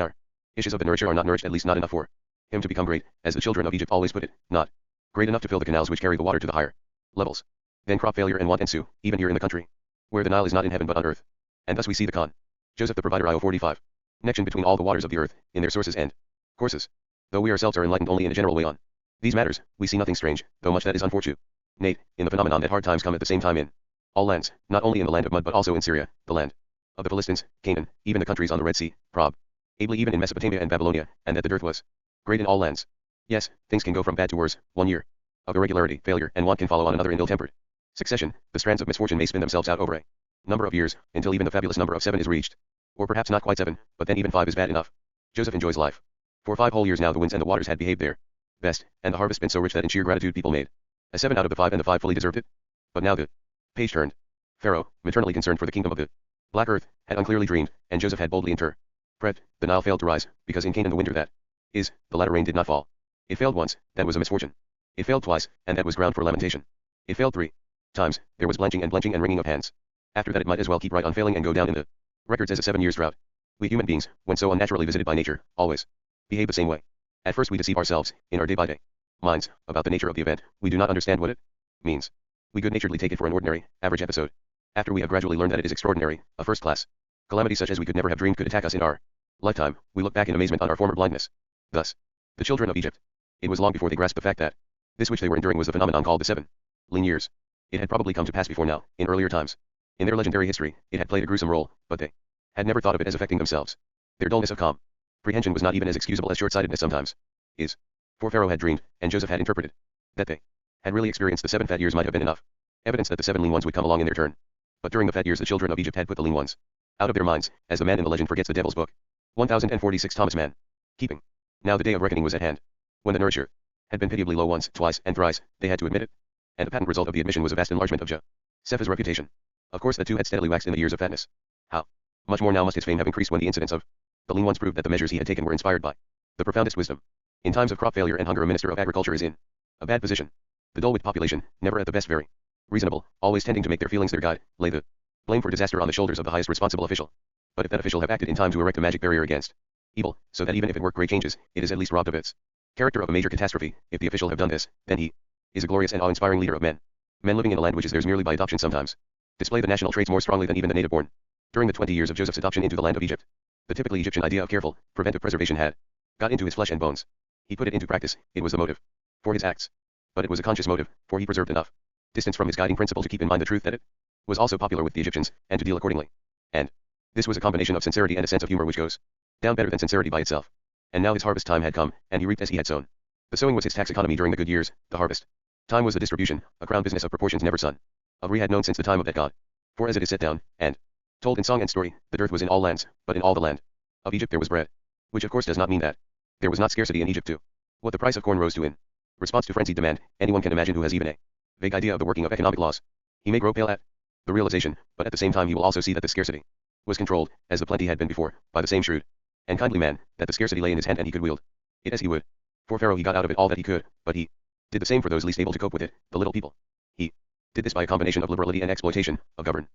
issues of the nourisher are not nourished, at least not enough for him to become great, as the children of Egypt always put it, not great enough to fill the canals which carry the water to the higher levels. Then crop failure and want ensue, even here in the country, where the Nile is not in heaven but on earth. And thus we see the Joseph the provider IO 45. Connection between all the waters of the earth, in their sources and courses. Though we ourselves are enlightened only in a general way on these matters, we see nothing strange, though much that is unfortunate, in the phenomenon that hard times come at the same time in all lands, not only in the land of mud but also in Syria, the land of the Philistines, Canaan, even the countries on the Red Sea, probably even in Mesopotamia and Babylonia, and that the dearth was great in all lands. Yes, things can go from bad to worse, 1 year of irregularity, failure, and want can follow on another in ill-tempered succession. The strands of misfortune may spin themselves out over a number of years, until even the fabulous number of 7 is reached. Or perhaps not quite 7, but then even 5 is bad enough. Joseph enjoys life. For 5 whole years now the winds and the waters had behaved their best, and the harvest been so rich that in sheer gratitude people made a 7 out of the 5, and the 5 fully deserved it. But now the page turned. Pharaoh, maternally concerned for the kingdom of the black earth, had unclearly dreamed, and Joseph had boldly interpreted. The Nile failed to rise, because in Canaan the winter that is, the latter rain did not fall. It failed once, that was a misfortune. It failed twice, and that was ground for lamentation. It failed 3 times, there was blenching and wringing of hands. After that it might as well keep right on failing and go down in the records as a 7 years drought. We human beings, when so unnaturally visited by nature, always behave the same way. At first we deceive ourselves, in our day-by-day minds, about the nature of the event. We do not understand what it means. We good-naturedly take it for an ordinary, average episode. After we have gradually learned that it is extraordinary, a first-class calamity such as we could never have dreamed could attack us in our lifetime, we look back in amazement on our former blindness. Thus, the children of Egypt. It was long before they grasped the fact that this which they were enduring was the phenomenon called the 7 lean years. It had probably come to pass before now, in earlier times. In their legendary history, it had played a gruesome role, but they had never thought of it as affecting themselves. Their dullness of comprehension was not even as excusable as short-sightedness sometimes is. For Pharaoh had dreamed, and Joseph had interpreted, that they had really experienced the 7 fat years might have been enough evidence that the 7 lean ones would come along in their turn. But during the fat years the children of Egypt had put the lean ones out of their minds, as the man in the legend forgets the devil's book. 1046 Thomas Mann. Keeping. Now the day of reckoning was at hand. When the nourisher had been pitiably low once, twice, and thrice, they had to admit it. And the patent result of the admission was a vast enlargement of Joseph's reputation. Of course the two had steadily waxed in the years of fatness. How much more now must his fame have increased when the incidents of the lean ones proved that the measures he had taken were inspired by the profoundest wisdom. In times of crop failure and hunger a minister of agriculture is in a bad position. The dull-witted population, never at the best very reasonable, always tending to make their feelings their guide, lay the blame for disaster on the shoulders of the highest responsible official. But if that official have acted in time to erect a magic barrier against evil, so that even if it work great changes, it is at least robbed of its character of a major catastrophe, if the official have done this, then he is a glorious and awe-inspiring leader of men. Men living in a land which is theirs merely by adoption sometimes display the national traits more strongly than even the native born. During the 20 years of Joseph's adoption into the land of Egypt, the typically Egyptian idea of careful, preventive preservation had got into his flesh and bones. He put it into practice. It was the motive for his acts. But it was a conscious motive, for he preserved enough distance from his guiding principle to keep in mind the truth that it was also popular with the Egyptians, and to deal accordingly. And this was a combination of sincerity and a sense of humor which goes down better than sincerity by itself. And now his harvest time had come, and he reaped as he had sown. The sowing was his tax economy during the good years, the harvest time was the distribution, a crown business of proportions never son of Re had known since the time of that God. For as it is set down, and Told in song and story, the dearth was in all lands, but in all the land of Egypt there was bread. Which of course does not mean that there was not scarcity in Egypt too. What the price of corn rose to in response to frenzied demand, anyone can imagine who has even a vague idea of the working of economic laws. He may grow pale at the realization, but at the same time he will also see that the scarcity was controlled, as the plenty had been before, by the same shrewd and kindly man, that the scarcity lay in his hand and he could wield it as he would. For Pharaoh he got out of it all that he could, but he did the same for those least able to cope with it, the little people. He did this by a combination of liberality and exploitation, of government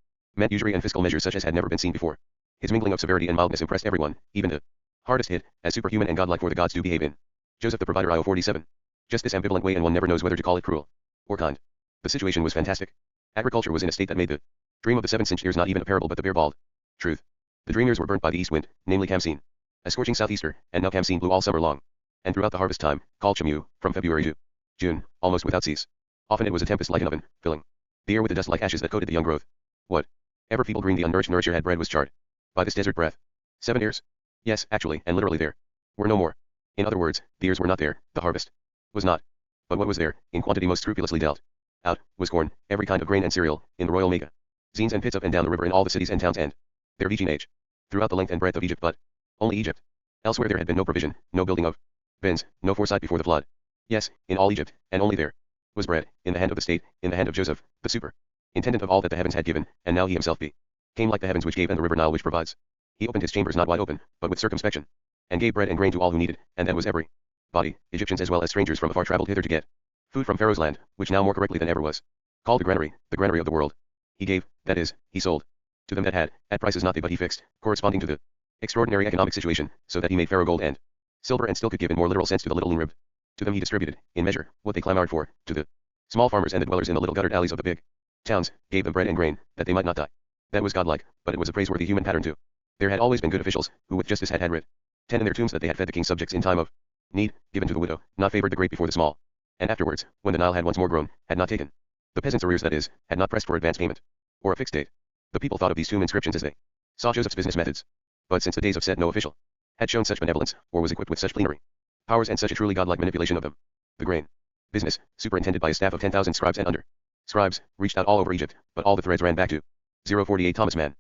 usury and fiscal measures such as had never been seen before. His mingling of severity and mildness impressed everyone, even the hardest hit, as superhuman and godlike, for the gods do behave in Joseph the Provider IO 47. Just this ambivalent way, and one never knows whether to call it cruel or kind. The situation was fantastic. Agriculture was in a state that made the dream of the 7 years not even a parable but the bare bald truth. The dream years were burnt by the east wind, namely Kamsin, a scorching southeaster, and now Kamsin blew all summer long, and throughout the harvest time, called Chamu, from February to June, almost without cease. Often it was a tempest like an oven, filling the air with the dust like ashes that coated the young growth. What ever feeble green the unnourished nourisher had bred was charred by this desert breath. 7 years. Yes, actually, and literally there were no more. In other words, the ears were not there, the harvest was not. But what was there, in quantity most scrupulously dealt out, was corn, every kind of grain and cereal, in the royal magazines and pits up and down the river in all the cities and towns and their Vegan age, throughout the length and breadth of Egypt, but only Egypt. Elsewhere there had been no provision, no building of bins, no foresight before the flood. Yes, in all Egypt, and only there was bread, in the hand of the state, in the hand of Joseph, the superintendent of all that the heavens had given, and now he himself became like the heavens which gave and the river Nile which provides. He opened his chambers not wide open, but with circumspection, and gave bread and grain to all who needed, and that was every body, Egyptians as well as strangers from afar traveled hither to get food from Pharaoh's land, which now more correctly than ever was called the granary of the world. He gave, that is, he sold to them that had, at prices not they but he fixed, corresponding to the extraordinary economic situation, so that he made Pharaoh gold and silver and still could give in more literal sense to the little lean-ribbed. To them he distributed, in measure, what they clamored for, to the small farmers and the dwellers in the little guttered alleys of the big towns, gave them bread and grain, that they might not die. That was godlike, but it was a praiseworthy human pattern too. There had always been good officials, who with justice had writ 10 in their tombs that they had fed the king's subjects in time of need, given to the widow, not favored the great before the small, and afterwards, when the Nile had once more grown, had not taken the peasants' arrears, that is, had not pressed for advance payment, or a fixed date. The people thought of these tomb inscriptions as they saw Joseph's business methods. But since the days of Set no official had shown such benevolence, or was equipped with such plenary powers and such a truly godlike manipulation of them. The grain business, superintended by a staff of 10,000 scribes and under scribes, reached out all over Egypt, but all the threads ran back to 048 Thomas Mann,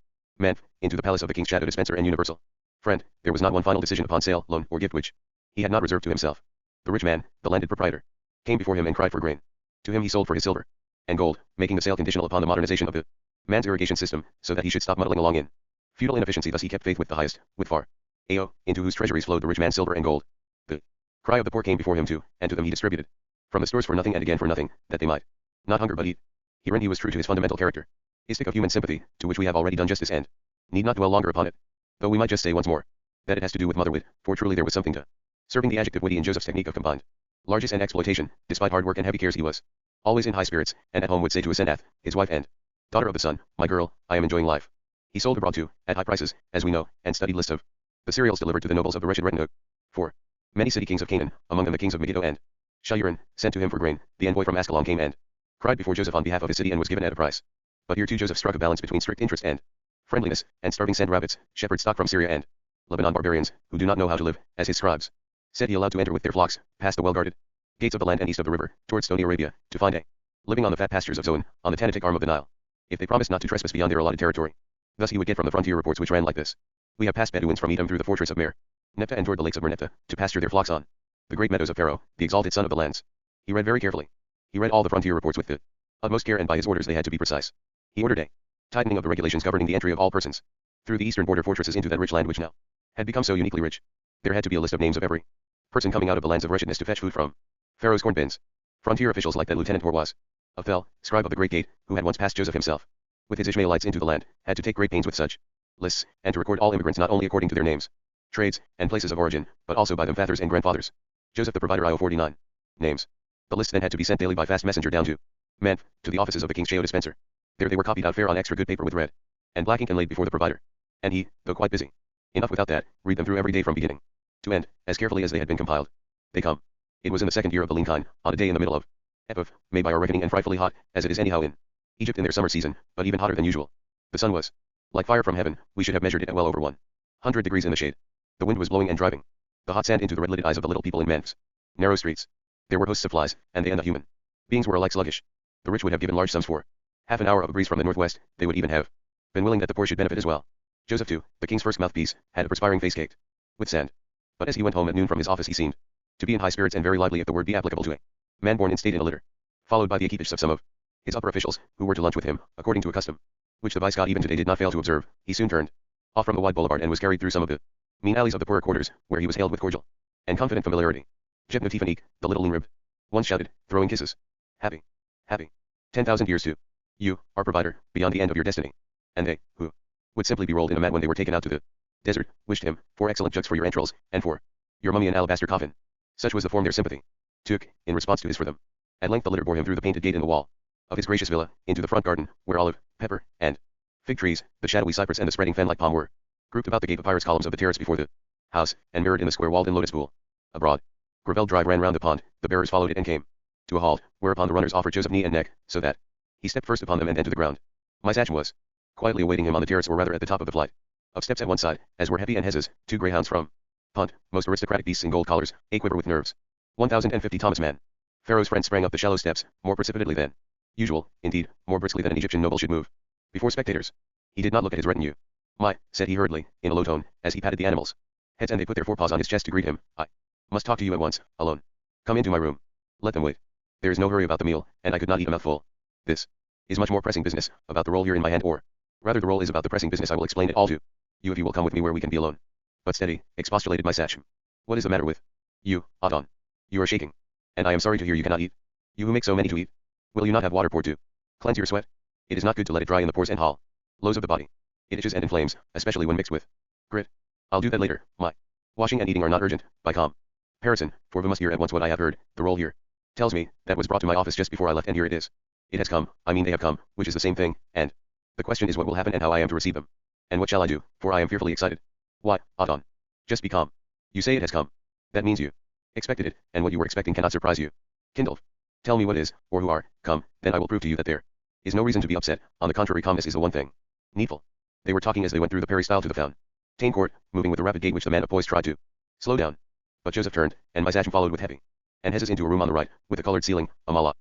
into the palace of the king's shadow dispenser and universal friend. There was not one final decision upon sale, loan, or gift which he had not reserved to himself. The rich man, the landed proprietor, came before him and cried for grain. To him he sold for his silver and gold, making the sale conditional upon the modernization of the man's irrigation system, so that he should stop muddling along in feudal inefficiency. Thus he kept faith with the highest, with far Ao, into whose treasuries flowed the rich man's silver and gold. The cry of the poor came before him too, and to them he distributed from the stores for nothing and again for nothing, that they might not hunger but eat. Herein he was true to his fundamental characteristic of human sympathy, to which we have already done justice and need not dwell longer upon it. Though we might just say once more that it has to do with motherwit, for truly there was something to serving the adjective witty in Joseph's technique of combined largesse and exploitation. Despite hard work and heavy cares he was always in high spirits, and at home would say to Asenath, his wife and daughter of the sun, my girl, I am enjoying life. He sold abroad too, at high prices, as we know, and studied lists of the cereals delivered to the nobles of the wretched retinue. For many city kings of Canaan, among them the kings of Megiddo and Shairan, sent to him for grain. The envoy from Ascalon came and cried before Joseph on behalf of his city and was given at a price. But here too Joseph struck a balance between strict interest and friendliness, and starving sand rabbits, shepherd stock from Syria and Lebanon barbarians, who do not know how to live, as his scribes said he allowed to enter with their flocks, past the well-guarded gates of the land and east of the river, towards stony Arabia, to find a living on the fat pastures of Zoan, on the Tanatic arm of the Nile, if they promised not to trespass beyond their allotted territory. Thus he would get from the frontier reports which ran like this: we have passed Bedouins from Edom through the fortress of Mer Nepta and toward the lakes of Merneptah, to pasture their flocks on the great meadows of Pharaoh, the exalted son of the lands. He read very carefully. He read all the frontier reports with the utmost care, and by his orders they had to be precise. He ordered a tightening of the regulations governing the entry of all persons through the eastern border fortresses into that rich land which now had become so uniquely rich. There had to be a list of names of every person coming out of the lands of wretchedness to fetch food from Pharaoh's corn bins. Frontier officials like that Lieutenant Horwaz, of Fel, scribe of the great gate, who had once passed Joseph himself with his Ishmaelites into the land, had to take great pains with such lists, and to record all immigrants not only according to their names, trades, and places of origin, but also by them fathers and grandfathers. Joseph the Provider IO 49. Names. The lists then had to be sent daily by fast messenger down to Menf, to the offices of the king's Sheo dispenser. There they were copied out fair on extra good paper with red and black ink and laid before the provider. And he, though quite busy enough without that, read them through every day from beginning to end, as carefully as they had been compiled. They come. It was in the 2nd year of the lean kine, on a day in the middle of Epiph, made by our reckoning and frightfully hot, as it is anyhow in Egypt in their summer season, but even hotter than usual. The sun was like fire from heaven. We should have measured it at well over 100 degrees in the shade. The wind was blowing and driving the hot sand into the red-lidded eyes of the little people in Menf's narrow streets. There were hosts of flies, and they and the human beings were alike sluggish. The rich would have given large sums for half an hour of a breeze from the northwest. They would even have been willing that the poor should benefit as well. Joseph too, the king's first mouthpiece, had a perspiring face caked with sand. But as he went home at noon from his office he seemed to be in high spirits and very lively if the word be applicable to a man born in state in a litter, followed by the equipage of some of his upper officials, who were to lunch with him, according to a custom, which the Viscount even today did not fail to observe. He soon turned off from the wide boulevard and was carried through some of the mean alleys of the poorer quarters, where he was hailed with cordial and confident familiarity. Jep Notifanique, the little lean rib, once shouted, throwing kisses. Happy, happy, 10,000 years to you, our provider, beyond the end of your destiny. And they, who would simply be rolled in a mat when they were taken out to the desert, wished him, 4 excellent jugs for your entrails, and for your mummy and alabaster coffin. Such was the form their sympathy took, in response to his for them. At length the litter bore him through the painted gate in the wall of his gracious villa, into the front garden, where olive, pepper, and fig trees, the shadowy cypress and the spreading fen-like palm were grouped about the gay papyrus columns of the terrace before the house, and mirrored in the square walled-in lotus pool. A broad gravel drive ran round the pond, the bearers followed it and came to a halt, whereupon the runners offered Joseph knee and neck, so that he stepped first upon them and then to the ground. My Sachem was quietly awaiting him on the terrace, or rather at the top of the flight of steps at one side, as were Heppy and Hezes, 2 greyhounds from Punt, most aristocratic beasts in gold collars, a quiver with nerves. 1050 Thomas Mann. Pharaoh's friend sprang up the shallow steps, more precipitately than usual, indeed, more briskly than an Egyptian noble should move before spectators. He did not look at his retinue. My, said he hurriedly, in a low tone, as he patted the animals' heads and they put their forepaws on his chest to greet him, I must talk to you at once, alone. Come into my room. Let them wait. There is no hurry about the meal, and I could not eat a mouthful. This is much more pressing business, about the roll here in my hand, or rather the roll is about the pressing business. I will explain it all to you if you will come with me where we can be alone. But steady, expostulated my Sachem. What is the matter with you, Adon? You are shaking. And I am sorry to hear you cannot eat. You who make so many to eat. Will you not have water poured to cleanse your sweat? It is not good to let it dry in the pores and hollows of the body. It itches and inflames, especially when mixed with grit. I'll do that later. My washing and eating are not urgent, by comparison, for we must hear at once what I have heard. The roll here tells me that was brought to my office just before I left, and here it is. It has come, I mean they have come, which is the same thing, and the question is what will happen and how I am to receive them. And what shall I do, for I am fearfully excited. Why, Adon? Just be calm. You say it has come. That means you expected it, and what you were expecting cannot surprise you. Kindled. Tell me what is, or who are, come, then I will prove to you that there is no reason to be upset. On the contrary, calmness is the one thing needful. They were talking as they went through the peristyle to the fountain court, moving with the rapid gait which the man of poise tried to slow down. But Joseph turned, and my Sachem followed with Heppy and Hezes into a room on the right, with a colored ceiling, a malachite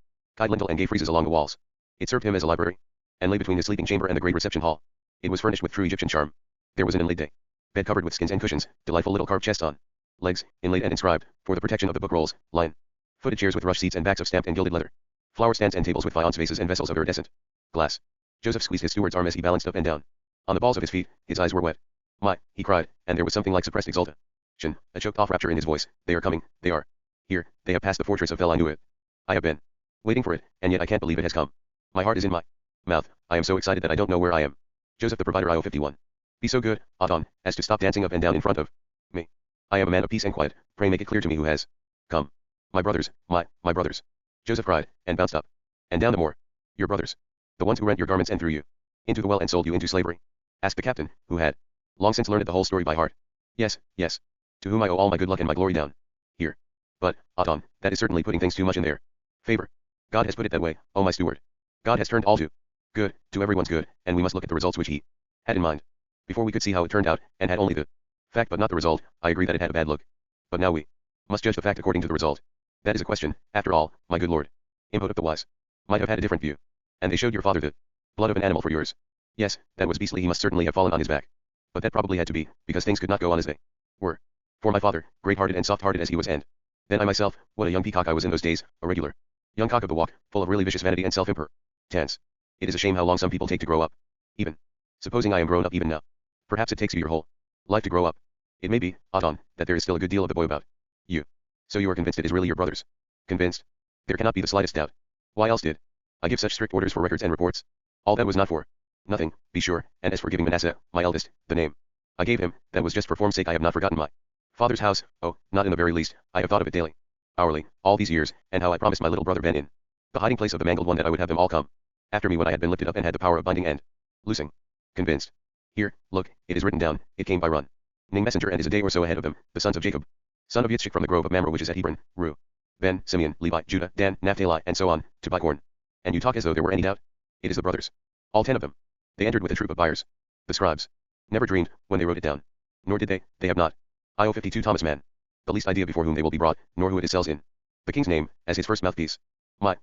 lintel and gay friezes along the walls. It served him as a library, and lay between his sleeping chamber and the great reception hall. It was furnished with true Egyptian charm. There was an inlaid day bed covered with skins and cushions, delightful little carved chests on legs, inlaid and inscribed, for the protection of the book rolls, lion-footed chairs with rush seats and backs of stamped and gilded leather, flower stands and tables with faience vases and vessels of iridescent glass. Joseph squeezed his steward's arm as he balanced up and down on the balls of his feet. His eyes were wet. My, he cried, and there was something like suppressed exultation, a choked-off rapture in his voice. They are coming, they are here, they have passed the fortress of Vel. I knew it. I have been waiting for it, and yet I can't believe it has come. My heart is in my mouth. I am so excited that I don't know where I am. Joseph the Provider, IO 51. Be so good, Adon, as to stop dancing up and down in front of me. I am a man of peace and quiet. Pray make it clear to me who has come. My brothers, my brothers. Joseph cried, and bounced up and down the moor. Your brothers. The ones who rent your garments and threw you into the well and sold you into slavery? Asked the captain, who had long since learned the whole story by heart. Yes, yes. To whom I owe all my good luck and my glory down here. But, Adon, that is certainly putting things too much in their favor. God has put it that way, oh my steward. God has turned all to good, to everyone's good, and we must look at the results which he had in mind. Before we could see how it turned out, and had only the fact but not the result, I agree that it had a bad look. But now we must judge the fact according to the result. That is a question, after all, my good lord. Imhotep the wise might have had a different view. And they showed your father the blood of an animal for yours. Yes, that was beastly. He must certainly have fallen on his back. But that probably had to be, because things could not go on as they were. For my father, great-hearted and soft-hearted as he was, and then I myself, what a young peacock I was in those days, a regular young cock of the walk, full of really vicious vanity and self-importance. It is a shame how long some people take to grow up. Even supposing I am grown up even now. Perhaps it takes you your whole life to grow up. It may be, Adon, that there is still a good deal of the boy about you. So you are convinced it is really your brother's? Convinced? There cannot be the slightest doubt. Why else did I give such strict orders for records and reports? All that was not for nothing, be sure, and as for giving Manasseh, my eldest, the name I gave him, that was just for form's sake. I have not forgotten my father's house, oh, not in the very least. I have thought of it daily, hourly, all these years, and how I promised my little brother Ben in the hiding place of the mangled one that I would have them all come after me when I had been lifted up and had the power of binding and loosing. Convinced. Here, look, it is written down, it came by running messenger and is a day or so ahead of them, the sons of Jacob, son of Yitzchak from the grove of Mamre which is at Hebron, Ru, Ben, Simeon, Levi, Judah, Dan, Naphtali, and so on, to buy corn. And you talk as though there were any doubt? It is the brothers. All 10 of them. They entered with a troop of buyers. The scribes never dreamed, when they wrote it down. Nor did they have not. IO 52 Thomas Mann. The least idea before whom they will be brought, nor who it is sells in the king's name, as his first mouthpiece. My,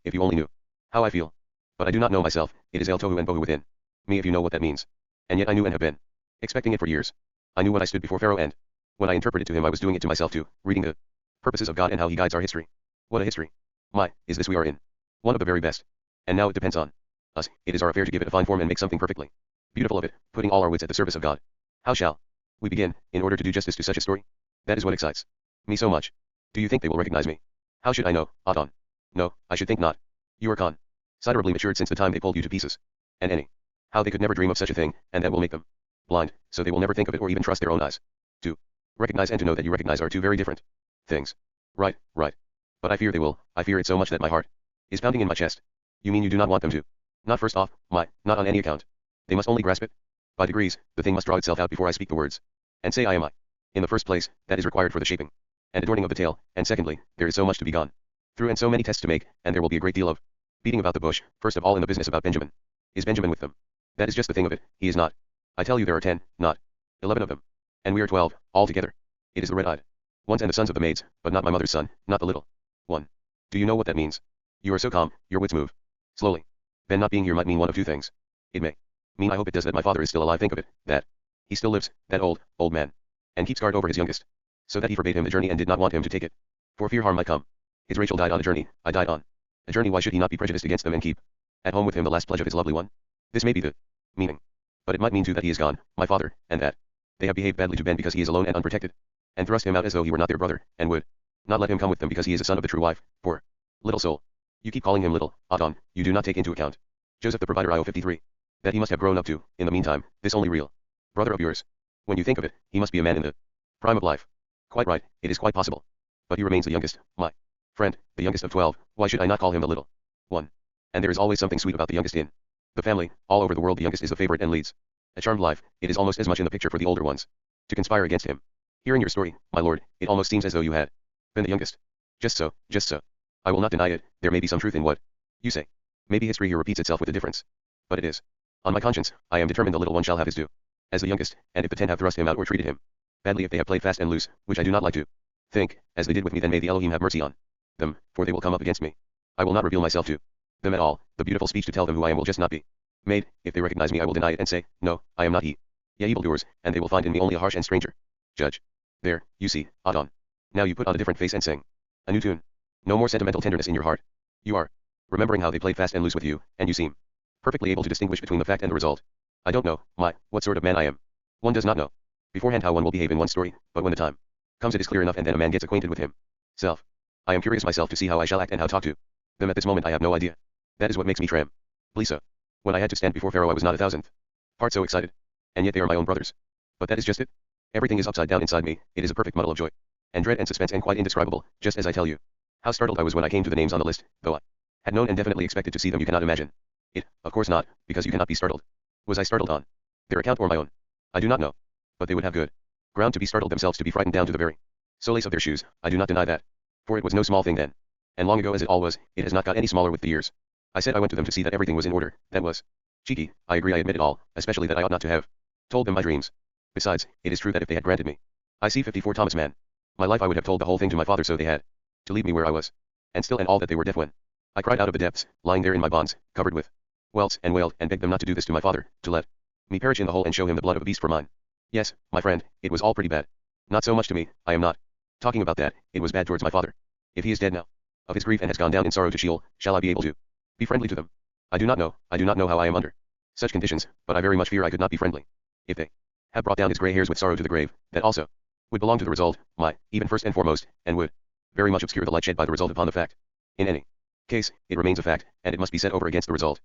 if you only knew how I feel. But I do not know myself, it is El Tohu and Bohu within Me if you know what that means. And yet I knew and have been expecting it for years. I knew what I stood before Pharaoh and when I interpreted to him I was doing it to myself too, reading the purposes of God and how he guides our history. What a history. My, is this we are in. One of the very best. And now it depends on us. It is our affair to give it a fine form and make something perfectly beautiful of it, putting all our wits at the service of God. How shall we begin, in order to do justice to such a story? That is what excites me so much. Do you think they will recognize me? How should I know, Adon? No, I should think not. You are considerably matured since the time they pulled you to pieces. And any. How they could never dream of such a thing, and that will make them blind, so they will never think of it or even trust their own eyes. To recognize and to know that you recognize are two very different things. Right, right. But I fear they will, I fear it so much that my heart is pounding in my chest. You mean you do not want them to? Not first off, not on any account. They must only grasp it. By degrees, the thing must draw itself out before I speak the words. And say I am I. In the first place, that is required for the shaping and adorning of the tale, and secondly, there is so much to be gone through and so many tests to make, and there will be a great deal of beating about the bush, first of all in the business about Benjamin. Is Benjamin with them? That is just the thing of it, he is not. I tell you there are 10, not 11 of them. And we are 12, all together. It is the red-eyed ones and the sons of the maids, but not my mother's son, not the little one. Do you know what that means? You are so calm, your wits move slowly. Ben not being here might mean one of two things. It may mean, I hope it does, that my father is still alive. Think of it, that he still lives, that old man, and keeps guard over his youngest, so that he forbade him the journey and did not want him to take it, for fear harm might come. His Rachel died on a journey, I died on a journey. Why should he not be prejudiced against them and keep at home with him the last pledge of his lovely one? This may be the meaning. But it might mean too that he is gone, my father, and that they have behaved badly to Ben because he is alone and unprotected, and thrust him out as though he were not their brother, and would not let him come with them because he is a son of the true wife. Poor little soul. You keep calling him little, Adon, you do not take into account Joseph the provider. IO 53. That he must have grown up to, in the meantime, this only real brother of yours. When you think of it, he must be a man in the prime of life. Quite right, it is quite possible. But he remains the youngest, my friend, the youngest of 12, why should I not call him the little one? And there is always something sweet about the youngest in the family. All over the world the youngest is the favorite and leads a charmed life. It is almost as much in the picture for the older ones to conspire against him. Hearing your story, my lord, it almost seems as though you had been the youngest. Just so, just so. I will not deny it, there may be some truth in what you say. Maybe history here repeats itself with a difference. But it is on my conscience, I am determined the little one shall have his due. As the youngest, and if the 10 have thrust him out or treated him badly, if they have played fast and loose, which I do not like to think, as they did with me, then may the Elohim have mercy on them, for they will come up against me. I will not reveal myself to them at all. The beautiful speech to tell them who I am will just not be made. If they recognize me I will deny it and say, no, I am not he. Ye evildoers, and they will find in me only a harsh and stranger judge. There, you see, Adon. Now you put on a different face and sing a new tune. No more sentimental tenderness in your heart. You are remembering how they played fast and loose with you, and you seem perfectly able to distinguish between the fact and the result. I don't know, what sort of man I am. One does not know beforehand how one will behave in one story, but when the time comes it is clear enough, and then a man gets acquainted with himself. I am curious myself to see how I shall act and how talk to them. At this moment I have no idea. That is what makes me tremble so. When I had to stand before Pharaoh I was not a thousandth part so excited. And yet they are my own brothers. But that is just it. Everything is upside down inside me. It is a perfect muddle of joy and dread and suspense, and quite indescribable, just as I tell you. How startled I was when I came to the names on the list, though I had known and definitely expected to see them. You cannot imagine it, of course not, because you cannot be startled. Was I startled on their account or my own? I do not know. But they would have good ground to be startled themselves, to be frightened down to the very soles of their shoes. I do not deny that. For it was no small thing then. And long ago as it all was, it has not got any smaller with the years. I said I went to them to see that everything was in order. That was cheeky, I agree, I admit it all, especially that I ought not to have told them my dreams. Besides, it is true that if they had granted me IC 54 Thomas Mann my life, I would have told the whole thing to my father, so they had to leave me where I was. And still and all that they were deaf when I cried out of the depths, lying there in my bonds, covered with welts, and wailed, and begged them not to do this to my father, to let me perish in the hole and show him the blood of a beast for mine. Yes, my friend, it was all pretty bad. Not so much to me, I am not talking about that, it was bad towards my father. If he is dead now of his grief and has gone down in sorrow to Sheol, shall I be able to be friendly to them? I do not know how I am under such conditions, but I very much fear I could not be friendly. If they have brought down his grey hairs with sorrow to the grave, that also would belong to the result, even first and foremost, and would very much obscure the light shed by the result upon the fact. In any case, it remains a fact, and it must be set over against the result.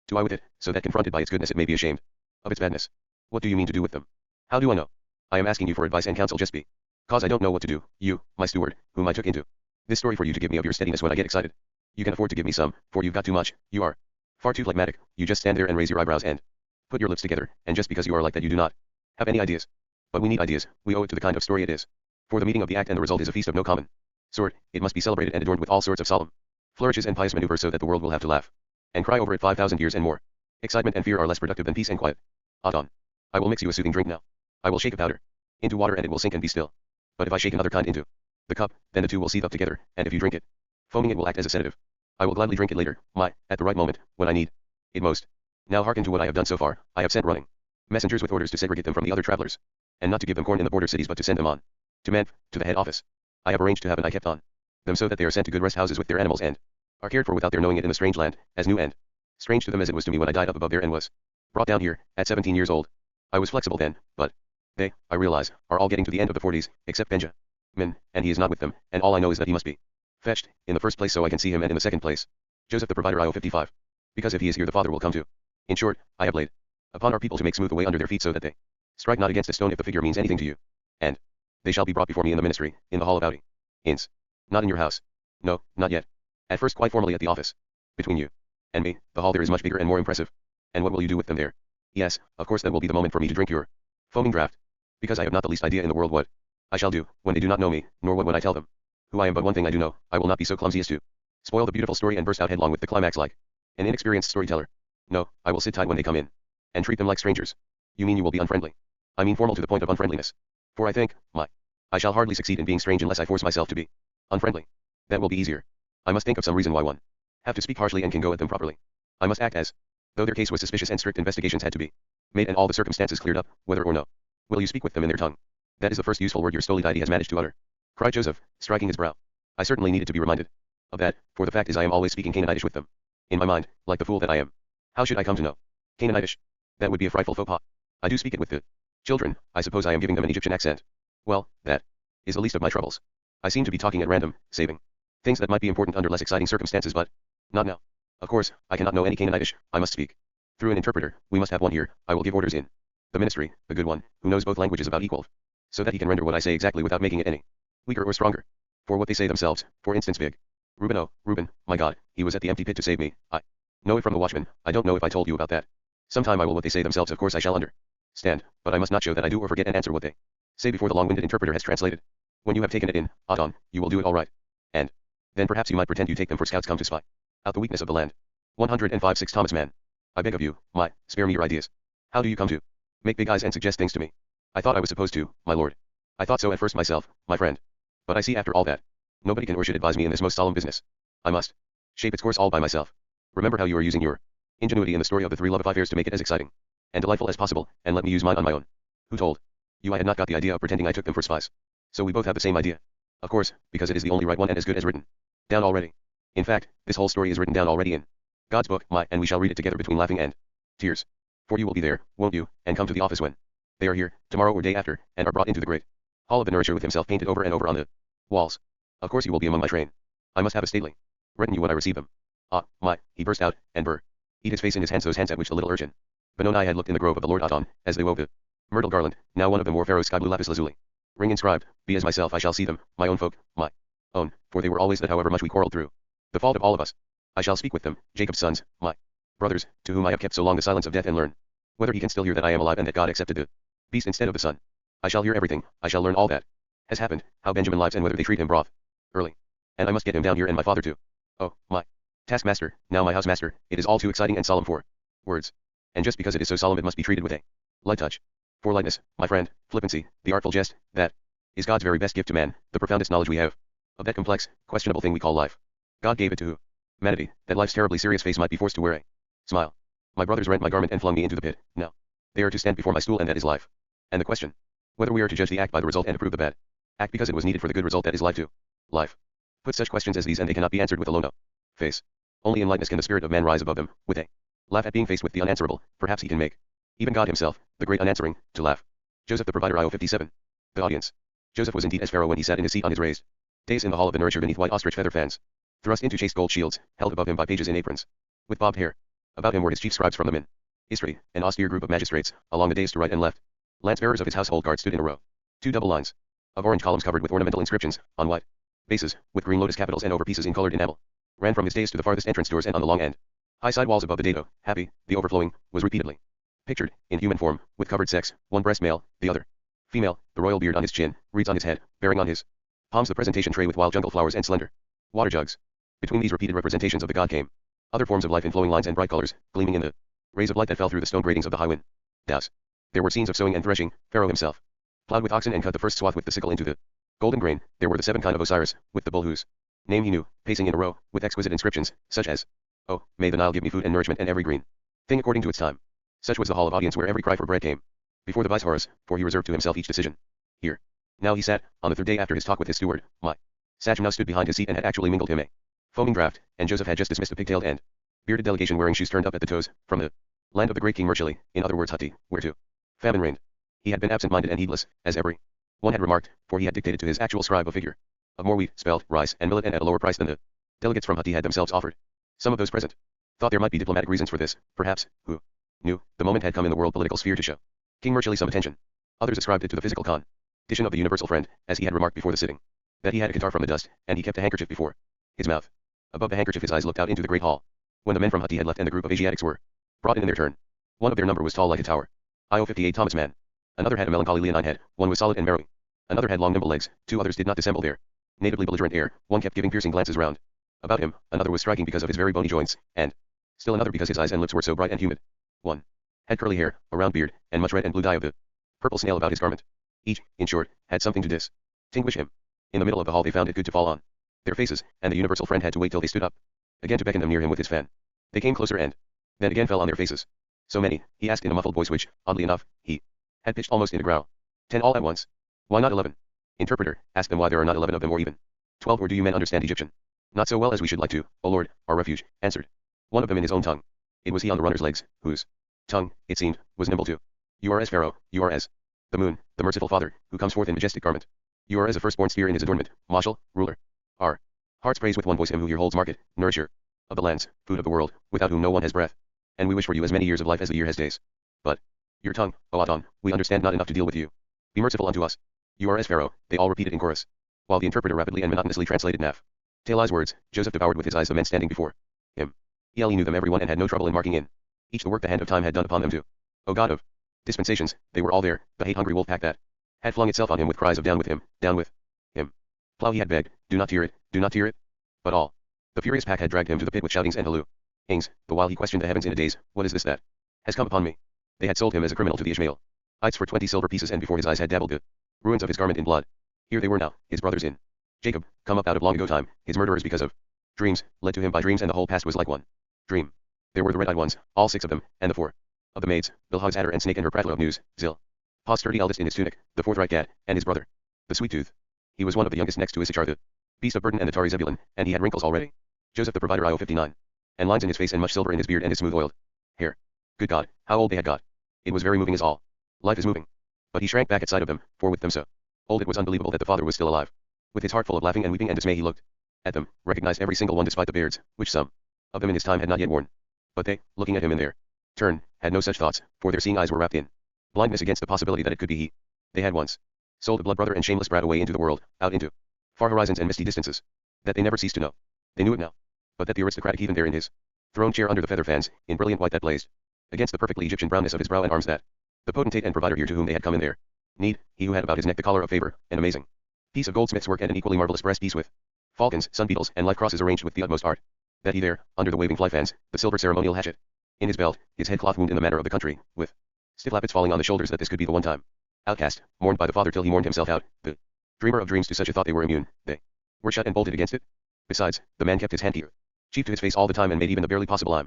Do I with it, so that confronted by its goodness it may be ashamed of its badness. What do you mean to do with them? How do I know? I am asking you for advice and counsel just because I don't know what to do. You, my steward, whom I took into this story for you to give me of your steadiness when I get excited. You can afford to give me some, for you've got too much. You are far too phlegmatic. You just stand there and raise your eyebrows and put your lips together, and just because you are like that you do not have any ideas. But we need ideas, we owe it to the kind of story it is. For the meeting of the act and the result is a feast of no common sort. It must be celebrated and adorned with all sorts of solemn flourishes and pious maneuvers, so that the world will have to laugh and cry over it 5,000 years and more. Excitement and fear are less productive than peace and quiet. Adon. I will mix you a soothing drink now. I will shake a powder into water and it will sink and be still. But if I shake another kind into the cup, then the two will seethe up together, and if you drink it foaming, it will act as a sedative. I will gladly drink it later, at the right moment, when I need it most. Now hearken to what I have done so far. I have sent running messengers with orders to segregate them from the other travelers, and not to give them corn in the border cities but to send them on to Manf, to the head office. I have arranged to have an eye kept on them so that they are sent to good rest houses with their animals and are cared for without their knowing it in the strange land, as new and strange to them as it was to me when I died up above there and was brought down here, at 17 years old. I was flexible then, but they, I realize, are all getting to the end of the 40s, except Benjamin, and he is not with them, and all I know is that he must be fetched, in the first place so I can see him, and in the second place, Joseph the provider IO 55. Because if he is here the Father will come too. In short, I have laid upon our people to make smooth the way under their feet so that they strike not against a stone if the figure means anything to you. And they shall be brought before me in the ministry, in the hall of Audi. Inns. Not in your house. No, not yet. At first quite formally at the office. Between you and me, the hall there is much bigger and more impressive. And what will you do with them there? Yes, of course that will be the moment for me to drink your foaming draught. Because I have not the least idea in the world what I shall do, when they do not know me, nor what when I tell them who I am, but one thing I do know, I will not be so clumsy as to spoil the beautiful story and burst out headlong with the climax like an inexperienced storyteller. No, I will sit tight when they come in, and treat them like strangers. You mean you will be unfriendly? I mean formal to the point of unfriendliness. For I think, I shall hardly succeed in being strange unless I force myself to be unfriendly. That will be easier. I must think of some reason why one have to speak harshly and can go at them properly. I must act as though their case was suspicious and strict investigations had to be made and all the circumstances cleared up, whether or no. Will you speak with them in their tongue? That is the first useful word your stolid ID has managed to utter, cried Joseph, striking his brow. I certainly needed to be reminded of that, for the fact is I am always speaking Canaanitish with them. In my mind, like the fool that I am. How should I come to know Canaanitish? That would be a frightful faux pas. I do speak it with the children. I suppose I am giving them an Egyptian accent. Well, that is the least of my troubles. I seem to be talking at random, saving things that might be important under less exciting circumstances, but not now. Of course, I cannot know any Canaanitish. I must speak through an interpreter. We must have one here. I will give orders in the ministry, the good one, who knows both languages about equal, so that he can render what I say exactly without making it any weaker or stronger. For what they say themselves, for instance, big Reuben, oh, Reuben, my God, he was at the empty pit to save me. I know it from the watchman. I don't know if I told you about that. Sometime I will what they say themselves, of course I shall understand, but I must not show that I do or forget and answer what they say before the long-winded interpreter has translated. When you have taken it in, Adon, you will do it all right. And then perhaps you might pretend you take them for scouts come to spy out the weakness of the land. 105-6 Thomas Mann. I beg of you, spare me your ideas. How do you come to make big eyes and suggest things to me? I thought I was supposed to, my lord. I thought so at first myself, my friend. But I see after all that nobody can or should advise me in this most solemn business. I must shape its course all by myself. Remember how you are using your ingenuity in the story of the three love affairs to make it as exciting and delightful as possible, and let me use mine on my own. Who told you I had not got the idea of pretending I took them for spies? So we both have the same idea. Of course, because it is the only right one and as good as written down already. In fact, this whole story is written down already in God's book, and we shall read it together between laughing and tears. For you will be there, won't you, and come to the office when they are here, tomorrow or day after, and are brought into the great hall of the nourisher with himself painted over and over on the walls. Of course you will be among my train. I must have a stately retinue when I receive them. He burst out, and eat his face in his hands, those hands at which the little urchin Benoni had looked in the grove of the Lord Adon, as they wove the myrtle garland. Now one of them wore Pharaoh's sky blue lapis lazuli ring inscribed, be as myself I shall see them, my own folk, my own, for they were always that however much we quarreled through the fault of all of us. I shall speak with them, Jacob's sons, my brothers, to whom I have kept so long the silence of death, and learn whether he can still hear that I am alive and that God accepted the beast instead of the son. I shall hear everything, I shall learn all that has happened, how Benjamin lives and whether they treat him broth early. And I must get him down here and my father too. Oh, my taskmaster, now my housemaster, it is all too exciting and solemn for words. And just because it is so solemn it must be treated with a light touch. For lightness, my friend, flippancy, the artful jest, that is God's very best gift to man, the profoundest knowledge we have of that complex, questionable thing we call life. God gave it to humanity, that life's terribly serious face might be forced to wear a smile. My brothers rent my garment and flung me into the pit. Now they are to stand before my stool, and that is life. And the question, whether we are to judge the act by the result and approve the bad act because it was needed for the good result, that is life to life. Put such questions as these and they cannot be answered with a low no face. Only in lightness can the spirit of man rise above them, with a laugh at being faced with the unanswerable. Perhaps he can make even God himself, the great unanswering, to laugh. Joseph the provider IO 57. The audience. Joseph was indeed as Pharaoh when he sat in his seat on his raised dais in the hall of the nourisher beneath white ostrich feather fans, thrust into chased gold shields, held above him by pages in aprons, with bobbed hair. About him were his chief scribes from the ministry, an austere group of magistrates, along the dais to right and left. Lance-bearers of his household guard stood in a row. Two double lines of orange columns covered with ornamental inscriptions, on white bases, with green lotus capitals and over pieces in colored enamel, ran from his dais to the farthest entrance doors, and on the long and high side walls above the dado, happy, the overflowing, was repeatedly pictured, in human form, with covered sex, one breast male, the other female, the royal beard on his chin, reeds on his head, bearing on his palms the presentation tray with wild jungle flowers and slender water jugs. Between these repeated representations of the god came other forms of life in flowing lines and bright colors, gleaming in the rays of light that fell through the stone gratings of the high windows. There were scenes of sowing and threshing. Pharaoh himself plowed with oxen and cut the first swath with the sickle into the golden grain. There were the seven kind of Osiris, with the bull whose name he knew, pacing in a row, with exquisite inscriptions, such as, "Oh, may the Nile give me food and nourishment and every green thing according to its time. Such was the hall of audience where every cry for bread came. Before the viceroys, for he reserved to himself each decision. Here. Now he sat, on the third day after his talk with his steward, my sachem now stood behind his seat and had actually mingled him a foaming draught, and Joseph had just dismissed a pigtailed and bearded delegation wearing shoes turned up at the toes, from the land of the great king Murchili, in other words Hutti, where to famine reigned. He had been absent-minded and heedless, as every one had remarked, for he had dictated to his actual scribe a figure of more wheat, spelt, rice, and millet and at a lower price than the delegates from Hutti had themselves offered. Some of those present thought there might be diplomatic reasons for this, perhaps, who knew the moment had come in the world political sphere to show King Murchili some attention. Others ascribed it to the physical condition of the universal friend, as he had remarked before the sitting, that he had a catarrh from the dust, and he kept a handkerchief before his mouth. Above the handkerchief his eyes looked out into the great hall. When the men from Hutti had left and the group of Asiatics were brought in their turn, one of their number was tall like a tower. IO58 Thomas Mann. Another had a melancholy leonine head, one was solid and marrowy. Another had long nimble legs, two others did not dissemble their natively belligerent air, one kept giving piercing glances round about him, another was striking because of his very bony joints, and still another because his eyes and lips were so bright and humid. One had curly hair, a round beard, and much red and blue dye of the purple snail about his garment. Each, in short, had something to distinguish him. In the middle of the hall they found it good to fall on their faces, and the universal friend had to wait till they stood up again to beckon them near him with his fan. They came closer and then again fell on their faces. So many, he asked in a muffled voice which, oddly enough, he had pitched almost in a growl. 10 all at once. Why not 11? Interpreter, ask them why there are not 11 of them or even 12, or do you men understand Egyptian? Not so well as we should like to, O Lord, our refuge, answered one of them in his own tongue. It was he on the runner's legs, whose tongue, it seemed, was nimble too. You are as Pharaoh, you are as the moon, the merciful Father, who comes forth in majestic garment. You are as a firstborn sphere in his adornment, marshal, ruler. Our hearts praise with one voice him who here holds market, nourisher of the lands, food of the world, without whom no one has breath. And we wish for you as many years of life as the year has days. But your tongue, O Adon, we understand not enough to deal with you. Be merciful unto us. You are as Pharaoh, they all repeated in chorus, while the interpreter rapidly and monotonously translated Naf. Tali's words, Joseph devoured with his eyes the men standing before him. He knew them every one and had no trouble in marking in each the work the hand of time had done upon them too. O God of dispensations, they were all there, the hate-hungry wolf pack that had flung itself on him with cries of down with him, down with him. Plow he had begged, do not tear it, do not tear it. But all the furious pack had dragged him to the pit with shoutings and hallooings, the while he questioned the heavens in a daze, what is this that has come upon me? They had sold him as a criminal to the Ishmaelites for 20 silver pieces, and before his eyes had dabbled the ruins of his garment in blood. Here they were now, his brothers in Jacob, come up out of long ago time, his murderers because of dreams, led to him by dreams, and the whole past was like one dream. There were the red-eyed ones, all 6 of them, and the 4 of the maids, Bilhag's adder and snake and her prattler of news, Zil. Pa's sturdy eldest in his tunic, the forthright Gad, and his brother, the sweet tooth. He was one of the youngest next to Issachar the beast of burden and the Tari Zebulun, and he had wrinkles already. Joseph the provider IO59. And lines in his face and much silver in his beard and his smooth oiled hair. Good God, how old they had got. It was very moving as all life is moving. But he shrank back at sight of them, for with them so old it was unbelievable that the father was still alive. With his heart full of laughing and weeping and dismay he looked at them, recognized every single one despite the beards, which some of them in his time had not yet worn. But they, looking at him in their turn, had no such thoughts, for their seeing eyes were wrapped in blindness against the possibility that it could be he. They had once sold the blood brother and shameless brat away into the world, out into far horizons and misty distances, that they never ceased to know. They knew it now. But that the aristocratic even there in his throne chair under the feather fans, in brilliant white that blazed against the perfectly Egyptian brownness of his brow and arms, that the potentate and provider here to whom they had come in their need, he who had about his neck the collar of favor, an amazing piece of goldsmith's work and an equally marvelous breast piece with falcons, sun beetles, and life crosses arranged with the utmost art, that he there, under the waving fly fans, the silver ceremonial hatchet in his belt, his head cloth wound in the manner of the country, with stiff lappets falling on the shoulders, that this could be the one time outcast, mourned by the father till he mourned himself out, the dreamer of dreams to such a thought they were immune, they were shut and bolted against it. Besides, the man kept his handkerchief to his face all the time and made even the barely possible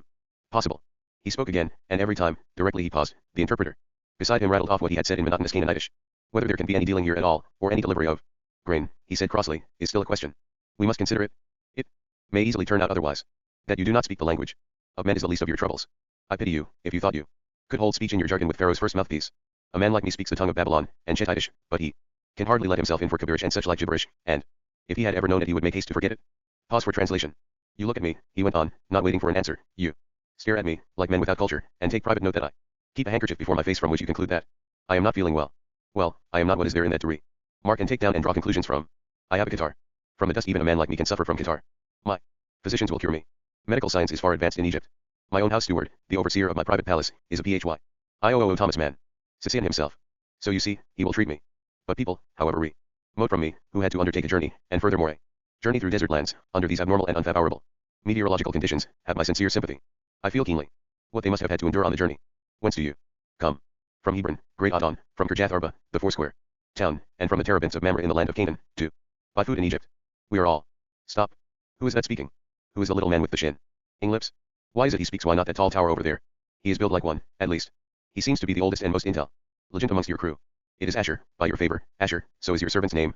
possible. He spoke again, and every time, directly he paused, the interpreter beside him rattled off what he had said in monotonous Canaanitish. Whether there can be any dealing here at all, or any delivery of grain, he said crossly, is still a question. We must consider it. It may easily turn out otherwise. That you do not speak the language of men is the least of your troubles. I pity you, if you thought you could hold speech in your jargon with Pharaoh's first mouthpiece. A man like me speaks the tongue of Babylon, and Chettitish, but he can hardly let himself in for Kabirish and such like gibberish, and if he had ever known it he would make haste to forget it. Pause for translation. You look at me, he went on, not waiting for an answer, you stare at me, like men without culture, and take private note that I keep a handkerchief before my face from which you conclude that I am not feeling well. Well, I am not. What is there in that to mark and take down and draw conclusions from? I have a catarrh. From the dust even a man like me can suffer from catarrh. My physicians will cure me. Medical science is far advanced in Egypt. My own house steward, the overseer of my private palace, is a Phy. IOO Thomas Mann. Sicilian himself. So you see, he will treat me. But people, however remote from me, who had to undertake a journey, and furthermore a journey through desert lands, under these abnormal and unfavorable meteorological conditions, have my sincere sympathy. I feel keenly what they must have had to endure on the journey. Whence do you come? From Hebron, great Adon, from Kirjath Arba, the foursquare town, and from the terebinths of Mamre in the land of Canaan, to buy food in Egypt. We are all. Stop. Who is that speaking? Who is the little man with the shin-ing lips? Why is it he speaks? Why not that tall tower over there? He is built like one, at least. He seems to be the oldest and most intelligent amongst your crew. It is Asher, by your favor, Asher, so is your servant's name,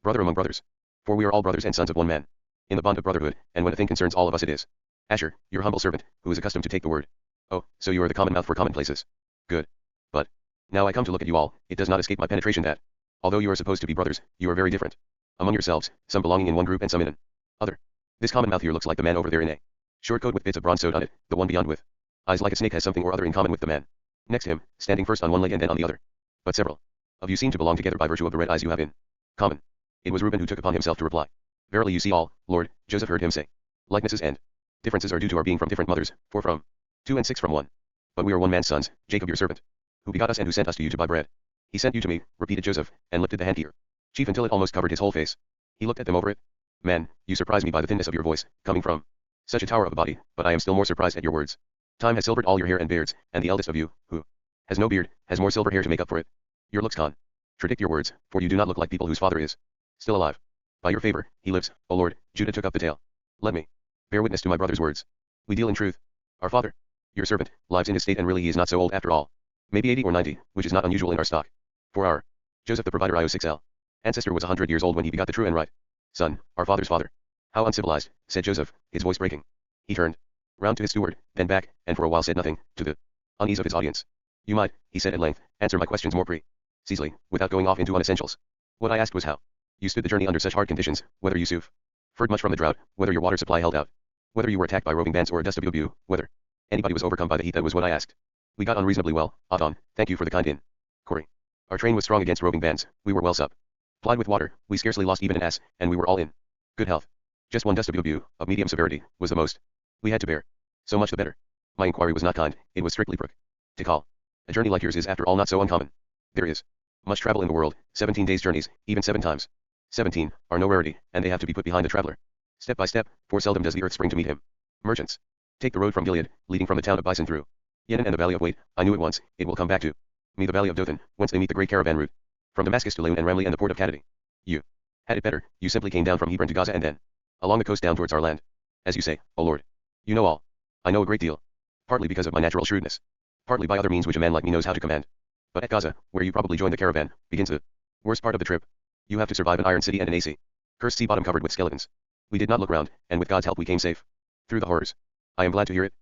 brother among brothers. For we are all brothers and sons of one man. In the bond of brotherhood, and when a thing concerns all of us it is. Asher, your humble servant, who is accustomed to take the word. Oh, so you are the common mouth for commonplaces. Good. But, now I come to look at you all, it does not escape my penetration that, although you are supposed to be brothers, you are very different. Among yourselves, some belonging in one group and some in another. This common mouth here looks like the man over there in a short coat with bits of bronze sewed on it, the one beyond with eyes like a snake has something or other in common with the man next to him, standing first on one leg and then on the other. But several of you seem to belong together by virtue of the red eyes you have in common. It was Reuben who took upon himself to reply. Verily you see all, Lord, Joseph heard him say. Likenesses and differences are due to our being from different mothers, 4 from 2 and 6 from 1. But we are one man's sons, Jacob your servant, who begot us and who sent us to you to buy bread. He sent you to me, repeated Joseph, and lifted the hand to your chief until it almost covered his whole face. He looked at them over it. Man, you surprise me by the thinness of your voice, coming from such a tower of a body, but I am still more surprised at your words. Time has silvered all your hair and beards, and the eldest of you, who has no beard, has more silver hair to make up for it. Your looks contradict your words, for you do not look like people whose father is still alive. By your favor, he lives, O Lord. Judah took up the tale. Let me bear witness to my brother's words. We deal in truth. Our father, your servant, lives in his state and really he is not so old after all. Maybe 80 or 90, which is not unusual in our stock. For our Joseph the provider IO6L ancestor was 100 years old when he begot the true and right son, our father's father. How uncivilized, said Joseph, his voice breaking. He turned round to his steward, then back, and for a while said nothing, to the unease of his audience. You might, he said at length, answer my questions more precisely, without going off into unessentials. What I asked was how you stood the journey under such hard conditions, whether you suffered much from the drought, whether your water supply held out, whether you were attacked by roving bands or a dust, whether anybody was overcome by the heat. That was what I asked. We got on reasonably well, Adon, thank you for the kind inquiry. Our train was strong against roving bands, we were well supplied with water, we scarcely lost even an ass, and we were all in good health. Just one dust of medium severity, was the most we had to bear. So much the better. My inquiry was not kind, it was strictly practical. A journey like yours is after all not so uncommon. There is much travel in the world, 17 days' journeys, even 7 times 17, are no rarity, and they have to be put behind the traveler. Step by step, for seldom does the earth spring to meet him. Merchants take the road from Gilead, leading from the town of Bison through Yemen and the valley of Wait. I knew it once, it will come back to me, the valley of Dothan, whence they meet the great caravan route from Damascus to Laun and Ramley and the port of Kadadi. You had it better, you simply came down from Hebron to Gaza and then along the coast down towards our land. As you say, O Lord. You know all. I know a great deal. Partly because of my natural shrewdness. Partly by other means which a man like me knows how to command. But at Gaza, where you probably joined the caravan, begins the worst part of the trip. You have to survive an iron city and an AC cursed sea bottom covered with skeletons. We did not look round, and with God's help we came safe through the horrors. I am glad to hear it.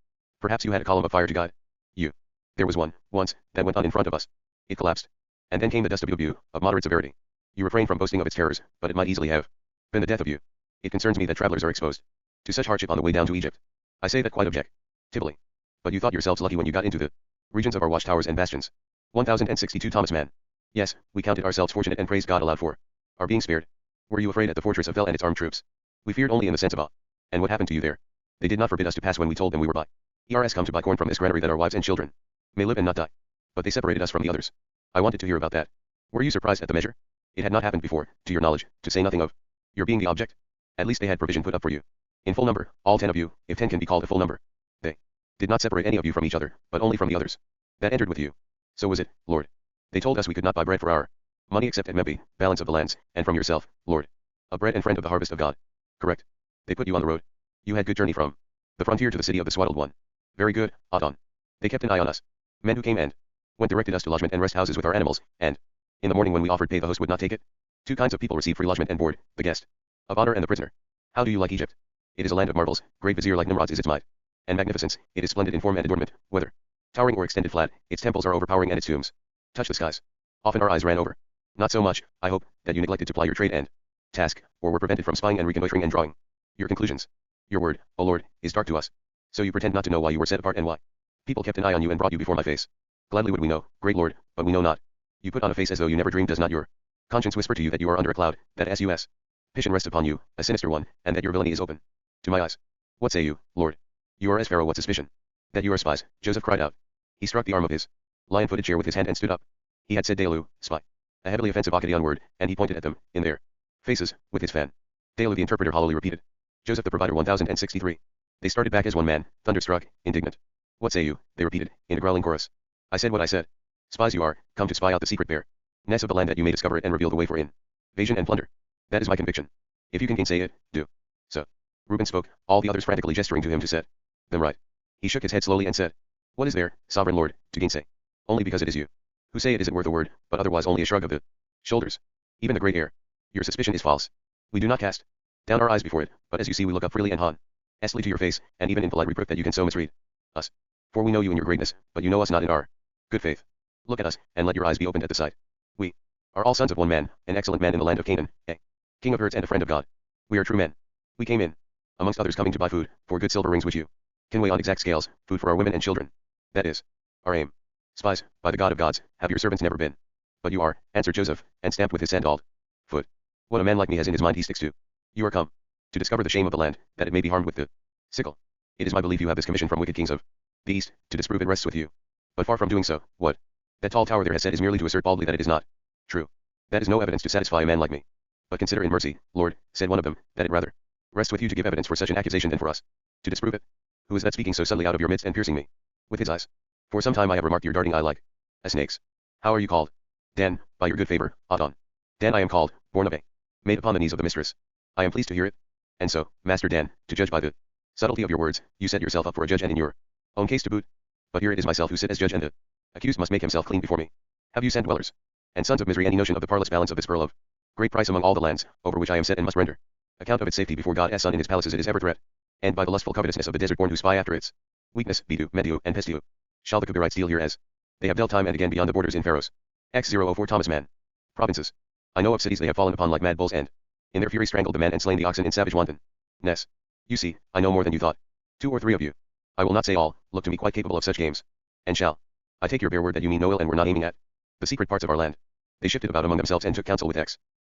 Perhaps you had a column of fire to guide you. There was one, once, that went on in front of us. It collapsed. And then came the dust of moderate severity. You refrained from boasting of its terrors, but it might easily have been the death of you. It concerns me that travelers are exposed to such hardship on the way down to Egypt. I say that quite objectively. But you thought yourselves lucky when you got into the regions of our watchtowers and bastions. 1062 Thomas Mann. Yes, we counted ourselves fortunate and praised God aloud for our being spared. Were you afraid at the fortress of Vel and its armed troops? We feared only in the sense of awe. And what happened to you there? They did not forbid us to pass when we told them we were by ERS come to buy corn from this granary that our wives and children may live and not die. But they separated us from the others. I wanted to hear about that. Were you surprised at the measure? It had not happened before, to your knowledge, to say nothing of your being the object. At least they had provision put up for you. In full number, all 10 of you, if 10 can be called a full number. They did not separate any of you from each other, but only from the others that entered with you. So was it, Lord. They told us we could not buy bread for our money except at Memphis, balance of the lands, and from yourself, Lord. A bread and friend of the harvest of God. Correct. They put you on the road. You had good journey from the frontier to the city of the swaddled one. Very good, Aton. They kept an eye on us. Men who came and went directed us to lodgment and rest houses with our animals, and in the morning when we offered pay the host would not take it. 2 kinds of people receive free lodgment and board, the guest of honor and the prisoner. How do you like Egypt? It is a land of marvels, great vizier like Nimrod's is its might and magnificence. It is splendid in form and adornment, whether towering or extended flat, its temples are overpowering and its tombs touch the skies. Often our eyes ran over. Not so much, I hope, that you neglected to ply your trade and task, or were prevented from spying and reconnoitering and drawing your conclusions. Your word, O Lord, is dark to us. So you pretend not to know why you were set apart and why people kept an eye on you and brought you before my face. Gladly would we know, great Lord, but we know not. You put on a face as though you never dreamed. Does not your conscience whisper to you that you are under a cloud, that suspicion rests upon you, a sinister one, and that your villainy is open to my eyes? What say you, Lord? You are as Pharaoh. What suspicion? That you are spies, Joseph cried out. He struck the arm of his lion-footed chair with his hand and stood up. He had said Delu, spy, a heavily offensive Akkadian word, and he pointed at them, in their faces, with his fan. Delu the interpreter hollowly repeated. Joseph the provider 1063. They started back as one man, thunderstruck, indignant. What say you? They repeated, in a growling chorus. I said what I said. Spies you are, come to spy out the secret bare-ness of the land that you may discover it and reveal the way for invasion and plunder. That is my conviction. If you can gainsay it, do so. Reuben spoke, all the others frantically gesturing to him to set them right. He shook his head slowly and said, What is there, sovereign lord, to gainsay? Only because it is you who say it isn't worth a word, but otherwise only a shrug of the shoulders. Even the great air. Your suspicion is false. We do not cast down our eyes before it, but as you see we look up freely and honestly to your face, and even in polite reproof that you can so misread us. For we know you in your greatness, but you know us not in our good faith. Look at us, and let your eyes be opened at the sight. We are all sons of one man, an excellent man in the land of Canaan, a king of herds and a friend of God. We are true men. We came in, amongst others coming to buy food, for good silver rings which you can weigh on exact scales, food for our women and children. That is our aim. Spies, by the God of gods, have your servants never been. But you are, answered Joseph, and stamped with his sandaled foot. What a man like me has in his mind he sticks to. You are come to discover the shame of the land, that it may be harmed with the sickle. It is my belief you have this commission from wicked kings of the east, to disprove it rests with you. But far from doing so, what that tall tower there has said is merely to assert baldly that it is not true. That is no evidence to satisfy a man like me. But consider in mercy, Lord, said one of them, that it rather rests with you to give evidence for such an accusation than for us to disprove it. Who is that speaking so suddenly out of your midst and piercing me with his eyes? For some time I have remarked your darting eye like a snake's. How are you called? Dan, by your good favor, Adon. Dan I am called, born of a maid upon the knees of the mistress. I am pleased to hear it. And so, Master Dan, to judge by the subtlety of your words, you set yourself up for a judge and in your own case to boot. But here it is myself who sit as judge and the accused must make himself clean before me. Have you sand dwellers and sons of misery any notion of the parlous balance of this pearl of great price among all the lands, over which I am set and must render account of its safety before God as son in his palaces it is ever threat, and by the lustful covetousness of the desert born who spy after its weakness, Bidu, Medio, and Pestiu. Shall the Kebirites deal here as they have dealt time and again beyond the borders in Pharaoh's X004 Thomas Mann provinces? I know of cities they have fallen upon like mad bulls and in their fury strangled the man and slain the oxen in savage wantonness. You see, I know more than you thought. 2 or 3 of you. I will not say all, look to me quite capable of such games. And shall I take your bare word that you mean no ill and were not aiming at the secret parts of our land? They shifted about among themselves and took counsel with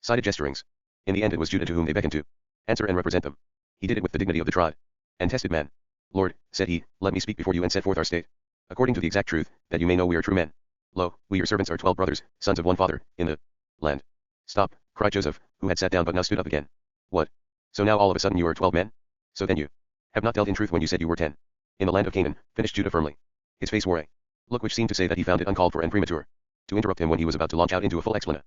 sided gesturings. In the end it was Judah to whom they beckoned to answer and represent them. He did it with the dignity of the tried and tested man. Lord, said he, let me speak before you and set forth our state, according to the exact truth, that you may know we are true men. Lo, we your servants are 12 brothers, sons of one father, in the land. Stop, cried Joseph, who had sat down but now stood up again. What? So now all of a sudden you are 12 men? So then you have not dealt in truth when you said you were 10. In the land of Canaan, finished Judah firmly. His face wore a look which seemed to say that he found it uncalled for and premature to interrupt him when he was about to launch out into a full explanation.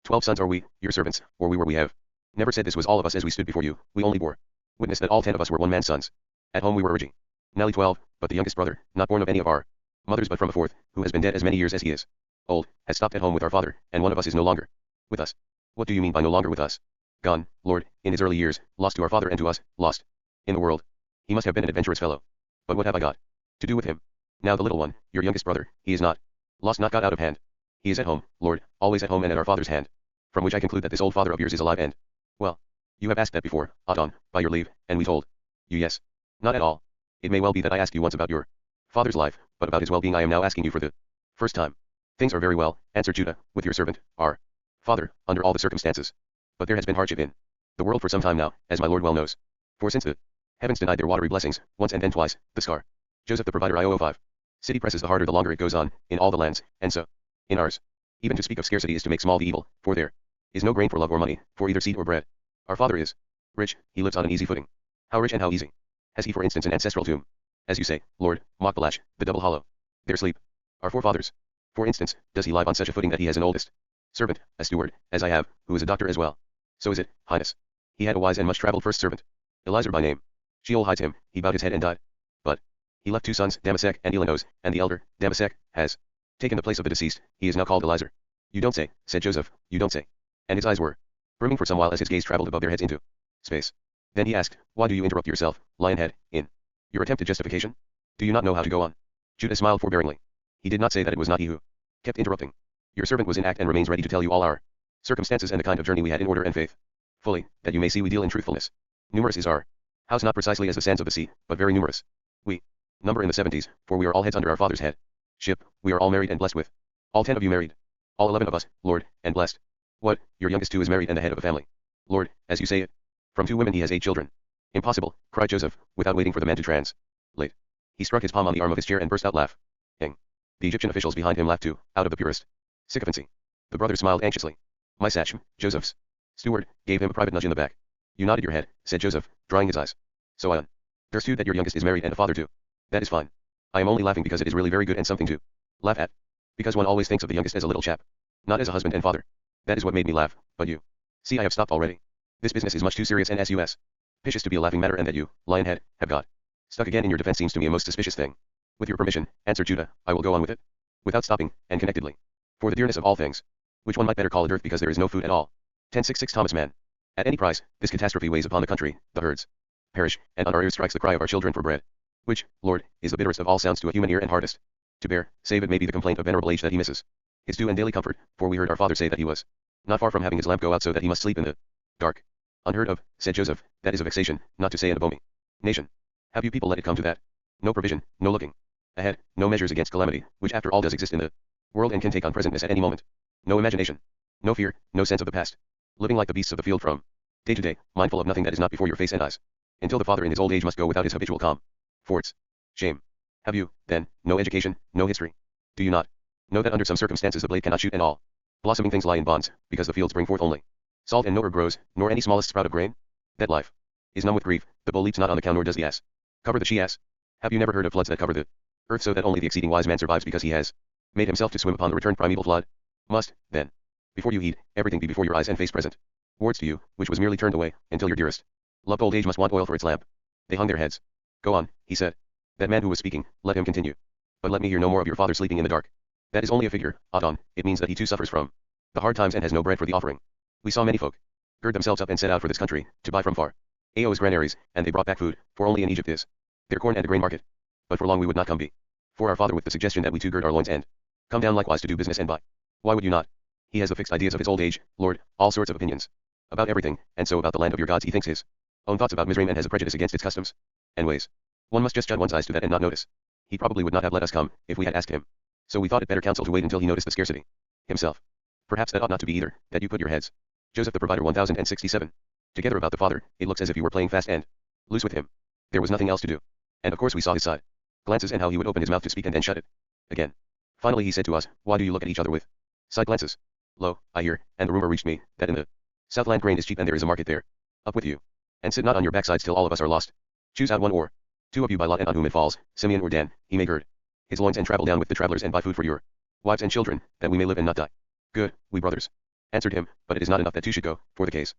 12 sons are we, your servants, or we were we have never said this was all of us as we stood before you, we only bore witness that all 10 of us were one man's sons. At home we were originally 12, but the youngest brother, not born of any of our mothers but from a fourth, who has been dead as many years as he is old, has stopped at home with our father, and one of us is no longer with us. What do you mean by no longer with us? Gone, Lord, in his early years, lost to our father and to us, lost in the world. He must have been an adventurous fellow. But what have I got to do with him? Now the little one, your youngest brother, he is not lost, not got out of hand. He is at home, Lord, always at home and at our father's hand. From which I conclude that this old father of yours is alive and well. You have asked that before, Adon, by your leave, and we told you yes. Not at all. It may well be that I asked you once about your father's life, but about his well-being I am now asking you for the first time. Things are very well, answered Judah, with your servant, our father, under all the circumstances. But there has been hardship in the world for some time now, as my lord well knows. For since the heavens denied their watery blessings, once and then twice, the scar Joseph the provider IO05 city presses the harder the longer it goes on, in all the lands, and so in ours. Even to speak of scarcity is to make small the evil, for there is no grain for love or money, for either seed or bread. Our father is rich, he lives on an easy footing. How rich and how easy? Has he for instance an ancestral tomb? As you say, Lord, Machbalash, the double hollow. There sleep our forefathers. For instance, does he live on such a footing that he has an oldest servant, a steward, as I have, who is a doctor as well? So is it, Highness. He had a wise and much travelled first servant, Eliezer by name. Sheol hides him, he bowed his head and died. But he left 2 sons, Damasek and Elanos, and the elder, Damasek, has taken the place of the deceased. He is now called Eliezer. You don't say, said Joseph, you don't say. And his eyes were brimming for some while as his gaze travelled above their heads into space. Then he asked, why do you interrupt yourself, Lionhead, in your attempted justification? Do you not know how to go on? Judah smiled forbearingly. He did not say that it was not he who kept interrupting. Your servant was in act and remains ready to tell you all our circumstances and the kind of journey we had in order and faith. Fully, that you may see we deal in truthfulness. Numerous is our house, not precisely as the sands of the sea, but very numerous. We number in the 70s, for we are all heads under our father's head. Ship, we are all married and blessed with. All 10 of you married. All 11 of us, Lord, and blessed. What, your youngest too is married and the head of a family? Lord, as you say it. From 2 women he has 8 children. Impossible, cried Joseph, without waiting for the man to translate. He struck his palm on the arm of his chair and burst out laughing. The Egyptian officials behind him laughed too, out of the purest sycophancy. The brothers smiled anxiously. My Sachem, Joseph's steward, gave him a private nudge in the back. You nodded your head, said Joseph, drying his eyes. So I understood that your youngest is married and a father too. That is fine. I am only laughing because it is really very good and something to laugh at. Because one always thinks of the youngest as a little chap, not as a husband and father. That is what made me laugh, but you see I have stopped already. This business is much too serious and suspicious to be a laughing matter, and that you, Lionhead, have got stuck again in your defense seems to me a most suspicious thing. With your permission, answered Judah, I will go on with it. Without stopping, and connectedly. For the dearness of all things. Which one might better call a dearth because there is no food at all. 1066 Thomas Mann. At any price, this catastrophe weighs upon the country, the herds perish, and on our ears strikes the cry of our children for bread. Which, Lord, is the bitterest of all sounds to a human ear and hardest to bear, save it may be the complaint of venerable age that he misses his due and daily comfort, for we heard our father say that he was not far from having his lamp go out so that he must sleep in the dark. Unheard of, said Joseph, that is a vexation, not to say an abomination. Have you people let it come to that? No provision, no looking ahead, no measures against calamity, which after all does exist in the world and can take on presentness at any moment. No imagination, no fear, no sense of the past. Living like the beasts of the field from day to day, mindful of nothing that is not before your face and eyes. Until the father in his old age must go without his habitual calm. Forts. Shame. Have you, then, no education, no history? Do you not know that under some circumstances the blade cannot shoot and all blossoming things lie in bonds, because the fields bring forth only salt and no herb grows, nor any smallest sprout of grain? That life is numb with grief, the bull leaps not on the cow nor does the ass cover the she-ass. Have you never heard of floods that cover the earth so that only the exceeding wise man survives because he has made himself to swim upon the returned primeval flood? Must, then, before you heed, everything be before your eyes and face present. Wards to you, which was merely turned away, until your dearest loved old age must want oil for its lamp. They hung their heads. Go on, he said. That man who was speaking, let him continue. But let me hear no more of your father sleeping in the dark. That is only a figure, Adon, it means that he too suffers from the hard times and has no bread for the offering. We saw many folk gird themselves up and set out for this country, to buy from far Ao's granaries, and they brought back food, for only in Egypt is their corn and the grain market. But for long we would not come be. For our father with the suggestion that we too gird our loins and come down likewise to do business and buy. Why would you not? He has the fixed ideas of his old age, Lord, all sorts of opinions about everything, and so about the land of your gods he thinks his own thoughts about Mizraim and has a prejudice against its customs and ways. One must just shut one's eyes to that and not notice. He probably would not have let us come, if we had asked him. So we thought it better counsel to wait until he noticed the scarcity himself. Perhaps that ought not to be either, that you put your heads, Joseph the provider 1067, together about the father. It looks as if you were playing fast and loose with him. There was nothing else to do. And of course we saw his side glances and how he would open his mouth to speak and then shut it again. Finally he said to us, why do you look at each other with side glances? Lo, I hear, and the rumor reached me, that in the Southland grain is cheap and there is a market there. Up with you. And sit not on your backsides till all of us are lost. Choose out one or two of you by lot, and on whom it falls, Simeon or Dan, he may gird his loins and travel down with the travelers and buy food for your wives and children, that we may live and not die. Good, we brothers answered him, but it is not enough that two should go, for the case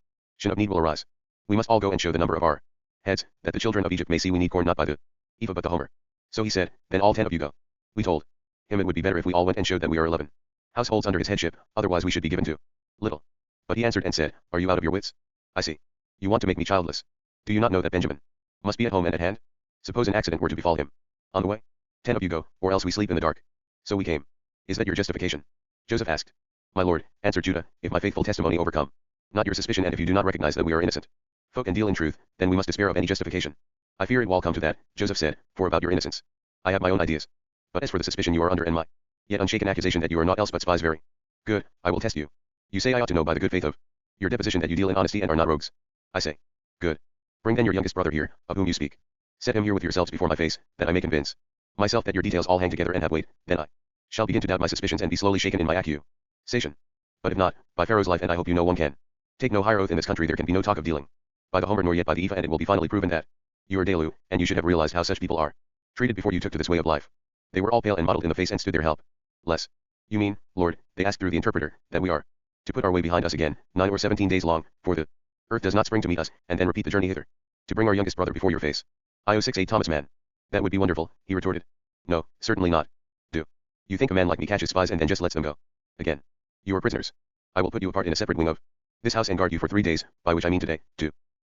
of need will arise. We must all go and show the number of our heads, that the children of Egypt may see we need corn not by the ephah but the homer. So he said, then all 10 of you go. We told him it would be better if we all went and showed that we are 11 households under his headship, otherwise we should be given to little. But he answered and said, are you out of your wits? I see. You want to make me childless. Do you not know that Benjamin must be at home and at hand? Suppose an accident were to befall him on the way? 10 of you go, or else we sleep in the dark. So we came. Is that your justification? Joseph asked. My lord, answered Judah, if my faithful testimony overcome not your suspicion, and if you do not recognize that we are innocent folk and deal in truth, then we must despair of any justification. I fear it will come to that, Joseph said, for about your innocence I have my own ideas. But as for the suspicion you are under and my yet unshaken accusation that you are naught else but spies, very good, I will test you. You say I ought to know by the good faith of your deposition that you deal in honesty and are not rogues. I say, good. Bring then your youngest brother here, of whom you speak. Set him here with yourselves before my face, that I may convince myself that your details all hang together and have weight, then I shall begin to doubt my suspicions and be slowly shaken in my accusation. But if not, by Pharaoh's life, and I hope you know one can take no higher oath in this country, there can be no talk of dealing by the homer nor yet by the ephah, and it will be finally proven that you are Delu, and you should have realized how such people are treated before you took to this way of life. They were all pale and mottled in the face and stood there helpless. You mean, Lord, they asked through the interpreter, that we are to put our way behind us again, 9 or 17 days long, for the earth does not spring to meet us, and then repeat the journey hither, to bring our youngest brother before your face. IO68 Thomas Mann. That would be wonderful, he retorted. No, certainly not. Do you think a man like me catches spies and then just lets them go again? You are prisoners. I will put you apart in a separate wing of this house and guard you for 3 days, by which I mean today,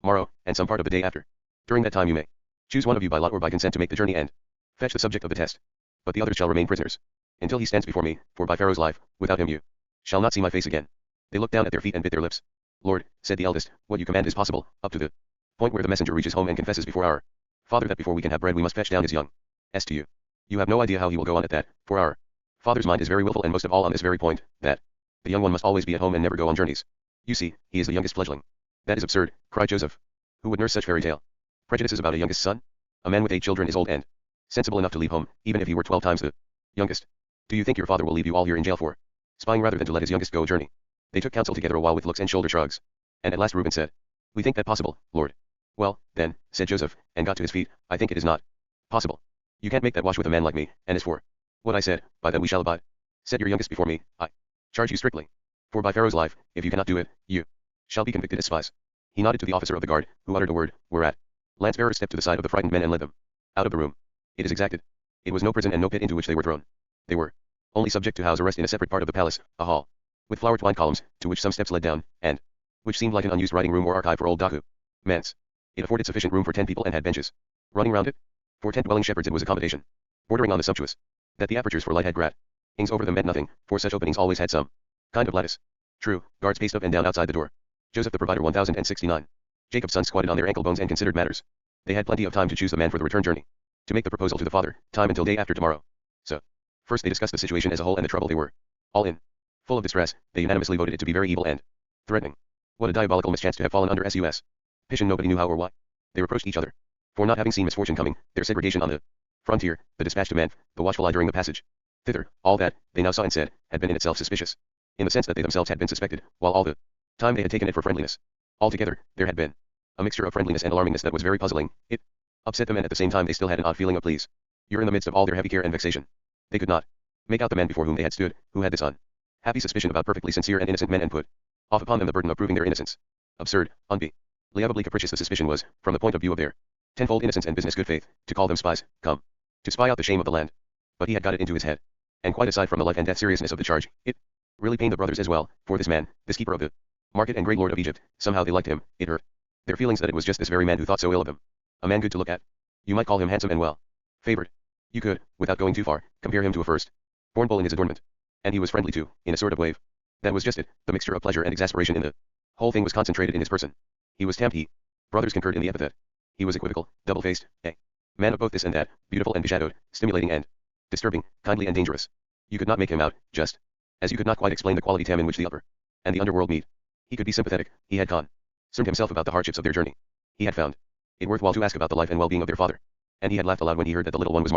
tomorrow, and some part of the day after. During that time you may choose one of you by lot or by consent to make the journey and fetch the subject of the test. But the others shall remain prisoners until he stands before me, for by Pharaoh's life, without him you shall not see my face again. They looked down at their feet and bit their lips. Lord, said the eldest, what you command is possible, up to the point where the messenger reaches home and confesses before our father that before we can have bread we must fetch down his young s to you. You have no idea how he will go on at that, for our father's mind is very willful, and most of all on this very point, that the young one must always be at home and never go on journeys. You see, he is the youngest fledgling. That is absurd, cried Joseph. Who would nurse such fairy tale prejudices about a youngest son? A man with 8 children is old and sensible enough to leave home, even if he were 12 times the youngest. Do you think your father will leave you all here in jail for spying rather than to let his youngest go a journey? They took counsel together a while with looks and shoulder shrugs. And at last Reuben said, we think that possible, Lord. Well, then, said Joseph, and got to his feet, I think it is not possible. You can't make that wash with a man like me, and as for what I said, by that we shall abide. Set your youngest before me, I charge you strictly. For by Pharaoh's life, if you cannot do it, you shall be convicted as spies. He nodded to the officer of the guard, who uttered a word, whereat lance-bearers stepped to the side of the frightened men and led them out of the room. It is exacted. It was no prison and no pit into which they were thrown. They were only subject to house arrest in a separate part of the palace, a hall, with flower-twined columns, to which some steps led down, and which seemed like an unused writing room or archive for old documents. It afforded sufficient room for 10 people and had benches running round it. For tent-dwelling shepherds it was accommodation, bordering on the sumptuous. That the apertures for light had gratings over them meant nothing, for such openings always had some kind of lattice. True, guards paced up and down outside the door. Joseph the Provider 1069. Jacob's sons squatted on their ankle bones and considered matters. They had plenty of time to choose the man for the return journey. To make the proposal to the father, time until day after tomorrow. So, first they discussed the situation as a whole and the trouble they were all in. Full of distress, they unanimously voted it to be very evil and threatening. What a diabolical mischance to have fallen under suspicion, nobody knew how or why. They reproached each other for not having seen misfortune coming, their segregation on the frontier, the dispatch to man, the watchful eye during the passage thither, all that, they now saw and said, had been in itself suspicious. In the sense that they themselves had been suspected, while all the time they had taken it for friendliness. Altogether, there had been a mixture of friendliness and alarmingness that was very puzzling. It upset them and at the same time they still had an odd feeling of please. You're in the midst of all their heavy care and vexation. They could not make out the man before whom they had stood, who had this unhappy suspicion about perfectly sincere and innocent men and put off upon them the burden of proving their innocence. Absurd, unbelievably capricious the suspicion was, from the point of view of their tenfold innocence and business good faith, to call them spies, come to spy out the shame of the land. But he had got it into his head. And quite aside from the life and death seriousness of the charge, it really pained the brothers as well, for this man, this keeper of the market and great lord of Egypt, somehow they liked him, it hurt their feelings that it was just this very man who thought so ill of them. A man good to look at. You might call him handsome and well favored. You could, without going too far, compare him to a first-born bull in his adornment. And he was friendly too, in a sort of wave. That was just it, the mixture of pleasure and exasperation in the whole thing was concentrated in his person. He was tamed, brothers concurred in the epithet. He was equivocal, double-faced, a man of both this and that, beautiful and beshadowed, stimulating and disturbing, kindly and dangerous. You could not make him out, just as you could not quite explain the quality tam in which the upper and the underworld meet. He could be sympathetic, he had concerned himself about the hardships of their journey. He had found it worthwhile to ask about the life and well-being of their father. And he had laughed aloud when he heard that the little one was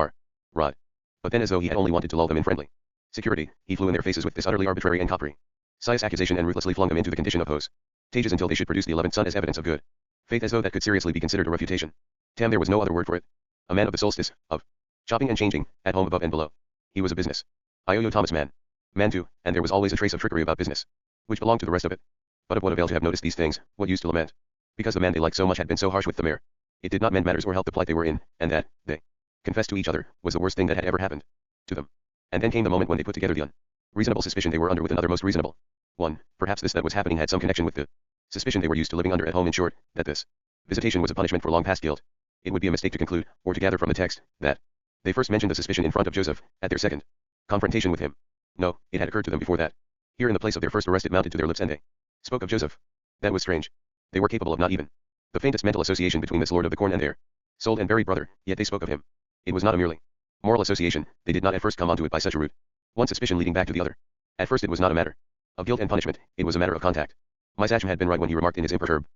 Rod. But then as though he had only wanted to lull them in friendly security, he flew in their faces with this utterly arbitrary and capricious accusation and ruthlessly flung them into the condition of hostages until they should produce the 11th son as evidence of good faith, as though that could seriously be considered a refutation. Tam, there was no other word for it. A man of the solstice, of chopping and changing, at home above and below. He was a business. I.O. Thomas Mann. Man too, and there was always a trace of trickery about business, which belonged to the rest of it. But of what avail to have noticed these things, what use to lament? Because the man they liked so much had been so harsh with the mare. It did not mend matters or help the plight they were in, and that, they confessed to each other, was the worst thing that had ever happened to them. And then came the moment when they put together the unreasonable suspicion they were under with another most reasonable one. Perhaps this that was happening had some connection with the suspicion they were used to living under at home, in short, that this visitation was a punishment for long past guilt. It would be a mistake to conclude, or to gather from the text, that they first mentioned the suspicion in front of Joseph, at their second confrontation with him. No, it had occurred to them before that. Here in the place of their first arrest it mounted to their lips and they spoke of Joseph. That was strange. They were capable of not even the faintest mental association between this lord of the corn and their sold and buried brother, yet they spoke of him. It was not a merely moral association, they did not at first come onto it by such a route. One suspicion leading back to the other. At first it was not a matter of guilt and punishment, it was a matter of contact. My Sachem had been right when he remarked in his imperturbable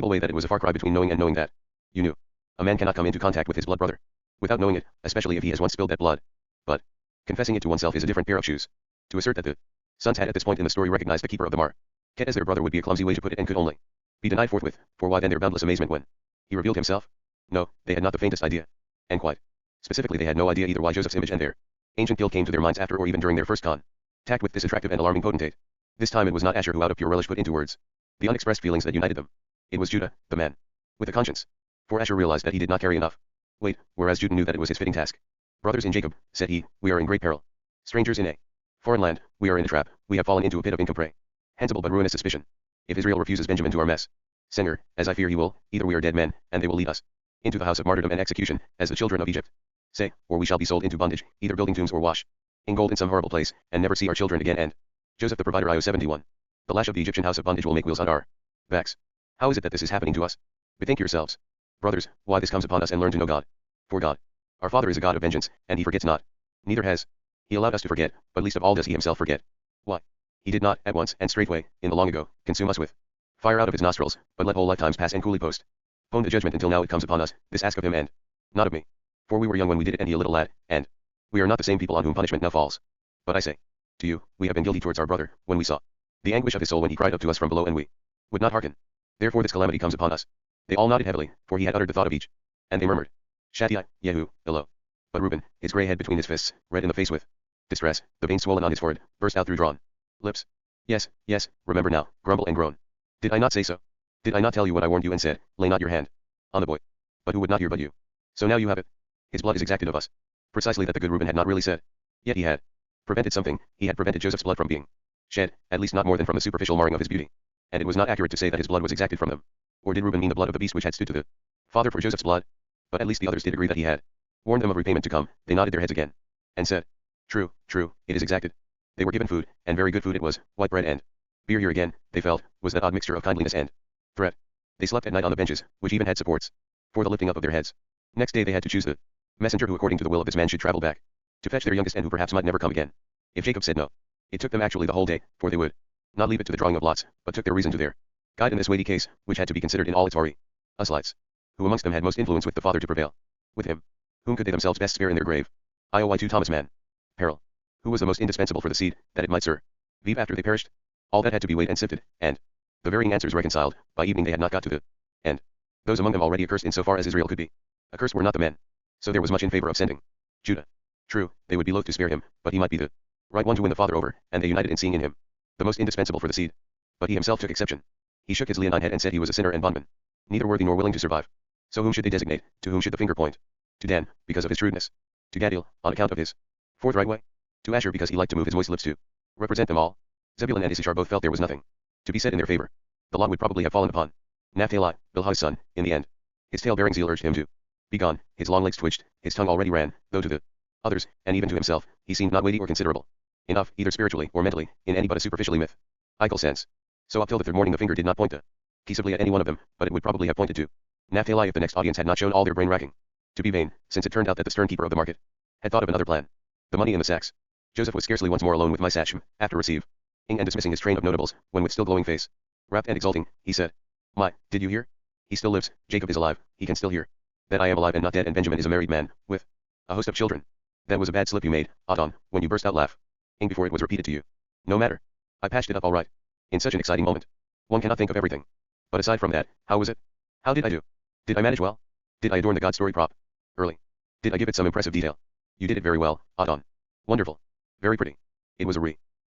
way that it was a far cry between knowing and knowing that you knew. A man cannot come into contact with his blood brother without knowing it, especially if he has once spilled that blood. But confessing it to oneself is a different pair of shoes. To assert that the sons had at this point in the story recognized the keeper of the market as their brother would be a clumsy way to put it and could only be denied forthwith, for why then their boundless amazement when he revealed himself? No, they had not the faintest idea. And quite specifically they had no idea either why Joseph's image and their ancient guilt came to their minds after or even during their first contact with this attractive and alarming potentate. This time it was not Asher who out of pure relish put into words the unexpressed feelings that united them. It was Judah, the man with a conscience. For Asher realized that he did not carry enough weight, whereas Judah knew that it was his fitting task. Brothers in Jacob, said he, we are in great peril. Strangers in a foreign land, we are in a trap, we have fallen into a pit of incomprehensible but ruinous suspicion. If Israel refuses Benjamin to our mess, Senger, as I fear he will, either we are dead men, and they will lead us into the house of martyrdom and execution, as the children of Egypt say, or we shall be sold into bondage, either building tombs or wash in gold in some horrible place, and never see our children again. And Joseph the Provider, IO 71. The lash of the Egyptian house of bondage will make wheels on our backs. How is it that this is happening to us? Bethink yourselves, brothers, why this comes upon us, and learn to know God. For God, our Father, is a God of vengeance, and he forgets not. Neither has he allowed us to forget, but least of all does he himself forget. Why? He did not, at once and straightway, in the long ago, consume us with fire out of his nostrils, but let whole lifetimes pass and coolly postpone the judgment until now it comes upon us. This ask of him and not of me. For we were young when we did it, and he a little lad, and we are not the same people on whom punishment now falls. But I say to you, we have been guilty towards our brother, when we saw the anguish of his soul when he cried up to us from below, and we would not hearken. Therefore this calamity comes upon us. They all nodded heavily, for he had uttered the thought of each. And they murmured, Shaddai, Yehu, Elo. But Reuben, his grey head between his fists, red in the face with distress, the veins swollen on his forehead, burst out through drawn lips. Yes, yes, remember now, grumble and groan. Did I not say so? Did I not tell you what I warned you and said, lay not your hand on the boy? But who would not hear but you? So now you have it. His blood is exacted of us. Precisely that the good Reuben had not really said. Yet he had prevented something. He had prevented Joseph's blood from being shed, at least not more than from the superficial marring of his beauty. And it was not accurate to say that his blood was exacted from them. Or did Reuben mean the blood of the beast which had stood to the father for Joseph's blood? But at least the others did agree that he had warned them of repayment to come. They nodded their heads again, and said, "True, true, it is exacted." They were given food, and very good food it was, white bread and beer. Here again, they felt, was that odd mixture of kindliness and threat. They slept at night on the benches, which even had supports for the lifting up of their heads. Next day they had to choose the messenger who according to the will of this man should travel back to fetch their youngest and who perhaps might never come again. If Jacob said no, it took them actually the whole day, for they would not leave it to the drawing of lots, but took their reason to their guide in this weighty case, which had to be considered in all its vari uslights. Who amongst them had most influence with the father to prevail with him? Whom could they themselves best spare in their grave? IOI2 Thomas Mann. Peril. Who was the most indispensable for the seed, that it might serve after they perished? All that had to be weighed and sifted, and the varying answers reconciled. By evening they had not got to the end. Those among them already accursed in so far as Israel could be accursed were not the men. So there was much in favor of sending Judah. True, they would be loath to spare him, but he might be the right one to win the father over, and they united in seeing in him the most indispensable for the seed. But he himself took exception. He shook his leonine head and said he was a sinner and bondman, neither worthy nor willing to survive. So whom should they designate? To whom should the finger point? To Dan, because of his shrewdness. To Gadiel, on account of his forthright way. To Asher, because he liked to move his moist lips to represent them all. Zebulun and Issachar both felt there was nothing to be said in their favor. The lot would probably have fallen upon Naphtali, Bilhah's son, in the end. His tail-bearing zeal urged him to be gone, his long legs twitched, his tongue already ran, though to the others, and even to himself, he seemed not weighty or considerable enough, either spiritually or mentally, in any but a superficially mythical sense. So up till the third morning the finger did not point peaceably at any one of them, but it would probably have pointed to Naphtali if the next audience had not shown all their brain-racking to be vain, since it turned out that the stern keeper of the market had thought of another plan. The money in the sacks. Joseph was scarcely once more alone with my Sachem, after receiving and dismissing his train of notables, when with still glowing face, rapt and exulting, he said, "My, did you hear? He still lives, Jacob is alive, he can still hear that I am alive and not dead, and Benjamin is a married man, with a host of children. That was a bad slip you made, Adon, when you burst out laughing before it was repeated to you. No matter. I patched it up all right. In such an exciting moment, one cannot think of everything. But aside from that, how was it? How did I do? Did I manage well? Did I adorn the God story prop early? Did I give it some impressive detail? You did it very well, Adon. Wonderful. Very pretty. It was a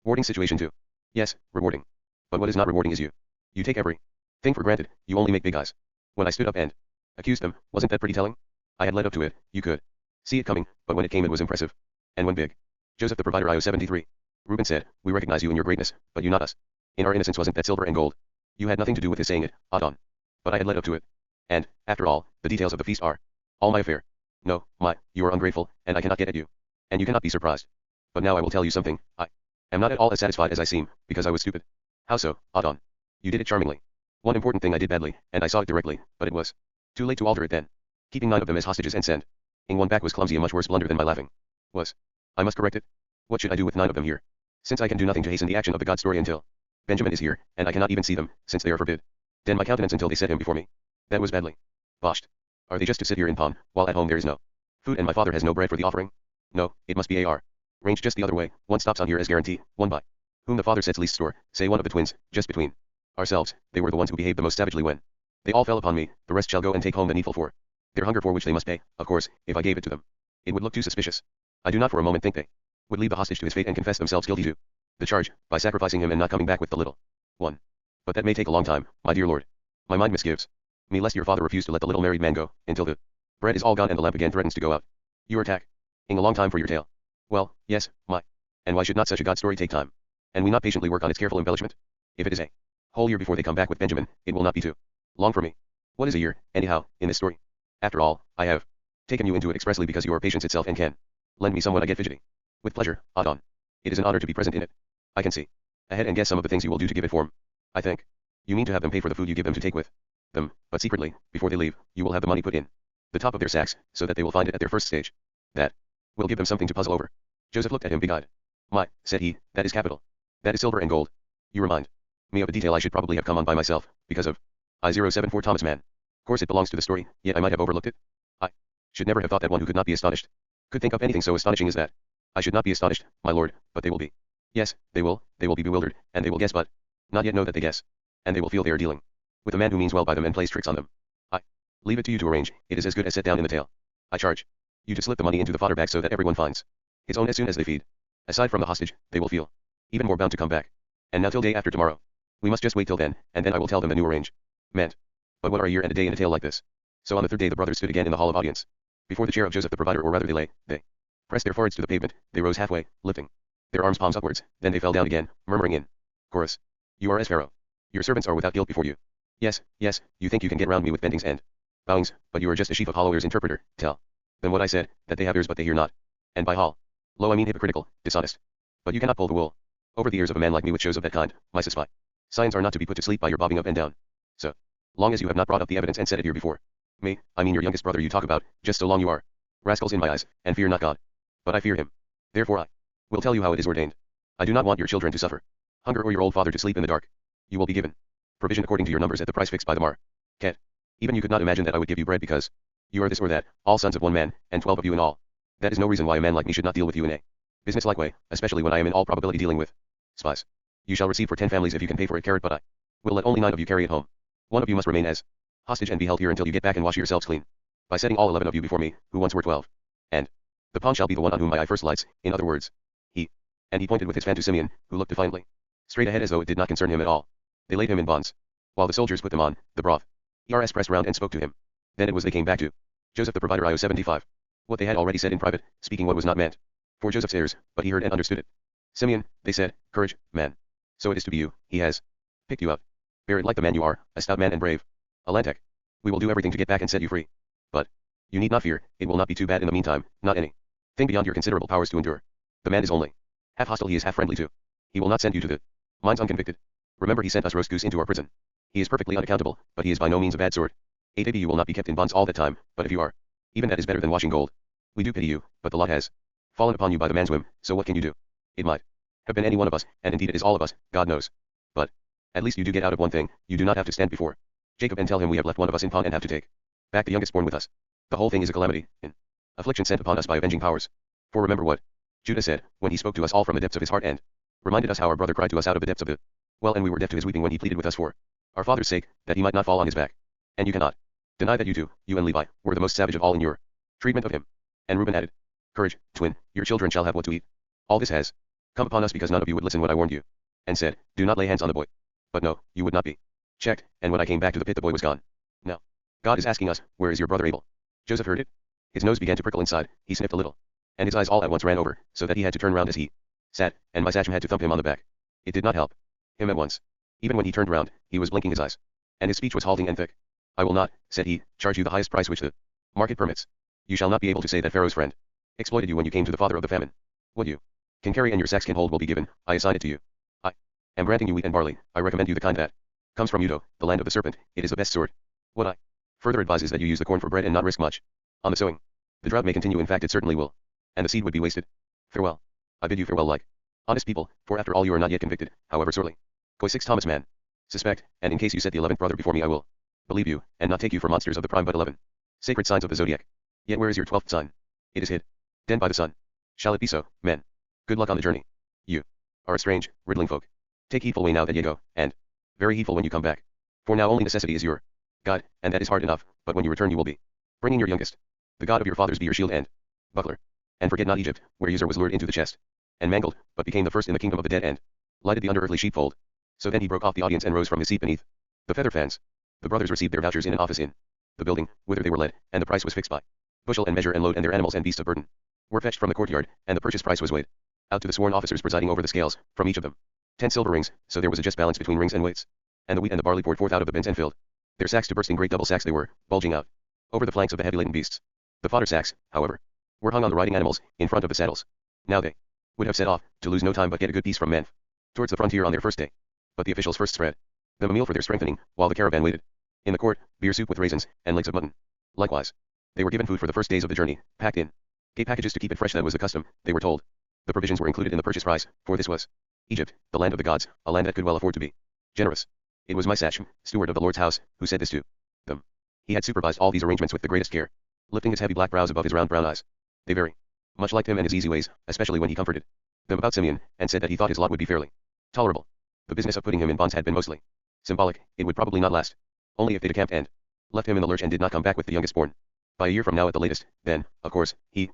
rewarding situation too. Yes, rewarding. But what is not rewarding is you. You take every thing for granted, you only make big eyes. When I stood up and accused them, wasn't that pretty telling? I had led up to it, you could see it coming, but when it came it was impressive. And when big. Joseph the provider IO 73. Reuben said, "We recognize you in your greatness, but you not us. In our innocence wasn't that silver and gold. You had nothing to do with his saying it, Adon. But I had led up to it. And, after all, the details of the feast are all my affair. No, you are ungrateful, and I cannot get at you. And you cannot be surprised. But now I will tell you something, I am not at all as satisfied as I seem, because I was stupid. How so, Adon? You did it charmingly. One important thing I did badly, and I saw it directly, but it was too late to alter it then. Keeping 9 of them as hostages and sending one back was clumsy, a much worse blunder than my laughing was. I must correct it. What should I do with 9 of them here? Since I can do nothing to hasten the action of the God story until Benjamin is here, and I cannot even see them, since they are forbid. Then my countenance until they set him before me. That was badly botched. Are they just to sit here in pawn, while at home there is no food and my father has no bread for the offering? No, it must be AR. Ranged just the other way, one stops on here as guarantee, one by whom the father sets least store, say one of the twins, just between ourselves, they were the ones who behaved the most savagely when they all fell upon me, the rest shall go and take home the needful for their hunger, for which they must pay. Of course, if I gave it to them, it would look too suspicious. I do not for a moment think they would leave the hostage to his fate and confess themselves guilty to the charge, by sacrificing him and not coming back with the little one. But that may take a long time, my dear lord. My mind misgives me lest your father refuse to let the little married man go, until the bread is all gone and the lamp again threatens to go out. You are tacking a long time for your tale. Well, yes, and why should not such a God story take time? And we not patiently work on its careful embellishment? If it is a whole year before they come back with Benjamin, it will not be too long for me. What is a year, anyhow, in this story? After all, I have taken you into it expressly because you are patience itself and can lend me some when I get fidgety. With pleasure, Adon. It is an honor to be present in it. I can see ahead and guess some of the things you will do to give it form. I think you mean to have them pay for the food you give them to take with them, but secretly, before they leave, you will have the money put in the top of their sacks, so that they will find it at their first stage. That will give them something to puzzle over. Joseph looked at him big-eyed. My, said he, that is capital. That is silver and gold. You remind me of a detail I should probably have come on by myself, because of I-074 Thomas Mann. Of course it belongs to the story, yet I might have overlooked it. I should never have thought that one who could not be astonished could think up anything so astonishing as that. I should not be astonished, my lord, but they will be. Yes, they will be bewildered, and they will guess but not yet know that they guess. And they will feel they are dealing with a man who means well by them and plays tricks on them. I leave it to you to arrange, it is as good as set down in the tale. I charge you to slip the money into the fodder bag so that everyone finds his own as soon as they feed. Aside from the hostage, they will feel even more bound to come back. And now till day after tomorrow. We must just wait till then, and then I will tell them the new arrangement. But what are a year and a day in a tale like this? So on the third day the brothers stood again in the hall of audience, before the chair of Joseph the provider, or rather they pressed their foreheads to the pavement, they rose halfway, lifting their arms palms upwards, then they fell down again, murmuring in chorus, "You are as Pharaoh. Your servants are without guilt before you. Yes, yes, you think you can get round me with bendings and bowings, but you are just a sheaf of hollow ears. Interpreter, tell them what I said, that they have ears but they hear not. And by hollow I mean hypocritical, dishonest. But you cannot pull the wool over the ears of a man like me with shows of that kind, my spy. Signs are not to be put to sleep by your bobbing up and down. So long as you have not brought up the evidence and said it here before me, I mean your youngest brother you talk about, just so long you are rascals in my eyes, and fear not God. But I fear him. Therefore I will tell you how it is ordained. I do not want your children to suffer hunger or your old father to sleep in the dark. You will be given provision according to your numbers at the price fixed by the market. Even you could not imagine that I would give you bread because you are this or that, all sons of one man, and 12 of you in all. That is no reason why a man like me should not deal with you in a business-like way, especially when I am in all probability dealing with spies. You shall receive for 10 families if you can pay for it, but I will let only 9 of you carry it home. 1 of you must remain as hostage and be held here until you get back and wash yourselves clean, by setting all 11 of you before me, who once were 12. And the pawn shall be the one on whom my eye first lights, in other words, he. And he pointed with his fan to Simeon, who looked defiantly straight ahead as though it did not concern him at all. They laid him in bonds, while the soldiers put them on the broth. ERS pressed round and spoke to him. Then it was they came back to Joseph the provider. IO 75. What they had already said in private, speaking what was not meant for Joseph's ears, but he heard and understood it. Simeon, they said, courage, man. So it is to be you, he has picked you up. Bear it like the man you are, a stout man and brave. Alantek. We will do everything to get back and set you free. But you need not fear, it will not be too bad in the meantime, not any thing beyond your considerable powers to endure. The man is only half hostile, he is half friendly too. He will not send you to the mines unconvicted. Remember he sent us roast goose into our prison. He is perfectly unaccountable, but he is by no means a bad sort. 8 you will not be kept in bonds all that time, but if you are, even that is better than washing gold. We do pity you, but the lot has fallen upon you by the man's whim, so what can you do? It might have been any one of us, and indeed it is all of us, God knows. But at least you do get out of one thing, you do not have to stand before Jacob and tell him we have left one of us in pawn and have to take back the youngest born with us. The whole thing is a calamity, an affliction sent upon us by avenging powers. For remember what Judah said, when he spoke to us all from the depths of his heart and reminded us how our brother cried to us out of the depths of the well, and we were deaf to his weeping when he pleaded with us for our father's sake, that he might not fall on his back. And you cannot deny that you too, you and Levi, were the most savage of all in your treatment of him. And Reuben added, courage, twin, your children shall have what to eat. All this has come upon us because none of you would listen when I warned you, and said, do not lay hands on the boy. But no, you would not be checked, and when I came back to the pit the boy was gone. Now, God is asking us, where is your brother Abel? Joseph heard it. His nose began to prickle inside, he sniffed a little, and his eyes all at once ran over, so that he had to turn round as he sat, and my sachem had to thump him on the back. It did not help him at once. Even when he turned round, he was blinking his eyes, and his speech was halting and thick. I will not, said he, charge you the highest price which the market permits. You shall not be able to say that Pharaoh's friend exploited you when you came to the father of the famine. What you can carry and your sacks can hold will be given, I assign it to you. I am granting you wheat and barley, I recommend you the kind that comes from Udo, the land of the serpent, it is the best sort. What I further advise is that you use the corn for bread and not risk much on the sowing. The drought may continue, in fact it certainly will, and the seed would be wasted. Farewell. I bid you farewell like honest people, for after all you are not yet convicted, however sorely. Koi 6 Thomas Mann. Suspect, and in case you set the 11th brother before me I will believe you, and not take you for monsters of the prime but 11 sacred signs of the zodiac. Yet where is your 12th sign? It is hid. Den by the sun. Shall it be so, men? Good luck on the journey. You are a strange, riddling folk. Take heedful way now that ye go, and very heedful when you come back. For now only necessity is your God, and that is hard enough, but when you return you will be bringing your youngest. The God of your fathers be your shield and buckler. And forget not Egypt, where Uzzur was lured into the chest and mangled, but became the first in the kingdom of the dead and lighted the underearthly sheepfold. So then he broke off the audience and rose from his seat beneath the feather fans. The brothers received their vouchers in an office in the building, whither they were led, and the price was fixed by bushel and measure and load, and their animals and beasts of burden were fetched from the courtyard, and the purchase price was weighed out to the sworn officers presiding over the scales, from each of them 10 silver rings, so there was a just balance between rings and weights. And the wheat and the barley poured forth out of the bins and filled their sacks to bursting, great double sacks they were, bulging out over the flanks of the heavy laden beasts. The fodder sacks, however, were hung on the riding animals, in front of the saddles. Now they would have set off, to lose no time but get a good piece from Manf, towards the frontier on their first day. But the officials first spread them a meal for their strengthening, while the caravan waited in the court, beer soup with raisins, and legs of mutton. Likewise, they were given food for the first days of the journey, packed in gay packages to keep it fresh. That was the custom, they were told. The provisions were included in the purchase price, for this was Egypt, the land of the gods, a land that could well afford to be generous. It was my sachem, steward of the Lord's house, who said this to them. He had supervised all these arrangements with the greatest care, lifting his heavy black brows above his round brown eyes. They very much liked him and his easy ways, especially when he comforted them about Simeon, and said that he thought his lot would be fairly tolerable. The business of putting him in bonds had been mostly symbolic, it would probably not last. Only if they decamped and left him in the lurch and did not come back with the youngest born by a year from now at the latest, then, of course, he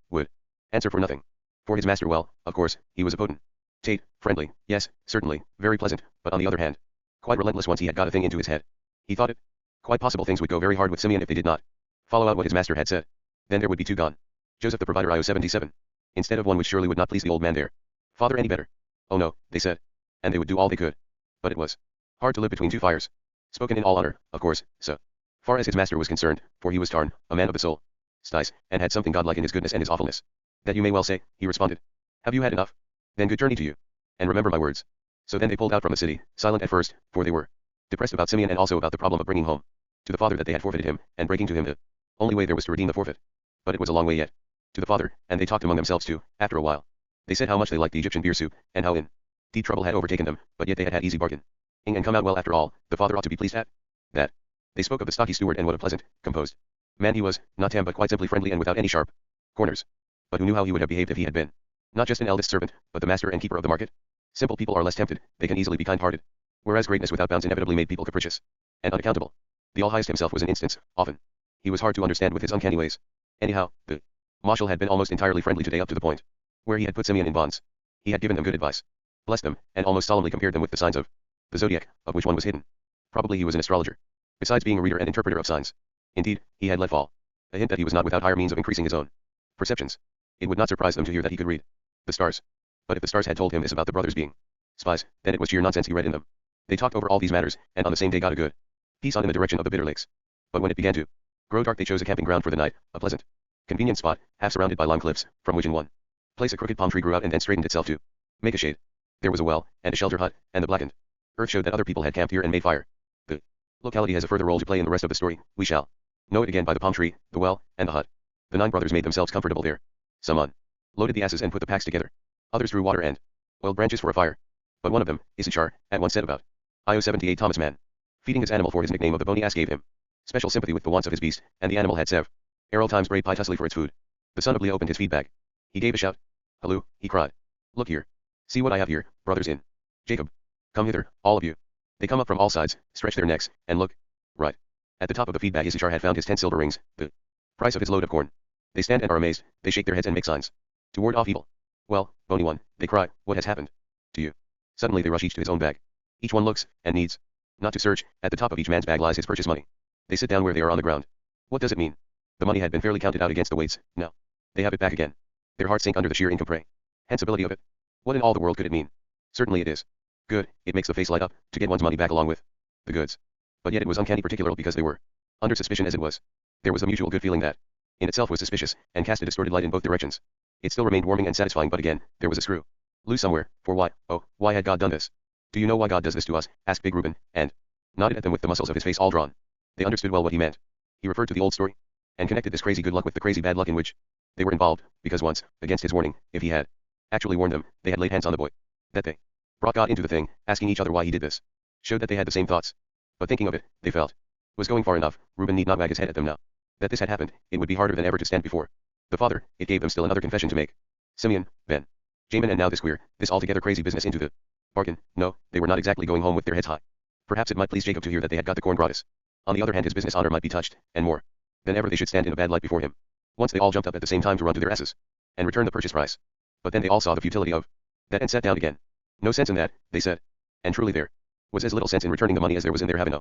would answer for nothing. For his master, well, of course, he was a potentate, friendly, yes, certainly, very pleasant, but on the other hand, quite relentless once he had got a thing into his head. He thought it quite possible things would go very hard with Simeon if they did not follow out what his master had said. Then there would be two gone. Joseph the provider IO 77. Instead of one which surely would not please the old man there. Father any better? Oh no, they said. And they would do all they could. But it was hard to live between two fires. Spoken in all honor, of course, so far as his master was concerned, for he was Tarn, a man of the soul. Stice, and had something godlike in his goodness and his awfulness. That you may well say, he responded. Have you had enough? Then good journey to you. And remember my words. So then they pulled out from the city, silent at first, for they were depressed about Simeon and also about the problem of bringing home to the father that they had forfeited him, and breaking to him the only way there was to redeem the forfeit. But it was a long way yet to the father, and they talked among themselves too, after a while. They said how much they liked the Egyptian beer soup, and how in deep trouble had overtaken them, but yet they had had easy bargain. And come out well after all, the father ought to be pleased at that. They spoke of the stocky steward and what a pleasant, composed man he was, not tame but quite simply friendly and without any sharp corners. But who knew how he would have behaved if he had been not just an eldest servant, but the master and keeper of the market? Simple people are less tempted, they can easily be kind-hearted. Whereas greatness without bounds inevitably made people capricious and unaccountable. The All-Highest himself was an instance, often. He was hard to understand with his uncanny ways. Anyhow, the marshal had been almost entirely friendly today up to the point where he had put Simeon in bonds. He had given them good advice, blessed them, and almost solemnly compared them with the signs of the zodiac, of which one was hidden. Probably he was an astrologer, besides being a reader and interpreter of signs. Indeed, he had let fall a hint that he was not without higher means of increasing his own perceptions. It would not surprise them to hear that he could read the stars. But if the stars had told him this about the brothers being spies, then it was sheer nonsense he read in them. They talked over all these matters, and on the same day got a good peace on in the direction of the Bitter Lakes. But when it began to grow dark they chose a camping ground for the night, a pleasant, convenient spot, half surrounded by lime cliffs, from which in one place a crooked palm tree grew out and then straightened itself to make a shade. There was a well, and a shelter hut, and the blackened earth showed that other people had camped here and made fire. The locality has a further role to play in the rest of the story. We shall know it again by the palm tree, the well, and the hut. The 9 brothers made themselves comfortable there. Some loaded the asses and put the packs together. Others drew water and oiled branches for a fire. But one of them, Issachar, at once set about IO 78 Thomas Mann, feeding his animal, for his nickname of the bony ass gave him special sympathy with the wants of his beast, and the animal had several times brayed piteously for its food. The son of Leah opened his feed bag. He gave a shout. Halloo, he cried. Look here. See what I have here, brothers in Jacob. Come hither, all of you. They come up from all sides, stretch their necks, and look. Right. At the top of the feed bag Issachar had found his 10 silver rings, the price of his load of corn. They stand and are amazed, they shake their heads and make signs to ward off evil. Well, bony one, they cry, what has happened to you? Suddenly they rush each to his own bag. Each one looks, and needs not to search. At the top of each man's bag lies his purchase money. They sit down where they are on the ground. What does it mean? The money had been fairly counted out against the weights, now they have it back again. Their hearts sink under the sheer incomprehensibility of it. What in all the world could it mean? Certainly it is good, it makes the face light up, to get one's money back along with the goods. But yet it was uncanny, particularly because they were under suspicion as it was. There was a mutual good feeling that in itself was suspicious, and cast a distorted light in both directions. It still remained warming and satisfying, but again, there was a screw loose somewhere, for why, oh, why had God done this? Do you know why God does this to us? Asked Big Reuben, and nodded at them with the muscles of his face all drawn. They understood well what he meant. He referred to the old story, and connected this crazy good luck with the crazy bad luck in which they were involved, because once, against his warning, if he had actually warned them, they had laid hands on the boy. That they brought God into the thing, asking each other why he did this, showed that they had the same thoughts. But thinking of it, they felt, was going far enough. Reuben need not wag his head at them now. That this had happened, it would be harder than ever to stand before the father. It gave them still another confession to make. Simeon, Ben, Jamin, and now this queer, this altogether crazy business into the bargain. No, they were not exactly going home with their heads high. Perhaps it might please Jacob to hear that they had got the corn gratis. On the other hand, his business honor might be touched, and more than ever they should stand in a bad light before him. Once they all jumped up at the same time to run to their asses and return the purchase price. But then they all saw the futility of that and sat down again. No sense in that, they said. And truly there was as little sense in returning the money as there was in their having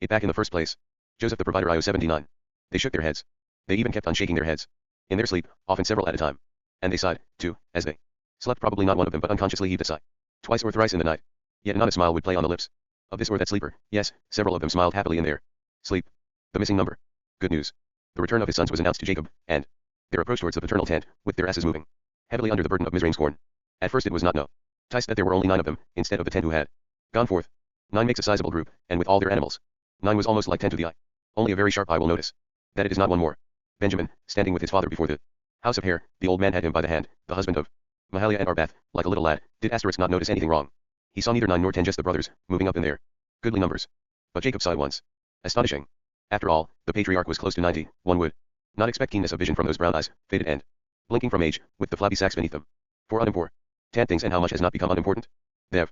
it back in the first place. Joseph the provider IO 79. They shook their heads. They even kept on shaking their heads. In their sleep, often several at a time. And they sighed, too, as they slept. Probably not one of them but unconsciously heaved a sigh. Twice or thrice in the night. Yet not a smile would play on the lips of this or that sleeper. Yes, several of them smiled happily in their sleep. The missing number. Good news. The return of his sons was announced to Jacob, and their approach towards the paternal tent, with their asses moving heavily under the burden of Mizraim's corn. At first it was not noticed that there were only 9 of them, instead of the 10 who had gone forth. 9 makes a sizable group, and with all their animals, 9 was almost like 10 to the eye. Only a very sharp eye will notice that it is not one more. Benjamin, standing with his father before the house of hair, the old man had him by the hand, the husband of Mahalia and Arbath, like a little lad, did Asterisk not notice anything wrong. He saw neither 9 nor 10, just the brothers, moving up in their goodly numbers. But Jacob saw at once. Astonishing. After all, the patriarch was close to 90, one would not expect keenness of vision from those brown eyes, faded and blinking from age, with the flabby sacks beneath them. For unimportant things, and how much has not become unimportant? They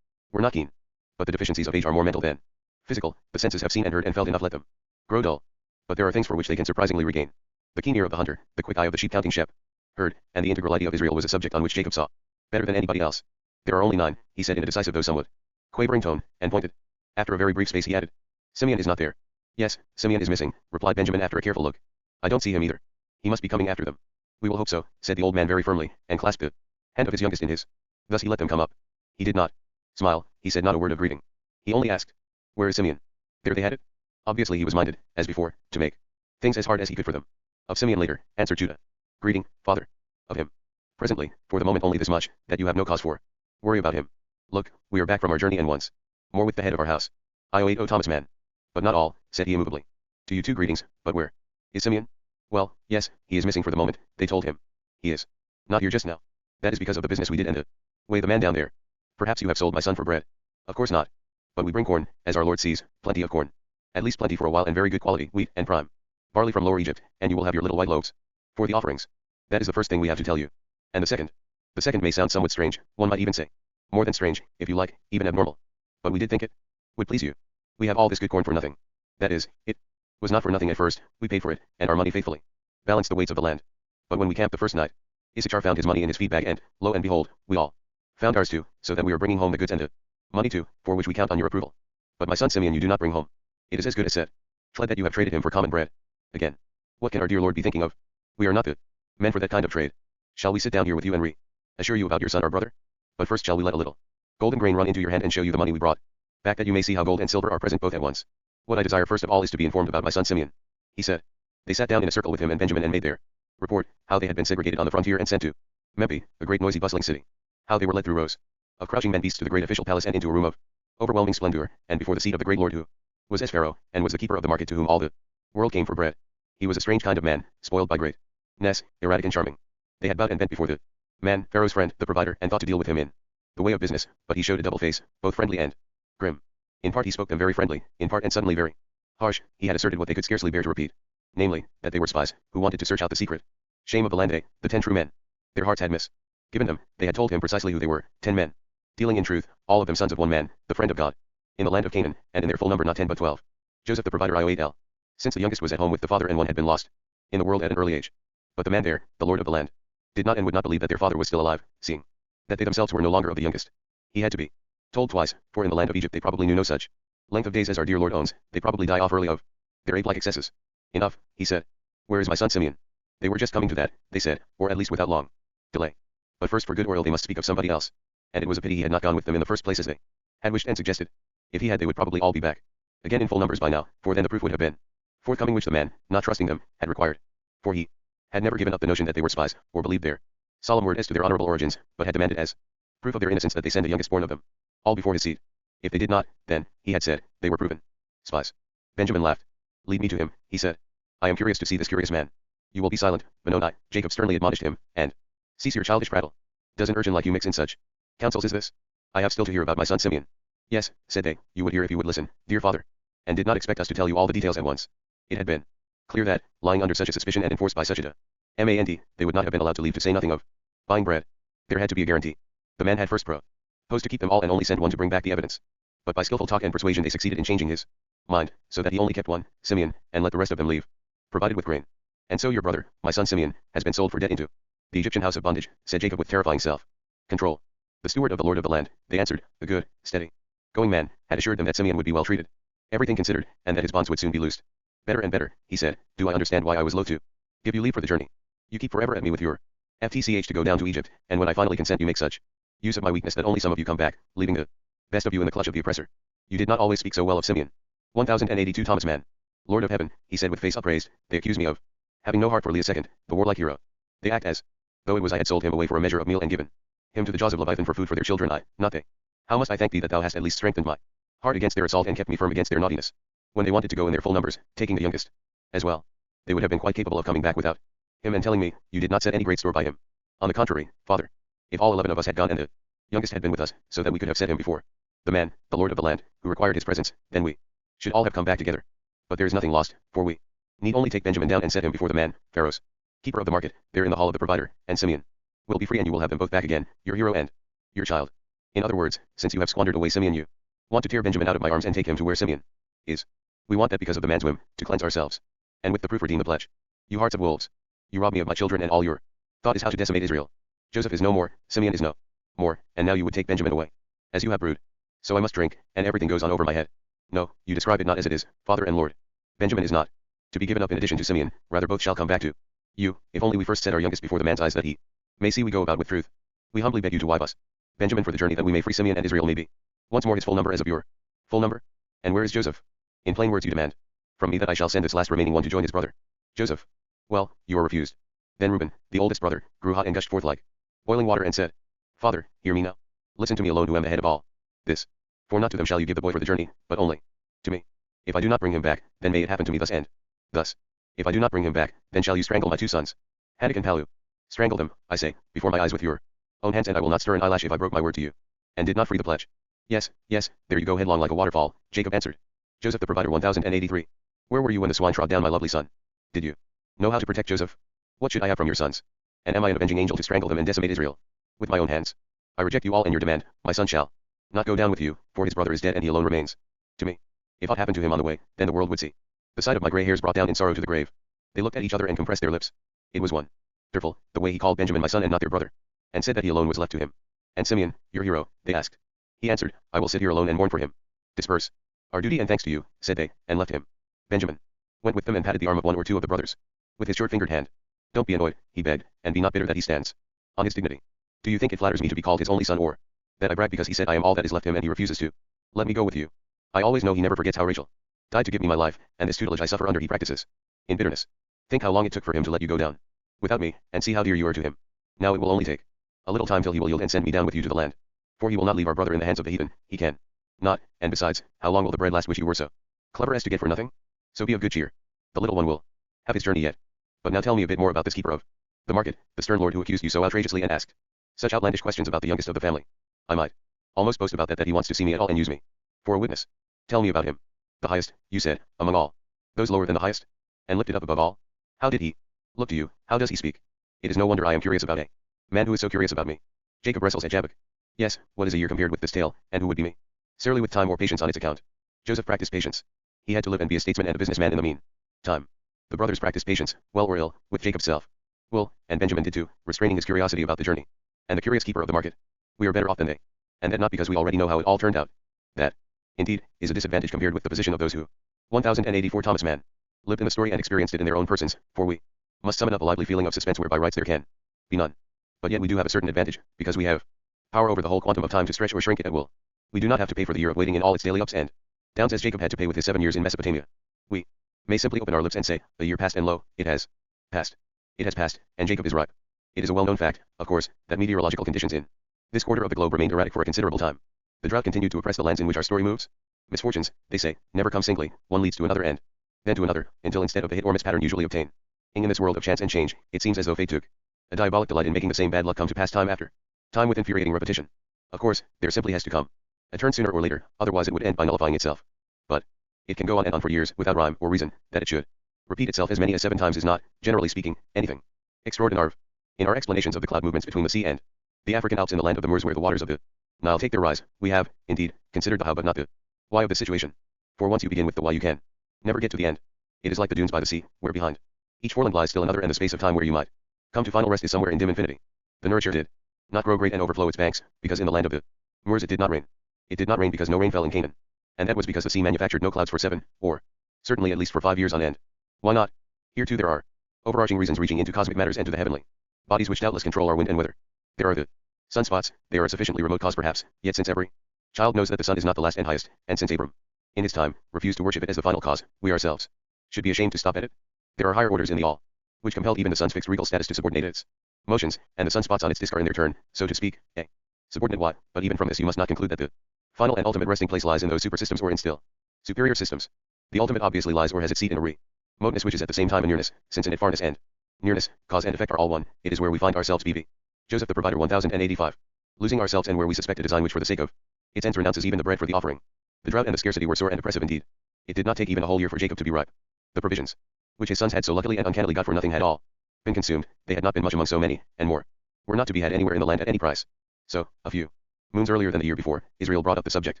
were not keen. But the deficiencies of age are more mental than physical. The senses have seen and heard and felt enough, let them grow dull. But there are things for which they can surprisingly regain. The keen ear of the hunter, the quick eye of the sheep-counting shepherd, and the integral idea of Israel was a subject on which Jacob saw better than anybody else. There are only 9, he said in a decisive though somewhat quavering tone, and pointed. After a very brief space he added, Simeon is not there. Yes, Simeon is missing, replied Benjamin after a careful look. I don't see him either. He must be coming after them. We will hope so, said the old man very firmly, and clasped the hand of his youngest in his. Thus he let them come up. He did not smile, he said not a word of greeting. He only asked, "Where is Simeon?" There they had it. Obviously he was minded, as before, to make things as hard as he could for them. Of Simeon later, answered Judah. Greeting, father. Of him. Presently, for the moment only this much, that you have no cause for worry about him. Look, we are back from our journey and once more with the head of our house. I08 Thomas Mann. But not all, said he immovably. To you too greetings, but where is Simeon? Well, yes, he is missing for the moment, they told him. He is not here just now. That is because of the business we did and the way the man down there. Perhaps you have sold my son for bread. Of course not. But we bring corn, as our Lord sees, plenty of corn. At least plenty for a while and very good quality, wheat and prime. Barley from Lower Egypt, and you will have your little white loaves. For the offerings. That is the first thing we have to tell you. And the second. The second may sound somewhat strange, one might even say. More than strange, if you like, even abnormal. But we did think it would please you. We have all this good corn for nothing. That is, it was not for nothing at first, we paid for it, and our money faithfully balanced the weights of the land. But when we camped the first night, Issachar found his money in his feed bag and, lo and behold, we all found ours too, so that we are bringing home the goods and the money too, for which we count on your approval. But my son Simeon you do not bring home. It is as good as said. Fled that you have traded him for common bread. Again. What can our dear Lord be thinking of? We are not the men for that kind of trade. Shall we sit down here with you and assure you about your son our brother? But first shall we let a little golden grain run into your hand and show you the money we brought back that you may see how gold and silver are present both at once. What I desire first of all is to be informed about my son Simeon. He said. They sat down in a circle with him and Benjamin and made their report, how they had been segregated on the frontier and sent to Memphis, a great noisy bustling city. How they were led through rows of crouching men beasts to the great official palace and into a room of overwhelming splendor, and before the seat of the great lord who was as Pharaoh, and was the keeper of the market to whom all the world came for bread. He was a strange kind of man, spoiled by greatness, erratic and charming. They had bowed and bent before the man, Pharaoh's friend, the provider, and thought to deal with him in the way of business, but he showed a double face, both friendly and grim. In part he spoke them very friendly, in part and suddenly very harsh. He had asserted what they could scarcely bear to repeat, namely, that they were spies, who wanted to search out the secret shame of the land. They, the 10 true men. Their hearts had misgiven them. They had told him precisely who they were, 10 men, dealing in truth, all of them sons of one man, the friend of God, in the land of Canaan, and in their full number not 10 but 12. Joseph the provider Io8L. Since the youngest was at home with the father and one had been lost in the world at an early age. But the man there, the lord of the land, did not and would not believe that their father was still alive, seeing that they themselves were no longer of the youngest. He had to be told twice, for in the land of Egypt they probably knew no such length of days as our dear Lord owns. They probably die off early of their ape-like excesses. Enough, he said. Where is my son Simeon? They were just coming to that, they said, or at least without long delay. But first for good or ill they must speak of somebody else. And it was a pity he had not gone with them in the first place as they had wished and suggested. If he had they would probably all be back again in full numbers by now, for then the proof would have been forthcoming which the man, not trusting them, had required. For he had never given up the notion that they were spies, or believed their solemn word as to their honorable origins, but had demanded as proof of their innocence that they send the youngest born of them all before his seat. If they did not, then, he had said, they were proven spies. Benjamin laughed. Lead me to him, he said. I am curious to see this curious man. You will be silent, Benoni, Jacob sternly admonished him, and cease your childish prattle. Does an urchin like you mix in such counsels as this? I have still to hear about my son Simeon. Yes, said they, you would hear if you would listen, dear father. And did not expect us to tell you all the details at once. It had been clear that, lying under such a suspicion and enforced by such a demand, they would not have been allowed to leave to say nothing of buying bread. There had to be a guarantee. The man had first proposed to keep them all and only send one to bring back the evidence. But by skillful talk and persuasion they succeeded in changing his mind, so that he only kept one, Simeon, and let the rest of them leave, provided with grain. And so your brother, my son Simeon, has been sold for debt into the Egyptian house of bondage, said Jacob with terrifying self-control. The steward of the lord of the land, they answered, the good, steady going man, had assured them that Simeon would be well treated, everything considered, and that his bonds would soon be loosed. Better and better, he said, do I understand why I was loath to give you leave for the journey? You keep forever at me with your FTCH to go down to Egypt, and when I finally consent you make such use of my weakness that only some of you come back, leaving the best of you in the clutch of the oppressor. You did not always speak so well of Simeon. 1082 Thomas Mann. Lord of heaven, he said with face upraised, they accuse me of having no heart for Leah II, the warlike hero. They act as though it was I had sold him away for a measure of meal and given him to the jaws of Leviathan for food for their children, I, not they. How must I thank thee that thou hast at least strengthened my heart against their assault and kept me firm against their naughtiness. When they wanted to go in their full numbers, taking the youngest as well, they would have been quite capable of coming back without him and telling me, you did not set any great store by him. On the contrary, father, if all 11 of us had gone and the youngest had been with us, so that we could have set him before the man, the lord of the land, who required his presence, then we should all have come back together. But there is nothing lost, for we need only take Benjamin down and set him before the man, Pharaoh's keeper of the market, there in the hall of the provider, and Simeon will be free and you will have them both back again, your hero and your child. In other words, since you have squandered away Simeon you want to tear Benjamin out of my arms and take him to where Simeon is. We want that because of the man's whim, to cleanse ourselves. And with the proof redeem the pledge. You hearts of wolves. You rob me of my children and all your thought is how to decimate Israel. Joseph is no more, Simeon is no more, and now you would take Benjamin away. As you have brewed. So I must drink, and everything goes on over my head. No, you describe it not as it is, Father and Lord. Benjamin is not to be given up in addition to Simeon, rather both shall come back to If only we first set our youngest before the man's eyes that he may see we go about with truth. We humbly beg you to wipe us, Benjamin, for the journey that we may free Simeon and Israel may be. Once more his full number as of your full number? And where is Joseph? In plain words you demand from me that I shall send this last remaining one to join his brother, Joseph. Well, you are refused. Then Reuben, the oldest brother, grew hot and gushed forth like boiling water and said, Father, hear me now. Listen to me alone who am the head of all this. For not to them shall you give the boy for the journey, but only to me. If I do not bring him back, then may it happen to me thus and thus. If I do not bring him back, then shall you strangle my two sons, Hanak and Palu. Strangle them, I say, before my eyes with your own hands, and I will not stir an eyelash if I broke my word to you, and did not free the pledge. Yes, yes, there you go headlong like a waterfall, Jacob answered. Joseph the provider 1083. Where were you when the swine trod down my lovely son? Did you know how to protect Joseph? What should I have from your sons? And am I an avenging angel to strangle them and decimate Israel? With my own hands. I reject you all and your demand, my son shall not go down with you, for his brother is dead and he alone remains to me. If aught happened to him on the way, then the world would see the sight of my grey hairs brought down in sorrow to the grave. They looked at each other and compressed their lips. It was wonderful, the way he called Benjamin my son and not their brother, and said that he alone was left to him. And Simeon, your hero, they asked. He answered, I will sit here alone and mourn for him. Disperse our duty and thanks to you, said they, and left him. Benjamin went with them and patted the arm of one or two of the brothers with his short-fingered hand. Don't be annoyed, he begged, and be not bitter that he stands on his dignity. Do you think it flatters me to be called his only son, or that I brag because he said I am all that is left him and he refuses to let me go with you? I always know he never forgets how Rachel died to give me my life, and this tutelage I suffer under he practices in bitterness. Think how long it took for him to let you go down without me, and see how dear you are to him. Now it will only take a little time till he will yield and send me down with you to the land. For he will not leave our brother in the hands of the heathen, he can not, and besides, how long will the bread last which you were so clever as to get for nothing? So be of good cheer. The little one will have his journey yet. But now tell me a bit more about this keeper of the market, the stern lord who accused you so outrageously and asked such outlandish questions about the youngest of the family. I might almost boast about that he wants to see me at all and use me for a witness. Tell me about him. The highest, you said, among all those lower than the highest, and lifted up above all. How did he look to you? How does he speak? It is no wonder I am curious about a man who is so curious about me. Jacob wrestles at Jabbok. Yes, what is a year compared with this tale, and who would be me? Surely with time or patience on its account. Joseph practiced patience. He had to live and be a statesman and a businessman in the mean time. The brothers practiced patience, well or ill, with Jacob's self will, and Benjamin did too, restraining his curiosity about the journey. And the curious keeper of the market. We are better off than they. And that not because we already know how it all turned out. That, indeed, is a disadvantage compared with the position of those who 1084 Thomas Mann lived in the story and experienced it in their own persons, for we must summon up a lively feeling of suspense whereby rights there can be none. But yet we do have a certain advantage, because we have power over the whole quantum of time to stretch or shrink it at will. We do not have to pay for the year of waiting in all its daily ups and downs as Jacob had to pay with his 7 years in Mesopotamia. We may simply open our lips and say, a year passed and lo, it has passed. It has passed, and Jacob is ripe. It is a well-known fact, of course, that meteorological conditions in this quarter of the globe remained erratic for a considerable time. The drought continued to oppress the lands in which our story moves. Misfortunes, they say, never come singly, one leads to another and then to another, until instead of the hit or miss pattern usually obtained in this world of chance and change, it seems as though fate took a diabolic delight in making the same bad luck come to pass time after time with infuriating repetition. Of course, there simply has to come a turn sooner or later, otherwise it would end by nullifying itself. But it can go on and on for years without rhyme or reason. That it should repeat itself as many as 7 times is not, generally speaking, anything extraordinary. In our explanations of the cloud movements between the sea and the African Alps in the land of the Moors where the waters of the Nile take their rise, we have, indeed, considered the how but not the why of the situation. For once you begin with the why you can never get to the end. It is like the dunes by the sea, where behind each foreland lies still another, and the space of time where you might come to final rest is somewhere in dim infinity. The nurture did not grow great and overflow its banks, because in the land of the Moors it did not rain. It did not rain because no rain fell in Canaan. And that was because the sea manufactured no clouds for 7, or certainly at least for 5 years on end. Why not? Here too there are overarching reasons reaching into cosmic matters and to the heavenly bodies which doubtless control our wind and weather. There are the sunspots. They are a sufficiently remote cause perhaps, yet since every child knows that the sun is not the last and highest, and since Abram, in his time, refused to worship it as the final cause, we ourselves should be ashamed to stop at it. There are higher orders in the all, which compelled even the sun's fixed regal status to subordinate its motions, and the sunspots on its disk are in their turn, so to speak, a subordinate what, but even from this you must not conclude that the final and ultimate resting place lies in those super systems or in still superior systems. The ultimate obviously lies or has its seat in a remoteness which is at the same time a nearness, since in it farness and nearness, cause and effect are all one. It is where we find ourselves BV. Joseph the provider 1085. Losing ourselves and where we suspect a design which for the sake of its ends renounces even the bread for the offering. The drought and the scarcity were sore and oppressive indeed. It did not take even a whole year for Jacob to be ripe. The provisions, which his sons had so luckily and uncannily got for nothing, had all been consumed. They had not been much among so many, and more were not to be had anywhere in the land at any price. So, a few moons earlier than the year before, Israel brought up the subject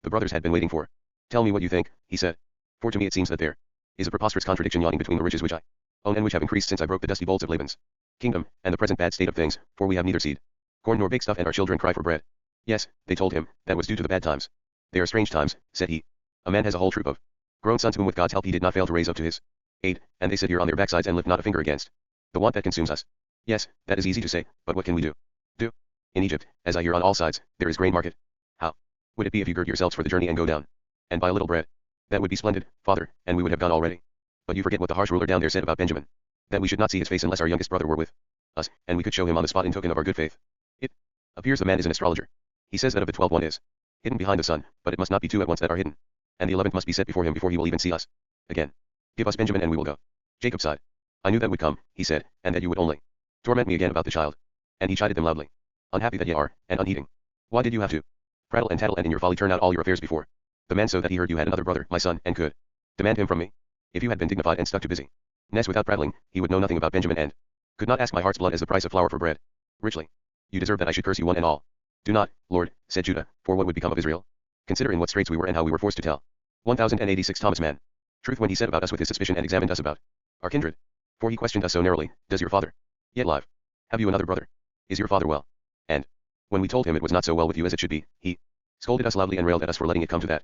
the brothers had been waiting for. Tell me what you think, he said. For to me it seems that there is a preposterous contradiction yawning between the riches which I own and which have increased since I broke the dusty bolts of Laban's kingdom, and the present bad state of things, for we have neither seed, corn nor bake stuff, and our children cry for bread. Yes, they told him, that was due to the bad times. They are strange times, said he. A man has a whole troop of grown sons whom with God's help he did not fail to raise up to his aid, and they sit here on their backsides and lift not a finger against The want that consumes us. Yes, that is easy to say, but what can we do? Do? In Egypt, as I hear on all sides, there is grain market. How would it be if you gird yourselves for the journey and go down and buy a little bread? That would be splendid, father, and we would have gone already. But you forget what the harsh ruler down there said about Benjamin. That we should not see his face unless our youngest brother were with us, and we could show him on the spot in token of our good faith. It appears the man is an astrologer. He says that of the 12 one is hidden behind the sun, but it must not be two at once that are hidden. And the 11th must be set before him before he will even see us again. Give us Benjamin and we will go. Jacob sighed. I knew that would come, he said, and that you would only torment me again about the child. And he chided them loudly. Unhappy that ye are, and unheeding. Why did you have to prattle and tattle and in your folly turn out all your affairs before the man so that he heard you had another brother, my son, and could demand him from me? If you had been dignified and stuck to busy ness without prattling, he would know nothing about Benjamin and could not ask my heart's blood as the price of flour for bread. Richly. You deserve that I should curse you one and all. Do not, Lord, said Judah, for what would become of Israel? Consider in what straits we were and how we were forced to tell. 1086 Thomas Mann. Truth when he said about us with his suspicion and examined us about our kindred. For he questioned us so narrowly, does your father yet live? Have you another brother? Is your father well? And when we told him it was not so well with you as it should be, he scolded us loudly and railed at us for letting it come to that.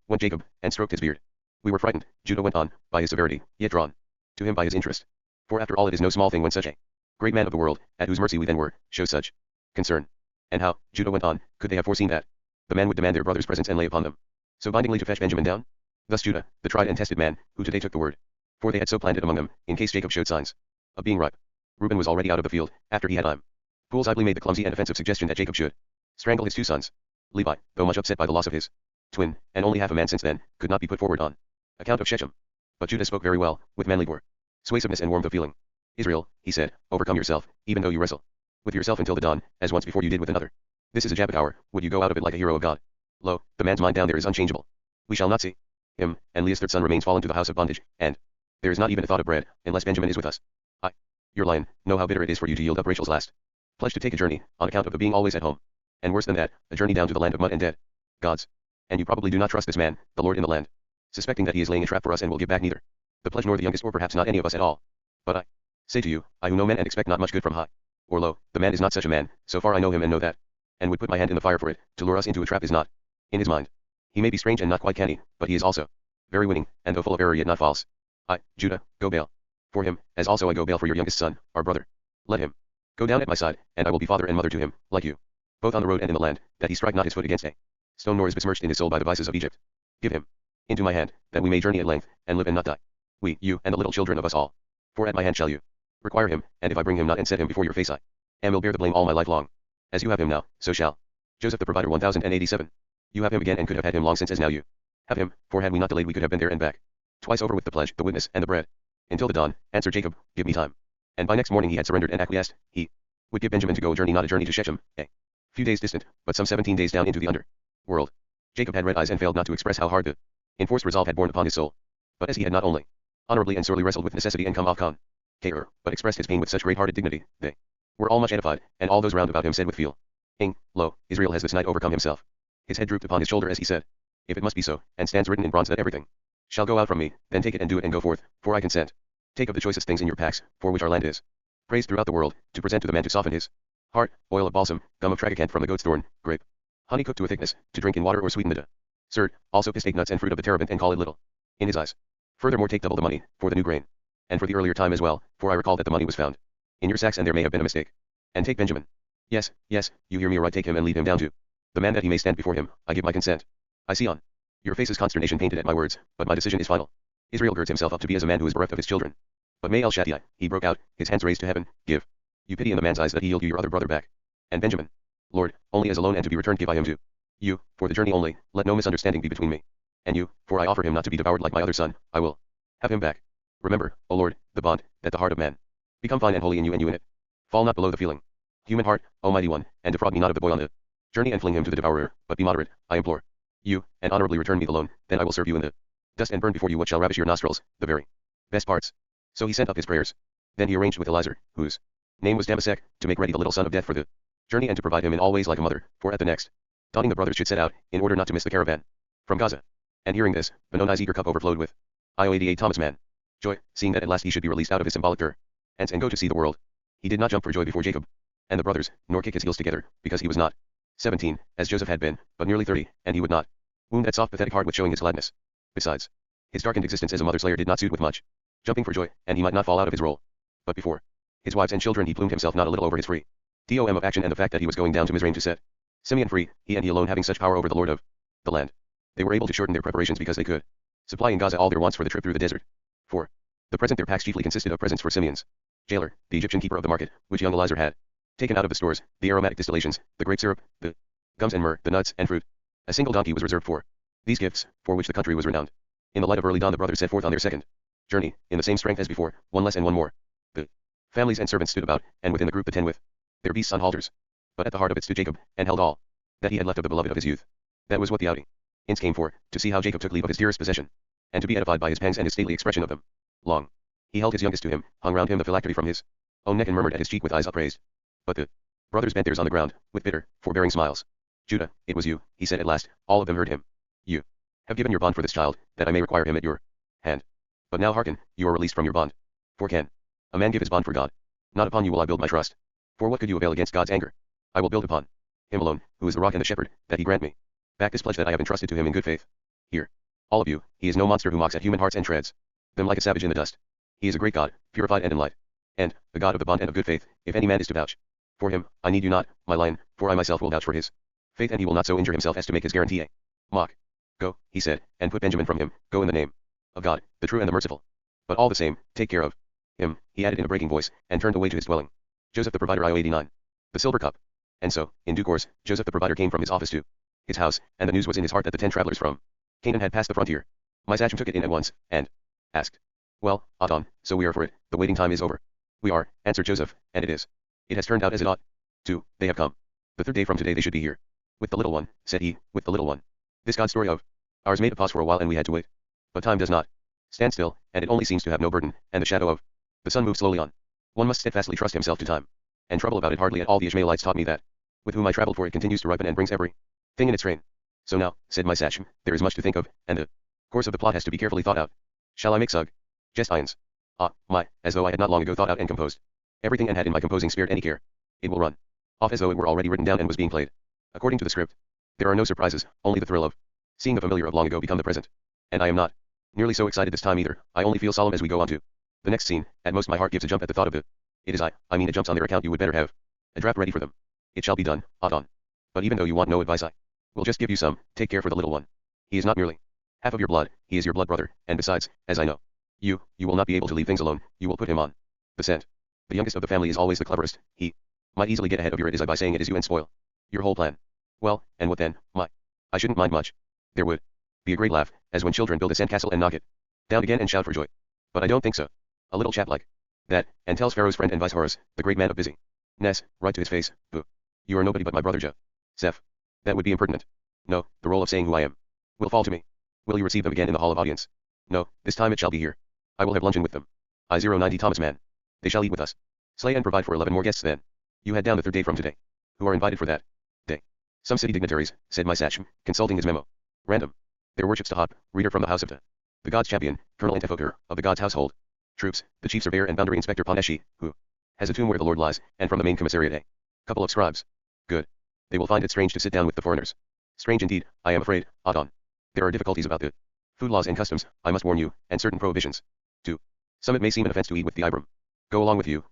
Went Jacob, and stroked his beard. We were frightened, Judah went on, by his severity, yet drawn to him by his interest. For after all it is no small thing when such a great man of the world, at whose mercy we then were, shows such concern. And how, Judah went on, could they have foreseen that the man would demand their brother's presence and lay upon them so bindingly to fetch Benjamin down? Thus Judah, the tried and tested man, who today took the word, for they had so planned it among them, in case Jacob showed signs of being ripe. Reuben was already out of the field, after he had time. Fools idly made the clumsy and offensive suggestion that Jacob should strangle his two sons. Levi, though much upset by the loss of his twin, and only half a man since then, could not be put forward on account of Shechem. But Judah spoke very well, with manly persuasiveness and warmth of feeling. Israel, he said, overcome yourself, even though you wrestle with yourself until the dawn, as once before you did with another. This is a Jabbat hour, would you go out of it like a hero of God? Lo, the man's mind down there is unchangeable. We shall not see him, and Leah's third son remains fallen to the house of bondage, and there is not even a thought of bread, unless Benjamin is with us. I, your lion, know how bitter it is for you to yield up Rachel's last pledge to take a journey, on account of the being always at home. And worse than that, a journey down to the land of mud and dead gods. And you probably do not trust this man, the Lord in the land, suspecting that he is laying a trap for us and will give back neither the pledge nor the youngest or perhaps not any of us at all. But I say to you, I who know men and expect not much good from high or low, the man is not such a man, so far I know him and know that, and would put my hand in the fire for it, to lure us into a trap is not in his mind. He may be strange and not quite canny, but he is also very winning, and though full of error yet not false. I, Judah, go bail for him, as also I go bail for your youngest son, our brother. Let him go down at my side, and I will be father and mother to him, like you, both on the road and in the land, that he strike not his foot against a stone nor is besmirched in his soul by the vices of Egypt. Give him into my hand, that we may journey at length, and live and not die. We, you, and the little children of us all. For at my hand shall you require him, and if I bring him not and set him before your face I will bear the blame all my life long. As you have him now, so shall Joseph the provider 1087. You have him again and could have had him long since as now you have him, for had we not delayed we could have been there and back twice over with the pledge, the witness, and the bread. Until the dawn, answered Jacob, give me time. And by next morning he had surrendered and acquiesced. He would give Benjamin to go a journey, not a journey to Shechem, a few days distant, but some 17 days down into the under world. Jacob had red eyes and failed not to express how hard the enforced resolve had borne upon his soul. But as he had not only honorably and sorely wrestled with necessity and come off con care, but expressed his pain with such great-hearted dignity, they were all much edified, and all those round about him said with feeling, lo, Israel has this night overcome himself. His head drooped upon his shoulder as he said, if it must be so, and stands written in bronze that everything shall go out from me, then take it and do it and go forth, for I consent. Take of the choicest things in your packs, for which our land is praised throughout the world, to present to the man to soften his heart, oil of balsam, gum of tragacanth from the goat's thorn, grape, honey cooked to a thickness, to drink in water or sweeten the dessert, also pistate nuts and fruit of the terebinth and call it little in his eyes. Furthermore take double the money, for the new grain, and for the earlier time as well, for I recall that the money was found in your sacks and there may have been a mistake. And take Benjamin. Yes, yes, you hear me aright, take him and lead him down to the man that he may stand before him, I give my consent. I see on your face's consternation painted at my words, but my decision is final. Israel girds himself up to be as a man who is bereft of his children. But may El Shaddai, he broke out, his hands raised to heaven, give you pity in the man's eyes that he yield you your other brother back. And Benjamin, Lord, only as alone and to be returned give I him to you, for the journey only, let no misunderstanding be between me and you, for I offer him not to be devoured like my other son, I will have him back. Remember, O Lord, the bond, that the heart of man become fine and holy in you and you in it. Fall not below the feeling human heart, O mighty one, and defraud me not of the boy on the journey and fling him to the devourer, but be moderate, I implore you, and honorably return me the loan, then I will serve you in the dust and burn before you what shall ravish your nostrils, the very best parts. So he sent up his prayers. Then he arranged with Eliezer, whose name was Damasek, to make ready the little son of death for the journey and to provide him in all ways like a mother, for at the next dawning the brothers should set out, in order not to miss the caravan from Gaza. And hearing this, Benoni's eager cup overflowed with io88 Thomas Mann joy, seeing that at last he should be released out of his symbolic durance and go to see the world. He did not jump for joy before Jacob and the brothers, nor kick his heels together, because he was not 17, as Joseph had been, but nearly 30, and he would not wound that soft pathetic heart with showing his gladness. Besides, his darkened existence as a mother-slayer did not suit with much jumping for joy, and he might not fall out of his role. But before His wives and children he plumed himself not a little over his free dom of action and the fact that he was going down to Mizraim to set Simeon free, he and he alone having such power over the Lord of the land. They were able to shorten their preparations because they could supply in Gaza all their wants for the trip through the desert. For the present their packs chiefly consisted of presents for Simeon's jailer, the Egyptian keeper of the market, which young Eliezer had taken out of the stores, the aromatic distillations, the grape syrup, the gums and myrrh, the nuts and fruit. A single donkey was reserved for these gifts, for which the country was renowned. In the light of early dawn the brothers set forth on their second journey, in the same strength as before, one less and one more. The families and servants stood about, and within the group the 10 with their beasts on halters. But at the heart of it stood Jacob, and held all that he had left of the beloved of his youth. That was what the outing inns came for, to see how Jacob took leave of his dearest possession, and to be edified by his pangs and his stately expression of them. Long he held his youngest to him, hung round him the phylactery from his own neck and murmured at his cheek with eyes upraised. But the brothers bent theirs on the ground, with bitter, forbearing smiles. Judah, it was you, he said at last, all of them heard him. You have given your bond for this child, that I may require him at your hand. But now hearken, you are released from your bond. For can a man give his bond for God? Not upon you will I build my trust. For what could you avail against God's anger? I will build upon him alone, who is the rock and the shepherd, that he grant me back this pledge that I have entrusted to him in good faith. Here, all of you, he is no monster who mocks at human hearts and treads them like a savage in the dust. He is a great God, purified and in light, and the God of the bond and of good faith, if any man is to vouch for him, I need you not, my lion, for I myself will vouch for his faith, and he will not so injure himself as to make his guarantee a mock. Go, he said, and put Benjamin from him, go in the name of God, the true and the merciful. But all the same, take care of him, he added in a breaking voice, and turned away to his dwelling. Joseph the provider IO 89. The silver cup. And so, in due course, Joseph the provider came from his office to his house, and the news was in his heart that the 10 travelers from Canaan had passed the frontier. My sachem took it in at once, and asked, well, Adon, so we are for it, the waiting time is over. We are, answered Joseph, and it is. It has turned out as it ought to, they have come. The 3rd day from today they should be here. With the little one, said he, with the little one. This God story of ours made a pause for a while and we had to wait. But time does not stand still, and it only seems to have no burden, and the shadow of the sun moves slowly on. One must steadfastly trust himself to time, and trouble about it hardly at all. The Ishmaelites taught me that, with whom I traveled, for it continues to ripen and brings every thing in its train. So now, said my sachem, there is much to think of, and the course of the plot has to be carefully thought out. Shall I make sug? Jest ions. Ah, my, as though I had not long ago thought out and composed everything and had in my composing spared any care. It will run off as though it were already written down and was being played according to the script. There are no surprises, only the thrill of seeing the familiar of long ago become the present. And I am not nearly so excited this time either. I only feel solemn as we go on to the next scene. At most my heart gives a jump at the thought of it. It is I mean it jumps on their account. You would better have a draft ready for them. It shall be done, Adon. But even though you want no advice, I will just give you some. Take care for the little one. He is not merely half of your blood, he is your blood brother, and besides, as I know you will not be able to leave things alone, you will put him on the scent. The youngest of the family is always the cleverest. He might easily get ahead of your it is I by saying it is you and spoil your whole plan. Well, and what then, my? I shouldn't mind much. There would be a great laugh, as when children build a sandcastle and knock it down again and shout for joy. But I don't think so. A little chap like that, and tells Pharaoh's friend and vice Horus, the great man of busyness, right to his face, boo. You are nobody but my brother Joseph. That would be impertinent. No, the role of saying who I am will fall to me. Will you receive them again in the hall of audience? No, this time it shall be here. I will have luncheon with them. I-090 Thomas Mann. They shall eat with us. Slay and provide for 11 more guests then. You had down the 3rd day from today. Who are invited for that day? Some city dignitaries, said my sachem, consulting his memo. Random. Their worships Tahop, reader from the house of the God's champion, Colonel Antifoker, of the God's household. Troops, the chief surveyor and boundary inspector Paneshi, who has a tomb where the Lord lies, and from the main commissariat a couple of scribes. Good. They will find it strange to sit down with the foreigners. Strange indeed, I am afraid, Adon. There are difficulties about the food laws and customs, I must warn you, and certain prohibitions. To some it may seem an offense to eat with the Ibram. Go along with you,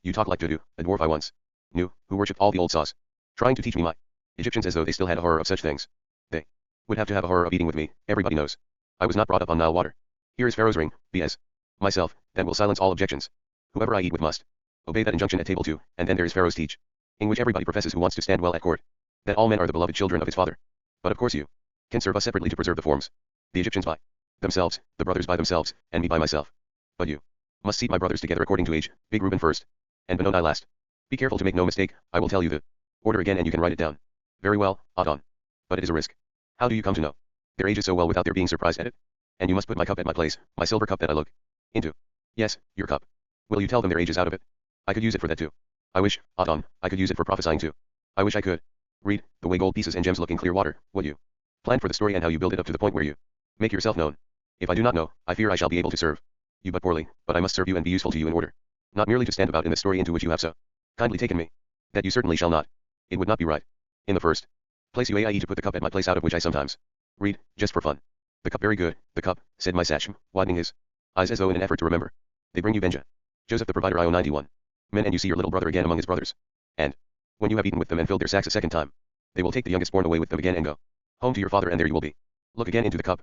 you talk like Dudu, a dwarf I once knew, who worshipped all the old sauce. Trying to teach me my Egyptians as though they still had a horror of such things. They would have to have a horror of eating with me, everybody knows. I was not brought up on Nile water. Here is Pharaoh's ring, be as myself, that will silence all objections. Whoever I eat with must obey that injunction at table too, and then there is Pharaoh's teach, in which everybody professes who wants to stand well at court, that all men are the beloved children of his father. But of course you can serve us separately to preserve the forms. The Egyptians by themselves, the brothers by themselves, and me by myself. But you must seat my brothers together according to age, big Reuben first, and Benoni last. Be careful to make no mistake, I will tell you the order again and you can write it down. Very well, Adon. But it is a risk. How do you come to know their ages so well without their being surprised at it? And you must put my cup at my place, my silver cup that I look into. Yes, your cup. Will you tell them their ages out of it? I could use it for that too. I wish, Adon, I could use it for prophesying too. I wish I could. Read, the way gold pieces and gems look in clear water, what you plan for the story and how you build it up to the point where you make yourself known. If I do not know, I fear I shall be able to serve you but poorly, but I must serve you and be useful to you in order not merely to stand about in the story into which you have so kindly taken me. That you certainly shall not. It would not be right. In the first place you aie to put the cup at my place out of which I sometimes read, just for fun. The cup very good, the cup, said my sachem, widening his eyes as though in an effort to remember. They bring you Benja. Joseph the provider IO 91. Men, and you see your little brother again among his brothers. And, when you have eaten with them and filled their sacks a second time, they will take the youngest born away with them again and go home to your father, and there you will be. Look again into the cup,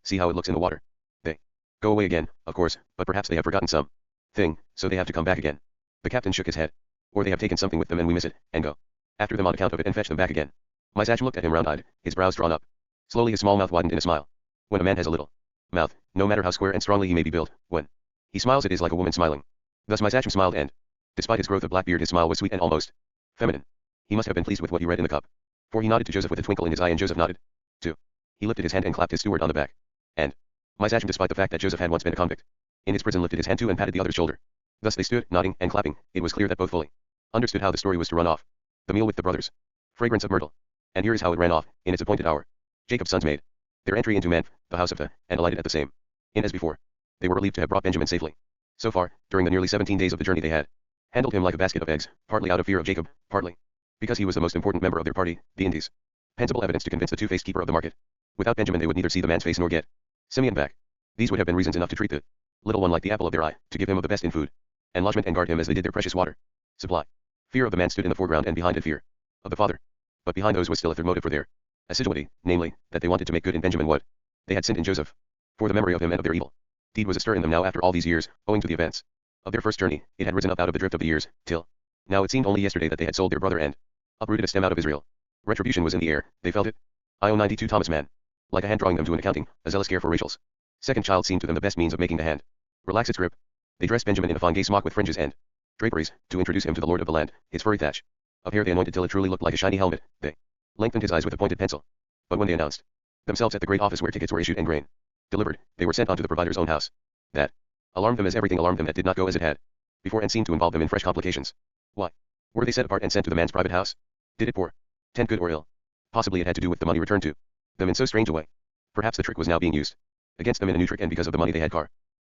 see how it looks in the water. They go away again, of course, but perhaps they have forgotten some thing, so they have to come back again. The captain shook his head. Or they have taken something with them and we miss it, and go after them on account of it and fetch them back again. My Sachem looked at him round-eyed, his brows drawn up. Slowly his small mouth widened in a smile. When a man has a little mouth, no matter how square and strongly he may be built, when he smiles it is like a woman smiling. Thus my Sachem smiled, and, despite his growth of black beard, his smile was sweet and almost feminine. He must have been pleased with what he read in the cup, for he nodded to Joseph with a twinkle in his eye, and Joseph nodded too. He lifted his hand and clapped his steward on the back. And my Sachem, despite the fact that Joseph had once been a convict in his prison, lifted his hand too and patted the other's shoulder. Thus they stood, nodding and clapping. It was clear that both fully understood how the story was to run off. The meal with the brothers. Fragrance of myrtle. And here is how it ran off, in its appointed hour. Jacob's sons made their entry into Manf, the house of the, and alighted at the same inn as before. They were relieved to have brought Benjamin safely. So far, during the nearly 17 days of the journey, they had handled him like a basket of eggs, partly out of fear of Jacob, partly because he was the most important member of their party, the Indies. Pensible evidence to convince the two-faced keeper of the market. Without Benjamin they would neither see the man's face nor get Simeon back. These would have been reasons enough to treat the little one like the apple of their eye, to give him of the best in food and lodgment, and guard him as they did their precious water supply. Fear of the man stood in the foreground, and behind it fear of the father. But behind those was still a third motive for their assiduity, namely, that they wanted to make good in Benjamin what they had sinned in Joseph. For the memory of him and of their evil deed was astir in them now after all these years, owing to the events of their first journey. It had risen up out of the drift of the years, till now it seemed only yesterday that they had sold their brother and uprooted a stem out of Israel. Retribution was in the air, they felt it. IO 92 Thomas Mann. Like a hand drawing them to an accounting, a zealous care for Rachel's second child seemed to them the best means of making the hand relax its grip. They dressed Benjamin in a fine gay smock with fringes and draperies, to introduce him to the lord of the land. His furry thatch of hair they anointed till it truly looked like a shiny helmet. They lengthened his eyes with a pointed pencil. But when they announced themselves at the great office where tickets were issued and grain delivered, they were sent on to the provider's own house. That alarmed them, as everything alarmed them that did not go as it had before, and seemed to involve them in fresh complications. Why were they set apart and sent to the man's private house? Did it portend good or ill? Possibly it had to do with the money returned to them in so strange a way. Perhaps the trick was now being used against them in a new trick, and because of the money they had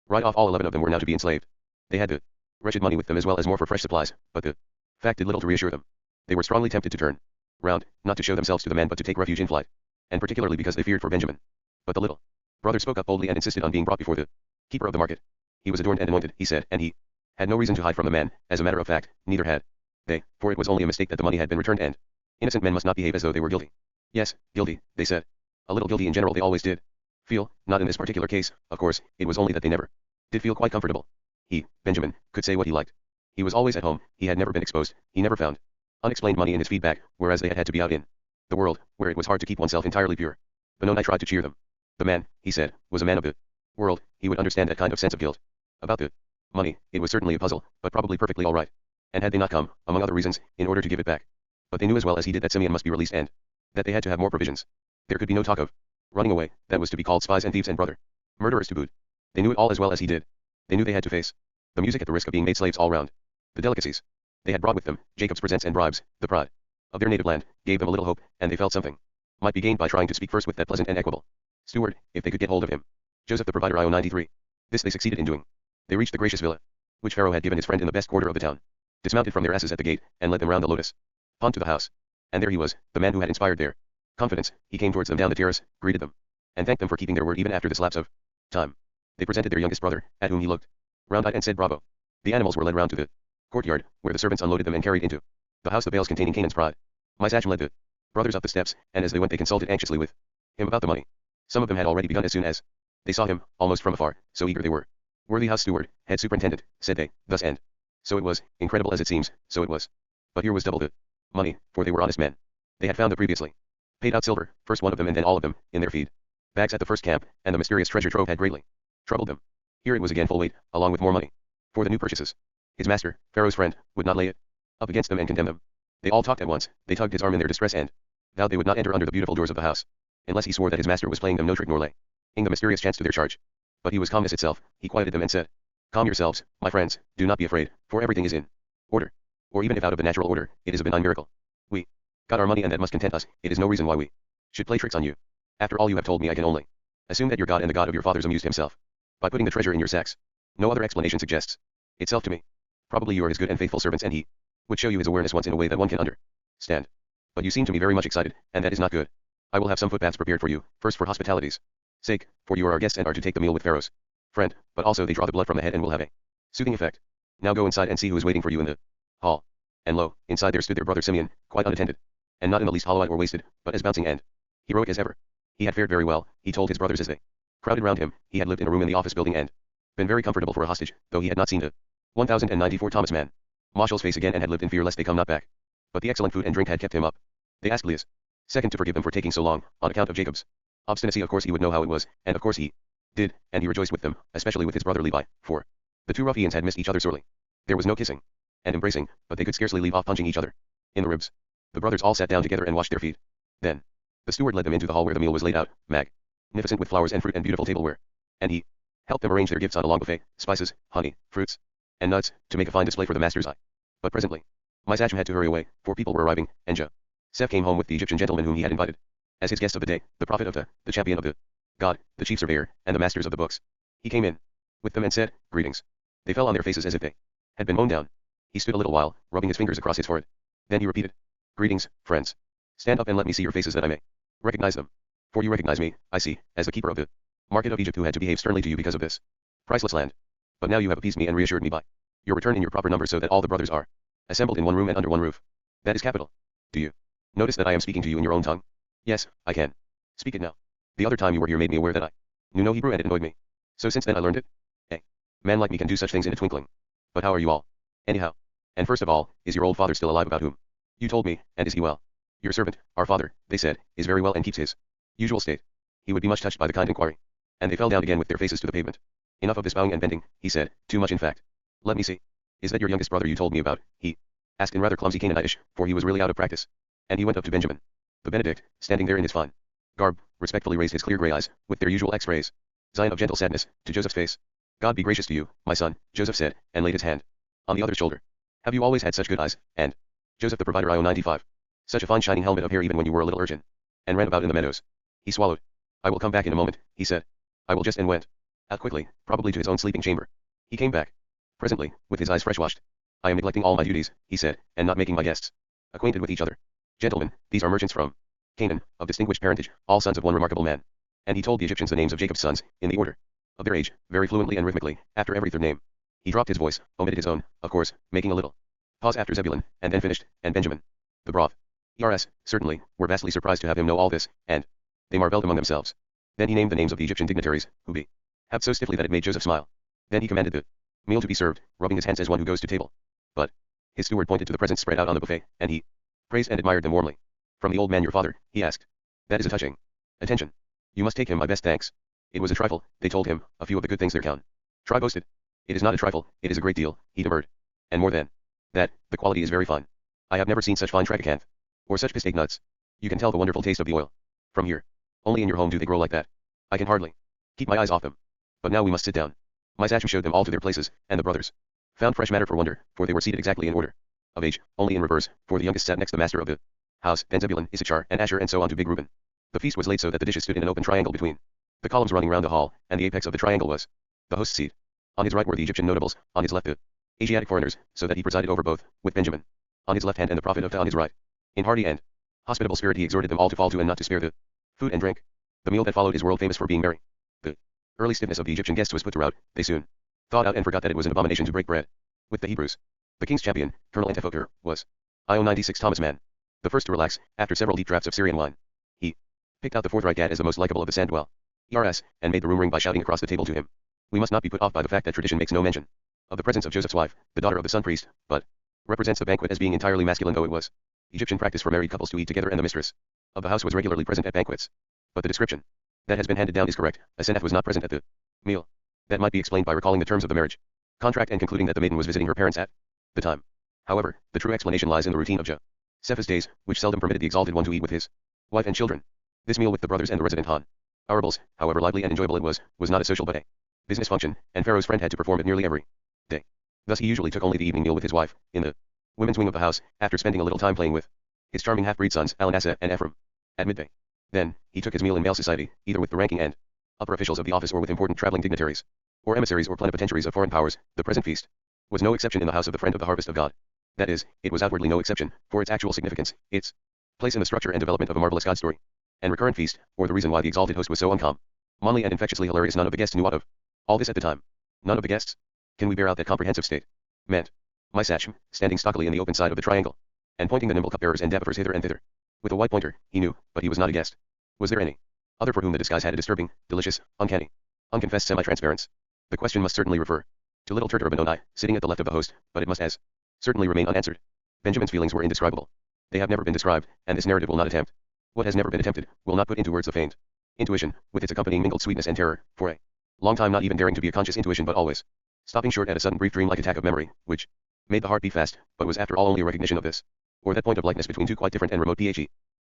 right off, all 11 of them were now to be enslaved. They had the wretched money with them as well as more for fresh supplies, but the fact did little to reassure them. They were strongly tempted to turn round, not to show themselves to the man but to take refuge in flight, and particularly because they feared for Benjamin. But the little brother spoke up boldly and insisted on being brought before the keeper of the market. He was adorned and anointed, he said, and he had no reason to hide from the man. As a matter of fact, neither had they, for it was only a mistake that the money had been returned, and innocent men must not behave as though they were guilty. Yes, guilty, they said. A little guilty in general they always did feel, not in this particular case, of course. It was only that they never did feel quite comfortable. He, Benjamin, could say what he liked. He was always at home, he had never been exposed, he never found unexplained money in his feedback, whereas they had had to be out in the world, where it was hard to keep oneself entirely pure. Benoni tried to cheer them. The man, he said, was a man of the world, he would understand that kind of sense of guilt about the money. It was certainly a puzzle, but probably perfectly all right. And had they not come, among other reasons, in order to give it back? But they knew as well as he did that Simeon must be released, and that they had to have more provisions. There could be no talk of running away, that was to be called spies and thieves and brother murderers to boot. They knew it all as well as he did. They knew they had to face the music at the risk of being made slaves all round. The delicacies they had brought with them, Jacob's presents and bribes, the pride of their native land, gave them a little hope, and they felt something might be gained by trying to speak first with that pleasant and equable steward, if they could get hold of him. Joseph the provider, IO 93. This they succeeded in doing. They reached the gracious villa, which Pharaoh had given his friend in the best quarter of the town, dismounted from their asses at the gate, and led them round the lotus pond to the house. And there he was, the man who had inspired their confidence. He came towards them down the terrace, greeted them, and thanked them for keeping their word even after this lapse of time. They presented their youngest brother, at whom he looked round-eyed and said bravo. The animals were led round to the courtyard, where the servants unloaded them and carried into the house the bales containing Canaan's pride. My Sachem led the brothers up the steps, and as they went they consulted anxiously with him about the money. Some of them had already begun as soon as they saw him, almost from afar, so eager they were. Worthy house steward, head superintendent, said they, thus and so it was, incredible as it seems, so it was. But here was double the money, for they were honest men. They had found the previously paid out silver, first one of them and then all of them, in their feed bags at the first camp, and the mysterious treasure trove had greatly troubled them. Here it was again full weight, along with more money for the new purchases. His master, Pharaoh's friend, would not lay it up against them and condemn them. They all talked at once. They tugged his arm in their distress and vowed they would not enter under the beautiful doors of the house unless he swore that his master was playing them no trick nor laying the mysterious chance to their charge. But he was calmness itself. He quieted them and said, calm yourselves, my friends, do not be afraid, for everything is in order. Or even if out of the natural order, it is a benign miracle. We got our money, and that must content us. It is no reason why we should play tricks on you. After all you have told me, I can only assume that your God and the God of your fathers amused himself by putting the treasure in your sacks. No other explanation suggests itself to me. Probably you are his good and faithful servants, and he would show you his awareness once in a way that one can understand. But you seem to me very much excited, and that is not good. I will have some footbaths prepared for you, first for hospitality's sake, for you are our guests and are to take the meal with Pharaoh's friend, but also they draw the blood from the head and will have a soothing effect. Now go inside and see who is waiting for you in the hall. And lo, inside there stood their brother Simeon, quite unattended, and not in the least hollow-eyed or wasted, but as bouncing and heroic as ever. He had fared very well, he told his brothers as they crowded round him. He had lived in a room in the office building and been very comfortable for a hostage, though he had not seen the 1094 Thomas Mann Marshall's face again and had lived in fear lest they come not back. But the excellent food and drink had kept him up. They asked Leah's second to forgive them for taking so long, on account of Jacob's obstinacy. Of course he would know how it was, and of course he did, and he rejoiced with them, especially with his brother Levi, for the two ruffians had missed each other sorely. There was no kissing and embracing, but they could scarcely leave off punching each other in the ribs. The brothers all sat down together and washed their feet. Then the steward led them into the hall where the meal was laid out, magnificent with flowers and fruit and beautiful tableware. And he helped them arrange their gifts on a long buffet, spices, honey, fruits, and nuts, to make a fine display for the master's eye. But presently, my sachem had to hurry away, for people were arriving, and Joseph came home with the Egyptian gentleman whom he had invited as his guest of the day, the prophet of the champion of the God, the chief surveyor, and the masters of the books. He came in with them and said, "Greetings." They fell on their faces as if they had been mown down. He stood a little while, rubbing his fingers across his forehead. Then he repeated, "Greetings, friends. Stand up and let me see your faces that I may recognize them. For you recognize me, I see, as the keeper of the market of Egypt who had to behave sternly to you because of this priceless land. But now you have appeased me and reassured me by your return in your proper number so that all the brothers are assembled in one room and under one roof. That is capital. Do you notice that I am speaking to you in your own tongue? Yes, I can speak it now. The other time you were here made me aware that I knew no Hebrew and it annoyed me. So since then I learned it. A man like me can do such things in a twinkling. But how are you all? Anyhow. And first of all, is your old father still alive about whom you told me, and is he well? Your servant, our father, they said, is very well and keeps his usual state. He would be much touched by the kind inquiry. And they fell down again with their faces to the pavement. Enough of this bowing and bending, he said, too much in fact. Let me see. Is that your youngest brother you told me about? He asked in rather clumsy Canaanitish, for he was really out of practice. And he went up to Benjamin. The Benedict, standing there in his fine garb, respectfully raised his clear grey eyes, with their usual X-rays, sign of gentle sadness, to Joseph's face. God be gracious to you, my son, Joseph said, and laid his hand on the other's shoulder. Have you always had such good eyes, and Joseph the provider IO 95. Such a fine shining helmet of hair even when you were a little urchin, and ran about in the meadows. He swallowed. I will come back in a moment, he said. I will just and went out quickly, probably to his own sleeping chamber. He came back presently, with his eyes fresh washed. I am neglecting all my duties, he said, and not making my guests acquainted with each other. Gentlemen, these are merchants from Canaan, of distinguished parentage, all sons of one remarkable man. And he told the Egyptians the names of Jacob's sons, in the order of their age, very fluently and rhythmically, after every third name. He dropped his voice, omitted his own, of course, making a little pause after Zebulun, and then finished, and Benjamin. The broth, ers, certainly, were vastly surprised to have him know all this, and they marveled among themselves. Then he named the names of the Egyptian dignitaries, who behaved so stiffly that it made Joseph smile. Then he commanded the meal to be served, rubbing his hands as one who goes to table. But his steward pointed to the presents spread out on the buffet, and he praised and admired them warmly. From the old man your father, he asked. That is a touching attention. You must take him my best thanks. It was a trifle, they told him, a few of the good things there count. Try boasted. It is not a trifle, it is a great deal, he demurred. And more than that, the quality is very fine. I have never seen such fine tragacanth. Or such pistate nuts. You can tell the wonderful taste of the oil from here. Only in your home do they grow like that. I can hardly keep my eyes off them. But now we must sit down. My sachem showed them all to their places, and the brothers found fresh matter for wonder, for they were seated exactly in order of age, only in reverse, for the youngest sat next the master of the house, then Zebulun, Issachar, and Asher, and so on to big Reuben. The feast was laid so that the dishes stood in an open triangle between the columns running round the hall, and the apex of the triangle was the host's seat. On his right were the Egyptian notables, on his left the Asiatic foreigners, so that he presided over both, with Benjamin on his left hand and the prophet of on his right. In hearty and hospitable spirit he exhorted them all to fall to and not to spare the food and drink. The meal that followed is world famous for being merry. The early stiffness of the Egyptian guests was put to rout. They soon thawed out and forgot that it was an abomination to break bread with the Hebrews. The king's champion, Colonel Antifoker, was IO 96 Thomas Mann. The first to relax, after several deep draughts of Syrian wine. He picked out the forthright Gad as the most likable of the Sandwell ERS, and made the room ring by shouting across the table to him. We must not be put off by the fact that tradition makes no mention of the presence of Joseph's wife, the daughter of the sun priest, but represents the banquet as being entirely masculine, though it was Egyptian practice for married couples to eat together, and the mistress of the house was regularly present at banquets. But the description that has been handed down is correct. Asenath was not present at the meal. That might be explained by recalling the terms of the marriage contract and concluding that the maiden was visiting her parents at the time. However, the true explanation lies in the routine of Joseph's days, which seldom permitted the exalted one to eat with his wife and children. This meal with the brothers and the resident Han Arables, however lively and enjoyable it was not a social but a business function, and Pharaoh's friend had to perform it nearly every day. Thus he usually took only the evening meal with his wife, in the women's wing of the house, after spending a little time playing with his charming half-breed sons, Alanasa and Ephraim, at midday. Then, he took his meal in male society, either with the ranking and upper officials of the office or with important traveling dignitaries, or emissaries or plenipotentiaries of foreign powers. The present feast was no exception in the house of the friend of the harvest of God. That is, it was outwardly no exception, for its actual significance, its place in the structure and development of a marvelous God story, and recurrent feast, or the reason why the exalted host was so uncommonly and infectiously hilarious. None of the guests knew aught of all this at the time. None of the guests. Can we bear out that comprehensive state? meant. My sachem, standing stockily in the open side of the triangle, and pointing the nimble cupbearers and dappers hither and thither. With a white pointer, he knew, but he was not a guest. Was there any other for whom the disguise had a disturbing, delicious, uncanny, unconfessed semi-transparence? The question must certainly refer to little Turtur Benoni, sitting at the left of the host, but it must as certainly remain unanswered. Benjamin's feelings were indescribable. They have never been described, and this narrative will not attempt. What has never been attempted, will not put into words the feigned intuition, with its accompanying mingled sweetness and terror, for a long time not even daring to be a conscious intuition but always stopping short at a sudden brief dream-like attack of memory, which made the heart beat fast, but was after all only a recognition of this, or that point of likeness between two quite different and remote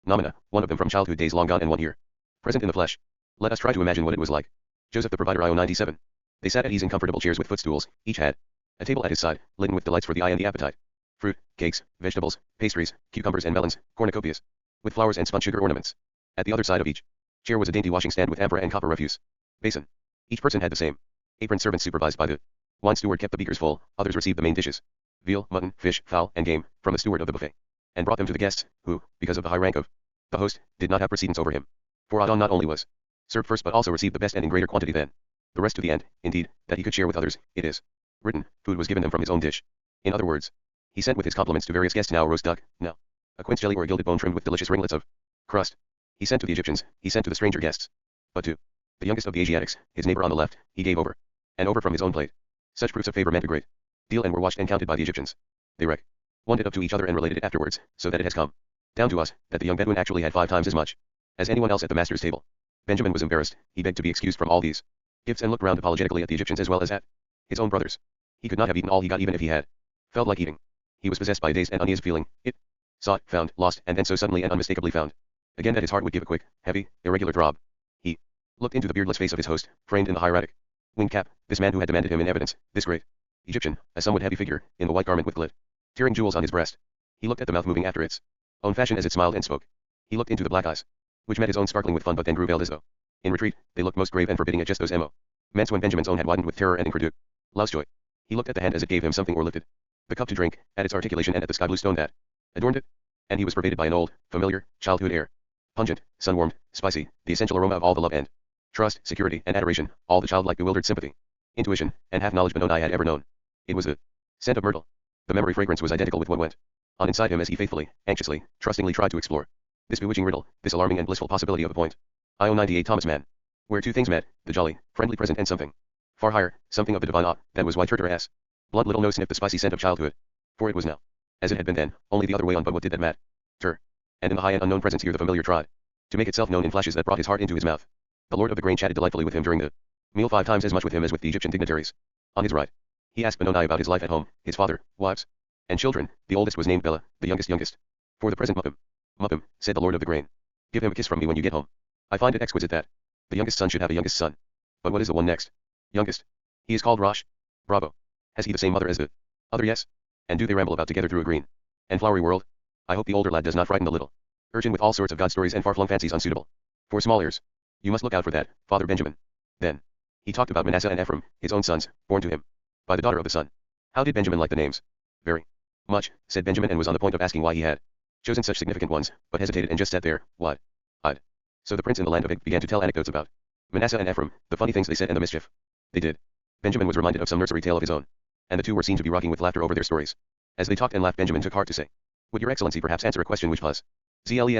phenomena, one of them from childhood days long gone and one here, present in the flesh. Let us try to imagine what it was like. Joseph the Provider IO 97. They sat at ease in comfortable chairs with footstools, each had a table at his side, laden with delights for the eye and the appetite. Fruit, cakes, vegetables, pastries, cucumbers and melons, cornucopias, with flowers and spun sugar ornaments. At the other side of each chair was a dainty washing stand with amphora and copper refuse basin. Each person had the same apron. Servants supervised by the wine steward kept the beakers full, others received the main dishes, veal, mutton, fish, fowl, and game, from the steward of the buffet, and brought them to the guests, who, because of the high rank of the host, did not have precedence over him. For Adon not only was served first but also received the best and in greater quantity than the rest to the end, indeed, that he could share with others. It is written, food was given them from his own dish. In other words, he sent with his compliments to various guests now a roast duck, now a quince jelly or a gilded bone trimmed with delicious ringlets of crust. He sent to the Egyptians, he sent to the stranger guests. But to the youngest of the Asiatics, his neighbor on the left, he gave over and over from his own plate. Such proofs of favor meant a great deal and were watched and counted by the Egyptians. They won it up to each other and related it afterwards, so that it has come down to us, that the young Bedouin actually had 5 times as much as anyone else at the master's table. Benjamin was embarrassed, he begged to be excused from all these gifts and looked round apologetically at the Egyptians as well as at his own brothers. He could not have eaten all he got even if he had felt like eating. He was possessed by a dazed and uneasy feeling, it sought, found, lost, and then so suddenly and unmistakably found again that his heart would give a quick, heavy, irregular throb. He looked into the beardless face of his host, framed in the hieratic winged cap, this man who had demanded him in evidence, this great Egyptian, a somewhat heavy figure, in the white garment with glittering jewels on his breast. He looked at the mouth moving after its own fashion as it smiled and spoke. He looked into the black eyes, which met his own sparkling with fun but then grew veiled as though in retreat. They looked most grave and forbidding at just those moments when Benjamin's own had widened with terror and incredulous joy. He looked at the hand as it gave him something or lifted the cup to drink, at its articulation and at the sky blue stone that adorned it, and he was pervaded by an old, familiar, childhood air. Pungent, sun-warmed, spicy, the essential aroma of all the love and trust, security, and adoration, all the childlike bewildered sympathy, intuition, and half-knowledge Benoni had ever known. It was the scent of myrtle. The memory fragrance was identical with what went on inside him as he faithfully, anxiously, trustingly tried to explore this bewitching riddle, this alarming and blissful possibility of a point. IO 98 Thomas Mann. Where two things met, the jolly, friendly present and something far higher, something of the divine awe, that was why Turtur's blunt little nose sniffed the spicy scent of childhood. For it was now, as it had been then, only the other way on. But what did that matter? And in the high and unknown presence here the familiar tried to make itself known in flashes that brought his heart into his mouth. The Lord of the Grain chatted delightfully with him during the meal, 5 times as much with him as with the Egyptian dignitaries. On his right, he asked Benoni about his life at home, his father, wives, and children. The oldest was named Bella, the youngest. For the present Muppim, said the Lord of the Grain. Give him a kiss from me when you get home. I find it exquisite that the youngest son should have a youngest son. But what is the one next? Youngest. He is called Rosh. Bravo. Has he the same mother as the other? Yes. And do they ramble about together through a green and flowery world? I hope the older lad does not frighten the little urchin with all sorts of God stories and far-flung fancies unsuitable for small ears. You must look out for that, Father Benjamin. Then he talked about Manasseh and Ephraim, his own sons, born to him by the daughter of the son. How did Benjamin like the names? Very much, said Benjamin, and was on the point of asking why he had chosen such significant ones, but hesitated and just sat there, wide-eyed. So the prince in the land of Ig began to tell anecdotes about Manasseh and Ephraim, the funny things they said and the mischief they did. Benjamin was reminded of some nursery tale of his own, and the two were seen to be rocking with laughter over their stories. As they talked and laughed, Benjamin took heart to say, "Would your excellency perhaps answer a question which puzzles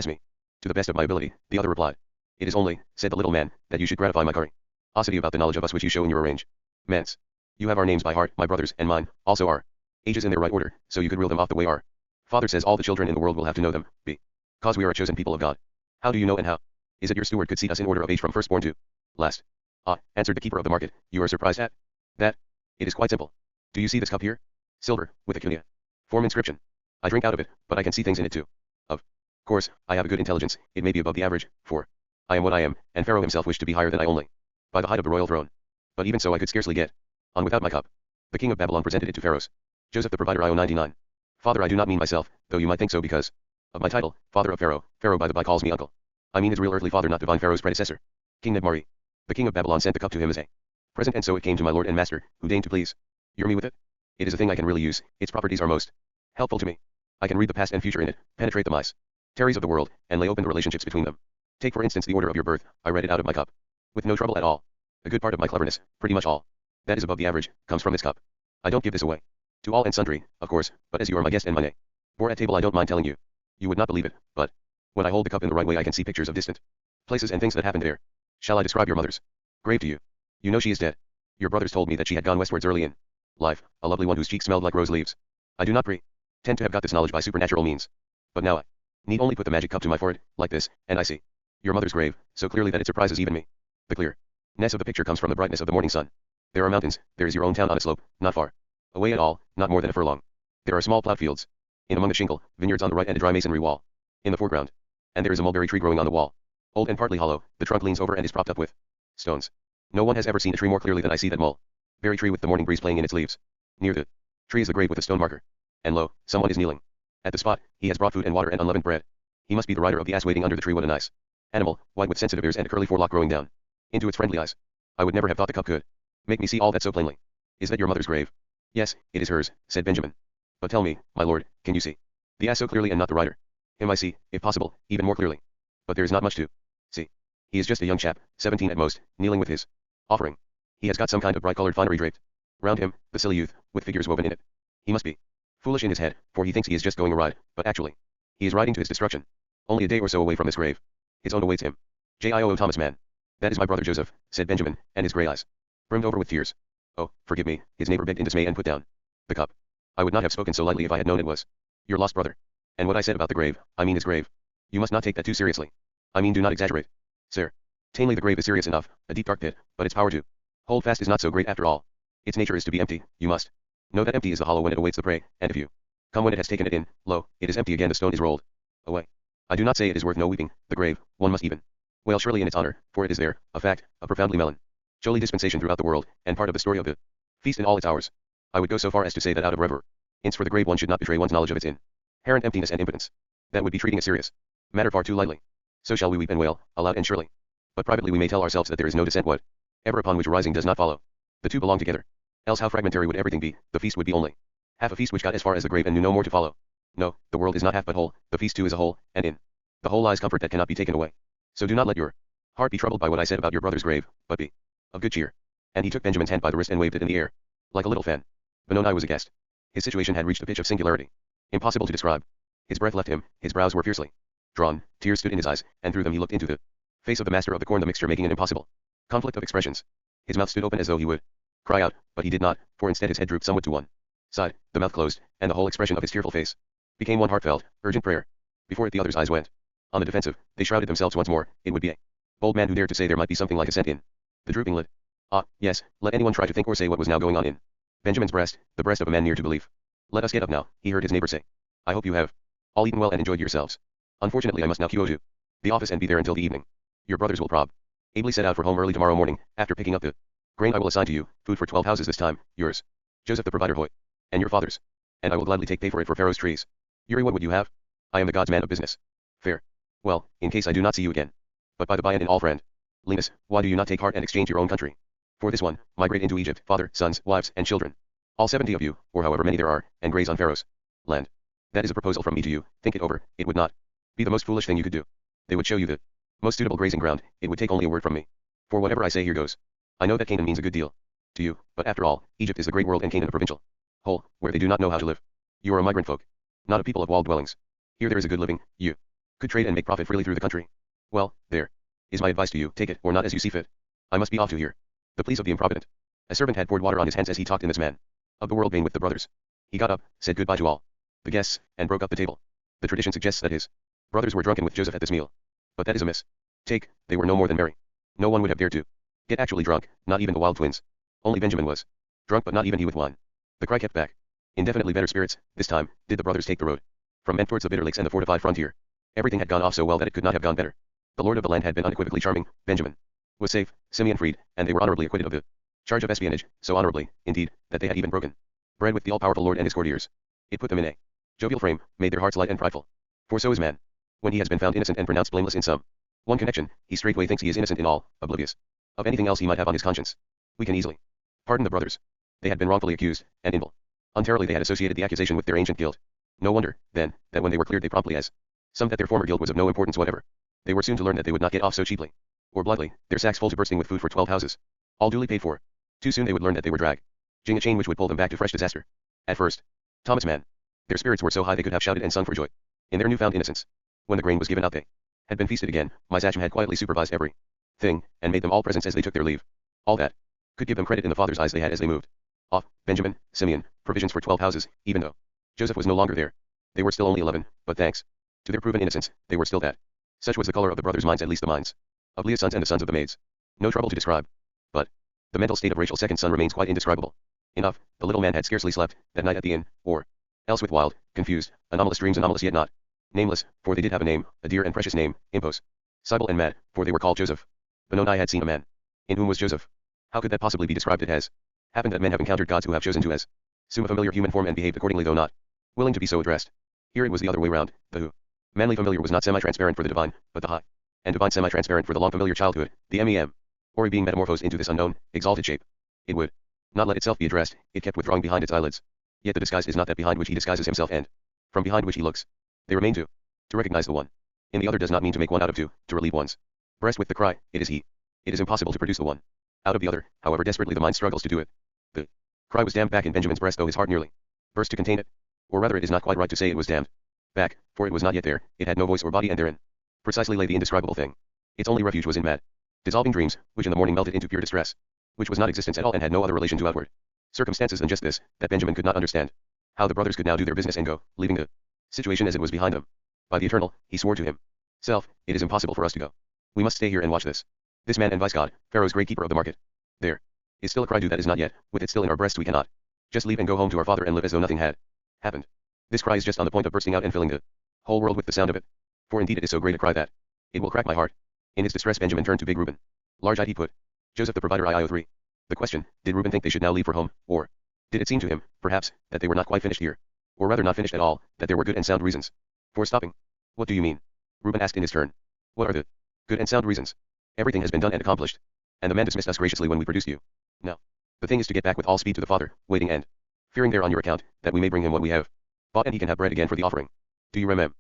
me?" "To the best of my ability," the other replied. "It is only," said the little man, "that you should gratify my curiosity about the knowledge of us which you show in your arrangements. You have our names by heart, my brothers, and mine, also our ages in their right order, so you could reel them off the way our Father says all the children in the world will have to know them, because we are a chosen people of God. How do you know, and how is it your steward could seat us in order of age from firstborn to last?" "Ah," answered the keeper of the market, "you are surprised at that? It is quite simple. Do you see this cup here? Silver, with a cuneiform inscription. I drink out of it, but I can see things in it too. Of course, I have a good intelligence, it may be above the average, for I am what I am, and Pharaoh himself wished to be higher than I only by the height of the royal throne. But even so I could scarcely get on without my cup." The king of Babylon presented it to Pharaoh's Joseph the Provider IO 99. "Father, I do not mean myself, though you might think so because of my title, father of Pharaoh. Pharaoh by the by calls me uncle. I mean his real earthly father, not divine Pharaoh's predecessor, King Nebmari. The king of Babylon sent the cup to him as a present, and so it came to my lord and master, who deigned to please me with it. It is a thing I can really use, its properties are most helpful to me. I can read the past and future in it, penetrate the mysteries of the world, and lay open the relationships between them. Take for instance the order of your birth, I read it out of my cup, with no trouble at all. A good part of my cleverness, pretty much all that is above the average, comes from this cup. I don't give this away To all and sundry, of course, but as you are my guest and my nay. Bore at table I don't mind telling you. You would not believe it, but when I hold the cup in the right way I can see pictures of distant places and things that happened there. Shall I describe your mother's grave to you? You know she is dead. Your brothers told me that she had gone westwards early in life, a lovely one whose cheeks smelled like rose leaves. I do not pretend to have got this knowledge by supernatural means. But now I need only put the magic cup to my forehead, like this, and I see your mother's grave, so clearly that it surprises even me. The clearness of the picture comes from the brightness of the morning sun. There are mountains, there is your own town on a slope, not far away at all, not more than a furlong. There are small plowed fields. In among the shingle, vineyards on the right and a dry masonry wall in the foreground. And there is a mulberry tree growing on the wall. Old and partly hollow, the trunk leans over and is propped up with stones. No one has ever seen a tree more clearly than I see that mulberry tree with the morning breeze playing in its leaves. Near the tree is the grave with a stone marker. And lo, someone is kneeling at the spot. He has brought food and water and unleavened bread. He must be the rider of the ass waiting under the tree. What a nice animal, white with sensitive ears and a curly forelock growing down into its friendly eyes. I would never have thought the cup could make me see all that so plainly. Is that your mother's grave? Yes, it is hers, said Benjamin. But tell me, my lord, can you see the ass so clearly and not the rider? Him I see, if possible, even more clearly. But there is not much to see. He is just a young chap, 17 at most, kneeling with his offering. He has got some kind of bright-colored finery draped round him, the silly youth, with figures woven in it. He must be foolish in his head, for he thinks he is just going a ride, but actually, he is riding to his destruction. Only a day or so away from this grave. His own awaits him. J.I.O. Thomas Mann. That is my brother Joseph, said Benjamin, and his grey eyes brimmed over with tears. Oh, forgive me, his neighbor begged in dismay and put down the cup. I would not have spoken so lightly if I had known it was your lost brother. And what I said about the grave, I mean his grave. You must not take that too seriously. I mean do not exaggerate. Sir. Tamely the grave is serious enough, a deep dark pit, but its power to hold fast is not so great after all. Its nature is to be empty, you must know that empty is the hollow when it awaits the prey, and if you come when it has taken it in, lo, it is empty again, the stone is rolled away. I do not say it is worth no weeping, the grave, one must even wail surely in its honor, for it is there, a fact, a profoundly melancholy dispensation throughout the world, and part of the story of the feast in all its hours. I would go so far as to say that out of reverence for the grave one should not betray one's knowledge of its inherent emptiness and impotence. That would be treating a serious matter far too lightly. So shall we weep and wail, aloud and surely. But privately we may tell ourselves that there is no descent whatever upon which rising does not follow. The two belong together. Else how fragmentary would everything be, the feast would be only half a feast which got as far as the grave and knew no more to follow. No, the world is not half but whole, the feast too is a whole, and in the whole lies comfort that cannot be taken away. So do not let your heart be troubled by what I said about your brother's grave, but be of good cheer. And he took Benjamin's hand by the wrist and waved it in the air, like a little fan. Benoni was aghast. His situation had reached a pitch of singularity impossible to describe. His breath left him, his brows were fiercely drawn, tears stood in his eyes, and through them he looked into the face of the master of the corn, the mixture making an impossible conflict of expressions. His mouth stood open as though he would cry out, but he did not, for instead his head drooped somewhat to one side, the mouth closed, and the whole expression of his tearful face became one heartfelt, urgent prayer. Before it the others' eyes went on the defensive, they shrouded themselves once more. It would be a bold man who dared to say there might be something like assent in the drooping lid. Ah, yes, let anyone try to think or say what was now going on in Benjamin's breast, the breast of a man near to belief. Let us get up now, he heard his neighbor say. I hope you have all eaten well and enjoyed yourselves. Unfortunately I must now go to the office and be there until the evening. Your brothers will probably set out for home early tomorrow morning, after picking up the grain I will assign to you, food for 12 houses this time, yours, Joseph the provider Hoy, and your father's. And I will gladly take pay for it for Pharaoh's trees. Yuri, what would you have? I am the god's man of business. Fair. Well, in case I do not see you again. But by the by and in all friend. Linus, why do you not take heart and exchange your own country? For this one, migrate into Egypt, father, sons, wives, and children. All 70 of you, or however many there are, and graze on Pharaoh's land. That is a proposal from me to you, think it over, it would not be the most foolish thing you could do. They would show you the most suitable grazing ground, it would take only a word from me. For whatever I say here goes. I know that Canaan means a good deal to you, but after all, Egypt is the great world and Canaan a provincial whole, where they do not know how to live. You are a migrant folk, not a people of walled dwellings. Here there is a good living, you could trade and make profit freely through the country. Well, there is my advice to you, take it or not as you see fit. I must be off to hear the pleas of the improvident. A servant had poured water on his hands as he talked in this man of the world vein with the brothers. He got up, said goodbye to all the guests, and broke up the table. The tradition suggests that his brothers were drunken with Joseph at this meal. But that is a mistake, they were no more than merry. No one would have dared to get actually drunk, not even the wild twins. Only Benjamin was drunk, but not even he with wine. The cry kept back indefinitely better spirits. This time, did the brothers take the road from Ment towards the Bitter Lakes and the fortified frontier. Everything had gone off so well that it could not have gone better. The lord of the land had been unequivocally charming, Benjamin was safe, Simeon freed, and they were honorably acquitted of the charge of espionage, so honorably, indeed, that they had even broken bread with the all-powerful lord and his courtiers. It put them in a jovial frame, made their hearts light and prideful. For so is man. When he has been found innocent and pronounced blameless in some one connection, he straightway thinks he is innocent in all, oblivious of anything else he might have on his conscience. We can easily pardon the brothers. They had been wrongfully accused, and involuntarily they had associated the accusation with their ancient guilt. No wonder, then, that when they were cleared they promptly as some that their former guilt was of no importance whatever. They were soon to learn that they would not get off so cheaply or blithely, their sacks full to bursting with food for 12 houses, all duly paid for. Too soon they would learn that they were dragging a chain which would pull them back to fresh disaster. At first, Thomas Mann. Their spirits were so high they could have shouted and sung for joy. In their newfound innocence. When the grain was given out they had been feasted again, my Sachem had quietly supervised every thing, and made them all presents as they took their leave. All that could give them credit in the Father's eyes they had as they moved off. Benjamin, Simeon, provisions for 12 houses, even though Joseph was no longer there. They were still only 11, but thanks to their proven innocence, they were still that. Such was the color of the brothers' minds, at least the minds of Leah's sons and the sons of the maids. No trouble to describe. But the mental state of Rachel's second son remains quite indescribable. Enough, the little man had scarcely slept that night at the inn, or else with wild, confused, anomalous dreams, anomalous yet not nameless, for they did have a name, a dear and precious name, Impos. Sibyl and Mad, for they were called Joseph. Benoni had seen a man. In whom was Joseph? How could that possibly be described? It has happened that men have encountered gods who have chosen to assume a familiar human form and behaved accordingly, though not willing to be so addressed. Here it was the other way round. The who manly familiar was not semi-transparent for the divine, but the high and divine semi-transparent for the long familiar childhood, the mem. Or being metamorphosed into this unknown, exalted shape. It would not let itself be addressed, it kept withdrawing behind its eyelids. Yet the disguise is not that behind which he disguises himself and from behind which he looks. They remain two. To recognize the one in the other does not mean to make one out of two, to relieve one's breast with the cry, it is he. It is impossible to produce the one out of the other, however desperately the mind struggles to do it. The cry was dammed back in Benjamin's breast, though his heart nearly burst to contain it. Or rather, it is not quite right to say it was dammed back, for it was not yet there, it had no voice or body, and therein precisely lay the indescribable thing. Its only refuge was in mad, dissolving dreams, which in the morning melted into pure distress, which was not existence at all and had no other relation to outward circumstances than just this, that Benjamin could not understand. How the brothers could now do their business and go, leaving the situation as it was behind them. By the Eternal, he swore to himself, it is impossible for us to go. We must stay here and watch this. This man and vice God, Pharaoh's great keeper of the market. There is still a cry due that is not yet, with it still in our breasts we cannot just leave and go home to our father and live as though nothing had happened. This cry is just on the point of bursting out and filling the whole world with the sound of it. For indeed it is so great a cry that it will crack my heart. In his distress Benjamin turned to big Reuben. Large-eyed he put Joseph the provider IO3. The question, did Reuben think they should now leave for home, or did it seem to him, perhaps, that they were not quite finished here? Or rather not finished at all, that there were good and sound reasons for stopping? What do you mean? Reuben asked in his turn. What are the good and sound reasons? Everything has been done and accomplished. And the man dismissed us graciously when we produced you. Now, the thing is to get back with all speed to the father, waiting and fearing there on your account, that we may bring him what we have bought and he can have bread again for the offering. Do you remember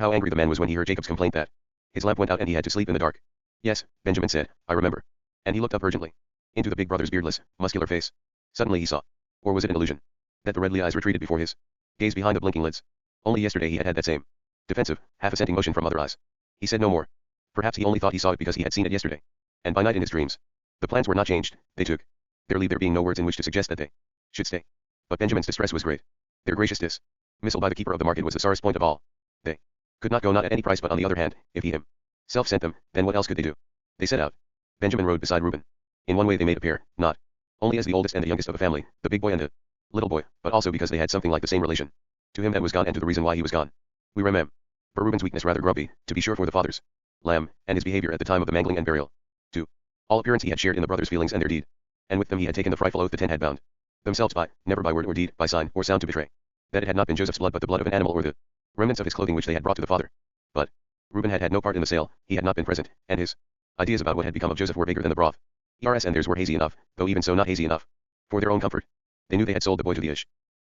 how angry the man was when he heard Jacob's complaint that his lamp went out and he had to sleep in the dark? Yes, Benjamin said, I remember. And he looked up urgently into the big brother's beardless, muscular face. Suddenly he saw, or was it an illusion, that the redly eyes retreated before his gaze behind the blinking lids. Only yesterday he had had that same defensive, half-assenting motion from other eyes. He said no more. Perhaps he only thought he saw it because he had seen it yesterday. And by night in his dreams. The plans were not changed, they took their leave, there being no words in which to suggest that they should stay. But Benjamin's distress was great. Their gracious dismissal by the keeper of the market was the sorest point of all. They could not go, not at any price, but on the other hand, if he himself sent them, then what else could they do? They set out. Benjamin rode beside Reuben. In one way they made a pair, not only as the oldest and the youngest of the family, the big boy and the little boy, but also because they had something like the same relation to him that was gone and to the reason why he was gone. We remember Reuben's weakness, rather grumpy, to be sure, for the father's lamb, and his behavior at the time of the mangling and burial. To all appearance he had shared in the brothers' feelings and their deed, and with them he had taken the frightful oath the 10 had bound themselves by, never by word or deed, by sign or sound to betray that it had not been Joseph's blood but the blood of an animal or the remnants of his clothing which they had brought to the father. But Reuben had had no part in the sale, he had not been present, and his ideas about what had become of Joseph were bigger than the broth. ERS and theirs were hazy enough, though even so not hazy enough for their own comfort. They knew they had sold the boy to the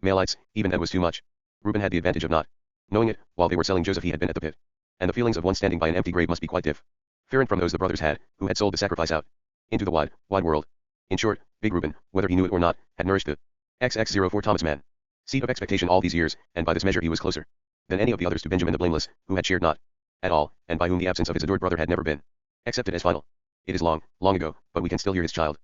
Ishmaelites, even that was too much. Reuben had the advantage of not knowing it. While they were selling Joseph he had been at the pit, and the feelings of one standing by an empty grave must be quite different from those the brothers had, who had sold the sacrifice out into the wide world. In short, big Reuben, whether he knew it or not, had nourished the XX04 Thomas Mann seed of expectation all these years, and by this measure he was closer than any of the others to Benjamin the blameless, who had shared not at all, and by whom the absence of his adored brother had never been accepted as final. It is long, long ago, but we can still hear his childish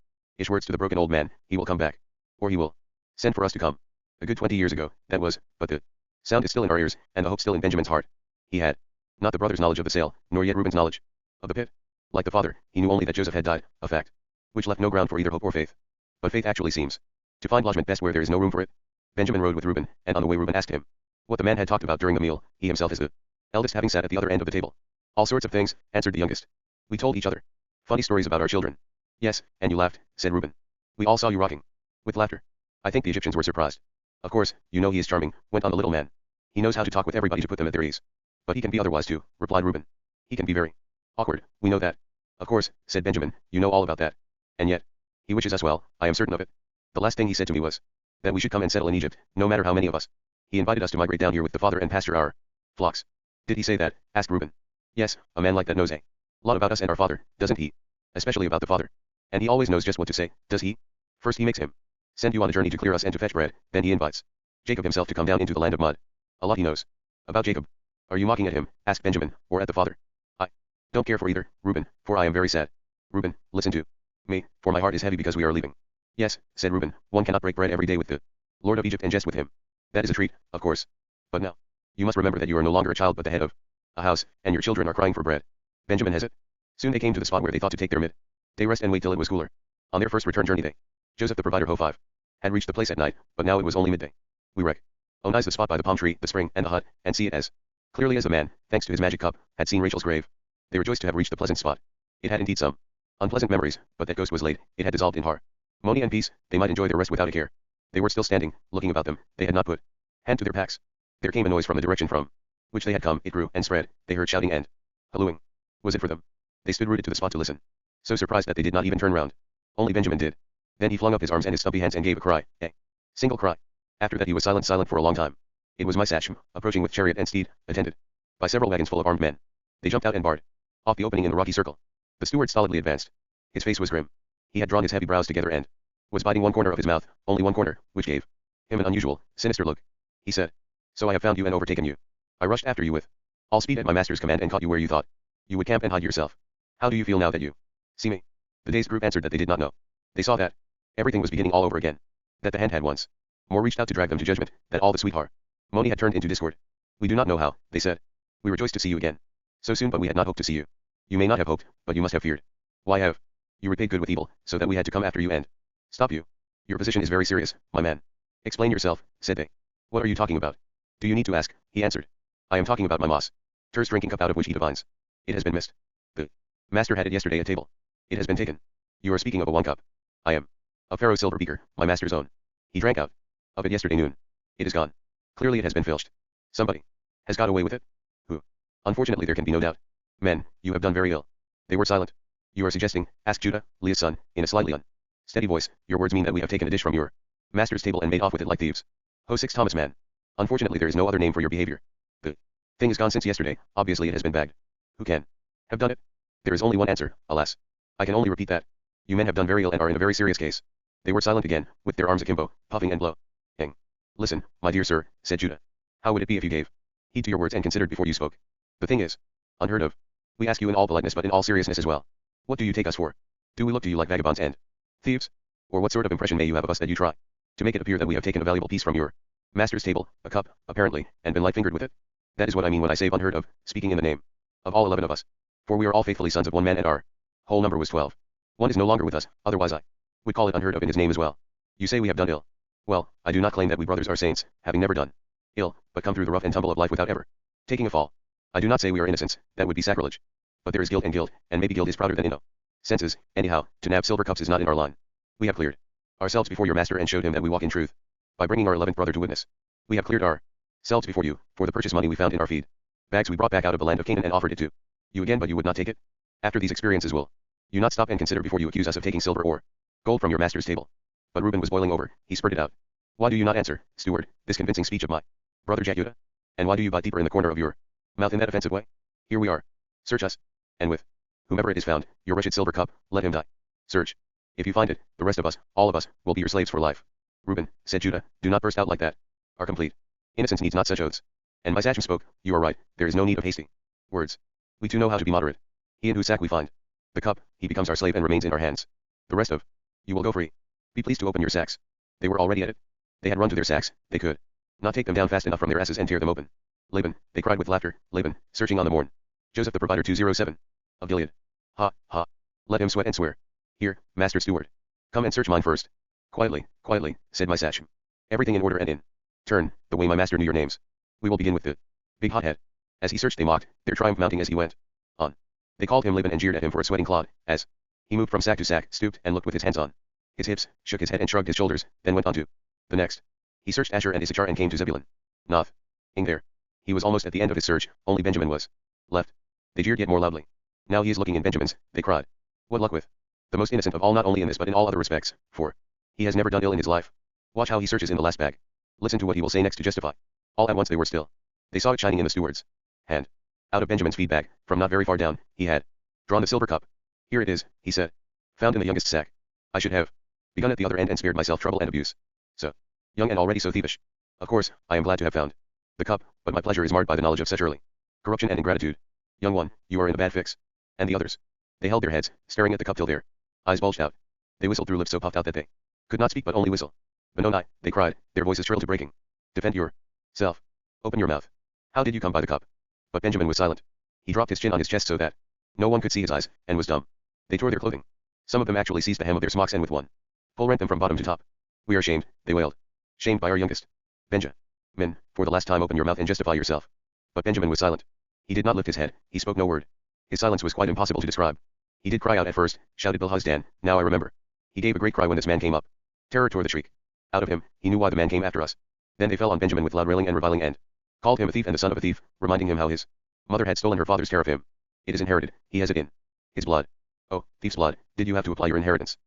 words to the broken old man, he will come back, or he will send for us to come. A good 20 years ago, that was, but the sound is still in our ears, and the hope still in Benjamin's heart. He had not the brothers' knowledge of the sale, nor yet Reuben's knowledge of the pit. Like the father, he knew only that Joseph had died, a fact which left no ground for either hope or faith. But faith actually seems to find lodgment best where there is no room for it. Benjamin rode with Reuben, and on the way Reuben asked him what the man had talked about during the meal, he himself as the eldest having sat at the other end of the table. All sorts of things, answered the youngest. We told each other funny stories about our children. Yes, and you laughed, said Reuben. We all saw you rocking with laughter. I think the Egyptians were surprised. Of course, you know he is charming, went on the little man. He knows how to talk with everybody to put them at their ease. But he can be otherwise too, replied Reuben. He can be very awkward, we know that. Of course, said Benjamin, you know all about that. And yet, he wishes us well, I am certain of it. The last thing he said to me was that we should come and settle in Egypt, no matter how many of us. He invited us to migrate down here with the father and pasture our flocks. Did he say that? Asked Reuben. Yes, a man like that knows a lot about us and our father, doesn't he? Especially about the father. And he always knows just what to say, does he? First he makes him send you on a journey to clear us and to fetch bread, then he invites Jacob himself to come down into the land of mud. A lot he knows. About Jacob. Are you mocking at him, asked Benjamin, or at the father? I don't care for either, Reuben, for I am very sad. Reuben, listen to me, for my heart is heavy because we are leaving. Yes, said Reuben, one cannot break bread every day with the Lord of Egypt and jest with him. That is a treat, of course. But now, you must remember that you are no longer a child but the head of a house, and your children are crying for bread. Benjamin has it. Soon they came to the spot where they thought to take their mid-day rest and wait till it was cooler. On their first return journey Joseph the provider Ho5 had reached the place at night, but now it was only midday. We recognize the spot by the palm tree, the spring, and the hut, and see it as clearly as the man, thanks to his magic cup, had seen Rachel's grave. They rejoiced to have reached the pleasant spot. It had indeed some unpleasant memories, but that ghost was laid, it had dissolved in harmony and peace, they might enjoy their rest without a care. They were still standing, looking about them, they had not put hand to their packs. There came a noise from the direction from which they had come, it grew and spread, they heard shouting and hallooing. Was it for them? They stood rooted to the spot to listen, so surprised that they did not even turn round. Only Benjamin did. Then he flung up his arms and his stumpy hands and gave a cry, a single cry. After that he was silent for a long time. It was my Sachem, approaching with chariot and steed, attended by several wagons full of armed men. They jumped out and barred off the opening in the rocky circle. The steward stolidly advanced. His face was grim. He had drawn his heavy brows together and was biting one corner of his mouth, only one corner, which gave him an unusual, sinister look. He said, "So I have found you and overtaken you. I rushed after you with all speed at my master's command and caught you where you thought you would camp and hide yourself. How do you feel now that you see me?" The dazed group answered that they did not know. They saw that everything was beginning all over again. That the hand had once more reached out to drag them to judgment, that all the sweet harmony had turned into discord. "We do not know how," they said. "We rejoice to see you again so soon, but we had not hoped to see you. You may not have hoped, but you must have feared. Why have you repaid good with evil, so that we had to come after you and stop you? Your position is very serious, my man. Explain yourself," said they. "What are you talking about? Do you need to ask?" he answered. "I am talking about my master's drinking cup out of which he divines. It has been missed. The master had it yesterday at table. It has been taken. You are speaking of a wine cup. I am a Pharaoh's silver beaker, my master's own. He drank out of it yesterday noon. It is gone. Clearly it has been filched. Somebody has got away with it. Who? Unfortunately there can be no doubt. Men, you have done very ill." They were silent. "You are suggesting," asked Judah, Leah's son, in a slightly unsteady voice, "your words mean that we have taken a dish from your master's table and made off with it like thieves." Ho6 Thomas Mann. "Unfortunately there is no other name for your behavior. The thing is gone since yesterday, obviously it has been bagged. Who can have done it? There is only one answer, alas. I can only repeat that. You men have done very ill and are in a very serious case." They were silent again, with their arms akimbo, puffing and blowing. "Listen, my dear sir," said Judah. "How would it be if you gave heed to your words and considered before you spoke? The thing is unheard of. We ask you in all politeness but in all seriousness as well. What do you take us for? Do we look to you like vagabonds and thieves? Or what sort of impression may you have of us that you try to make it appear that we have taken a valuable piece from your master's table, a cup, apparently, and been light-fingered with it? That is what I mean when I say unheard of, speaking in the name of all 11 of us. For we are all faithfully sons of one man and our whole number was 12. One is no longer with us, otherwise I would call it unheard of in his name as well. You say we have done ill. Well, I do not claim that we brothers are saints, having never done ill, but come through the rough and tumble of life without ever taking a fall. I do not say we are innocents, that would be sacrilege. But there is guilt, and maybe guilt is prouder than innocence. Anyhow, to nab silver cups is not in our line. We have cleared ourselves before your master and showed him that we walk in truth. By bringing our 11th brother to witness, we have cleared ourselves before you, for the purchase money we found in our feed bags we brought back out of the land of Canaan and offered it to you again, but you would not take it. After these experiences will you not stop and consider before you accuse us of taking silver or gold from your master's table?" But Reuben was boiling over, he spurted out. "Why do you not answer, steward, this convincing speech of my brother Judah? And why do you bite deeper in the corner of your mouth in that offensive way? Here we are. Search us. And with whomever it is found, your wretched silver cup, let him die. Search. If you find it, the rest of us, all of us, will be your slaves for life." "Reuben," said Judah, "do not burst out like that. Our complete innocence needs not such oaths." And my Sachem spoke, "You are right, there is no need of hasty words. We too know how to be moderate. He in whose sack we find the cup, he becomes our slave and remains in our hands. The rest of you will go free. Be pleased to open your sacks." They were already at it. They had run to their sacks, they could not take them down fast enough from their asses and tear them open. "Laban," they cried with laughter, "Laban, searching on the morn. Joseph the provider 207 of Gilead. Ha, ha. Let him sweat and swear. Here, master steward. Come and search mine first." "Quietly, quietly," said my Sachem. "Everything in order and in turn, the way my master knew your names. We will begin with the big hothead." As he searched they mocked, their triumph mounting as he went on. They called him Laban and jeered at him for a sweating clod, as he moved from sack to sack, stooped and looked with his hands on his hips, shook his head and shrugged his shoulders, then went on to the next. He searched Asher and Issachar and came to Zebulun. Nothing there. He was almost at the end of his search, only Benjamin was left. They jeered yet more loudly. "Now he is looking in Benjamin's," they cried. "What luck with the most innocent of all, not only in this but in all other respects, for he has never done ill in his life. Watch how he searches in the last bag. Listen to what he will say next to justify." All at once they were still. They saw it shining in the steward's hand. Out of Benjamin's feed bag, from not very far down, he had drawn the silver cup. "Here it is," he said. "Found in the youngest sack. I should have begun at the other end and spared myself trouble and abuse. So young and already so thievish. Of course, I am glad to have found the cup, but my pleasure is marred by the knowledge of such early corruption and ingratitude. Young one, you are in a bad fix. And the others? They held their heads, staring at the cup till their eyes bulged out. They whistled through lips so puffed out that they could not speak but only whistle. Benoni, they cried, their voices shrilled to breaking. Defend yourself. Open your mouth. How did you come by the cup? But Benjamin was silent. He dropped his chin on his chest so that no one could see his eyes, and was dumb. They tore their clothing. Some of them actually seized the hem of their smocks and with one pull rent them from bottom to top. We are shamed, they wailed. Shamed by our youngest. Benjamin, for the last time open your mouth and justify yourself. But Benjamin was silent. He did not lift his head, he spoke no word. His silence was quite impossible to describe. He did cry out at first, shouted Bilhazdan, now I remember. He gave a great cry when this man came up. Terror tore the shriek out of him, he knew why the man came after us. Then they fell on Benjamin with loud railing and reviling and called him a thief and the son of a thief, reminding him how his mother had stolen her father's care of him. It is inherited, he has it in his blood. Oh, thief's blood, did you have to apply your inheritance?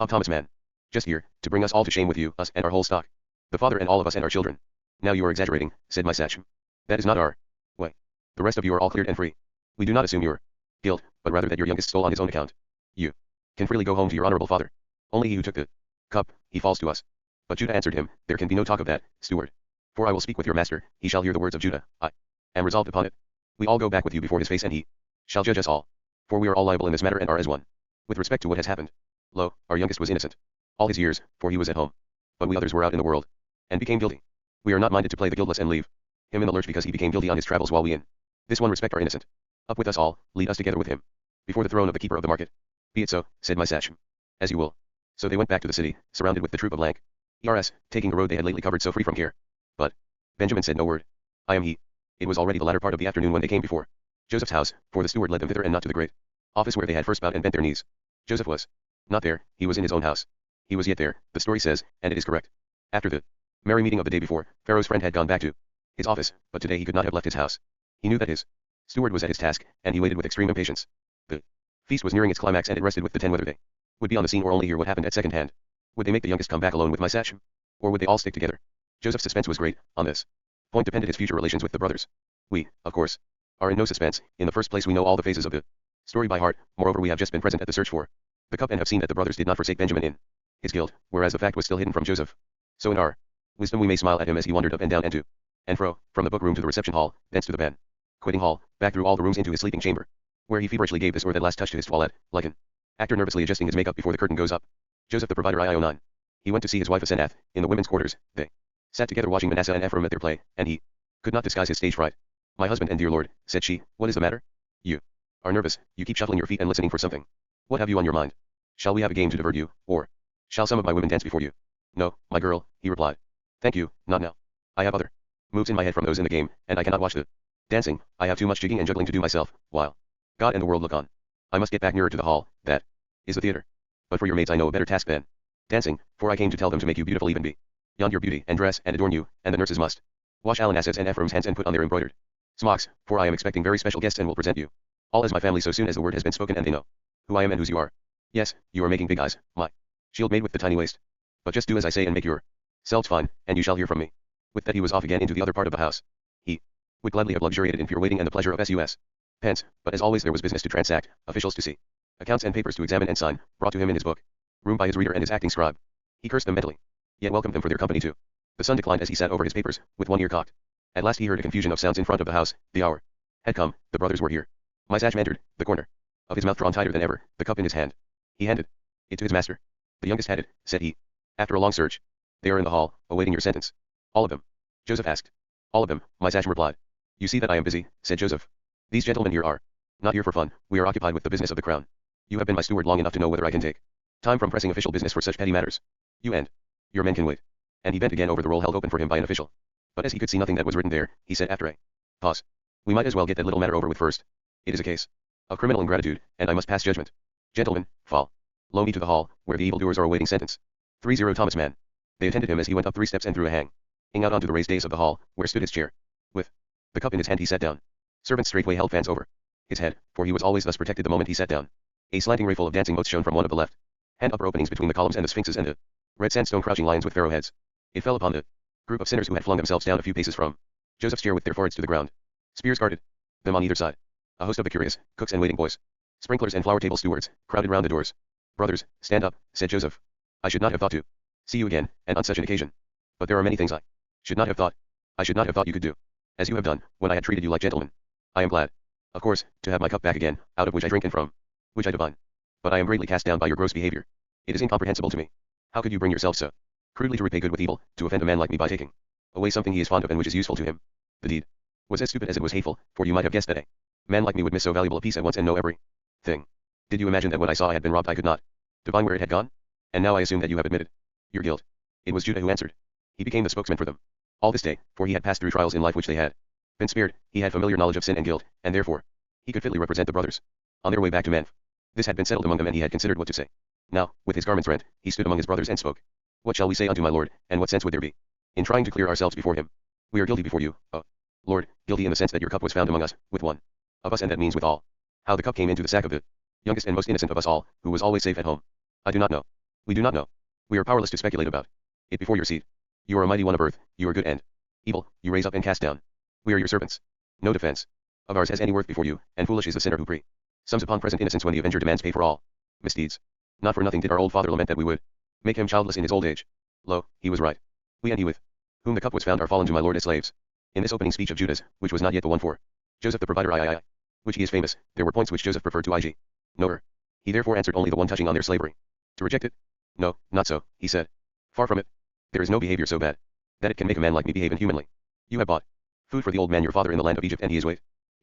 Thomas Mann. Just here, to bring us all to shame with you, us and our whole stock. The father and all of us and our children. Now you are exaggerating, said my sachem. That is not our way. The rest of you are all cleared and free. We do not assume your guilt, but rather that your youngest stole on his own account. You can freely go home to your honorable father. Only he who took the cup, he falls to us. But Judah answered him, there can be no talk of that, steward. For I will speak with your master, he shall hear the words of Judah, I am resolved upon it. We all go back with you before his face and he shall judge us all. For we are all liable in this matter and are as one. With respect to what has happened. Lo, our youngest was innocent. All his years, for he was at home. But we others were out in the world. And became guilty. We are not minded to play the guiltless and leave him in the lurch because he became guilty on his travels while we in this one respect are innocent. Up with us all, lead us together with him. Before the throne of the keeper of the market. Be it so, said my sachem. As you will. So they went back to the city, surrounded with the troop of lank ers, taking the road they had lately covered so free from care. But Benjamin said no word. I am he. It was already the latter part of the afternoon when they came before Joseph's house, for the steward led them thither and not to the great office where they had first bowed and bent their knees. Joseph was not there, he was in his own house. He was yet there, the story says, and it is correct. After the merry meeting of the day before, Pharaoh's friend had gone back to his office, but today he could not have left his house. He knew that his steward was at his task, and he waited with extreme impatience. The feast was nearing its climax and it rested with the 10 whether they would be on the scene or only hear what happened at second hand. Would they make the youngest come back alone with my sachem? Or would they all stick together? Joseph's suspense was great. On this point depended his future relations with the brothers. We, of course, are in no suspense. In the first place we know all the phases of the story by heart, moreover we have just been present at the search for the cup and have seen that the brothers did not forsake Benjamin in his guilt, whereas the fact was still hidden from Joseph. So in our wisdom we may smile at him as he wandered up and down and to and fro, from the book room to the reception hall, thence to the quitting hall, back through all the rooms into his sleeping chamber, where he feverishly gave this or that last touch to his toilette, like an actor nervously adjusting his makeup before the curtain goes up. Joseph the provider IO9. He went to see his wife Asenath, in the women's quarters. They sat together watching Manasseh and Ephraim at their play, and he could not disguise his stage fright. My husband and dear lord, said she, what is the matter? You are nervous, you keep shuffling your feet and listening for something. What have you on your mind? Shall we have a game to divert you, or shall some of my women dance before you? No, my girl, he replied. Thank you, not now. I have other moves in my head from those in the game, and I cannot watch the dancing. I have too much jigging and juggling to do myself, while God and the world look on. I must get back nearer to the hall, that is the theater. But for your maids I know a better task than dancing, for I came to tell them to make you beautiful even beyond your beauty, and dress and adorn you, and the nurses must wash Manasseh's and Ephraim's hands and put on their embroidered smocks, for I am expecting very special guests and will present you all as my family so soon as the word has been spoken and they know who I am and whose you are. Yes, you are making big eyes, my shield maid with the tiny waist. But just do as I say and make yourselves fine, and you shall hear from me. With that he was off again into the other part of the house. He would gladly have luxuriated in pure waiting and the pleasure of sus pence, but as always there was business to transact, officials to see, accounts and papers to examine and sign, brought to him in his book room by his reader and his acting scribe. He cursed them mentally, yet welcomed them for their company too. The sun declined as he sat over his papers, with one ear cocked. At last he heard a confusion of sounds in front of the house. The hour had come, the brothers were here. My sachem entered, the corner of his mouth drawn tighter than ever, the cup in his hand. He handed it to his master. The youngest had it, said he. After a long search. They are in the hall, awaiting your sentence. All of them? Joseph asked. All of them, my sachem replied. You see that I am busy, said Joseph. These gentlemen here are not here for fun, we are occupied with the business of the crown. You have been my steward long enough to know whether I can take time from pressing official business for such petty matters. You and your men can wait. And he bent again over the roll held open for him by an official. But as he could see nothing that was written there, he said after a pause. We might as well get that little matter over with first. It is a case of criminal ingratitude, and I must pass judgment. Gentlemen, follow me to the hall, where the evildoers are awaiting sentence. 30 Thomas Mann. They attended him as he went up 3 steps and through a hanging out onto the raised dais of the hall, where stood his chair. With the cup in his hand he sat down. Servants straightway held fans over his head, for he was always thus protected the moment he sat down. A slanting rayful of dancing motes shone from one of the left hand upper openings between the columns and the sphinxes and the red sandstone crouching lions with pharaoh heads. It fell upon the group of sinners who had flung themselves down a few paces from Joseph's chair with their foreheads to the ground. Spears guarded them on either side. A host of the curious, cooks and waiting boys, sprinklers and flower table stewards, crowded round the doors. Brothers, stand up, said Joseph. I should not have thought to see you again, and on such an occasion. But there are many things I Should not have thought. I should not have thought you could do as you have done, when I had treated you like gentlemen. I am glad, of course, to have my cup back again, out of which I drink and from which I divine. But I am greatly cast down by your gross behavior. It is incomprehensible to me. How could you bring yourself so crudely to repay good with evil, to offend a man like me by taking away something he is fond of and which is useful to him? The deed was as stupid as it was hateful, for you might have guessed that a man like me would miss so valuable a piece at once and know every thing. Did you imagine that when I saw I had been robbed I could not divine where it had gone? And now I assume that you have admitted your guilt. It was Judah who answered. He became the spokesman for them all this day, for he had passed through trials in life which they had been spared. He had familiar knowledge of sin and guilt, and therefore he could fitly represent the brothers on their way back to Manf. This had been settled among them, and he had considered what to say. Now, with his garments rent, he stood among his brothers and spoke. What shall we say unto my Lord, and what sense would there be in trying to clear ourselves before him? We are guilty before you, O Lord, guilty in the sense that your cup was found among us, with one of us, and that means with all. How the cup came into the sack of the youngest and most innocent of us all, who was always safe at home, I do not know. We do not know. We are powerless to speculate about it before your seat. You are a mighty one of earth, you are good and evil, you raise up and cast down. We are your servants. No defense of ours has any worth before you, and foolish is the sinner who sums upon present innocence when the avenger demands pay for all misdeeds. Not for nothing did our old father lament that we would make him childless in his old age. Lo, he was right. We and he with whom the cup was found are fallen to my Lord as slaves. In this opening speech of Judah's, which was not yet the one for Joseph the provider which he is famous, there were points which Joseph preferred to Ig. No. He therefore answered only the one touching on their slavery. To reject it? No, not so, he said. Far from it. There is no behavior so bad that it can make a man like me behave inhumanly. You have bought food for the old man your father in the land of Egypt, and he is waiting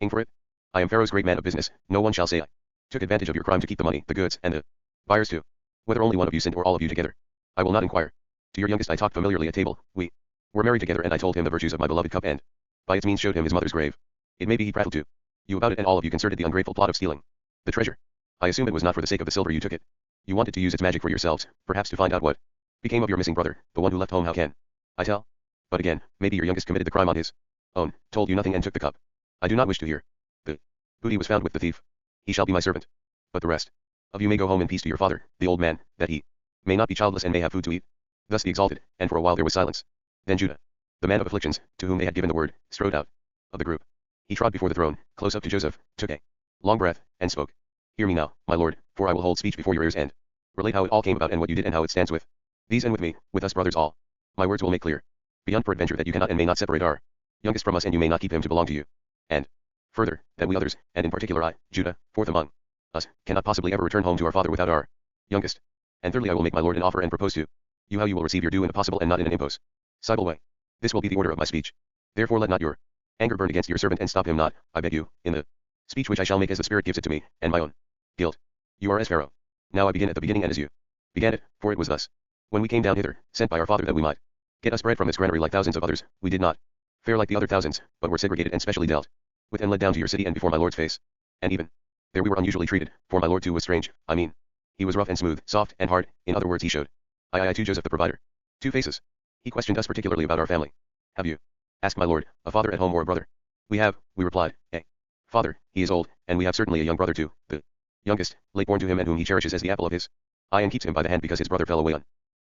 for it. I am Pharaoh's great man of business. No one shall say I took advantage of your crime to keep the money, the goods, and the buyers too. Whether only one of you sinned or all of you together, I will not inquire. To your youngest I talked familiarly at table. We were married together, and I told him the virtues of my beloved cup, and by its means showed him his mother's grave. It may be he prattled to you about it, and all of you concerted the ungrateful plot of stealing the treasure. I assume it was not for the sake of the silver you took it. You wanted to use its magic for yourselves, perhaps to find out what became of your missing brother, the one who left home. How can I tell? But again, maybe your youngest committed the crime on his own, told you nothing, and took the cup. I do not wish to hear. The booty was found with the thief. He shall be my servant. But the rest of you may go home in peace to your father, the old man, that he may not be childless and may have food to eat. Thus the exalted, and for a while there was silence. Then Judah, the man of afflictions, to whom they had given the word, strode out of the group. He trod before the throne, close up to Joseph, took a long breath, and spoke. Hear me now, my lord, for I will hold speech before your ears, and relate how it all came about and what you did and how it stands with these and with me, with us brothers all. My words will make clear, beyond peradventure, that you cannot and may not separate our youngest from us, and you may not keep him to belong to you. And further, that we others, and in particular I, Judah, fourth among us, cannot possibly ever return home to our father without our youngest. And thirdly, I will make my lord an offer and propose to you how you will receive your due in a possible and not in an impossible way. This will be the order of my speech. Therefore let not your anger burn against your servant, and stop him not, I beg you, in the speech which I shall make as the Spirit gives it to me, and my own guilt. You are as Pharaoh. Now I begin at the beginning, and as you began it, for it was thus. When we came down hither, sent by our father that we might get us bread from its granary like thousands of others, we did not fare like the other thousands, but were segregated and specially dealt with and led down to your city and before my lord's face. And even there we were unusually treated, for my lord too was strange, I mean, he was rough and smooth, soft and hard, in other words he showed I to Joseph the provider two faces. He questioned us particularly about our family. Have you, asked my lord, a father at home or a brother? We have, we replied, a father, he is old, and we have certainly a young brother too, the youngest, late born to him, and whom he cherishes as the apple of his eye, and keeps him by the hand because his brother fell away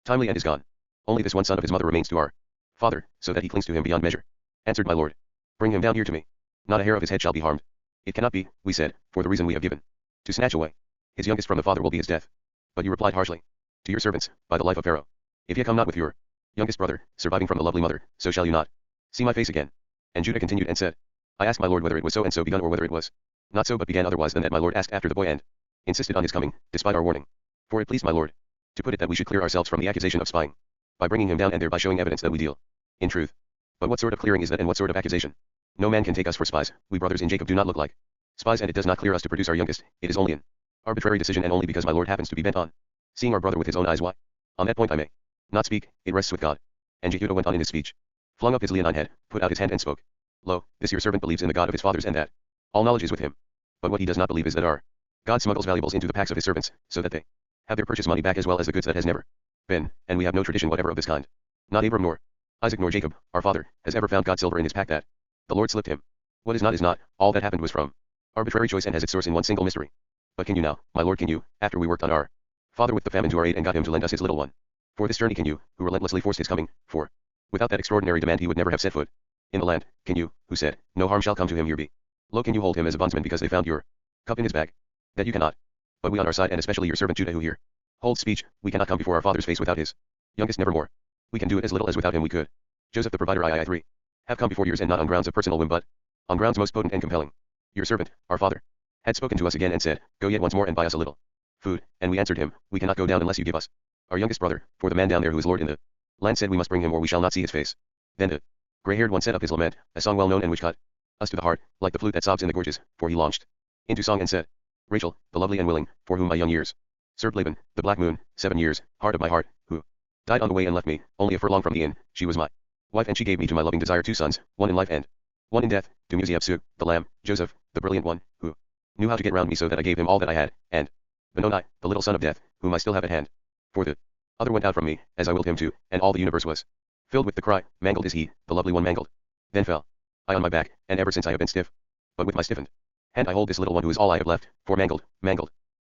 untimely and is gone. Only this one son of his mother remains to our father, so that he clings to him beyond measure. Answered my lord, bring him down here to me. Not a hair of his head shall be harmed. It cannot be, we said, for the reason we have given. To snatch away his youngest from the father will be his death. But you replied harshly to your servants, by the life of Pharaoh, if ye come not with your youngest brother, surviving from the lovely mother, so shall you not see my face again. And Judah continued and said, I asked my lord whether it was so and so begun, or whether it was not so but began otherwise than that. My lord asked after the boy, and insisted on his coming, despite our warning. For it pleased my lord to put it that we should clear ourselves from the accusation of spying, by bringing him down and thereby showing evidence that we deal in truth. But what sort of clearing is that, and what sort of accusation? No man can take us for spies. We brothers in Jacob do not look like spies, and it does not clear us to produce our youngest. It is only an arbitrary decision, and only because my lord happens to be bent on seeing our brother with his own eyes. Why? On that point I may not speak, it rests with God. And Jehudah went on in his speech, flung up his leonine head, put out his hand and spoke. Lo, this your servant believes in the God of his fathers, and that all knowledge is with him. But what he does not believe is that our God smuggles valuables into the packs of his servants, so that they have their purchase money back as well as the goods that has never been, and we have no tradition whatever of this kind. Not Abram nor Isaac nor Jacob, our father, has ever found God silver in his pack that the Lord slipped him. What is not, all that happened was from arbitrary choice and has its source in one single mystery. But can you now, my lord, can you, after we worked on our father with the famine to our aid and got him to lend us his little one for this journey, can you, who relentlessly forced his coming, for without that extraordinary demand he would never have set foot in the land, can you, who said, no harm shall come to him here be, lo, can you hold him as a bondsman because they found your cup in his bag? That you cannot. But we on our side, and especially your servant Judah who here holds speech, we cannot come before our father's face without his youngest, nevermore. We can do it as little as without him we could. Joseph the provider I 3. Have come before yours and not on grounds of personal whim but on grounds most potent and compelling. Your servant, our father, had spoken to us again and said, Go yet once more and buy us a little food, and we answered him, We cannot go down unless you give us our youngest brother, for the man down there who is lord in the land said we must bring him or we shall not see his face. Then the grey-haired one set up his lament, a song well known and which cut us to the heart, like the flute that sobs in the gorges, for he launched into song and said, Rachel, the lovely and willing, for whom my young years served Laban, the black moon, 7 years, heart of my heart, who died on the way and left me, only a furlong from the inn, she was my wife and she gave me to my loving desire 2 sons, one in life and one in death, to Muziabsug, the lamb, Joseph, the brilliant one, who knew how to get round me so that I gave him all that I had, and Benoni, the little son of death, whom I still have at hand. For the other went out from me, as I willed him to, and all the universe was filled with the cry, Mangled is he, the lovely one mangled. Then fell I on my back, and ever since I have been stiff. But with my stiffened hand I hold this little one who is all I have left, for mangled,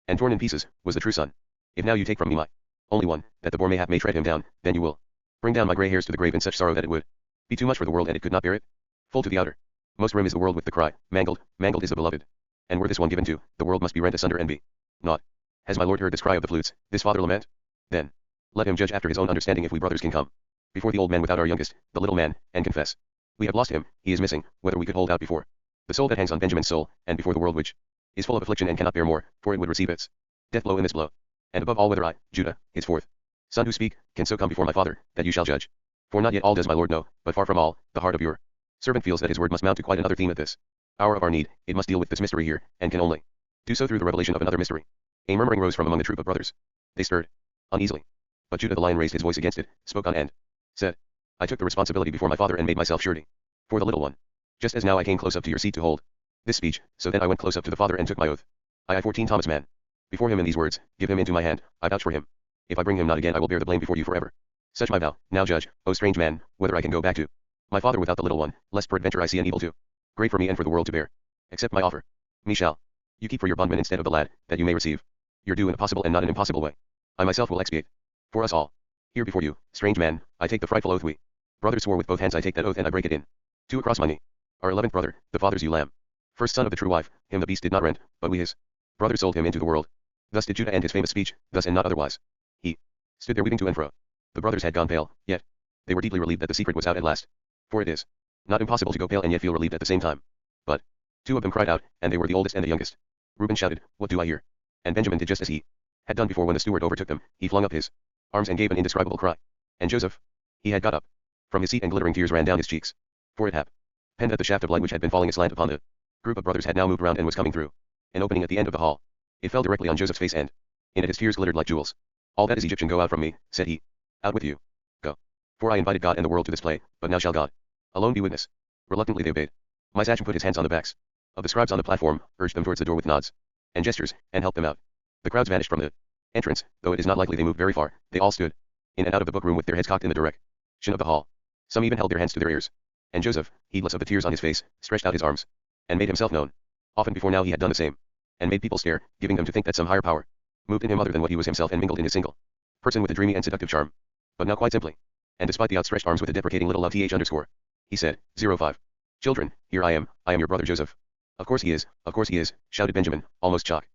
and torn in pieces, was the true son. If now you take from me my only one, that the boar mayhap may tread him down, then you will bring down my grey hairs to the grave in such sorrow that it would be too much for the world and it could not bear it. Full to the outer most rim is the world with the cry, Mangled, mangled is the beloved. And were this one given to, the world must be rent asunder and be naught. Has my lord heard this cry of the flutes, this father lament? Then let him judge after his own understanding if we brothers can come before the old man without our youngest, the little man, and confess. We have lost him, he is missing, whether we could hold out before the soul that hangs on Benjamin's soul, and before the world which is full of affliction and cannot bear more, for it would receive its death blow in this blow. And above all whether I, Judah, his fourth son who speak, can so come before my father, that you shall judge. For not yet all does my lord know, but far from all, the heart of your servant feels that his word must mount to quite another theme at this hour of our need, it must deal with this mystery here, and can only do so through the revelation of another mystery. A murmuring rose from among the troop of brothers. They stirred uneasily. But Judah the lion raised his voice against it, spoke on and said, I took the responsibility before my father and made myself surety for the little one. Just as now I came close up to your seat to hold this speech, so then I went close up to the father and took my oath. I 14 Thomas Mann. Before him in these words, give him into my hand, I vouch for him. If I bring him not again I will bear the blame before you forever. Such my vow, now judge, O strange man, whether I can go back to my father without the little one, lest peradventure I see an evil too great for me and for the world to bear. Accept my offer. Me shall you keep for your bondman instead of the lad, that you may receive your due in a possible and not an impossible way. I myself will expiate for us all. Here before you, strange man, I take the frightful oath we brothers swore with both hands. I take that oath and I break it in 2 across my knee. Our 11th brother, the father's ewe lamb, first son of the true wife, him the beast did not rend, but we his brothers sold him into the world. Thus did Judah end his famous speech, thus and not otherwise. He stood there weeping to and fro. The brothers had gone pale, yet they were deeply relieved that the secret was out at last. For it is not impossible to go pale and yet feel relieved at the same time. But 2 of them cried out, and they were the oldest and the youngest. Reuben shouted, What do I hear? And Benjamin did just as he had done before when the steward overtook them. He flung up his arms and gave an indescribable cry. And Joseph, he had got up from his seat and glittering tears ran down his cheeks. For it happened that the shaft of light which had been falling aslant upon the group of brothers had now moved round and was coming through an opening at the end of the hall. It fell directly on Joseph's face and in it his tears glittered like jewels. All that is Egyptian go out from me, said he. Out with you. Go. For I invited God and the world to this play, but now shall God alone be witness. Reluctantly they obeyed. My sachem put his hands on the backs of the scribes on the platform, urged them towards the door with nods and gestures, and helped them out. The crowds vanished from the entrance, though it is not likely they moved very far. They all stood in and out of the book room with their heads cocked in the direction of the hall. Some even held their hands to their ears. And Joseph, heedless of the tears on his face, stretched out his arms and made himself known. Often before now he had done the same, and made people stare, giving them to think that some higher power moved in him other than what he was himself and mingled in his single person with a dreamy and seductive charm. But now quite simply, and despite the outstretched arms with a deprecating little love th_, he said, 05. Children, here I am your brother Joseph. Of course he is, shouted Benjamin, almost choking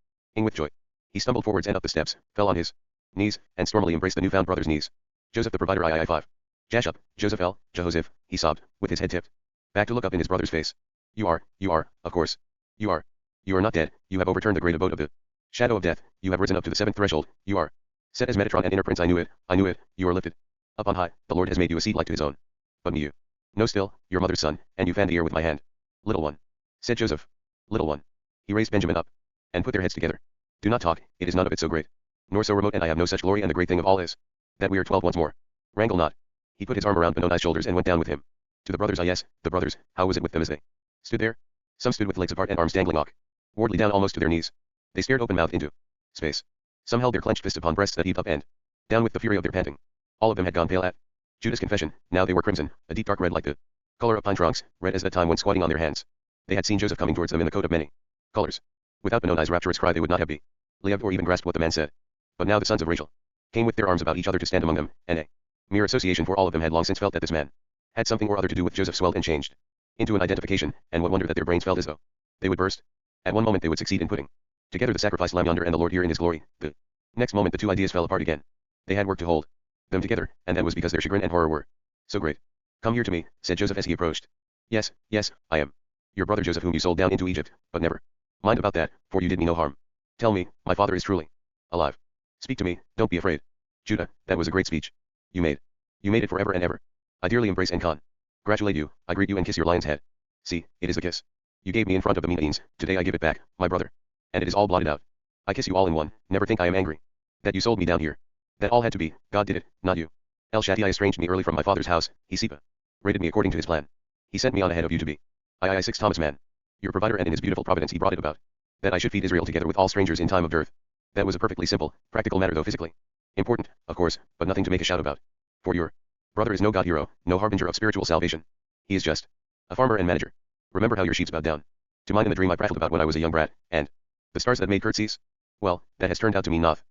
with joy. He stumbled forwards and up the steps, fell on his knees, and stormily embraced the newfound brother's knees. Joseph the provider I 5. Jashup, Joseph L, Jehoshaphat, he sobbed, with his head tipped back to look up in his brother's face. You are, of course. You are not dead, you have overturned the great abode of the shadow of death, you have risen up to the 7th threshold, you are set as Metatron and inner prince. I knew it, you are lifted up on high, the Lord has made you a seat like to his own. But me you know still, your mother's son, and you fanned the air with my hand. Little one, said Joseph. Little one. He raised Benjamin up, and put their heads together. Do not talk, it is none of it so great, nor so remote, and I have no such glory, and the great thing of all is that we are 12 once more. Wrangle not. He put his arm around Benoni's shoulders and went down with him. To the brothers, yes, the brothers, how was it with them as they stood there? Some stood with legs apart and arms dangling awkwardly down almost to their knees. They stared open-mouthed into space. Some held their clenched fists upon breasts that heaved up and down with the fury of their panting. All of them had gone pale at Judah's confession. Now they were crimson, a deep dark red like the color of pine trunks, red as that time when squatting on their hands they had seen Joseph coming towards them in the coat of many colors. Without Benoni's rapturous cry they would not have believed or even grasped what the man said. But now the sons of Rachel came with their arms about each other to stand among them, and a mere association, for all of them had long since felt that this man had something or other to do with Joseph, swelled and changed into an identification, and what wonder that their brains felt as though they would burst. At one moment they would succeed in putting together the sacrificed lamb yonder and the Lord here in his glory. The next moment the two ideas fell apart again. They had work to hold them together, and that was because their chagrin and horror were so great. Come here to me, said Joseph as he approached. Yes, yes, I am. Your brother Joseph whom you sold down into Egypt, but never mind about that, for you did me no harm. Tell me, my father is truly alive. Speak to me, don't be afraid. Judah, that was a great speech. You made. You made it forever and ever. I dearly embrace and congratulate you, I greet you and kiss your lion's head. See, it is a kiss. You gave me in front of the Medes, today I give it back, my brother. And it is all blotted out. I kiss you all in one, never think I am angry. That you sold me down here. That all had to be, God did it, not you. El Shaddai estranged me early from my father's house, he separated me according to his plan. He sent me on ahead of you to be. I 6 Thomas Mann. Your provider, and in his beautiful providence he brought it about. That I should feed Israel together with all strangers in time of dearth. That was a perfectly simple, practical matter though physically important, of course, but nothing to make a shout about. For your brother is no God hero, no harbinger of spiritual salvation. He is just a farmer and manager. Remember how your sheep bowed down to mine in the dream I prattled about when I was a young brat, and the stars that made curtsies? Well, that has turned out to mean nothing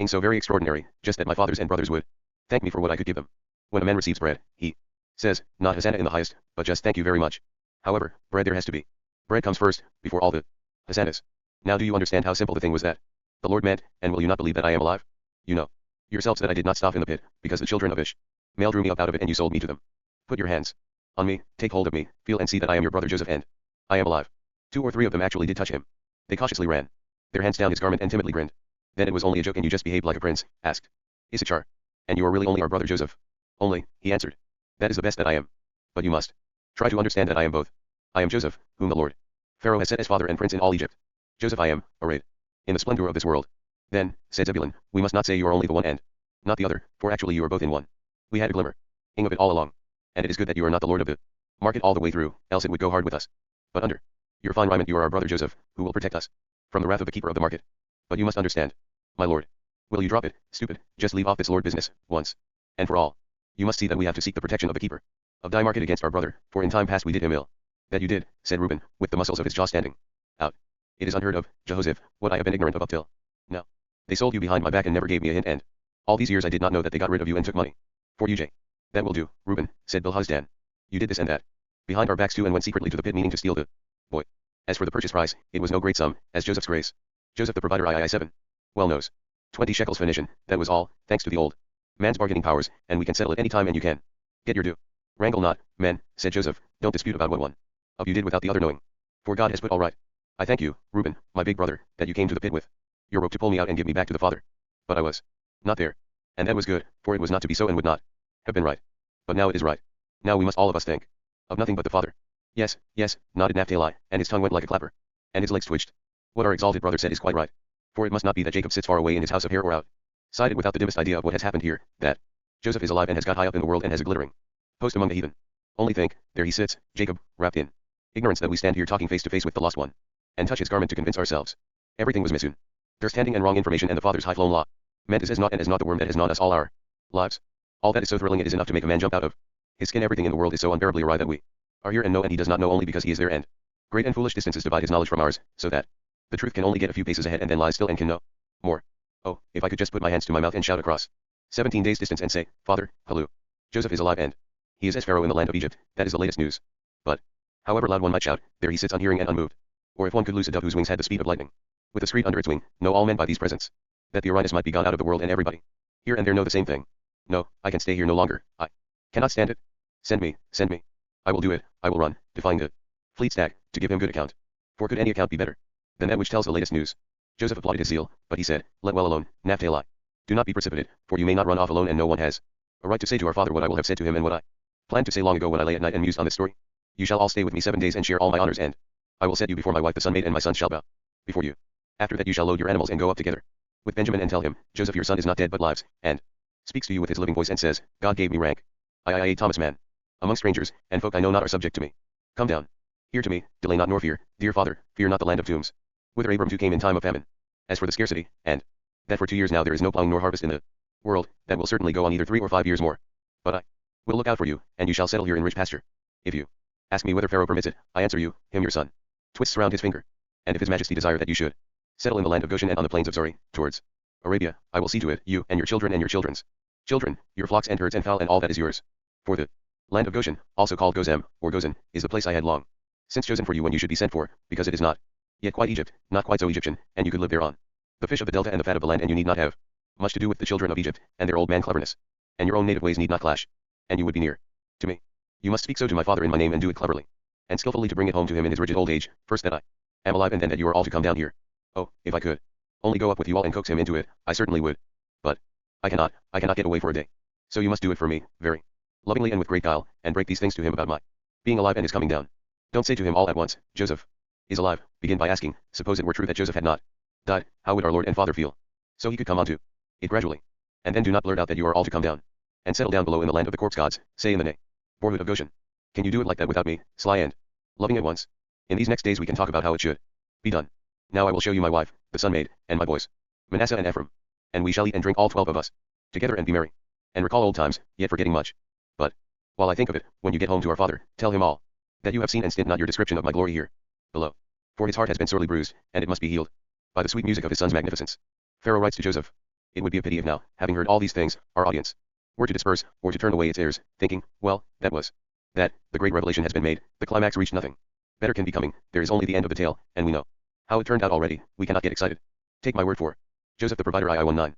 so very extraordinary, just that my fathers and brothers would thank me for what I could give them. When a man receives bread, he says, not Hosanna in the highest, but just thank you very much. However, bread there has to be. Bread comes first, before all the Hosannas. Now do you understand how simple the thing was that the Lord meant, and will you not believe that I am alive? You know yourselves that I did not stop in the pit, because the children of Ishmael drew me up out of it and you sold me to them. Put your hands on me, take hold of me, feel and see that I am your brother Joseph and I am alive. 2 or 3 of them actually did touch him. They cautiously ran their hands down his garment and timidly grinned. Then it was only a joke and you just behaved like a prince, asked Issachar. And you are really only our brother Joseph? Only, he answered. That is the best that I am. But you must try to understand that I am both. I am Joseph, whom the Lord Pharaoh has set as father and prince in all Egypt. Joseph I am, arrayed in the splendor of this world. Then, said Zebulun, we must not say you are only the one and not the other, for actually you are both in one. We had a glimmer of it all along. And it is good that you are not the lord of the market all the way through, else it would go hard with us. But under your fine raiment you are our brother Joseph, who will protect us from the wrath of the keeper of the market. But you must understand, my lord. Will you drop it, stupid, just leave off this lord business, once and for all. You must see that we have to seek the protection of the keeper of thy market against our brother, for in time past we did him ill. That you did, said Reuben, with the muscles of his jaw standing out. It is unheard of, Jehoshaphat, what I have been ignorant of up till now. They sold you behind my back and never gave me a hint, and all these years I did not know that they got rid of you and took money for you, J. That will do, Reuben, said Bilhah. You did this and that behind our backs too, and went secretly to the pit meaning to steal the boy. As for the purchase price, it was no great sum, as Joseph's grace. Joseph the provider III 7. Well knows. 20 shekels Phoenician, that was all, thanks to the old man's bargaining powers, and we can settle it any time and you can get your due. Wrangle not, men, said Joseph, don't dispute about what one of you did without the other knowing. For God has put all right. I thank you, Reuben, my big brother, that you came to the pit with your rope to pull me out and give me back to the father. But I was not there. And that was good, for it was not to be so and would not have been right. But now it is right. Now we must all of us think of nothing but the father. Yes, yes, nodded Naphtali, and his tongue went like a clapper, and his legs twitched. What our exalted brother said is quite right. For it must not be that Jacob sits far away in his house of hair or outside it without the dimmest idea of what has happened here, that Joseph is alive and has got high up in the world and has a glittering post among the heathen. Only think, there he sits, Jacob, wrapped in ignorance that we stand here talking face to face with the lost one, and touch his garment to convince ourselves. Everything was misunderstanding and wrong information, and the father's high-flown law meant is as not, and as not the worm that has gnawed us all our lives. All that is so thrilling it is enough to make a man jump out of his skin. Everything in the world is so unbearably awry that we are here and know, and he does not know only because he is there, and great and foolish distances divide his knowledge from ours, so that the truth can only get a few paces ahead and then lies still and can know more. Oh, if I could just put my hands to my mouth and shout across 17 days distance and say, Father, halloo. Joseph is alive and he is as Pharaoh in the land of Egypt. That is the latest news. But however loud one might shout, there he sits unhearing and unmoved. Or if one could loose a dove whose wings had the speed of lightning, with a screed under its wing, know all men by these presents, that the Uranus might be gone out of the world, and everybody here and there know the same thing. No, I can stay here no longer. I cannot stand it. Send me, send me. I will do it. I will run, defying the fleet stag, to give him good account. For could any account be better than that which tells the latest news? Joseph applauded his zeal, but he said, let well alone, Naphtali. Do not be precipitate, for you may not run off alone, and no one has a right to say to our father what I will have said to him and what I planned to say long ago when I lay at night and mused on this story. You shall all stay with me 7 days and share all my honors, and I will set you before my wife the sun maid, and my sons shall bow before you. After that you shall load your animals and go up together with Benjamin, and tell him, Joseph your son is not dead but lives, and speaks to you with his living voice and says, God gave me rank. I Thomas Mann. Among strangers, and folk I know not are subject to me. Come down here to me, delay not nor fear, dear father, fear not the land of tombs, whither Abram too came in time of famine. As for the scarcity, and that for 2 years now there is no plowing nor harvest in the world, that will certainly go on either 3 or 5 years more. But I will look out for you, and you shall settle here in rich pasture. If you ask me whether Pharaoh permits it, I answer you, him your son twists round his finger. And if his majesty desire that you should settle in the land of Goshen and on the plains of Zori, towards Arabia, I will see to it, you and your children and your children's children, your flocks and herds and fowl and all that is yours. For the land of Goshen, also called Gozem, or Gozan, is the place I had long since chosen for you when you should be sent for, because it is not yet quite Egypt, not quite so Egyptian, and you could live thereon. The fish of the delta and the fat of the land, and you need not have much to do with the children of Egypt, and their old man cleverness. And your own native ways need not clash. And you would be near to me. You must speak so to my father in my name and do it cleverly, and skillfully to bring it home to him in his rigid old age, first that I am alive and then that you are all to come down here. Oh, if I could only go up with you all and coax him into it, I certainly would. But I cannot get away for a day. So you must do it for me, very lovingly and with great guile, and break these things to him about my being alive and his coming down. Don't say to him all at once, Joseph is alive. Begin by asking, suppose it were true that Joseph had not died, how would our Lord and Father feel? So he could come on to it gradually. And then do not blurt out that you are all to come down and settle down below in the land of the corpse gods, say in the neighborhood of Goshen. Can you do it like that without me, sly and loving at once? In these next days we can talk about how it should be done. Now I will show you my wife, the sun-maid, and my boys, Manasseh and Ephraim. And we shall eat and drink all 12 of us together and be merry, and recall old times, yet forgetting much. But while I think of it, when you get home to our father, tell him all that you have seen and stint not your description of my glory here below. For his heart has been sorely bruised, and it must be healed by the sweet music of his son's magnificence. Pharaoh writes to Joseph, it would be a pity if now, having heard all these things, our audience were to disperse, or to turn away its ears, thinking, well, that was that, the great revelation has been made, the climax reached nothing better can be coming, there is only the end of the tale, and we know how it turned out already, we cannot get excited. Take my word for Joseph the provider II-19.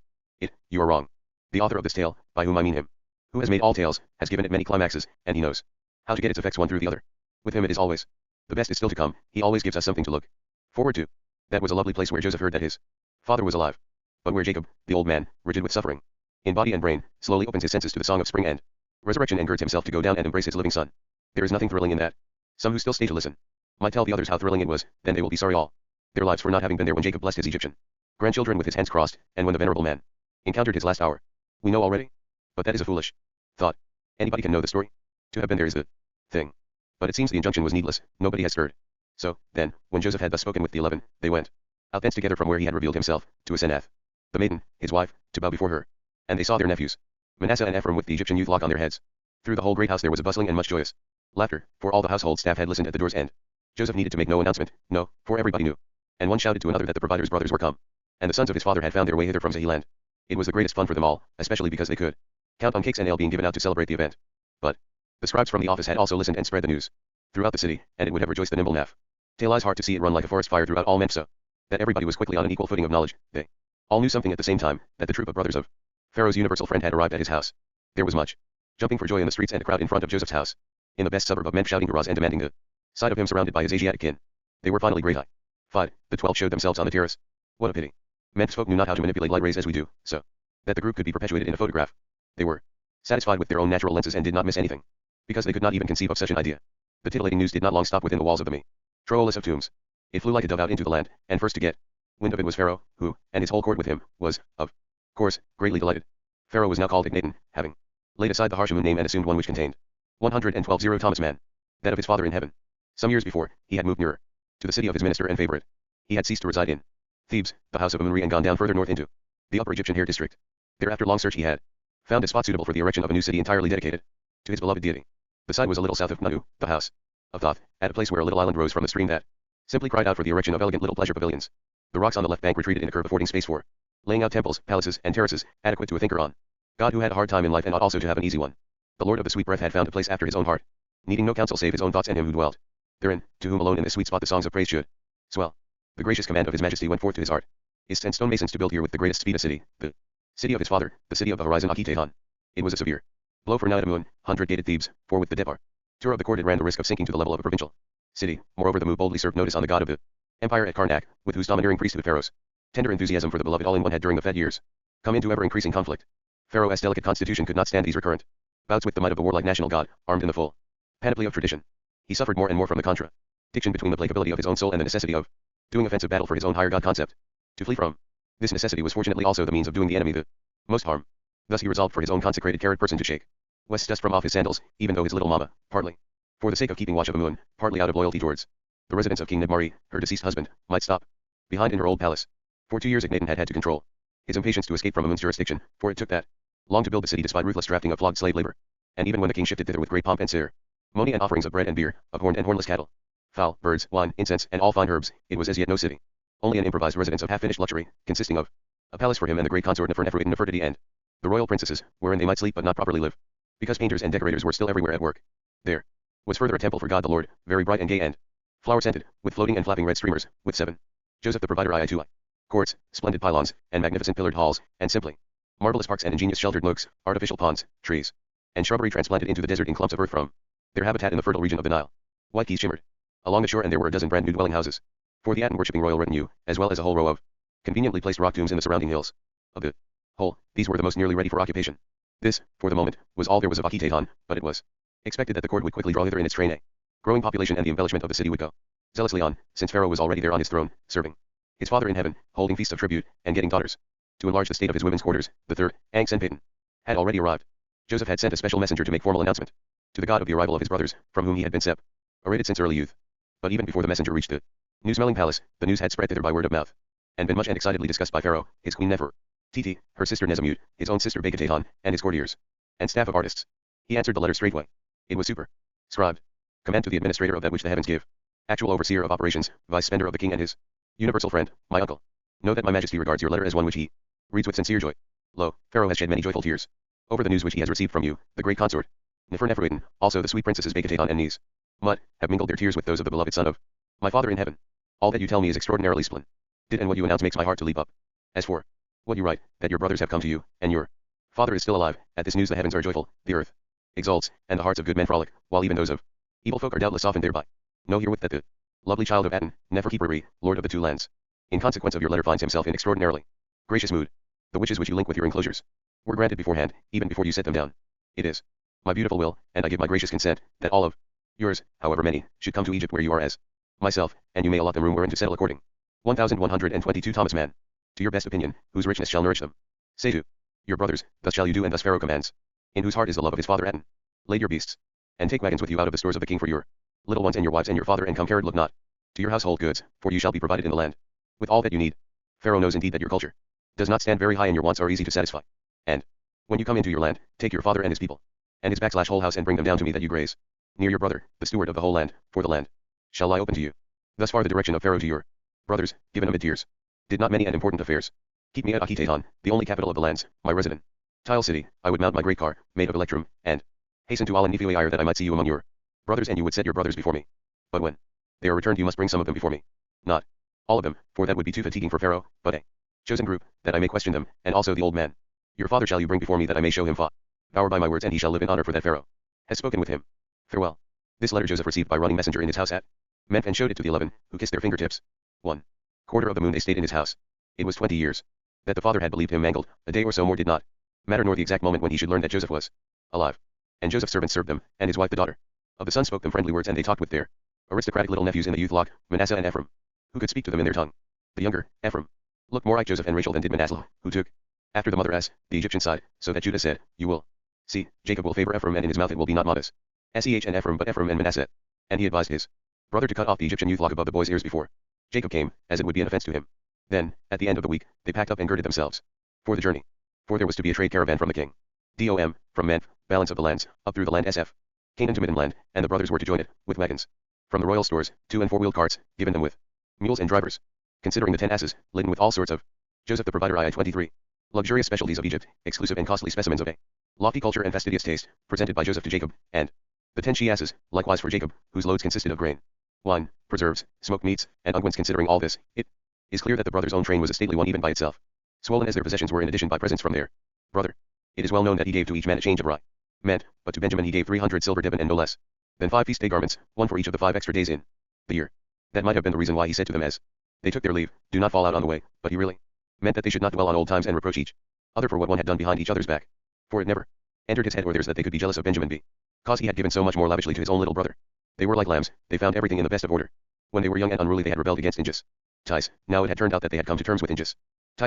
You are wrong. The author of this tale, by whom I mean him, who has made all tales, has given it many climaxes, and he knows how to get its effects one through the other. With him it is always the best is still to come, he always gives us something to look forward to. That was a lovely place where Joseph heard that his father was alive, but where Jacob, the old man, rigid with suffering in body and brain, slowly opens his senses to the song of spring and resurrection and girds himself to go down and embrace his living son. There is nothing thrilling in that. Some who still stay to listen might tell the others how thrilling it was, then they will be sorry all their lives for not having been there when Jacob blessed his Egyptian grandchildren with his hands crossed, and when the venerable man encountered his last hour. We know already? But that is a foolish thought. Anybody can know the story. To have been there is the thing. But it seems the injunction was needless, nobody had stirred. So, then, when Joseph had thus spoken with the 11, they went out thence together from where he had revealed himself, to Asenath, the maiden, his wife, to bow before her. And they saw their nephews, Manasseh and Ephraim with the Egyptian youth lock on their heads. Through the whole great house there was a bustling and much joyous laughter, for all the household staff had listened at the door's end. Joseph needed to make no announcement, no, for everybody knew. And one shouted to another that the provider's brothers were come, and the sons of his father had found their way hither from Zeheland. It was the greatest fun for them all, especially because they could count on cakes and ale being given out to celebrate the event. But the scribes from the office had also listened and spread the news throughout the city, and it would have rejoiced the nimble Naph Tali's heart to see it run like a forest fire throughout all men, so that everybody was quickly on an equal footing of knowledge. They all knew something at the same time, that the troop of brothers of Pharaoh's universal friend had arrived at his house. There was much jumping for joy in the streets and a crowd in front of Joseph's house, in the best suburb of Men shouting hurrahs and demanding the sight of him surrounded by his Asiatic kin. They were finally gratified. The 12 showed themselves on the terrace. What a pity. Men's folk knew not how to manipulate light rays as we do, so that the group could be perpetuated in a photograph. They were satisfied with their own natural lenses and did not miss anything, because they could not even conceive of such an idea. The titillating news did not long stop within the walls of the metropolis of tombs. It flew like a dove out into the land, and first to get wind of it was Pharaoh, who, and his whole court with him, was, of course, greatly delighted. Pharaoh was now called Ignaton, having laid aside the Harshamun name and assumed one which contained 112 Thomas Mann, that of his father in heaven. Some years before, he had moved nearer to the city of his minister and favorite. He had ceased to reside in Thebes, the house of Amun-Re, and gone down further north into the upper Egyptian Hair district. There, after long search, he had found a spot suitable for the erection of a new city entirely dedicated to his beloved deity. The site was a little south of Nanu, the house of Thoth, at a place where a little island rose from the stream that simply cried out for the erection of elegant little pleasure pavilions. The rocks on the left bank retreated in a curve affording space for laying out temples, palaces, and terraces, adequate to a thinker on God who had a hard time in life and ought also to have an easy one. The Lord of the sweet breath had found a place after his own heart, needing no counsel save his own thoughts and him who dwelt therein, to whom alone in this sweet spot the songs of praise should swell. The gracious command of his majesty went forth to his art is and stonemasons to build here with the greatest speed a city, the city of his father, the city of the horizon Akitehan. It was a severe blow for Nidamun, 100-gated Thebes, for with the depart tour of the court it ran the risk of sinking to the level of a provincial city. Moreover, the move boldly served notice on the god of the empire at Karnak, with whose domineering priesthood Pharaoh's tender enthusiasm for the beloved all-in-one had during the Fed years come into ever-increasing conflict. Pharaoh's delicate constitution could not stand these recurrent bouts with the might of a warlike national god, armed in the full panoply of tradition. He suffered more and more from the contradiction between the placability of his own soul and the necessity of doing offensive battle for his own higher god concept. To flee from this necessity was fortunately also the means of doing the enemy the most harm. Thus he resolved for his own consecrated carrot person to shake West's dust from off his sandals, even though his little mama, partly for the sake of keeping watch of Amun, partly out of loyalty towards the residence of King Nibmari, her deceased husband, might stop behind in her old palace. For 2 years Ignaton had had to control his impatience to escape from Amun's jurisdiction, for it took that long to build the city despite ruthless drafting of flogged slave labor. And even when the king shifted thither with great pomp and ceremony and offerings of bread and beer, of horned and hornless cattle, fowl, birds, wine, incense, and all fine herbs, it was as yet no city, only an improvised residence of half-finished luxury, consisting of a palace for him and the great consort Nefer and Nefertiti and the royal princesses, wherein they might sleep but not properly live, because painters and decorators were still everywhere at work. There was further a temple for God the Lord, very bright and gay and flower-scented, with floating and flapping red streamers, with 7 Joseph the provider II courts, splendid pylons, and magnificent pillared halls, and simply marvelous parks and ingenious sheltered nooks, artificial ponds, trees, and shrubbery transplanted into the desert in clumps of earth from their habitat in the fertile region of the Nile. White quays shimmered along the shore, and there were a dozen brand new dwelling houses for the Aten-worshipping royal retinue, as well as a whole row of conveniently placed rock tombs in the surrounding hills. Of the whole, these were the most nearly ready for occupation. This, for the moment, was all there was of Akhetaton, but it was expected that the court would quickly draw hither in its train a growing population, and the embellishment of the city would go zealously on, since Pharaoh was already there on his throne, serving his father in heaven, holding feasts of tribute, and getting daughters. To enlarge the state of his women's quarters, the third, Anx-en-Payton, had already arrived. Joseph had sent a special messenger to make formal announcement to the god of the arrival of his brothers, from whom he had been separated since early youth. But even before the messenger reached the new-smelling palace, the news had spread thither by word of mouth, and been much and excitedly discussed by Pharaoh, his queen Nefertiti, her sister Nezamut, his own sister Bekhetaton, and his courtiers and staff of artists. He answered the letter straightway. It was superscribed. Command to the administrator of that which the heavens give, actual overseer of operations, vice spender of the king and his universal friend, my uncle. Know that my majesty regards your letter as one which he reads with sincere joy. Lo, Pharaoh has shed many joyful tears over the news which he has received from you, the great consort. Nefertiti, also the sweet princesses Bekhetaton and Nezamut, have mingled their tears with those of the beloved son of my father in heaven. All that you tell me is extraordinarily splendid, and what you announce makes my heart to leap up. As for what you write, that your brothers have come to you, and your father is still alive, at this news the heavens are joyful, the earth exults, and the hearts of good men frolic, while even those of evil folk are doubtless softened thereby. Know herewith that the lovely child of Aten, Nefertiti, lord of the two lands, in consequence of your letter finds himself in extraordinarily gracious mood. The wishes which you link with your enclosures were granted beforehand, even before you set them down. It is my beautiful will, and I give my gracious consent, that all of yours, however many, should come to Egypt where you are as myself, and you may allot them room wherein to settle according. 1122 Thomas Mann. To your best opinion, whose richness shall nourish them. Say to your brothers, thus shall you do, and thus Pharaoh commands, in whose heart is the love of his father Aten. Lade your beasts, and take wagons with you out of the stores of the king for your little ones and your wives and your father, and come carried, look not to your household goods, for you shall be provided in the land with all that you need. Pharaoh knows indeed that your culture does not stand very high, and your wants are easy to satisfy. And when you come into your land, take your father and his people, and his whole house, and bring them down to me, that you graze near your brother, the steward of the whole land, for the land shall lie open to you. Thus far the direction of Pharaoh to your brothers, given amid tears, did not many and important affairs keep me at Akhetaton, the only capital of the lands, my resident tile city. I would mount my great car, made of electrum, and hasten to Al-Nefi'ir, that I might see you among your brothers, and you would set your brothers before me. But when they are returned, you must bring some of them before me. Not all of them, for that would be too fatiguing for Pharaoh, but a chosen group, that I may question them, and also the old man. Your father shall you bring before me, that I may show him favor by my words, and he shall live in honor, for that Pharaoh has spoken with him. Farewell. This letter Joseph received by running messenger in his house at Memphis, and showed it to the 11, who kissed their fingertips. 1 quarter of the moon they stayed in his house. It was 20 years that the father had believed him mangled. A day or so more did not matter, nor the exact moment when he should learn that Joseph was alive. And Joseph's servants served them, and his wife the daughter of the son spoke them friendly words, and they talked with their aristocratic little nephews in the youth Locke, Manasseh and Ephraim, who could speak to them in their tongue. The younger, Ephraim, looked more like Joseph and Rachel than did Manasseh, who took after the mother as the Egyptian side, so that Judah said, you will see, Jacob will favor Ephraim, and in his mouth it will be not modest Seh and Ephraim, but Ephraim and Manasseh. And he advised his brother to cut off the Egyptian youth Locke above the boy's ears before Jacob came, as it would be an offense to him. Then, at the end of the week, they packed up and girded themselves for the journey. For there was to be a trade caravan from the king Dom, from Manf, balance of the lands, up through the land Sf, Canaan to Midden land, and the brothers were to join it, with wagons from the royal stores, 2 and 4-wheeled carts, given them with mules and drivers. Considering the 10 asses, laden with all sorts of Joseph the provider II-23 luxurious specialties of Egypt, exclusive and costly specimens of a lofty culture and fastidious taste, presented by Joseph to Jacob, and the 10 she-asses, likewise for Jacob, whose loads consisted of grain, wine, preserves, smoked meats, and unguents. Considering all this, it is clear that the brothers' own train was a stately one even by itself, swollen as their possessions were in addition by presents from their brother. It is well known that he gave to each man a change of rye meant, but to Benjamin he gave 300 silver divan, and no less than 5 feast day garments, one for each of the 5 extra days in the year. That might have been the reason why he said to them as they took their leave, do not fall out on the way, but he really meant that they should not dwell on old times and reproach each other for what one had done behind each other's back. For it never entered his head or theirs that they could be jealous of Benjamin because he had given so much more lavishly to his own little brother. They were like lambs, they found everything in the best of order. When they were young and unruly they had rebelled against injustice. Now it had turned out that they had come to terms with injustice,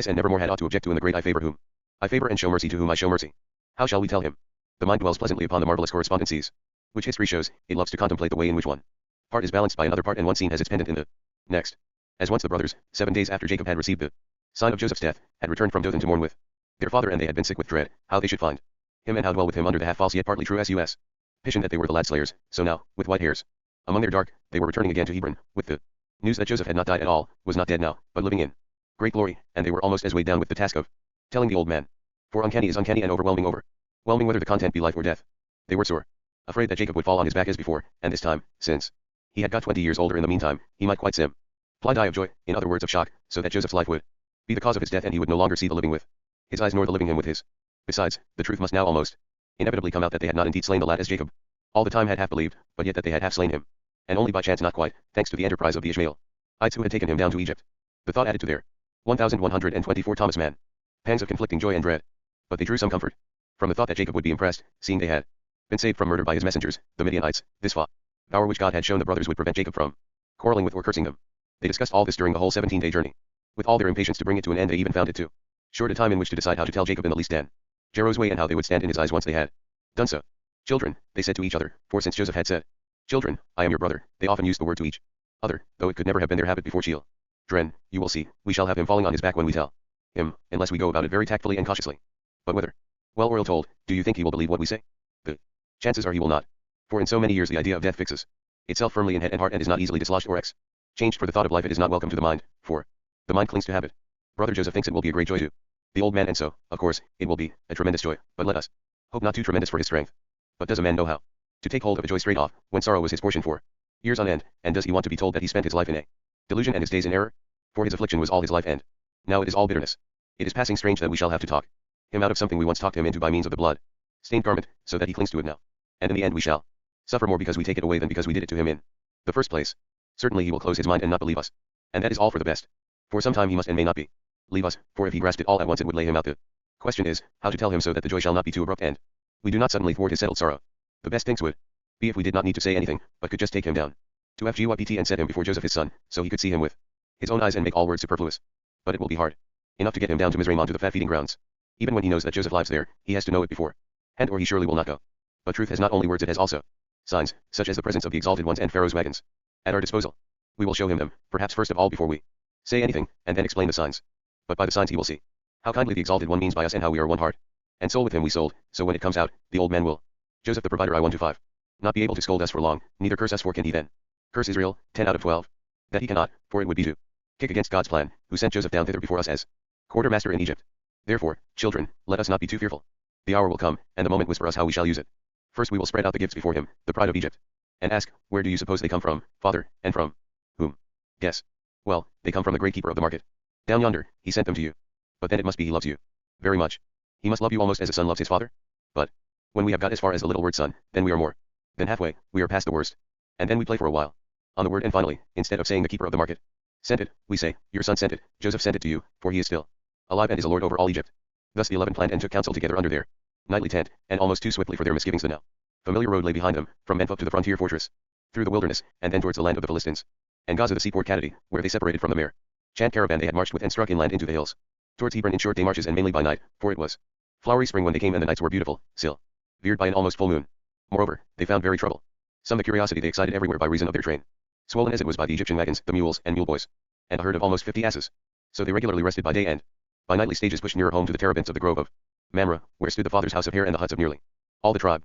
and nevermore had ought to object to in the great I favor whom I favor, and show mercy to whom I show mercy. How shall we tell him? The mind dwells pleasantly upon the marvelous correspondencies which history shows. It loves to contemplate the way in which one part is balanced by another part, and one scene has its pendant in the next. As once the brothers, 7 days after Jacob had received the sign of Joseph's death, had returned from Dothan to mourn with their father, and they had been sick with dread, how they should find him and how dwell with him under the half false yet partly true suspicion that they were the lad slayers. So now, with white hairs among their dark, they were returning again to Hebron, with the news that Joseph had not died at all, was not dead now, but living in great glory, and they were almost as weighed down with the task of telling the old man. For uncanny is uncanny, and overwhelming whether the content be life or death. They were sore afraid that Jacob would fall on his back as before, and this time, since he had got 20 years older in the meantime, he might quite die of joy, in other words of shock, so that Joseph's life would be the cause of his death, and he would no longer see the living with his eyes nor the living him with his. Besides, the truth must now almost inevitably come out that they had not indeed slain the lad as Jacob All the time had half believed, but yet that they had half slain him. And only by chance, not quite, thanks to the enterprise of the Ishmaelites who had taken him down to Egypt. The thought added to their 1124 Thomas Mann. Pangs of conflicting joy and dread. But they drew some comfort from the thought that Jacob would be impressed, seeing they had been saved from murder by his messengers, the Midianites. This power which God had shown the brothers would prevent Jacob from quarreling with or cursing them. They discussed all this during the whole 17-day journey. With all their impatience to bring it to an end, they even found it too short a time in which to decide how to tell Jacob in the least Jero's way and how they would stand in his eyes once they had done so. Children, they said to each other, for since Joseph had said, children, I am your brother, they often used the word to each other, though it could never have been their habit before children. You will see, we shall have him falling on his back when we tell him, unless we go about it very tactfully and cautiously. But whether well or ill told, do you think he will believe what we say? The chances are he will not. For in so many years the idea of death fixes itself firmly in head and heart and is not easily dislodged or changed, for the thought of life it is not welcome to the mind, for the mind clings to habit. Brother Joseph thinks it will be a great joy to the old man, and so, of course, it will be a tremendous joy, but let us hope not too tremendous for his strength. But does a man know how to take hold of a joy straight off, when sorrow was his portion for years on end, and does he want to be told that he spent his life in a delusion and his days in error? For his affliction was all his life, and now it is all bitterness. It is passing strange that we shall have to talk him out of something we once talked him into by means of the blood-stained garment, so that he clings to it now. And in the end we shall suffer more because we take it away than because we did it to him in the first place. Certainly he will close his mind and not believe us. And that is all for the best. For some time he must and may not leave us, for if he grasped it all at once it would lay him out. The question is, how to tell him so that the joy shall not be too abrupt and we do not suddenly thwart his settled sorrow. The best things would be if we did not need to say anything, but could just take him down to FGYPT and set him before Joseph his son, so he could see him with his own eyes and make all words superfluous. But it will be hard enough to get him down to Mizraim, to the fat feeding grounds. Even when he knows that Joseph lives there, he has to know it before and or he surely will not go. But truth has not only words, it has also signs, such as the presence of the exalted ones and Pharaoh's wagons at our disposal. We will show him them, perhaps first of all before we say anything, and then explain the signs. But by the signs he will see how kindly the exalted one means by us and how we are one heart and soul with him we sold, so when it comes out, the old man will, Joseph the provider I 1-5, not be able to scold us for long, neither curse us, for can he then curse Israel? 10 out of 12. That he cannot, for it would be to kick against God's plan, who sent Joseph down thither before us as quartermaster in Egypt. Therefore, children, let us not be too fearful. The hour will come, and the moment whisper us how we shall use it. First we will spread out the gifts before him, the pride of Egypt, and ask, where do you suppose they come from, father, and from whom? Guess. Well, they come from the great keeper of the market. Down yonder, he sent them to you. But then it must be he loves you very much. He must love you almost as a son loves his father. But when we have got as far as the little word son, then we are more than halfway, we are past the worst. And then we play for a while on the word, and finally, instead of saying the keeper of the market sent it, we say, your son sent it, Joseph sent it to you, for he is still alive and is a lord over all Egypt. Thus the 11 planned and took counsel together under their nightly tent, and almost too swiftly for their misgivings the now familiar road lay behind them, from Menphop to the frontier fortress, through the wilderness, and then towards the land of the Philistines, and Gaza the seaport Kadadi, where they separated from the merchant caravan they had marched with and struck inland into the hills. Towards Hebron in short day marches, and mainly by night, for it was flowery spring when they came and the nights were beautiful, still veered by an almost full moon. Moreover, they found very trouble some the curiosity they excited everywhere by reason of their train, swollen as it was by the Egyptian wagons, the mules, and mule boys, and a herd of almost 50 asses. So they regularly rested by day and by nightly stages pushed nearer home to the terebinths of the grove of Mamre, where stood the father's house of hair and the huts of nearly all the tribe.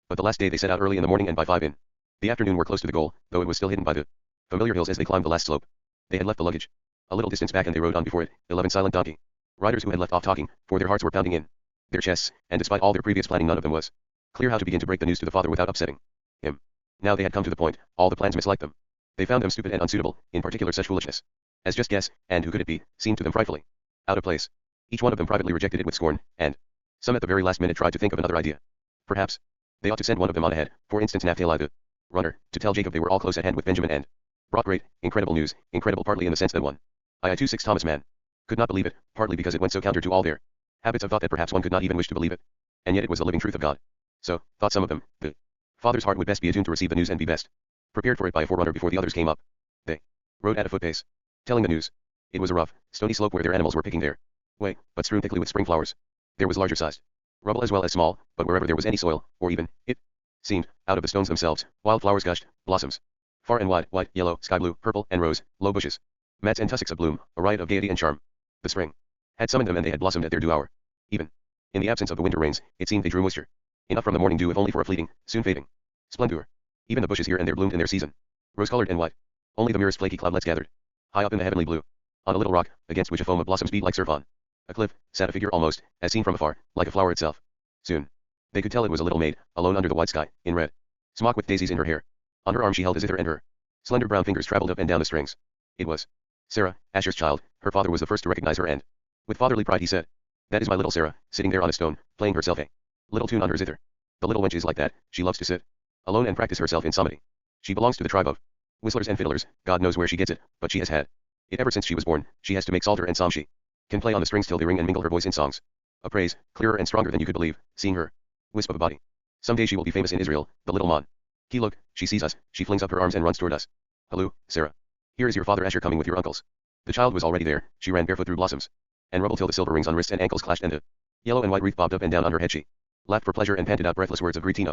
But the last day they set out early in the morning, and by 5 in the afternoon were close to the goal, though it was still hidden by the familiar hills as they climbed the last slope. They had left the luggage a little distance back, and they rode on before it, 11 silent donkey riders who had left off talking, for their hearts were pounding in their chests, and despite all their previous planning none of them was clear how to begin to break the news to the father without upsetting him. Now they had come to the point, all the plans misliked them. They found them stupid and unsuitable, in particular such foolishness as just guess, and who could it be, seemed to them frightfully out of place. Each one of them privately rejected it with scorn, and some at the very last minute tried to think of another idea. Perhaps they ought to send one of them on ahead, for instance Naphtali the runner, to tell Jacob they were all close at hand with Benjamin, and brought great, incredible news, incredible partly in the sense that one I-26 Thomas Mann could not believe it, partly because it went so counter to all their habits of thought that perhaps one could not even wish to believe it. And yet it was the living truth of God. So, thought some of them, the father's heart would best be attuned to receive the news and be best prepared for it by a forerunner before the others came up. They rode at a foot pace, telling the news. It was a rough, stony slope where their animals were picking their way, but strewn thickly with spring flowers. There was larger sized rubble as well as small, but wherever there was any soil, or even, it seemed, out of the stones themselves, wild flowers gushed, blossoms far and wide, white, yellow, sky blue, purple, and rose, low bushes, mats and tussocks of bloom, a riot of gaiety and charm. The spring had summoned them, and they had blossomed at their due hour. Even in the absence of the winter rains, it seemed they drew moisture enough from the morning dew, if only for a fleeting, soon fading splendor. Even the bushes here and there bloomed in their season, rose-colored and white. Only the merest flaky cloudlets gathered high up in the heavenly blue. On a little rock, against which a foam of blossoms beat like surf on a cliff, sat a figure almost, as seen from afar, like a flower itself. Soon they could tell it was a little maid, alone under the white sky, in red smock with daisies in her hair. On her arm she held a zither, and her slender brown fingers travelled up and down the strings. It was Sarah, Asher's child. Her father was the first to recognize her, and with fatherly pride he said, "That is my little Sarah, sitting there on a stone, playing herself a little tune on her zither. The little wench is like that, she loves to sit alone and practice herself in psalmody. She belongs to the tribe of whistlers and fiddlers. God knows where she gets it, but she has had it ever since she was born. She has to make psalter and psalm. She can play on the strings till they ring and mingle her voice in songs of praise, clearer and stronger than you could believe, seeing her wisp of a body. Someday she will be famous in Israel, the little Mon. He look, she sees us, she flings up her arms and runs toward us. Hello, Sarah. Here is your father Asher coming with your uncles. The child was already there. She ran barefoot through blossoms and rubble till the silver rings on wrists and ankles clashed and a yellow and white wreath bobbed up and down on her head. She laughed for pleasure and panted out breathless words of greeting.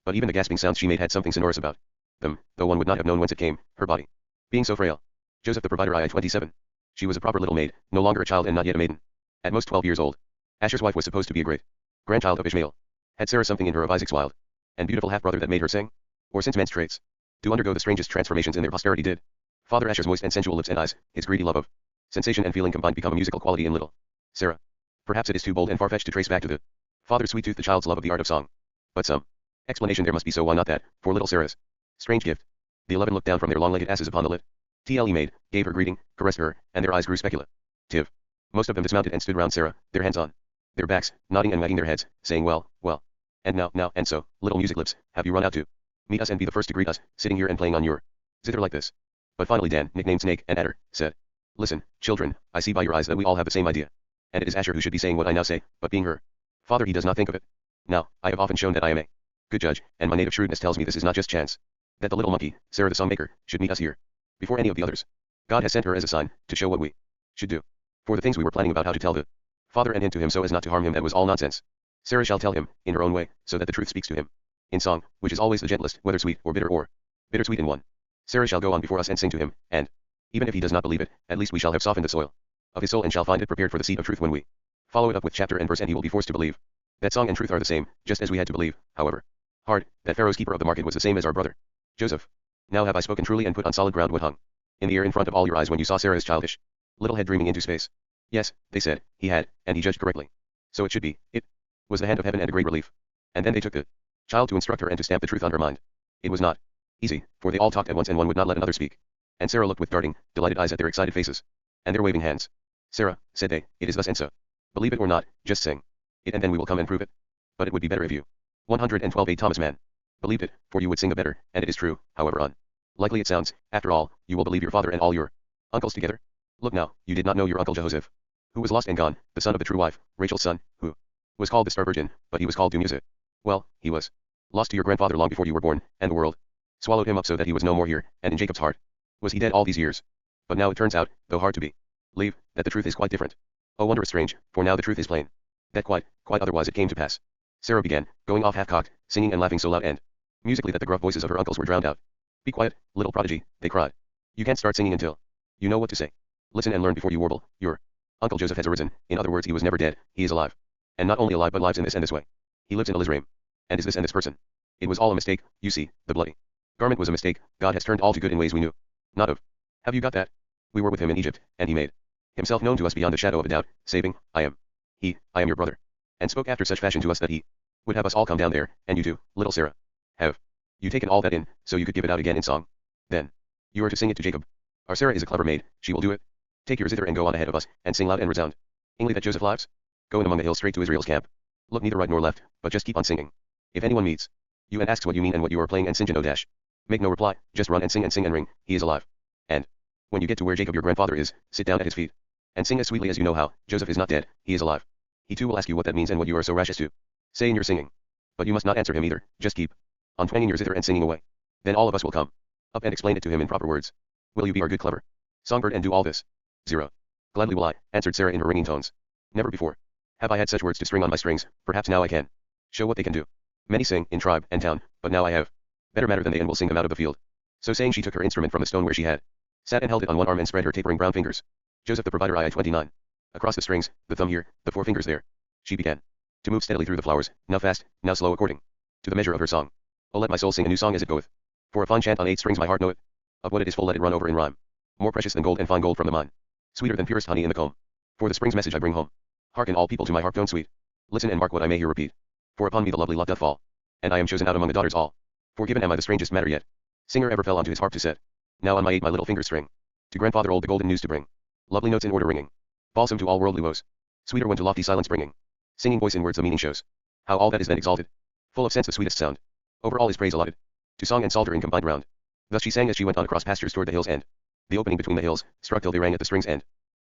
But even the gasping sounds she made had something sonorous about them, though one would not have known whence it came, her body being so frail. Joseph the provider II 27. She was a proper little maid, no longer a child and not yet a maiden. At most 12 years old. Asher's wife was supposed to be a great grandchild of Ishmael. Had Sarah something in her of Isaac's wild and beautiful half-brother that made her sing? Or since men's traits to undergo the strangest transformations in their posterity did Father Asher's moist and sensual lips and eyes, his greedy love of sensation and feeling combined become a musical quality in little Sarah. Perhaps it is too bold and far-fetched to trace back to the father's sweet tooth the child's love of the art of song. But some explanation there must be, so why not that, for little Sarah's strange gift? The 11 looked down from their long-legged asses upon the little maid, gave her greeting, caressed her, and their eyes grew speculative. Most of them dismounted and stood round Sarah, their hands on their backs, nodding and wagging their heads, saying well, and now, and so, little music lips, have you run out to meet us and be the first to greet us, sitting here and playing on your zither like this? But finally Dan, nicknamed Snake and Adder, said, listen, children, I see by your eyes that we all have the same idea. And it is Asher who should be saying what I now say, but being her father he does not think of it. Now, I have often shown that I am a good judge, and my native shrewdness tells me this is not just chance. That the little monkey, Sarah the songmaker, should meet us here before any of the others. God has sent her as a sign, to show what we should do. For the things we were planning about how to tell the father and hint to him so as not to harm him, that was all nonsense. Sarah shall tell him, in her own way, so that the truth speaks to him. In song, which is always the gentlest, whether sweet or bittersweet in one. Sarah shall go on before us and sing to him, and, even if he does not believe it, at least we shall have softened the soil of his soul and shall find it prepared for the seed of truth when we follow it up with chapter and verse, and he will be forced to believe that song and truth are the same, just as we had to believe, however hard, that Pharaoh's keeper of the market was the same as our brother Joseph. Now have I spoken truly and put on solid ground what hung in the air in front of all your eyes when you saw Sarah's childish little head dreaming into space? Yes, they said, he had, and he judged correctly. So it should be. It was the hand of heaven and a great relief. And then they took the child to instruct her and to stamp the truth on her mind. It was not easy, for they all talked at once and one would not let another speak. And Sarah looked with darting, delighted eyes at their excited faces and their waving hands. Sarah, said they, it is thus and so. Believe it or not, just sing it and then we will come and prove it. But it would be better if you 112 A Thomas Mann believed it, for you would sing the better, and it is true, however unlikely it sounds. After all, you will believe your father and all your uncles together. Look now, you did not know your uncle Joseph, who was lost and gone, the son of the true wife, Rachel's son, who was called the Star Virgin, but he was called Dumusa. Well, he was lost to your grandfather long before you were born, and the world swallowed him up so that he was no more here, and in Jacob's heart was he dead all these years. But now it turns out, though hard to believe, that the truth is quite different. Oh, wondrous strange, for now the truth is plain. That quite otherwise it came to pass. Sarah began, going off half-cocked, singing and laughing so loud and musically that the gruff voices of her uncles were drowned out. Be quiet, little prodigy, they cried. You can't start singing until you know what to say. Listen and learn before you warble. Your Uncle Joseph has arisen, in other words he was never dead, he is alive. And not only alive but lives in this and this way. He lives in Elizraim. And is this and this person. It was all a mistake, you see, the bloody garment was a mistake, God has turned all to good in ways we knew not of. Have you got that? We were with him in Egypt, and he made himself known to us beyond a shadow of a doubt, saving, I am your brother. And spoke after such fashion to us that he would have us all come down there, and you too, little Sarah. Have you taken all that in, so you could give it out again in song? Then you are to sing it to Jacob. Our Sarah is a clever maid, she will do it. Take your zither and go on ahead of us, and sing loud and resoundingly that Joseph lives. Go in among the hills straight to Israel's camp. Look neither right nor left, but just keep on singing. If anyone meets you and asks what you mean and what you are playing and Sinjin dash, make no reply, just run and sing and ring, he is alive. And when you get to where Jacob your grandfather is, sit down at his feet, and sing as sweetly as you know how, Joseph is not dead, he is alive. He too will ask you what that means and what you are so rash as to say in your singing. But you must not answer him either, just keep on twanging your zither and singing away. Then all of us will come up and explain it to him in proper words. Will you be our good clever songbird and do all this? 0. Gladly will I, answered Sarah in her ringing tones. Never before have I had such words to string on my strings, perhaps now I can show what they can do. Many sing, in tribe and town, but now I have better matter than they and will sing them out of the field. So saying she took her instrument from the stone where she had sat and held it on one arm and spread her tapering brown fingers. Joseph the provider II 29. Across the strings, the thumb here, the 4 fingers there. She began to move steadily through the flowers, now fast, now slow according to the measure of her song. Oh, let my soul sing a new song as it goeth. For a fine chant on 8 strings my heart knoweth. Of what it is full let it run over in rhyme. More precious than gold and fine gold from the mine. Sweeter than purest honey in the comb. For the spring's message I bring home. Hearken all people to my harp tone sweet. Listen and mark what I may here repeat. For upon me the lovely lot doth fall. And I am chosen out among the daughters all. For given am I the strangest matter yet. Singer ever fell onto his harp to set. Now on my 8 my little finger string. To grandfather old the golden news to bring. Lovely notes in order ringing. Balsam to all worldly woes. Sweeter one to lofty silence bringing. Singing voice in words the meaning shows. How all that is then exalted. Full of sense the sweetest sound. Over all is praise allotted. to song and psaltering combined round. Thus she sang as she went on across pastures toward the hills and the opening between the hills, struck till they rang at the strings and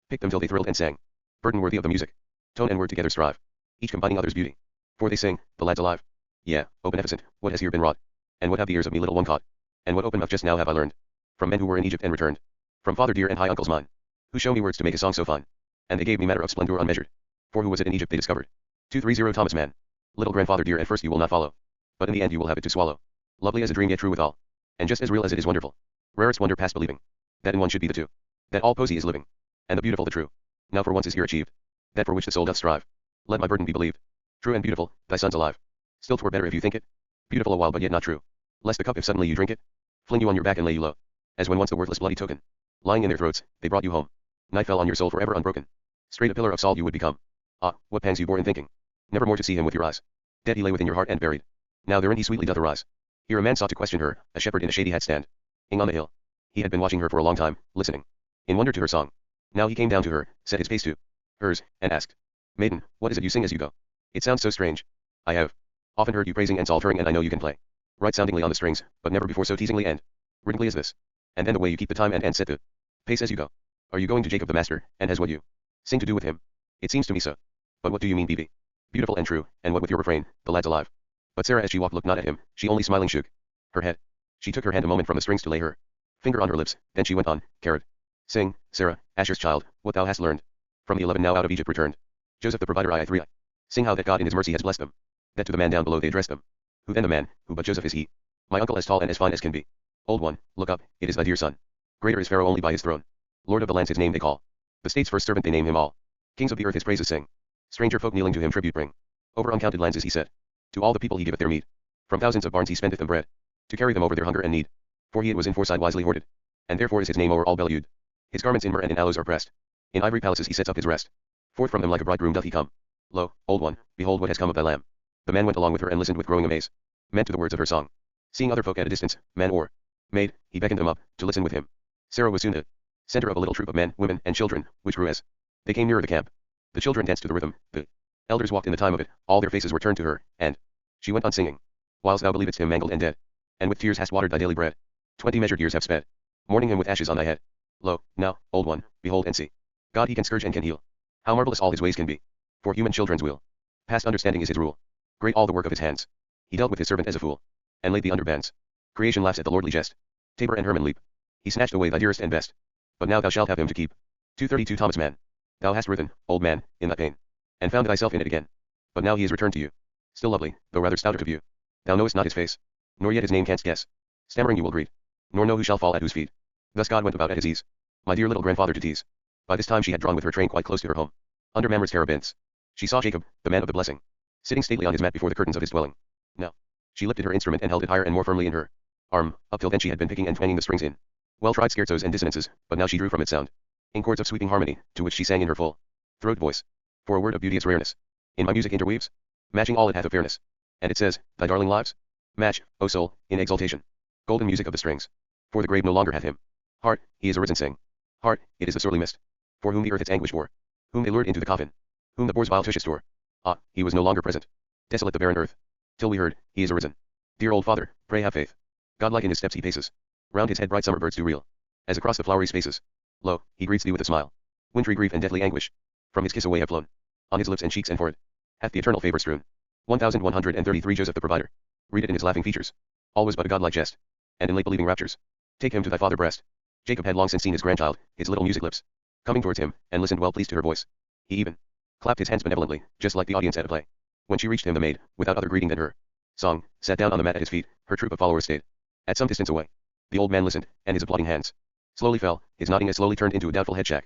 picked them till they thrilled and sang. Burden worthy of the music. Tone and word together strive, each combining other's beauty. For they sing, the lad's alive. Yeah, O beneficent, what has here been wrought? And what have the ears of me little one caught? And what open mouth just now have I learned? From men who were in Egypt and returned. From father dear and high uncles mine. Who show me words to make a song so fine. And they gave me matter of splendor unmeasured. For who was it in Egypt they discovered? 230 Thomas Mann. Little grandfather dear, at first you will not follow. But in the end you will have it to swallow. Lovely as a dream yet true withal. And just as real as it is wonderful. Rarest wonder past believing. That in one should be the two. That all poesy is living. And the beautiful the true. Now for once is here achieved. That for which the soul doth strive. Let my burden be believed. True and beautiful, thy son's alive. Still 'twere better if you think it. Beautiful a while but yet not true. Lest the cup if suddenly you drink it. Fling you on your back and lay you low. As when once the worthless bloody token. Lying in their throats, they brought you home. Night fell on your soul forever unbroken. Straight a pillar of salt you would become. Ah, what pangs you bore in thinking. Never more to see him with your eyes. Dead he lay within your heart and buried. Now therein he sweetly doth arise. Here a man sought to question her, a shepherd in a shady hat stand. Ing on the hill. He had been watching her for a long time, listening. In wonder to her song. Now he came down to her, set his face to hers, and asked. Maiden, what is it you sing as you go? It sounds so strange. I have often heard you praising and psaltering and I know you can play. Right soundingly on the strings, but never before so teasingly and rhythmically as this. And then the way you keep the time and set the pace as you go. Are you going to Jacob the master, and has what you sing to do with him? It seems to me so. But what do you mean, BB? Beautiful and true, and what with your refrain, the lad's alive. But Sarah as she walked looked not at him, she only smiling shook her head. She took her hand a moment from the strings to lay her finger on her lips, then she went on, carrot. Sing, Sarah, Asher's child, what thou hast learned. From the 11 now out of Egypt returned. Joseph the provider I 3 I. Sing how that God in his mercy has blessed them. That to the man down below they addressed them. Who then the man, who but Joseph is he? My uncle as tall and as fine as can be. Old one, look up, it is thy dear son. Greater is Pharaoh only by his throne. Lord of the lands his name they call. The state's first servant they name him all. Kings of the earth his praises sing. Stranger folk kneeling to him tribute bring. Over uncounted lands is he set. To all the people he giveth their meat. From thousands of barns he spendeth them bread. To carry them over their hunger and need. For he it was in foresight wisely hoarded. And therefore is his name o'er all Belliud. His garments in myrrh and in aloes are pressed. In ivory palaces he sets up his rest. Forth from them like a bridegroom doth he come. Lo, old one, behold what has come of thy lamb. The man went along with her and listened with growing amaze. Meant to the words of her song. Seeing other folk at a distance, man or maid, he beckoned them up, to listen with him. Sarah was soon the center of a little troop of men, women, and children, which grew as they came nearer the camp. The children danced to the rhythm, the elders walked in the time of it, all their faces were turned to her, and she went on singing. Whilst thou believedst him mangled and dead, and with tears hast watered thy daily bread. 20 measured years have sped, mourning him with ashes on thy head. Lo, now, old one, behold and see. God he can scourge and can heal. How marvelous all his ways can be. For human children's will. Past understanding is his rule. Great all the work of his hands. He dealt with his servant as a fool. And laid the underbands. Creation laughs at the lordly jest. Tabor and Hermon leap. He snatched away thy dearest and best. But now thou shalt have him to keep. 232 Thomas Mann. Thou hast writhen, old man, in thy pain. And found thyself in it again. But now he is returned to you. Still lovely, though rather stouter to view. Thou knowest not his face. Nor yet his name canst guess. Stammering you will greet. Nor know who shall fall at whose feet. Thus God went about at his ease. My dear little grandfather to tease. By this time she had drawn with her train quite close to her home. Under Mamre's terebinths. She saw Jacob, the man of the blessing. Sitting stately on his mat before the curtains of his dwelling. Now. She lifted her instrument and held it higher and more firmly in her arm. Up till then she had been picking and twanging the strings in well-tried scherzos and dissonances, but now she drew from it sound. In chords of sweeping harmony, to which she sang in her full throat voice. For a word of beauty its rareness. In my music interweaves. Matching all it hath of fairness. And it says, thy darling lives? Match, O soul, in exaltation. Golden music of the strings. For the grave no longer hath him. Heart, he is arisen sing. Heart, it is the sorely missed. For whom the earth its anguish bore. Whom they lured into the coffin. Whom the boar's vile tushes tore. Ah, he was no longer present. Desolate the barren earth. Till we heard, he is arisen. Dear old father, pray have faith. Godlike in his steps he paces. Round his head bright summer birds do reel. As across the flowery spaces. Lo, he greets thee with a smile. Wintry grief and deathly anguish. From his kiss away have flown. On his lips and cheeks and forehead. Hath the eternal favor strewn. 1133 Joseph the provider. Read it in his laughing features. All was but a godlike jest. And in late believing raptures. Take him to thy father breast. Jacob had long since seen his grandchild, his little music lips. Coming towards him, and listened well pleased to her voice. He even clapped his hands benevolently, just like the audience at a play. When she reached him the maid, without other greeting than her song, sat down on the mat at his feet, her troop of followers stayed. At some distance away. The old man listened, and his applauding hands slowly fell, his nodding as slowly turned into a doubtful head shake.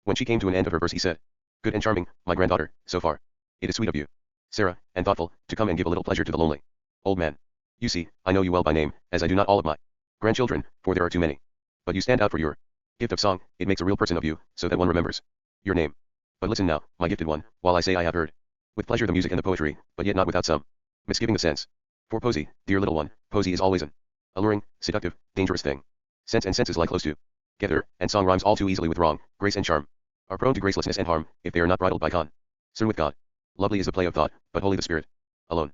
When she came to an end of her verse he said, good and charming, my granddaughter, so far. It is sweet of you, Sarah, and thoughtful, to come and give a little pleasure to the lonely old man. You see, I know you well by name, as I do not all of my grandchildren, for there are too many. But you stand out for your gift of song, it makes a real person of you, so that one remembers your name. But listen now, my gifted one, while I say I have heard with pleasure the music and the poetry, but yet not without some misgiving the sense. For poesy, dear little one, poesy is always an alluring, seductive, dangerous thing. Sense and senses lie close together, and song rhymes all too easily with wrong, grace and charm. Are prone to gracelessness and harm, if they are not bridled by concern with God. Lovely is the play of thought, but holy the spirit alone.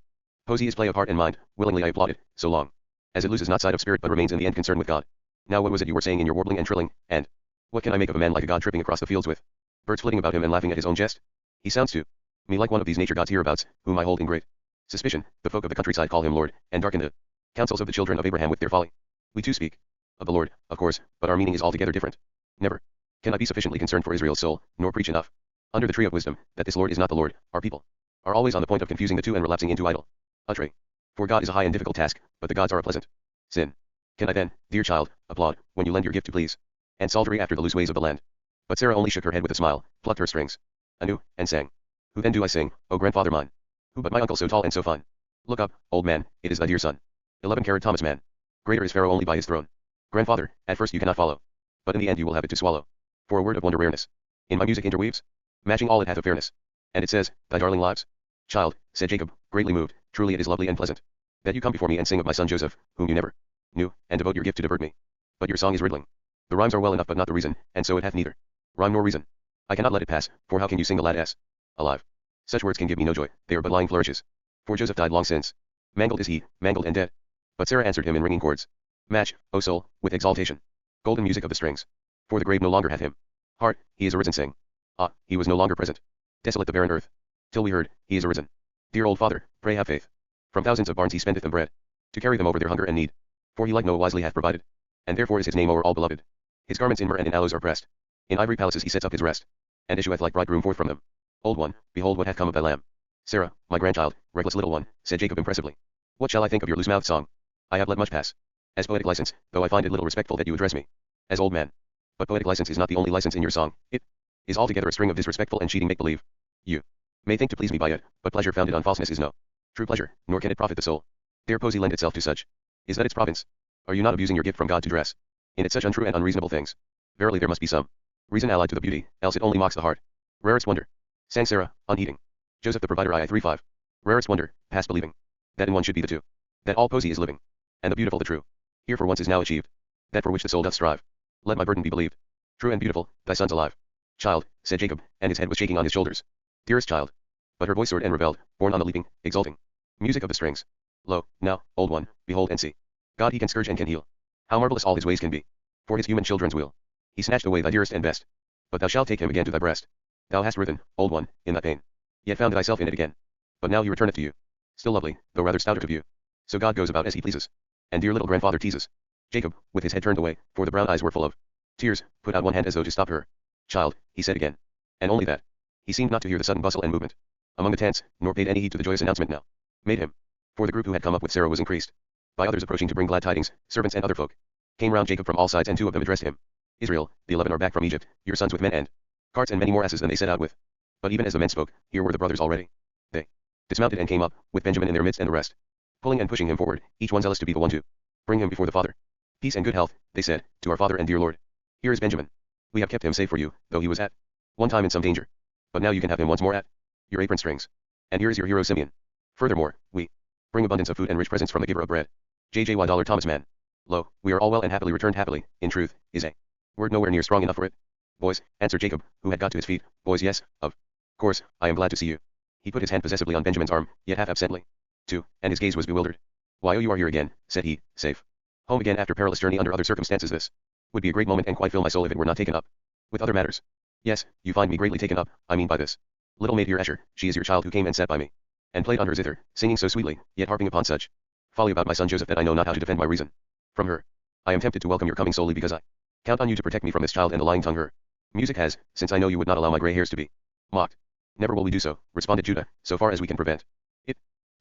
Poesy is play of heart and mind, willingly I applaud it, so long as it loses not sight of spirit but remains in the end concerned with God. Now what was it you were saying in your warbling and trilling, and what can I make of a man like a god tripping across the fields with birds flitting about him and laughing at his own jest? He sounds to me like one of these nature gods hereabouts, whom I hold in great suspicion. The folk of the countryside call him Lord, and darken the counsels of the children of Abraham with their folly. We too speak of the Lord, of course, but our meaning is altogether different. Never can I be sufficiently concerned for Israel's soul, nor preach enough under the tree of wisdom, that this Lord is not the Lord. Our people are always on the point of confusing the two and relapsing into idol uttery. For God is a high and difficult task, but the gods are a pleasant sin. Can I then, dear child, applaud, when you lend your gift to please and psaltery after the loose ways of the land? But Sarah only shook her head with a smile, plucked her strings anew, and sang. Who then do I sing, O grandfather mine? Who but my uncle so tall and so fine? Look up, old man, it is thy dear son. 11 Thomas Mann. Greater is Pharaoh only by his throne. Grandfather, at first you cannot follow, but in the end you will have it to swallow. For a word of wonder rareness in my music interweaves, matching all it hath of fairness. And it says, thy darling lives? Child, said Jacob, greatly moved, truly it is lovely and pleasant that you come before me and sing of my son Joseph, whom you never knew, and devote your gift to divert me. But your song is riddling. The rhymes are well enough but not the reason, and so it hath neither rhyme nor reason. I cannot let it pass, for how can you sing the lad as alive? Such words can give me no joy, they are but lying flourishes. For Joseph died long since. Mangled is he, mangled and dead. But Sarah answered him in ringing chords. Match, O soul, with exaltation. Golden music of the strings. For the grave no longer hath him. Heart, he is arisen sing. Ah, he was no longer present. Desolate the barren earth. Till we heard, he is arisen. Dear old father, pray have faith. From thousands of barns he spendeth them bread, to carry them over their hunger and need. For he like Noah wisely hath provided, and therefore is his name o'er all beloved. His garments in myrrh and in aloes are pressed. In ivory palaces he sets up his rest, and issueth like bridegroom forth from them. Old one, behold what hath come of thy lamb. Sarah, my grandchild, reckless little one, said Jacob impressively. What shall I think of your loose-mouthed song? I have let much pass as poetic license, though I find it little respectful that you address me as old man. But poetic license is not the only license in your song. It is altogether a string of disrespectful and cheating make-believe. You may think to please me by it, but pleasure founded on falseness is no true pleasure, nor can it profit the soul. Dare poesy lend itself to such? Is that its province? Are you not abusing your gift from God to dress in it such untrue and unreasonable things? Verily there must be some reason allied to the beauty, else it only mocks the heart. Rarest wonder, sang Sarah, unheeding. Joseph the provider I 3:5. Rarest wonder, past believing, that in one should be the two, that all poesy is living, and the beautiful the true. Here for once is now achieved, that for which the soul doth strive. Let my burden be believed. True and beautiful, thy son's alive. Child, said Jacob, and his head was shaking on his shoulders. Dearest child. But her voice soared and rebelled, borne on the leaping, exulting music of the strings. Lo, now, old one, behold and see. God he can scourge and can heal. How marvelous all his ways can be. For his human children's will. He snatched away thy dearest and best. But thou shalt take him again to thy breast. Thou hast writhen, old one, in thy pain. Yet found thyself in it again. But now he returneth to you. Still lovely, though rather stouter to view. So God goes about as he pleases. And dear little grandfather teases. Jacob, with his head turned away, for the brown eyes were full of tears, put out one hand as though to stop her. Child, he said again. And only that. He seemed not to hear the sudden bustle and movement among the tents, nor paid any heed to the joyous announcement now made him. For the group who had come up with Sarah was increased by others approaching to bring glad tidings. Servants and other folk came round Jacob from all sides, and two of them addressed him. Israel, the 11 are back from Egypt, your sons with men and carts and many more asses than they set out with. But even as the men spoke, here were the brothers already. They dismounted and came up, with Benjamin in their midst and the rest, pulling and pushing him forward, each one zealous to be the one to bring him before the Father. Peace and good health, they said, to our father and dear Lord. Here is Benjamin. We have kept him safe for you, though he was at one time in some danger. But now you can have him once more at your apron strings. And here is your hero Simeon. Furthermore, we bring abundance of food and rich presents from the giver of bread. JJY Thomas Mann. Lo, we are all well and happily returned. Happily, in truth, is a word nowhere near strong enough for it. Boys, answered Jacob, who had got to his feet. Boys, yes, of course, I am glad to see you. He put his hand possessively on Benjamin's arm, yet half absently, too, and his gaze was bewildered. Why, oh, you are here again, said he, safe. Home again after perilous journey under other circumstances. This would be a great moment and quite fill my soul if it were not taken up with other matters. Yes, you find me greatly taken up, I mean by this little maid here Asher, she is your child who came and sat by me, and played on her zither, singing so sweetly, yet harping upon such folly about my son Joseph that I know not how to defend my reason from her. I am tempted to welcome your coming solely because I count on you to protect me from this child and the lying tongue her music has, since I know you would not allow my gray hairs to be mocked. Never will we do so, responded Judah, so far as we can prevent it.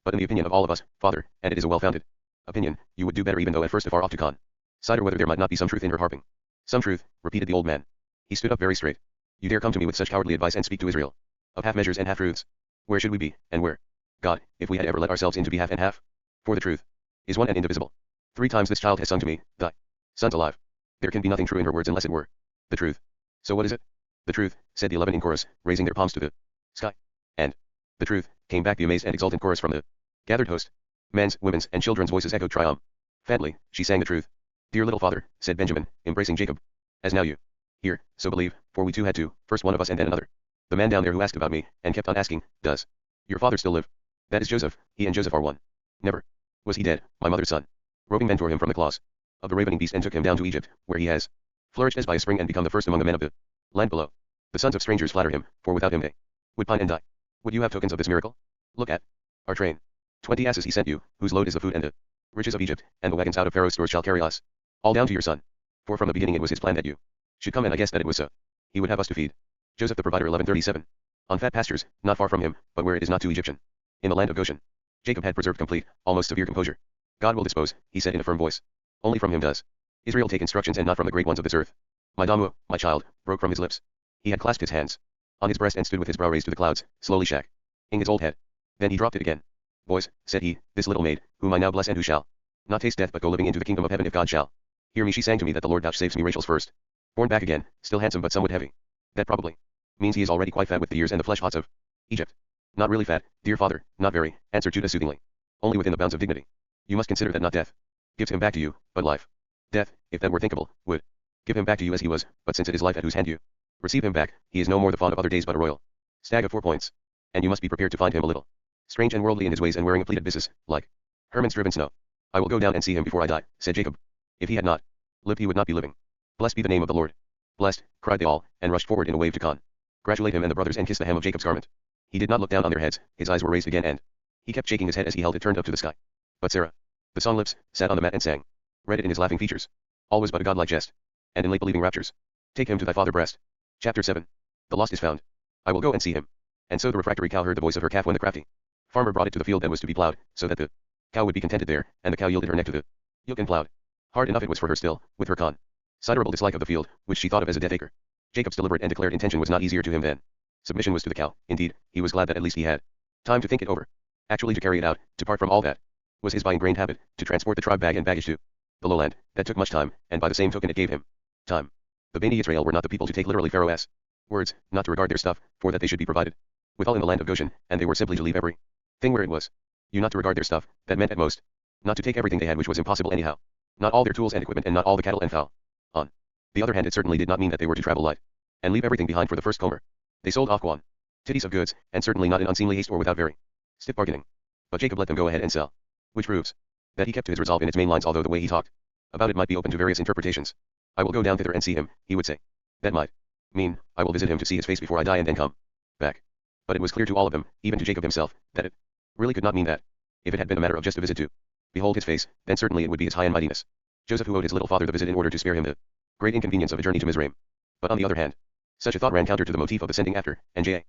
But in the opinion of all of us, father, and it is a well-founded opinion, you would do better even though at first afar off to consider whether there might not be some truth in her harping. Some truth, repeated the old man. He stood up very straight. You dare come to me with such cowardly advice and speak to Israel of half measures and half truths. Where should we be, and where, God, if we had ever let ourselves in to be half and half? For the truth is one and indivisible. 3 times this child has sung to me, thy son's alive. There can be nothing true in her words unless it were the truth. So what is it? The truth, said the 11 in chorus, raising their palms to the sky. And the truth, came back the amazed and exultant chorus from the gathered host. Men's, women's, and children's voices echoed triumphantly. She sang the truth. Dear little father, said Benjamin, embracing Jacob. As now you hear, so believe, for we too had to, first one of us and then another. The man down there who asked about me, and kept on asking, does your father still live? That is Joseph, he and Joseph are one. Never was he dead, my mother's son. roping men tore him from the claws of the ravening beast and took him down to Egypt, where he has flourished as by a spring and become the first among the men of the land below. The sons of strangers flatter him, for without him they would pine and die. Would you have tokens of this miracle? Look at our train. 20 asses he sent you, whose load is the food and the riches of Egypt, and the wagons out of Pharaoh's stores shall carry us all down to your son. For from the beginning it was his plan that you should come, and I guessed that it was so. He would have us to feed. Joseph the provider 1137. On fat pastures, not far from him, but where it is not too Egyptian. In the land of Goshen. Jacob had preserved complete, almost severe composure. God will dispose, he said in a firm voice. Only from him does Israel take instructions, and not from the great ones of this earth. My Damu, my child, broke from his lips. He had clasped his hands on his breast and stood with his brow raised to the clouds, slowly shaking his old head. Then he dropped it again. Boys, said he, this little maid, whom I now bless and who shall not taste death but go living into the kingdom of heaven if God shall hear me. She sang to me that the Lord vouchsafes me Rachel's first born back again, still handsome but somewhat heavy. That probably means he is already quite fat with the years and the flesh pots of Egypt. Not really fat, dear father, not very, answered Judah soothingly. Only within the bounds of dignity. You must consider that not death gives him back to you, but life. Death, if that were thinkable, would give him back to you as he was, but since it is life at whose hand you receive him back, he is no more the fawn of other days but a royal stag of 4 points. And you must be prepared to find him a little strange and worldly in his ways and wearing a pleated byssus, like Hermon's driven snow. I will go down and see him before I die, said Jacob. If he had not lived he would not be living. Blessed be the name of the Lord. Blessed, cried they all, and rushed forward in a wave to congratulate him and the brothers and kiss the hem of Jacob's garment. He did not look down on their heads, his eyes were raised again and he kept shaking his head as he held it turned up to the sky. But Sarah, the song lips, sat on the mat and sang. Read it in his laughing features. All was but a godlike jest. And in late believing raptures. Take him to thy father breast. Chapter 7. The lost is found. I will go and see him. And so the refractory cow heard the voice of her calf when the crafty farmer brought it to the field that was to be plowed, so that the cow would be contented there, and the cow yielded her neck to the yoke and plowed. Hard enough it was for her still, with her considerable dislike of the field, which she thought of as a death acre. Jacob's deliberate and declared intention was not easier to him than submission was to the cow. Indeed, he was glad that at least he had time to think it over. Actually to carry it out, to part from all that was his by ingrained habit, to transport the tribe bag and baggage to the lowland, that took much time, and by the same token it gave him time. The Bani Israel were not the people to take literally Pharaoh's words, not to regard their stuff, for that they should be provided with all in the land of Goshen, and they were simply to leave every thing where it was. You not to regard their stuff, that meant at most not to take everything they had, which was impossible anyhow. Not all their tools and equipment, and not all the cattle and fowl. On the other hand, it certainly did not mean that they were to travel light and leave everything behind for the first comer. They sold off quantities of goods, and certainly not in unseemly haste or without very stiff bargaining. But Jacob let them go ahead and sell, which proves that he kept to his resolve in its main lines, although the way he talked about it might be open to various interpretations. I will go down thither and see him, he would say. That might mean, I will visit him to see his face before I die and then come back. But it was clear to all of them, even to Jacob himself, that it really could not mean that. If it had been a matter of just a visit to behold his face, then certainly it would be his high and mightiness, Joseph, who owed his little father the visit in order to spare him the great inconvenience of a journey to Mizraim. But on the other hand, such a thought ran counter to the motif of the sending after, and Jacob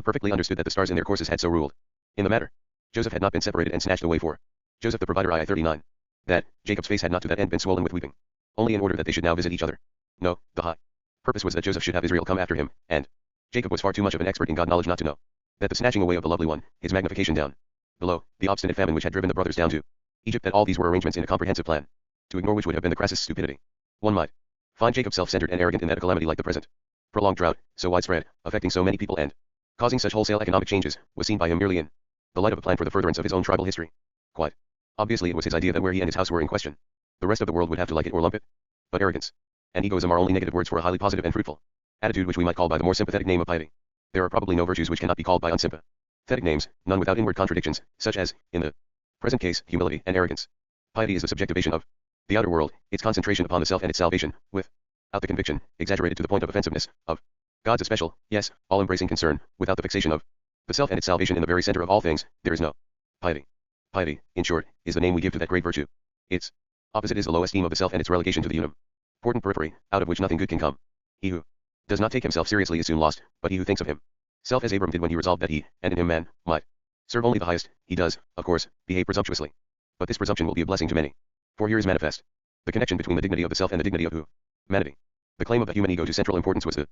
perfectly understood that the stars in their courses had so ruled in the matter. Joseph had not been separated and snatched away for Joseph the provider II 39. That Jacob's face had not to that end been swollen with weeping, only in order that they should now visit each other. No, the high purpose was that Joseph should have Israel come after him, and Jacob was far too much of an expert in God knowledge not to know that the snatching away of the lovely one, his magnification down below, the obstinate famine which had driven the brothers down to Egypt, that all these were arrangements in a comprehensive plan, to ignore which would have been the crassest stupidity. One might find Jacob self-centered and arrogant in that a calamity like the present prolonged drought, so widespread, affecting so many people and causing such wholesale economic changes, was seen by him merely in the light of a plan for the furtherance of his own tribal history. Quite obviously it was his idea that where he and his house were in question, the rest of the world would have to like it or lump it. But arrogance and egoism are only negative words for a highly positive and fruitful attitude which we might call by the more sympathetic name of piety. There are probably no virtues which cannot be called by unsympathetic names, none without inward contradictions, such as, in the present case, humility and arrogance. Piety is the subjectivation of the outer world, its concentration upon the self and its salvation, without the conviction, exaggerated to the point of offensiveness, of God's especial, yes, all-embracing concern, without the fixation of the self and its salvation in the very center of all things, there is no piety. Piety, in short, is the name we give to that great virtue. Its opposite is the low esteem of the self and its relegation to the unimportant periphery, out of which nothing good can come. He who does not take himself seriously is soon lost, but he who thinks of himself as Abram did when he resolved that he, and in him man, might serve only the highest, he does, of course, behave presumptuously. But this presumption will be a blessing to many. For here is manifest the connection between the dignity of the self and the dignity of humanity. The claim of the human ego to central importance was the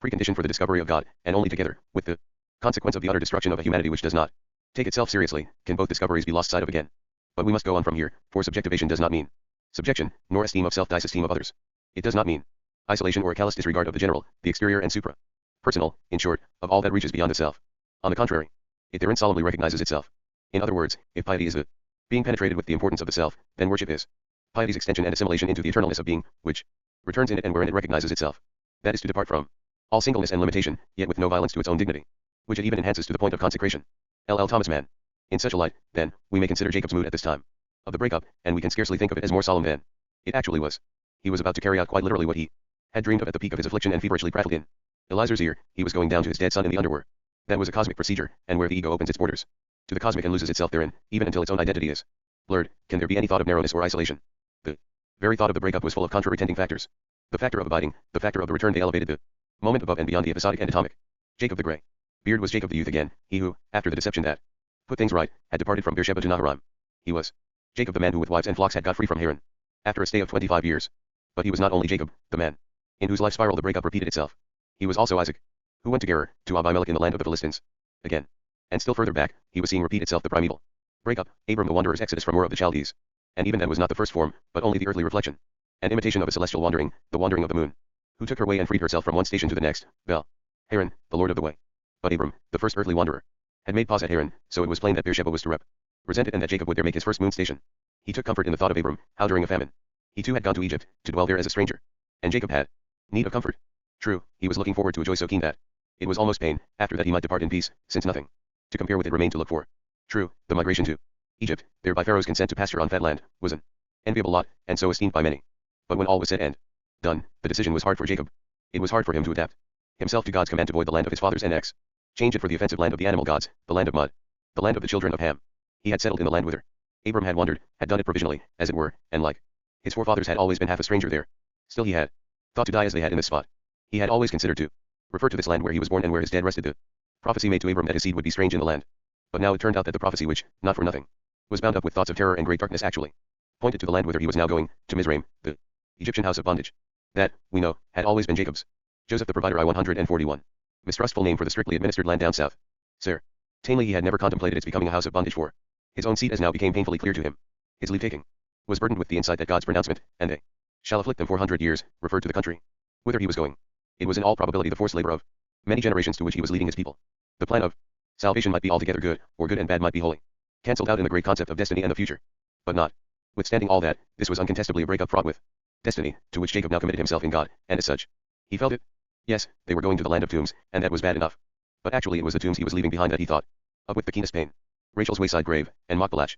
precondition for the discovery of God, and only together, with the consequence of the utter destruction of a humanity which does not take itself seriously, can both discoveries be lost sight of again. But we must go on from here, for subjectivation does not mean subjection, nor esteem of self disesteem of others. It does not mean isolation or a callous disregard of the general, the exterior and supra-personal, in short, of all that reaches beyond the self. On the contrary, it therein solemnly recognizes itself. In other words, if piety is the being penetrated with the importance of the self, then worship is piety's extension and assimilation into the eternalness of being, which returns in it and wherein it recognizes itself. That is to depart from all singleness and limitation, yet with no violence to its own dignity, which it even enhances to the point of consecration. L. Thomas Mann. In such a light, then, we may consider Jacob's mood at this time. of the breakup, and we can scarcely think of it as more solemn than it actually was. He was about to carry out quite literally what he had dreamed of at the peak of his affliction and feverishly prattled in Elizur's ear. He was going down to his dead son in the underworld. That was a cosmic procedure, and where the ego opens its borders to the cosmic and loses itself therein, even until its own identity is blurred, can there be any thought of narrowness or isolation? The very thought of the breakup was full of contrary tending factors. The factor of abiding, the factor of the return, they elevated the moment above and beyond the episodic and atomic. Jacob the Grey Beard was Jacob the youth again, he who, after the deception that put things right, had departed from Beersheba to Naharaim. He was Jacob the man who with wives and flocks had got free from Haran, after a stay of 25 years. But he was not only Jacob, the man, in whose life spiral the breakup repeated itself. He was also Isaac, who went to Gerar, to Abimelech in the land of the Philistines. Again, and still further back, he was seeing repeat itself the primeval breakup, Abram the wanderer's exodus from Ur of the Chaldees. And even that was not the first form, but only the earthly reflection, an imitation of a celestial wandering, the wandering of the moon, who took her way and freed herself from one station to the next. Bel Haran, the lord of the way. But Abram, the first earthly wanderer, had made pause at Haran, so it was plain that Beersheba was to represent it and that Jacob would there make his first moon station. He took comfort in the thought of Abram, how during a famine, he too had gone to Egypt, to dwell there as a stranger. And Jacob had need of comfort. True, he was looking forward to a joy so keen that it was almost pain, after that he might depart in peace, since nothing to compare with it remained to look for. True, the migration to Egypt, there by Pharaoh's consent to pasture on fat land, was an enviable lot, and so esteemed by many. But when all was said and done, the decision was hard for Jacob. It was hard for him to adapt himself to God's command to void the land of his fathers and change it for the offensive land of the animal gods, the land of mud, the land of the children of Ham. He had settled in the land whither Abram had wandered, had done it provisionally, as it were, and like his forefathers had always been half a stranger there. Still he had thought to die as they had in this spot. He had always considered to refer to this land where he was born and where his dead rested. The prophecy made to Abram that his seed would be strange in the land. But now it turned out that the prophecy which, not for nothing, was bound up with thoughts of terror and great darkness actually pointed to the land whither he was now going, to Mizraim, the Egyptian house of bondage. That, we know, had always been Jacob's. Joseph the Provider I-141. Mistrustful name for the strictly administered land down south. Certainly he had never contemplated its becoming a house of bondage for his own seed, as now became painfully clear to him. His leave-taking was burdened with the insight that God's pronouncement, and they shall afflict them 400 years, referred to the country whither he was going. It was in all probability the forced labor of many generations to which he was leading his people. The plan of salvation might be altogether good, or good and bad might be wholly cancelled out in the great concept of destiny and the future. But notwithstanding all that, this was uncontestably a breakup fraught with destiny, to which Jacob now committed himself in God, and as such, he felt it. Yes, they were going to the land of tombs, and that was bad enough. But actually it was the tombs he was leaving behind that he thought of with the keenest pain. Rachel's wayside grave, and Machpelah,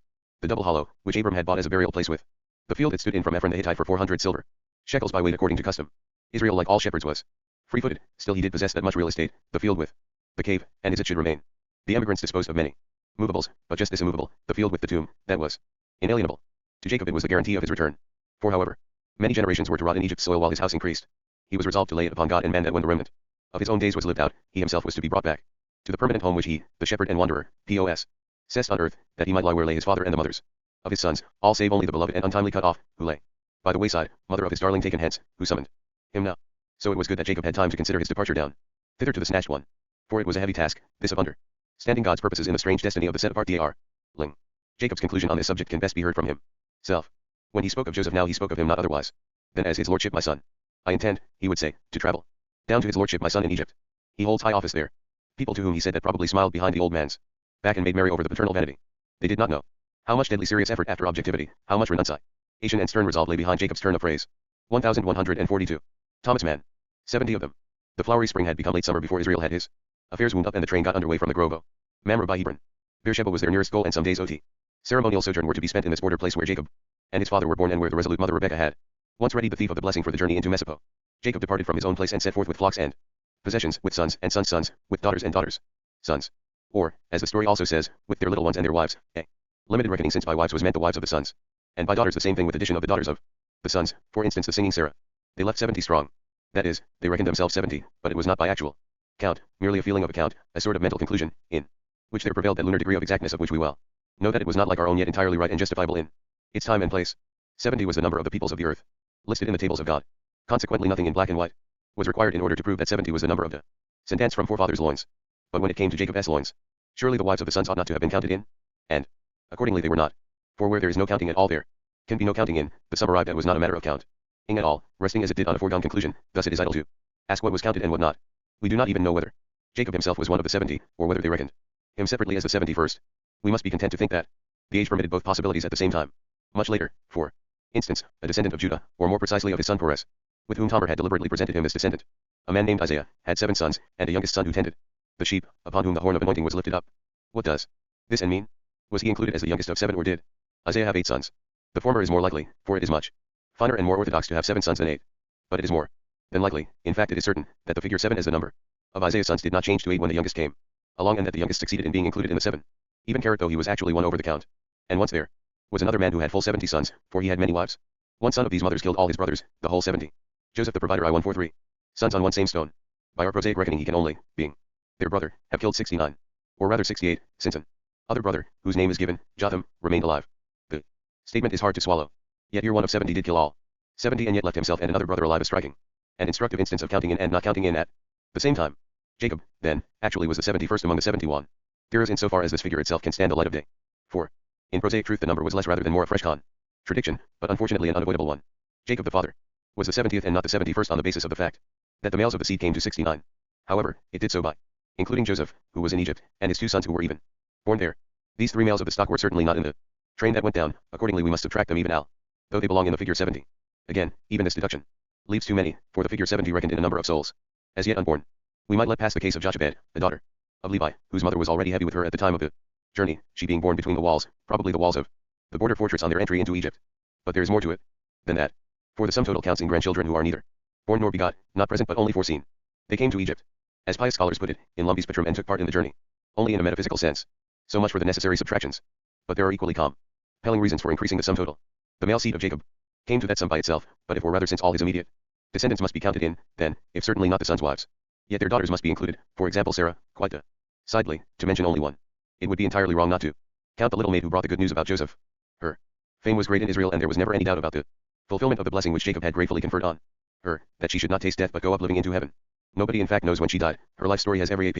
the double hollow, which Abram had bought as a burial place with the field that stood in from Ephron the Hittite for 400 silver shekels by weight according to custom. Israel, like all shepherds, was free-footed, still he did possess that much real estate, the field with the cave, and as it should remain. The emigrants disposed of many movables, but just this immovable, the field with the tomb, that was inalienable. To Jacob it was the guarantee of his return. For however many generations were to rot in Egypt's soil while his house increased, he was resolved to lay it upon God and man that when the remnant of his own days was lived out, he himself was to be brought back to the permanent home which he, the shepherd and wanderer, possessed on earth, that he might lie where lay his father and the mothers of his sons, all save only the beloved and untimely cut off, who lay by the wayside, mother of his darling taken hence, who summoned him now. So it was good that Jacob had time to consider his departure down thither to the snatched one. For it was a heavy task, this of understanding God's purposes in the strange destiny of the set apart ling. Jacob's conclusion on this subject can best be heard from himself. When he spoke of Joseph now he spoke of him not otherwise than as his lordship my son. I intend, he would say, to travel down to his lordship my son in Egypt. He holds high office there. People to whom he said that probably smiled behind the old man's back and made merry over the paternal vanity. They did not know how much deadly serious effort after objectivity, how much renunciation and stern resolve lay behind Jacob's turn of phrase. 1142. Thomas Mann. 70 of them. The flowery spring had become late summer before Israel had his affairs wound up and the train got underway from the grove of Mamre by Hebron. Beersheba was their nearest goal, and some days of ceremonial sojourn were to be spent in this border place where Jacob and his father were born and where the resolute mother Rebekah had once readied the thief of the blessing for the journey into Mesopo. Jacob departed from his own place and set forth with flocks and possessions, with sons and sons' sons, with daughters and daughters' sons. Or, as the story also says, with their little ones and their wives, a limited reckoning, since by wives was meant the wives of the sons, and by daughters the same thing with addition of the daughters of the sons, for instance the singing Sarah. They left 70 strong. That is, they reckoned themselves 70, but it was not by actual count, merely a feeling of account, a sort of mental conclusion, in which there prevailed that lunar degree of exactness of which we well know that it was not like our own, yet entirely right and justifiable in its time and place. 70 was the number of the peoples of the earth, listed in the tables of God. Consequently nothing in black and white was required in order to prove that 70 was the number of the descendants from forefathers' loins. But when it came to Jacob's loins, surely the wives of the sons ought not to have been counted in, and accordingly they were not. For where there is no counting at all there can be no counting in. The sum arrived at was not a matter of counting at all, resting as it did on a foregone conclusion. Thus it is idle to ask what was counted and what not. We do not even know whether Jacob himself was one of the 70, or whether they reckoned him separately as the 71st. We must be content to think that the age permitted both possibilities at the same time. Much later, for instance, a descendant of Judah, or more precisely of his son Perez, with whom Tamar had deliberately presented him as descendant, a man named Isaiah, had 7 sons, and a youngest son who tended the sheep, upon whom the horn of anointing was lifted up. What does this mean? Was he included as the youngest of 7, or did Isaiah have 8 sons. The former is more likely, for it is much finer and more orthodox to have 7 sons than 8. But it is more than likely, in fact it is certain, that the figure 7 as the number of Isaiah's sons did not change to 8 when the youngest came along, and that the youngest succeeded in being included in the 7. Even though he was actually one over the count. And once there was another man who had full 70 sons, for he had many wives. One son of these mothers killed all his brothers, the whole 70. Joseph the provider I-143. Sons on one same stone. By our prosaic reckoning he can only, being their brother, have killed 69. Or rather 68, since an other brother, whose name is given, Jotham, remained alive. The statement is hard to swallow. Yet here one of 70 did kill all 70 and yet left himself and another brother alive, a striking and instructive instance of counting in and not counting in at the same time. Jacob, then, actually was the 71st among the 71. There is insofar as this figure itself can stand the light of day. For, in prosaic truth the number was less rather than more a fresh contradiction, but unfortunately an unavoidable one. Jacob the father was the 70th and not the 71st on the basis of the fact that the males of the seed came to 69. However, it did so by including Joseph, who was in Egypt, and his 2 sons who were even born there. These 3 males of the stock were certainly not in the train that went down, accordingly we must subtract them even al, though they belong in the figure 70. Again, even this deduction leaves too many, for the figure 70 reckoned in a number of souls as yet unborn. We might let pass the case of Jochebed, a daughter of Levi, whose mother was already heavy with her at the time of the journey, she being born between the walls, probably the walls of the border fortress on their entry into Egypt. But there is more to it than that, for the sum total counts in grandchildren who are neither born nor begot, not present but only foreseen. They came to Egypt, as pious scholars put it, in lumbis petrum, and took part in the journey, only in a metaphysical sense. So much for the necessary subtractions. But there are equally compelling reasons for increasing the sum total. The male seed of Jacob came to that sum by itself, but if or rather since all his immediate descendants must be counted in, then, if certainly not the sons' wives, yet their daughters must be included, for example Sarah, quite decidedly, to mention only one. It would be entirely wrong not to count the little maid who brought the good news about Joseph. Her fame was great in Israel, and there was never any doubt about the fulfillment of the blessing which Jacob had gratefully conferred on her, that she should not taste death but go up living into heaven. Nobody in fact knows when she died. Her life story has every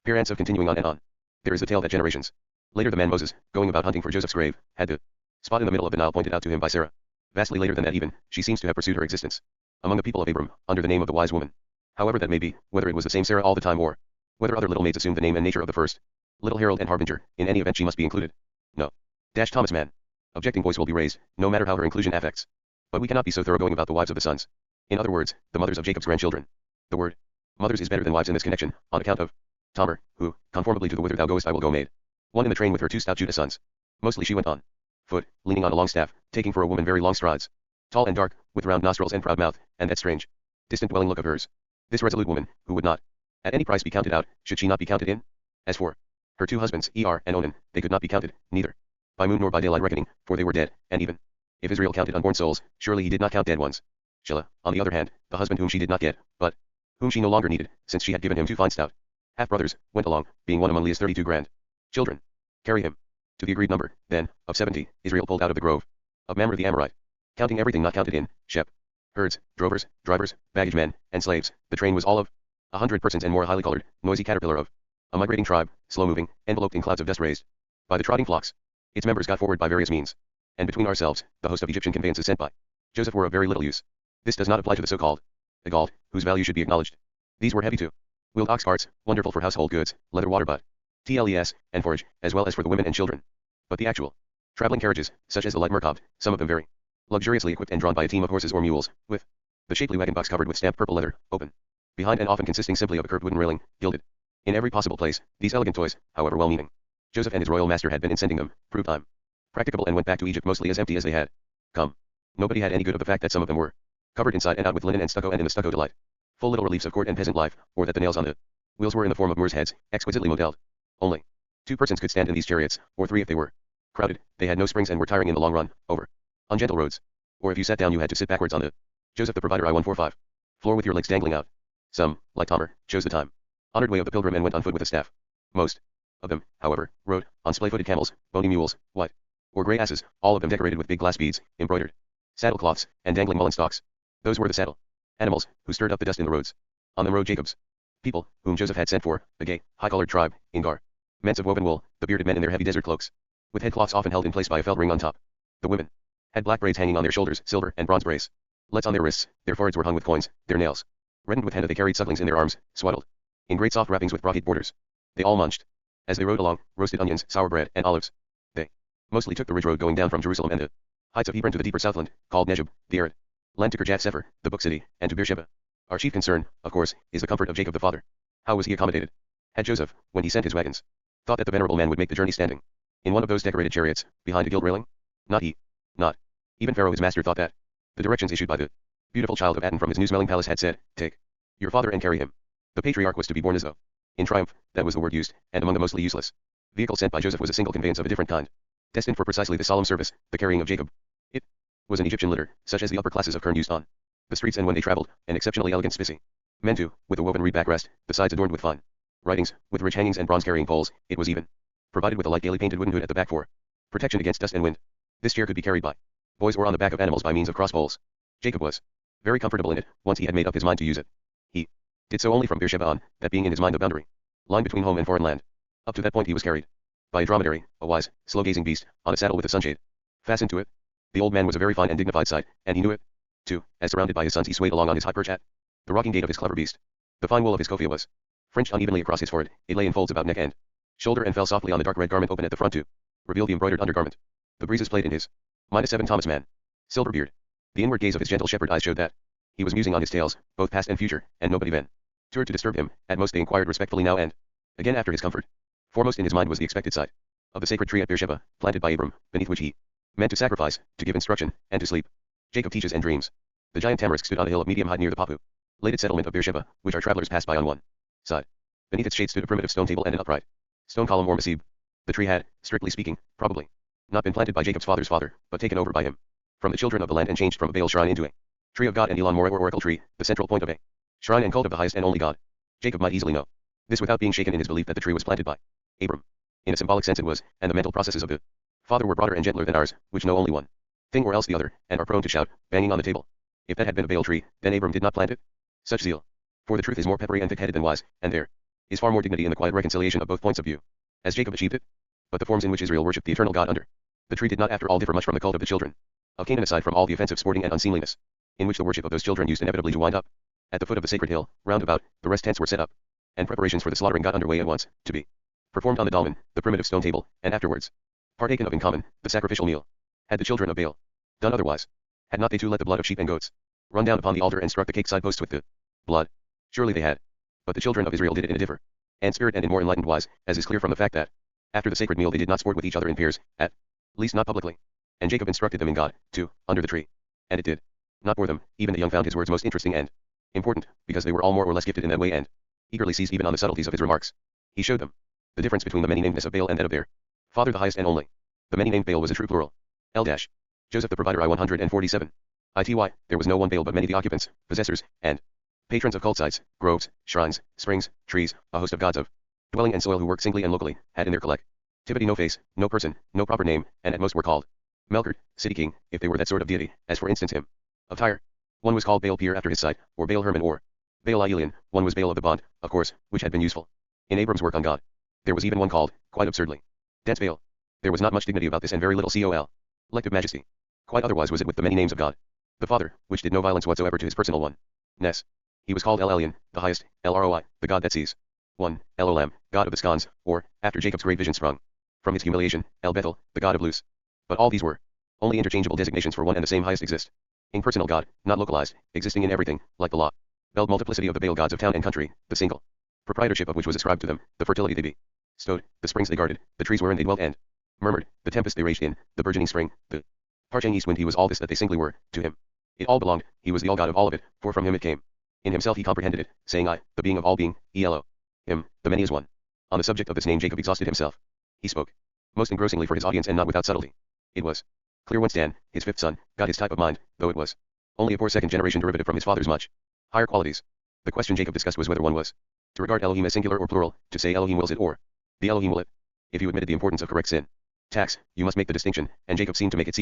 appearance of continuing on and on. There is the tale that generations later the man Moses, going about hunting for Joseph's grave, had the spot in the middle of the Nile pointed out to him by Sarah. Vastly later than that even, she seems to have pursued her existence among the people of Abram, under the name of the wise woman. However that may be, whether it was the same Sarah all the time or whether other little maids assumed the name and nature of the first little herald and harbinger, in any event she must be included. No. Thomas Mann. Objecting voice will be raised, no matter how her inclusion affects. But we cannot be so thoroughgoing about the wives of the sons. In other words, the mothers of Jacob's grandchildren. The word mothers is better than wives in this connection, on account of Tamar, who, conformably to the whither thou goest I will go made one in the train with her 2 stout Judah sons. Mostly she went on foot, leaning on a long staff, taking for a woman very long strides. Tall and dark, with round nostrils and proud mouth, and that strange, distant dwelling look of hers. This resolute woman, who would not, at any price be counted out, should she not be counted in? As for her 2 husbands, Er and Onan, they could not be counted, neither by moon nor by daylight reckoning, for they were dead, and even if Israel counted unborn souls, surely he did not count dead ones. Shelah, on the other hand, the husband whom she did not get, but whom she no longer needed, since she had given him 2 fine stout half-brothers, went along, being one among Leah's 32 grand children. Carry him to the agreed number, then, of 70, Israel pulled out of the grove of Mamre the Amorite, counting everything not counted in, herds, drovers, drivers, baggage men, and slaves. The train was all of 100 persons and more, a highly colored, noisy caterpillar of a migrating tribe, slow-moving, enveloped in clouds of dust raised by the trotting flocks. Its members got forward by various means, and between ourselves, the host of Egyptian conveyances sent by Joseph were of very little use. This does not apply to the so-called Egald, whose value should be acknowledged. These were heavy too. Wheeled ox carts, wonderful for household goods, leather water butt, tles, and forage, as well as for the women and children. But the actual traveling carriages, such as the light Merkavt, some of them very luxuriously equipped and drawn by a team of horses or mules, with the shapely wagon box covered with stamped purple leather, open behind and often consisting simply of a curved wooden railing, gilded in every possible place. These elegant toys, however well-meaning Joseph and his royal master had been in sending them, proved time practicable and went back to Egypt mostly as empty as they had come. Nobody had any good of the fact that some of them were covered inside and out with linen and stucco, and in the stucco delight full little reliefs of court and peasant life, or that the nails on the wheels were in the form of Moors' heads, exquisitely modelled. Only 2 persons could stand in these chariots, or 3 if they were crowded. They had no springs and were tiring in the long run, over ungentle roads. Or if you sat down you had to sit backwards on the Joseph the Provider I-145 floor with your legs dangling out. Some, like Tamar, chose the time honored way of the pilgrim and went on foot with a staff. Most of them, however, rode on splay-footed camels, bony mules, white or grey asses, all of them decorated with big glass beads, embroidered saddlecloths, and dangling mullen stalks. Those were the saddle animals, who stirred up the dust in the roads. On them rode Jacob's people, whom Joseph had sent for, a gay, high-colored tribe, in garments of woven wool, the bearded men in their heavy desert cloaks, with headcloths often held in place by a felt ring on top. The women had black braids hanging on their shoulders, silver and bronze bracelets on their wrists, their foreheads were hung with coins, their nails reddened with henna. They carried sucklings in their arms, swaddled in great soft wrappings with brocade borders. They all munched, as they rode along, roasted onions, sour bread, and olives. They mostly took the ridge road going down from Jerusalem and the heights of Hebron to the deeper southland, called Nejub, the arid land, to Kirjath Sefer, the book city, and to Beersheba. Our chief concern, of course, is the comfort of Jacob the father. How was he accommodated? Had Joseph, when he sent his wagons, thought that the venerable man would make the journey standing in one of those decorated chariots, behind a gilt railing? Not he. Not. Even Pharaoh his master thought that. The directions issued by the beautiful child of Aten from his new-smelling palace had said, take your father and carry him. The patriarch was to be born as though, in triumph, that was the word used, and among the mostly useless vehicle sent by Joseph was a single conveyance of a different kind, destined for precisely the solemn service, the carrying of Jacob. It was an Egyptian litter, such as the upper classes of Kern used on the streets and when they traveled, an exceptionally elegant spicy. Men too, with a woven reed backrest, the sides adorned with fine writings, with rich hangings and bronze carrying poles. It was even provided with a light gaily painted wooden hood at the back for protection against dust and wind. This chair could be carried by boys or on the back of animals by means of cross poles. Jacob was very comfortable in it, once he had made up his mind to use it. He did so only from Beersheba on, that being in his mind the boundary line between home and foreign land. Up to that point he was carried by a dromedary, a wise, slow-gazing beast, on a saddle with a sunshade fastened to it. The old man was a very fine and dignified sight, and he knew it, too, as surrounded by his sons he swayed along on his high perch at the rocking gait of his clever beast. The fine wool of his kofia was fringed unevenly across his forehead, it lay in folds about neck and shoulder and fell softly on the dark red garment open at the front to reveal the embroidered undergarment. The breezes played in his -7 Thomas Mann silver beard. The inward gaze of his gentle shepherd eyes showed that he was musing on his tales, both past and future, and nobody ventured to disturb him. At most they inquired respectfully now and again after his comfort. Foremost in his mind was the expected sight of the sacred tree at Beersheba, planted by Abram, beneath which he meant to sacrifice, to give instruction, and to sleep. Jacob teaches and dreams. The giant tamarisk stood on a hill of medium height near the populated settlement of Beersheba, which our travelers passed by on one side. Beneath its shade stood a primitive stone table and an upright stone column or masib. The tree had, strictly speaking, probably not been planted by Jacob's father's father, but taken over by him from the children of the land and changed from a Baal shrine into a tree of God and Elon Moreh or oracle tree, the central point of a shrine and cult of the highest and only God. Jacob might easily know this without being shaken in his belief that the tree was planted by Abram. In a symbolic sense it was, and the mental processes of the father were broader and gentler than ours, which know only one thing or else the other, and are prone to shout, banging on the table. If that had been a Baal tree, then Abram did not plant it. Such zeal for the truth is more peppery and thick-headed than wise, and there is far more dignity in the quiet reconciliation of both points of view, as Jacob achieved it. But the forms in which Israel worshipped the eternal God under the tree did not after all differ much from the cult of the children of Canaan, aside from all the offensive sporting and unseemliness, in which the worship of those children used inevitably to wind up. At the foot of the sacred hill, round about, the rest tents were set up, and preparations for the slaughtering got under way at once, to be performed on the dolmen, the primitive stone table, and afterwards partaken of in common, the sacrificial meal. Had the children of Baal done otherwise? Had not they too let the blood of sheep and goats run down upon the altar and struck the cake side posts with the blood? Surely they had. But the children of Israel did it in a different and spirit and in more enlightened wise, as is clear from the fact that after the sacred meal they did not sport with each other in pairs, at least not publicly. And Jacob instructed them in God, too, under the tree. And it did not bore them. Even the young found his words most interesting and important, because they were all more or less gifted in that way and eagerly seized even on the subtleties of his remarks. He showed them the difference between the many-namedness of Baal and that of their father the highest and only. The many-named Baal was a true plural. L. Joseph the provider I-147. Ity, there was no one Baal but many the occupants, possessors, and patrons of cult sites, groves, shrines, springs, trees, a host of gods of dwelling and soil who worked singly and locally, had in their collectivity no face, no person, no proper name, and at most were called Melkart, city king, if they were that sort of deity, as for instance him of Tyre. One was called Baal Peor after his site, or Baal Hermon, or Baal Elion. One was Baal of the Bond, of course, which had been useful in Abram's work on God. There was even one called, quite absurdly, Dense Baal. There was not much dignity about this and very little collective majesty. Quite otherwise was it with the many names of God the Father, which did no violence whatsoever to his personal one-ness. He was called El Elyon, the highest, El Roi, the God that sees. 1. El Olam, God of the scones, or, after Jacob's great vision sprung from his humiliation, El Bethel, the God of loose. But all these were only interchangeable designations for one and the same highest impersonal God, not localized, existing in everything, like the law-belled multiplicity of the Baal gods of town and country, the single proprietorship of which was ascribed to them, the fertility they bestowed, the springs they guarded, the trees wherein they dwelt and murmured, the tempest they raged in, the burgeoning spring, the parching east wind. He was all this that they singly were, to him. It all belonged, he was the all God of all of it, for from him it came. In himself he comprehended it, saying I, the being of all being, Elo. Him, the many is one. On the subject of this name Jacob exhausted himself. He spoke most engrossingly for his audience and not without subtlety. It was clear whence Dan, his fifth son, got his type of mind, though it was only a poor second-generation derivative from his father's much higher qualities. The question Jacob discussed was whether one was to regard Elohim as singular or plural, to say Elohim wills it or the Elohim will it. If you admitted the importance of correct syntax, you must make the distinction, and Jacob seemed to make it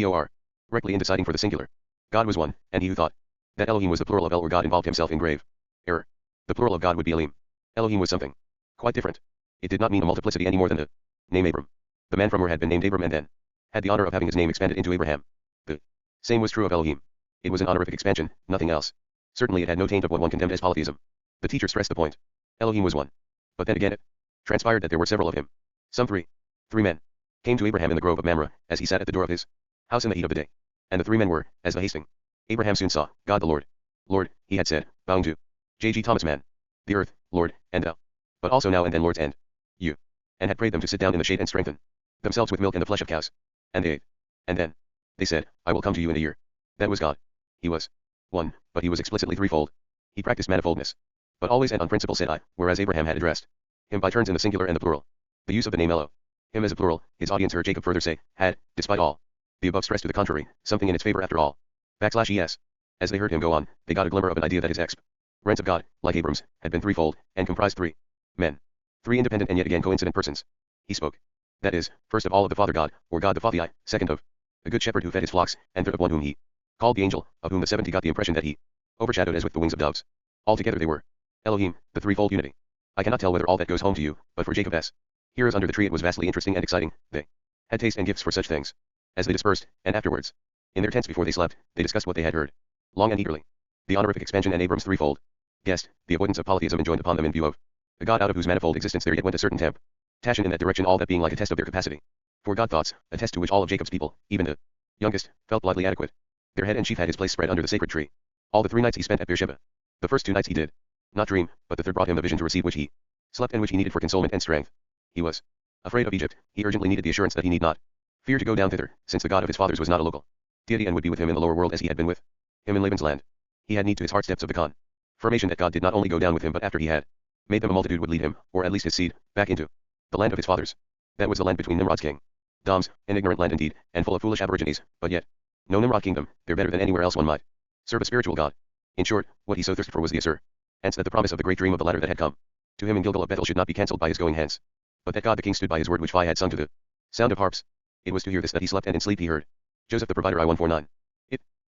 correctly in deciding for the singular. God was one, and he who thought that Elohim was the plural of El or God involved himself in grave error. The plural of God would be Elohim. Elohim was something quite different. It did not mean a multiplicity any more than the name Abram. The man from Ur had been named Abram and then had the honor of having his name expanded into Abraham. The same was true of Elohim. It was an honorific expansion, nothing else. Certainly it had no taint of what one condemned as polytheism. The teacher stressed the point. Elohim was one. But then again it transpired that there were several of him. Some three men came to Abraham in the grove of Mamre, as he sat at the door of his house in the heat of the day. And the 3 men were, as the hasting. Abraham soon saw, God the Lord. Lord, he had said, bowing to J.G. Thomas Mann. The earth, Lord, and thou. But also now and then Lords and you. And had prayed them to sit down in the shade and strengthen themselves with milk and the flesh of cows. And they ate. And then They said, I will come to you in a year. That was God. He was one, but he was explicitly threefold. He practiced manifoldness. But always and on principle said I, whereas Abraham had addressed him by turns in the singular and the plural. The use of the name Elo, him as a plural, his audience heard Jacob further say, had, despite all the above stress to the contrary, something in its favor after all. \es. As they heard him go on, they got a glimmer of an idea that his rents of God, like Abram's, had been threefold, and comprised three men. Three independent and yet again coincident persons. He spoke. That is, first of all of the Father God, or God the Father, second of a good shepherd who fed his flocks, and third of one whom he called the angel, of whom the 70 got the impression that he overshadowed as with the wings of doves. Altogether they were Elohim, the threefold unity. I cannot tell whether all that goes home to you, but for Jacob's hearers under the tree it was vastly interesting and exciting. They had taste and gifts for such things. As they dispersed, and afterwards, in their tents before they slept, they discussed what they had heard, long and eagerly. The honorific expansion and Abram's threefold guest, the avoidance of polytheism enjoined upon them in view of a God out of whose manifold existence there yet went a certain temptation in that direction, all that being like a test of their capacity for God thoughts, a test to which all of Jacob's people, even the youngest, felt blithely adequate. Their head and chief had his place spread under the sacred tree. All the 3 nights he spent at Beersheba. The first 2 nights he did not dream, but the third brought him the vision to receive which he slept and which he needed for consolement and strength. He was afraid of Egypt. He urgently needed the assurance that he need not fear to go down thither, since the God of his fathers was not a local deity and would be with him in the lower world as he had been with him in Laban's land. He had need to his heart's depths of the confirmation that God did not only go down with him but after he had made them a multitude would lead him, or at least his seed, back into the land of his fathers. That was the land between Nimrod's king Dom's, an ignorant land indeed, and full of foolish aborigines, but yet no Nimrod kingdom, they're better than anywhere else one might serve a spiritual God. In short, what he so thirsted for was the assurance that the promise of the great dream of the ladder that had come to him in Gilgal of Bethel should not be cancelled by his going hence, but that God the king stood by his word which Phi had sung to the sound of harps. It was to hear this that he slept, and in sleep he heard Joseph the provider. I-149.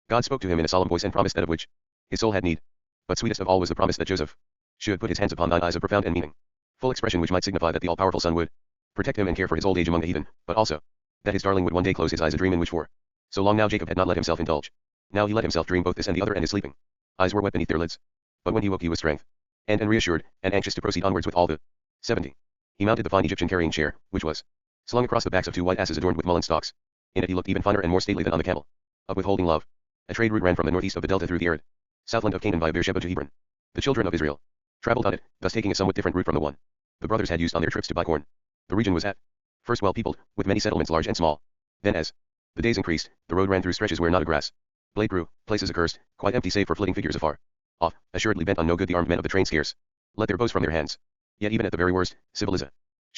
God spoke to him in a solemn voice and promised that of which his soul had need. But sweetest of all was the promise that Joseph should put his hands upon thine eyes, of profound and meaning full expression which might signify that the all-powerful Son would protect him and care for his old age among the heathen, but also that his darling would one day close his eyes, a dream in which for so long now Jacob had not let himself indulge. Now he let himself dream both this and the other, and his sleeping eyes were wet beneath their lids. But when he woke he was strength and reassured, and anxious to proceed onwards with all the 70. He mounted the fine Egyptian carrying chair, which was slung across the backs of 2 white asses adorned with mullen stalks. In it he looked even finer and more stately than on the camel of withholding love. A trade route ran from the northeast of the delta through the arid southland of Canaan via Beersheba to Hebron. The children of Israel traveled on it, thus taking a somewhat different route from the one the brothers had used on their trips to buy corn. The region was at first well peopled, with many settlements large and small. Then as the days increased, the road ran through stretches where not a grass blade grew, places accursed, quite empty save for flitting figures afar off, assuredly bent on no good. The armed men of the train scarce let their bows from their hands. Yet even at the very worst, civilization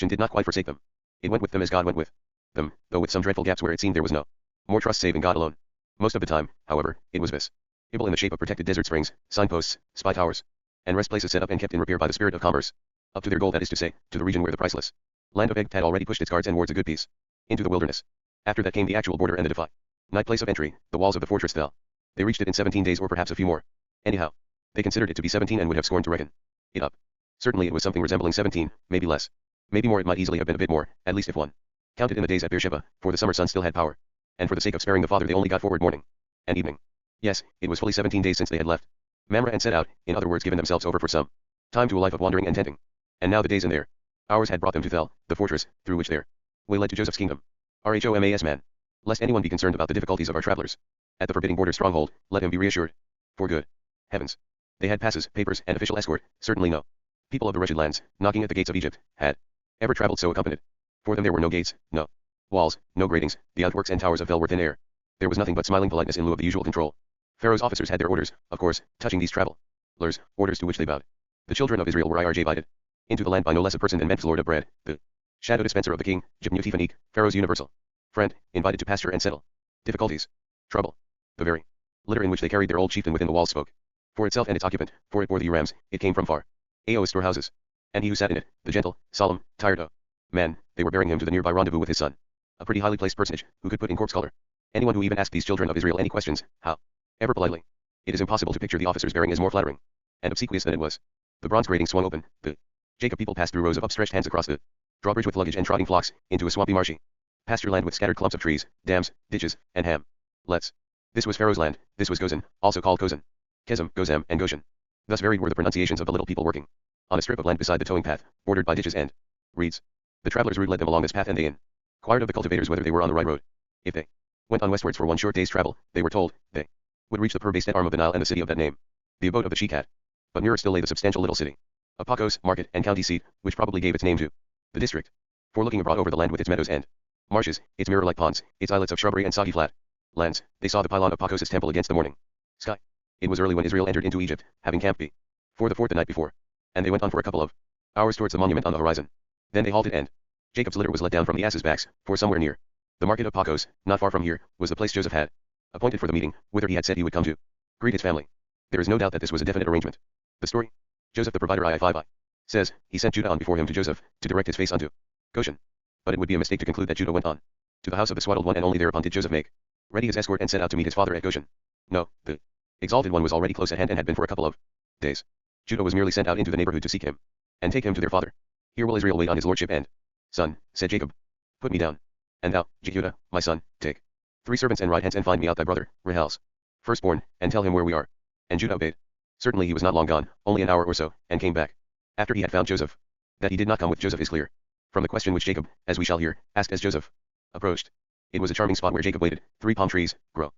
did not quite forsake them. It went with them as God went with them, though with some dreadful gaps where it seemed there was no more trust save in God alone. Most of the time, however, it was visible in the shape of protected desert springs, signposts, spy towers, and rest places set up and kept in repair by the spirit of commerce, up to their goal, that is to say, to the region where the priceless land of Egypt had already pushed its guards and wards a good piece into the wilderness. After that came the actual border and the definite place of entry. The walls of the fortress fell. They reached it in 17 days, or perhaps a few more. Anyhow, they considered it to be 17 and would have scorned to reckon it up. Certainly it was something resembling 17, maybe less, maybe more. It might easily have been a bit more, at least if one counted in the days at Beersheba, for the summer sun still had power, and for the sake of sparing the father they only got forward morning and evening. Yes, it was fully 17 days since they had left Mamre and set out, in other words given themselves over for some time to a life of wandering and tenting. And now the days and their hours had brought them to Thel, the fortress, through which their way led to Joseph's kingdom. Rhomas man. Lest anyone be concerned about the difficulties of our travelers at the forbidding border stronghold, let him be reassured. For good heavens, they had passes, papers, and official escort. Certainly no people of the wretched lands, knocking at the gates of Egypt, had ever traveled so accompanied. For them there were no gates, no walls, no gratings. The outworks and towers of Thel were thin air. There was nothing but smiling politeness in lieu of the usual control. Pharaoh's officers had their orders, of course, touching these travelers, orders to which they bowed. The children of Israel were invited into the land by no less a person than Memphis, lord of bread, the shadow dispenser of the king, Jibnutifanik, Pharaoh's universal friend, invited to pasture and settle difficulties, trouble. The very litter in which they carried their old chieftain within the walls spoke for itself and its occupant, for it bore the Urams. It came from far Ao's storehouses, and he who sat in it, the gentle, solemn, tired man, they were bearing him to the nearby rendezvous with his son, a pretty highly placed personage, who could put in corpse color anyone who even asked these children of Israel any questions, how ever politely. It is impossible to picture the officer's bearing as more flattering and obsequious than it was. The bronze grating swung open, the Jacob people passed through rows of upstretched hands across the drawbridge with luggage and trotting flocks, into a swampy marshy pasture land with scattered clumps of trees, dams, ditches, and hamlets. This was Pharaoh's land. This was Gozan, also called Kozan, Kezem, Gozem, and Goshen. Thus varied were the pronunciations of the little people working on a strip of land beside the towing path, bordered by ditches and reeds. The travelers' route led them along this path, and they inquired of the cultivators whether they were on the right road. If they went on westwards for one short day's travel, they were told they would reach the pur-based arm of the Nile and the city of that name, the abode of the Sheikhat. But nearer still lay the substantial little city of Pakos, market, and county seat, which probably gave its name to the district. For looking abroad over the land with its meadows and marshes, its mirror-like ponds, its islets of shrubbery and soggy flat lands, they saw the pylon of Pakos' temple against the morning sky. It was early when Israel entered into Egypt, having camped before the fort the night before. And they went on for a couple of hours towards the monument on the horizon. Then they halted and Jacob's litter was let down from the asses' backs, for somewhere near the market of Pakos, not far from here, was the place Joseph had appointed for the meeting, whither he had said he would come to greet his family. There is no doubt that this was a definite arrangement. The story, Joseph the provider II says, he sent Judah on before him to Joseph, to direct his face unto Goshen. But it would be a mistake to conclude that Judah went on to the house of the swaddled one and only thereupon did Joseph make ready his escort and set out to meet his father at Goshen. No, the exalted one was already close at hand and had been for a couple of days. Judah was merely sent out into the neighborhood to seek him and take him to their father. Here will Israel wait on his lordship and son, said Jacob. Put me down. And thou, Judah, my son, take 3 servants and ride hence and find me out thy brother, Rahel's firstborn, and tell him where we are. And Judah obeyed. Certainly he was not long gone, only an hour or so, and came back. After he had found Joseph. That he did not come with Joseph is clear from the question which Jacob, as we shall hear, asked as Joseph approached. It was a charming spot where Jacob waited. 3 palm trees, growing,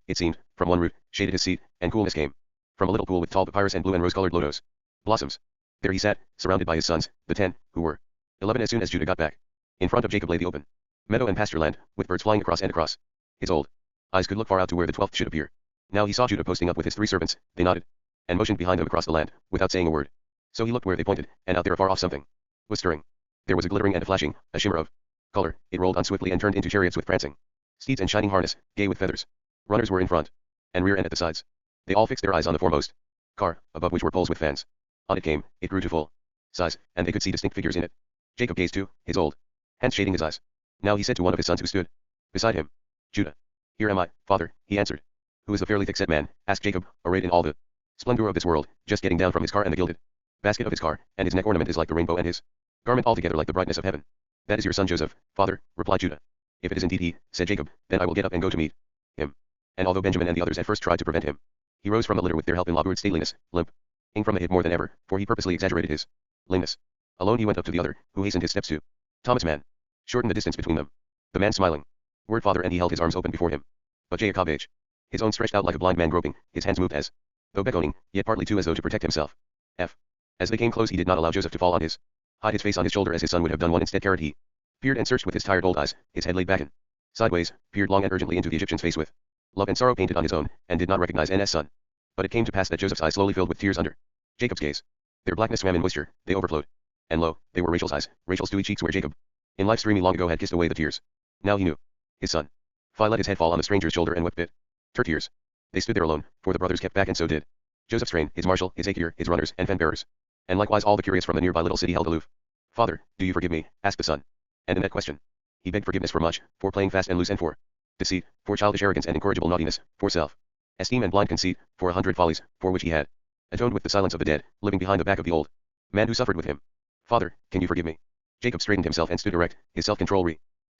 it seemed, from one root, shaded his seat, and coolness came from a little pool with tall papyrus and blue and rose-colored lotus blossoms. There he sat, surrounded by his sons, the 10, who were 11 as soon as Judah got back. In front of Jacob lay the open meadow and pasture land, with birds flying across and across. His old eyes could look far out to where the 12th should appear. Now he saw Judah posting up with his 3 servants. They nodded and motioned behind him across the land, without saying a word. So he looked where they pointed, and out there afar off something was stirring. There was a glittering and a flashing, a shimmer of color. It rolled on swiftly and turned into chariots with prancing steeds and shining harness, gay with feathers. Runners were in front and rear and at the sides. They all fixed their eyes on the foremost car, above which were poles with fans. On it came, it grew to full size, and they could see distinct figures in it. Jacob gazed too, his old hands shading his eyes. Now he said to one of his sons who stood beside him, Judah. Here am I, father, he answered. Who is the fairly thick-set man? Asked Jacob, arrayed in all the splendor of this world, just getting down from his car and the gilded basket of his car, and his neck ornament is like the rainbow and his garment altogether like the brightness of heaven. That is your son Joseph, father, replied Judah. If it is indeed he, said Jacob, then I will get up and go to meet him. And although Benjamin and the others at first tried to prevent him, he rose from the litter with their help in labored stateliness, limping from the hip more than ever, for he purposely exaggerated his lameness. Alone he went up to the other, who hastened his steps to Thomas Mann, shortened the distance between them. The man smiling word father, and he held his arms open before him. But Jacob his own stretched out like a blind man groping, his hands moved as though beckoning, yet partly too as though to protect himself. As they came close he did not allow Joseph to fall on hide his face on his shoulder as his son would have done one instead carried he peered and searched with his tired old eyes, his head laid back and sideways, peered long and urgently into the Egyptian's face with love and sorrow painted on his own, and did not recognize N's son. But it came to pass that Joseph's eyes slowly filled with tears under Jacob's gaze. Their blackness swam in moisture, they overflowed. And lo, they were Rachel's eyes, Rachel's dewy cheeks where Jacob, in life's dreamy long ago, had kissed away the tears. Now he knew his son. Phi let his head fall on the stranger's shoulder and wept bitter tears. They stood there alone, for the brothers kept back, and so did Joseph's train, his marshal, his Akir, his runners, and fen-bearers. And likewise all the curious from the nearby little city held aloof. Father, do you forgive me? Asked the son. And in that question, he begged forgiveness for much, for playing fast and loose and for deceit, for childish arrogance and incorrigible naughtiness, for self-esteem and blind conceit, for 100 follies, for which he had atoned with the silence of the dead, living behind the back of the old man who suffered with him. Father, can you forgive me? Jacob straightened himself and stood erect, his self-control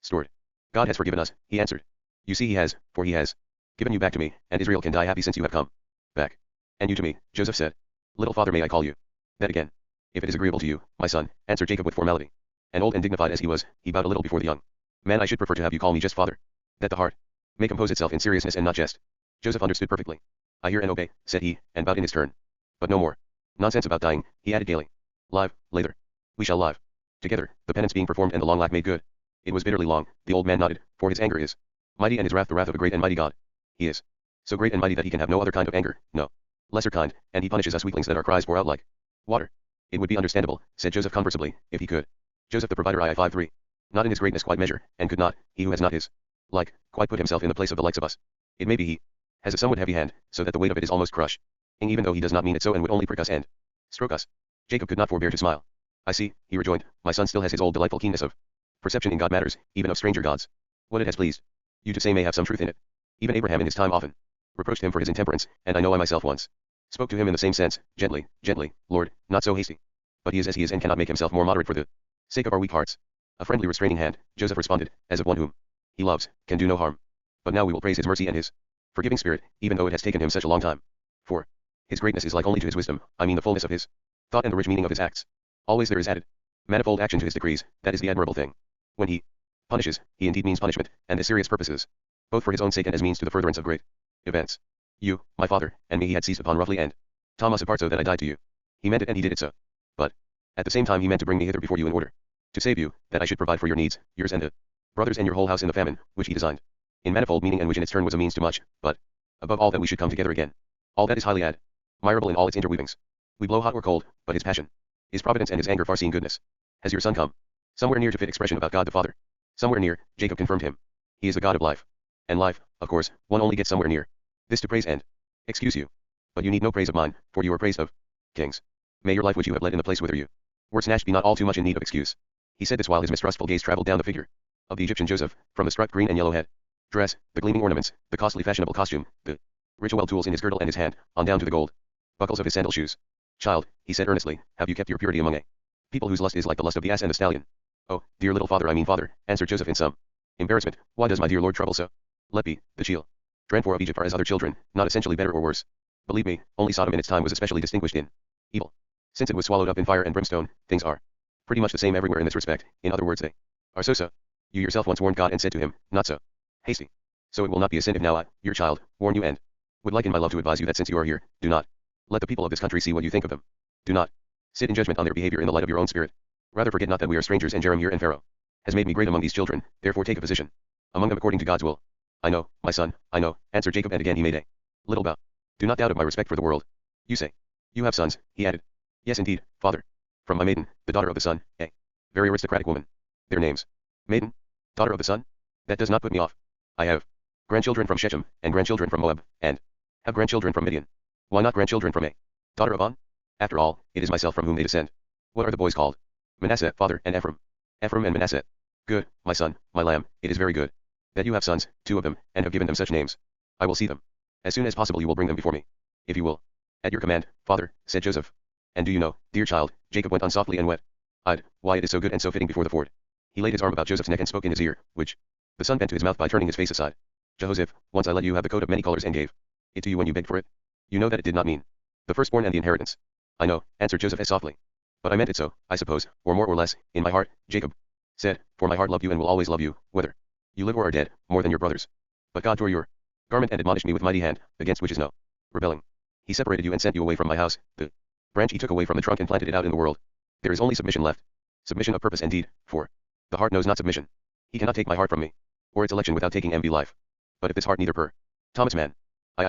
restored. God has forgiven us, he answered. You see he has, for he has given you back to me, and Israel can die happy since you have come back. And you to me, Joseph said. Little father may I call you that again? If it is agreeable to you, my son, answered Jacob with formality. And old and dignified as he was, he bowed a little before the young man. I should prefer to have you call me just father, that the heart may compose itself in seriousness and not jest. Joseph understood perfectly. I hear and obey, said he, and bowed in his turn. But no more nonsense about dying, he added gaily. Live, later. We shall live together, the penance being performed and the long lack made good. It was bitterly long, the old man nodded, for his anger is mighty and his wrath the wrath of a great and mighty God. He is so great and mighty that he can have no other kind of anger, no lesser kind, and he punishes us weaklings that our cries pour out like water. It would be understandable, said Joseph conversably, if he could. Joseph the provider II 5:3. Not in his greatness quite measure, and could not, he who has not his like, quite put himself in the place of the likes of us. It may be he has a somewhat heavy hand, so that the weight of it is almost crushing, even though he does not mean it so and would only prick us and stroke us. Jacob could not forbear to smile. I see, he rejoined, my son still has his old delightful keenness of perception in God matters, even of stranger gods. What it has pleased you to say may have some truth in it. Even Abraham in his time often reproached him for his intemperance, and I know I myself once spoke to him in the same sense, gently, Lord, not so hasty. But he is as he is and cannot make himself more moderate for the sake of our weak hearts. A friendly restraining hand, Joseph responded, as of one whom he loves, can do no harm. But now we will praise his mercy and his forgiving spirit, even though it has taken him such a long time. For his greatness is like only to his wisdom, I mean the fullness of his thought and the rich meaning of his acts. Always there is added manifold action to his decrees, that is the admirable thing. When he punishes, he indeed means punishment, and the serious purposes, both for his own sake and as means to the furtherance of great events. You, my father, and me he had seized upon roughly and Thomas apart so that I died to you. He meant it and he did it so. But at the same time he meant to bring me hither before you in order to save you, that I should provide for your needs, yours and the brothers and your whole house in the famine, which he designed. in manifold meaning, and which in its turn was a means to much, but, above all, that we should come together again. All that is highly admirable in all its interweavings. We blow hot or cold, but his passion, his providence and his anger far-seeing goodness. Has your son come? Somewhere near to fit expression about God the Father. Somewhere near, Jacob confirmed him. He is the God of life. And life, of course, one only gets somewhere near. This to praise and excuse you. But you need no praise of mine, for you are praised of kings. May your life which you have led in the place whither you were snatched be not all too much in need of excuse. He said this while his mistrustful gaze traveled down the figure of the Egyptian Joseph, from the striped green and yellow head dress, the gleaming ornaments, the costly fashionable costume, the ritual tools in his girdle and his hand, on down to the gold buckles of his sandal shoes. Child, he said earnestly, have you kept your purity among a people whose lust is like the lust of the ass and the stallion? Oh, dear little father, I mean father, answered Joseph in some embarrassment. Why does my dear Lord trouble so? Let be, the children of Egypt are as other children, not essentially better or worse. Believe me, only Sodom in its time was especially distinguished in evil. Since it was swallowed up in fire and brimstone, things are pretty much the same everywhere in this respect. In other words, they are so. You yourself once warned God and said to him, not so hasty. So it will not be a sin if now I, your child, warn you and would like in my love to advise you that since you are here, do not let the people of this country see what you think of them. Do not sit in judgment on their behavior in the light of your own spirit. Rather forget not that we are strangers, and Jerem here and Pharaoh has made me great among these children, therefore take a position among them according to God's will. I know, my son, I know, answered Jacob, and again he made a little bow. Do not doubt of my respect for the world. You say you have sons, he added. Yes indeed, father. From my maiden, the daughter of the sun, a very aristocratic woman. Their names. Maiden? Daughter of the sun? That does not put me off. I have grandchildren from Shechem, and grandchildren from Moab, and have grandchildren from Midian. Why not grandchildren from a daughter of On? After all, it is myself from whom they descend. What are the boys called? Manasseh, father, and Ephraim. Ephraim and Manasseh. Good, my son, my lamb, it is very good that you have sons, 2 of them, and have given them such names. I will see them. As soon as possible you will bring them before me. If you will. At your command, father, said Joseph. And do you know, dear child, Jacob went on softly and wet-eyed, why it is so good and so fitting before the ford. He laid his arm about Joseph's neck and spoke in his ear, which the son bent to his mouth by turning his face aside. Joseph, once I let you have the coat of many colors and gave it to you when you begged for it. You know that it did not mean the firstborn and the inheritance. I know, answered Joseph as softly. But I meant it so, I suppose, or more or less, in my heart, Jacob said, for my heart loved you and will always love you, whether you live or are dead, more than your brothers. But God tore your garment and admonished me with mighty hand, against which is no rebelling. He separated you and sent you away from my house, the branch he took away from the trunk and planted it out in the world. There is only submission left. Submission of purpose and deed, for the heart knows not submission. He cannot take my heart from me, or its election without taking MB life. But if this heart neither Thomas Mann. I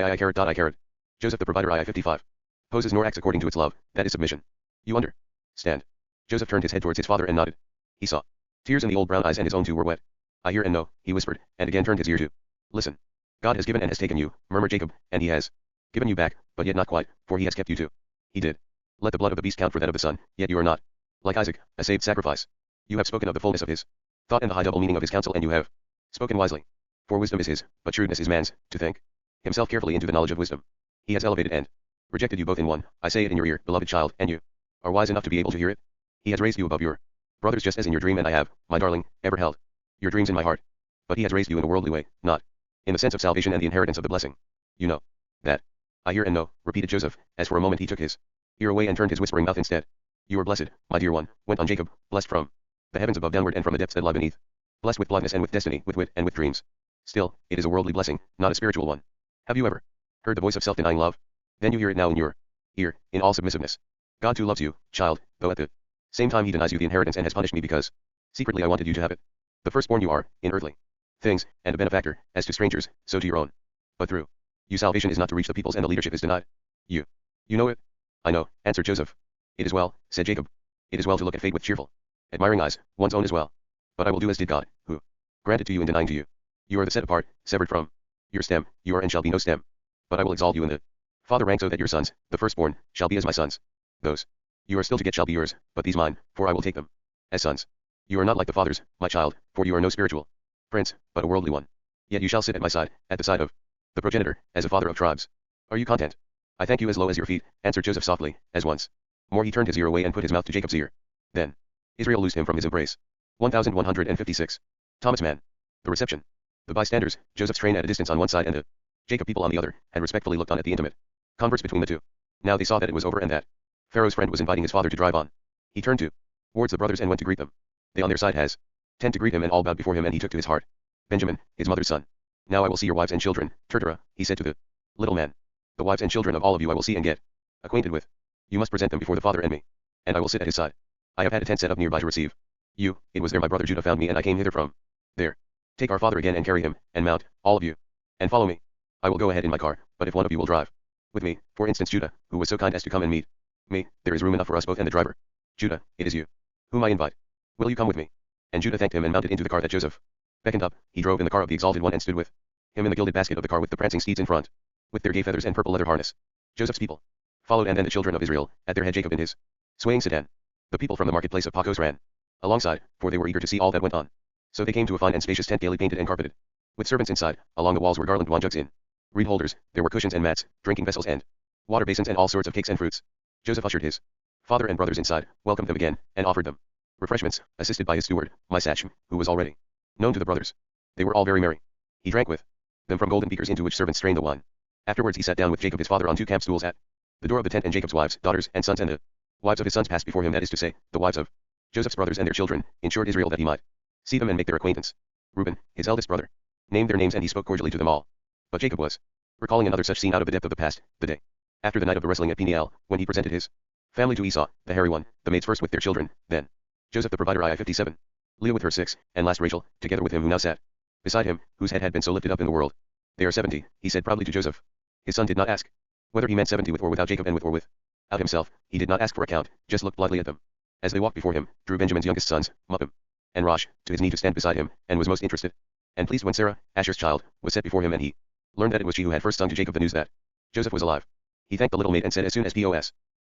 caret. Joseph the provider I 55. Poses nor acts according to its love, that is submission. You understand. Joseph turned his head towards his father and nodded. He saw tears in the old brown eyes, and his own too were wet. I hear and know, he whispered, and again turned his ear to listen. God has given and has taken you, murmured Jacob, and he has given you back, but yet not quite, for he has kept you too. He did. Let the blood of the beast count for that of the son, yet you are not like Isaac, a saved sacrifice. You have spoken of the fullness of his thought and the high double meaning of his counsel, and you have spoken wisely. For wisdom is his, but shrewdness is man's, to think himself carefully into the knowledge of wisdom. He has elevated and rejected you both in one. I say it in your ear, beloved child, and you are wise enough to be able to hear it. He has raised you above your brothers just as in your dream, and I have, my darling, ever held your dreams in my heart. But he has raised you in a worldly way, not in the sense of salvation and the inheritance of the blessing. You know that. I hear and know, repeated Joseph, as for a moment he took his ear away and turned his whispering mouth instead. You are blessed, my dear one, went on Jacob, blessed from the heavens above downward and from the depths that lie beneath. Blessed with blindness and with destiny, with wit and with dreams. Still, it is a worldly blessing, not a spiritual one. Have you ever heard the voice of self-denying love? Then you hear it now in your ear, in all submissiveness. God too loves you, child, though at the same time he denies you the inheritance and has punished me because secretly I wanted you to have it. The firstborn you are, in earthly things, and a benefactor, as to strangers, so to your own. But through you salvation is not to reach the peoples, and the leadership is denied. You know it? I know, answered Joseph. It is well, said Jacob. It is well to look at fate with cheerful, admiring eyes, one's own as well. But I will do as did God, who granted to you in denying to you. You are the set apart, severed from your stem, you are and shall be no stem. But I will exalt you in the father rank, so that your sons, the firstborn, shall be as my sons. Those you are still to get shall be yours, but these mine, for I will take them as sons. You are not like the fathers, my child, for you are no spiritual prince, but a worldly one. Yet you shall sit at my side, at the side of the progenitor, as a father of tribes. Are you content? I thank you as low as your feet, answered Joseph softly, as once more he turned his ear away and put his mouth to Jacob's ear. Then Israel loosed him from his embrace. 1156. Thomas Mann. The reception. The bystanders, Joseph's train at a distance on one side and the Jacob people on the other, had respectfully looked on at the intimate converse between the two. Now they saw that it was over and that Pharaoh's friend was inviting his father to drive on. He turned towards the brothers and went to greet them. They on their side has 10 to greet him, and all bowed before him, and he took to his heart Benjamin, his mother's son. Now I will see your wives and children, Tertera, he said to the little man. The wives and children of all of you I will see and get acquainted with. You must present them before the father and me, and I will sit at his side. I have had a tent set up nearby to receive you. It was there my brother Judah found me, and I came hither from there. Take our father again and carry him, and mount, all of you. And follow me. I will go ahead in my car, but if one of you will drive with me, for instance Judah, who was so kind as to come and meet me, there is room enough for us both and the driver. Judah, it is you whom I invite. Will you come with me? And Judah thanked him and mounted into the car that Joseph beckoned up. He drove in the car of the exalted one and stood with him in the gilded basket of the car with the prancing steeds in front, with their gay feathers and purple leather harness. Joseph's people followed, and then the children of Israel, at their head Jacob in his swaying sedan. The people from the marketplace of Pachos ran alongside, for they were eager to see all that went on. So they came to a fine and spacious tent gaily painted and carpeted, with servants inside. Along the walls were garlanded wine jugs in reed holders, there were cushions and mats, drinking vessels and water basins and all sorts of cakes and fruits. Joseph ushered his father and brothers inside, welcomed them again, and offered them refreshments, assisted by his steward, Misach, who was already known to the brothers. They were all very merry. He drank with them from golden beakers into which servants strained the wine. Afterwards he sat down with Jacob his father on two camp stools at the door of the tent, and Jacob's wives, daughters, and sons, and the wives of his sons passed before him, that is to say, the wives of Joseph's brothers and their children, ensured Israel that he might see them and make their acquaintance. Reuben, his eldest brother, named their names, and he spoke cordially to them all. But Jacob was recalling another such scene out of the depth of the past, the day after the night of the wrestling at Peniel, when he presented his family to Esau, the hairy one, the maids first with their children, then Joseph the provider, I 57, Leah with her 6, and last Rachel, together with him who now sat beside him, whose head had been so lifted up in the world. They are 70, he said proudly to Joseph. His son did not ask whether he meant 70 with or without Jacob, and with or without himself. He did not ask for a count, just looked blithely at them. As they walked before him, drew Benjamin's youngest sons, Muppim and Rosh, to his knee to stand beside him, and was most interested and pleased when Sarah, Asher's child, was set before him, and he learned that it was she who had first sung to Jacob the news that Joseph was alive. He thanked the little maid and said, as soon as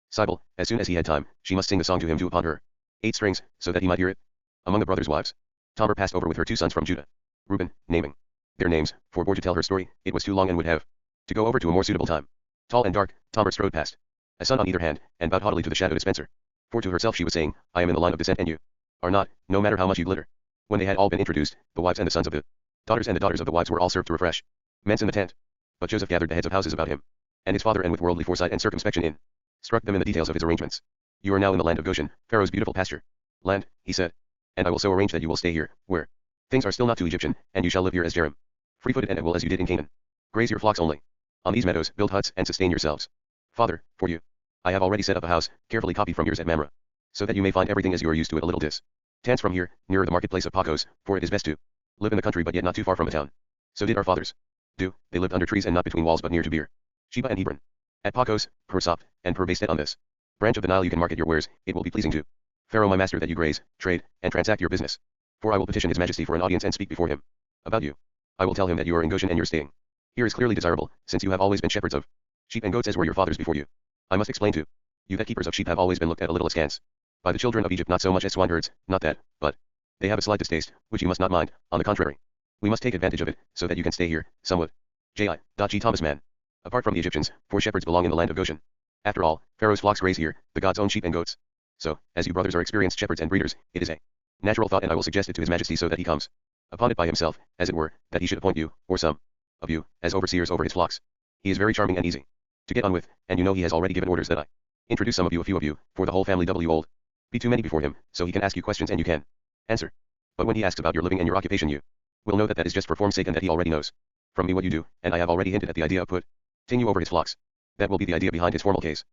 Sibyl, as soon as he had time, she must sing the song to him to upon her 8 strings, so that he might hear it. Among the brothers' wives, Tamar passed over with her 2 sons from Judah. Reuben, naming their names, forbore to tell her story, it was too long and would have to go over to a more suitable time. Tall and dark, Tamar strode past, a son on either hand, and bowed haughtily to the shadow dispenser. For to herself she was saying, I am in the line of descent and you are not, no matter how much you glitter. When they had all been introduced, the wives and the sons of the daughters and the daughters of the wives were all served to refresh men's in the tent. But Joseph gathered the heads of houses about him and his father, and with worldly foresight and circumspection struck them in the details of his arrangements. You are now in the land of Goshen, Pharaoh's beautiful pasture land, he said, and I will so arrange that you will stay here, where things are still not too Egyptian, and you shall live here as Jerem, free-footed and at will as you did in Canaan. Graze your flocks only. On these meadows build huts and sustain yourselves. Father, for you, I have already set up a house, carefully copied from yours at Mamre, so that you may find everything as you are used to it, a little distance from here, nearer the marketplace of Pachos, for it is best to live in the country but yet not too far from a town. So did our fathers do. They lived under trees and not between walls but near to Beer, Sheba and Hebron. At Pachos, Persop, and Perbastet on this branch of the Nile you can market your wares. It will be pleasing to Pharaoh my master that you graze, trade, and transact your business. For I will petition his majesty for an audience and speak before him about you. I will tell him that you are in Goshen and your staying here is clearly desirable, since you have always been shepherds of sheep and goats as were your fathers before you. I must explain to you that keepers of sheep have always been looked at a little askance by the children of Egypt, not so much as swineherds, not that, but they have a slight distaste, which you must not mind. On the contrary, we must take advantage of it, so that you can stay here, somewhat. J.I. Thomas Mann. Apart from the Egyptians, for shepherds belong in the land of Goshen. After all, Pharaoh's flocks graze here, the God's own sheep and goats. So, as you brothers are experienced shepherds and breeders, it is a natural thought, and I will suggest it to his majesty so that he comes upon it by himself, as it were, that he should appoint you, or some of you, as overseers over his flocks. He is very charming and easy to get on with, and you know he has already given orders that I introduce some of you, a few of you, for the whole family old. Be too many before him, so he can ask you questions and you can answer. But when he asks about your living and your occupation, you will know that that is just for form's sake, and that he already knows from me what you do, and I have already hinted at the idea of putting you over his flocks. That will be the idea behind his formal case.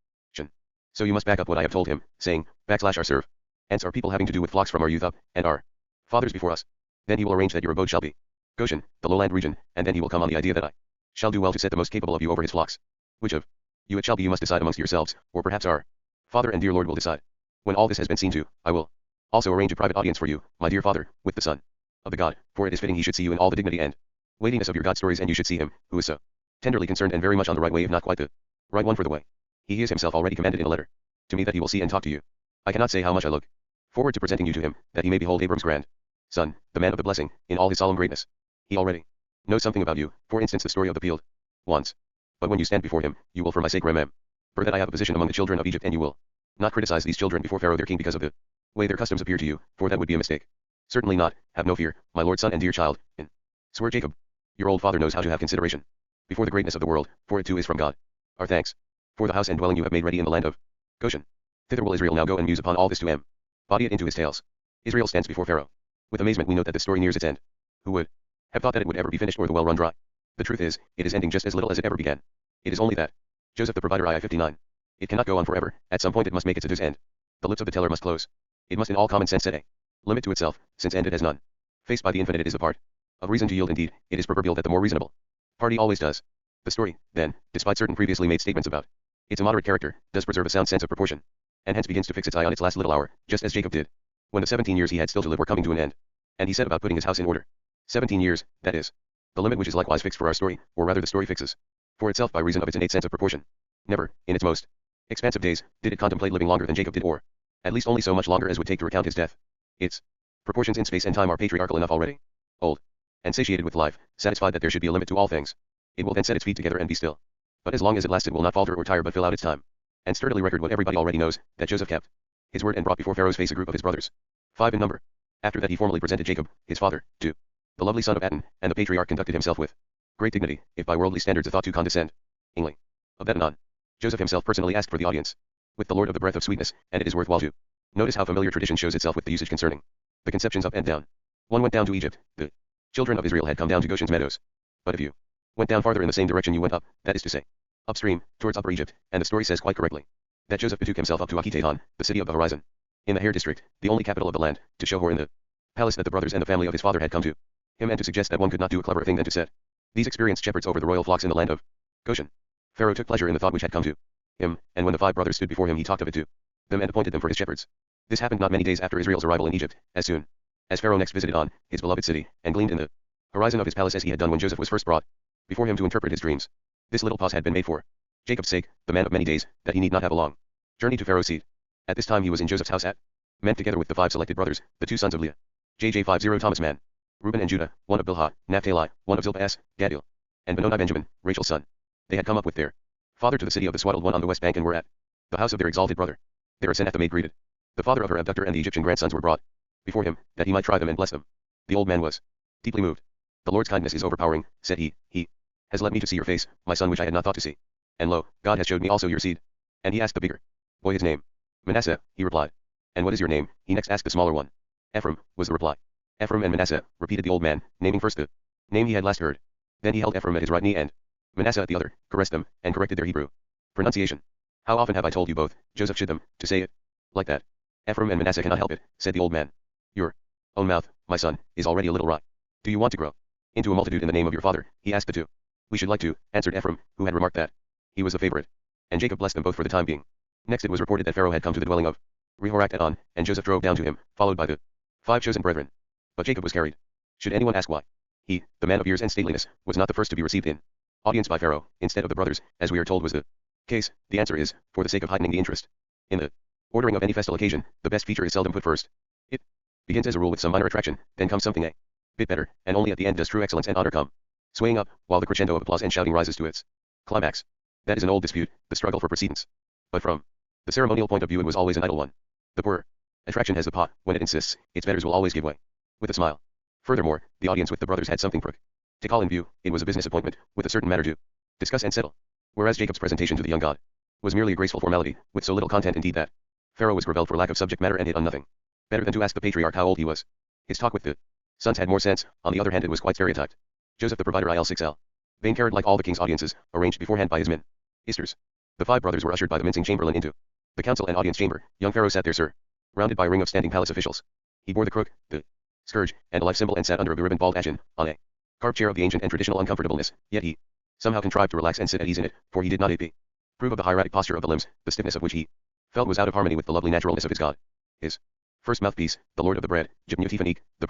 So you must back up what I have told him, saying, /our servants are people having to do with flocks from our youth up, and our fathers before us. Then he will arrange that your abode shall be Goshen, the lowland region, and then he will come on the idea that I shall do well to set the most capable of you over his flocks. Which of you it shall be you must decide amongst yourselves, or perhaps our Father and dear Lord will decide. When all this has been seen to, I will also arrange a private audience for you, my dear father, with the Son of the God, for it is fitting he should see you in all the dignity and weightiness of your God stories, and you should see him, who is so tenderly concerned and very much on the right way, if not quite the right one for the way. He is himself already commanded in a letter to me that he will see and talk to you. I cannot say how much I look forward to presenting you to him, that he may behold Abram's grand son, the man of the blessing, in all his solemn greatness. He already knows something about you, for instance the story of the peeled ones. But when you stand before him, you will for my sake remember that I have a position among the children of Egypt, and you will not criticize these children before Pharaoh their king because of the way their customs appear to you, for that would be a mistake. Certainly not. Have no fear, my lord, son and dear child, and swear Jacob. Your old father knows how to have consideration before the greatness of the world, for it too is from God. Our thanks for the house and dwelling you have made ready in the land of Goshen. Thither will Israel now go and muse upon all this to embody it into his tales. Israel stands before Pharaoh. With amazement we note that the story nears its end. Who would have thought that it would ever be finished or the well run dry? The truth is, it is ending just as little as it ever began. It is only that Joseph the provider I 59. It cannot go on forever. At some point it must make its adieus end. The lips of the teller must close. It must in all common sense set a limit to itself, since end it has none. Faced by the infinite it is apart Of reason to yield indeed, it is proverbial that the more reasonable party always does. The story, then, despite certain previously made statements about its immoderate character, does preserve a sound sense of proportion, and hence begins to fix its eye on its last little hour, just as Jacob did, when the 17 years he had still to live were coming to an end. And he set about putting his house in order. 17 years, that is, the limit which is likewise fixed for our story, or rather the story fixes for itself by reason of its innate sense of proportion. Never, in its most expansive days, did it contemplate living longer than Jacob did, or at least only so much longer as would take to recount his death. Its proportions in space and time are patriarchal enough already. Old, and satiated with life, satisfied that there should be a limit to all things, it will then set its feet together and be still. But as long as it lasts, it will not falter or tire, but fill out its time, and sturdily record what everybody already knows, that Joseph kept his word and brought before Pharaoh's face a group of his brothers, 5 in number. After that he formally presented Jacob, his father, to the lovely son of Aton, and the patriarch conducted himself with great dignity, if by worldly standards a thought to condescend. Ingly. Of that anon. Joseph himself personally asked for the audience with the Lord of the breath of sweetness, and it is worthwhile to notice how familiar tradition shows itself with the usage concerning the conceptions up and down. One went down to Egypt, the children of Israel had come down to Goshen's meadows. But if you went down farther in the same direction you went up, that is to say, upstream, towards Upper Egypt, and the story says quite correctly that Joseph betook himself up to Akitahan, the city of the horizon, in the Hair district, the only capital of the land, to show her in the palace that the brothers and the family of his father had come to him, and to suggest that one could not do a cleverer thing than to set these experienced shepherds over the royal flocks in the land of Goshen. Pharaoh took pleasure in the thought which had come to him, and when the 5 brothers stood before him he talked of it to them and appointed them for his shepherds. This happened not many days after Israel's arrival in Egypt, as soon as Pharaoh next visited On, his beloved city, and gleamed in the horizon of his palace as he had done when Joseph was first brought before him to interpret his dreams. This little pause had been made for Jacob's sake, the man of many days, that he need not have a long journey to Pharaoh's seat. At this time he was in Joseph's house at Meant together with the 5 selected brothers, the 2 sons of Leah. JJ50 Thomas Mann. Reuben and Judah, one of Bilhah, Naphtali, one of Zilpah Gadil, and Benoni Benjamin, Rachel's son. They had come up with their father to the city of the swaddled one on the west bank and were at the house of their exalted brother. There Asenath the maid greeted. The father of her abductor and the Egyptian grandsons were brought before him, that he might try them and bless them. The old man was deeply moved. The Lord's kindness is overpowering, said he. He has led me to see your face, my son, which I had not thought to see. And lo, God has showed me also your seed. And he asked the bigger boy his name. Manasseh, he replied. And what is your name? He next asked the smaller one. Ephraim, was the reply. Ephraim and Manasseh, repeated the old man, naming first the name he had last heard. Then he held Ephraim at his right knee and Manasseh at the other, caressed them, and corrected their Hebrew pronunciation. How often have I told you both, Joseph chid them, to say it like that? Ephraim and Manasseh cannot help it, said the old man. Your own mouth, my son, is already a little wry. Do you want to grow into a multitude in the name of your father? He asked the 2. We should like to, answered Ephraim, who had remarked that he was the favorite. And Jacob blessed them both for the time being. Next it was reported that Pharaoh had come to the dwelling of Rehorak at On, and Joseph drove down to him, followed by the 5 chosen brethren. But Jacob was carried. Should anyone ask why? He, the man of years and stateliness, was not the first to be received in audience by Pharaoh, instead of the brothers, as we are told was the case. The answer is, for the sake of heightening the interest in the ordering of any festal occasion, the best feature is seldom put first. It begins as a rule with some minor attraction, then comes something a bit better, and only at the end does true excellence and honor come swaying up, while the crescendo of applause and shouting rises to its climax. That is an old dispute, the struggle for precedence. But from the ceremonial point of view it was always an idle one. The poorer attraction has the pot, when it insists, its betters will always give way. With a smile. Furthermore, the audience with the brothers had something to call in view. It was a business appointment, with a certain matter to discuss and settle. Whereas Jacob's presentation to the young god was merely a graceful formality, with so little content indeed that Pharaoh was gravelled for lack of subject matter and hit on nothing better than to ask the patriarch how old he was. His talk with the sons had more sense. On the other hand it was quite stereotyped. Joseph the provider il6l. Vain carrot like all the king's audiences, arranged beforehand by his ministers. The 5 brothers were ushered by the mincing chamberlain into the council and audience chamber. Young Pharaoh sat there surrounded by a ring of standing palace officials. He bore the crook, the scourge, and a life symbol and sat under a beribboned bald ashen, on a carved chair of the ancient and traditional uncomfortableness, yet he somehow contrived to relax and sit at ease in it, for he did not approve of the hieratic posture of the limbs, the stiffness of which he felt was out of harmony with the lovely naturalness of his god. His first mouthpiece, the lord of the bread, Jibnutifanik, the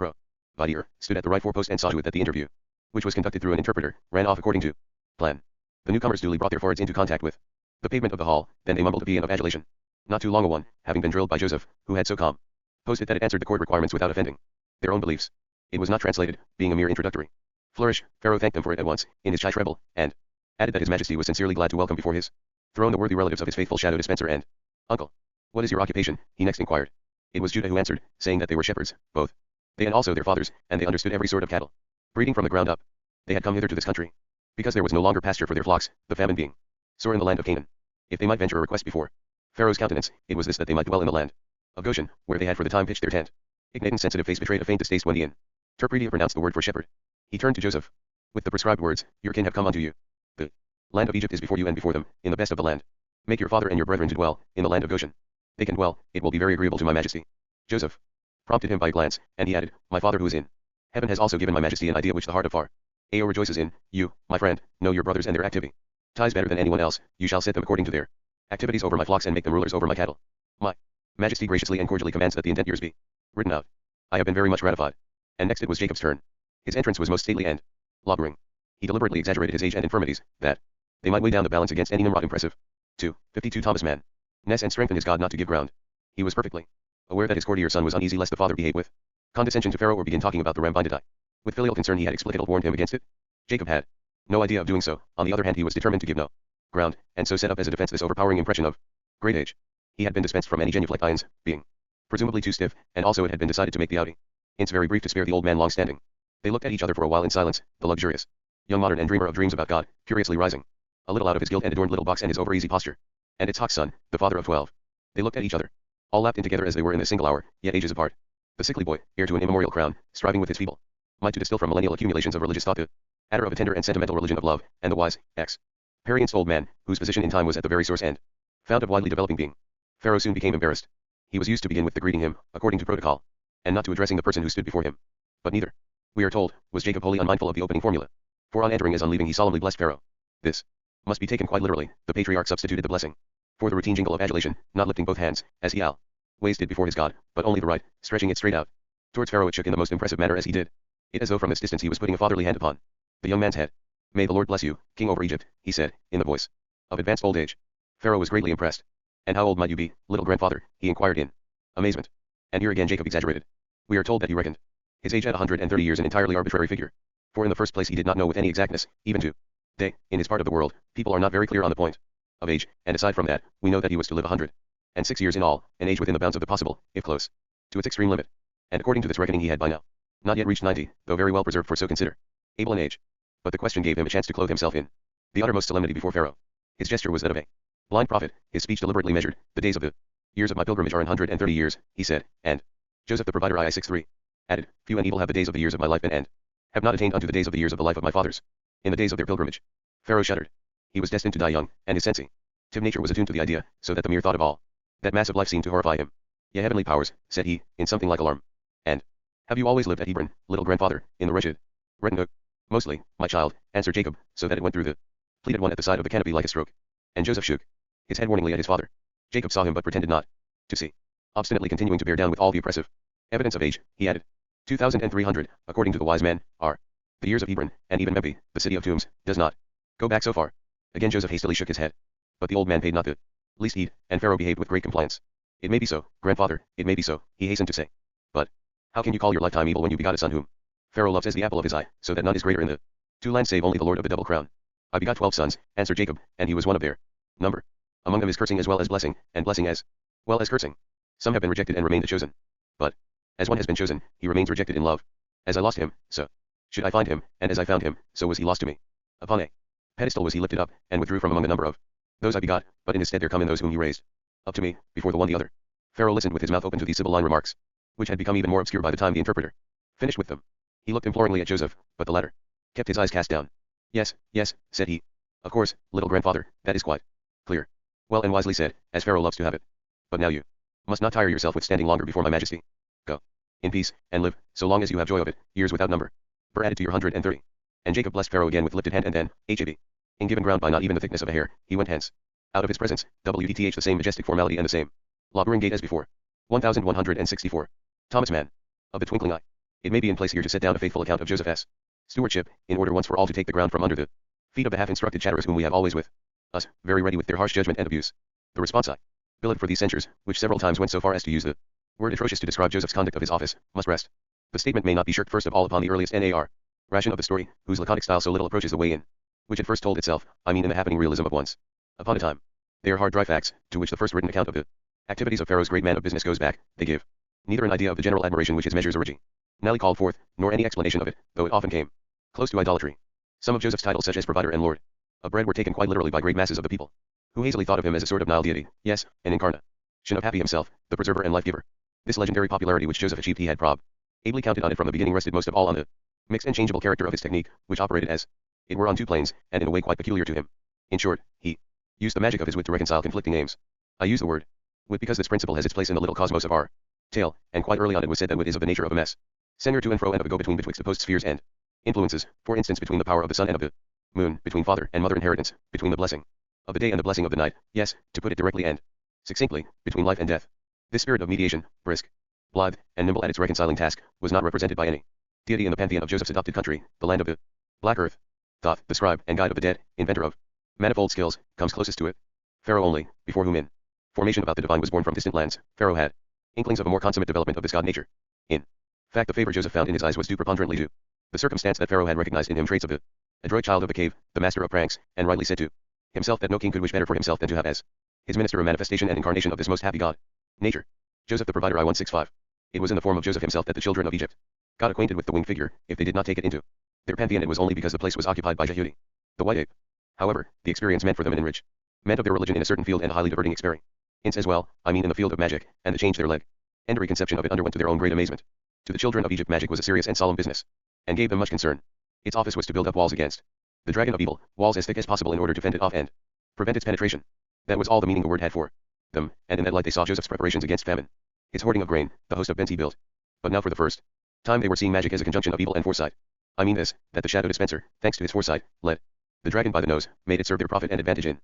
provider, stood at the right forepost and saw to it that the interview, which was conducted through an interpreter, ran off according to plan. The newcomers duly brought their foreheads into contact with the pavement of the hall, then they mumbled a paean of adulation. Not too long a one, having been drilled by Joseph, who had so composed it that it answered the court requirements without offending their own beliefs. It was not translated, being a mere introductory flourish. Pharaoh thanked them for it at once, in his shy treble, and added that his majesty was sincerely glad to welcome before his throne the worthy relatives of his faithful shadow dispenser and uncle. What is your occupation? He next inquired. It was Judah who answered, saying that they were shepherds, both they and also their fathers, and they understood every sort of cattle breeding from the ground up. They had come hither to this country because there was no longer pasture for their flocks, the famine being sore in the land of Canaan. If they might venture a request before Pharaoh's countenance, it was this, that they might dwell in the land of Goshen, where they had for the time pitched their tent. Ignaton's sensitive face betrayed a faint distaste when the interpreter pronounced the word for shepherd. He turned to Joseph with the prescribed words, your kin have come unto you. The land of Egypt is before you and before them, in the best of the land. Make your father and your brethren to dwell in the land of Goshen. They can dwell, it will be very agreeable to my majesty. Joseph prompted him by a glance, and he added, my father who is in Heaven has also given my majesty an idea which the heart of Pharaoh rejoices in. You, my friend, know your brothers and their activity. Ties better than anyone else, you shall set them according to their activities over my flocks and make them rulers over my cattle. My majesty graciously and cordially commands that the intent yours be written out. I have been very much gratified. And next it was Jacob's turn. His entrance was most stately and lowering. He deliberately exaggerated his age and infirmities, that they might weigh down the balance against any Nimrod impressive. 52 Thomas Mann. Ness and strengthen his God not to give ground. He was perfectly aware that his courtier son was uneasy lest the father behave with condescension to Pharaoh or begin talking about the ram binded. With filial concern he had explicitly warned him against it. Jacob had no idea of doing so. On the other hand, he was determined to give no ground, and so set up as a defense this overpowering impression of great age. He had been dispensed from any genuflect ions, being presumably too stiff, and also it had been decided to make the outing ints very brief to spare the old man long standing. They looked at each other for a while in silence, the luxurious young modern and dreamer of dreams about God, curiously rising a little out of his gilt and adorned little box and his over-easy posture, and its hawk son, the father of 12. They looked at each other, all lapped in together as they were in this single hour, yet ages apart. The sickly boy, heir to an immemorial crown, striving with his feeble might to distill from millennial accumulations of religious thought the adder of a tender and sentimental religion of love, and the wise, experienced old man, whose position in time was at the very source and found of widely developing being. Pharaoh soon became embarrassed. He was used to begin with the greeting him, according to protocol, and not to addressing the person who stood before him. But neither, we are told, was Jacob wholly unmindful of the opening formula. For on entering as on leaving he solemnly blessed Pharaoh. This must be taken quite literally. The patriarch substituted the blessing for the routine jingle of adulation, not lifting both hands, as he always did before his God, but only the right, stretching it straight out. Towards Pharaoh it shook in the most impressive manner as he did it, as though from this distance he was putting a fatherly hand upon the young man's head. May the Lord bless you, king over Egypt, he said, in the voice of advanced old age. Pharaoh was greatly impressed. And how old might you be, little grandfather? He inquired in amazement. And here again Jacob exaggerated. We are told that he reckoned his age at 130 years, an entirely arbitrary figure. For in the first place he did not know with any exactness, even to day, in his part of the world, people are not very clear on the point of age, and aside from that, we know that he was to live 106 years in all, an age within the bounds of the possible, if close to its extreme limit. And according to this reckoning he had by now not yet reached 90, though very well preserved for so able an age. But the question gave him a chance to clothe himself in the uttermost solemnity before Pharaoh. His gesture was that of a blind prophet, his speech deliberately measured. The days of the years of my pilgrimage are 130 years, he said, and Joseph the provider II 6:3 added, few and evil have the days of the years of my life been, and have not attained unto the days of the years of the life of my fathers, in the days of their pilgrimage. Pharaoh shuddered. He was destined to die young, and his sensitive nature was attuned to the idea, so that the mere thought of all that mass of life seemed to horrify him. Ye heavenly powers, said he, in something like alarm. And have you always lived at Hebron, little grandfather, in the wretched Nook? Mostly, my child, answered Jacob, so that it went through the pleated one at the side of the canopy like a stroke. And Joseph shook his head warningly at his father. Jacob saw him but pretended not to see. Obstinately continuing to bear down with all the oppressive evidence of age, he added, 2,300, according to the wise man, are the years of Hebron, and even Memphis, the city of tombs, does not go back so far. Again Joseph hastily shook his head. But the old man paid not the least heed, and Pharaoh behaved with great compliance. It may be so, grandfather, it may be so, he hastened to say. But how can you call your lifetime evil when you begot a son whom Pharaoh loves as the apple of his eye, so that none is greater in the two lands save only the Lord of the double crown? I begot 12 sons, answered Jacob, and he was one of their number. Among them is cursing as well as blessing, and blessing as well as cursing. Some have been rejected and remained chosen. But as one has been chosen, he remains rejected in love. As I lost him, so should I find him, and as I found him, so was he lost to me. Upon a pedestal was he lifted up, and withdrew from among the number of those I begot, but in his stead there come in those whom he raised up to me, before the one the other. Pharaoh listened with his mouth open to these sibylline remarks, which had become even more obscure by the time the interpreter finished with them. He looked imploringly at Joseph, but the latter kept his eyes cast down. Yes, yes, said he. Of course, little grandfather, that is quite clear. Well and wisely said, as Pharaoh loves to have it. But now you must not tire yourself with standing longer before my majesty. Go in peace, and live, so long as you have joy of it, years without number. Added to your 130. And Jacob blessed Pharaoh again with lifted hand, and then, in given ground by not even the thickness of a hair, he went hence. Out of his presence, WDTH the same majestic formality and the same lowering gait as before. 1164. Thomas Mann. Of the twinkling eye. It may be in place here to set down a faithful account of Joseph's stewardship, in order once for all to take the ground from under the feet of the half-instructed chatterers whom we have always with us, very ready with their harsh judgment and abuse. The response I billed for these censures, which several times went so far as to use the word atrocious to describe Joseph's conduct of his office, must rest. The statement may not be shirked first of all upon the earliest NAR ration of the story, whose laconic style so little approaches the way in which it first told itself, I mean in the happening realism of once upon a time. They are hard dry facts, to which the first written account of the activities of Pharaoh's great man of business goes back. They give neither an idea of the general admiration which his measures originally called forth, nor any explanation of it, though it often came close to idolatry. Some of Joseph's titles, such as provider and lord of bread, were taken quite literally by great masses of the people, who hazily thought of him as a sort of Nile deity, yes, an incarnation of Happy himself, the preserver and life-giver. This legendary popularity which Joseph achieved he had ably counted on it from the beginning rested most of all on the mixed and changeable character of his technique, which operated as it were on two planes, and in a way quite peculiar to him. In short, he used the magic of his wit to reconcile conflicting aims. I use the word wit because this principle has its place in the little cosmos of our tale, and quite early on it was said that wit is of the nature of a mess. Sender to and fro and of a go between betwixt opposed spheres and influences, for instance between the power of the sun and of the moon, between father and mother inheritance, between the blessing of the day and the blessing of the night, yes, to put it directly and succinctly, between life and death. This spirit of mediation, brisk, blithe, and nimble at its reconciling task, was not represented by any deity in the pantheon of Joseph's adopted country, the land of the black earth. Thoth, the scribe and guide of the dead, inventor of manifold skills, comes closest to it. Pharaoh only, before whom in formation about the divine was born from distant lands, Pharaoh had inklings of a more consummate development of this god nature. In fact, the favor Joseph found in his eyes was due preponderantly to the circumstance that Pharaoh had recognized in him traits of the adroit child of the cave, the master of pranks, and rightly said to himself that no king could wish better for himself than to have as his minister a manifestation and incarnation of this most happy god nature. Joseph the provider. I-165. It was in the form of Joseph himself that the children of Egypt got acquainted with the winged figure. If they did not take it into their pantheon, it was only because the place was occupied by Jehudi, the white ape. However, the experience meant for them an enrichment of their religion in a certain field and a highly diverting experience as well, I mean in the field of magic, and the change their legendary conception of it underwent to their own great amazement. To the children of Egypt magic was a serious and solemn business, and gave them much concern. Its office was to build up walls against the dragon of evil, walls as thick as possible in order to fend it off and prevent its penetration. That was all the meaning the word had for them, and in that light they saw Joseph's preparations against famine, his hoarding of grain, the host of beds he built. But now for the first time they were seeing magic as a conjunction of evil and foresight. I mean this, that the shadow dispenser, thanks to his foresight, led the dragon by the nose, made it serve their profit and advantage in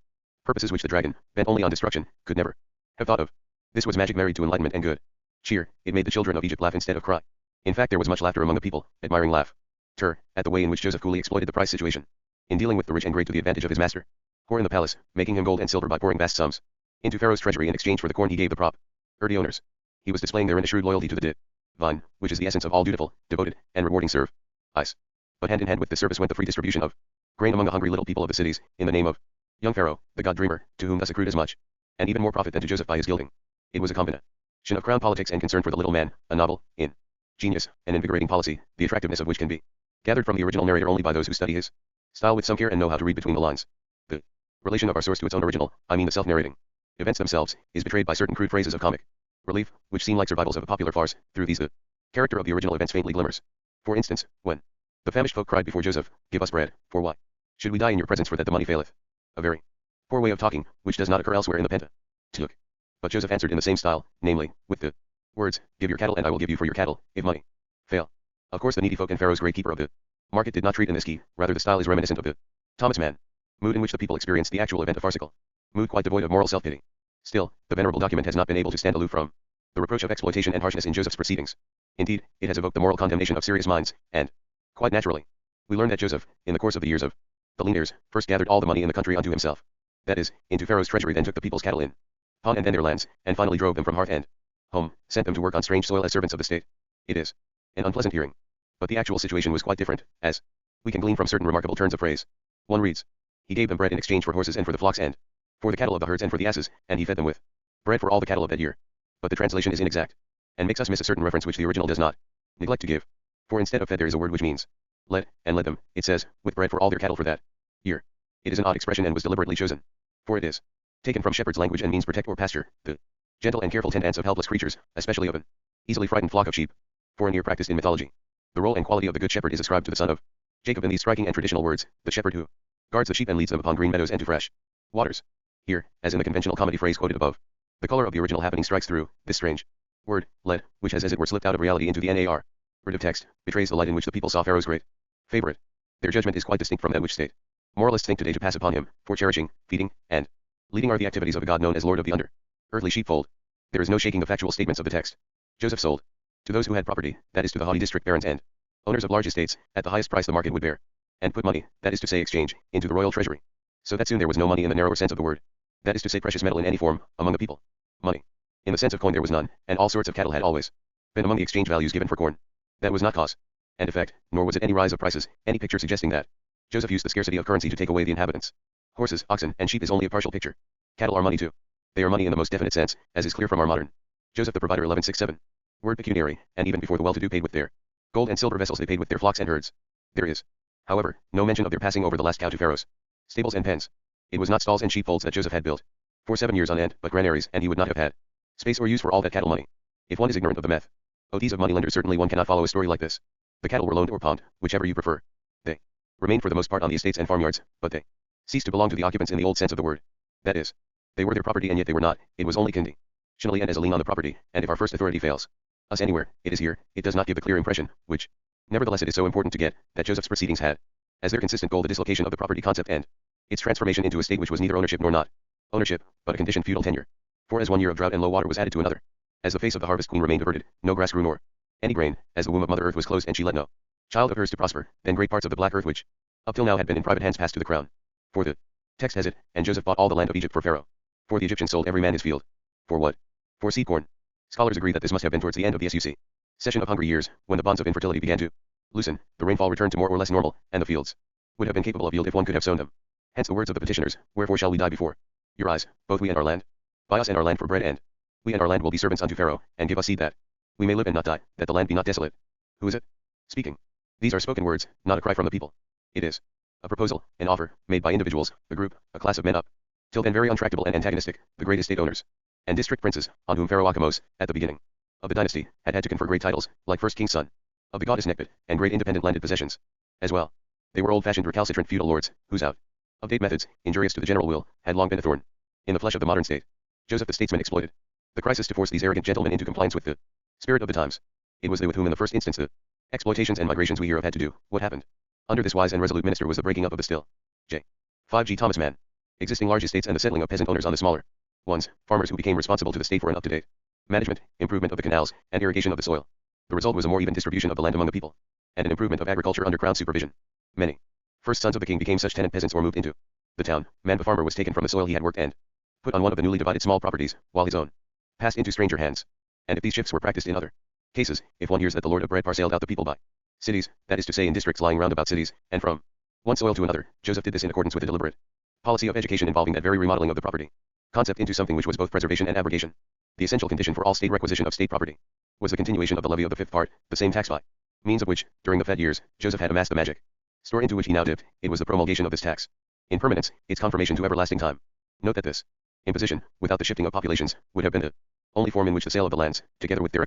purposes which the dragon, bent only on destruction, could never have thought of. This was magic married to enlightenment and good cheer. It made the children of Egypt laugh instead of cry. In fact, there was much laughter among the people, admiring laughter at the way in which Joseph coolly exploited the price situation in dealing with the rich and great to the advantage of his master, who were in the palace, making him gold and silver by pouring vast sums into Pharaoh's treasury in exchange for the corn he gave the property owners. He was displaying therein a shrewd loyalty to the divine, which is the essence of all dutiful, devoted, and rewarding service. But hand in hand with this service went the free distribution of grain among the hungry little people of the cities, in the name of young Pharaoh, the god dreamer, to whom thus accrued as much, and even more profit than to Joseph by his gilding. It was a combination of crown politics and concern for the little man, a novel, in genius, and invigorating policy, the attractiveness of which can be gathered from the original narrator only by those who study his style with some care and know how to read between the lines. The relation of our source to its own original, I mean the self-narrating events themselves, is betrayed by certain crude phrases of comic relief, which seem like survivals of a popular farce. Through these the character of the original events faintly glimmers. For instance, when the famished folk cried before Joseph, "Give us bread, for why should we die in your presence, for that the money faileth?" A very poor way of talking, which does not occur elsewhere in the Pentateuch. But Joseph answered in the same style, namely, with the words, "Give your cattle and I will give you for your cattle, if money fail." Of course the needy folk and Pharaoh's great keeper of the market did not treat in this key, rather the style is reminiscent of the Thomas Mann mood in which the people experienced the actual event, a farcical mood quite devoid of moral self-pity. Still, the venerable document has not been able to stand aloof from the reproach of exploitation and harshness in Joseph's proceedings. Indeed, it has evoked the moral condemnation of serious minds, and, quite naturally, we learn that Joseph, in the course of the years of the lean years, first gathered all the money in the country unto himself. That is, into Pharaoh's treasury, then took the people's cattle in pawn and then their lands, and finally drove them from hearth and home, sent them to work on strange soil as servants of the state. It is an unpleasant hearing. But the actual situation was quite different, as we can glean from certain remarkable turns of phrase. One reads, "He gave them bread in exchange for horses and for the flocks and for the cattle of the herds and for the asses, and he fed them with bread for all the cattle of that year." But the translation is inexact, and makes us miss a certain reference which the original does not neglect to give. For instead of fed there is a word which means led, and led them, it says, with bread for all their cattle for that year. It is an odd expression and was deliberately chosen, for it is taken from shepherd's language and means protect or pasture, the gentle and careful tendance of helpless creatures, especially of an easily frightened flock of sheep. For an ear practiced in mythology, the role and quality of the good shepherd is ascribed to the son of Jacob in these striking and traditional words, the shepherd who guards the sheep and leads them upon green meadows and to fresh waters. Here, as in the conventional comedy phrase quoted above, the color of the original happening strikes through. This strange word, led, which has as it were slipped out of reality into the narrative text, betrays the light in which the people saw Pharaoh's great favorite. Their judgment is quite distinct from that which state moralists think today to pass upon him, for cherishing, feeding, and leading are the activities of a god known as Lord of the earthly sheepfold. There is no shaking the factual statements of the text. Joseph sold to those who had property, that is to the haughty district barons and owners of large estates, at the highest price the market would bear, and put money, that is to say exchange, into the royal treasury. So that soon there was no money in the narrower sense of the word, that is to say precious metal in any form, among the people. Money, in the sense of coin, there was none, and all sorts of cattle had always been among the exchange values given for corn. That was not cause and effect, nor was it any rise of prices, any picture suggesting that Joseph used the scarcity of currency to take away the inhabitants. Horses, oxen, and sheep is only a partial picture. Cattle are money too. They are money in the most definite sense, as is clear from our modern Joseph the Provider 11:6-7. Word pecuniary, and even before the well-to-do paid with their gold and silver vessels, they paid with their flocks and herds. There is, however, no mention of their passing over the last cow to Pharaoh's stables and pens. It was not stalls and sheepfolds that Joseph had built for 7 years on end, but granaries, and he would not have had space or use for all that cattle money. If one is ignorant of the methods of moneylenders, certainly one cannot follow a story like this. The cattle were loaned or pawned, whichever you prefer. They remained for the most part on the estates and farmyards, but they ceased to belong to the occupants in the old sense of the word. That is, they were their property and yet they were not, it was only conditionally and as a lien on the property, and if our first authority fails us anywhere, it is here, it does not give the clear impression, which, nevertheless it is so important to get, that Joseph's proceedings had, as their consistent goal the dislocation of the property concept and its transformation into a state which was neither ownership nor not ownership, but a conditioned feudal tenure. For as one year of drought and low water was added to another, as the face of the harvest queen remained averted, no grass grew nor any grain, as the womb of Mother Earth was closed and she let no child of hers to prosper, then great parts of the black earth which, up till now had been in private hands passed to the crown. For the text has it, and Joseph bought all the land of Egypt for Pharaoh. For the Egyptians sold every man his field. For what? For seed corn. Scholars agree that this must have been towards the end of the session of hungry years, when the bonds of infertility began to loosen, the rainfall returned to more or less normal, and the fields would have been capable of yield if one could have sown them. Hence the words of the petitioners, wherefore shall we die before your eyes, both we and our land? Buy us and our land for bread, and we and our land will be servants unto Pharaoh, and give us seed that we may live and not die, that the land be not desolate. Who is it speaking? These are spoken words, not a cry from the people. It is a proposal, an offer, made by individuals, a group, a class of men up till then very untractable and antagonistic, the great estate owners and district princes, on whom Pharaoh Akhamos, at the beginning of the dynasty, had to confer great titles, like first king's son of the goddess Nekbet, and great independent landed possessions as well. They were old-fashioned recalcitrant feudal lords, whose out-of-date methods, injurious to the general will, had long been a thorn in the flesh of the modern state. Joseph the statesman exploited the crisis to force these arrogant gentlemen into compliance with the spirit of the times. It was they with whom in the first instance the exploitations and migrations we hear of had to do. What happened under this wise and resolute minister was the breaking up of the still J. 5G Thomas Mann existing large estates and the settling of peasant owners on the smaller ones, farmers who became responsible to the state for an up-to-date management, improvement of the canals, and irrigation of the soil. The result was a more even distribution of the land among the people, and an improvement of agriculture under crown supervision. Many first sons of the king became such tenant peasants or moved into the town. Man the farmer was taken from the soil he had worked and put on one of the newly divided small properties, while his own passed into stranger hands. And if these shifts were practiced in other cases, if one hears that the lord of bread parceled out the people by cities, that is to say in districts lying round about cities, and from one soil to another, Joseph did this in accordance with a deliberate policy of education involving that very remodeling of the property concept into something which was both preservation and abrogation. The essential condition for all state requisition of state property was the continuation of the levy of the fifth part, the same tax by means of which, during the Fed years, Joseph had amassed the magic store into which he now dipped. It was the promulgation of this tax in permanence, its confirmation to everlasting time. Note that this imposition, without the shifting of populations, would have been the only form in which the sale of the lands, together with their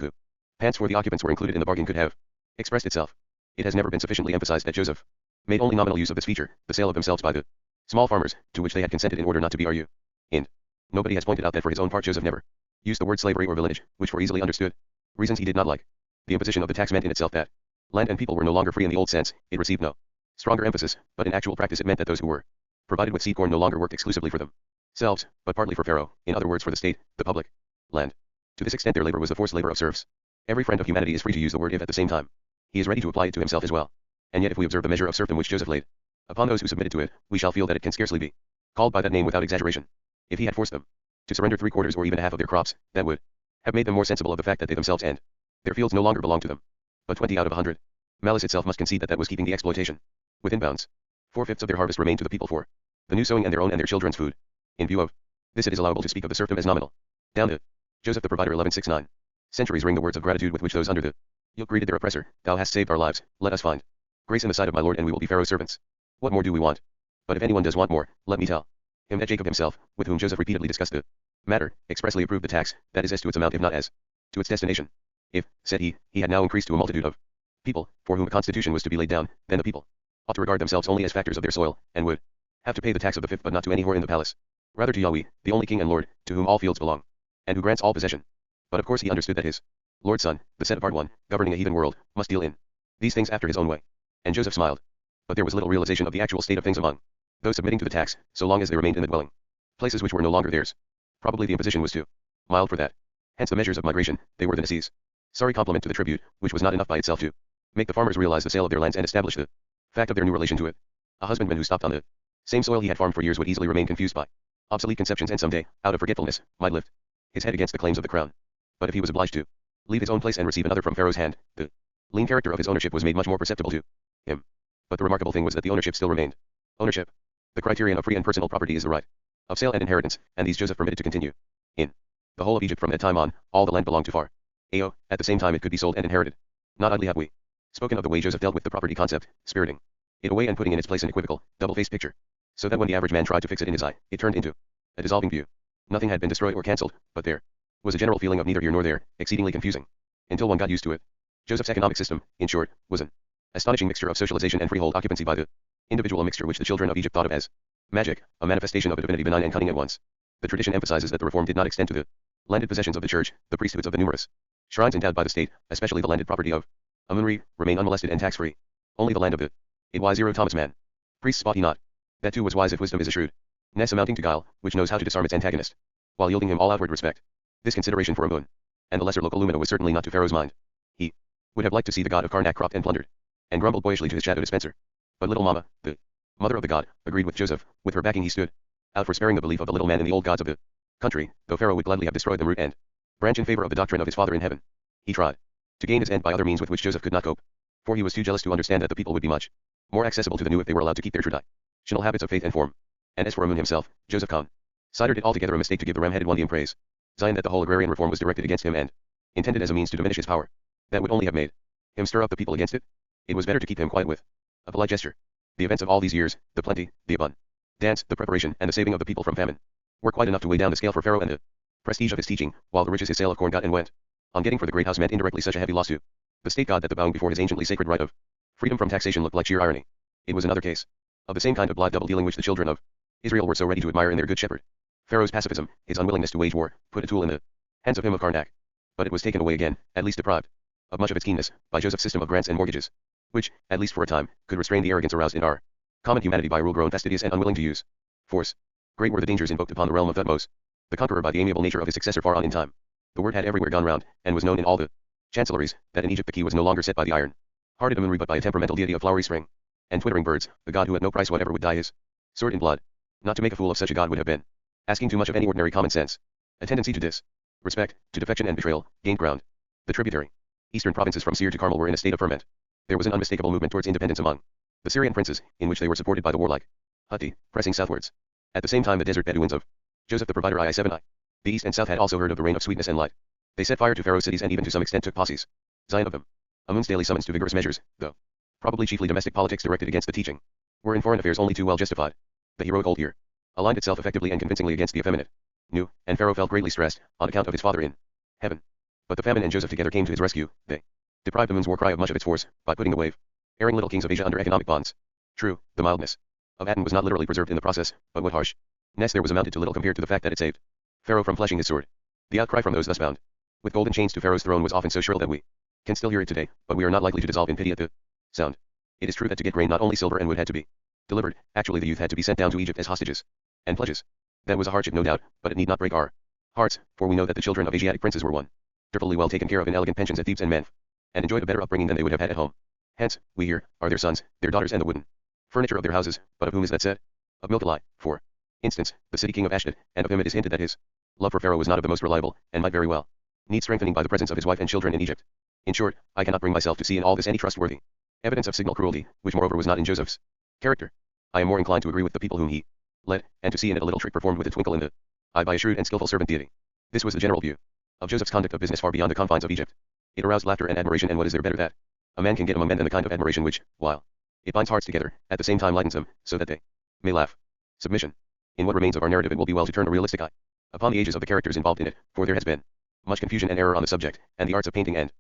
pants for the occupants were included in the bargain, could have expressed itself. It has never been sufficiently emphasized that Joseph made only nominal use of this feature, the sale of themselves by the small farmers, to which they had consented in order not to be in. Nobody has pointed out that for his own part Joseph never used the word slavery or villanage, which for easily understood reasons he did not like. The imposition of the tax meant in itself that land and people were no longer free in the old sense. It received no stronger emphasis, but in actual practice it meant that those who were provided with seed corn no longer worked exclusively for themselves, but partly for Pharaoh, in other words for the state, the public land. To this extent their labor was the forced labor of serfs. Every friend of humanity is free to use the word if at the same time he is ready to apply it to himself as well. And yet if we observe the measure of serfdom which Joseph laid upon those who submitted to it, we shall feel that it can scarcely be called by that name without exaggeration. If he had forced them to surrender 3/4 or even a half of their crops, that would have made them more sensible of the fact that they themselves and their fields no longer belonged to them. But 20 out of 100. Malice itself must concede that that was keeping the exploitation within bounds. 4/5 of their harvest remained to the people for the new sowing and their own and their children's food. In view of this it is allowable to speak of the serfdom as nominal. Down to Joseph the Provider 1169. Centuries ring the words of gratitude with which those under the yoke greeted their oppressor. Thou hast saved our lives, let us find grace in the sight of my Lord and we will be Pharaoh's servants. What more do we want? But if anyone does want more, let me tell him that Jacob himself, with whom Joseph repeatedly discussed the matter, expressly approved the tax, that is as to its amount if not as to its destination. If, said he had now increased to a multitude of people, for whom a constitution was to be laid down, then the people ought to regard themselves only as factors of their soil, and would have to pay the tax of the fifth but not to any whore in the palace. Rather to Yahweh, the only King and Lord, to whom all fields belong, and who grants all possession. But of course he understood that his Lord's son, the set-apart one, governing a heathen world, must deal in these things after his own way. And Joseph smiled. But there was little realization of the actual state of things among those submitting to the tax, so long as they remained in the dwelling places which were no longer theirs. Probably the imposition was too mild for that. Hence the measures of migration, they were the necessary complement to the tribute, which was not enough by itself to make the farmers realize the sale of their lands and establish the fact of their new relation to it. A husbandman who stopped on the same soil he had farmed for years would easily remain confused by obsolete conceptions and some day, out of forgetfulness, might lift his head against the claims of the crown. But if he was obliged to leave his own place and receive another from Pharaoh's hand, the lean character of his ownership was made much more perceptible to him. But the remarkable thing was that the ownership still remained ownership. The criterion of free and personal property is the right of sale and inheritance, and these Joseph permitted to continue. In the whole of Egypt from that time on, all the land belonged to Pharaoh. At the same time it could be sold and inherited. Not idly have we spoken of the way Joseph dealt with the property concept, spiriting it away and putting in its place an equivocal, double-faced picture, so that when the average man tried to fix it in his eye, it turned into a dissolving view. Nothing had been destroyed or cancelled, but there was a general feeling of neither here nor there, exceedingly confusing, until one got used to it. Joseph's economic system, in short, was an astonishing mixture of socialization and freehold occupancy by the individual, a mixture which the children of Egypt thought of as magic, a manifestation of a divinity benign and cunning at once. The tradition emphasizes that the reform did not extend to the landed possessions of the church, the priesthoods of the numerous Shrines endowed by the state, especially the landed property of Amun-Re, remain unmolested and tax-free. Only the land of the It-Y0 Thomas Mann. Priests spot he not. That too was wise if wisdom is a shrewd ness amounting to guile, which knows how to disarm its antagonist, while yielding him all outward respect. This consideration for Amun, and the lesser local lumina was certainly not to Pharaoh's mind. He would have liked to see the god of Karnak cropped and plundered, and grumbled boyishly to his shadow dispenser. But little Mama, the mother of the god, agreed with Joseph. With her backing he stood out for sparing the belief of the little man in the old gods of the country, though Pharaoh would gladly have destroyed them root and branch in favor of the doctrine of his Father in heaven. He tried to gain his end by other means with which Joseph could not cope, for he was too jealous to understand that the people would be much more accessible to the new if they were allowed to keep their traditional habits of faith and form. And as for Amun himself, Joseph considered it altogether a mistake to give the ram-headed one the praise Zion that the whole agrarian reform was directed against him and intended as a means to diminish his power. That would only have made him stir up the people against it. It was better to keep him quiet with a polite gesture. The events of all these years, the plenty, the abundance, the preparation, and the saving of the people from famine, were quite enough to weigh down the scale for Pharaoh and the prestige of his teaching, while the riches his sale of corn got and went on getting for the great house meant indirectly such a heavy loss to the state god that the bowing before his anciently sacred right of freedom from taxation looked like sheer irony. It was another case of the same kind of blithe double-dealing which the children of Israel were so ready to admire in their good shepherd. Pharaoh's pacifism, his unwillingness to wage war, put a tool in the hands of him of Karnak. But it was taken away again, at least deprived of much of its keenness, by Joseph's system of grants and mortgages, which, at least for a time, could restrain the arrogance aroused in our common humanity by rule grown fastidious and unwilling to use force. Great were the dangers invoked upon the realm of Thutmose, the conqueror, by the amiable nature of his successor far on in time. The word had everywhere gone round, and was known in all the chancelleries, that in Egypt the key was no longer set by the iron-hearted Amun-Re but by a temperamental deity of flowery spring and twittering birds, a god who at no price whatever would dye his sword in blood. Not to make a fool of such a god would have been asking too much of any ordinary common sense. A tendency to disrespect, to defection and betrayal, gained ground. The tributary eastern provinces from Seir to Carmel were in a state of ferment. There was an unmistakable movement towards independence among the Syrian princes, in which they were supported by the warlike Hutti, pressing southwards. At the same time the desert Bedouins of Joseph the provider II, the east and south had also heard of the reign of sweetness and light. They set fire to Pharaoh's cities and even to some extent took posses Zion of them. Amun's daily summons to vigorous measures, though probably chiefly domestic politics directed against the teaching, were in foreign affairs only too well justified. The heroic old ear aligned itself effectively and convincingly against the effeminate new, and Pharaoh felt greatly stressed, on account of his father in heaven. But the famine and Joseph together came to his rescue. They deprived Amun's war cry of much of its force, by putting the erring little kings of Asia under economic bonds. True, the mildness of Aten was not literally preserved in the process, but what harshness there was amounted to little compared to the fact that it saved Pharaoh from fleshing his sword. The outcry from those thus bound with golden chains to Pharaoh's throne was often so shrill that we can still hear it today, but we are not likely to dissolve in pity at the sound. It is true that to get grain not only silver and wood had to be delivered, actually the youth had to be sent down to Egypt as hostages and pledges. That was a hardship no doubt, but it need not break our hearts, for we know that the children of Asiatic princes were wonderfully well taken care of in elegant pensions at Thebes and Menf, and enjoyed a better upbringing than they would have had at home. Hence, we hear, are their sons, their daughters and the wooden furniture of their houses, but of whom is that said? Of Milcali, for instance, the city king of Ashdod, and of him it is hinted that his love for Pharaoh was not of the most reliable, and might very well need strengthening by the presence of his wife and children in Egypt. In short, I cannot bring myself to see in all this any trustworthy evidence of signal cruelty, which moreover was not in Joseph's character. I am more inclined to agree with the people whom he led, and to see in it a little trick performed with a twinkle in the eye by a shrewd and skillful servant deity. This was the general view of Joseph's conduct of business far beyond the confines of Egypt. It aroused laughter and admiration, and what is there better that a man can get among men than the kind of admiration which, while it binds hearts together, at the same time lightens them, so that they may laugh. Submission. In what remains of our narrative it will be well to turn a realistic eye upon the ages of the characters involved in it, for there has been much confusion and error on the subject, and the arts of painting and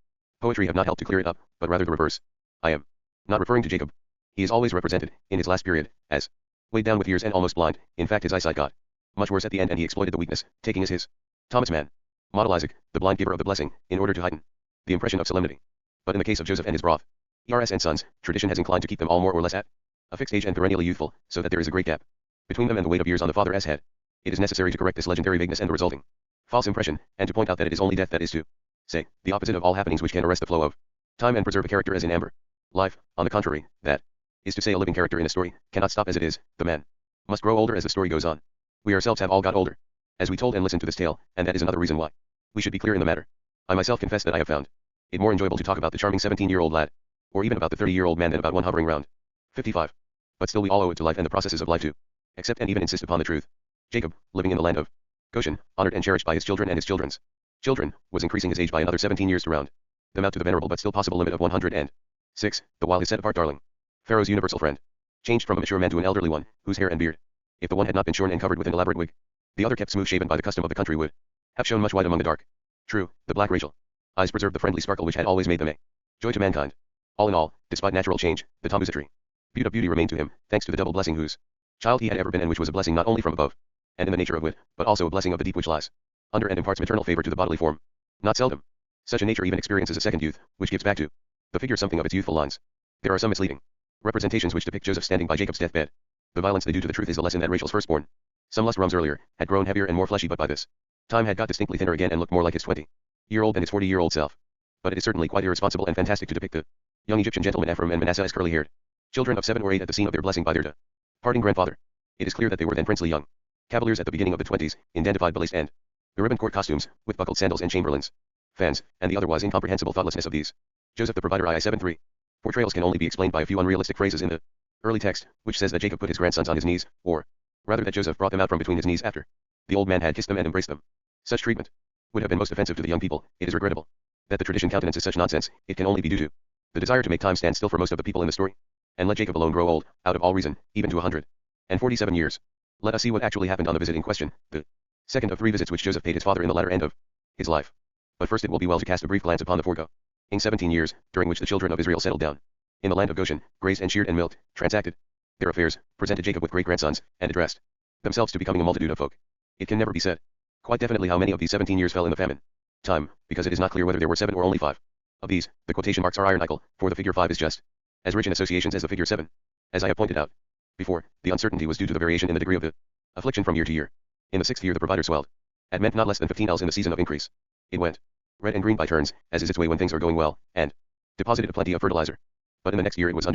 poetry have not helped to clear it up, but rather the reverse. I am not referring to Jacob. He is always represented, in his last period, as weighed down with years and almost blind. In fact his eyesight got much worse at the end, and he exploited the weakness, taking as his Thomas Mann model Isaac, the blind giver of the blessing, in order to heighten the impression of solemnity. But in the case of Joseph and his brothers and sons, tradition has inclined to keep them all more or less at a fixed age and perennially youthful, so that there is a great gap between them and the weight of years on the father's head. It is necessary to correct this legendary vagueness and the resulting false impression, and to point out that it is only death that is to say the opposite of all happenings which can arrest the flow of time and preserve a character as in amber. Life, on the contrary, that is to say a living character in a story, cannot stop as it is. The man must grow older as the story goes on. We ourselves have all got older as we told and listened to this tale, and that is another reason why we should be clear in the matter. I myself confess that I have found it more enjoyable to talk about the charming 17-year-old lad, or even about the 30-year-old man, than about one hovering round 55. But still we all owe it to life and the processes of life to accept and even insist upon the truth. Jacob, living in the land of Goshen, honored and cherished by his children and his children's children, was increasing his age by another 17 years to round them out to the venerable but still possible limit of 106, the while his set-apart darling, Pharaoh's universal friend, changed from a mature man to an elderly one, whose hair and beard, if the one had not been shorn and covered with an elaborate wig, the other kept smooth shaven by the custom of the country, would have shown much white among the dark. True, the black Rachel eyes preserved the friendly sparkle which had always made them a joy to mankind. All in all, despite natural change, the tombousatry beauty remained to him, thanks to the double blessing whose child he had ever been, and which was a blessing not only from above, and in the nature of wit, but also a blessing of the deep which lies under and imparts maternal favor to the bodily form. Not seldom, Such a nature even experiences a second youth, which gives back to the figure something of its youthful lines. There are some misleading representations which depict Joseph standing by Jacob's deathbed. The violence they do to the truth is a lesson that Rachel's firstborn, some lustrums earlier, had grown heavier and more fleshy, but by this time had got distinctly thinner again and looked more like his 20-year-old than his 40-year-old self. But it is certainly quite irresponsible and fantastic to depict the young Egyptian gentleman Ephraim and Manasseh as curly-haired children of 7 or 8 at the scene of their blessing by their departing grandfather. It is clear that they were then princely young cavaliers at the beginning of the 20s, in dandified belaced and beribboned court costumes, with buckled sandals and chamberlains' fans, and the otherwise incomprehensible thoughtlessness of these. Joseph the provider II 7:3. Portrayals can only be explained by a few unrealistic phrases in the early text, which says that Jacob put his grandsons on his knees, or rather that Joseph brought them out from between his knees after the old man had kissed them and embraced them. Such treatment would have been most offensive to the young people. It is regrettable that the tradition countenances such nonsense. It can only be due to the desire to make time stand still for most of the people in the story, and let Jacob alone grow old, out of all reason, even to 147 years. Let us see what actually happened on the visit in question, the second of 3 visits which Joseph paid his father in the latter end of his life. But first it will be well to cast a brief glance upon the foregoing 17 years, during which the children of Israel settled down in the land of Goshen, grazed and sheared and milked, transacted their affairs, presented Jacob with great-grandsons, and addressed themselves to becoming a multitude of folk. It can never be said quite definitely how many of these 17 years fell in the famine time, because it is not clear whether there were 7 or only 5. Of these, the quotation marks are ironical, for the figure 5 is just as rich in associations as the figure 7. As I have pointed out before, the uncertainty was due to the variation in the degree of the affliction from year to year. In the 6th year the provider swelled at meant not less than 15 ells in the season of increase. It went red and green by turns, as is its way when things are going well, and deposited a plenty of fertilizer. But in the next year it was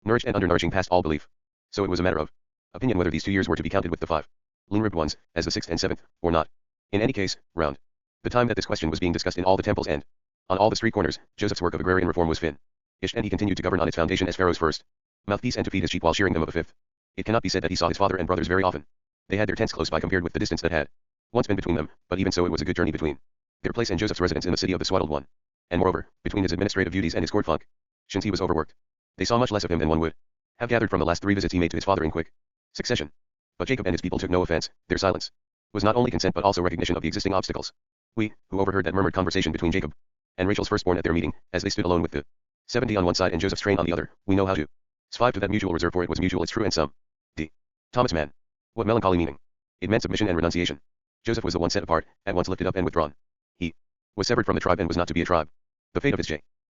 nourished and undernourishing past all belief. So it was a matter of opinion whether these 2 years were to be counted with the 5 lean-ribbed ones, as the 6th and 7th, or not. In any case, round the time that this question was being discussed in all the temples and on all the street corners, Joseph's work of agrarian reform was finished, and he continued to govern on its foundation as Pharaoh's first mouthpiece and to feed his sheep while shearing them of a 5th. It cannot be said that he saw his father and brothers very often. They had their tents close by compared with the distance that had once been between them, but even so it was a good journey between their place and Joseph's residence in the city of the swaddled one. And moreover, between his administrative duties and his court functions he was overworked. They saw much less of him than one would have gathered from the last 3 visits he made to his father in quick succession. But Jacob and his people took no offense. Their silence was not only consent but also recognition of the existing obstacles. We, who overheard that murmured conversation between Jacob and Rachel's firstborn at their meeting, as they stood alone with the 70 on one side and Joseph's train on the other, we know how to strive to that mutual reserve, for it was mutual, it's true, and some. D. Thomas Mann. What melancholy meaning! It meant submission and renunciation. Joseph was the one set apart, at once lifted up and withdrawn. He was severed from the tribe and was not to be a tribe. The fate of his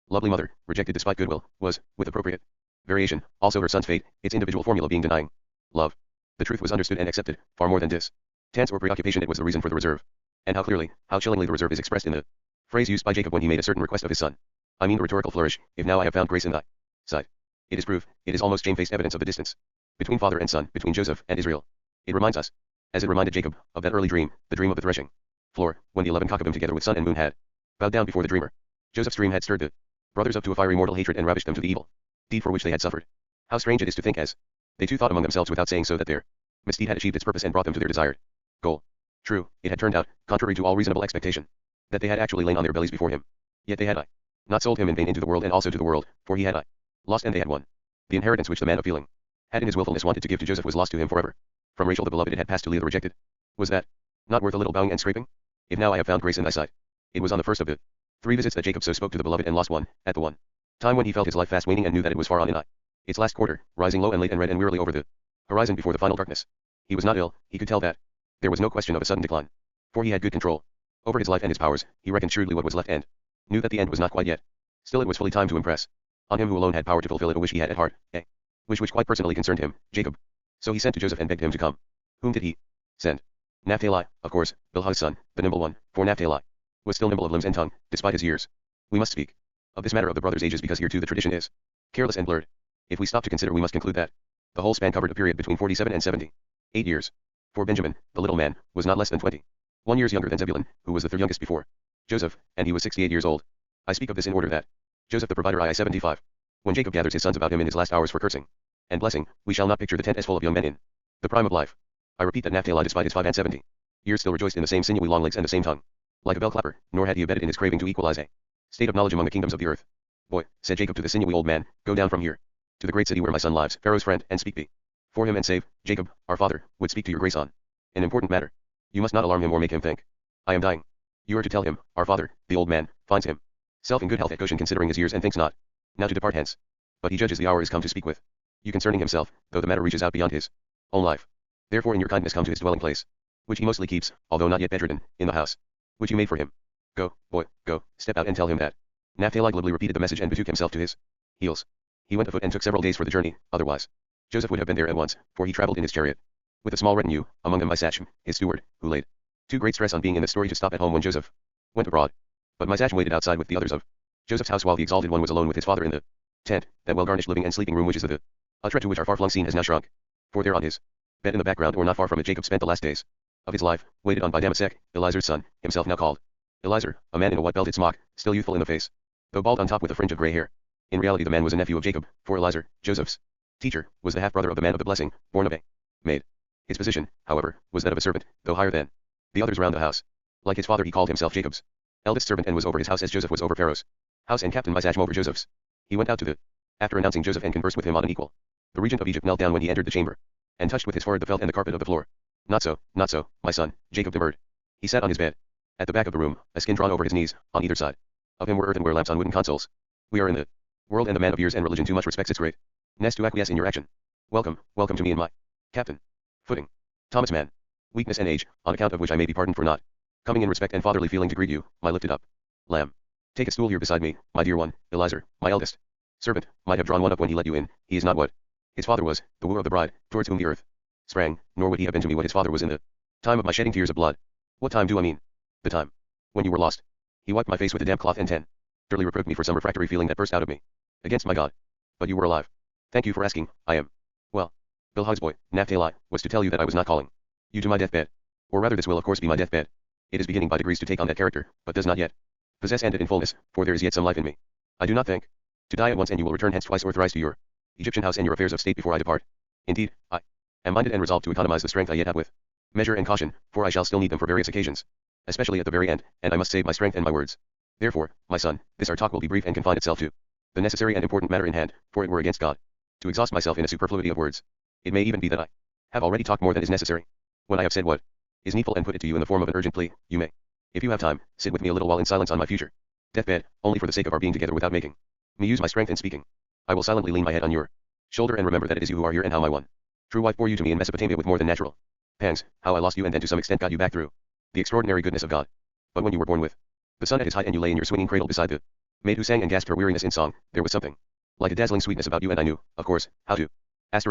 lovely mother, rejected despite goodwill, was, with appropriate variation, also her son's fate, its individual formula being denying love. The truth was understood and accepted, far more than distance or preoccupation. It was the reason for the reserve. And how clearly, how chillingly the reserve is expressed in the phrase used by Jacob when he made a certain request of his son. I mean the rhetorical flourish, if now I have found grace in thy sight. It is proof, it is almost shamefaced evidence of the distance between father and son, between Joseph and Israel. It reminds us, as it reminded Jacob, of that early dream, the dream of the threshing floor, when the 11 Kochubim together with sun and moon had bowed down before the dreamer. Joseph's dream had stirred the brothers up to a fiery mortal hatred and ravished them to the evil deed for which they had suffered. How strange it is to think, as they too thought among themselves without saying so, that their misdeed had achieved its purpose and brought them to their desired goal. True, it had turned out, contrary to all reasonable expectation, that they had actually lain on their bellies before him. Yet they had not sold him in vain into the world and also to the world, for he had lost and they had won. The inheritance which the man of feeling had in his willfulness wanted to give to Joseph was lost to him forever. From Rachel the beloved it had passed to Leah the rejected. Was that not worth a little bowing and scraping? If now I have found grace in thy sight. It was on the first of the 3 visits that Jacob so spoke to the beloved and lost one, at the one time when he felt his life fast waning and knew that it was far on in its last quarter, rising low and late and red and wearily over the horizon before the final darkness. He was not ill, he could tell that. There was no question of a sudden decline. For he had good control over his life and his powers. He reckoned shrewdly what was left and knew that the end was not quite yet. Still it was fully time to impress on him who alone had power to fulfill it a wish he had at heart, a wish which quite personally concerned him, Jacob. So he sent to Joseph and begged him to come. Whom did he send? Naphtali, of course, Bilhah's son, the nimble one, for Naphtali was still nimble of limbs and tongue, despite his years. We must speak of this matter of the brothers' ages because here too the tradition is careless and blurred. If we stop to consider we must conclude that the whole span covered a period between 47 and 78 years. For Benjamin, the little man, was not less than 21 years younger than Zebulun, who was the 3rd youngest before Joseph, and he was 68 years old. I speak of this in order that Joseph the provider II 75. When Jacob gathers his sons about him in his last hours for cursing and blessing, we shall not picture the tent as full of young men in the prime of life. I repeat that Naphtali despite his 5 and 70 years still rejoiced in the same sinewy long legs and the same tongue, like a bell clapper, nor had he abetted in his craving to equalize a state of knowledge among the kingdoms of the earth. Boy, said Jacob to the sinewy old man, go down from here to the great city where my son lives, Pharaoh's friend, and speak for him and save. Jacob, our father, would speak to your grace on an important matter. You must not alarm him or make him think I am dying. You are to tell him, our father, the old man, finds himself in good health at Goshen considering his years and thinks not now to depart hence. But he judges the hour is come to speak with you concerning himself, though the matter reaches out beyond his own life. Therefore in your kindness come to his dwelling place, which he mostly keeps, although not yet bedridden, in the house which you made for him. Go, boy, go, step out and tell him that. Naphtali glibly repeated the message and betook himself to his heels. He went afoot and took several days for the journey, otherwise Joseph would have been there at once, for he traveled in his chariot. With a small retinue, among them Misachem, his steward, who laid too great stress on being in the story to stop at home when Joseph went abroad. But Misachem waited outside with the others of Joseph's house while the exalted one was alone with his father in the tent, that well-garnished living and sleeping room which is the Utra to which our far-flung scene has now shrunk. For there on his bed in the background or not far from it Jacob spent the last days of his life, waited on by Damasek, Elizur's son, himself now called Elizur, a man in a white-belted smock, still youthful in the face, though bald on top with a fringe of grey hair. In reality the man was a nephew of Jacob, for Elizur, Joseph's teacher, was the half-brother of the man of the blessing, born of a maid. His position, however, was that of a servant, though higher than the others round the house. Like his father he called himself Jacob's eldest servant and was over his house as Joseph was over Pharaoh's house and captain Misachem over Joseph's. He went out to the after announcing Joseph and conversed with him on an equal. The regent of Egypt knelt down when he entered the chamber, and touched with his forehead the felt and the carpet of the floor. Not so, my son, Jacob demurred. He sat on his bed. At the back of the room, a skin drawn over his knees, on either side of him were earthenware lamps on wooden consoles. We are in the world and the man of years and religion too much respects its great ness to acquiesce in your action. Welcome to me in my captain footing. Thomas Mann. Weakness and age, on account of which I may be pardoned for not coming in respect and fatherly feeling to greet you, my lifted up lamb. Take a stool here beside me, my dear one, Elizur, my eldest servant, might have drawn one up when he let you in. He is not what his father was, the wooer of the bride, towards whom the earth sprang, nor would he have been to me what his father was in the time of my shedding tears of blood. What time do I mean? The time when you were lost. He wiped my face with a damp cloth and tenderly reproved me for some refractory feeling that burst out of me against my God. But you were alive. Thank you for asking. I am well. Bilhah's boy, Naphtali, was to tell you that I was not calling you to my deathbed. Or rather this will of course be my deathbed. It is beginning by degrees to take on that character, but does not yet possess and it in fullness, for there is yet some life in me. I do not think to die at once and you will return hence twice or thrice to your Egyptian house and your affairs of state before I depart. Indeed, I am minded and resolved to economize the strength I yet have with measure and caution, for I shall still need them for various occasions, especially at the very end, and I must save my strength and my words. Therefore, my son, this our talk will be brief and confine itself to the necessary and important matter in hand, for it were against God to exhaust myself in a superfluity of words. It may even be that I have already talked more than is necessary. When I have said what is needful and put it to you in the form of an urgent plea, you may, if you have time, sit with me a little while in silence on my future deathbed, only for the sake of our being together without making me use my strength in speaking. I will silently lean my head on your shoulder and remember that it is you who are here and how my one true wife bore you to me in Mesopotamia with more than natural pangs, how I lost you and then to some extent got you back through the extraordinary goodness of God. But when you were born with the sun at his height and you lay in your swinging cradle beside the maid who sang and gasped her weariness in song, there was something like a dazzling sweetness about you and I knew, of course, how to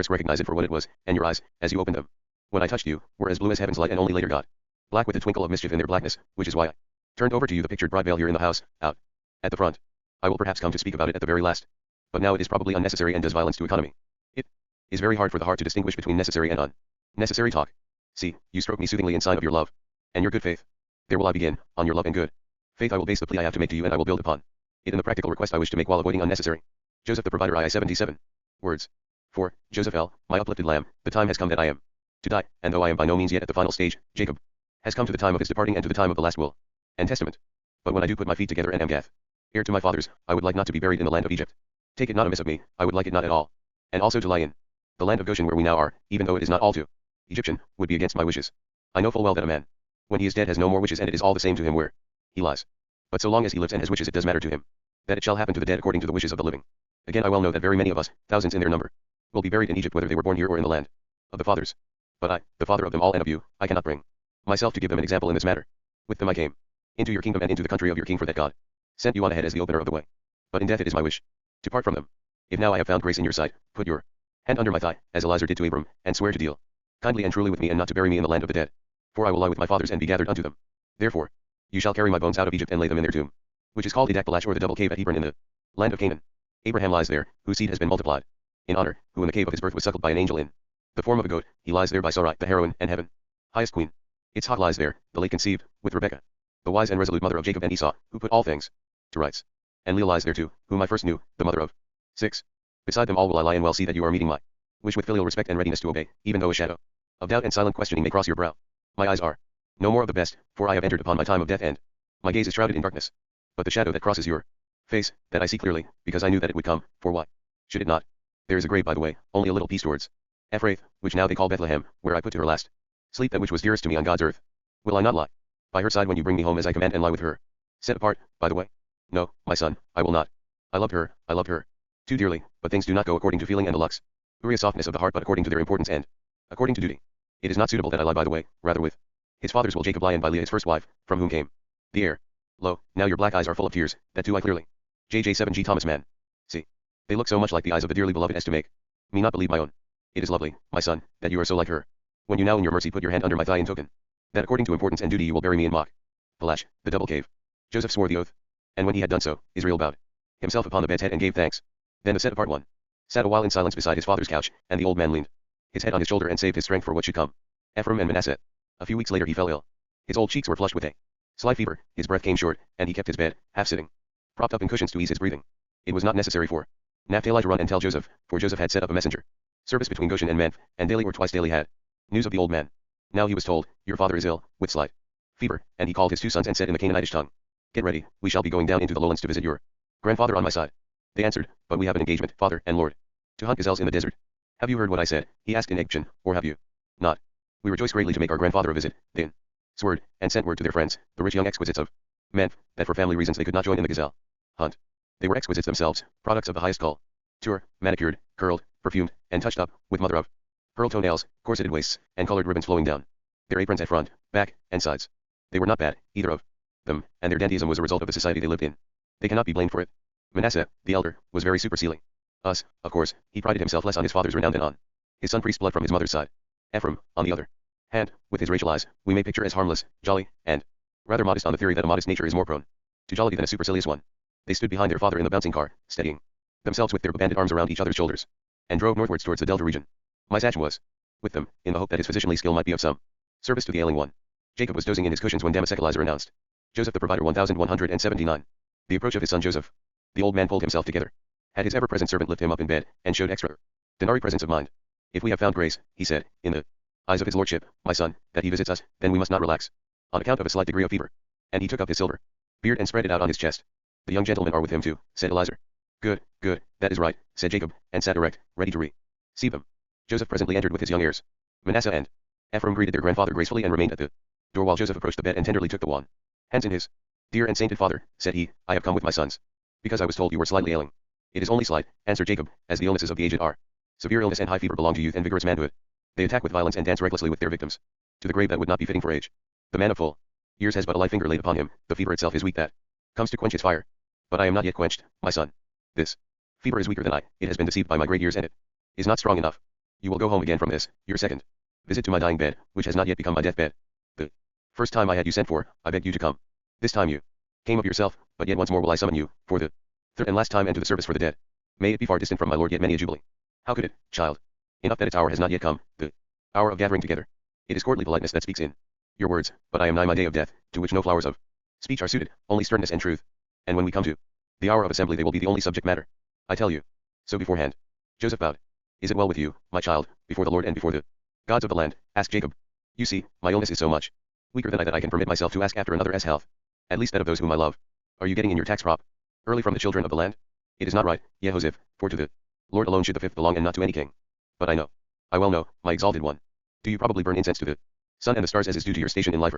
recognize it for what it was, and your eyes, as you opened them, when I touched you, were as blue as heaven's light and only later got black with the twinkle of mischief in their blackness, which is why I turned over to you the pictured bride veil here in the house, out at the front. I will perhaps come to speak about it at the very last. But now it is probably unnecessary and does violence to economy. It is very hard for the heart to distinguish between necessary and unnecessary talk. See, you stroke me soothingly in sign of your love and your good faith. There will I begin, on your love and good faith I will base the plea I have to make to you and I will build upon it in the practical request I wish to make while avoiding unnecessary. Joseph the Provider I 77 words. For, Joseph L., my uplifted lamb, the time has come that I am to die, and though I am by no means yet at the final stage, Jacob has come to the time of his departing and to the time of the last will and testament. But when I do put my feet together and am Gath, heir to my fathers, I would like not to be buried in the land of Egypt. Take it not amiss of me, I would like it not at all. And also to lie in the land of Goshen where we now are, even though it is not all too Egyptian, would be against my wishes. I know full well that a man, when he is dead, has no more wishes and it is all the same to him where he lies. But so long as he lives and has wishes it does matter to him that it shall happen to the dead according to the wishes of the living. Again I well know that very many of us, thousands in their number, will be buried in Egypt whether they were born here or in the land of the fathers. But I, the father of them all and of you, I cannot bring myself to give them an example in this matter. With them I came into your kingdom and into the country of your king, for that God sent you on ahead as the opener of the way. But in death it is my wish to part from them. If now I have found grace in your sight, put your hand under my thigh, as Elizur did to Abram, and swear to deal kindly and truly with me and not to bury me in the land of the dead. For I will lie with my fathers and be gathered unto them. Therefore, you shall carry my bones out of Egypt and lay them in their tomb, which is called Edakbalach or the double cave at Hebron in the land of Canaan. Abraham lies there, whose seed has been multiplied in honor, who in the cave of his birth was suckled by an angel in the form of a goat. He lies there by Sarai, the heroine, and heaven, highest queen. Yitzhak lies there, the late conceived, with Rebekah, the wise and resolute mother of Jacob and Esau, who put all things to rights. And Leah lies there too, whom I first knew, the mother of 6. Beside them all will I lie and well see that you are meeting my wish with filial respect and readiness to obey, even though a shadow of doubt and silent questioning may cross your brow. My eyes are no more of the best, for I have entered upon my time of death and my gaze is shrouded in darkness. But the shadow that crosses your face, that I see clearly, because I knew that it would come, for why should it not? There is a grave by the way, only a little piece towards Ephrath, which now they call Bethlehem, where I put to her last sleep that which was dearest to me on God's earth. Will I not lie by her side when you bring me home as I command and lie with her set apart, by the way? No, my son, I will not. I loved her too dearly, but things do not go according to feeling and the lux. Uriah softness of the heart but according to their importance and according to duty. It is not suitable that I lie by the way, rather with his fathers will Jacob lie and by Leah his first wife, from whom came the heir. Lo, now your black eyes are full of tears, that do I clearly. JJ7G Thomas Mann. See. They look so much like the eyes of the dearly beloved as to make me not believe my own. It is lovely, my son, that you are so like her. When you now in your mercy put your hand under my thigh in token that according to importance and duty you will bury me in mock Palash, the double cave. Joseph swore the oath. And when he had done so, Israel bowed himself upon the bed's head and gave thanks. Then the set apart one sat a while in silence beside his father's couch, and the old man leaned his head on his shoulder and saved his strength for what should come. Ephraim and Manasseh. A few weeks later he fell ill. His old cheeks were flushed with a slight fever, his breath came short, and he kept his bed, half sitting, propped up in cushions to ease his breathing. It was not necessary for Naphtali to run and tell Joseph, for Joseph had set up a messenger service between Goshen and Menf, and daily or twice daily had news of the old man. Now he was told, your father is ill, with slight fever, and he called his 2 sons and said in the Canaanitish tongue, get ready, we shall be going down into the lowlands to visit your grandfather on my side. They answered, but we have an engagement, father and lord, to hunt gazelles in the desert. Have you heard what I said? He asked in Egyptian, or have you not? We rejoice greatly to make our grandfather a visit, then sword, and sent word to their friends, the rich young exquisites of Menf, that for family reasons they could not join in the gazelle hunt. They were exquisites themselves, products of the highest culture, manicured, curled, perfumed, and touched up, with mother of pearl toenails, corseted waists, and colored ribbons flowing down their aprons at front, back, and sides. They were not bad, either of them, and their dandyism was a result of the society they lived in. They cannot be blamed for it. Manasseh, the elder, was very supercilious. Of course, he prided himself less on his father's renown than on his son priest blood from his mother's side. Ephraim, on the other hand, with his racial eyes, we may picture as harmless, jolly, and rather modest on the theory that a modest nature is more prone to jollity than a supercilious one. They stood behind their father in the bouncing car, steadying themselves with their banded arms around each other's shoulders, and drove northwards towards the Delta region. My Sachem was with them, in the hope that his physicianly skill might be of some service to the ailing one. Jacob was dozing in his cushions when Damasecalizer announced Joseph the Provider 1179. The approach of his son Joseph. The old man pulled himself together, had his ever-present servant lift him up in bed, and showed extraordinary presence of mind. If we have found grace, he said, in the eyes of his lordship, my son, that he visits us, then we must not relax, on account of a slight degree of fever. And he took up his silver beard and spread it out on his chest. The young gentlemen are with him too, said Eliezer. Good, good, that is right, said Jacob, and sat erect, ready to receive them. Joseph presently entered with his young heirs. Manasseh and Ephraim greeted their grandfather gracefully and remained at the door while Joseph approached the bed and tenderly took the wan hands in his. Dear and sainted father, said he, I have come with my sons, because I was told you were slightly ailing. It is only slight, answered Jacob, as the illnesses of the aged are. Severe illness and high fever belong to youth and vigorous manhood. They attack with violence and dance recklessly with their victims. To the grave that would not be fitting for age. The man of full years has but a light finger laid upon him, the fever itself is weak that comes to quench his fire. But I am not yet quenched, my son. This fever is weaker than I, it has been deceived by my great years and it is not strong enough. You will go home again from this, your second visit to my dying bed, which has not yet become my deathbed. The first time I had you sent for, I begged you to come. This time you came of yourself, but yet once more will I summon you, for the third and last time and to the service for the dead. May it be far distant from my lord yet many a jubilee. How could it, child? Enough that its hour has not yet come, the hour of gathering together. It is courtly politeness that speaks in your words, but I am nigh my day of death, to which no flowers of speech are suited, only sternness and truth. And when we come to the hour of assembly they will be the only subject matter. I tell you so beforehand. Joseph bowed. Is it well with you, my child, before the Lord and before the gods of the land? Asked Jacob. You see, my illness is so much weaker than I that I can permit myself to ask after another's health. At least that of those whom I love. Are you getting in your tax crop early from the children of the land? It is not right, Jehoshaphat, for to the Lord alone should the fifth belong and not to any king. But I know, I well know, my exalted one. Do you probably burn incense to the sun and the stars as is due to your station in life?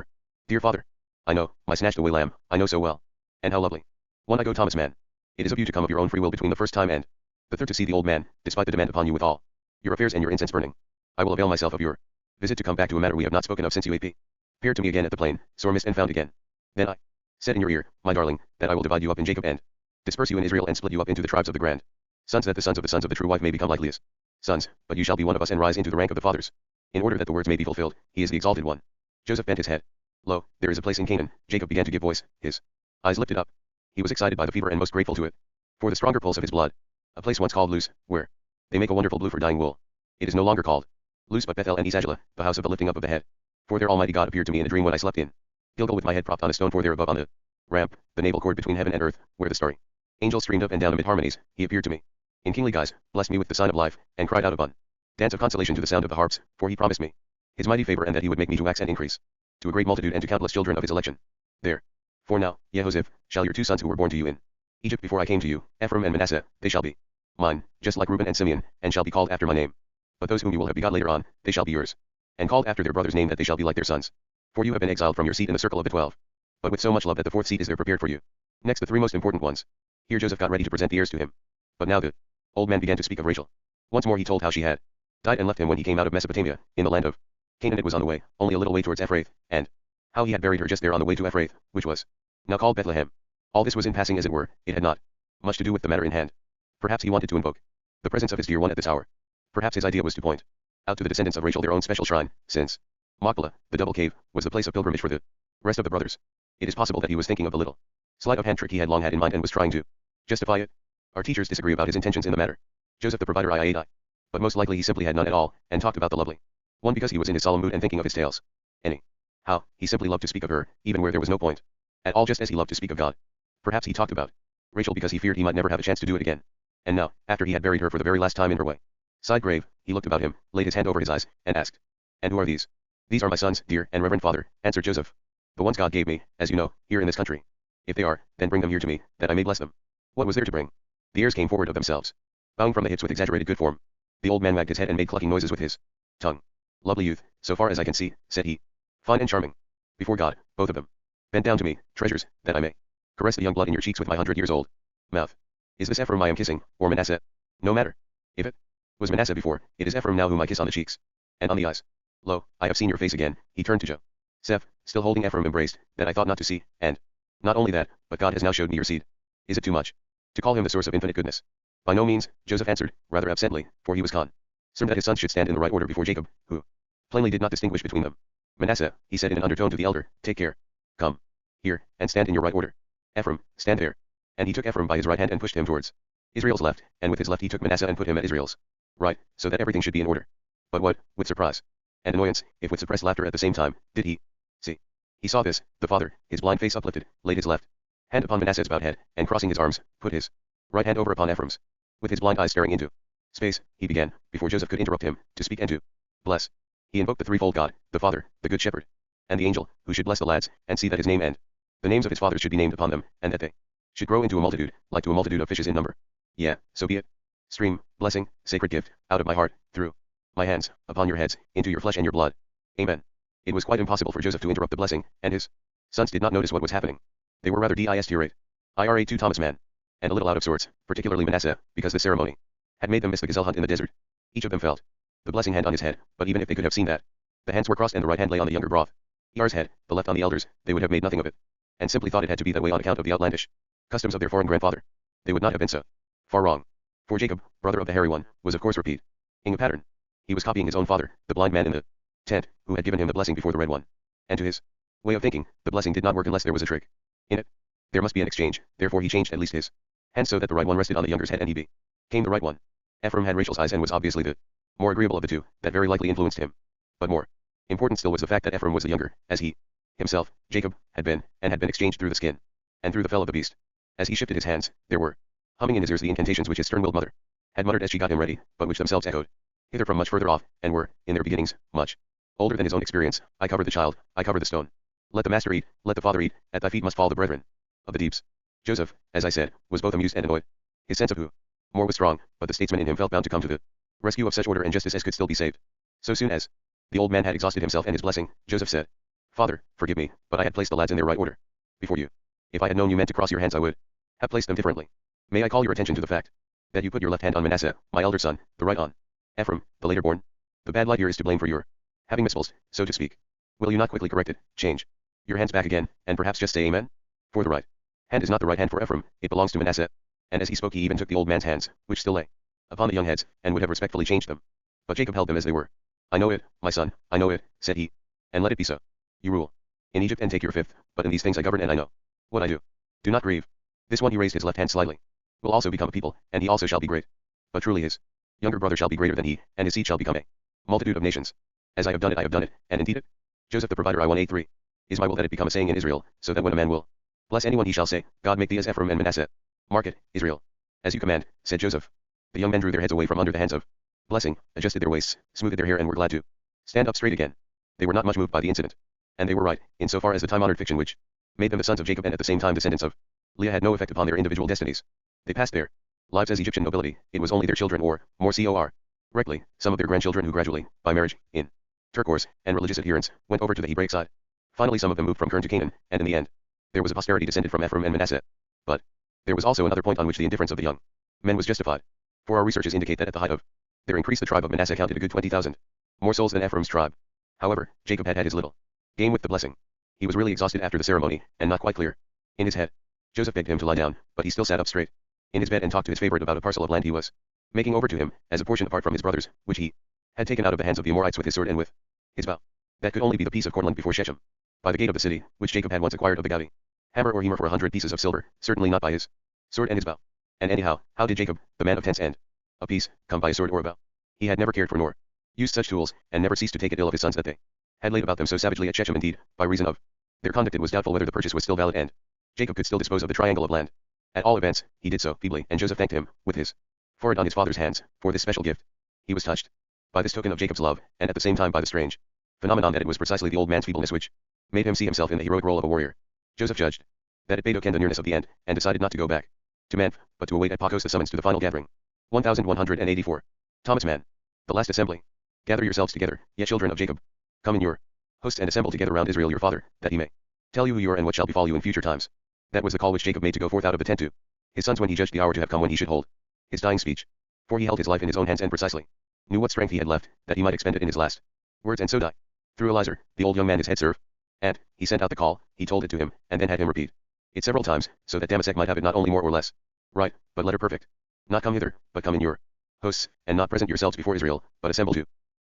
Dear father, I know, my snatched away lamb, I know so well. And how lovely. One I go Thomas Mann. It is of you to come of your own free will between the first time and the third to see the old man, despite the demand upon you with all your affairs and your incense burning. I will avail myself of your visit to come back to a matter we have not spoken of since you appeared to me again at the plain, sore missed and found again. Then I said in your ear, my darling, that I will divide you up in Jacob and disperse you in Israel and split you up into the tribes of the grand sons, that the sons of the true wife may become like Leah's sons, but you shall be one of us and rise into the rank of the fathers. In order that the words may be fulfilled, he is the exalted one. Joseph bent his head. Lo, there is a place in Canaan. Jacob began to give voice, his eyes lifted up. He was excited by the fever and most grateful to it for the stronger pulse of his blood. A place once called Luz, where they make a wonderful blue for dyeing wool. It is no longer called Luz but Bethel and Esagila, the house of the lifting up of the head. For there Almighty God appeared to me in a dream when I slept in Gilgal with my head propped on a stone, for there above on the ramp, the navel cord between heaven and earth, where the starry angels streamed up and down amid harmonies, he appeared to me in kingly guise, blessed me with the sign of life, and cried out upon dance of consolation to the sound of the harps, for he promised me his mighty favor and that he would make me to wax and increase to a great multitude and to countless children of his election. There. For now, Jehoshaphat, shall your 2 sons who were born to you in Egypt before I came to you, Ephraim and Manasseh, they shall be mine, just like Reuben and Simeon, and shall be called after my name. But those whom you will have begot later on, they shall be yours, and called after their brother's name, that they shall be like their sons. For you have been exiled from your seat in the circle of the 12, but with so much love that the 4th seat is there prepared for you. Next the 3 most important ones. Here Joseph got ready to present the heirs to him. But now the old man began to speak of Rachel. Once more he told how she had died and left him when he came out of Mesopotamia, in the land of Canaan. It was on the way, only a little way towards Ephrath, and how he had buried her just there on the way to Ephrath, which was now called Bethlehem. All this was in passing as it were, it had not much to do with the matter in hand. Perhaps he wanted to invoke the presence of his dear one at this hour. Perhaps his idea was to point out to the descendants of Rachel their own special shrine, since Machpelah, the double cave, was the place of pilgrimage for the rest of the brothers. It is possible that he was thinking of the little sleight of hand trick he had long had in mind and was trying to justify it. Our teachers disagree about his intentions in the matter. Joseph the provider I. But most likely he simply had none at all, and talked about the lovely one because he was in his solemn mood and thinking of his tales. How, he simply loved to speak of her, even where there was no point at all, just as he loved to speak of God. Perhaps he talked about Rachel because he feared he might never have a chance to do it again. And now, after he had buried her for the very last time in her way side grave, he looked about him, laid his hand over his eyes, and asked, "And who are these?" "These are my sons, dear and reverend father," answered Joseph. "The ones God gave me, as you know, here in this country. If they are, then bring them here to me, that I may bless them." What was there to bring? The heirs came forward of themselves, bowing from the hips with exaggerated good form. The old man wagged his head and made clucking noises with his tongue. "Lovely youth, so far as I can see," said he. "Fine and charming. Before God, both of them. Bend down to me, treasures, that I may caress the young blood in your cheeks with my 100 years old mouth. Is this Ephraim I am kissing, or Manasseh? No matter. If it was Manasseh before, it is Ephraim now whom I kiss on the cheeks and on the eyes. Lo, I have seen your face again." He turned to Joseph, still holding Ephraim embraced, "that I thought not to see, and not only that, but God has now showed me your seed. Is it too much to call him the source of infinite goodness?" "By no means," Joseph answered, rather absently, for he was concerned that his sons should stand in the right order before Jacob, who plainly did not distinguish between them. "Manasseh," he said in an undertone to the elder, "take care. Come here, and stand in your right order. Ephraim, stand there." And he took Ephraim by his right hand and pushed him towards Israel's left, and with his left he took Manasseh and put him at Israel's right, so that everything should be in order. But what, with surprise and annoyance, if with suppressed laughter at the same time, did he see? He saw this, the father, his blind face uplifted, laid his left hand upon Manasseh's bowed head, and crossing his arms, put his right hand over upon Ephraim's. With his blind eyes staring into space, he began, before Joseph could interrupt him, to speak and to bless. He invoked the threefold God, the Father, the Good Shepherd, and the angel, who should bless the lads, and see that his name and the names of his fathers should be named upon them, and that they should grow into a multitude, like to a multitude of fishes in number. Yeah, so be it. Stream, blessing, sacred gift, out of my heart, through my hands, upon your heads, into your flesh and your blood. Amen. It was quite impossible for Joseph to interrupt the blessing, and his sons did not notice what was happening. They were rather distirate. IRA to Thomas Mann, and a little out of sorts, particularly Manasseh, because the ceremony had made them miss the gazelle hunt in the desert. Each of them felt the blessing hand on his head, but even if they could have seen that the hands were crossed and the right hand lay on the younger brother's head, the left on the elder's, they would have made nothing of it, and simply thought it had to be that way on account of the outlandish customs of their foreign grandfather. They would not have been so far wrong. For Jacob, brother of the hairy one, was of course repeating a pattern. He was copying his own father, the blind man in the tent, who had given him the blessing before the red one. And to his way of thinking, the blessing did not work unless there was a trick in it. There must be an exchange, therefore he changed at least his hand so that the right one rested on the younger's head and he became the right one. Ephraim had Rachel's eyes and was obviously the more agreeable of the two, that very likely influenced him. But more important still was the fact that Ephraim was the younger, as he himself, Jacob, had been exchanged through the skin and through the fell of the beast. As he shifted his hands, there were humming in his ears the incantations which his stern-willed mother had muttered as she got him ready, but which themselves echoed hither from much further off, and were, in their beginnings, much older than his own experience. I cover the child, I cover the stone. Let the master eat, let the father eat, at thy feet must fall the brethren of the deeps. Joseph, as I said, was both amused and annoyed. His sense of who more was strong, but the statesman in him felt bound to come to the rescue of such order and justice as could still be saved. So soon as the old man had exhausted himself and his blessing, Joseph said, "Father, forgive me, but I had placed the lads in their right order before you. If I had known you meant to cross your hands I would have placed them differently. May I call your attention to the fact that you put your left hand on Manasseh, my elder son, the right on Ephraim, the later born? The bad light here is to blame for your having misspelled, so to speak. Will you not quickly correct it, change your hands back again, and perhaps just say amen? For the right hand is not the right hand for Ephraim, it belongs to Manasseh." And as he spoke he even took the old man's hands, which still lay upon the young heads, and would have respectfully changed them. But Jacob held them as they were. "I know it, my son, I know it," said he. "And let it be so. You rule in Egypt and take your fifth, but in these things I govern and I know what I do. Do not grieve. This one," he raised his left hand slightly, "will also become a people, and he also shall be great. But truly his younger brother shall be greater than he, and his seed shall become a multitude of nations. As I have done it, and indeed it, Joseph the provider I-183, is my will that it become a saying in Israel, so that when a man will bless anyone he shall say, God make thee as Ephraim and Manasseh. Mark it, Israel. As you command," said Joseph. The young men drew their heads away from under the hands of blessing, adjusted their waists, smoothed their hair and were glad to stand up straight again. They were not much moved by the incident. And they were right, in so far as the time-honored fiction which made them the sons of Jacob and at the same time descendants of Leah had no effect upon their individual destinies. They passed their lives as Egyptian nobility, it was only their children or, more correctly, some of their grandchildren who gradually, by marriage, intercourse, and religious adherence, went over to the Hebraic side. Finally some of them moved from Kern to Canaan, and in the end, there was a posterity descended from Ephraim and Manasseh. But there was also another point on which the indifference of the young men was justified. For our researches indicate that at the height of their increase the tribe of Manasseh counted a good 20,000 more souls than Ephraim's tribe. However, Jacob had had his little game with the blessing. He was really exhausted after the ceremony, and not quite clear In his head, Joseph begged him to lie down, but he still sat up straight in his bed and talked to his favorite about a parcel of land he was making over to him, as a portion apart from his brothers, which he had taken out of the hands of the Amorites with his sword and with his bow. That could only be the piece of cornland before Shechem, by the gate of the city, which Jacob had once acquired of the gouty hammer or hemer for 100 pieces of silver, certainly not by his sword and his bow. And anyhow, how did Jacob, the man of tents and a piece, come by a sword or a bow? He had never cared for nor used such tools, and never ceased to take it ill of his sons that they had laid about them so savagely at Shechem. Indeed, by reason of their conduct it was doubtful whether the purchase was still valid, and Jacob could still dispose of the triangle of land. At all events, he did so feebly, and Joseph thanked him, with his forehead on his father's hands, for this special gift. He was touched by this token of Jacob's love, and at the same time by the strange phenomenon that it was precisely the old man's feebleness which made him see himself in the heroic role of a warrior. Joseph judged that it bade Oken the nearness of the end, and decided not to go back to Manf, but to await at Pacos the summons to the final gathering. 1184. Thomas Mann. The last assembly. Gather yourselves together, ye children of Jacob. Come in your hosts and assemble together round Israel your father, that he may tell you who you are and what shall befall you in future times. That was the call which Jacob made to go forth out of the tent to his sons when he judged the hour to have come when he should hold his dying speech. For he held his life in his own hands and precisely knew what strength he had left, that he might expend it in his last words and so die. Through Eliezer, the old young man his head served, and he sent out the call, he told it to him, and then had him repeat it several times, so that Damasek might have it not only more or less right, but letter perfect. Not come hither, but come in your hosts, and not present yourselves before Israel, but assemble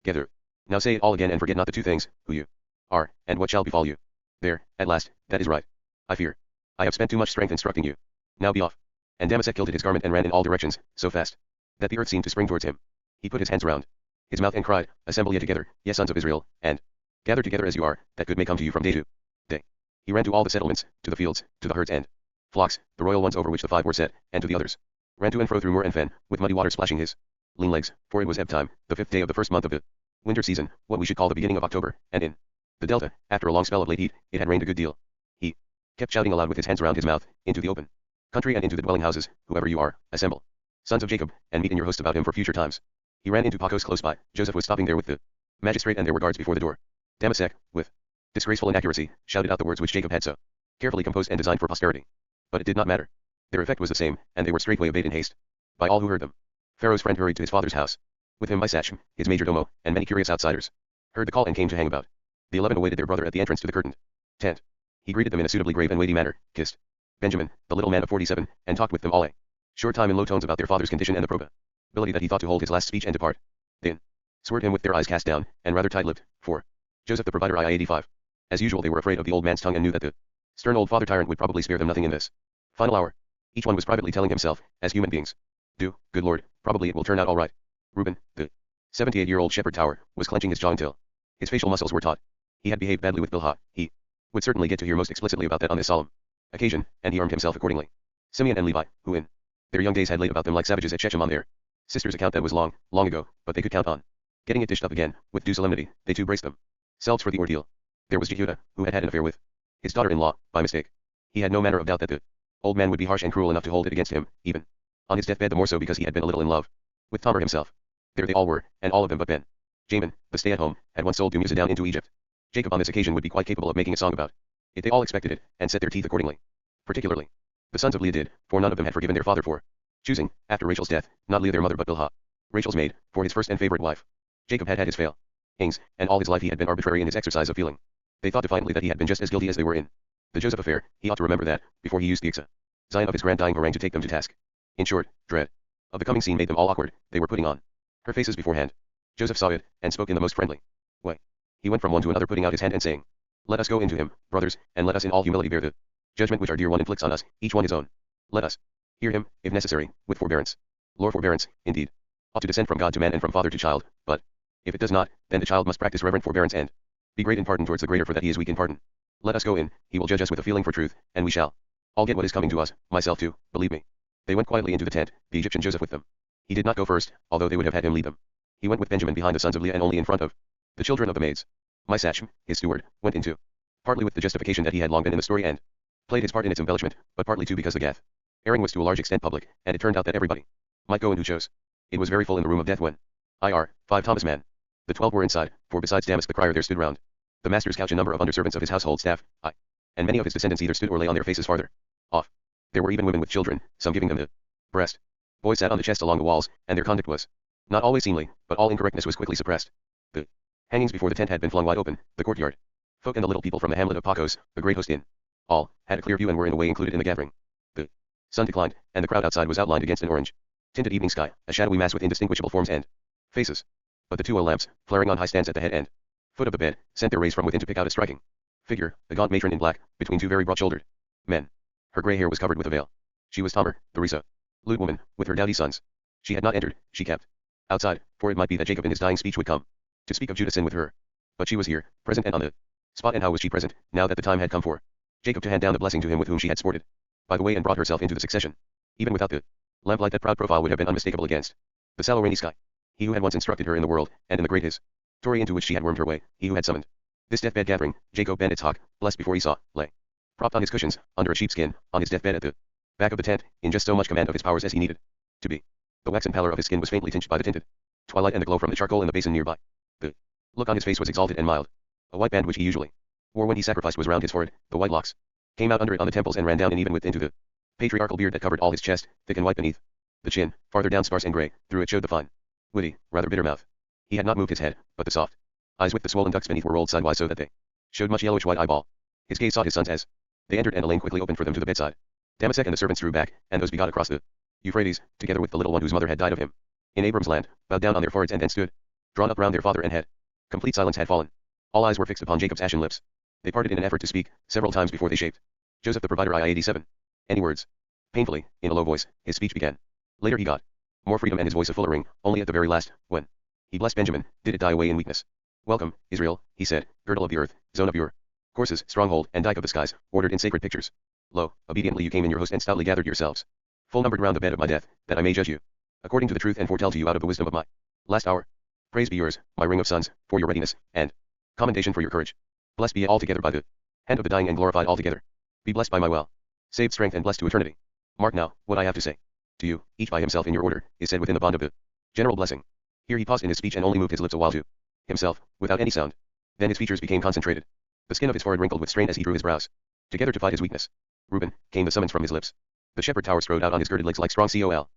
together. Now say it all again and forget not the two things, who you are, and what shall befall you. There, at last, that is right. I fear I have spent too much strength instructing you. Now be off. And Damasek kilted his garment and ran in all directions, so fast that the earth seemed to spring towards him. He put his hands round his mouth and cried, Assemble ye together, ye sons of Israel, and gather together as you are, that good may come to you from day to day. He ran to all the settlements, to the fields, to the herds and flocks, the royal ones over which the five were set, and to the others. Ran to and fro through moor and fen, with muddy water splashing his lean legs, for it was ebb time, the 5th day of the first month of the winter season, what we should call the beginning of October, and in the delta, after a long spell of late heat, it had rained a good deal. He kept shouting aloud with his hands round his mouth, into the open country and into the dwelling houses, whoever you are, assemble, sons of Jacob, and meet in your host about him for future times. He ran into Pacos close by. Joseph was stopping there with the magistrate, and there were guards before the door. Damasek, with disgraceful inaccuracy, shouted out the words which Jacob had so carefully composed and designed for posterity. But it did not matter. Their effect was the same, and they were straightway obeyed in haste by all who heard them. Pharaoh's friend hurried to his father's house. With him Misachem, his majordomo, and many curious outsiders heard the call and came to hang about. The 11 awaited their brother at the entrance to the curtained tent. He greeted them in a suitably grave and weighty manner, kissed Benjamin, the little man of 47, and talked with them all a short time in low tones about their father's condition and the probability that he thought to hold his last speech and depart. Then sweared him with their eyes cast down, and rather tight-lipped, for Joseph the provider I 85. As usual they were afraid of the old man's tongue and knew that the stern old father tyrant would probably spare them nothing in this final hour. Each one was privately telling himself, as human beings do, good Lord, probably it will turn out all right. Reuben, the 78-year-old shepherd tower, was clenching his jaw until his facial muscles were taut. He had behaved badly with Bilhah. He would certainly get to hear most explicitly about that on this solemn occasion, and he armed himself accordingly. Simeon and Levi, who in their young days had laid about them like savages at Shechem on their sister's account, that was long, long ago, but they could count on getting it dished up again, with due solemnity. They too braced themselves for the ordeal. There was Jehudah, who had had an affair with his daughter-in-law, by mistake. He had no manner of doubt that the old man would be harsh and cruel enough to hold it against him, even on his deathbed, the more so because he had been a little in love with Tamar himself. There they all were, and all of them but Ben Jamin, the stay-at-home, had once sold Musa down into Egypt. Jacob on this occasion would be quite capable of making a song about it. They all expected it, and set their teeth accordingly. Particularly the sons of Leah did, for none of them had forgiven their father for choosing, after Rachel's death, not Leah their mother but Bilhah, Rachel's maid, for his first and favorite wife. Jacob had had his failings, and all his life he had been arbitrary in his exercise of feeling. They thought defiantly that he had been just as guilty as they were in the Joseph affair. He ought to remember that, before he used the exposition of his grand dying harangue to take them to task. In short, dread of the coming scene made them all awkward. They were putting on her faces beforehand. Joseph saw it, and spoke in the most friendly way. He went from one to another, putting out his hand and saying, Let us go into him, brothers, and let us in all humility bear the judgment which our dear one inflicts on us, each one his own. Let us hear him, if necessary, with forbearance. Lord, forbearance, indeed, ought to descend from God to man and from father to child, but if it does not, then the child must practice reverent forbearance and be great in pardon towards the greater, for that he is weak in pardon. Let us go in, he will judge us with a feeling for truth, and we shall all get what is coming to us, myself too, believe me. They went quietly into the tent, the Egyptian Joseph with them. He did not go first, although they would have had him lead them. He went with Benjamin behind the sons of Leah and only in front of the children of the maids. Misachem, his steward, went into, partly with the justification that he had long been in the story and played his part in its embellishment, but partly too because the Gath airing was to a large extent public, and it turned out that everybody might go in who chose. It was very full in the room of death when Ir. 5 Thomas Mann. The 12 were inside, for besides Damas the crier there stood round the master's couch a number of underservants of his household staff, and many of his descendants either stood or lay on their faces farther off. There were even women with children, some giving them the breast. Boys sat on the chest along the walls, and their conduct was not always seemly, but all incorrectness was quickly suppressed. The hangings before the tent had been flung wide open. The courtyard folk and the little people from the hamlet of Pacos, the great host inn, all had a clear view and were in a way included in the gathering. The sun declined, and the crowd outside was outlined against an orange-tinted evening sky, a shadowy mass with indistinguishable forms and faces. But the two oil lamps, flaring on high stands at the head and foot of the bed, sent their rays from within to pick out a striking figure, a gaunt matron in black, between two very broad-shouldered men. Her grey hair was covered with a veil. She was Tomer, the resolute woman, with her dowdy sons. She had not entered, she kept outside, for it might be that Jacob in his dying speech would come to speak of Judah's sin with her. But she was here, present and on the spot. And how was she present, now that the time had come for Jacob to hand down the blessing to him with whom she had sported by the way and brought herself into the succession? Even without the lamplight, that proud profile would have been unmistakable against the sallow rainy sky. He who had once instructed her in the world, and in the great story into which she had wormed her way, he who had summoned this deathbed gathering, Jacob ben Itzhak, blessed before Esau, lay propped on his cushions, under a sheepskin, on his deathbed at the back of the tent, in just so much command of his powers as he needed to be. The waxen pallor of his skin was faintly tinged by the tinted twilight and the glow from the charcoal in the basin nearby. The look on his face was exalted and mild. A white band which he usually wore when he sacrificed was round his forehead. The white locks came out under it on the temples and ran down in even width into the patriarchal beard that covered all his chest, thick and white beneath the chin, farther down sparse and grey. Through it showed the fine, witty, rather bitter mouth. He had not moved his head, but the soft eyes with the swollen ducts beneath were rolled sidewise so that they showed much yellowish white eyeball. His gaze sought his sons as they entered, and a lane quickly opened for them to the bedside. Damasek and the servants drew back, and those begot across the Euphrates, together with the little one whose mother had died of him in Abram's land, bowed down on their foreheads and then stood drawn up round their father and head. Complete silence had fallen. All eyes were fixed upon Jacob's ashen lips. They parted in an effort to speak, several times before they shaped Joseph the provider. I 87. Any words? Painfully, in a low voice, his speech began. Later he got more freedom and his voice a fuller ring, only at the very last, when he blessed Benjamin, did it die away in weakness. Welcome, Israel, he said, girdle of the earth, zone of your courses, stronghold, and dike of the skies, ordered in sacred pictures. Lo, obediently you came in your host and stoutly gathered yourselves, full numbered round the bed of my death, that I may judge you, according to the truth and foretell to you out of the wisdom of my last hour. Praise be yours, my ring of sons, for your readiness, and commendation for your courage. Blessed be it altogether by the hand of the dying and glorified altogether. Be blessed by my well saved strength and blessed to eternity. Mark now, what I have to say. To you, each by himself in your order, is said within the bond of the general blessing. Here he paused in his speech and only moved his lips a while to himself, without any sound. Then his features became concentrated. The skin of his forehead wrinkled with strain as he drew his brows together to fight his weakness. Reuben, came the summons from his lips. The shepherd tower strode out on his girded legs like strong col.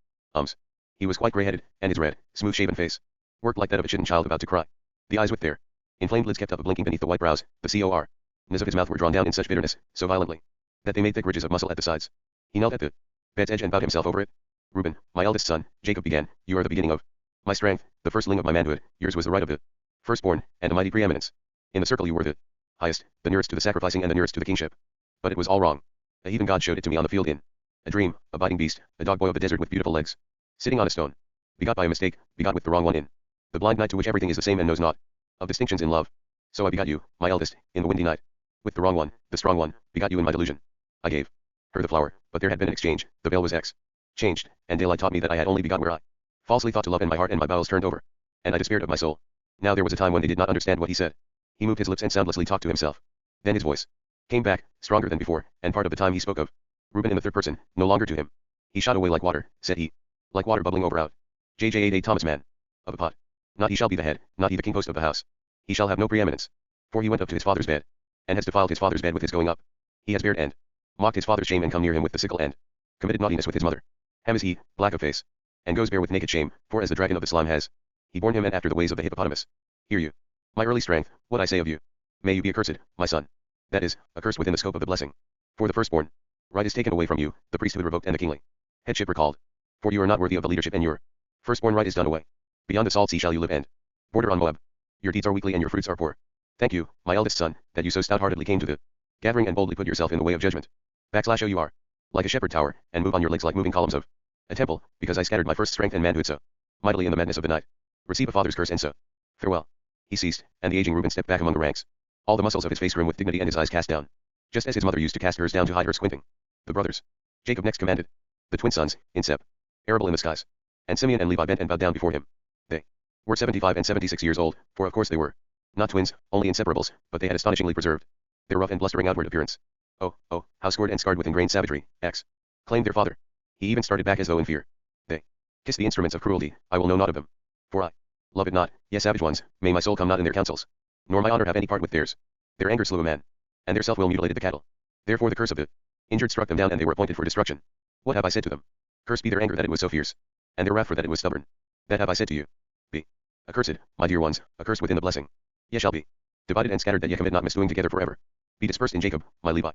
He was quite grey-headed, and his red, smooth-shaven face worked like that of a chidden child about to cry. The eyes with their inflamed lids kept up a blinking beneath the white brows. The corners of his mouth were drawn down in such bitterness, so violently, that they made thick ridges of muscle at the sides. He knelt at the bed's edge and bowed himself over it. Reuben, my eldest son, Jacob began, you are the beginning of my strength, the firstling of my manhood. Yours was the right of the firstborn, and a mighty preeminence. In the circle you were the highest, the nearest to the sacrificing and the nearest to the kingship. But it was all wrong. A heathen god showed it to me on the field in a dream, a biting beast, a dog boy of the desert with beautiful legs, sitting on a stone. Begot by a mistake, begot with the wrong one in the blind night to which everything is the same and knows not of distinctions in love. So I begot you, my eldest, in the windy night. With the wrong one, the strong one, begot you in my delusion. I gave her the flower, but there had been an exchange, the veil was changed, and daylight taught me that I had only begot where I falsely thought to love, and my heart and my bowels turned over, and I despaired of my soul. Now there was a time when they did not understand what he said. He moved his lips and soundlessly talked to himself. Then his voice came back, stronger than before, and part of the time he spoke of Reuben in the third person, no longer to him. He shot away like water, said he, like water bubbling over out. J.J. Thomas Mann. Of a pot. Not he shall be the head, not he the king host of the house. He shall have no preeminence. For he went up to his father's bed, and has defiled his father's bed with his going up. He has bared and mocked his father's shame and come near him with the sickle and committed naughtiness with his mother. Ham is he, black of face, and goes bare with naked shame, for as the dragon of the slime has he borne him, and after the ways of the hippopotamus. Hear you, my early strength, what I say of you. May you be accursed, my son. That is, accursed within the scope of the blessing. For the firstborn right is taken away from you, the priesthood revoked and the kingly headship recalled. For you are not worthy of the leadership, and your firstborn right is done away. Beyond the salt sea shall you live and border on Moab. Your deeds are weakly and your fruits are poor. Thank you, my eldest son, that you so stout-heartedly came to the gathering and boldly put yourself in the way of judgment. / you are like a shepherd tower, and move on your legs like moving columns of a temple, because I scattered my first strength and manhood so mightily in the madness of the night. Receive a father's curse, and so farewell. He ceased, and the aging Reuben stepped back among the ranks, all the muscles of his face grim with dignity and his eyes cast down, just as his mother used to cast hers down to hide her squinting. The brothers. Jacob next commanded. The twin sons, inseparable in the skies. And Simeon and Levi bent and bowed down before him. They were 75 and 76 years old, for of course they were not twins, only inseparables, but they had astonishingly preserved their rough and blustering outward appearance. Oh, how scored and scarred with ingrained savagery, claimed their father. He even started back as though in fear. They kiss the instruments of cruelty, I will know not of them. For I love it not, yes, savage ones, may my soul come not in their counsels, nor my honor have any part with theirs. Their anger slew a man, and their self-will mutilated the cattle. Therefore the curse of the injured struck them down, and they were appointed for destruction. What have I said to them? Cursed be their anger that it was so fierce, and their wrath for that it was stubborn. That have I said to you. Be accursed, my dear ones, accursed within the blessing. Ye shall be divided and scattered, that ye commit not misdoing together forever. Be dispersed in Jacob, my Levi.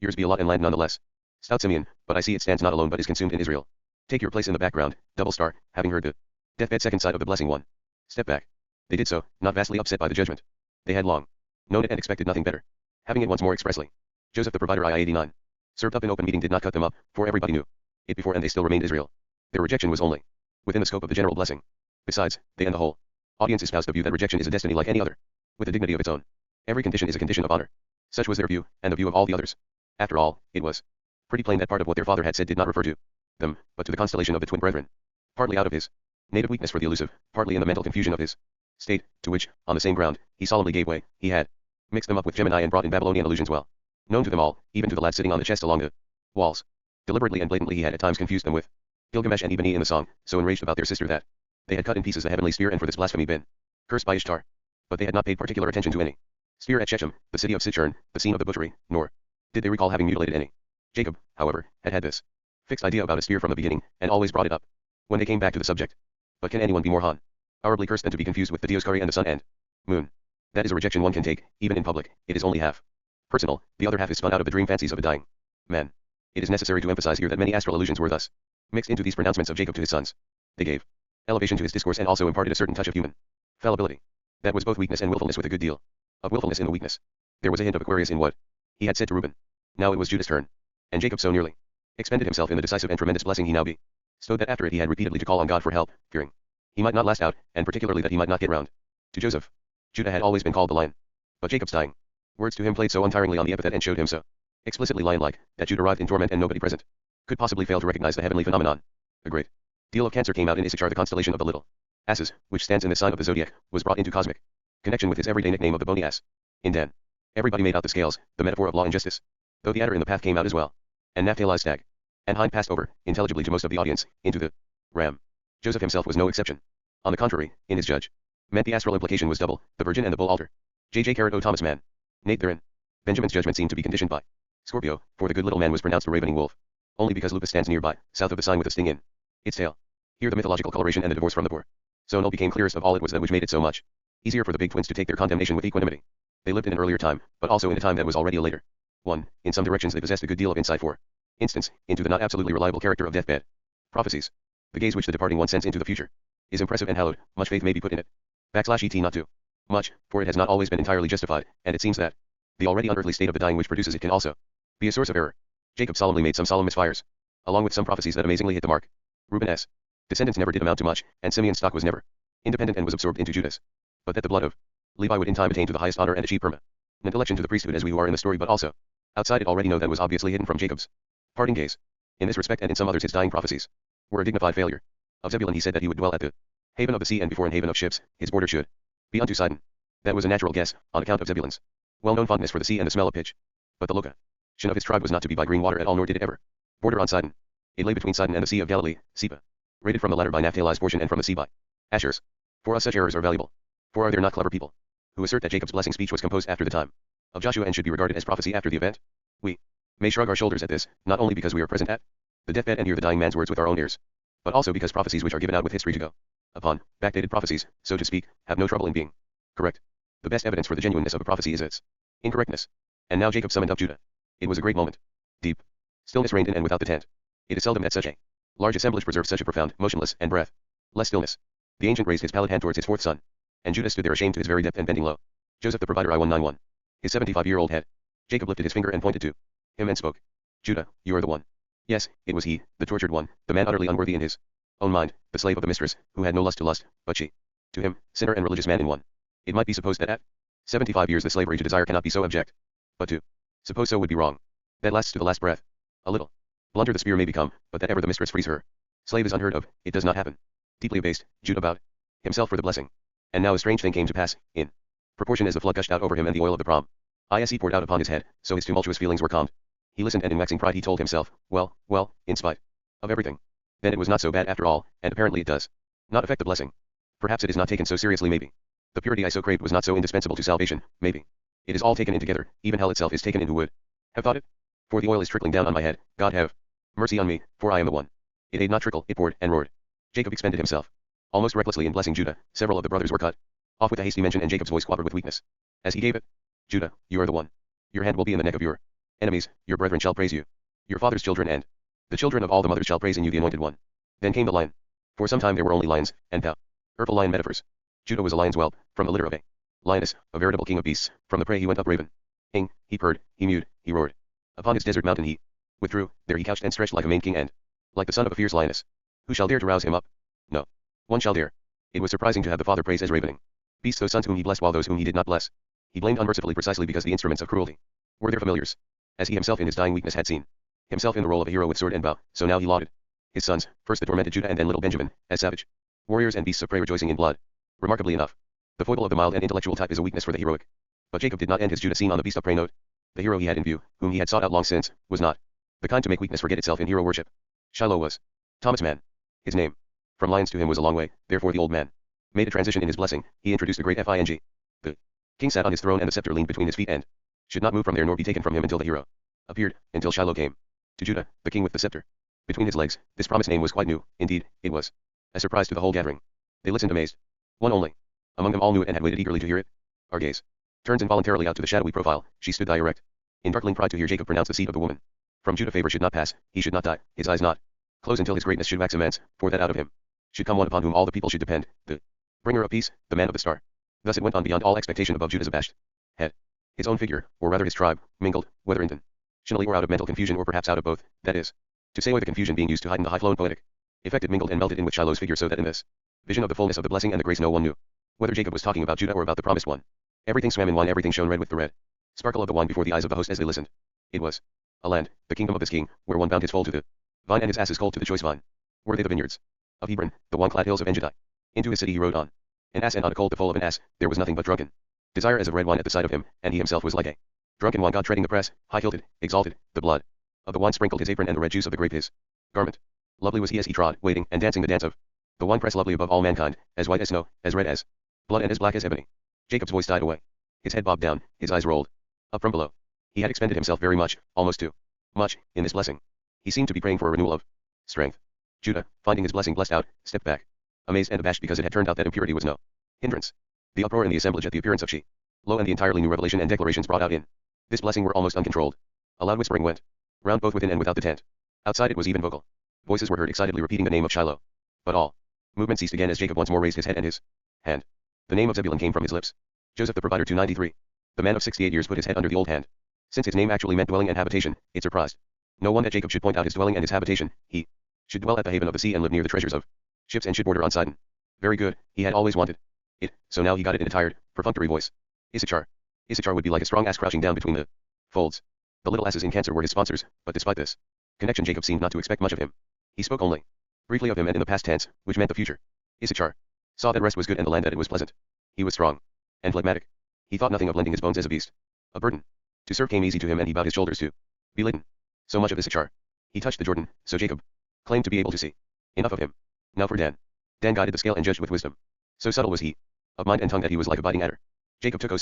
Yours be a lot and land nonetheless. Stout Simeon, but I see it stands not alone but is consumed in Israel. Take your place in the background, double star, having heard the deathbed second side of the blessing one. Step back. They did so, not vastly upset by the judgment. They had long known it and expected nothing better. Having it once more expressly. Joseph the provider II-89. Served up in open meeting did not cut them up, for everybody knew it before and they still remained Israel. Their rejection was only within the scope of the general blessing. Besides, they and the whole audience espoused the view that rejection is a destiny like any other, with a dignity of its own. Every condition is a condition of honor. Such was their view, and the view of all the others. After all, it was pretty plain that part of what their father had said did not refer to them, but to the constellation of the twin brethren. Partly out of his native weakness for the elusive, partly in the mental confusion of his state, to which, on the same ground, he solemnly gave way, he had mixed them up with Gemini and brought in Babylonian allusions well known to them all, even to the lad sitting on the chest along the walls. Deliberately and blatantly he had at times confused them with Gilgamesh and Ebony in the song, so enraged about their sister that they had cut in pieces the heavenly sphere and for this blasphemy been cursed by Ishtar. But they had not paid particular attention to any sphere at Shechem, the city of Sichern, the scene of the butchery, nor did they recall having mutilated any. Jacob, however, had this fixed idea about a sphere from the beginning, and always brought it up when they came back to the subject. But can anyone be more horribly cursed than to be confused with the Dioscuri and the sun and moon? That is a rejection one can take, even in public. It is only half personal, the other half is spun out of the dream fancies of a dying man. It is necessary to emphasize here that many astral allusions were thus mixed into these pronouncements of Jacob to his sons. They gave elevation to his discourse and also imparted a certain touch of human fallibility. That was both weakness and willfulness, with a good deal of willfulness in the weakness. There was a hint of Aquarius in what he had said to Reuben. Now it was Judah's turn, and Jacob so nearly expended himself in the decisive and tremendous blessing he now bestowed that after it he had repeatedly to call on God for help, fearing he might not last out, and particularly that he might not get round to Joseph. Judah had always been called the lion, but Jacob's dying words to him played so untiringly on the epithet and showed him so explicitly lion-like, that Judah writhed in torment and nobody present could possibly fail to recognize the heavenly phenomenon. A great deal of cancer came out in Issachar. The constellation of the little asses, which stands in the sign of the zodiac, was brought into cosmic connection with his everyday nickname of the bony ass. In Dan, everybody made out the scales, the metaphor of law and justice, though the adder in the path came out as well, and Naphtali's stag and hind passed over, intelligibly to most of the audience, into the ram. Joseph himself was no exception. On the contrary, in his judge meant the astral implication was double, the virgin and the bull altar. J.J. O. Thomas Mann. Nate therein. Benjamin's judgment seemed to be conditioned by Scorpio, for the good little man was pronounced a ravening wolf, only because Lupus stands nearby, south of the sign with a sting in its tail. Here the mythological coloration and the divorce from the poor Zonal became clearest of all. It was that which made it so much easier for the big twins to take their condemnation with equanimity. They lived in an earlier time, but also in a time that was already a later one. In some directions they possessed a good deal of insight, for instance, into the not absolutely reliable character of deathbed prophecies. The gaze which the departing one sends into the future is impressive and hallowed. Much faith may be put in it. /et not too much, for it has not always been entirely justified, and it seems that the already unearthly state of the dying which produces it can also be a source of error. Jacob solemnly made some solemn misfires, along with some prophecies that amazingly hit the mark. Reuben's descendants never did amount to much, and Simeon's stock was never independent and was absorbed into Judah's. But that the blood of Levi would in time attain to the highest honor and achieve permanent election to the priesthood, as we who are in the story but also outside it already know, that was obviously hidden from Jacob's parting gaze. In this respect and in some others his dying prophecies were a dignified failure. Of Zebulun he said that he would dwell at the haven of the sea, and before an haven of ships, his border should be unto Sidon. That was a natural guess, on account of Zebulun's well-known fondness for the sea and the smell of pitch. But the location of his tribe was not to be by green water at all, nor did it ever border on Sidon. It lay between Sidon and the Sea of Galilee, Sepah, rated from the latter by Naphtali's portion and from the sea by Asher's. For us such errors are valuable. For are there not clever people who assert that Jacob's blessing speech was composed after the time of Joshua and should be regarded as prophecy after the event? We may shrug our shoulders at this, not only because we are present at the deathbed and hear the dying man's words with our own ears, but also because prophecies which are given out with history to go upon, backdated prophecies, so to speak, have no trouble in being correct. The best evidence for the genuineness of a prophecy is its incorrectness. And now Jacob summoned up Judah. It was a great moment. Deep stillness reigned in and without the tent. It is seldom that such a large assemblage preserves such a profound, motionless, and breathless stillness. The ancient raised his pallid hand towards his fourth son, and Judah stood there ashamed to his very depth and bending low. Joseph the provider I-191. His 75-year-old head. Jacob lifted his finger and pointed to him and spoke. Judah, you are the one. Yes, it was he, the tortured one, the man utterly unworthy in his own mind, the slave of the mistress, who had no lust to lust, but she to him, sinner and religious man in one. It might be supposed that at 75 years the slavery to desire cannot be so abject. But to suppose so would be wrong. That lasts to the last breath. A little blunter the spear may become, but that ever the mistress frees her slave is unheard of. It does not happen. Deeply abased, Judah bowed himself for the blessing. And now a strange thing came to pass, in proportion as the flood gushed out over him and the oil of the prom poured out upon his head, so his tumultuous feelings were calmed. He listened, and in waxing pride he told himself, well, in spite of everything, then it was not so bad after all, and apparently it does not affect the blessing. Perhaps it is not taken so seriously, maybe. The purity I so craved was not so indispensable to salvation, maybe. It is all taken in together, even hell itself is taken in. Who would have thought it? For the oil is trickling down on my head, God have mercy on me, for I am the one. It did not trickle, it poured, and roared. Jacob expended himself almost recklessly in blessing Judah. Several of the brothers were cut off with a hasty mention, and Jacob's voice quavered with weakness as he gave it. Judah, you are the one. Your hand will be in the neck of your enemies, your brethren shall praise you. Your father's children and the children of all the mothers shall praise in you the anointed one. Then came the lion. For some time there were only lions, and powerful lion metaphors. Judah was a lion's whelp, from the litter of a lioness, a veritable king of beasts. From the prey he went up raven. He purred, he mewed, he roared. Upon his desert mountain he withdrew, there he couched and stretched like a maned king and like the son of a fierce lioness. Who shall dare to rouse him up? No one shall dare. It was surprising to have the father praise as ravening beasts those sons whom he blessed while those whom he did not bless he blamed unmercifully precisely because the instruments of cruelty were their familiars. As he himself in his dying weakness had seen himself in the role of a hero with sword and bow, so now he lauded his sons, first the tormented Judah and then little Benjamin, as savage warriors and beasts of prey rejoicing in blood. Remarkably enough, the foible of the mild and intellectual type is a weakness for the heroic. But Jacob did not end his Judah scene on the beast of prey note. The hero he had in view, whom he had sought out long since, was not the kind to make weakness forget itself in hero worship. Shiloh was Thomas Mann. His name. From lions to him was a long way, therefore the old man made a transition in his blessing. He introduced the great Fing. The king sat on his throne and the scepter leaned between his feet and should not move from there nor be taken from him until the hero appeared, until Shiloh came. To Judah, the king with the scepter between his legs, this promised name was quite new. Indeed, it was a surprise to the whole gathering. They listened amazed. One only among them all knew it and had waited eagerly to hear it. Our gaze turns involuntarily out to the shadowy profile. She stood there erect, in darkling pride to hear Jacob pronounce the seed of the woman. From Judah favor should not pass, he should not die, his eyes not close until his greatness should wax immense, for that out of him should come one upon whom all the people should depend, the bringer of peace, the man of the star. Thus it went on beyond all expectation above Judah's abashed head. His own figure, or rather his tribe, mingled, whether intentionally or out of mental confusion or perhaps out of both, that is to say, with the confusion being used to heighten the high-flown poetic effect, it mingled and melted in with Shiloh's figure, so that in this vision of the fullness of the blessing and the grace no one knew whether Jacob was talking about Judah or about the promised one. Everything swam in wine, everything shone red with the red sparkle of the wine before the eyes of the host as they listened. It was a land, the kingdom of this king, where one bound his foal to the vine and his ass's colt to the choice vine. Were they the vineyards of Hebron, the wine-clad hills of Engedi? Into his city he rode on an ass, and on a colt the foal of an ass. There was nothing but drunken desire as of red wine at the sight of him, and he himself was like a drunken wine god treading the press, high-hilted, exalted. The blood of the wine sprinkled his apron and the red juice of the grape his garment. Lovely was he as he trod, waiting and dancing the dance of the wine press, lovely above all mankind, as white as snow, as red as blood and as black as ebony. Jacob's voice died away. His head bobbed down, his eyes rolled up from below. He had expended himself very much, almost too much, in this blessing. He seemed to be praying for a renewal of strength. Judah, finding his blessing blessed out, stepped back, amazed and abashed because it had turned out that impurity was no hindrance. The uproar in the assemblage at the appearance of Shiloh and the entirely new revelation and declarations brought out in this blessing were almost uncontrolled. A loud whispering went round both within and without the tent. Outside it was even vocal. Voices were heard excitedly repeating the name of Shiloh. But all movement ceased again as Jacob once more raised his head and his hand. The name of Zebulun came from his lips. Joseph the provider 293. The man of 68 years put his head under the old hand. Since his name actually meant dwelling and habitation, it surprised no one that Jacob should point out his dwelling and his habitation. He should dwell at the haven of the sea and live near the treasures of ships and should border on Sidon. Very good, he had always wanted it, so now he got it in a tired, perfunctory voice. Issachar. Issachar would be like a strong ass crouching down between the folds. The little asses in Cancer were his sponsors, but despite this connection Jacob seemed not to expect much of him. He spoke only briefly of him and in the past tense, which meant the future. Issachar saw that rest was good and the land that it was pleasant. He was strong and phlegmatic. He thought nothing of lending his bones as a beast of burden. To serve came easy to him and he bowed his shoulders to be laden. So much of Issachar. He touched the Jordan, so Jacob claimed to be able to see enough of him. Now for Dan. Dan guided the scale and judged with wisdom. So subtle was he of mind and tongue that he was like a biting adder. Jacob took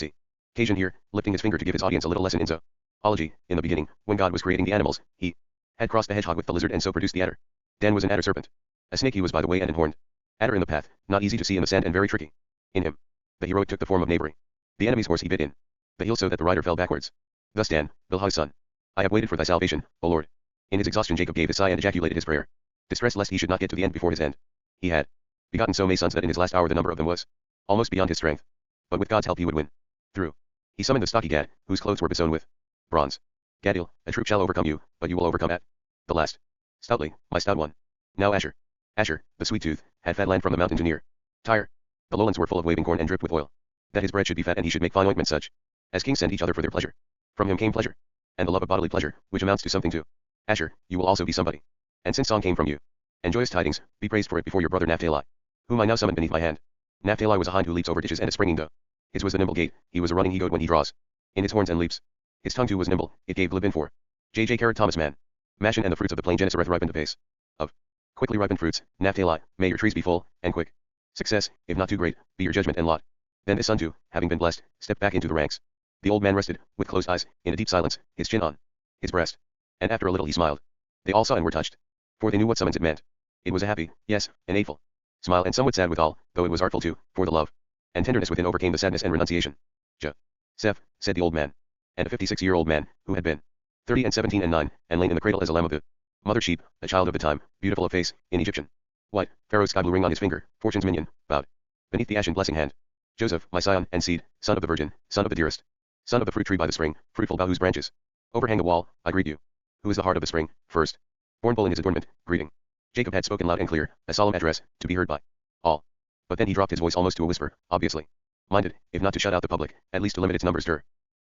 occasion here, lifting his finger to give his audience a little lesson in zoology. In the beginning, when God was creating the animals, he had crossed the hedgehog with the lizard and so produced the adder. Dan was an adder serpent. A snake he was by the way, and an horned adder in the path, not easy to see in the sand and very tricky. In him, the heroic took the form of knavery. The enemy's horse he bit in the heel so that the rider fell backwards. Thus Dan, Bilhah's son, I have waited for thy salvation, O Lord. In his exhaustion Jacob gave a sigh and ejaculated his prayer. Distressed lest he should not get to the end before his end. He had begotten so many sons that in his last hour the number of them was almost beyond his strength. But with God's help he would win through. He summoned the stocky Gad, whose clothes were besown with bronze. Gadil, a troop shall overcome you, but you will overcome at the last. Stoutly, my stout one. Now Asher. Asher, the sweet tooth, had fat land from the mountain to near Tyre. The lowlands were full of waving corn and dripped with oil. That his bread should be fat and he should make fine ointment such as kings send each other for their pleasure. From him came pleasure, and the love of bodily pleasure, which amounts to something too. Asher, you will also be somebody. And since song came from you, and joyous tidings, be praised for it before your brother Naphtali, whom I now summon beneath my hand. Naphtali was a hind who leaps over ditches and a springing doe. His was the nimble gait, he was a running he-goat when he draws in his horns and leaps. His tongue too was nimble, it gave glib in for J.J. Thomas Mann. Mashin and the fruits of the plain Genesareth ripened apace. Of quickly ripened fruits, Naphtali, may your trees be full, and quick. Success, if not too great, be your judgment and lot. Then his son too, having been blessed, stepped back into the ranks. The old man rested, with closed eyes, in a deep silence, his chin on his breast. And after a little he smiled. They all saw and were touched. For they knew what summons it meant. It was a happy, yes, an hateful smile, and somewhat sad withal, though it was artful too, for the love and tenderness within overcame the sadness and renunciation. Joseph, said the old man. And a 56-year-old man, who had been 30 and 17 and 9, and lain in the cradle as a lamb of the mother sheep, a child of the time, beautiful of face, in Egyptian white, Pharaoh's sky blue ring on his finger, fortune's minion, bowed beneath the ashen blessing hand. Joseph, my scion and seed, son of the virgin, son of the dearest, son of the fruit tree by the spring, fruitful bough whose branches overhang the wall, I greet you. Who is the heart of the spring, first born bull in his adornment, greeting. Jacob had spoken loud and clear, a solemn address, to be heard by all. But then he dropped his voice almost to a whisper, obviously minded, if not to shut out the public, at least to limit its numbers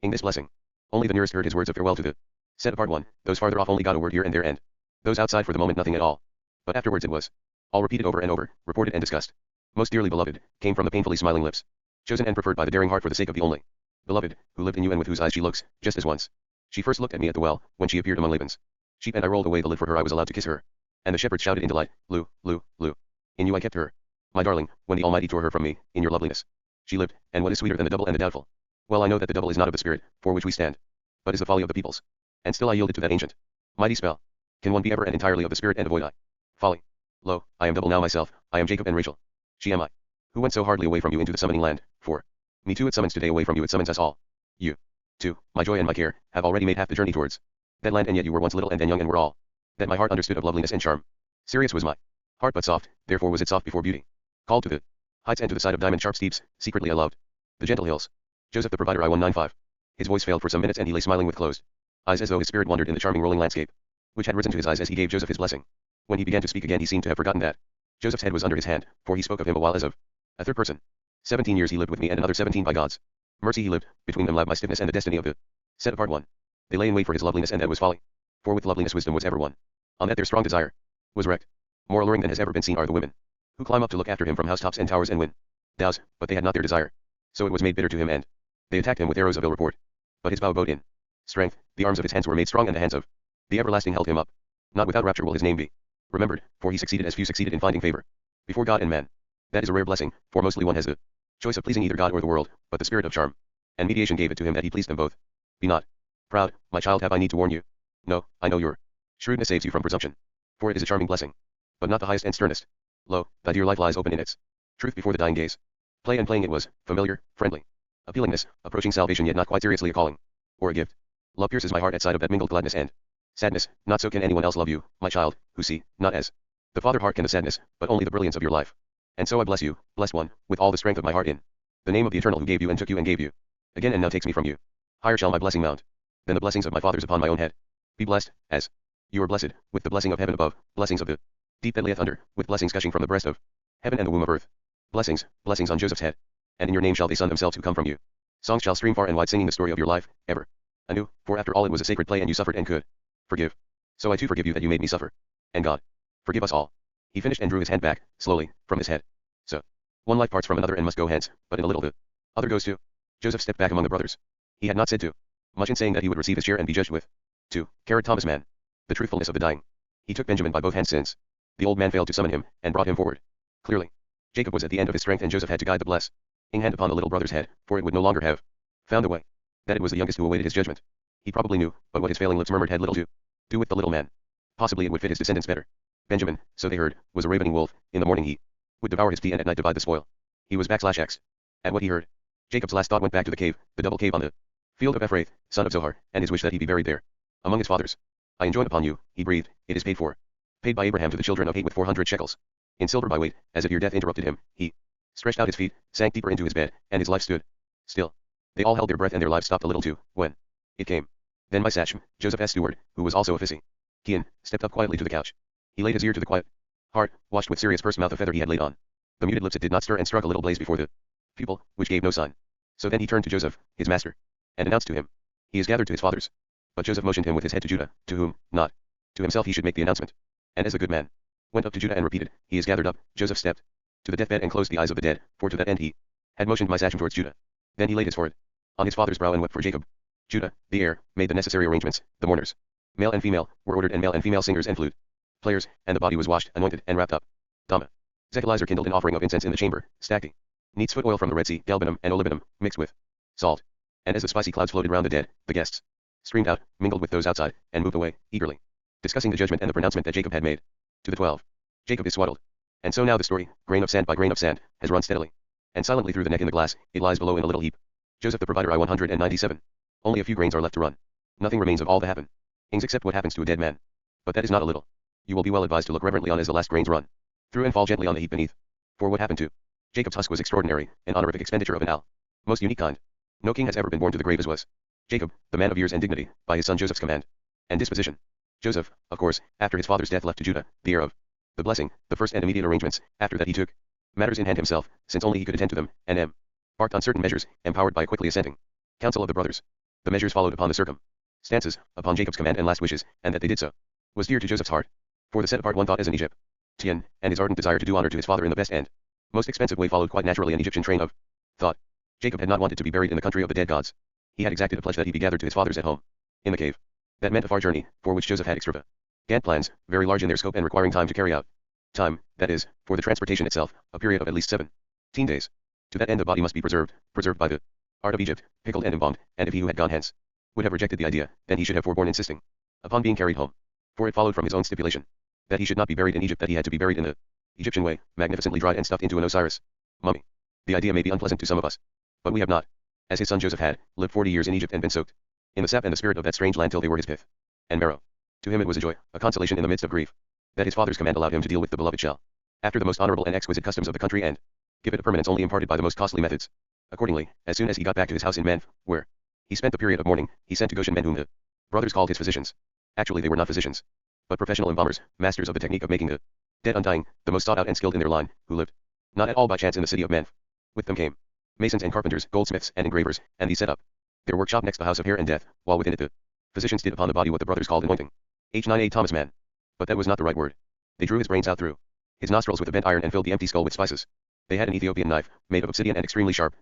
in this blessing. Only the nearest heard his words of farewell to the set apart one, those farther off only got a word here and there, and those outside for the moment nothing at all. But afterwards it was all repeated over and over, reported and discussed. Most dearly beloved, came from the painfully smiling lips. Chosen and preferred by the daring heart for the sake of the only beloved, who lived in you and with whose eyes she looks, just as once she first looked at me at the well, when she appeared among Laban's sheep, and I rolled away the lid for her. I was allowed to kiss her. And the shepherds shouted in delight, Lu, Lu, Lu. In you I kept her. My darling, when the Almighty tore her from me, in your loveliness she lived, and what is sweeter than the double and the doubtful? Well I know that the double is not of the spirit, for which we stand, but is the folly of the peoples. And still I yielded to that ancient, mighty spell. Can one be ever and entirely of the spirit and avoid folly? Lo, I am double now myself, I am Jacob and Rachel. She am I, who went so hardly away from you into the summoning land, for me too it summons today away from you, it summons us all. You, too, my joy and my care, have already made half the journey towards that land, and yet you were once little and then young and were all that my heart understood of loveliness and charm. Serious was my heart but soft, therefore was it soft before beauty. Called to the heights and to the side of diamond sharp steeps, secretly I loved the gentle hills. Joseph the provider I-195. His voice failed for some minutes and he lay smiling with closed eyes as though his spirit wandered in the charming rolling landscape, which had risen to his eyes as he gave Joseph his blessing. When he began to speak again he seemed to have forgotten that Joseph's head was under his hand, for he spoke of him a while as of a third person. 17 years he lived with me, and another 17 by God's mercy he lived, between them lay my stiffness and the destiny of the set apart one. They lay in wait for his loveliness, and that was folly. For with loveliness wisdom was ever one. On that their strong desire was wrecked. More alluring than has ever been seen are the women who climb up to look after him from housetops and towers and win dows, but they had not their desire. So it was made bitter to him, and they attacked him with arrows of ill report. But his bow bowed in strength, the arms of his hands were made strong, and the hands of the everlasting held him up. Not without rapture will his name be remembered, for he succeeded as few succeeded in finding favor before God and man. That is a rare blessing, for mostly one has the choice of pleasing either God or the world, but the spirit of charm and mediation gave it to him that he pleased them both. Be not proud, my child, have I need to warn you? No, I know your shrewdness saves you from presumption, for it is a charming blessing, but not the highest and sternest. Lo, thy dear life lies open in its truth before the dying gaze. Play and playing it was, familiar, friendly, appealingness, approaching salvation yet not quite seriously a calling, or a gift. Love pierces my heart at sight of that mingled gladness and sadness, not so can anyone else love you, my child, who see, not as the father heart can the sadness, but only the brilliance of your life. And so I bless you, blessed one, with all the strength of my heart in the name of the Eternal who gave you and took you and gave you again and now takes me from you. Higher shall my blessing mount than the blessings of my fathers upon my own head. Be blessed, as you are blessed, with the blessing of heaven above, blessings of the deep that layeth under, with blessings gushing from the breast of heaven and the womb of earth. Blessings, blessings on Joseph's head, and in your name shall they sun themselves who come from you. Songs shall stream far and wide singing the story of your life, ever anew, for after all it was a sacred play and you suffered and could forgive. So I too forgive you that you made me suffer. And God, forgive us all. He finished and drew his hand back, slowly, from his head. So, one life parts from another and must go hence, but in a little the other goes too. Joseph stepped back among the brothers. He had not said too much in saying that he would receive his share and be judged with Thomas Mann, the truthfulness of the dying. He took Benjamin by both hands since the old man failed to summon him, and brought him forward. Clearly, Jacob was at the end of his strength, and Joseph had to guide the blessing hand upon the little brother's head, for it would no longer have found a way. That it was the youngest who awaited his judgment, he probably knew, but what his failing lips murmured had little to do with the little man. Possibly it would fit his descendants better. Benjamin, so they heard, was a ravening wolf. In the morning he would devour his tea, and at night divide the spoil. He was /X. At what he heard, Jacob's last thought went back to the cave, the double cave on the field of Ephrath, son of Zohar, and his wish that he be buried there, among his fathers. I enjoin upon you, he breathed, it is paid for. Paid by Abraham to the children of Heth with 400 shekels. In silver by weight, as if ere death interrupted him, he stretched out his feet, sank deeper into his bed, and his life stood still. They all held their breath, and their lives stopped a little too, when it came. Then my Sachem, Joseph S. Steward, who was also a Physikian, stepped up quietly to the couch. He laid his ear to the quiet heart, watched with serious pursed mouth the feather he had laid on the muted lips. It did not stir, and struck a little blaze before the pupil, which gave no sign. So then he turned to Joseph, his master, and announced to him, he is gathered to his fathers. But Joseph motioned him with his head to Judah, to whom, not to himself, he should make the announcement. And as a good man, went up to Judah and repeated, he is gathered up. Joseph stepped to the deathbed and closed the eyes of the dead, for to that end he had motioned my Sachem towards Judah. Then he laid his forehead on his father's brow and wept for Jacob. Judah, the heir, made the necessary arrangements. The mourners, male and female, were ordered, and male and female singers and flute players, and the body was washed, anointed, and wrapped up. Dama. Zechariah kindled an offering of incense in the chamber, stacked the neat's foot oil from the Red Sea, galbanum, and olibanum, mixed with salt. And as the spicy clouds floated round the dead, the guests streamed out, mingled with those outside, and moved away, eagerly discussing the judgment and the pronouncement that Jacob had made to the 12. Jacob is swaddled. And so now the story, grain of sand by grain of sand, has run steadily and silently through the neck in the glass. It lies below in a little heap. Joseph the provider I-197. Only a few grains are left to run. Nothing remains of all that happened. Ings accept what happens to a dead man. But that is not a little. You will be well advised to look reverently on as the last grains run through and fall gently on the heap beneath. For what happened to Jacob's husk was extraordinary, an honorific expenditure of an most unique kind. No king has ever been born to the grave as was Jacob, the man of years and dignity, by his son Joseph's command and disposition. Joseph, of course, after his father's death left to Judah, the heir of the blessing, the first and immediate arrangements, after that he took matters in hand himself, since only he could attend to them, and embarked on certain measures, empowered by a quickly assenting counsel of the brothers. The measures followed upon the circumstances, upon Jacob's command and last wishes, and that they did so was dear to Joseph's heart. For the set apart one thought as an Egyptian, and his ardent desire to do honor to his father in the best and most expensive way followed quite naturally an Egyptian train of thought. Jacob had not wanted to be buried in the country of the dead gods. He had exacted a pledge that he be gathered to his fathers at home, in the cave. That meant a far journey, for which Joseph had extravagant plans, very large in their scope and requiring time to carry out. Time, that is, for the transportation itself, a period of at least 17 days. To that end the body must be preserved by the art of Egypt, pickled and embalmed, and if he who had gone hence would have rejected the idea, then he should have forborne insisting upon being carried home. For it followed from his own stipulation that he should not be buried in Egypt, that he had to be buried in the Egyptian way, magnificently dried and stuffed into an Osiris mummy. The idea may be unpleasant to some of us, but we have not, as his son Joseph had, lived 40 years in Egypt and been soaked in the sap and the spirit of that strange land till they were his pith and marrow. To him it was a joy, a consolation in the midst of grief, that his father's command allowed him to deal with the beloved shell after the most honorable and exquisite customs of the country and give it a permanence only imparted by the most costly methods. Accordingly, as soon as he got back to his house in Menf, where he spent the period of mourning, he sent to Goshen men whom the brothers called his physicians. Actually they were not physicians, but professional embalmers, masters of the technique of making the dead undying, the most sought out and skilled in their line, who lived not at all by chance in the city of Menf. With them came masons and carpenters, goldsmiths and engravers, and these set up their workshop next the house of hair and death, while within it the physicians did upon the body what the brothers called anointing. H9a Thomas Mann. But that was not the right word. They drew his brains out through his nostrils with a bent iron and filled the empty skull with spices. They had an Ethiopian knife, made of obsidian and extremely sharp.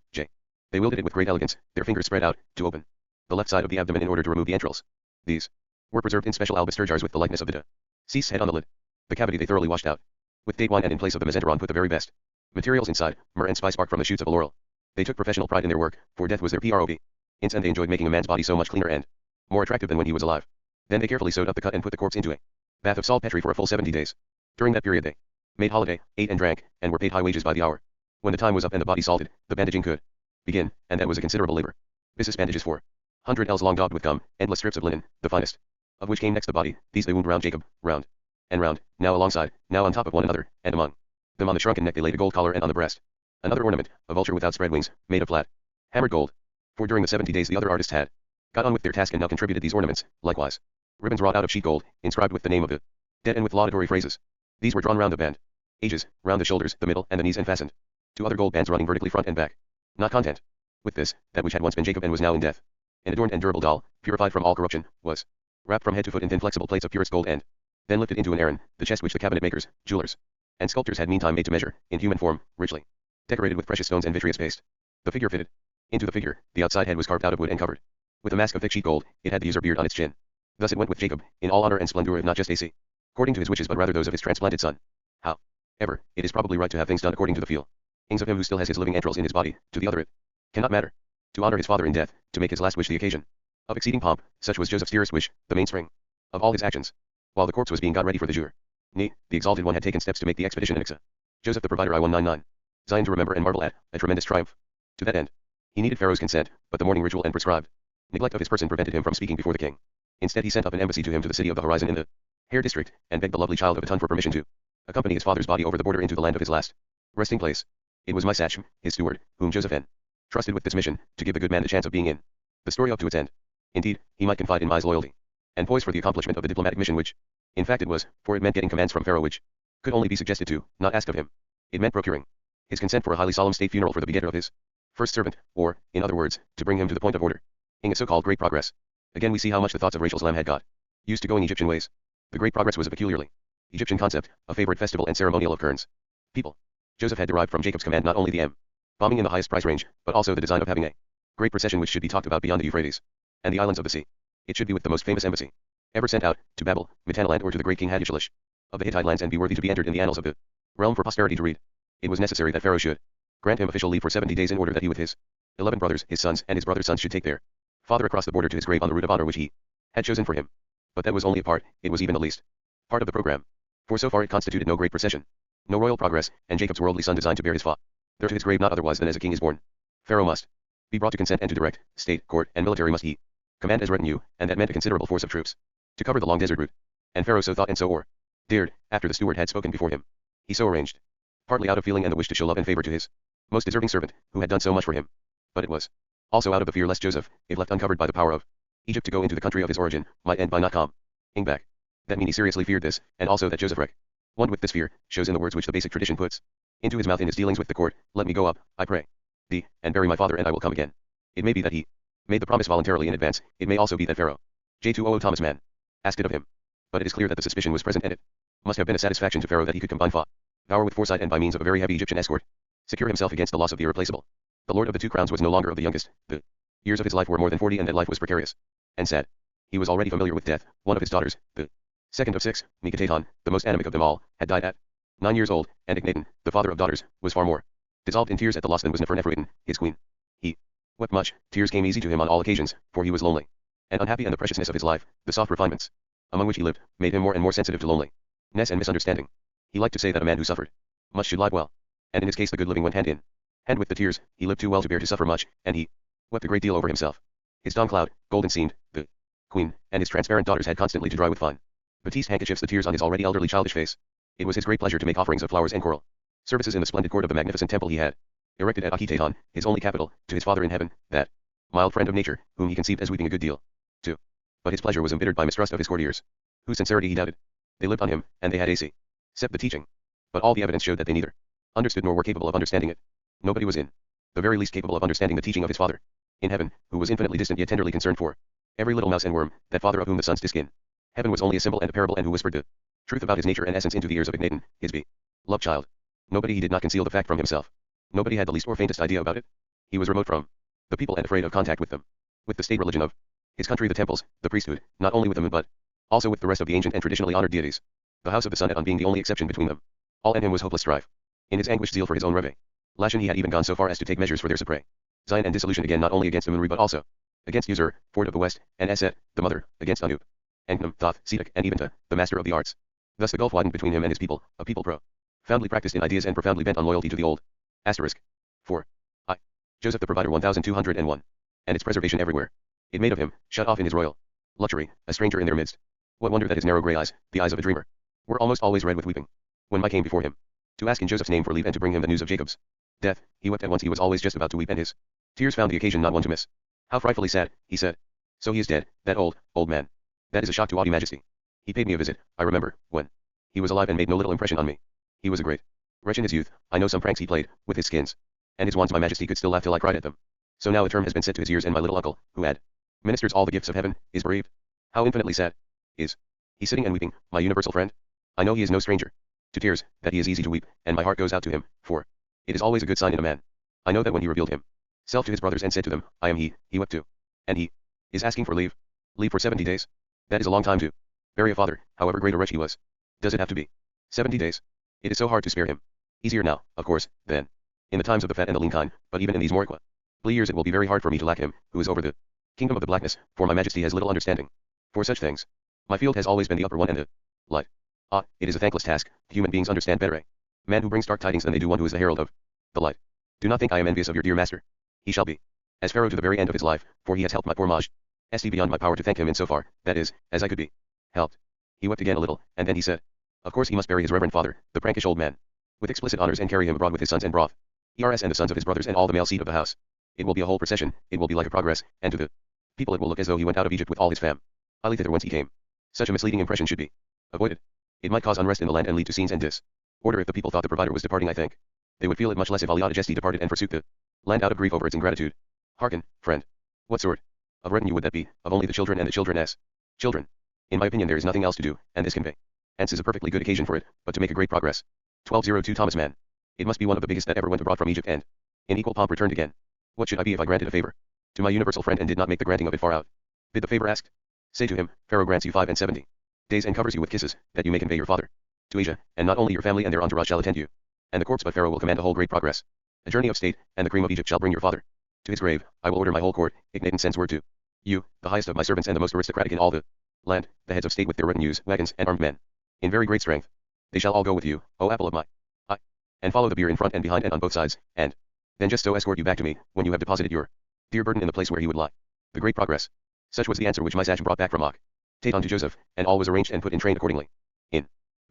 They wielded it with great elegance, their fingers spread out, to open the left side of the abdomen in order to remove the entrails. These were preserved in special alabaster jars with the likeness of the deceased's head on the lid. The cavity they thoroughly washed out with date wine, and in place of the mezenteron put the very best materials inside, myrrh and spice bark from the shoots of a laurel. They took professional pride in their work, for death was their prov. And they enjoyed making a man's body so much cleaner and more attractive than when he was alive. Then they carefully sewed up the cut and put the corpse into a bath of saltpetre for a full 70 days. During that period they made holiday, ate and drank, and were paid high wages by the hour. When the time was up and the body salted, the bandaging could begin, and that was a considerable labor. Business bandages 400 ells long daubed with gum, endless strips of linen, the finest of which came next the body. These they wound round Jacob, round and round, now alongside, now on top of one another, and among them on the shrunken neck they laid a gold collar, and on the breast another ornament, a vulture without spread wings, made of flat hammered gold. For during the 70 days the other artists had got on with their task and now contributed these ornaments, likewise ribbons wrought out of sheet gold, inscribed with the name of the dead and with laudatory phrases. These were drawn round the band ages, round the shoulders, the middle, and the knees, and fastened to other gold bands running vertically front and back. Not content with this, that which had once been Jacob and was now in death, an adorned and durable doll, purified from all corruption, was wrapped from head to foot in thin flexible plates of purest gold, and then lifted into an aran, the chest which the cabinet makers, jewelers, and sculptors had meantime made to measure, in human form, richly decorated with precious stones and vitreous paste. The figure fitted into the figure, the outside head was carved out of wood and covered with a mask of thick sheet gold. It had the user beard on its chin. Thus it went with Jacob, in all honor and splendor, if not just AC according to his wishes, but rather those of his transplanted son. However, it is probably right to have things done according to the feelings of him who still has his living entrails in his body. To the other it cannot matter. To honor his father in death, to make his last wish the occasion of exceeding pomp, such was Joseph's dearest wish, the mainspring of all his actions. While the corpse was being got ready for the journey, the exalted one had taken steps to make the expedition an exa. Joseph the provider I-199. Zion to remember and marvel at, a tremendous triumph. To that end, he needed Pharaoh's consent, but the mourning ritual and prescribed neglect of his person prevented him from speaking before the king. Instead he sent up an embassy to him to the city of the horizon in the Hair district, and begged the lovely child of Aton for permission to accompany his father's body over the border into the land of his last resting place. It was Misach, his steward, whom Joseph trusted with this mission, to give the good man the chance of being in the story up to its end. Indeed, he might confide in Mai's loyalty and poise for the accomplishment of the diplomatic mission which, in fact it was, for it meant getting commands from Pharaoh which could only be suggested to, not asked of him. It meant procuring his consent for a highly solemn state funeral for the begetter of his first servant, or, in other words, to bring him to the point of order in a so-called great progress. Again we see how much the thoughts of Rachel's lamb had got used to going Egyptian ways. The great progress was a peculiarly Egyptian concept, a favorite festival and ceremonial of Kern's people. Joseph had derived from Jacob's command not only the bombing in the highest price range, but also the design of having a great procession which should be talked about beyond the Euphrates and the islands of the sea. It should be with the most famous embassy ever sent out, to Babel, Mitannaland, or to the great king Hadishalish of the Hittite lands, and be worthy to be entered in the annals of the realm for posterity to read. It was necessary that Pharaoh should grant him official leave for 70 days in order that he with his 11 brothers, his sons, and his brothers' sons should take their father across the border to his grave on the route of honor which he had chosen for him. But that was only a part, it was even the least part of the program. For so far it constituted no great procession, no royal progress, and Jacob's worldly son designed to bear his father to his grave not otherwise than as a king is born. Pharaoh must be brought to consent, and to direct, state, court, and military must he command as retinue, and that meant a considerable force of troops. to cover the long desert route. And Pharaoh so thought and so dared, after the steward had spoken before him. He so arranged. Partly out of feeling and the wish to show love and favor to his most deserving servant, who had done so much for him. But it was also out of the fear lest Joseph, if left uncovered by the power of Egypt to go into the country of his origin, might end by not coming back. That mean he seriously feared this, and also that Joseph one with this fear, shows in the words which the basic tradition puts into his mouth in his dealings with the court, let me go up, I pray thee, and bury my father and I will come again. It may be that he made the promise voluntarily in advance, it may also be that Pharaoh J200 Thomas Mann asked it of him. But it is clear that the suspicion was present and it must have been a satisfaction to Pharaoh that he could combine power with foresight and by means of a very heavy Egyptian escort, secure himself against the loss of the irreplaceable. The Lord of the Two Crowns was no longer of the youngest, the years of his life were more than 40 and that life was precarious and sad. He was already familiar with death. One of his daughters, the second of six, Mikataton, the most anemic of them all, had died at 9 years old, and Akhenaten, the father of daughters, was far more dissolved in tears at the loss than was Neferneferuiten, his queen. He wept much, tears came easy to him on all occasions, for he was lonely and unhappy, and the preciousness of his life, the soft refinements among which he lived, made him more and more sensitive to loneliness and misunderstanding. He liked to say that a man who suffered much should lie well, and in his case the good living went hand in hand with the tears. He lived too well to bear to suffer much, and he wept a great deal over himself. His dawn cloud, golden seemed, the queen, and his transparent daughters had constantly to dry with fine batiste handkerchiefs the tears on his already elderly childish face. It was his great pleasure to make offerings of flowers and coral services in the splendid court of the magnificent temple he had erected at Akhenaten, his only capital, to his father in heaven, that mild friend of nature, whom he conceived as weeping a good deal too. But his pleasure was embittered by mistrust of his courtiers, whose sincerity he doubted. They lived on him, and they had accepted the teaching. But all the evidence showed that they neither understood nor were capable of understanding it. Nobody was in the very least capable of understanding the teaching of his Father in heaven, who was infinitely distant yet tenderly concerned for every little mouse and worm, that Father of whom the sun's disk in heaven was only a symbol and a parable, and who whispered the truth about his nature and essence into the ears of Akhenaten, his beloved child. Nobody, he did not conceal the fact from himself. Nobody had the least or faintest idea about it. He was remote from the people and afraid of contact with them, with the state religion of his country, the temples, the priesthood, not only with them but also with the rest of the ancient and traditionally honored deities. The house of the sun on being the only exception between them all, and him was hopeless strife. In his anguished zeal for his own revelation, he had even gone so far as to take measures for their suppression and dissolution, again not only against Amunri but also against Uzur, Ford of the West, and Aset, the mother, against Anup, Engnum, Thoth, Sedek, and even to the master of the arts. Thus the gulf widened between him and his people, a people profoundly practiced in ideas and profoundly bent on loyalty to the old. Asterisk. 4. Joseph the Provider 1201. And its preservation everywhere. It made of him, shut off in his royal luxury, a stranger in their midst. What wonder that his narrow grey eyes, the eyes of a dreamer, were almost always red with weeping. When Mike came before him to ask in Joseph's name for leave and to bring him the news of Jacob's death, he wept at once. He was always just about to weep, and his tears found the occasion not one to miss. How frightfully sad, he said. So he is dead, that old man. That is a shock to Audi Majesty. He paid me a visit, I remember, when he was alive, and made no little impression on me. He was a great wretch in his youth. I know some pranks he played with his skins and his wands. My Majesty could still laugh till I cried at them. So now a term has been set to his ears, and my little uncle, who had ministers all the gifts of heaven, is bereaved. How infinitely sad is he sitting and weeping, my universal friend? I know he is no stranger to tears, that he is easy to weep, and my heart goes out to him, for it is always a good sign in a man. I know that when he revealed himself to his brothers and said to them, I am he wept too. And he is asking for leave for 70 days. That is a long time to bury a father, however great a wretch he was. Does it have to be 70 days? It is so hard to spare him. Easier now, of course, than in the times of the fat and the lean kind, but even in these more bleak years it will be very hard for me to lack him, who is over the kingdom of the blackness, for my Majesty has little understanding for such things. My field has always been the upper one and the light. It is a thankless task. Human beings understand better a man who brings dark tidings than they do one who is the herald of the light. Do not think I am envious of your dear master. He shall be as Pharaoh to the very end of his life, for he has helped my poor Maj. St. beyond my power to thank him in so far, that is, as I could be helped. He wept again a little, and then he said, of course he must bury his reverend father, the prankish old man, with explicit honors, and carry him abroad with his sons and broth, and the sons of his brothers and all the male seed of the house. It will be a whole procession, it will be like a progress, and to the people it will look as though he went out of Egypt with all his family thither whence he came. Such a misleading impression should be avoided. It might cause unrest in the land and lead to scenes and disorder if the people thought the provider was departing. I think they would feel it much less if Ali Majesty departed and forsook the land out of grief over its ingratitude. Hearken, friend. What sort of retinue would that be, of only the children and the children's children? In my opinion there is nothing else to do, and this conveyance is a perfectly good occasion for it, but to make a great progress. 1202 Thomas Mann. It must be one of the biggest that ever went abroad from Egypt, and in equal pomp returned again. What should I be if I granted a favor to my universal friend and did not make the granting of it far out? Bid the favor asked. Say to him, Pharaoh grants you 75 days and covers you with kisses, that you may convey your father to Asia, and not only your family and their entourage shall attend you, and the corpse, but Pharaoh will command a whole great progress, a journey of state, and the cream of Egypt shall bring your father to his grave. I will order my whole court. Akhenaten sends word to you, the highest of my servants and the most aristocratic in all the land, the heads of state with their retinues, wagons, and armed men, in very great strength. They shall all go with you, O apple of my eye, and follow the bier in front and behind and on both sides, and then just so escort you back to me, when you have deposited your dear burden in the place where he would lie. The great progress. Such was the answer which my sage brought back from Tate on to Joseph, and all was arranged and put in train accordingly.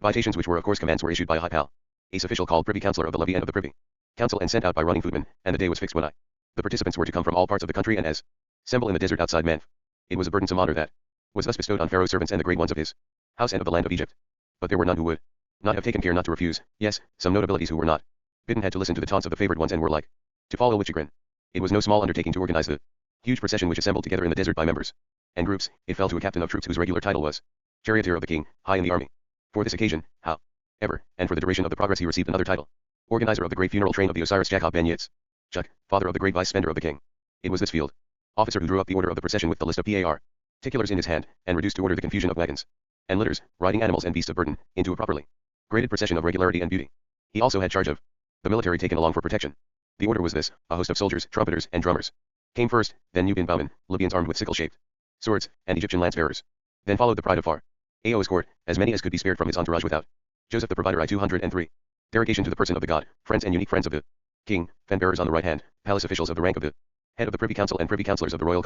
Invitations, which were of course commands, were issued by a high pal, ace official called Privy Councillor of the Levy and of the Privy Council, and sent out by running footmen, and the day was fixed when the participants were to come from all parts of the country and as assemble in the desert outside Manf. It was a burdensome honor that was thus bestowed on Pharaoh's servants and the great ones of his house and of the land of Egypt. But there were none who would not have taken care not to refuse. Yes, some notabilities who were not bidden had to listen to the taunts of the favored ones and were like to fall ill with chagrin. It was no small undertaking to organize the huge procession which assembled together in the desert by members and groups. It fell to a captain of troops whose regular title was charioteer of the king, high in the army. For this occasion, however, and for the duration of the progress, he received another title, organizer of the great funeral train of the Osiris Jacob ben Yitzchak, father of the great vice spender of the king. It was this field officer who drew up the order of the procession with the list of particulars in his hand, and reduced to order the confusion of wagons and litters, riding animals and beasts of burden, into a properly graded procession of regularity and beauty. He also had charge of the military taken along for protection. The order was this: a host of soldiers, trumpeters, and drummers came first, then Nubian bowmen, Libyans armed with sickle-shaped swords, and Egyptian lance-bearers. Then followed the pride of Pharaoh's court, as many as could be spared from his entourage without Joseph the provider. 203. Derogation to the person of the god, friends and unique friends of the king, fan-bearers on the right hand, palace officials of the rank of the head of the Privy Council and Privy Councillors of the royal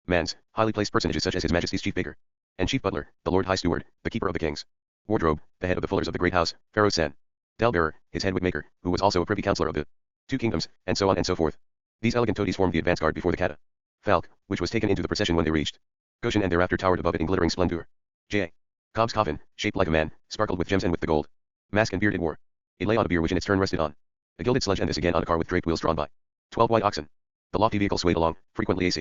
commands, highly placed personages such as His Majesty's chief baker and chief butler, the Lord High Steward, the keeper of the king's wardrobe, the head of the fullers of the great house, Pharaoh's son, Dalbearer, his head wig-maker, who was also a Privy Councillor of the two kingdoms, and so on and so forth. These elegant toadies formed the advance guard before the catafalque, which was taken into the procession when they reached Goshen, and thereafter towered above it in glittering splendor. J. Cobb's coffin, shaped like a man, sparkled with gems and with the gold mask and beard it wore. It lay on a bier which in its turn rested on a gilded sledge, and this again on a car with draped wheels drawn by 12 white oxen. The lofty vehicle swayed along, frequently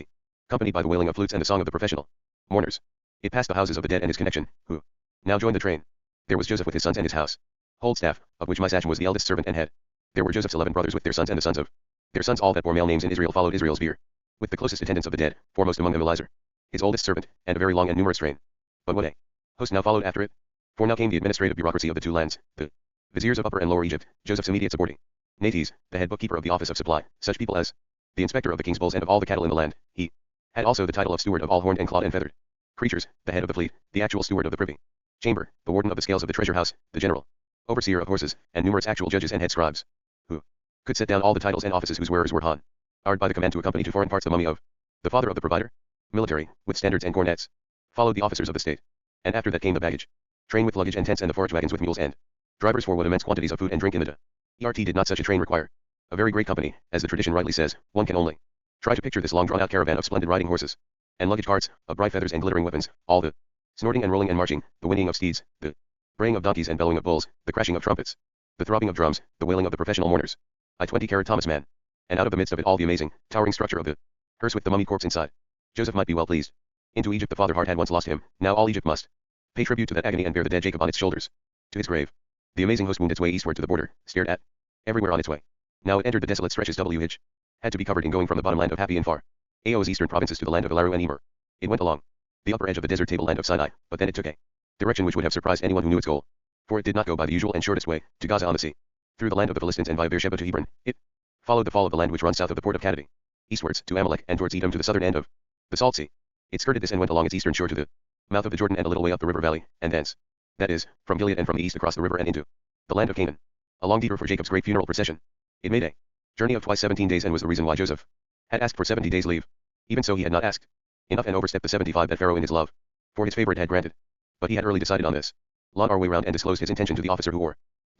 accompanied by the wailing of flutes and the song of the professional mourners. It passed the houses of the dead and his connection, who now joined the train. There was Joseph with his sons and his household staff, of which Misachem was the eldest servant and head. There were Joseph's 11 brothers with their sons and the sons of their sons. All that bore male names in Israel followed Israel's bier, with the closest attendants of the dead, foremost among them Eliezer, his oldest servant, and a very long and numerous train. But what a host now followed after it! For now came the administrative bureaucracy of the two lands, the viziers of Upper and Lower Egypt, Joseph's immediate subordinates, the head bookkeeper of the office of supply, such people as the inspector of the king's bulls and of all the cattle in the land. He had also the title of steward of all horned and clawed and feathered creatures, the head of the fleet, the actual steward of the privy chamber, the warden of the scales of the treasure house, the general overseer of horses, and numerous actual judges and head scribes, who could set down all the titles and offices whose wearers were honored by the command to accompany to foreign parts the mummy of the father of the provider. Military, with standards and cornets, followed the officers of the state, and after that came the baggage train with luggage and tents, and the forage wagons with mules and drivers for what immense quantities of food and drink in the ERT did not such a train require? A very great company, as the tradition rightly says. One can only try to picture this long drawn-out caravan of splendid riding horses and luggage carts, of bright feathers and glittering weapons, all the snorting and rolling and marching, the whinnying of steeds, the braying of donkeys and bellowing of bulls, the crashing of trumpets, the throbbing of drums, the wailing of the professional mourners. 20-carat Thomas Mann. And out of the midst of it all the amazing, towering structure of the hearse with the mummy corpse inside. Joseph might be well pleased. Into Egypt the father heart had once lost him, now all Egypt must pay tribute to that agony and bear the dead Jacob on its shoulders to his grave. The amazing host wound its way eastward to the border, stared at everywhere on its way. Now it entered the desolate stretches which had to be covered in going from the bottom land of Happy and Far Ao's eastern provinces to the land of Elaru and Emer. It went along the upper edge of the desert tableland of Sinai, but then it took a direction which would have surprised anyone who knew its goal. For it did not go by the usual and shortest way, to Gaza on the sea, through the land of the Philistines and via Beersheba to Hebron. It followed the fall of the land which runs south of the port of Kadadi, eastwards to Amalek and towards Edom to the southern end of the Salt Sea. It skirted this and went along its eastern shore to the mouth of the Jordan and a little way up the river valley, and thence, that is, from Gilead and from the east across the river and into the land of Canaan. A long detour for Jacob's great funeral procession. It made a journey of twice 17 days and was the reason why Joseph had asked for 70 days leave. Even so he had not asked enough and overstepped the 75 that Pharaoh in his love for his favorite had granted. But he had early decided on this. Lon our way round and disclosed his intention to the officer who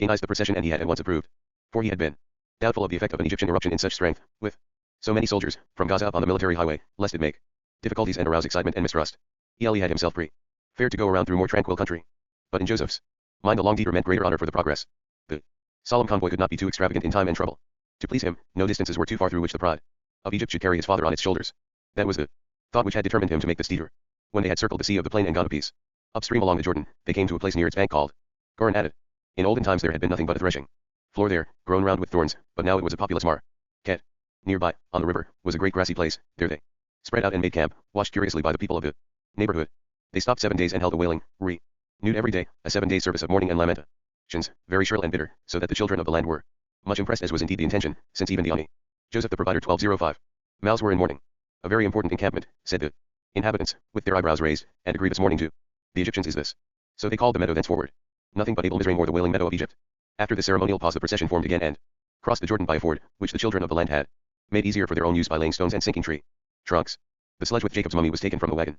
organized the procession, and he had at once approved. For he had been doubtful of the effect of an Egyptian eruption in such strength, with so many soldiers, from Gaza up on the military highway, lest it make difficulties and arouse excitement and mistrust. Eli had himself preferred to go around through more tranquil country. But in Joseph's mind the long detour meant greater honor for the progress. The solemn convoy could not be too extravagant in time and trouble. To please him, no distances were too far through which the pride of Egypt should carry his father on its shoulders. That was the thought which had determined him to make this detour. When they had circled the sea of the plain and gone a piece upstream along the Jordan, they came to a place near its bank called Goren Added. In olden times there had been nothing but a threshing floor there, grown round with thorns, but now it was a populous market. Nearby, on the river, was a great grassy place. There they spread out and made camp, watched curiously by the people of the neighborhood. They stopped 7 days and held a wailing, renewed every day, a 7-day service of mourning and lamentations, very shrill and bitter, so that the children of the land were much impressed, as was indeed the intention, since even the Ani, Joseph the provider 1205, mouths were in mourning. A very important encampment, said the inhabitants, with their eyebrows raised, and a grievous mourning to the Egyptians is this. So they called the meadow thenceforward nothing but Abel Mizraim, or the wailing meadow of Egypt. After the ceremonial pause the procession formed again and crossed the Jordan by a ford, which the children of the land had made easier for their own use by laying stones and sinking tree trunks. The sledge with Jacob's mummy was taken from the wagon,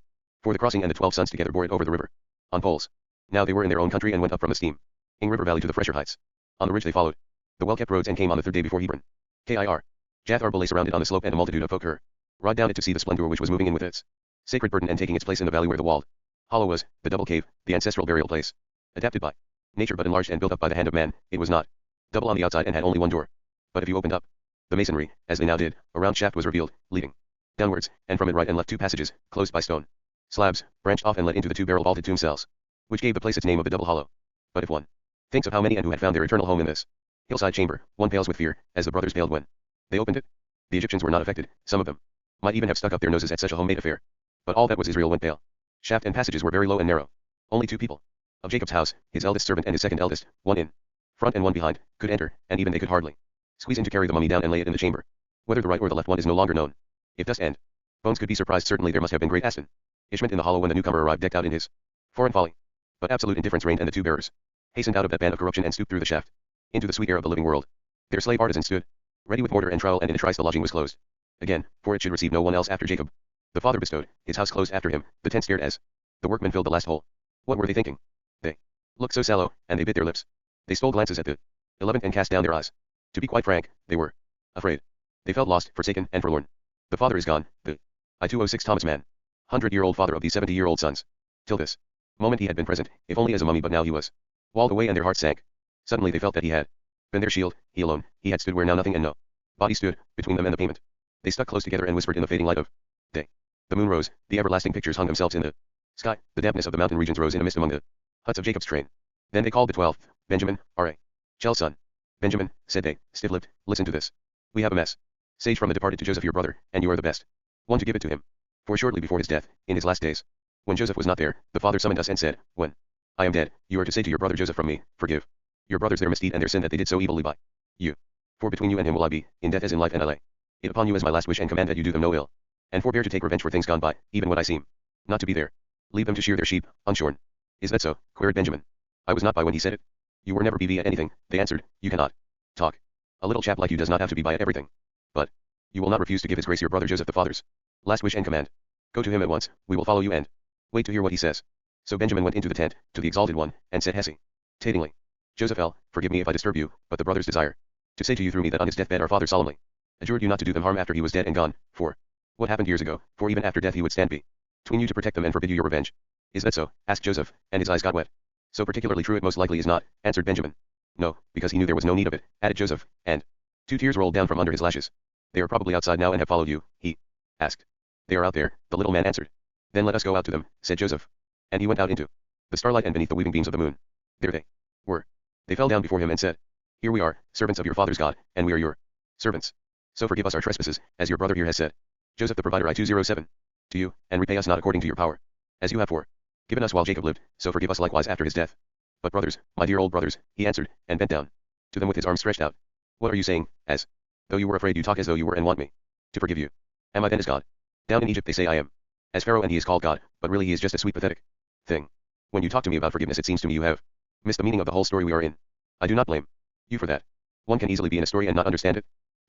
For the crossing and the 12 sons together bore it over the river. On poles. Now they were in their own country and went up from the steam ing river valley to the fresher heights. On the ridge they followed the well-kept roads and came on the third day before Hebron. Kir. Jathar lay surrounded on the slope, and a multitude of folk rode down it to see the splendor which was moving in with its sacred burden and taking its place in the valley where the walled hollow was, the double cave, the ancestral burial place. Adapted by nature but enlarged and built up by the hand of man, it was not double on the outside and had only one door. But if you opened up the masonry, as they now did, a round shaft was revealed, leading downwards, and from it right and left 2 passages, closed by stone slabs, branched off and led into the 2 barrel vaulted tomb cells, which gave the place its name of the double hollow. But if one thinks of how many and who had found their eternal home in this hillside chamber, one pales with fear, as the brothers paled when they opened it. The Egyptians were not affected, some of them might even have stuck up their noses at such a homemade affair. But all that was Israel went pale. Shaft and passages were very low and narrow. Only 2 people of Jacob's house, his eldest servant and his second eldest, one in front and one behind, could enter, and even they could hardly squeeze in to carry the mummy down and lay it in the chamber. Whether the right or the left one is no longer known. If dust and bones could be surprised, certainly there must have been great astonishment in the hollow when the newcomer arrived decked out in his foreign folly. But absolute indifference reigned, and the 2 bearers hastened out of that band of corruption and stooped through the shaft into the sweet air of the living world. Their slave artisan stood ready with mortar and trowel, and in a trice the lodging was closed again, for it should receive no one else after Jacob. The father bestowed his house closed after him, the tent scared as the workmen filled the last hole. What were they thinking? They looked so sallow, and they bit their lips. They stole glances at the 11th and cast down their eyes. To be quite frank, they were afraid. They felt lost, forsaken, and forlorn. The father is gone, the I-206 Thomas Mann, 100-year-old father of these 70-year-old sons. Till this moment he had been present, if only as a mummy, but now he was walled away, and their hearts sank. Suddenly they felt that he had been their shield, he alone, he had stood where now nothing and no body stood, between them and the payment. They stuck close together and whispered in the fading light of day. The moon rose, the everlasting pictures hung themselves in the sky, the dampness of the mountain regions rose in a mist among the huts of Jacob's train. Then they called the 12th, Benjamin, Rachel's son. Benjamin, said they, stiff-lipped, listen to this. We have a message from the departed to Joseph your brother, and you are the best one to give it to him. For shortly before his death, in his last days, when Joseph was not there, the father summoned us and said, when I am dead, you are to say to your brother Joseph from me, forgive your brothers their misdeed and their sin that they did so evilly by you. For between you and him will I be, in death as in life, and I lay it upon you as my last wish and command that you do them no ill, and forbear to take revenge for things gone by, even when I seem not to be there. Leave them to shear their sheep, unshorn. Is that so? Queried Benjamin. I was not by when he said it. You were never be at anything, they answered. You cannot talk. A little chap like you does not have to be by at everything. But you will not refuse to give his grace your brother Joseph the father's last wish and command. Go to him at once, we will follow you and wait to hear what he says. So Benjamin went into the tent, to the exalted one, and said hesitatingly, Joseph L., forgive me if I disturb you, but the brothers desire to say to you through me that on his deathbed our father solemnly adjured you not to do them harm after he was dead and gone, for what happened years ago, for even after death he would stand between you to protect them and forbid you your revenge. Is that so? Asked Joseph, and his eyes got wet. So particularly true it most likely is not, answered Benjamin. No, because he knew there was no need of it, added Joseph, and 2 tears rolled down from under his lashes. They are probably outside now and have followed you, he asked. They are out there, the little man answered. Then let us go out to them, said Joseph. And he went out into the starlight and beneath the weaving beams of the moon. There they were. They fell down before him and said, Here we are, servants of your father's God, and we are your servants. So forgive us our trespasses, as your brother here has said. Joseph the provider I-207. To you, and repay us not according to your power, as you have forgiven us while Jacob lived, so forgive us likewise after his death. But brothers, my dear old brothers, he answered, and bent down to them with his arms stretched out. What are you saying? As though you were afraid, you talk as though you were and want me to forgive you. Am I then as God? Down in Egypt they say I am as Pharaoh, and he is called God, but really he is just a sweet pathetic thing. When you talk to me about forgiveness, it seems to me you have missed the meaning of the whole story we are in. I do not blame you for that. One can easily be in a story and not understand it.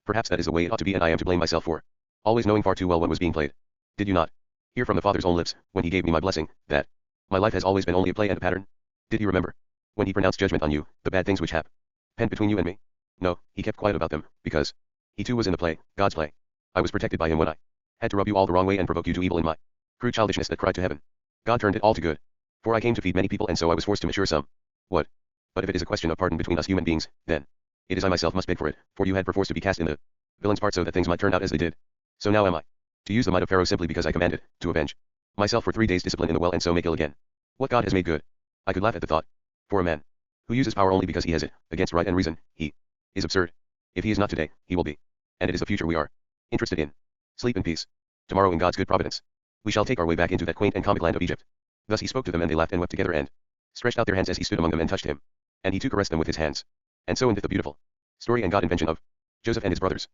Perhaps that is the way it ought to be, and I am to blame myself for always knowing far too well what was being played. Did you not hear from the Father's own lips, when he gave me my blessing, that my life has always been only a play and a pattern? Did you remember when he pronounced judgment on you, the bad things which happened between you and me? No, he kept quiet about them, because he too was in the play, God's play. I was protected by him when I had to rub you all the wrong way and provoke you to evil in my crude childishness that cried to heaven. God turned it all to good. For I came to feed many people, and so I was forced to mature some. What? But if it is a question of pardon between us human beings, then it is I myself must beg for it, for you had perforce to be cast in the villain's part so that things might turn out as they did. So now am I to use the might of Pharaoh simply because I commanded to avenge myself for 3 days' discipline in the well, and so make ill again what God has made good? I could laugh at the thought. For a man who uses power only because he has it, against right and reason, he is absurd. If he is not today, he will be. And it is the future we are interested in. Sleep in peace. Tomorrow in God's good providence, we shall take our way back into that quaint and comic land of Egypt. Thus he spoke to them, and they laughed and wept together and stretched out their hands as he stood among them and touched him. And he too caressed them with his hands. And so endeth the beautiful story and God invention of Joseph and his brothers.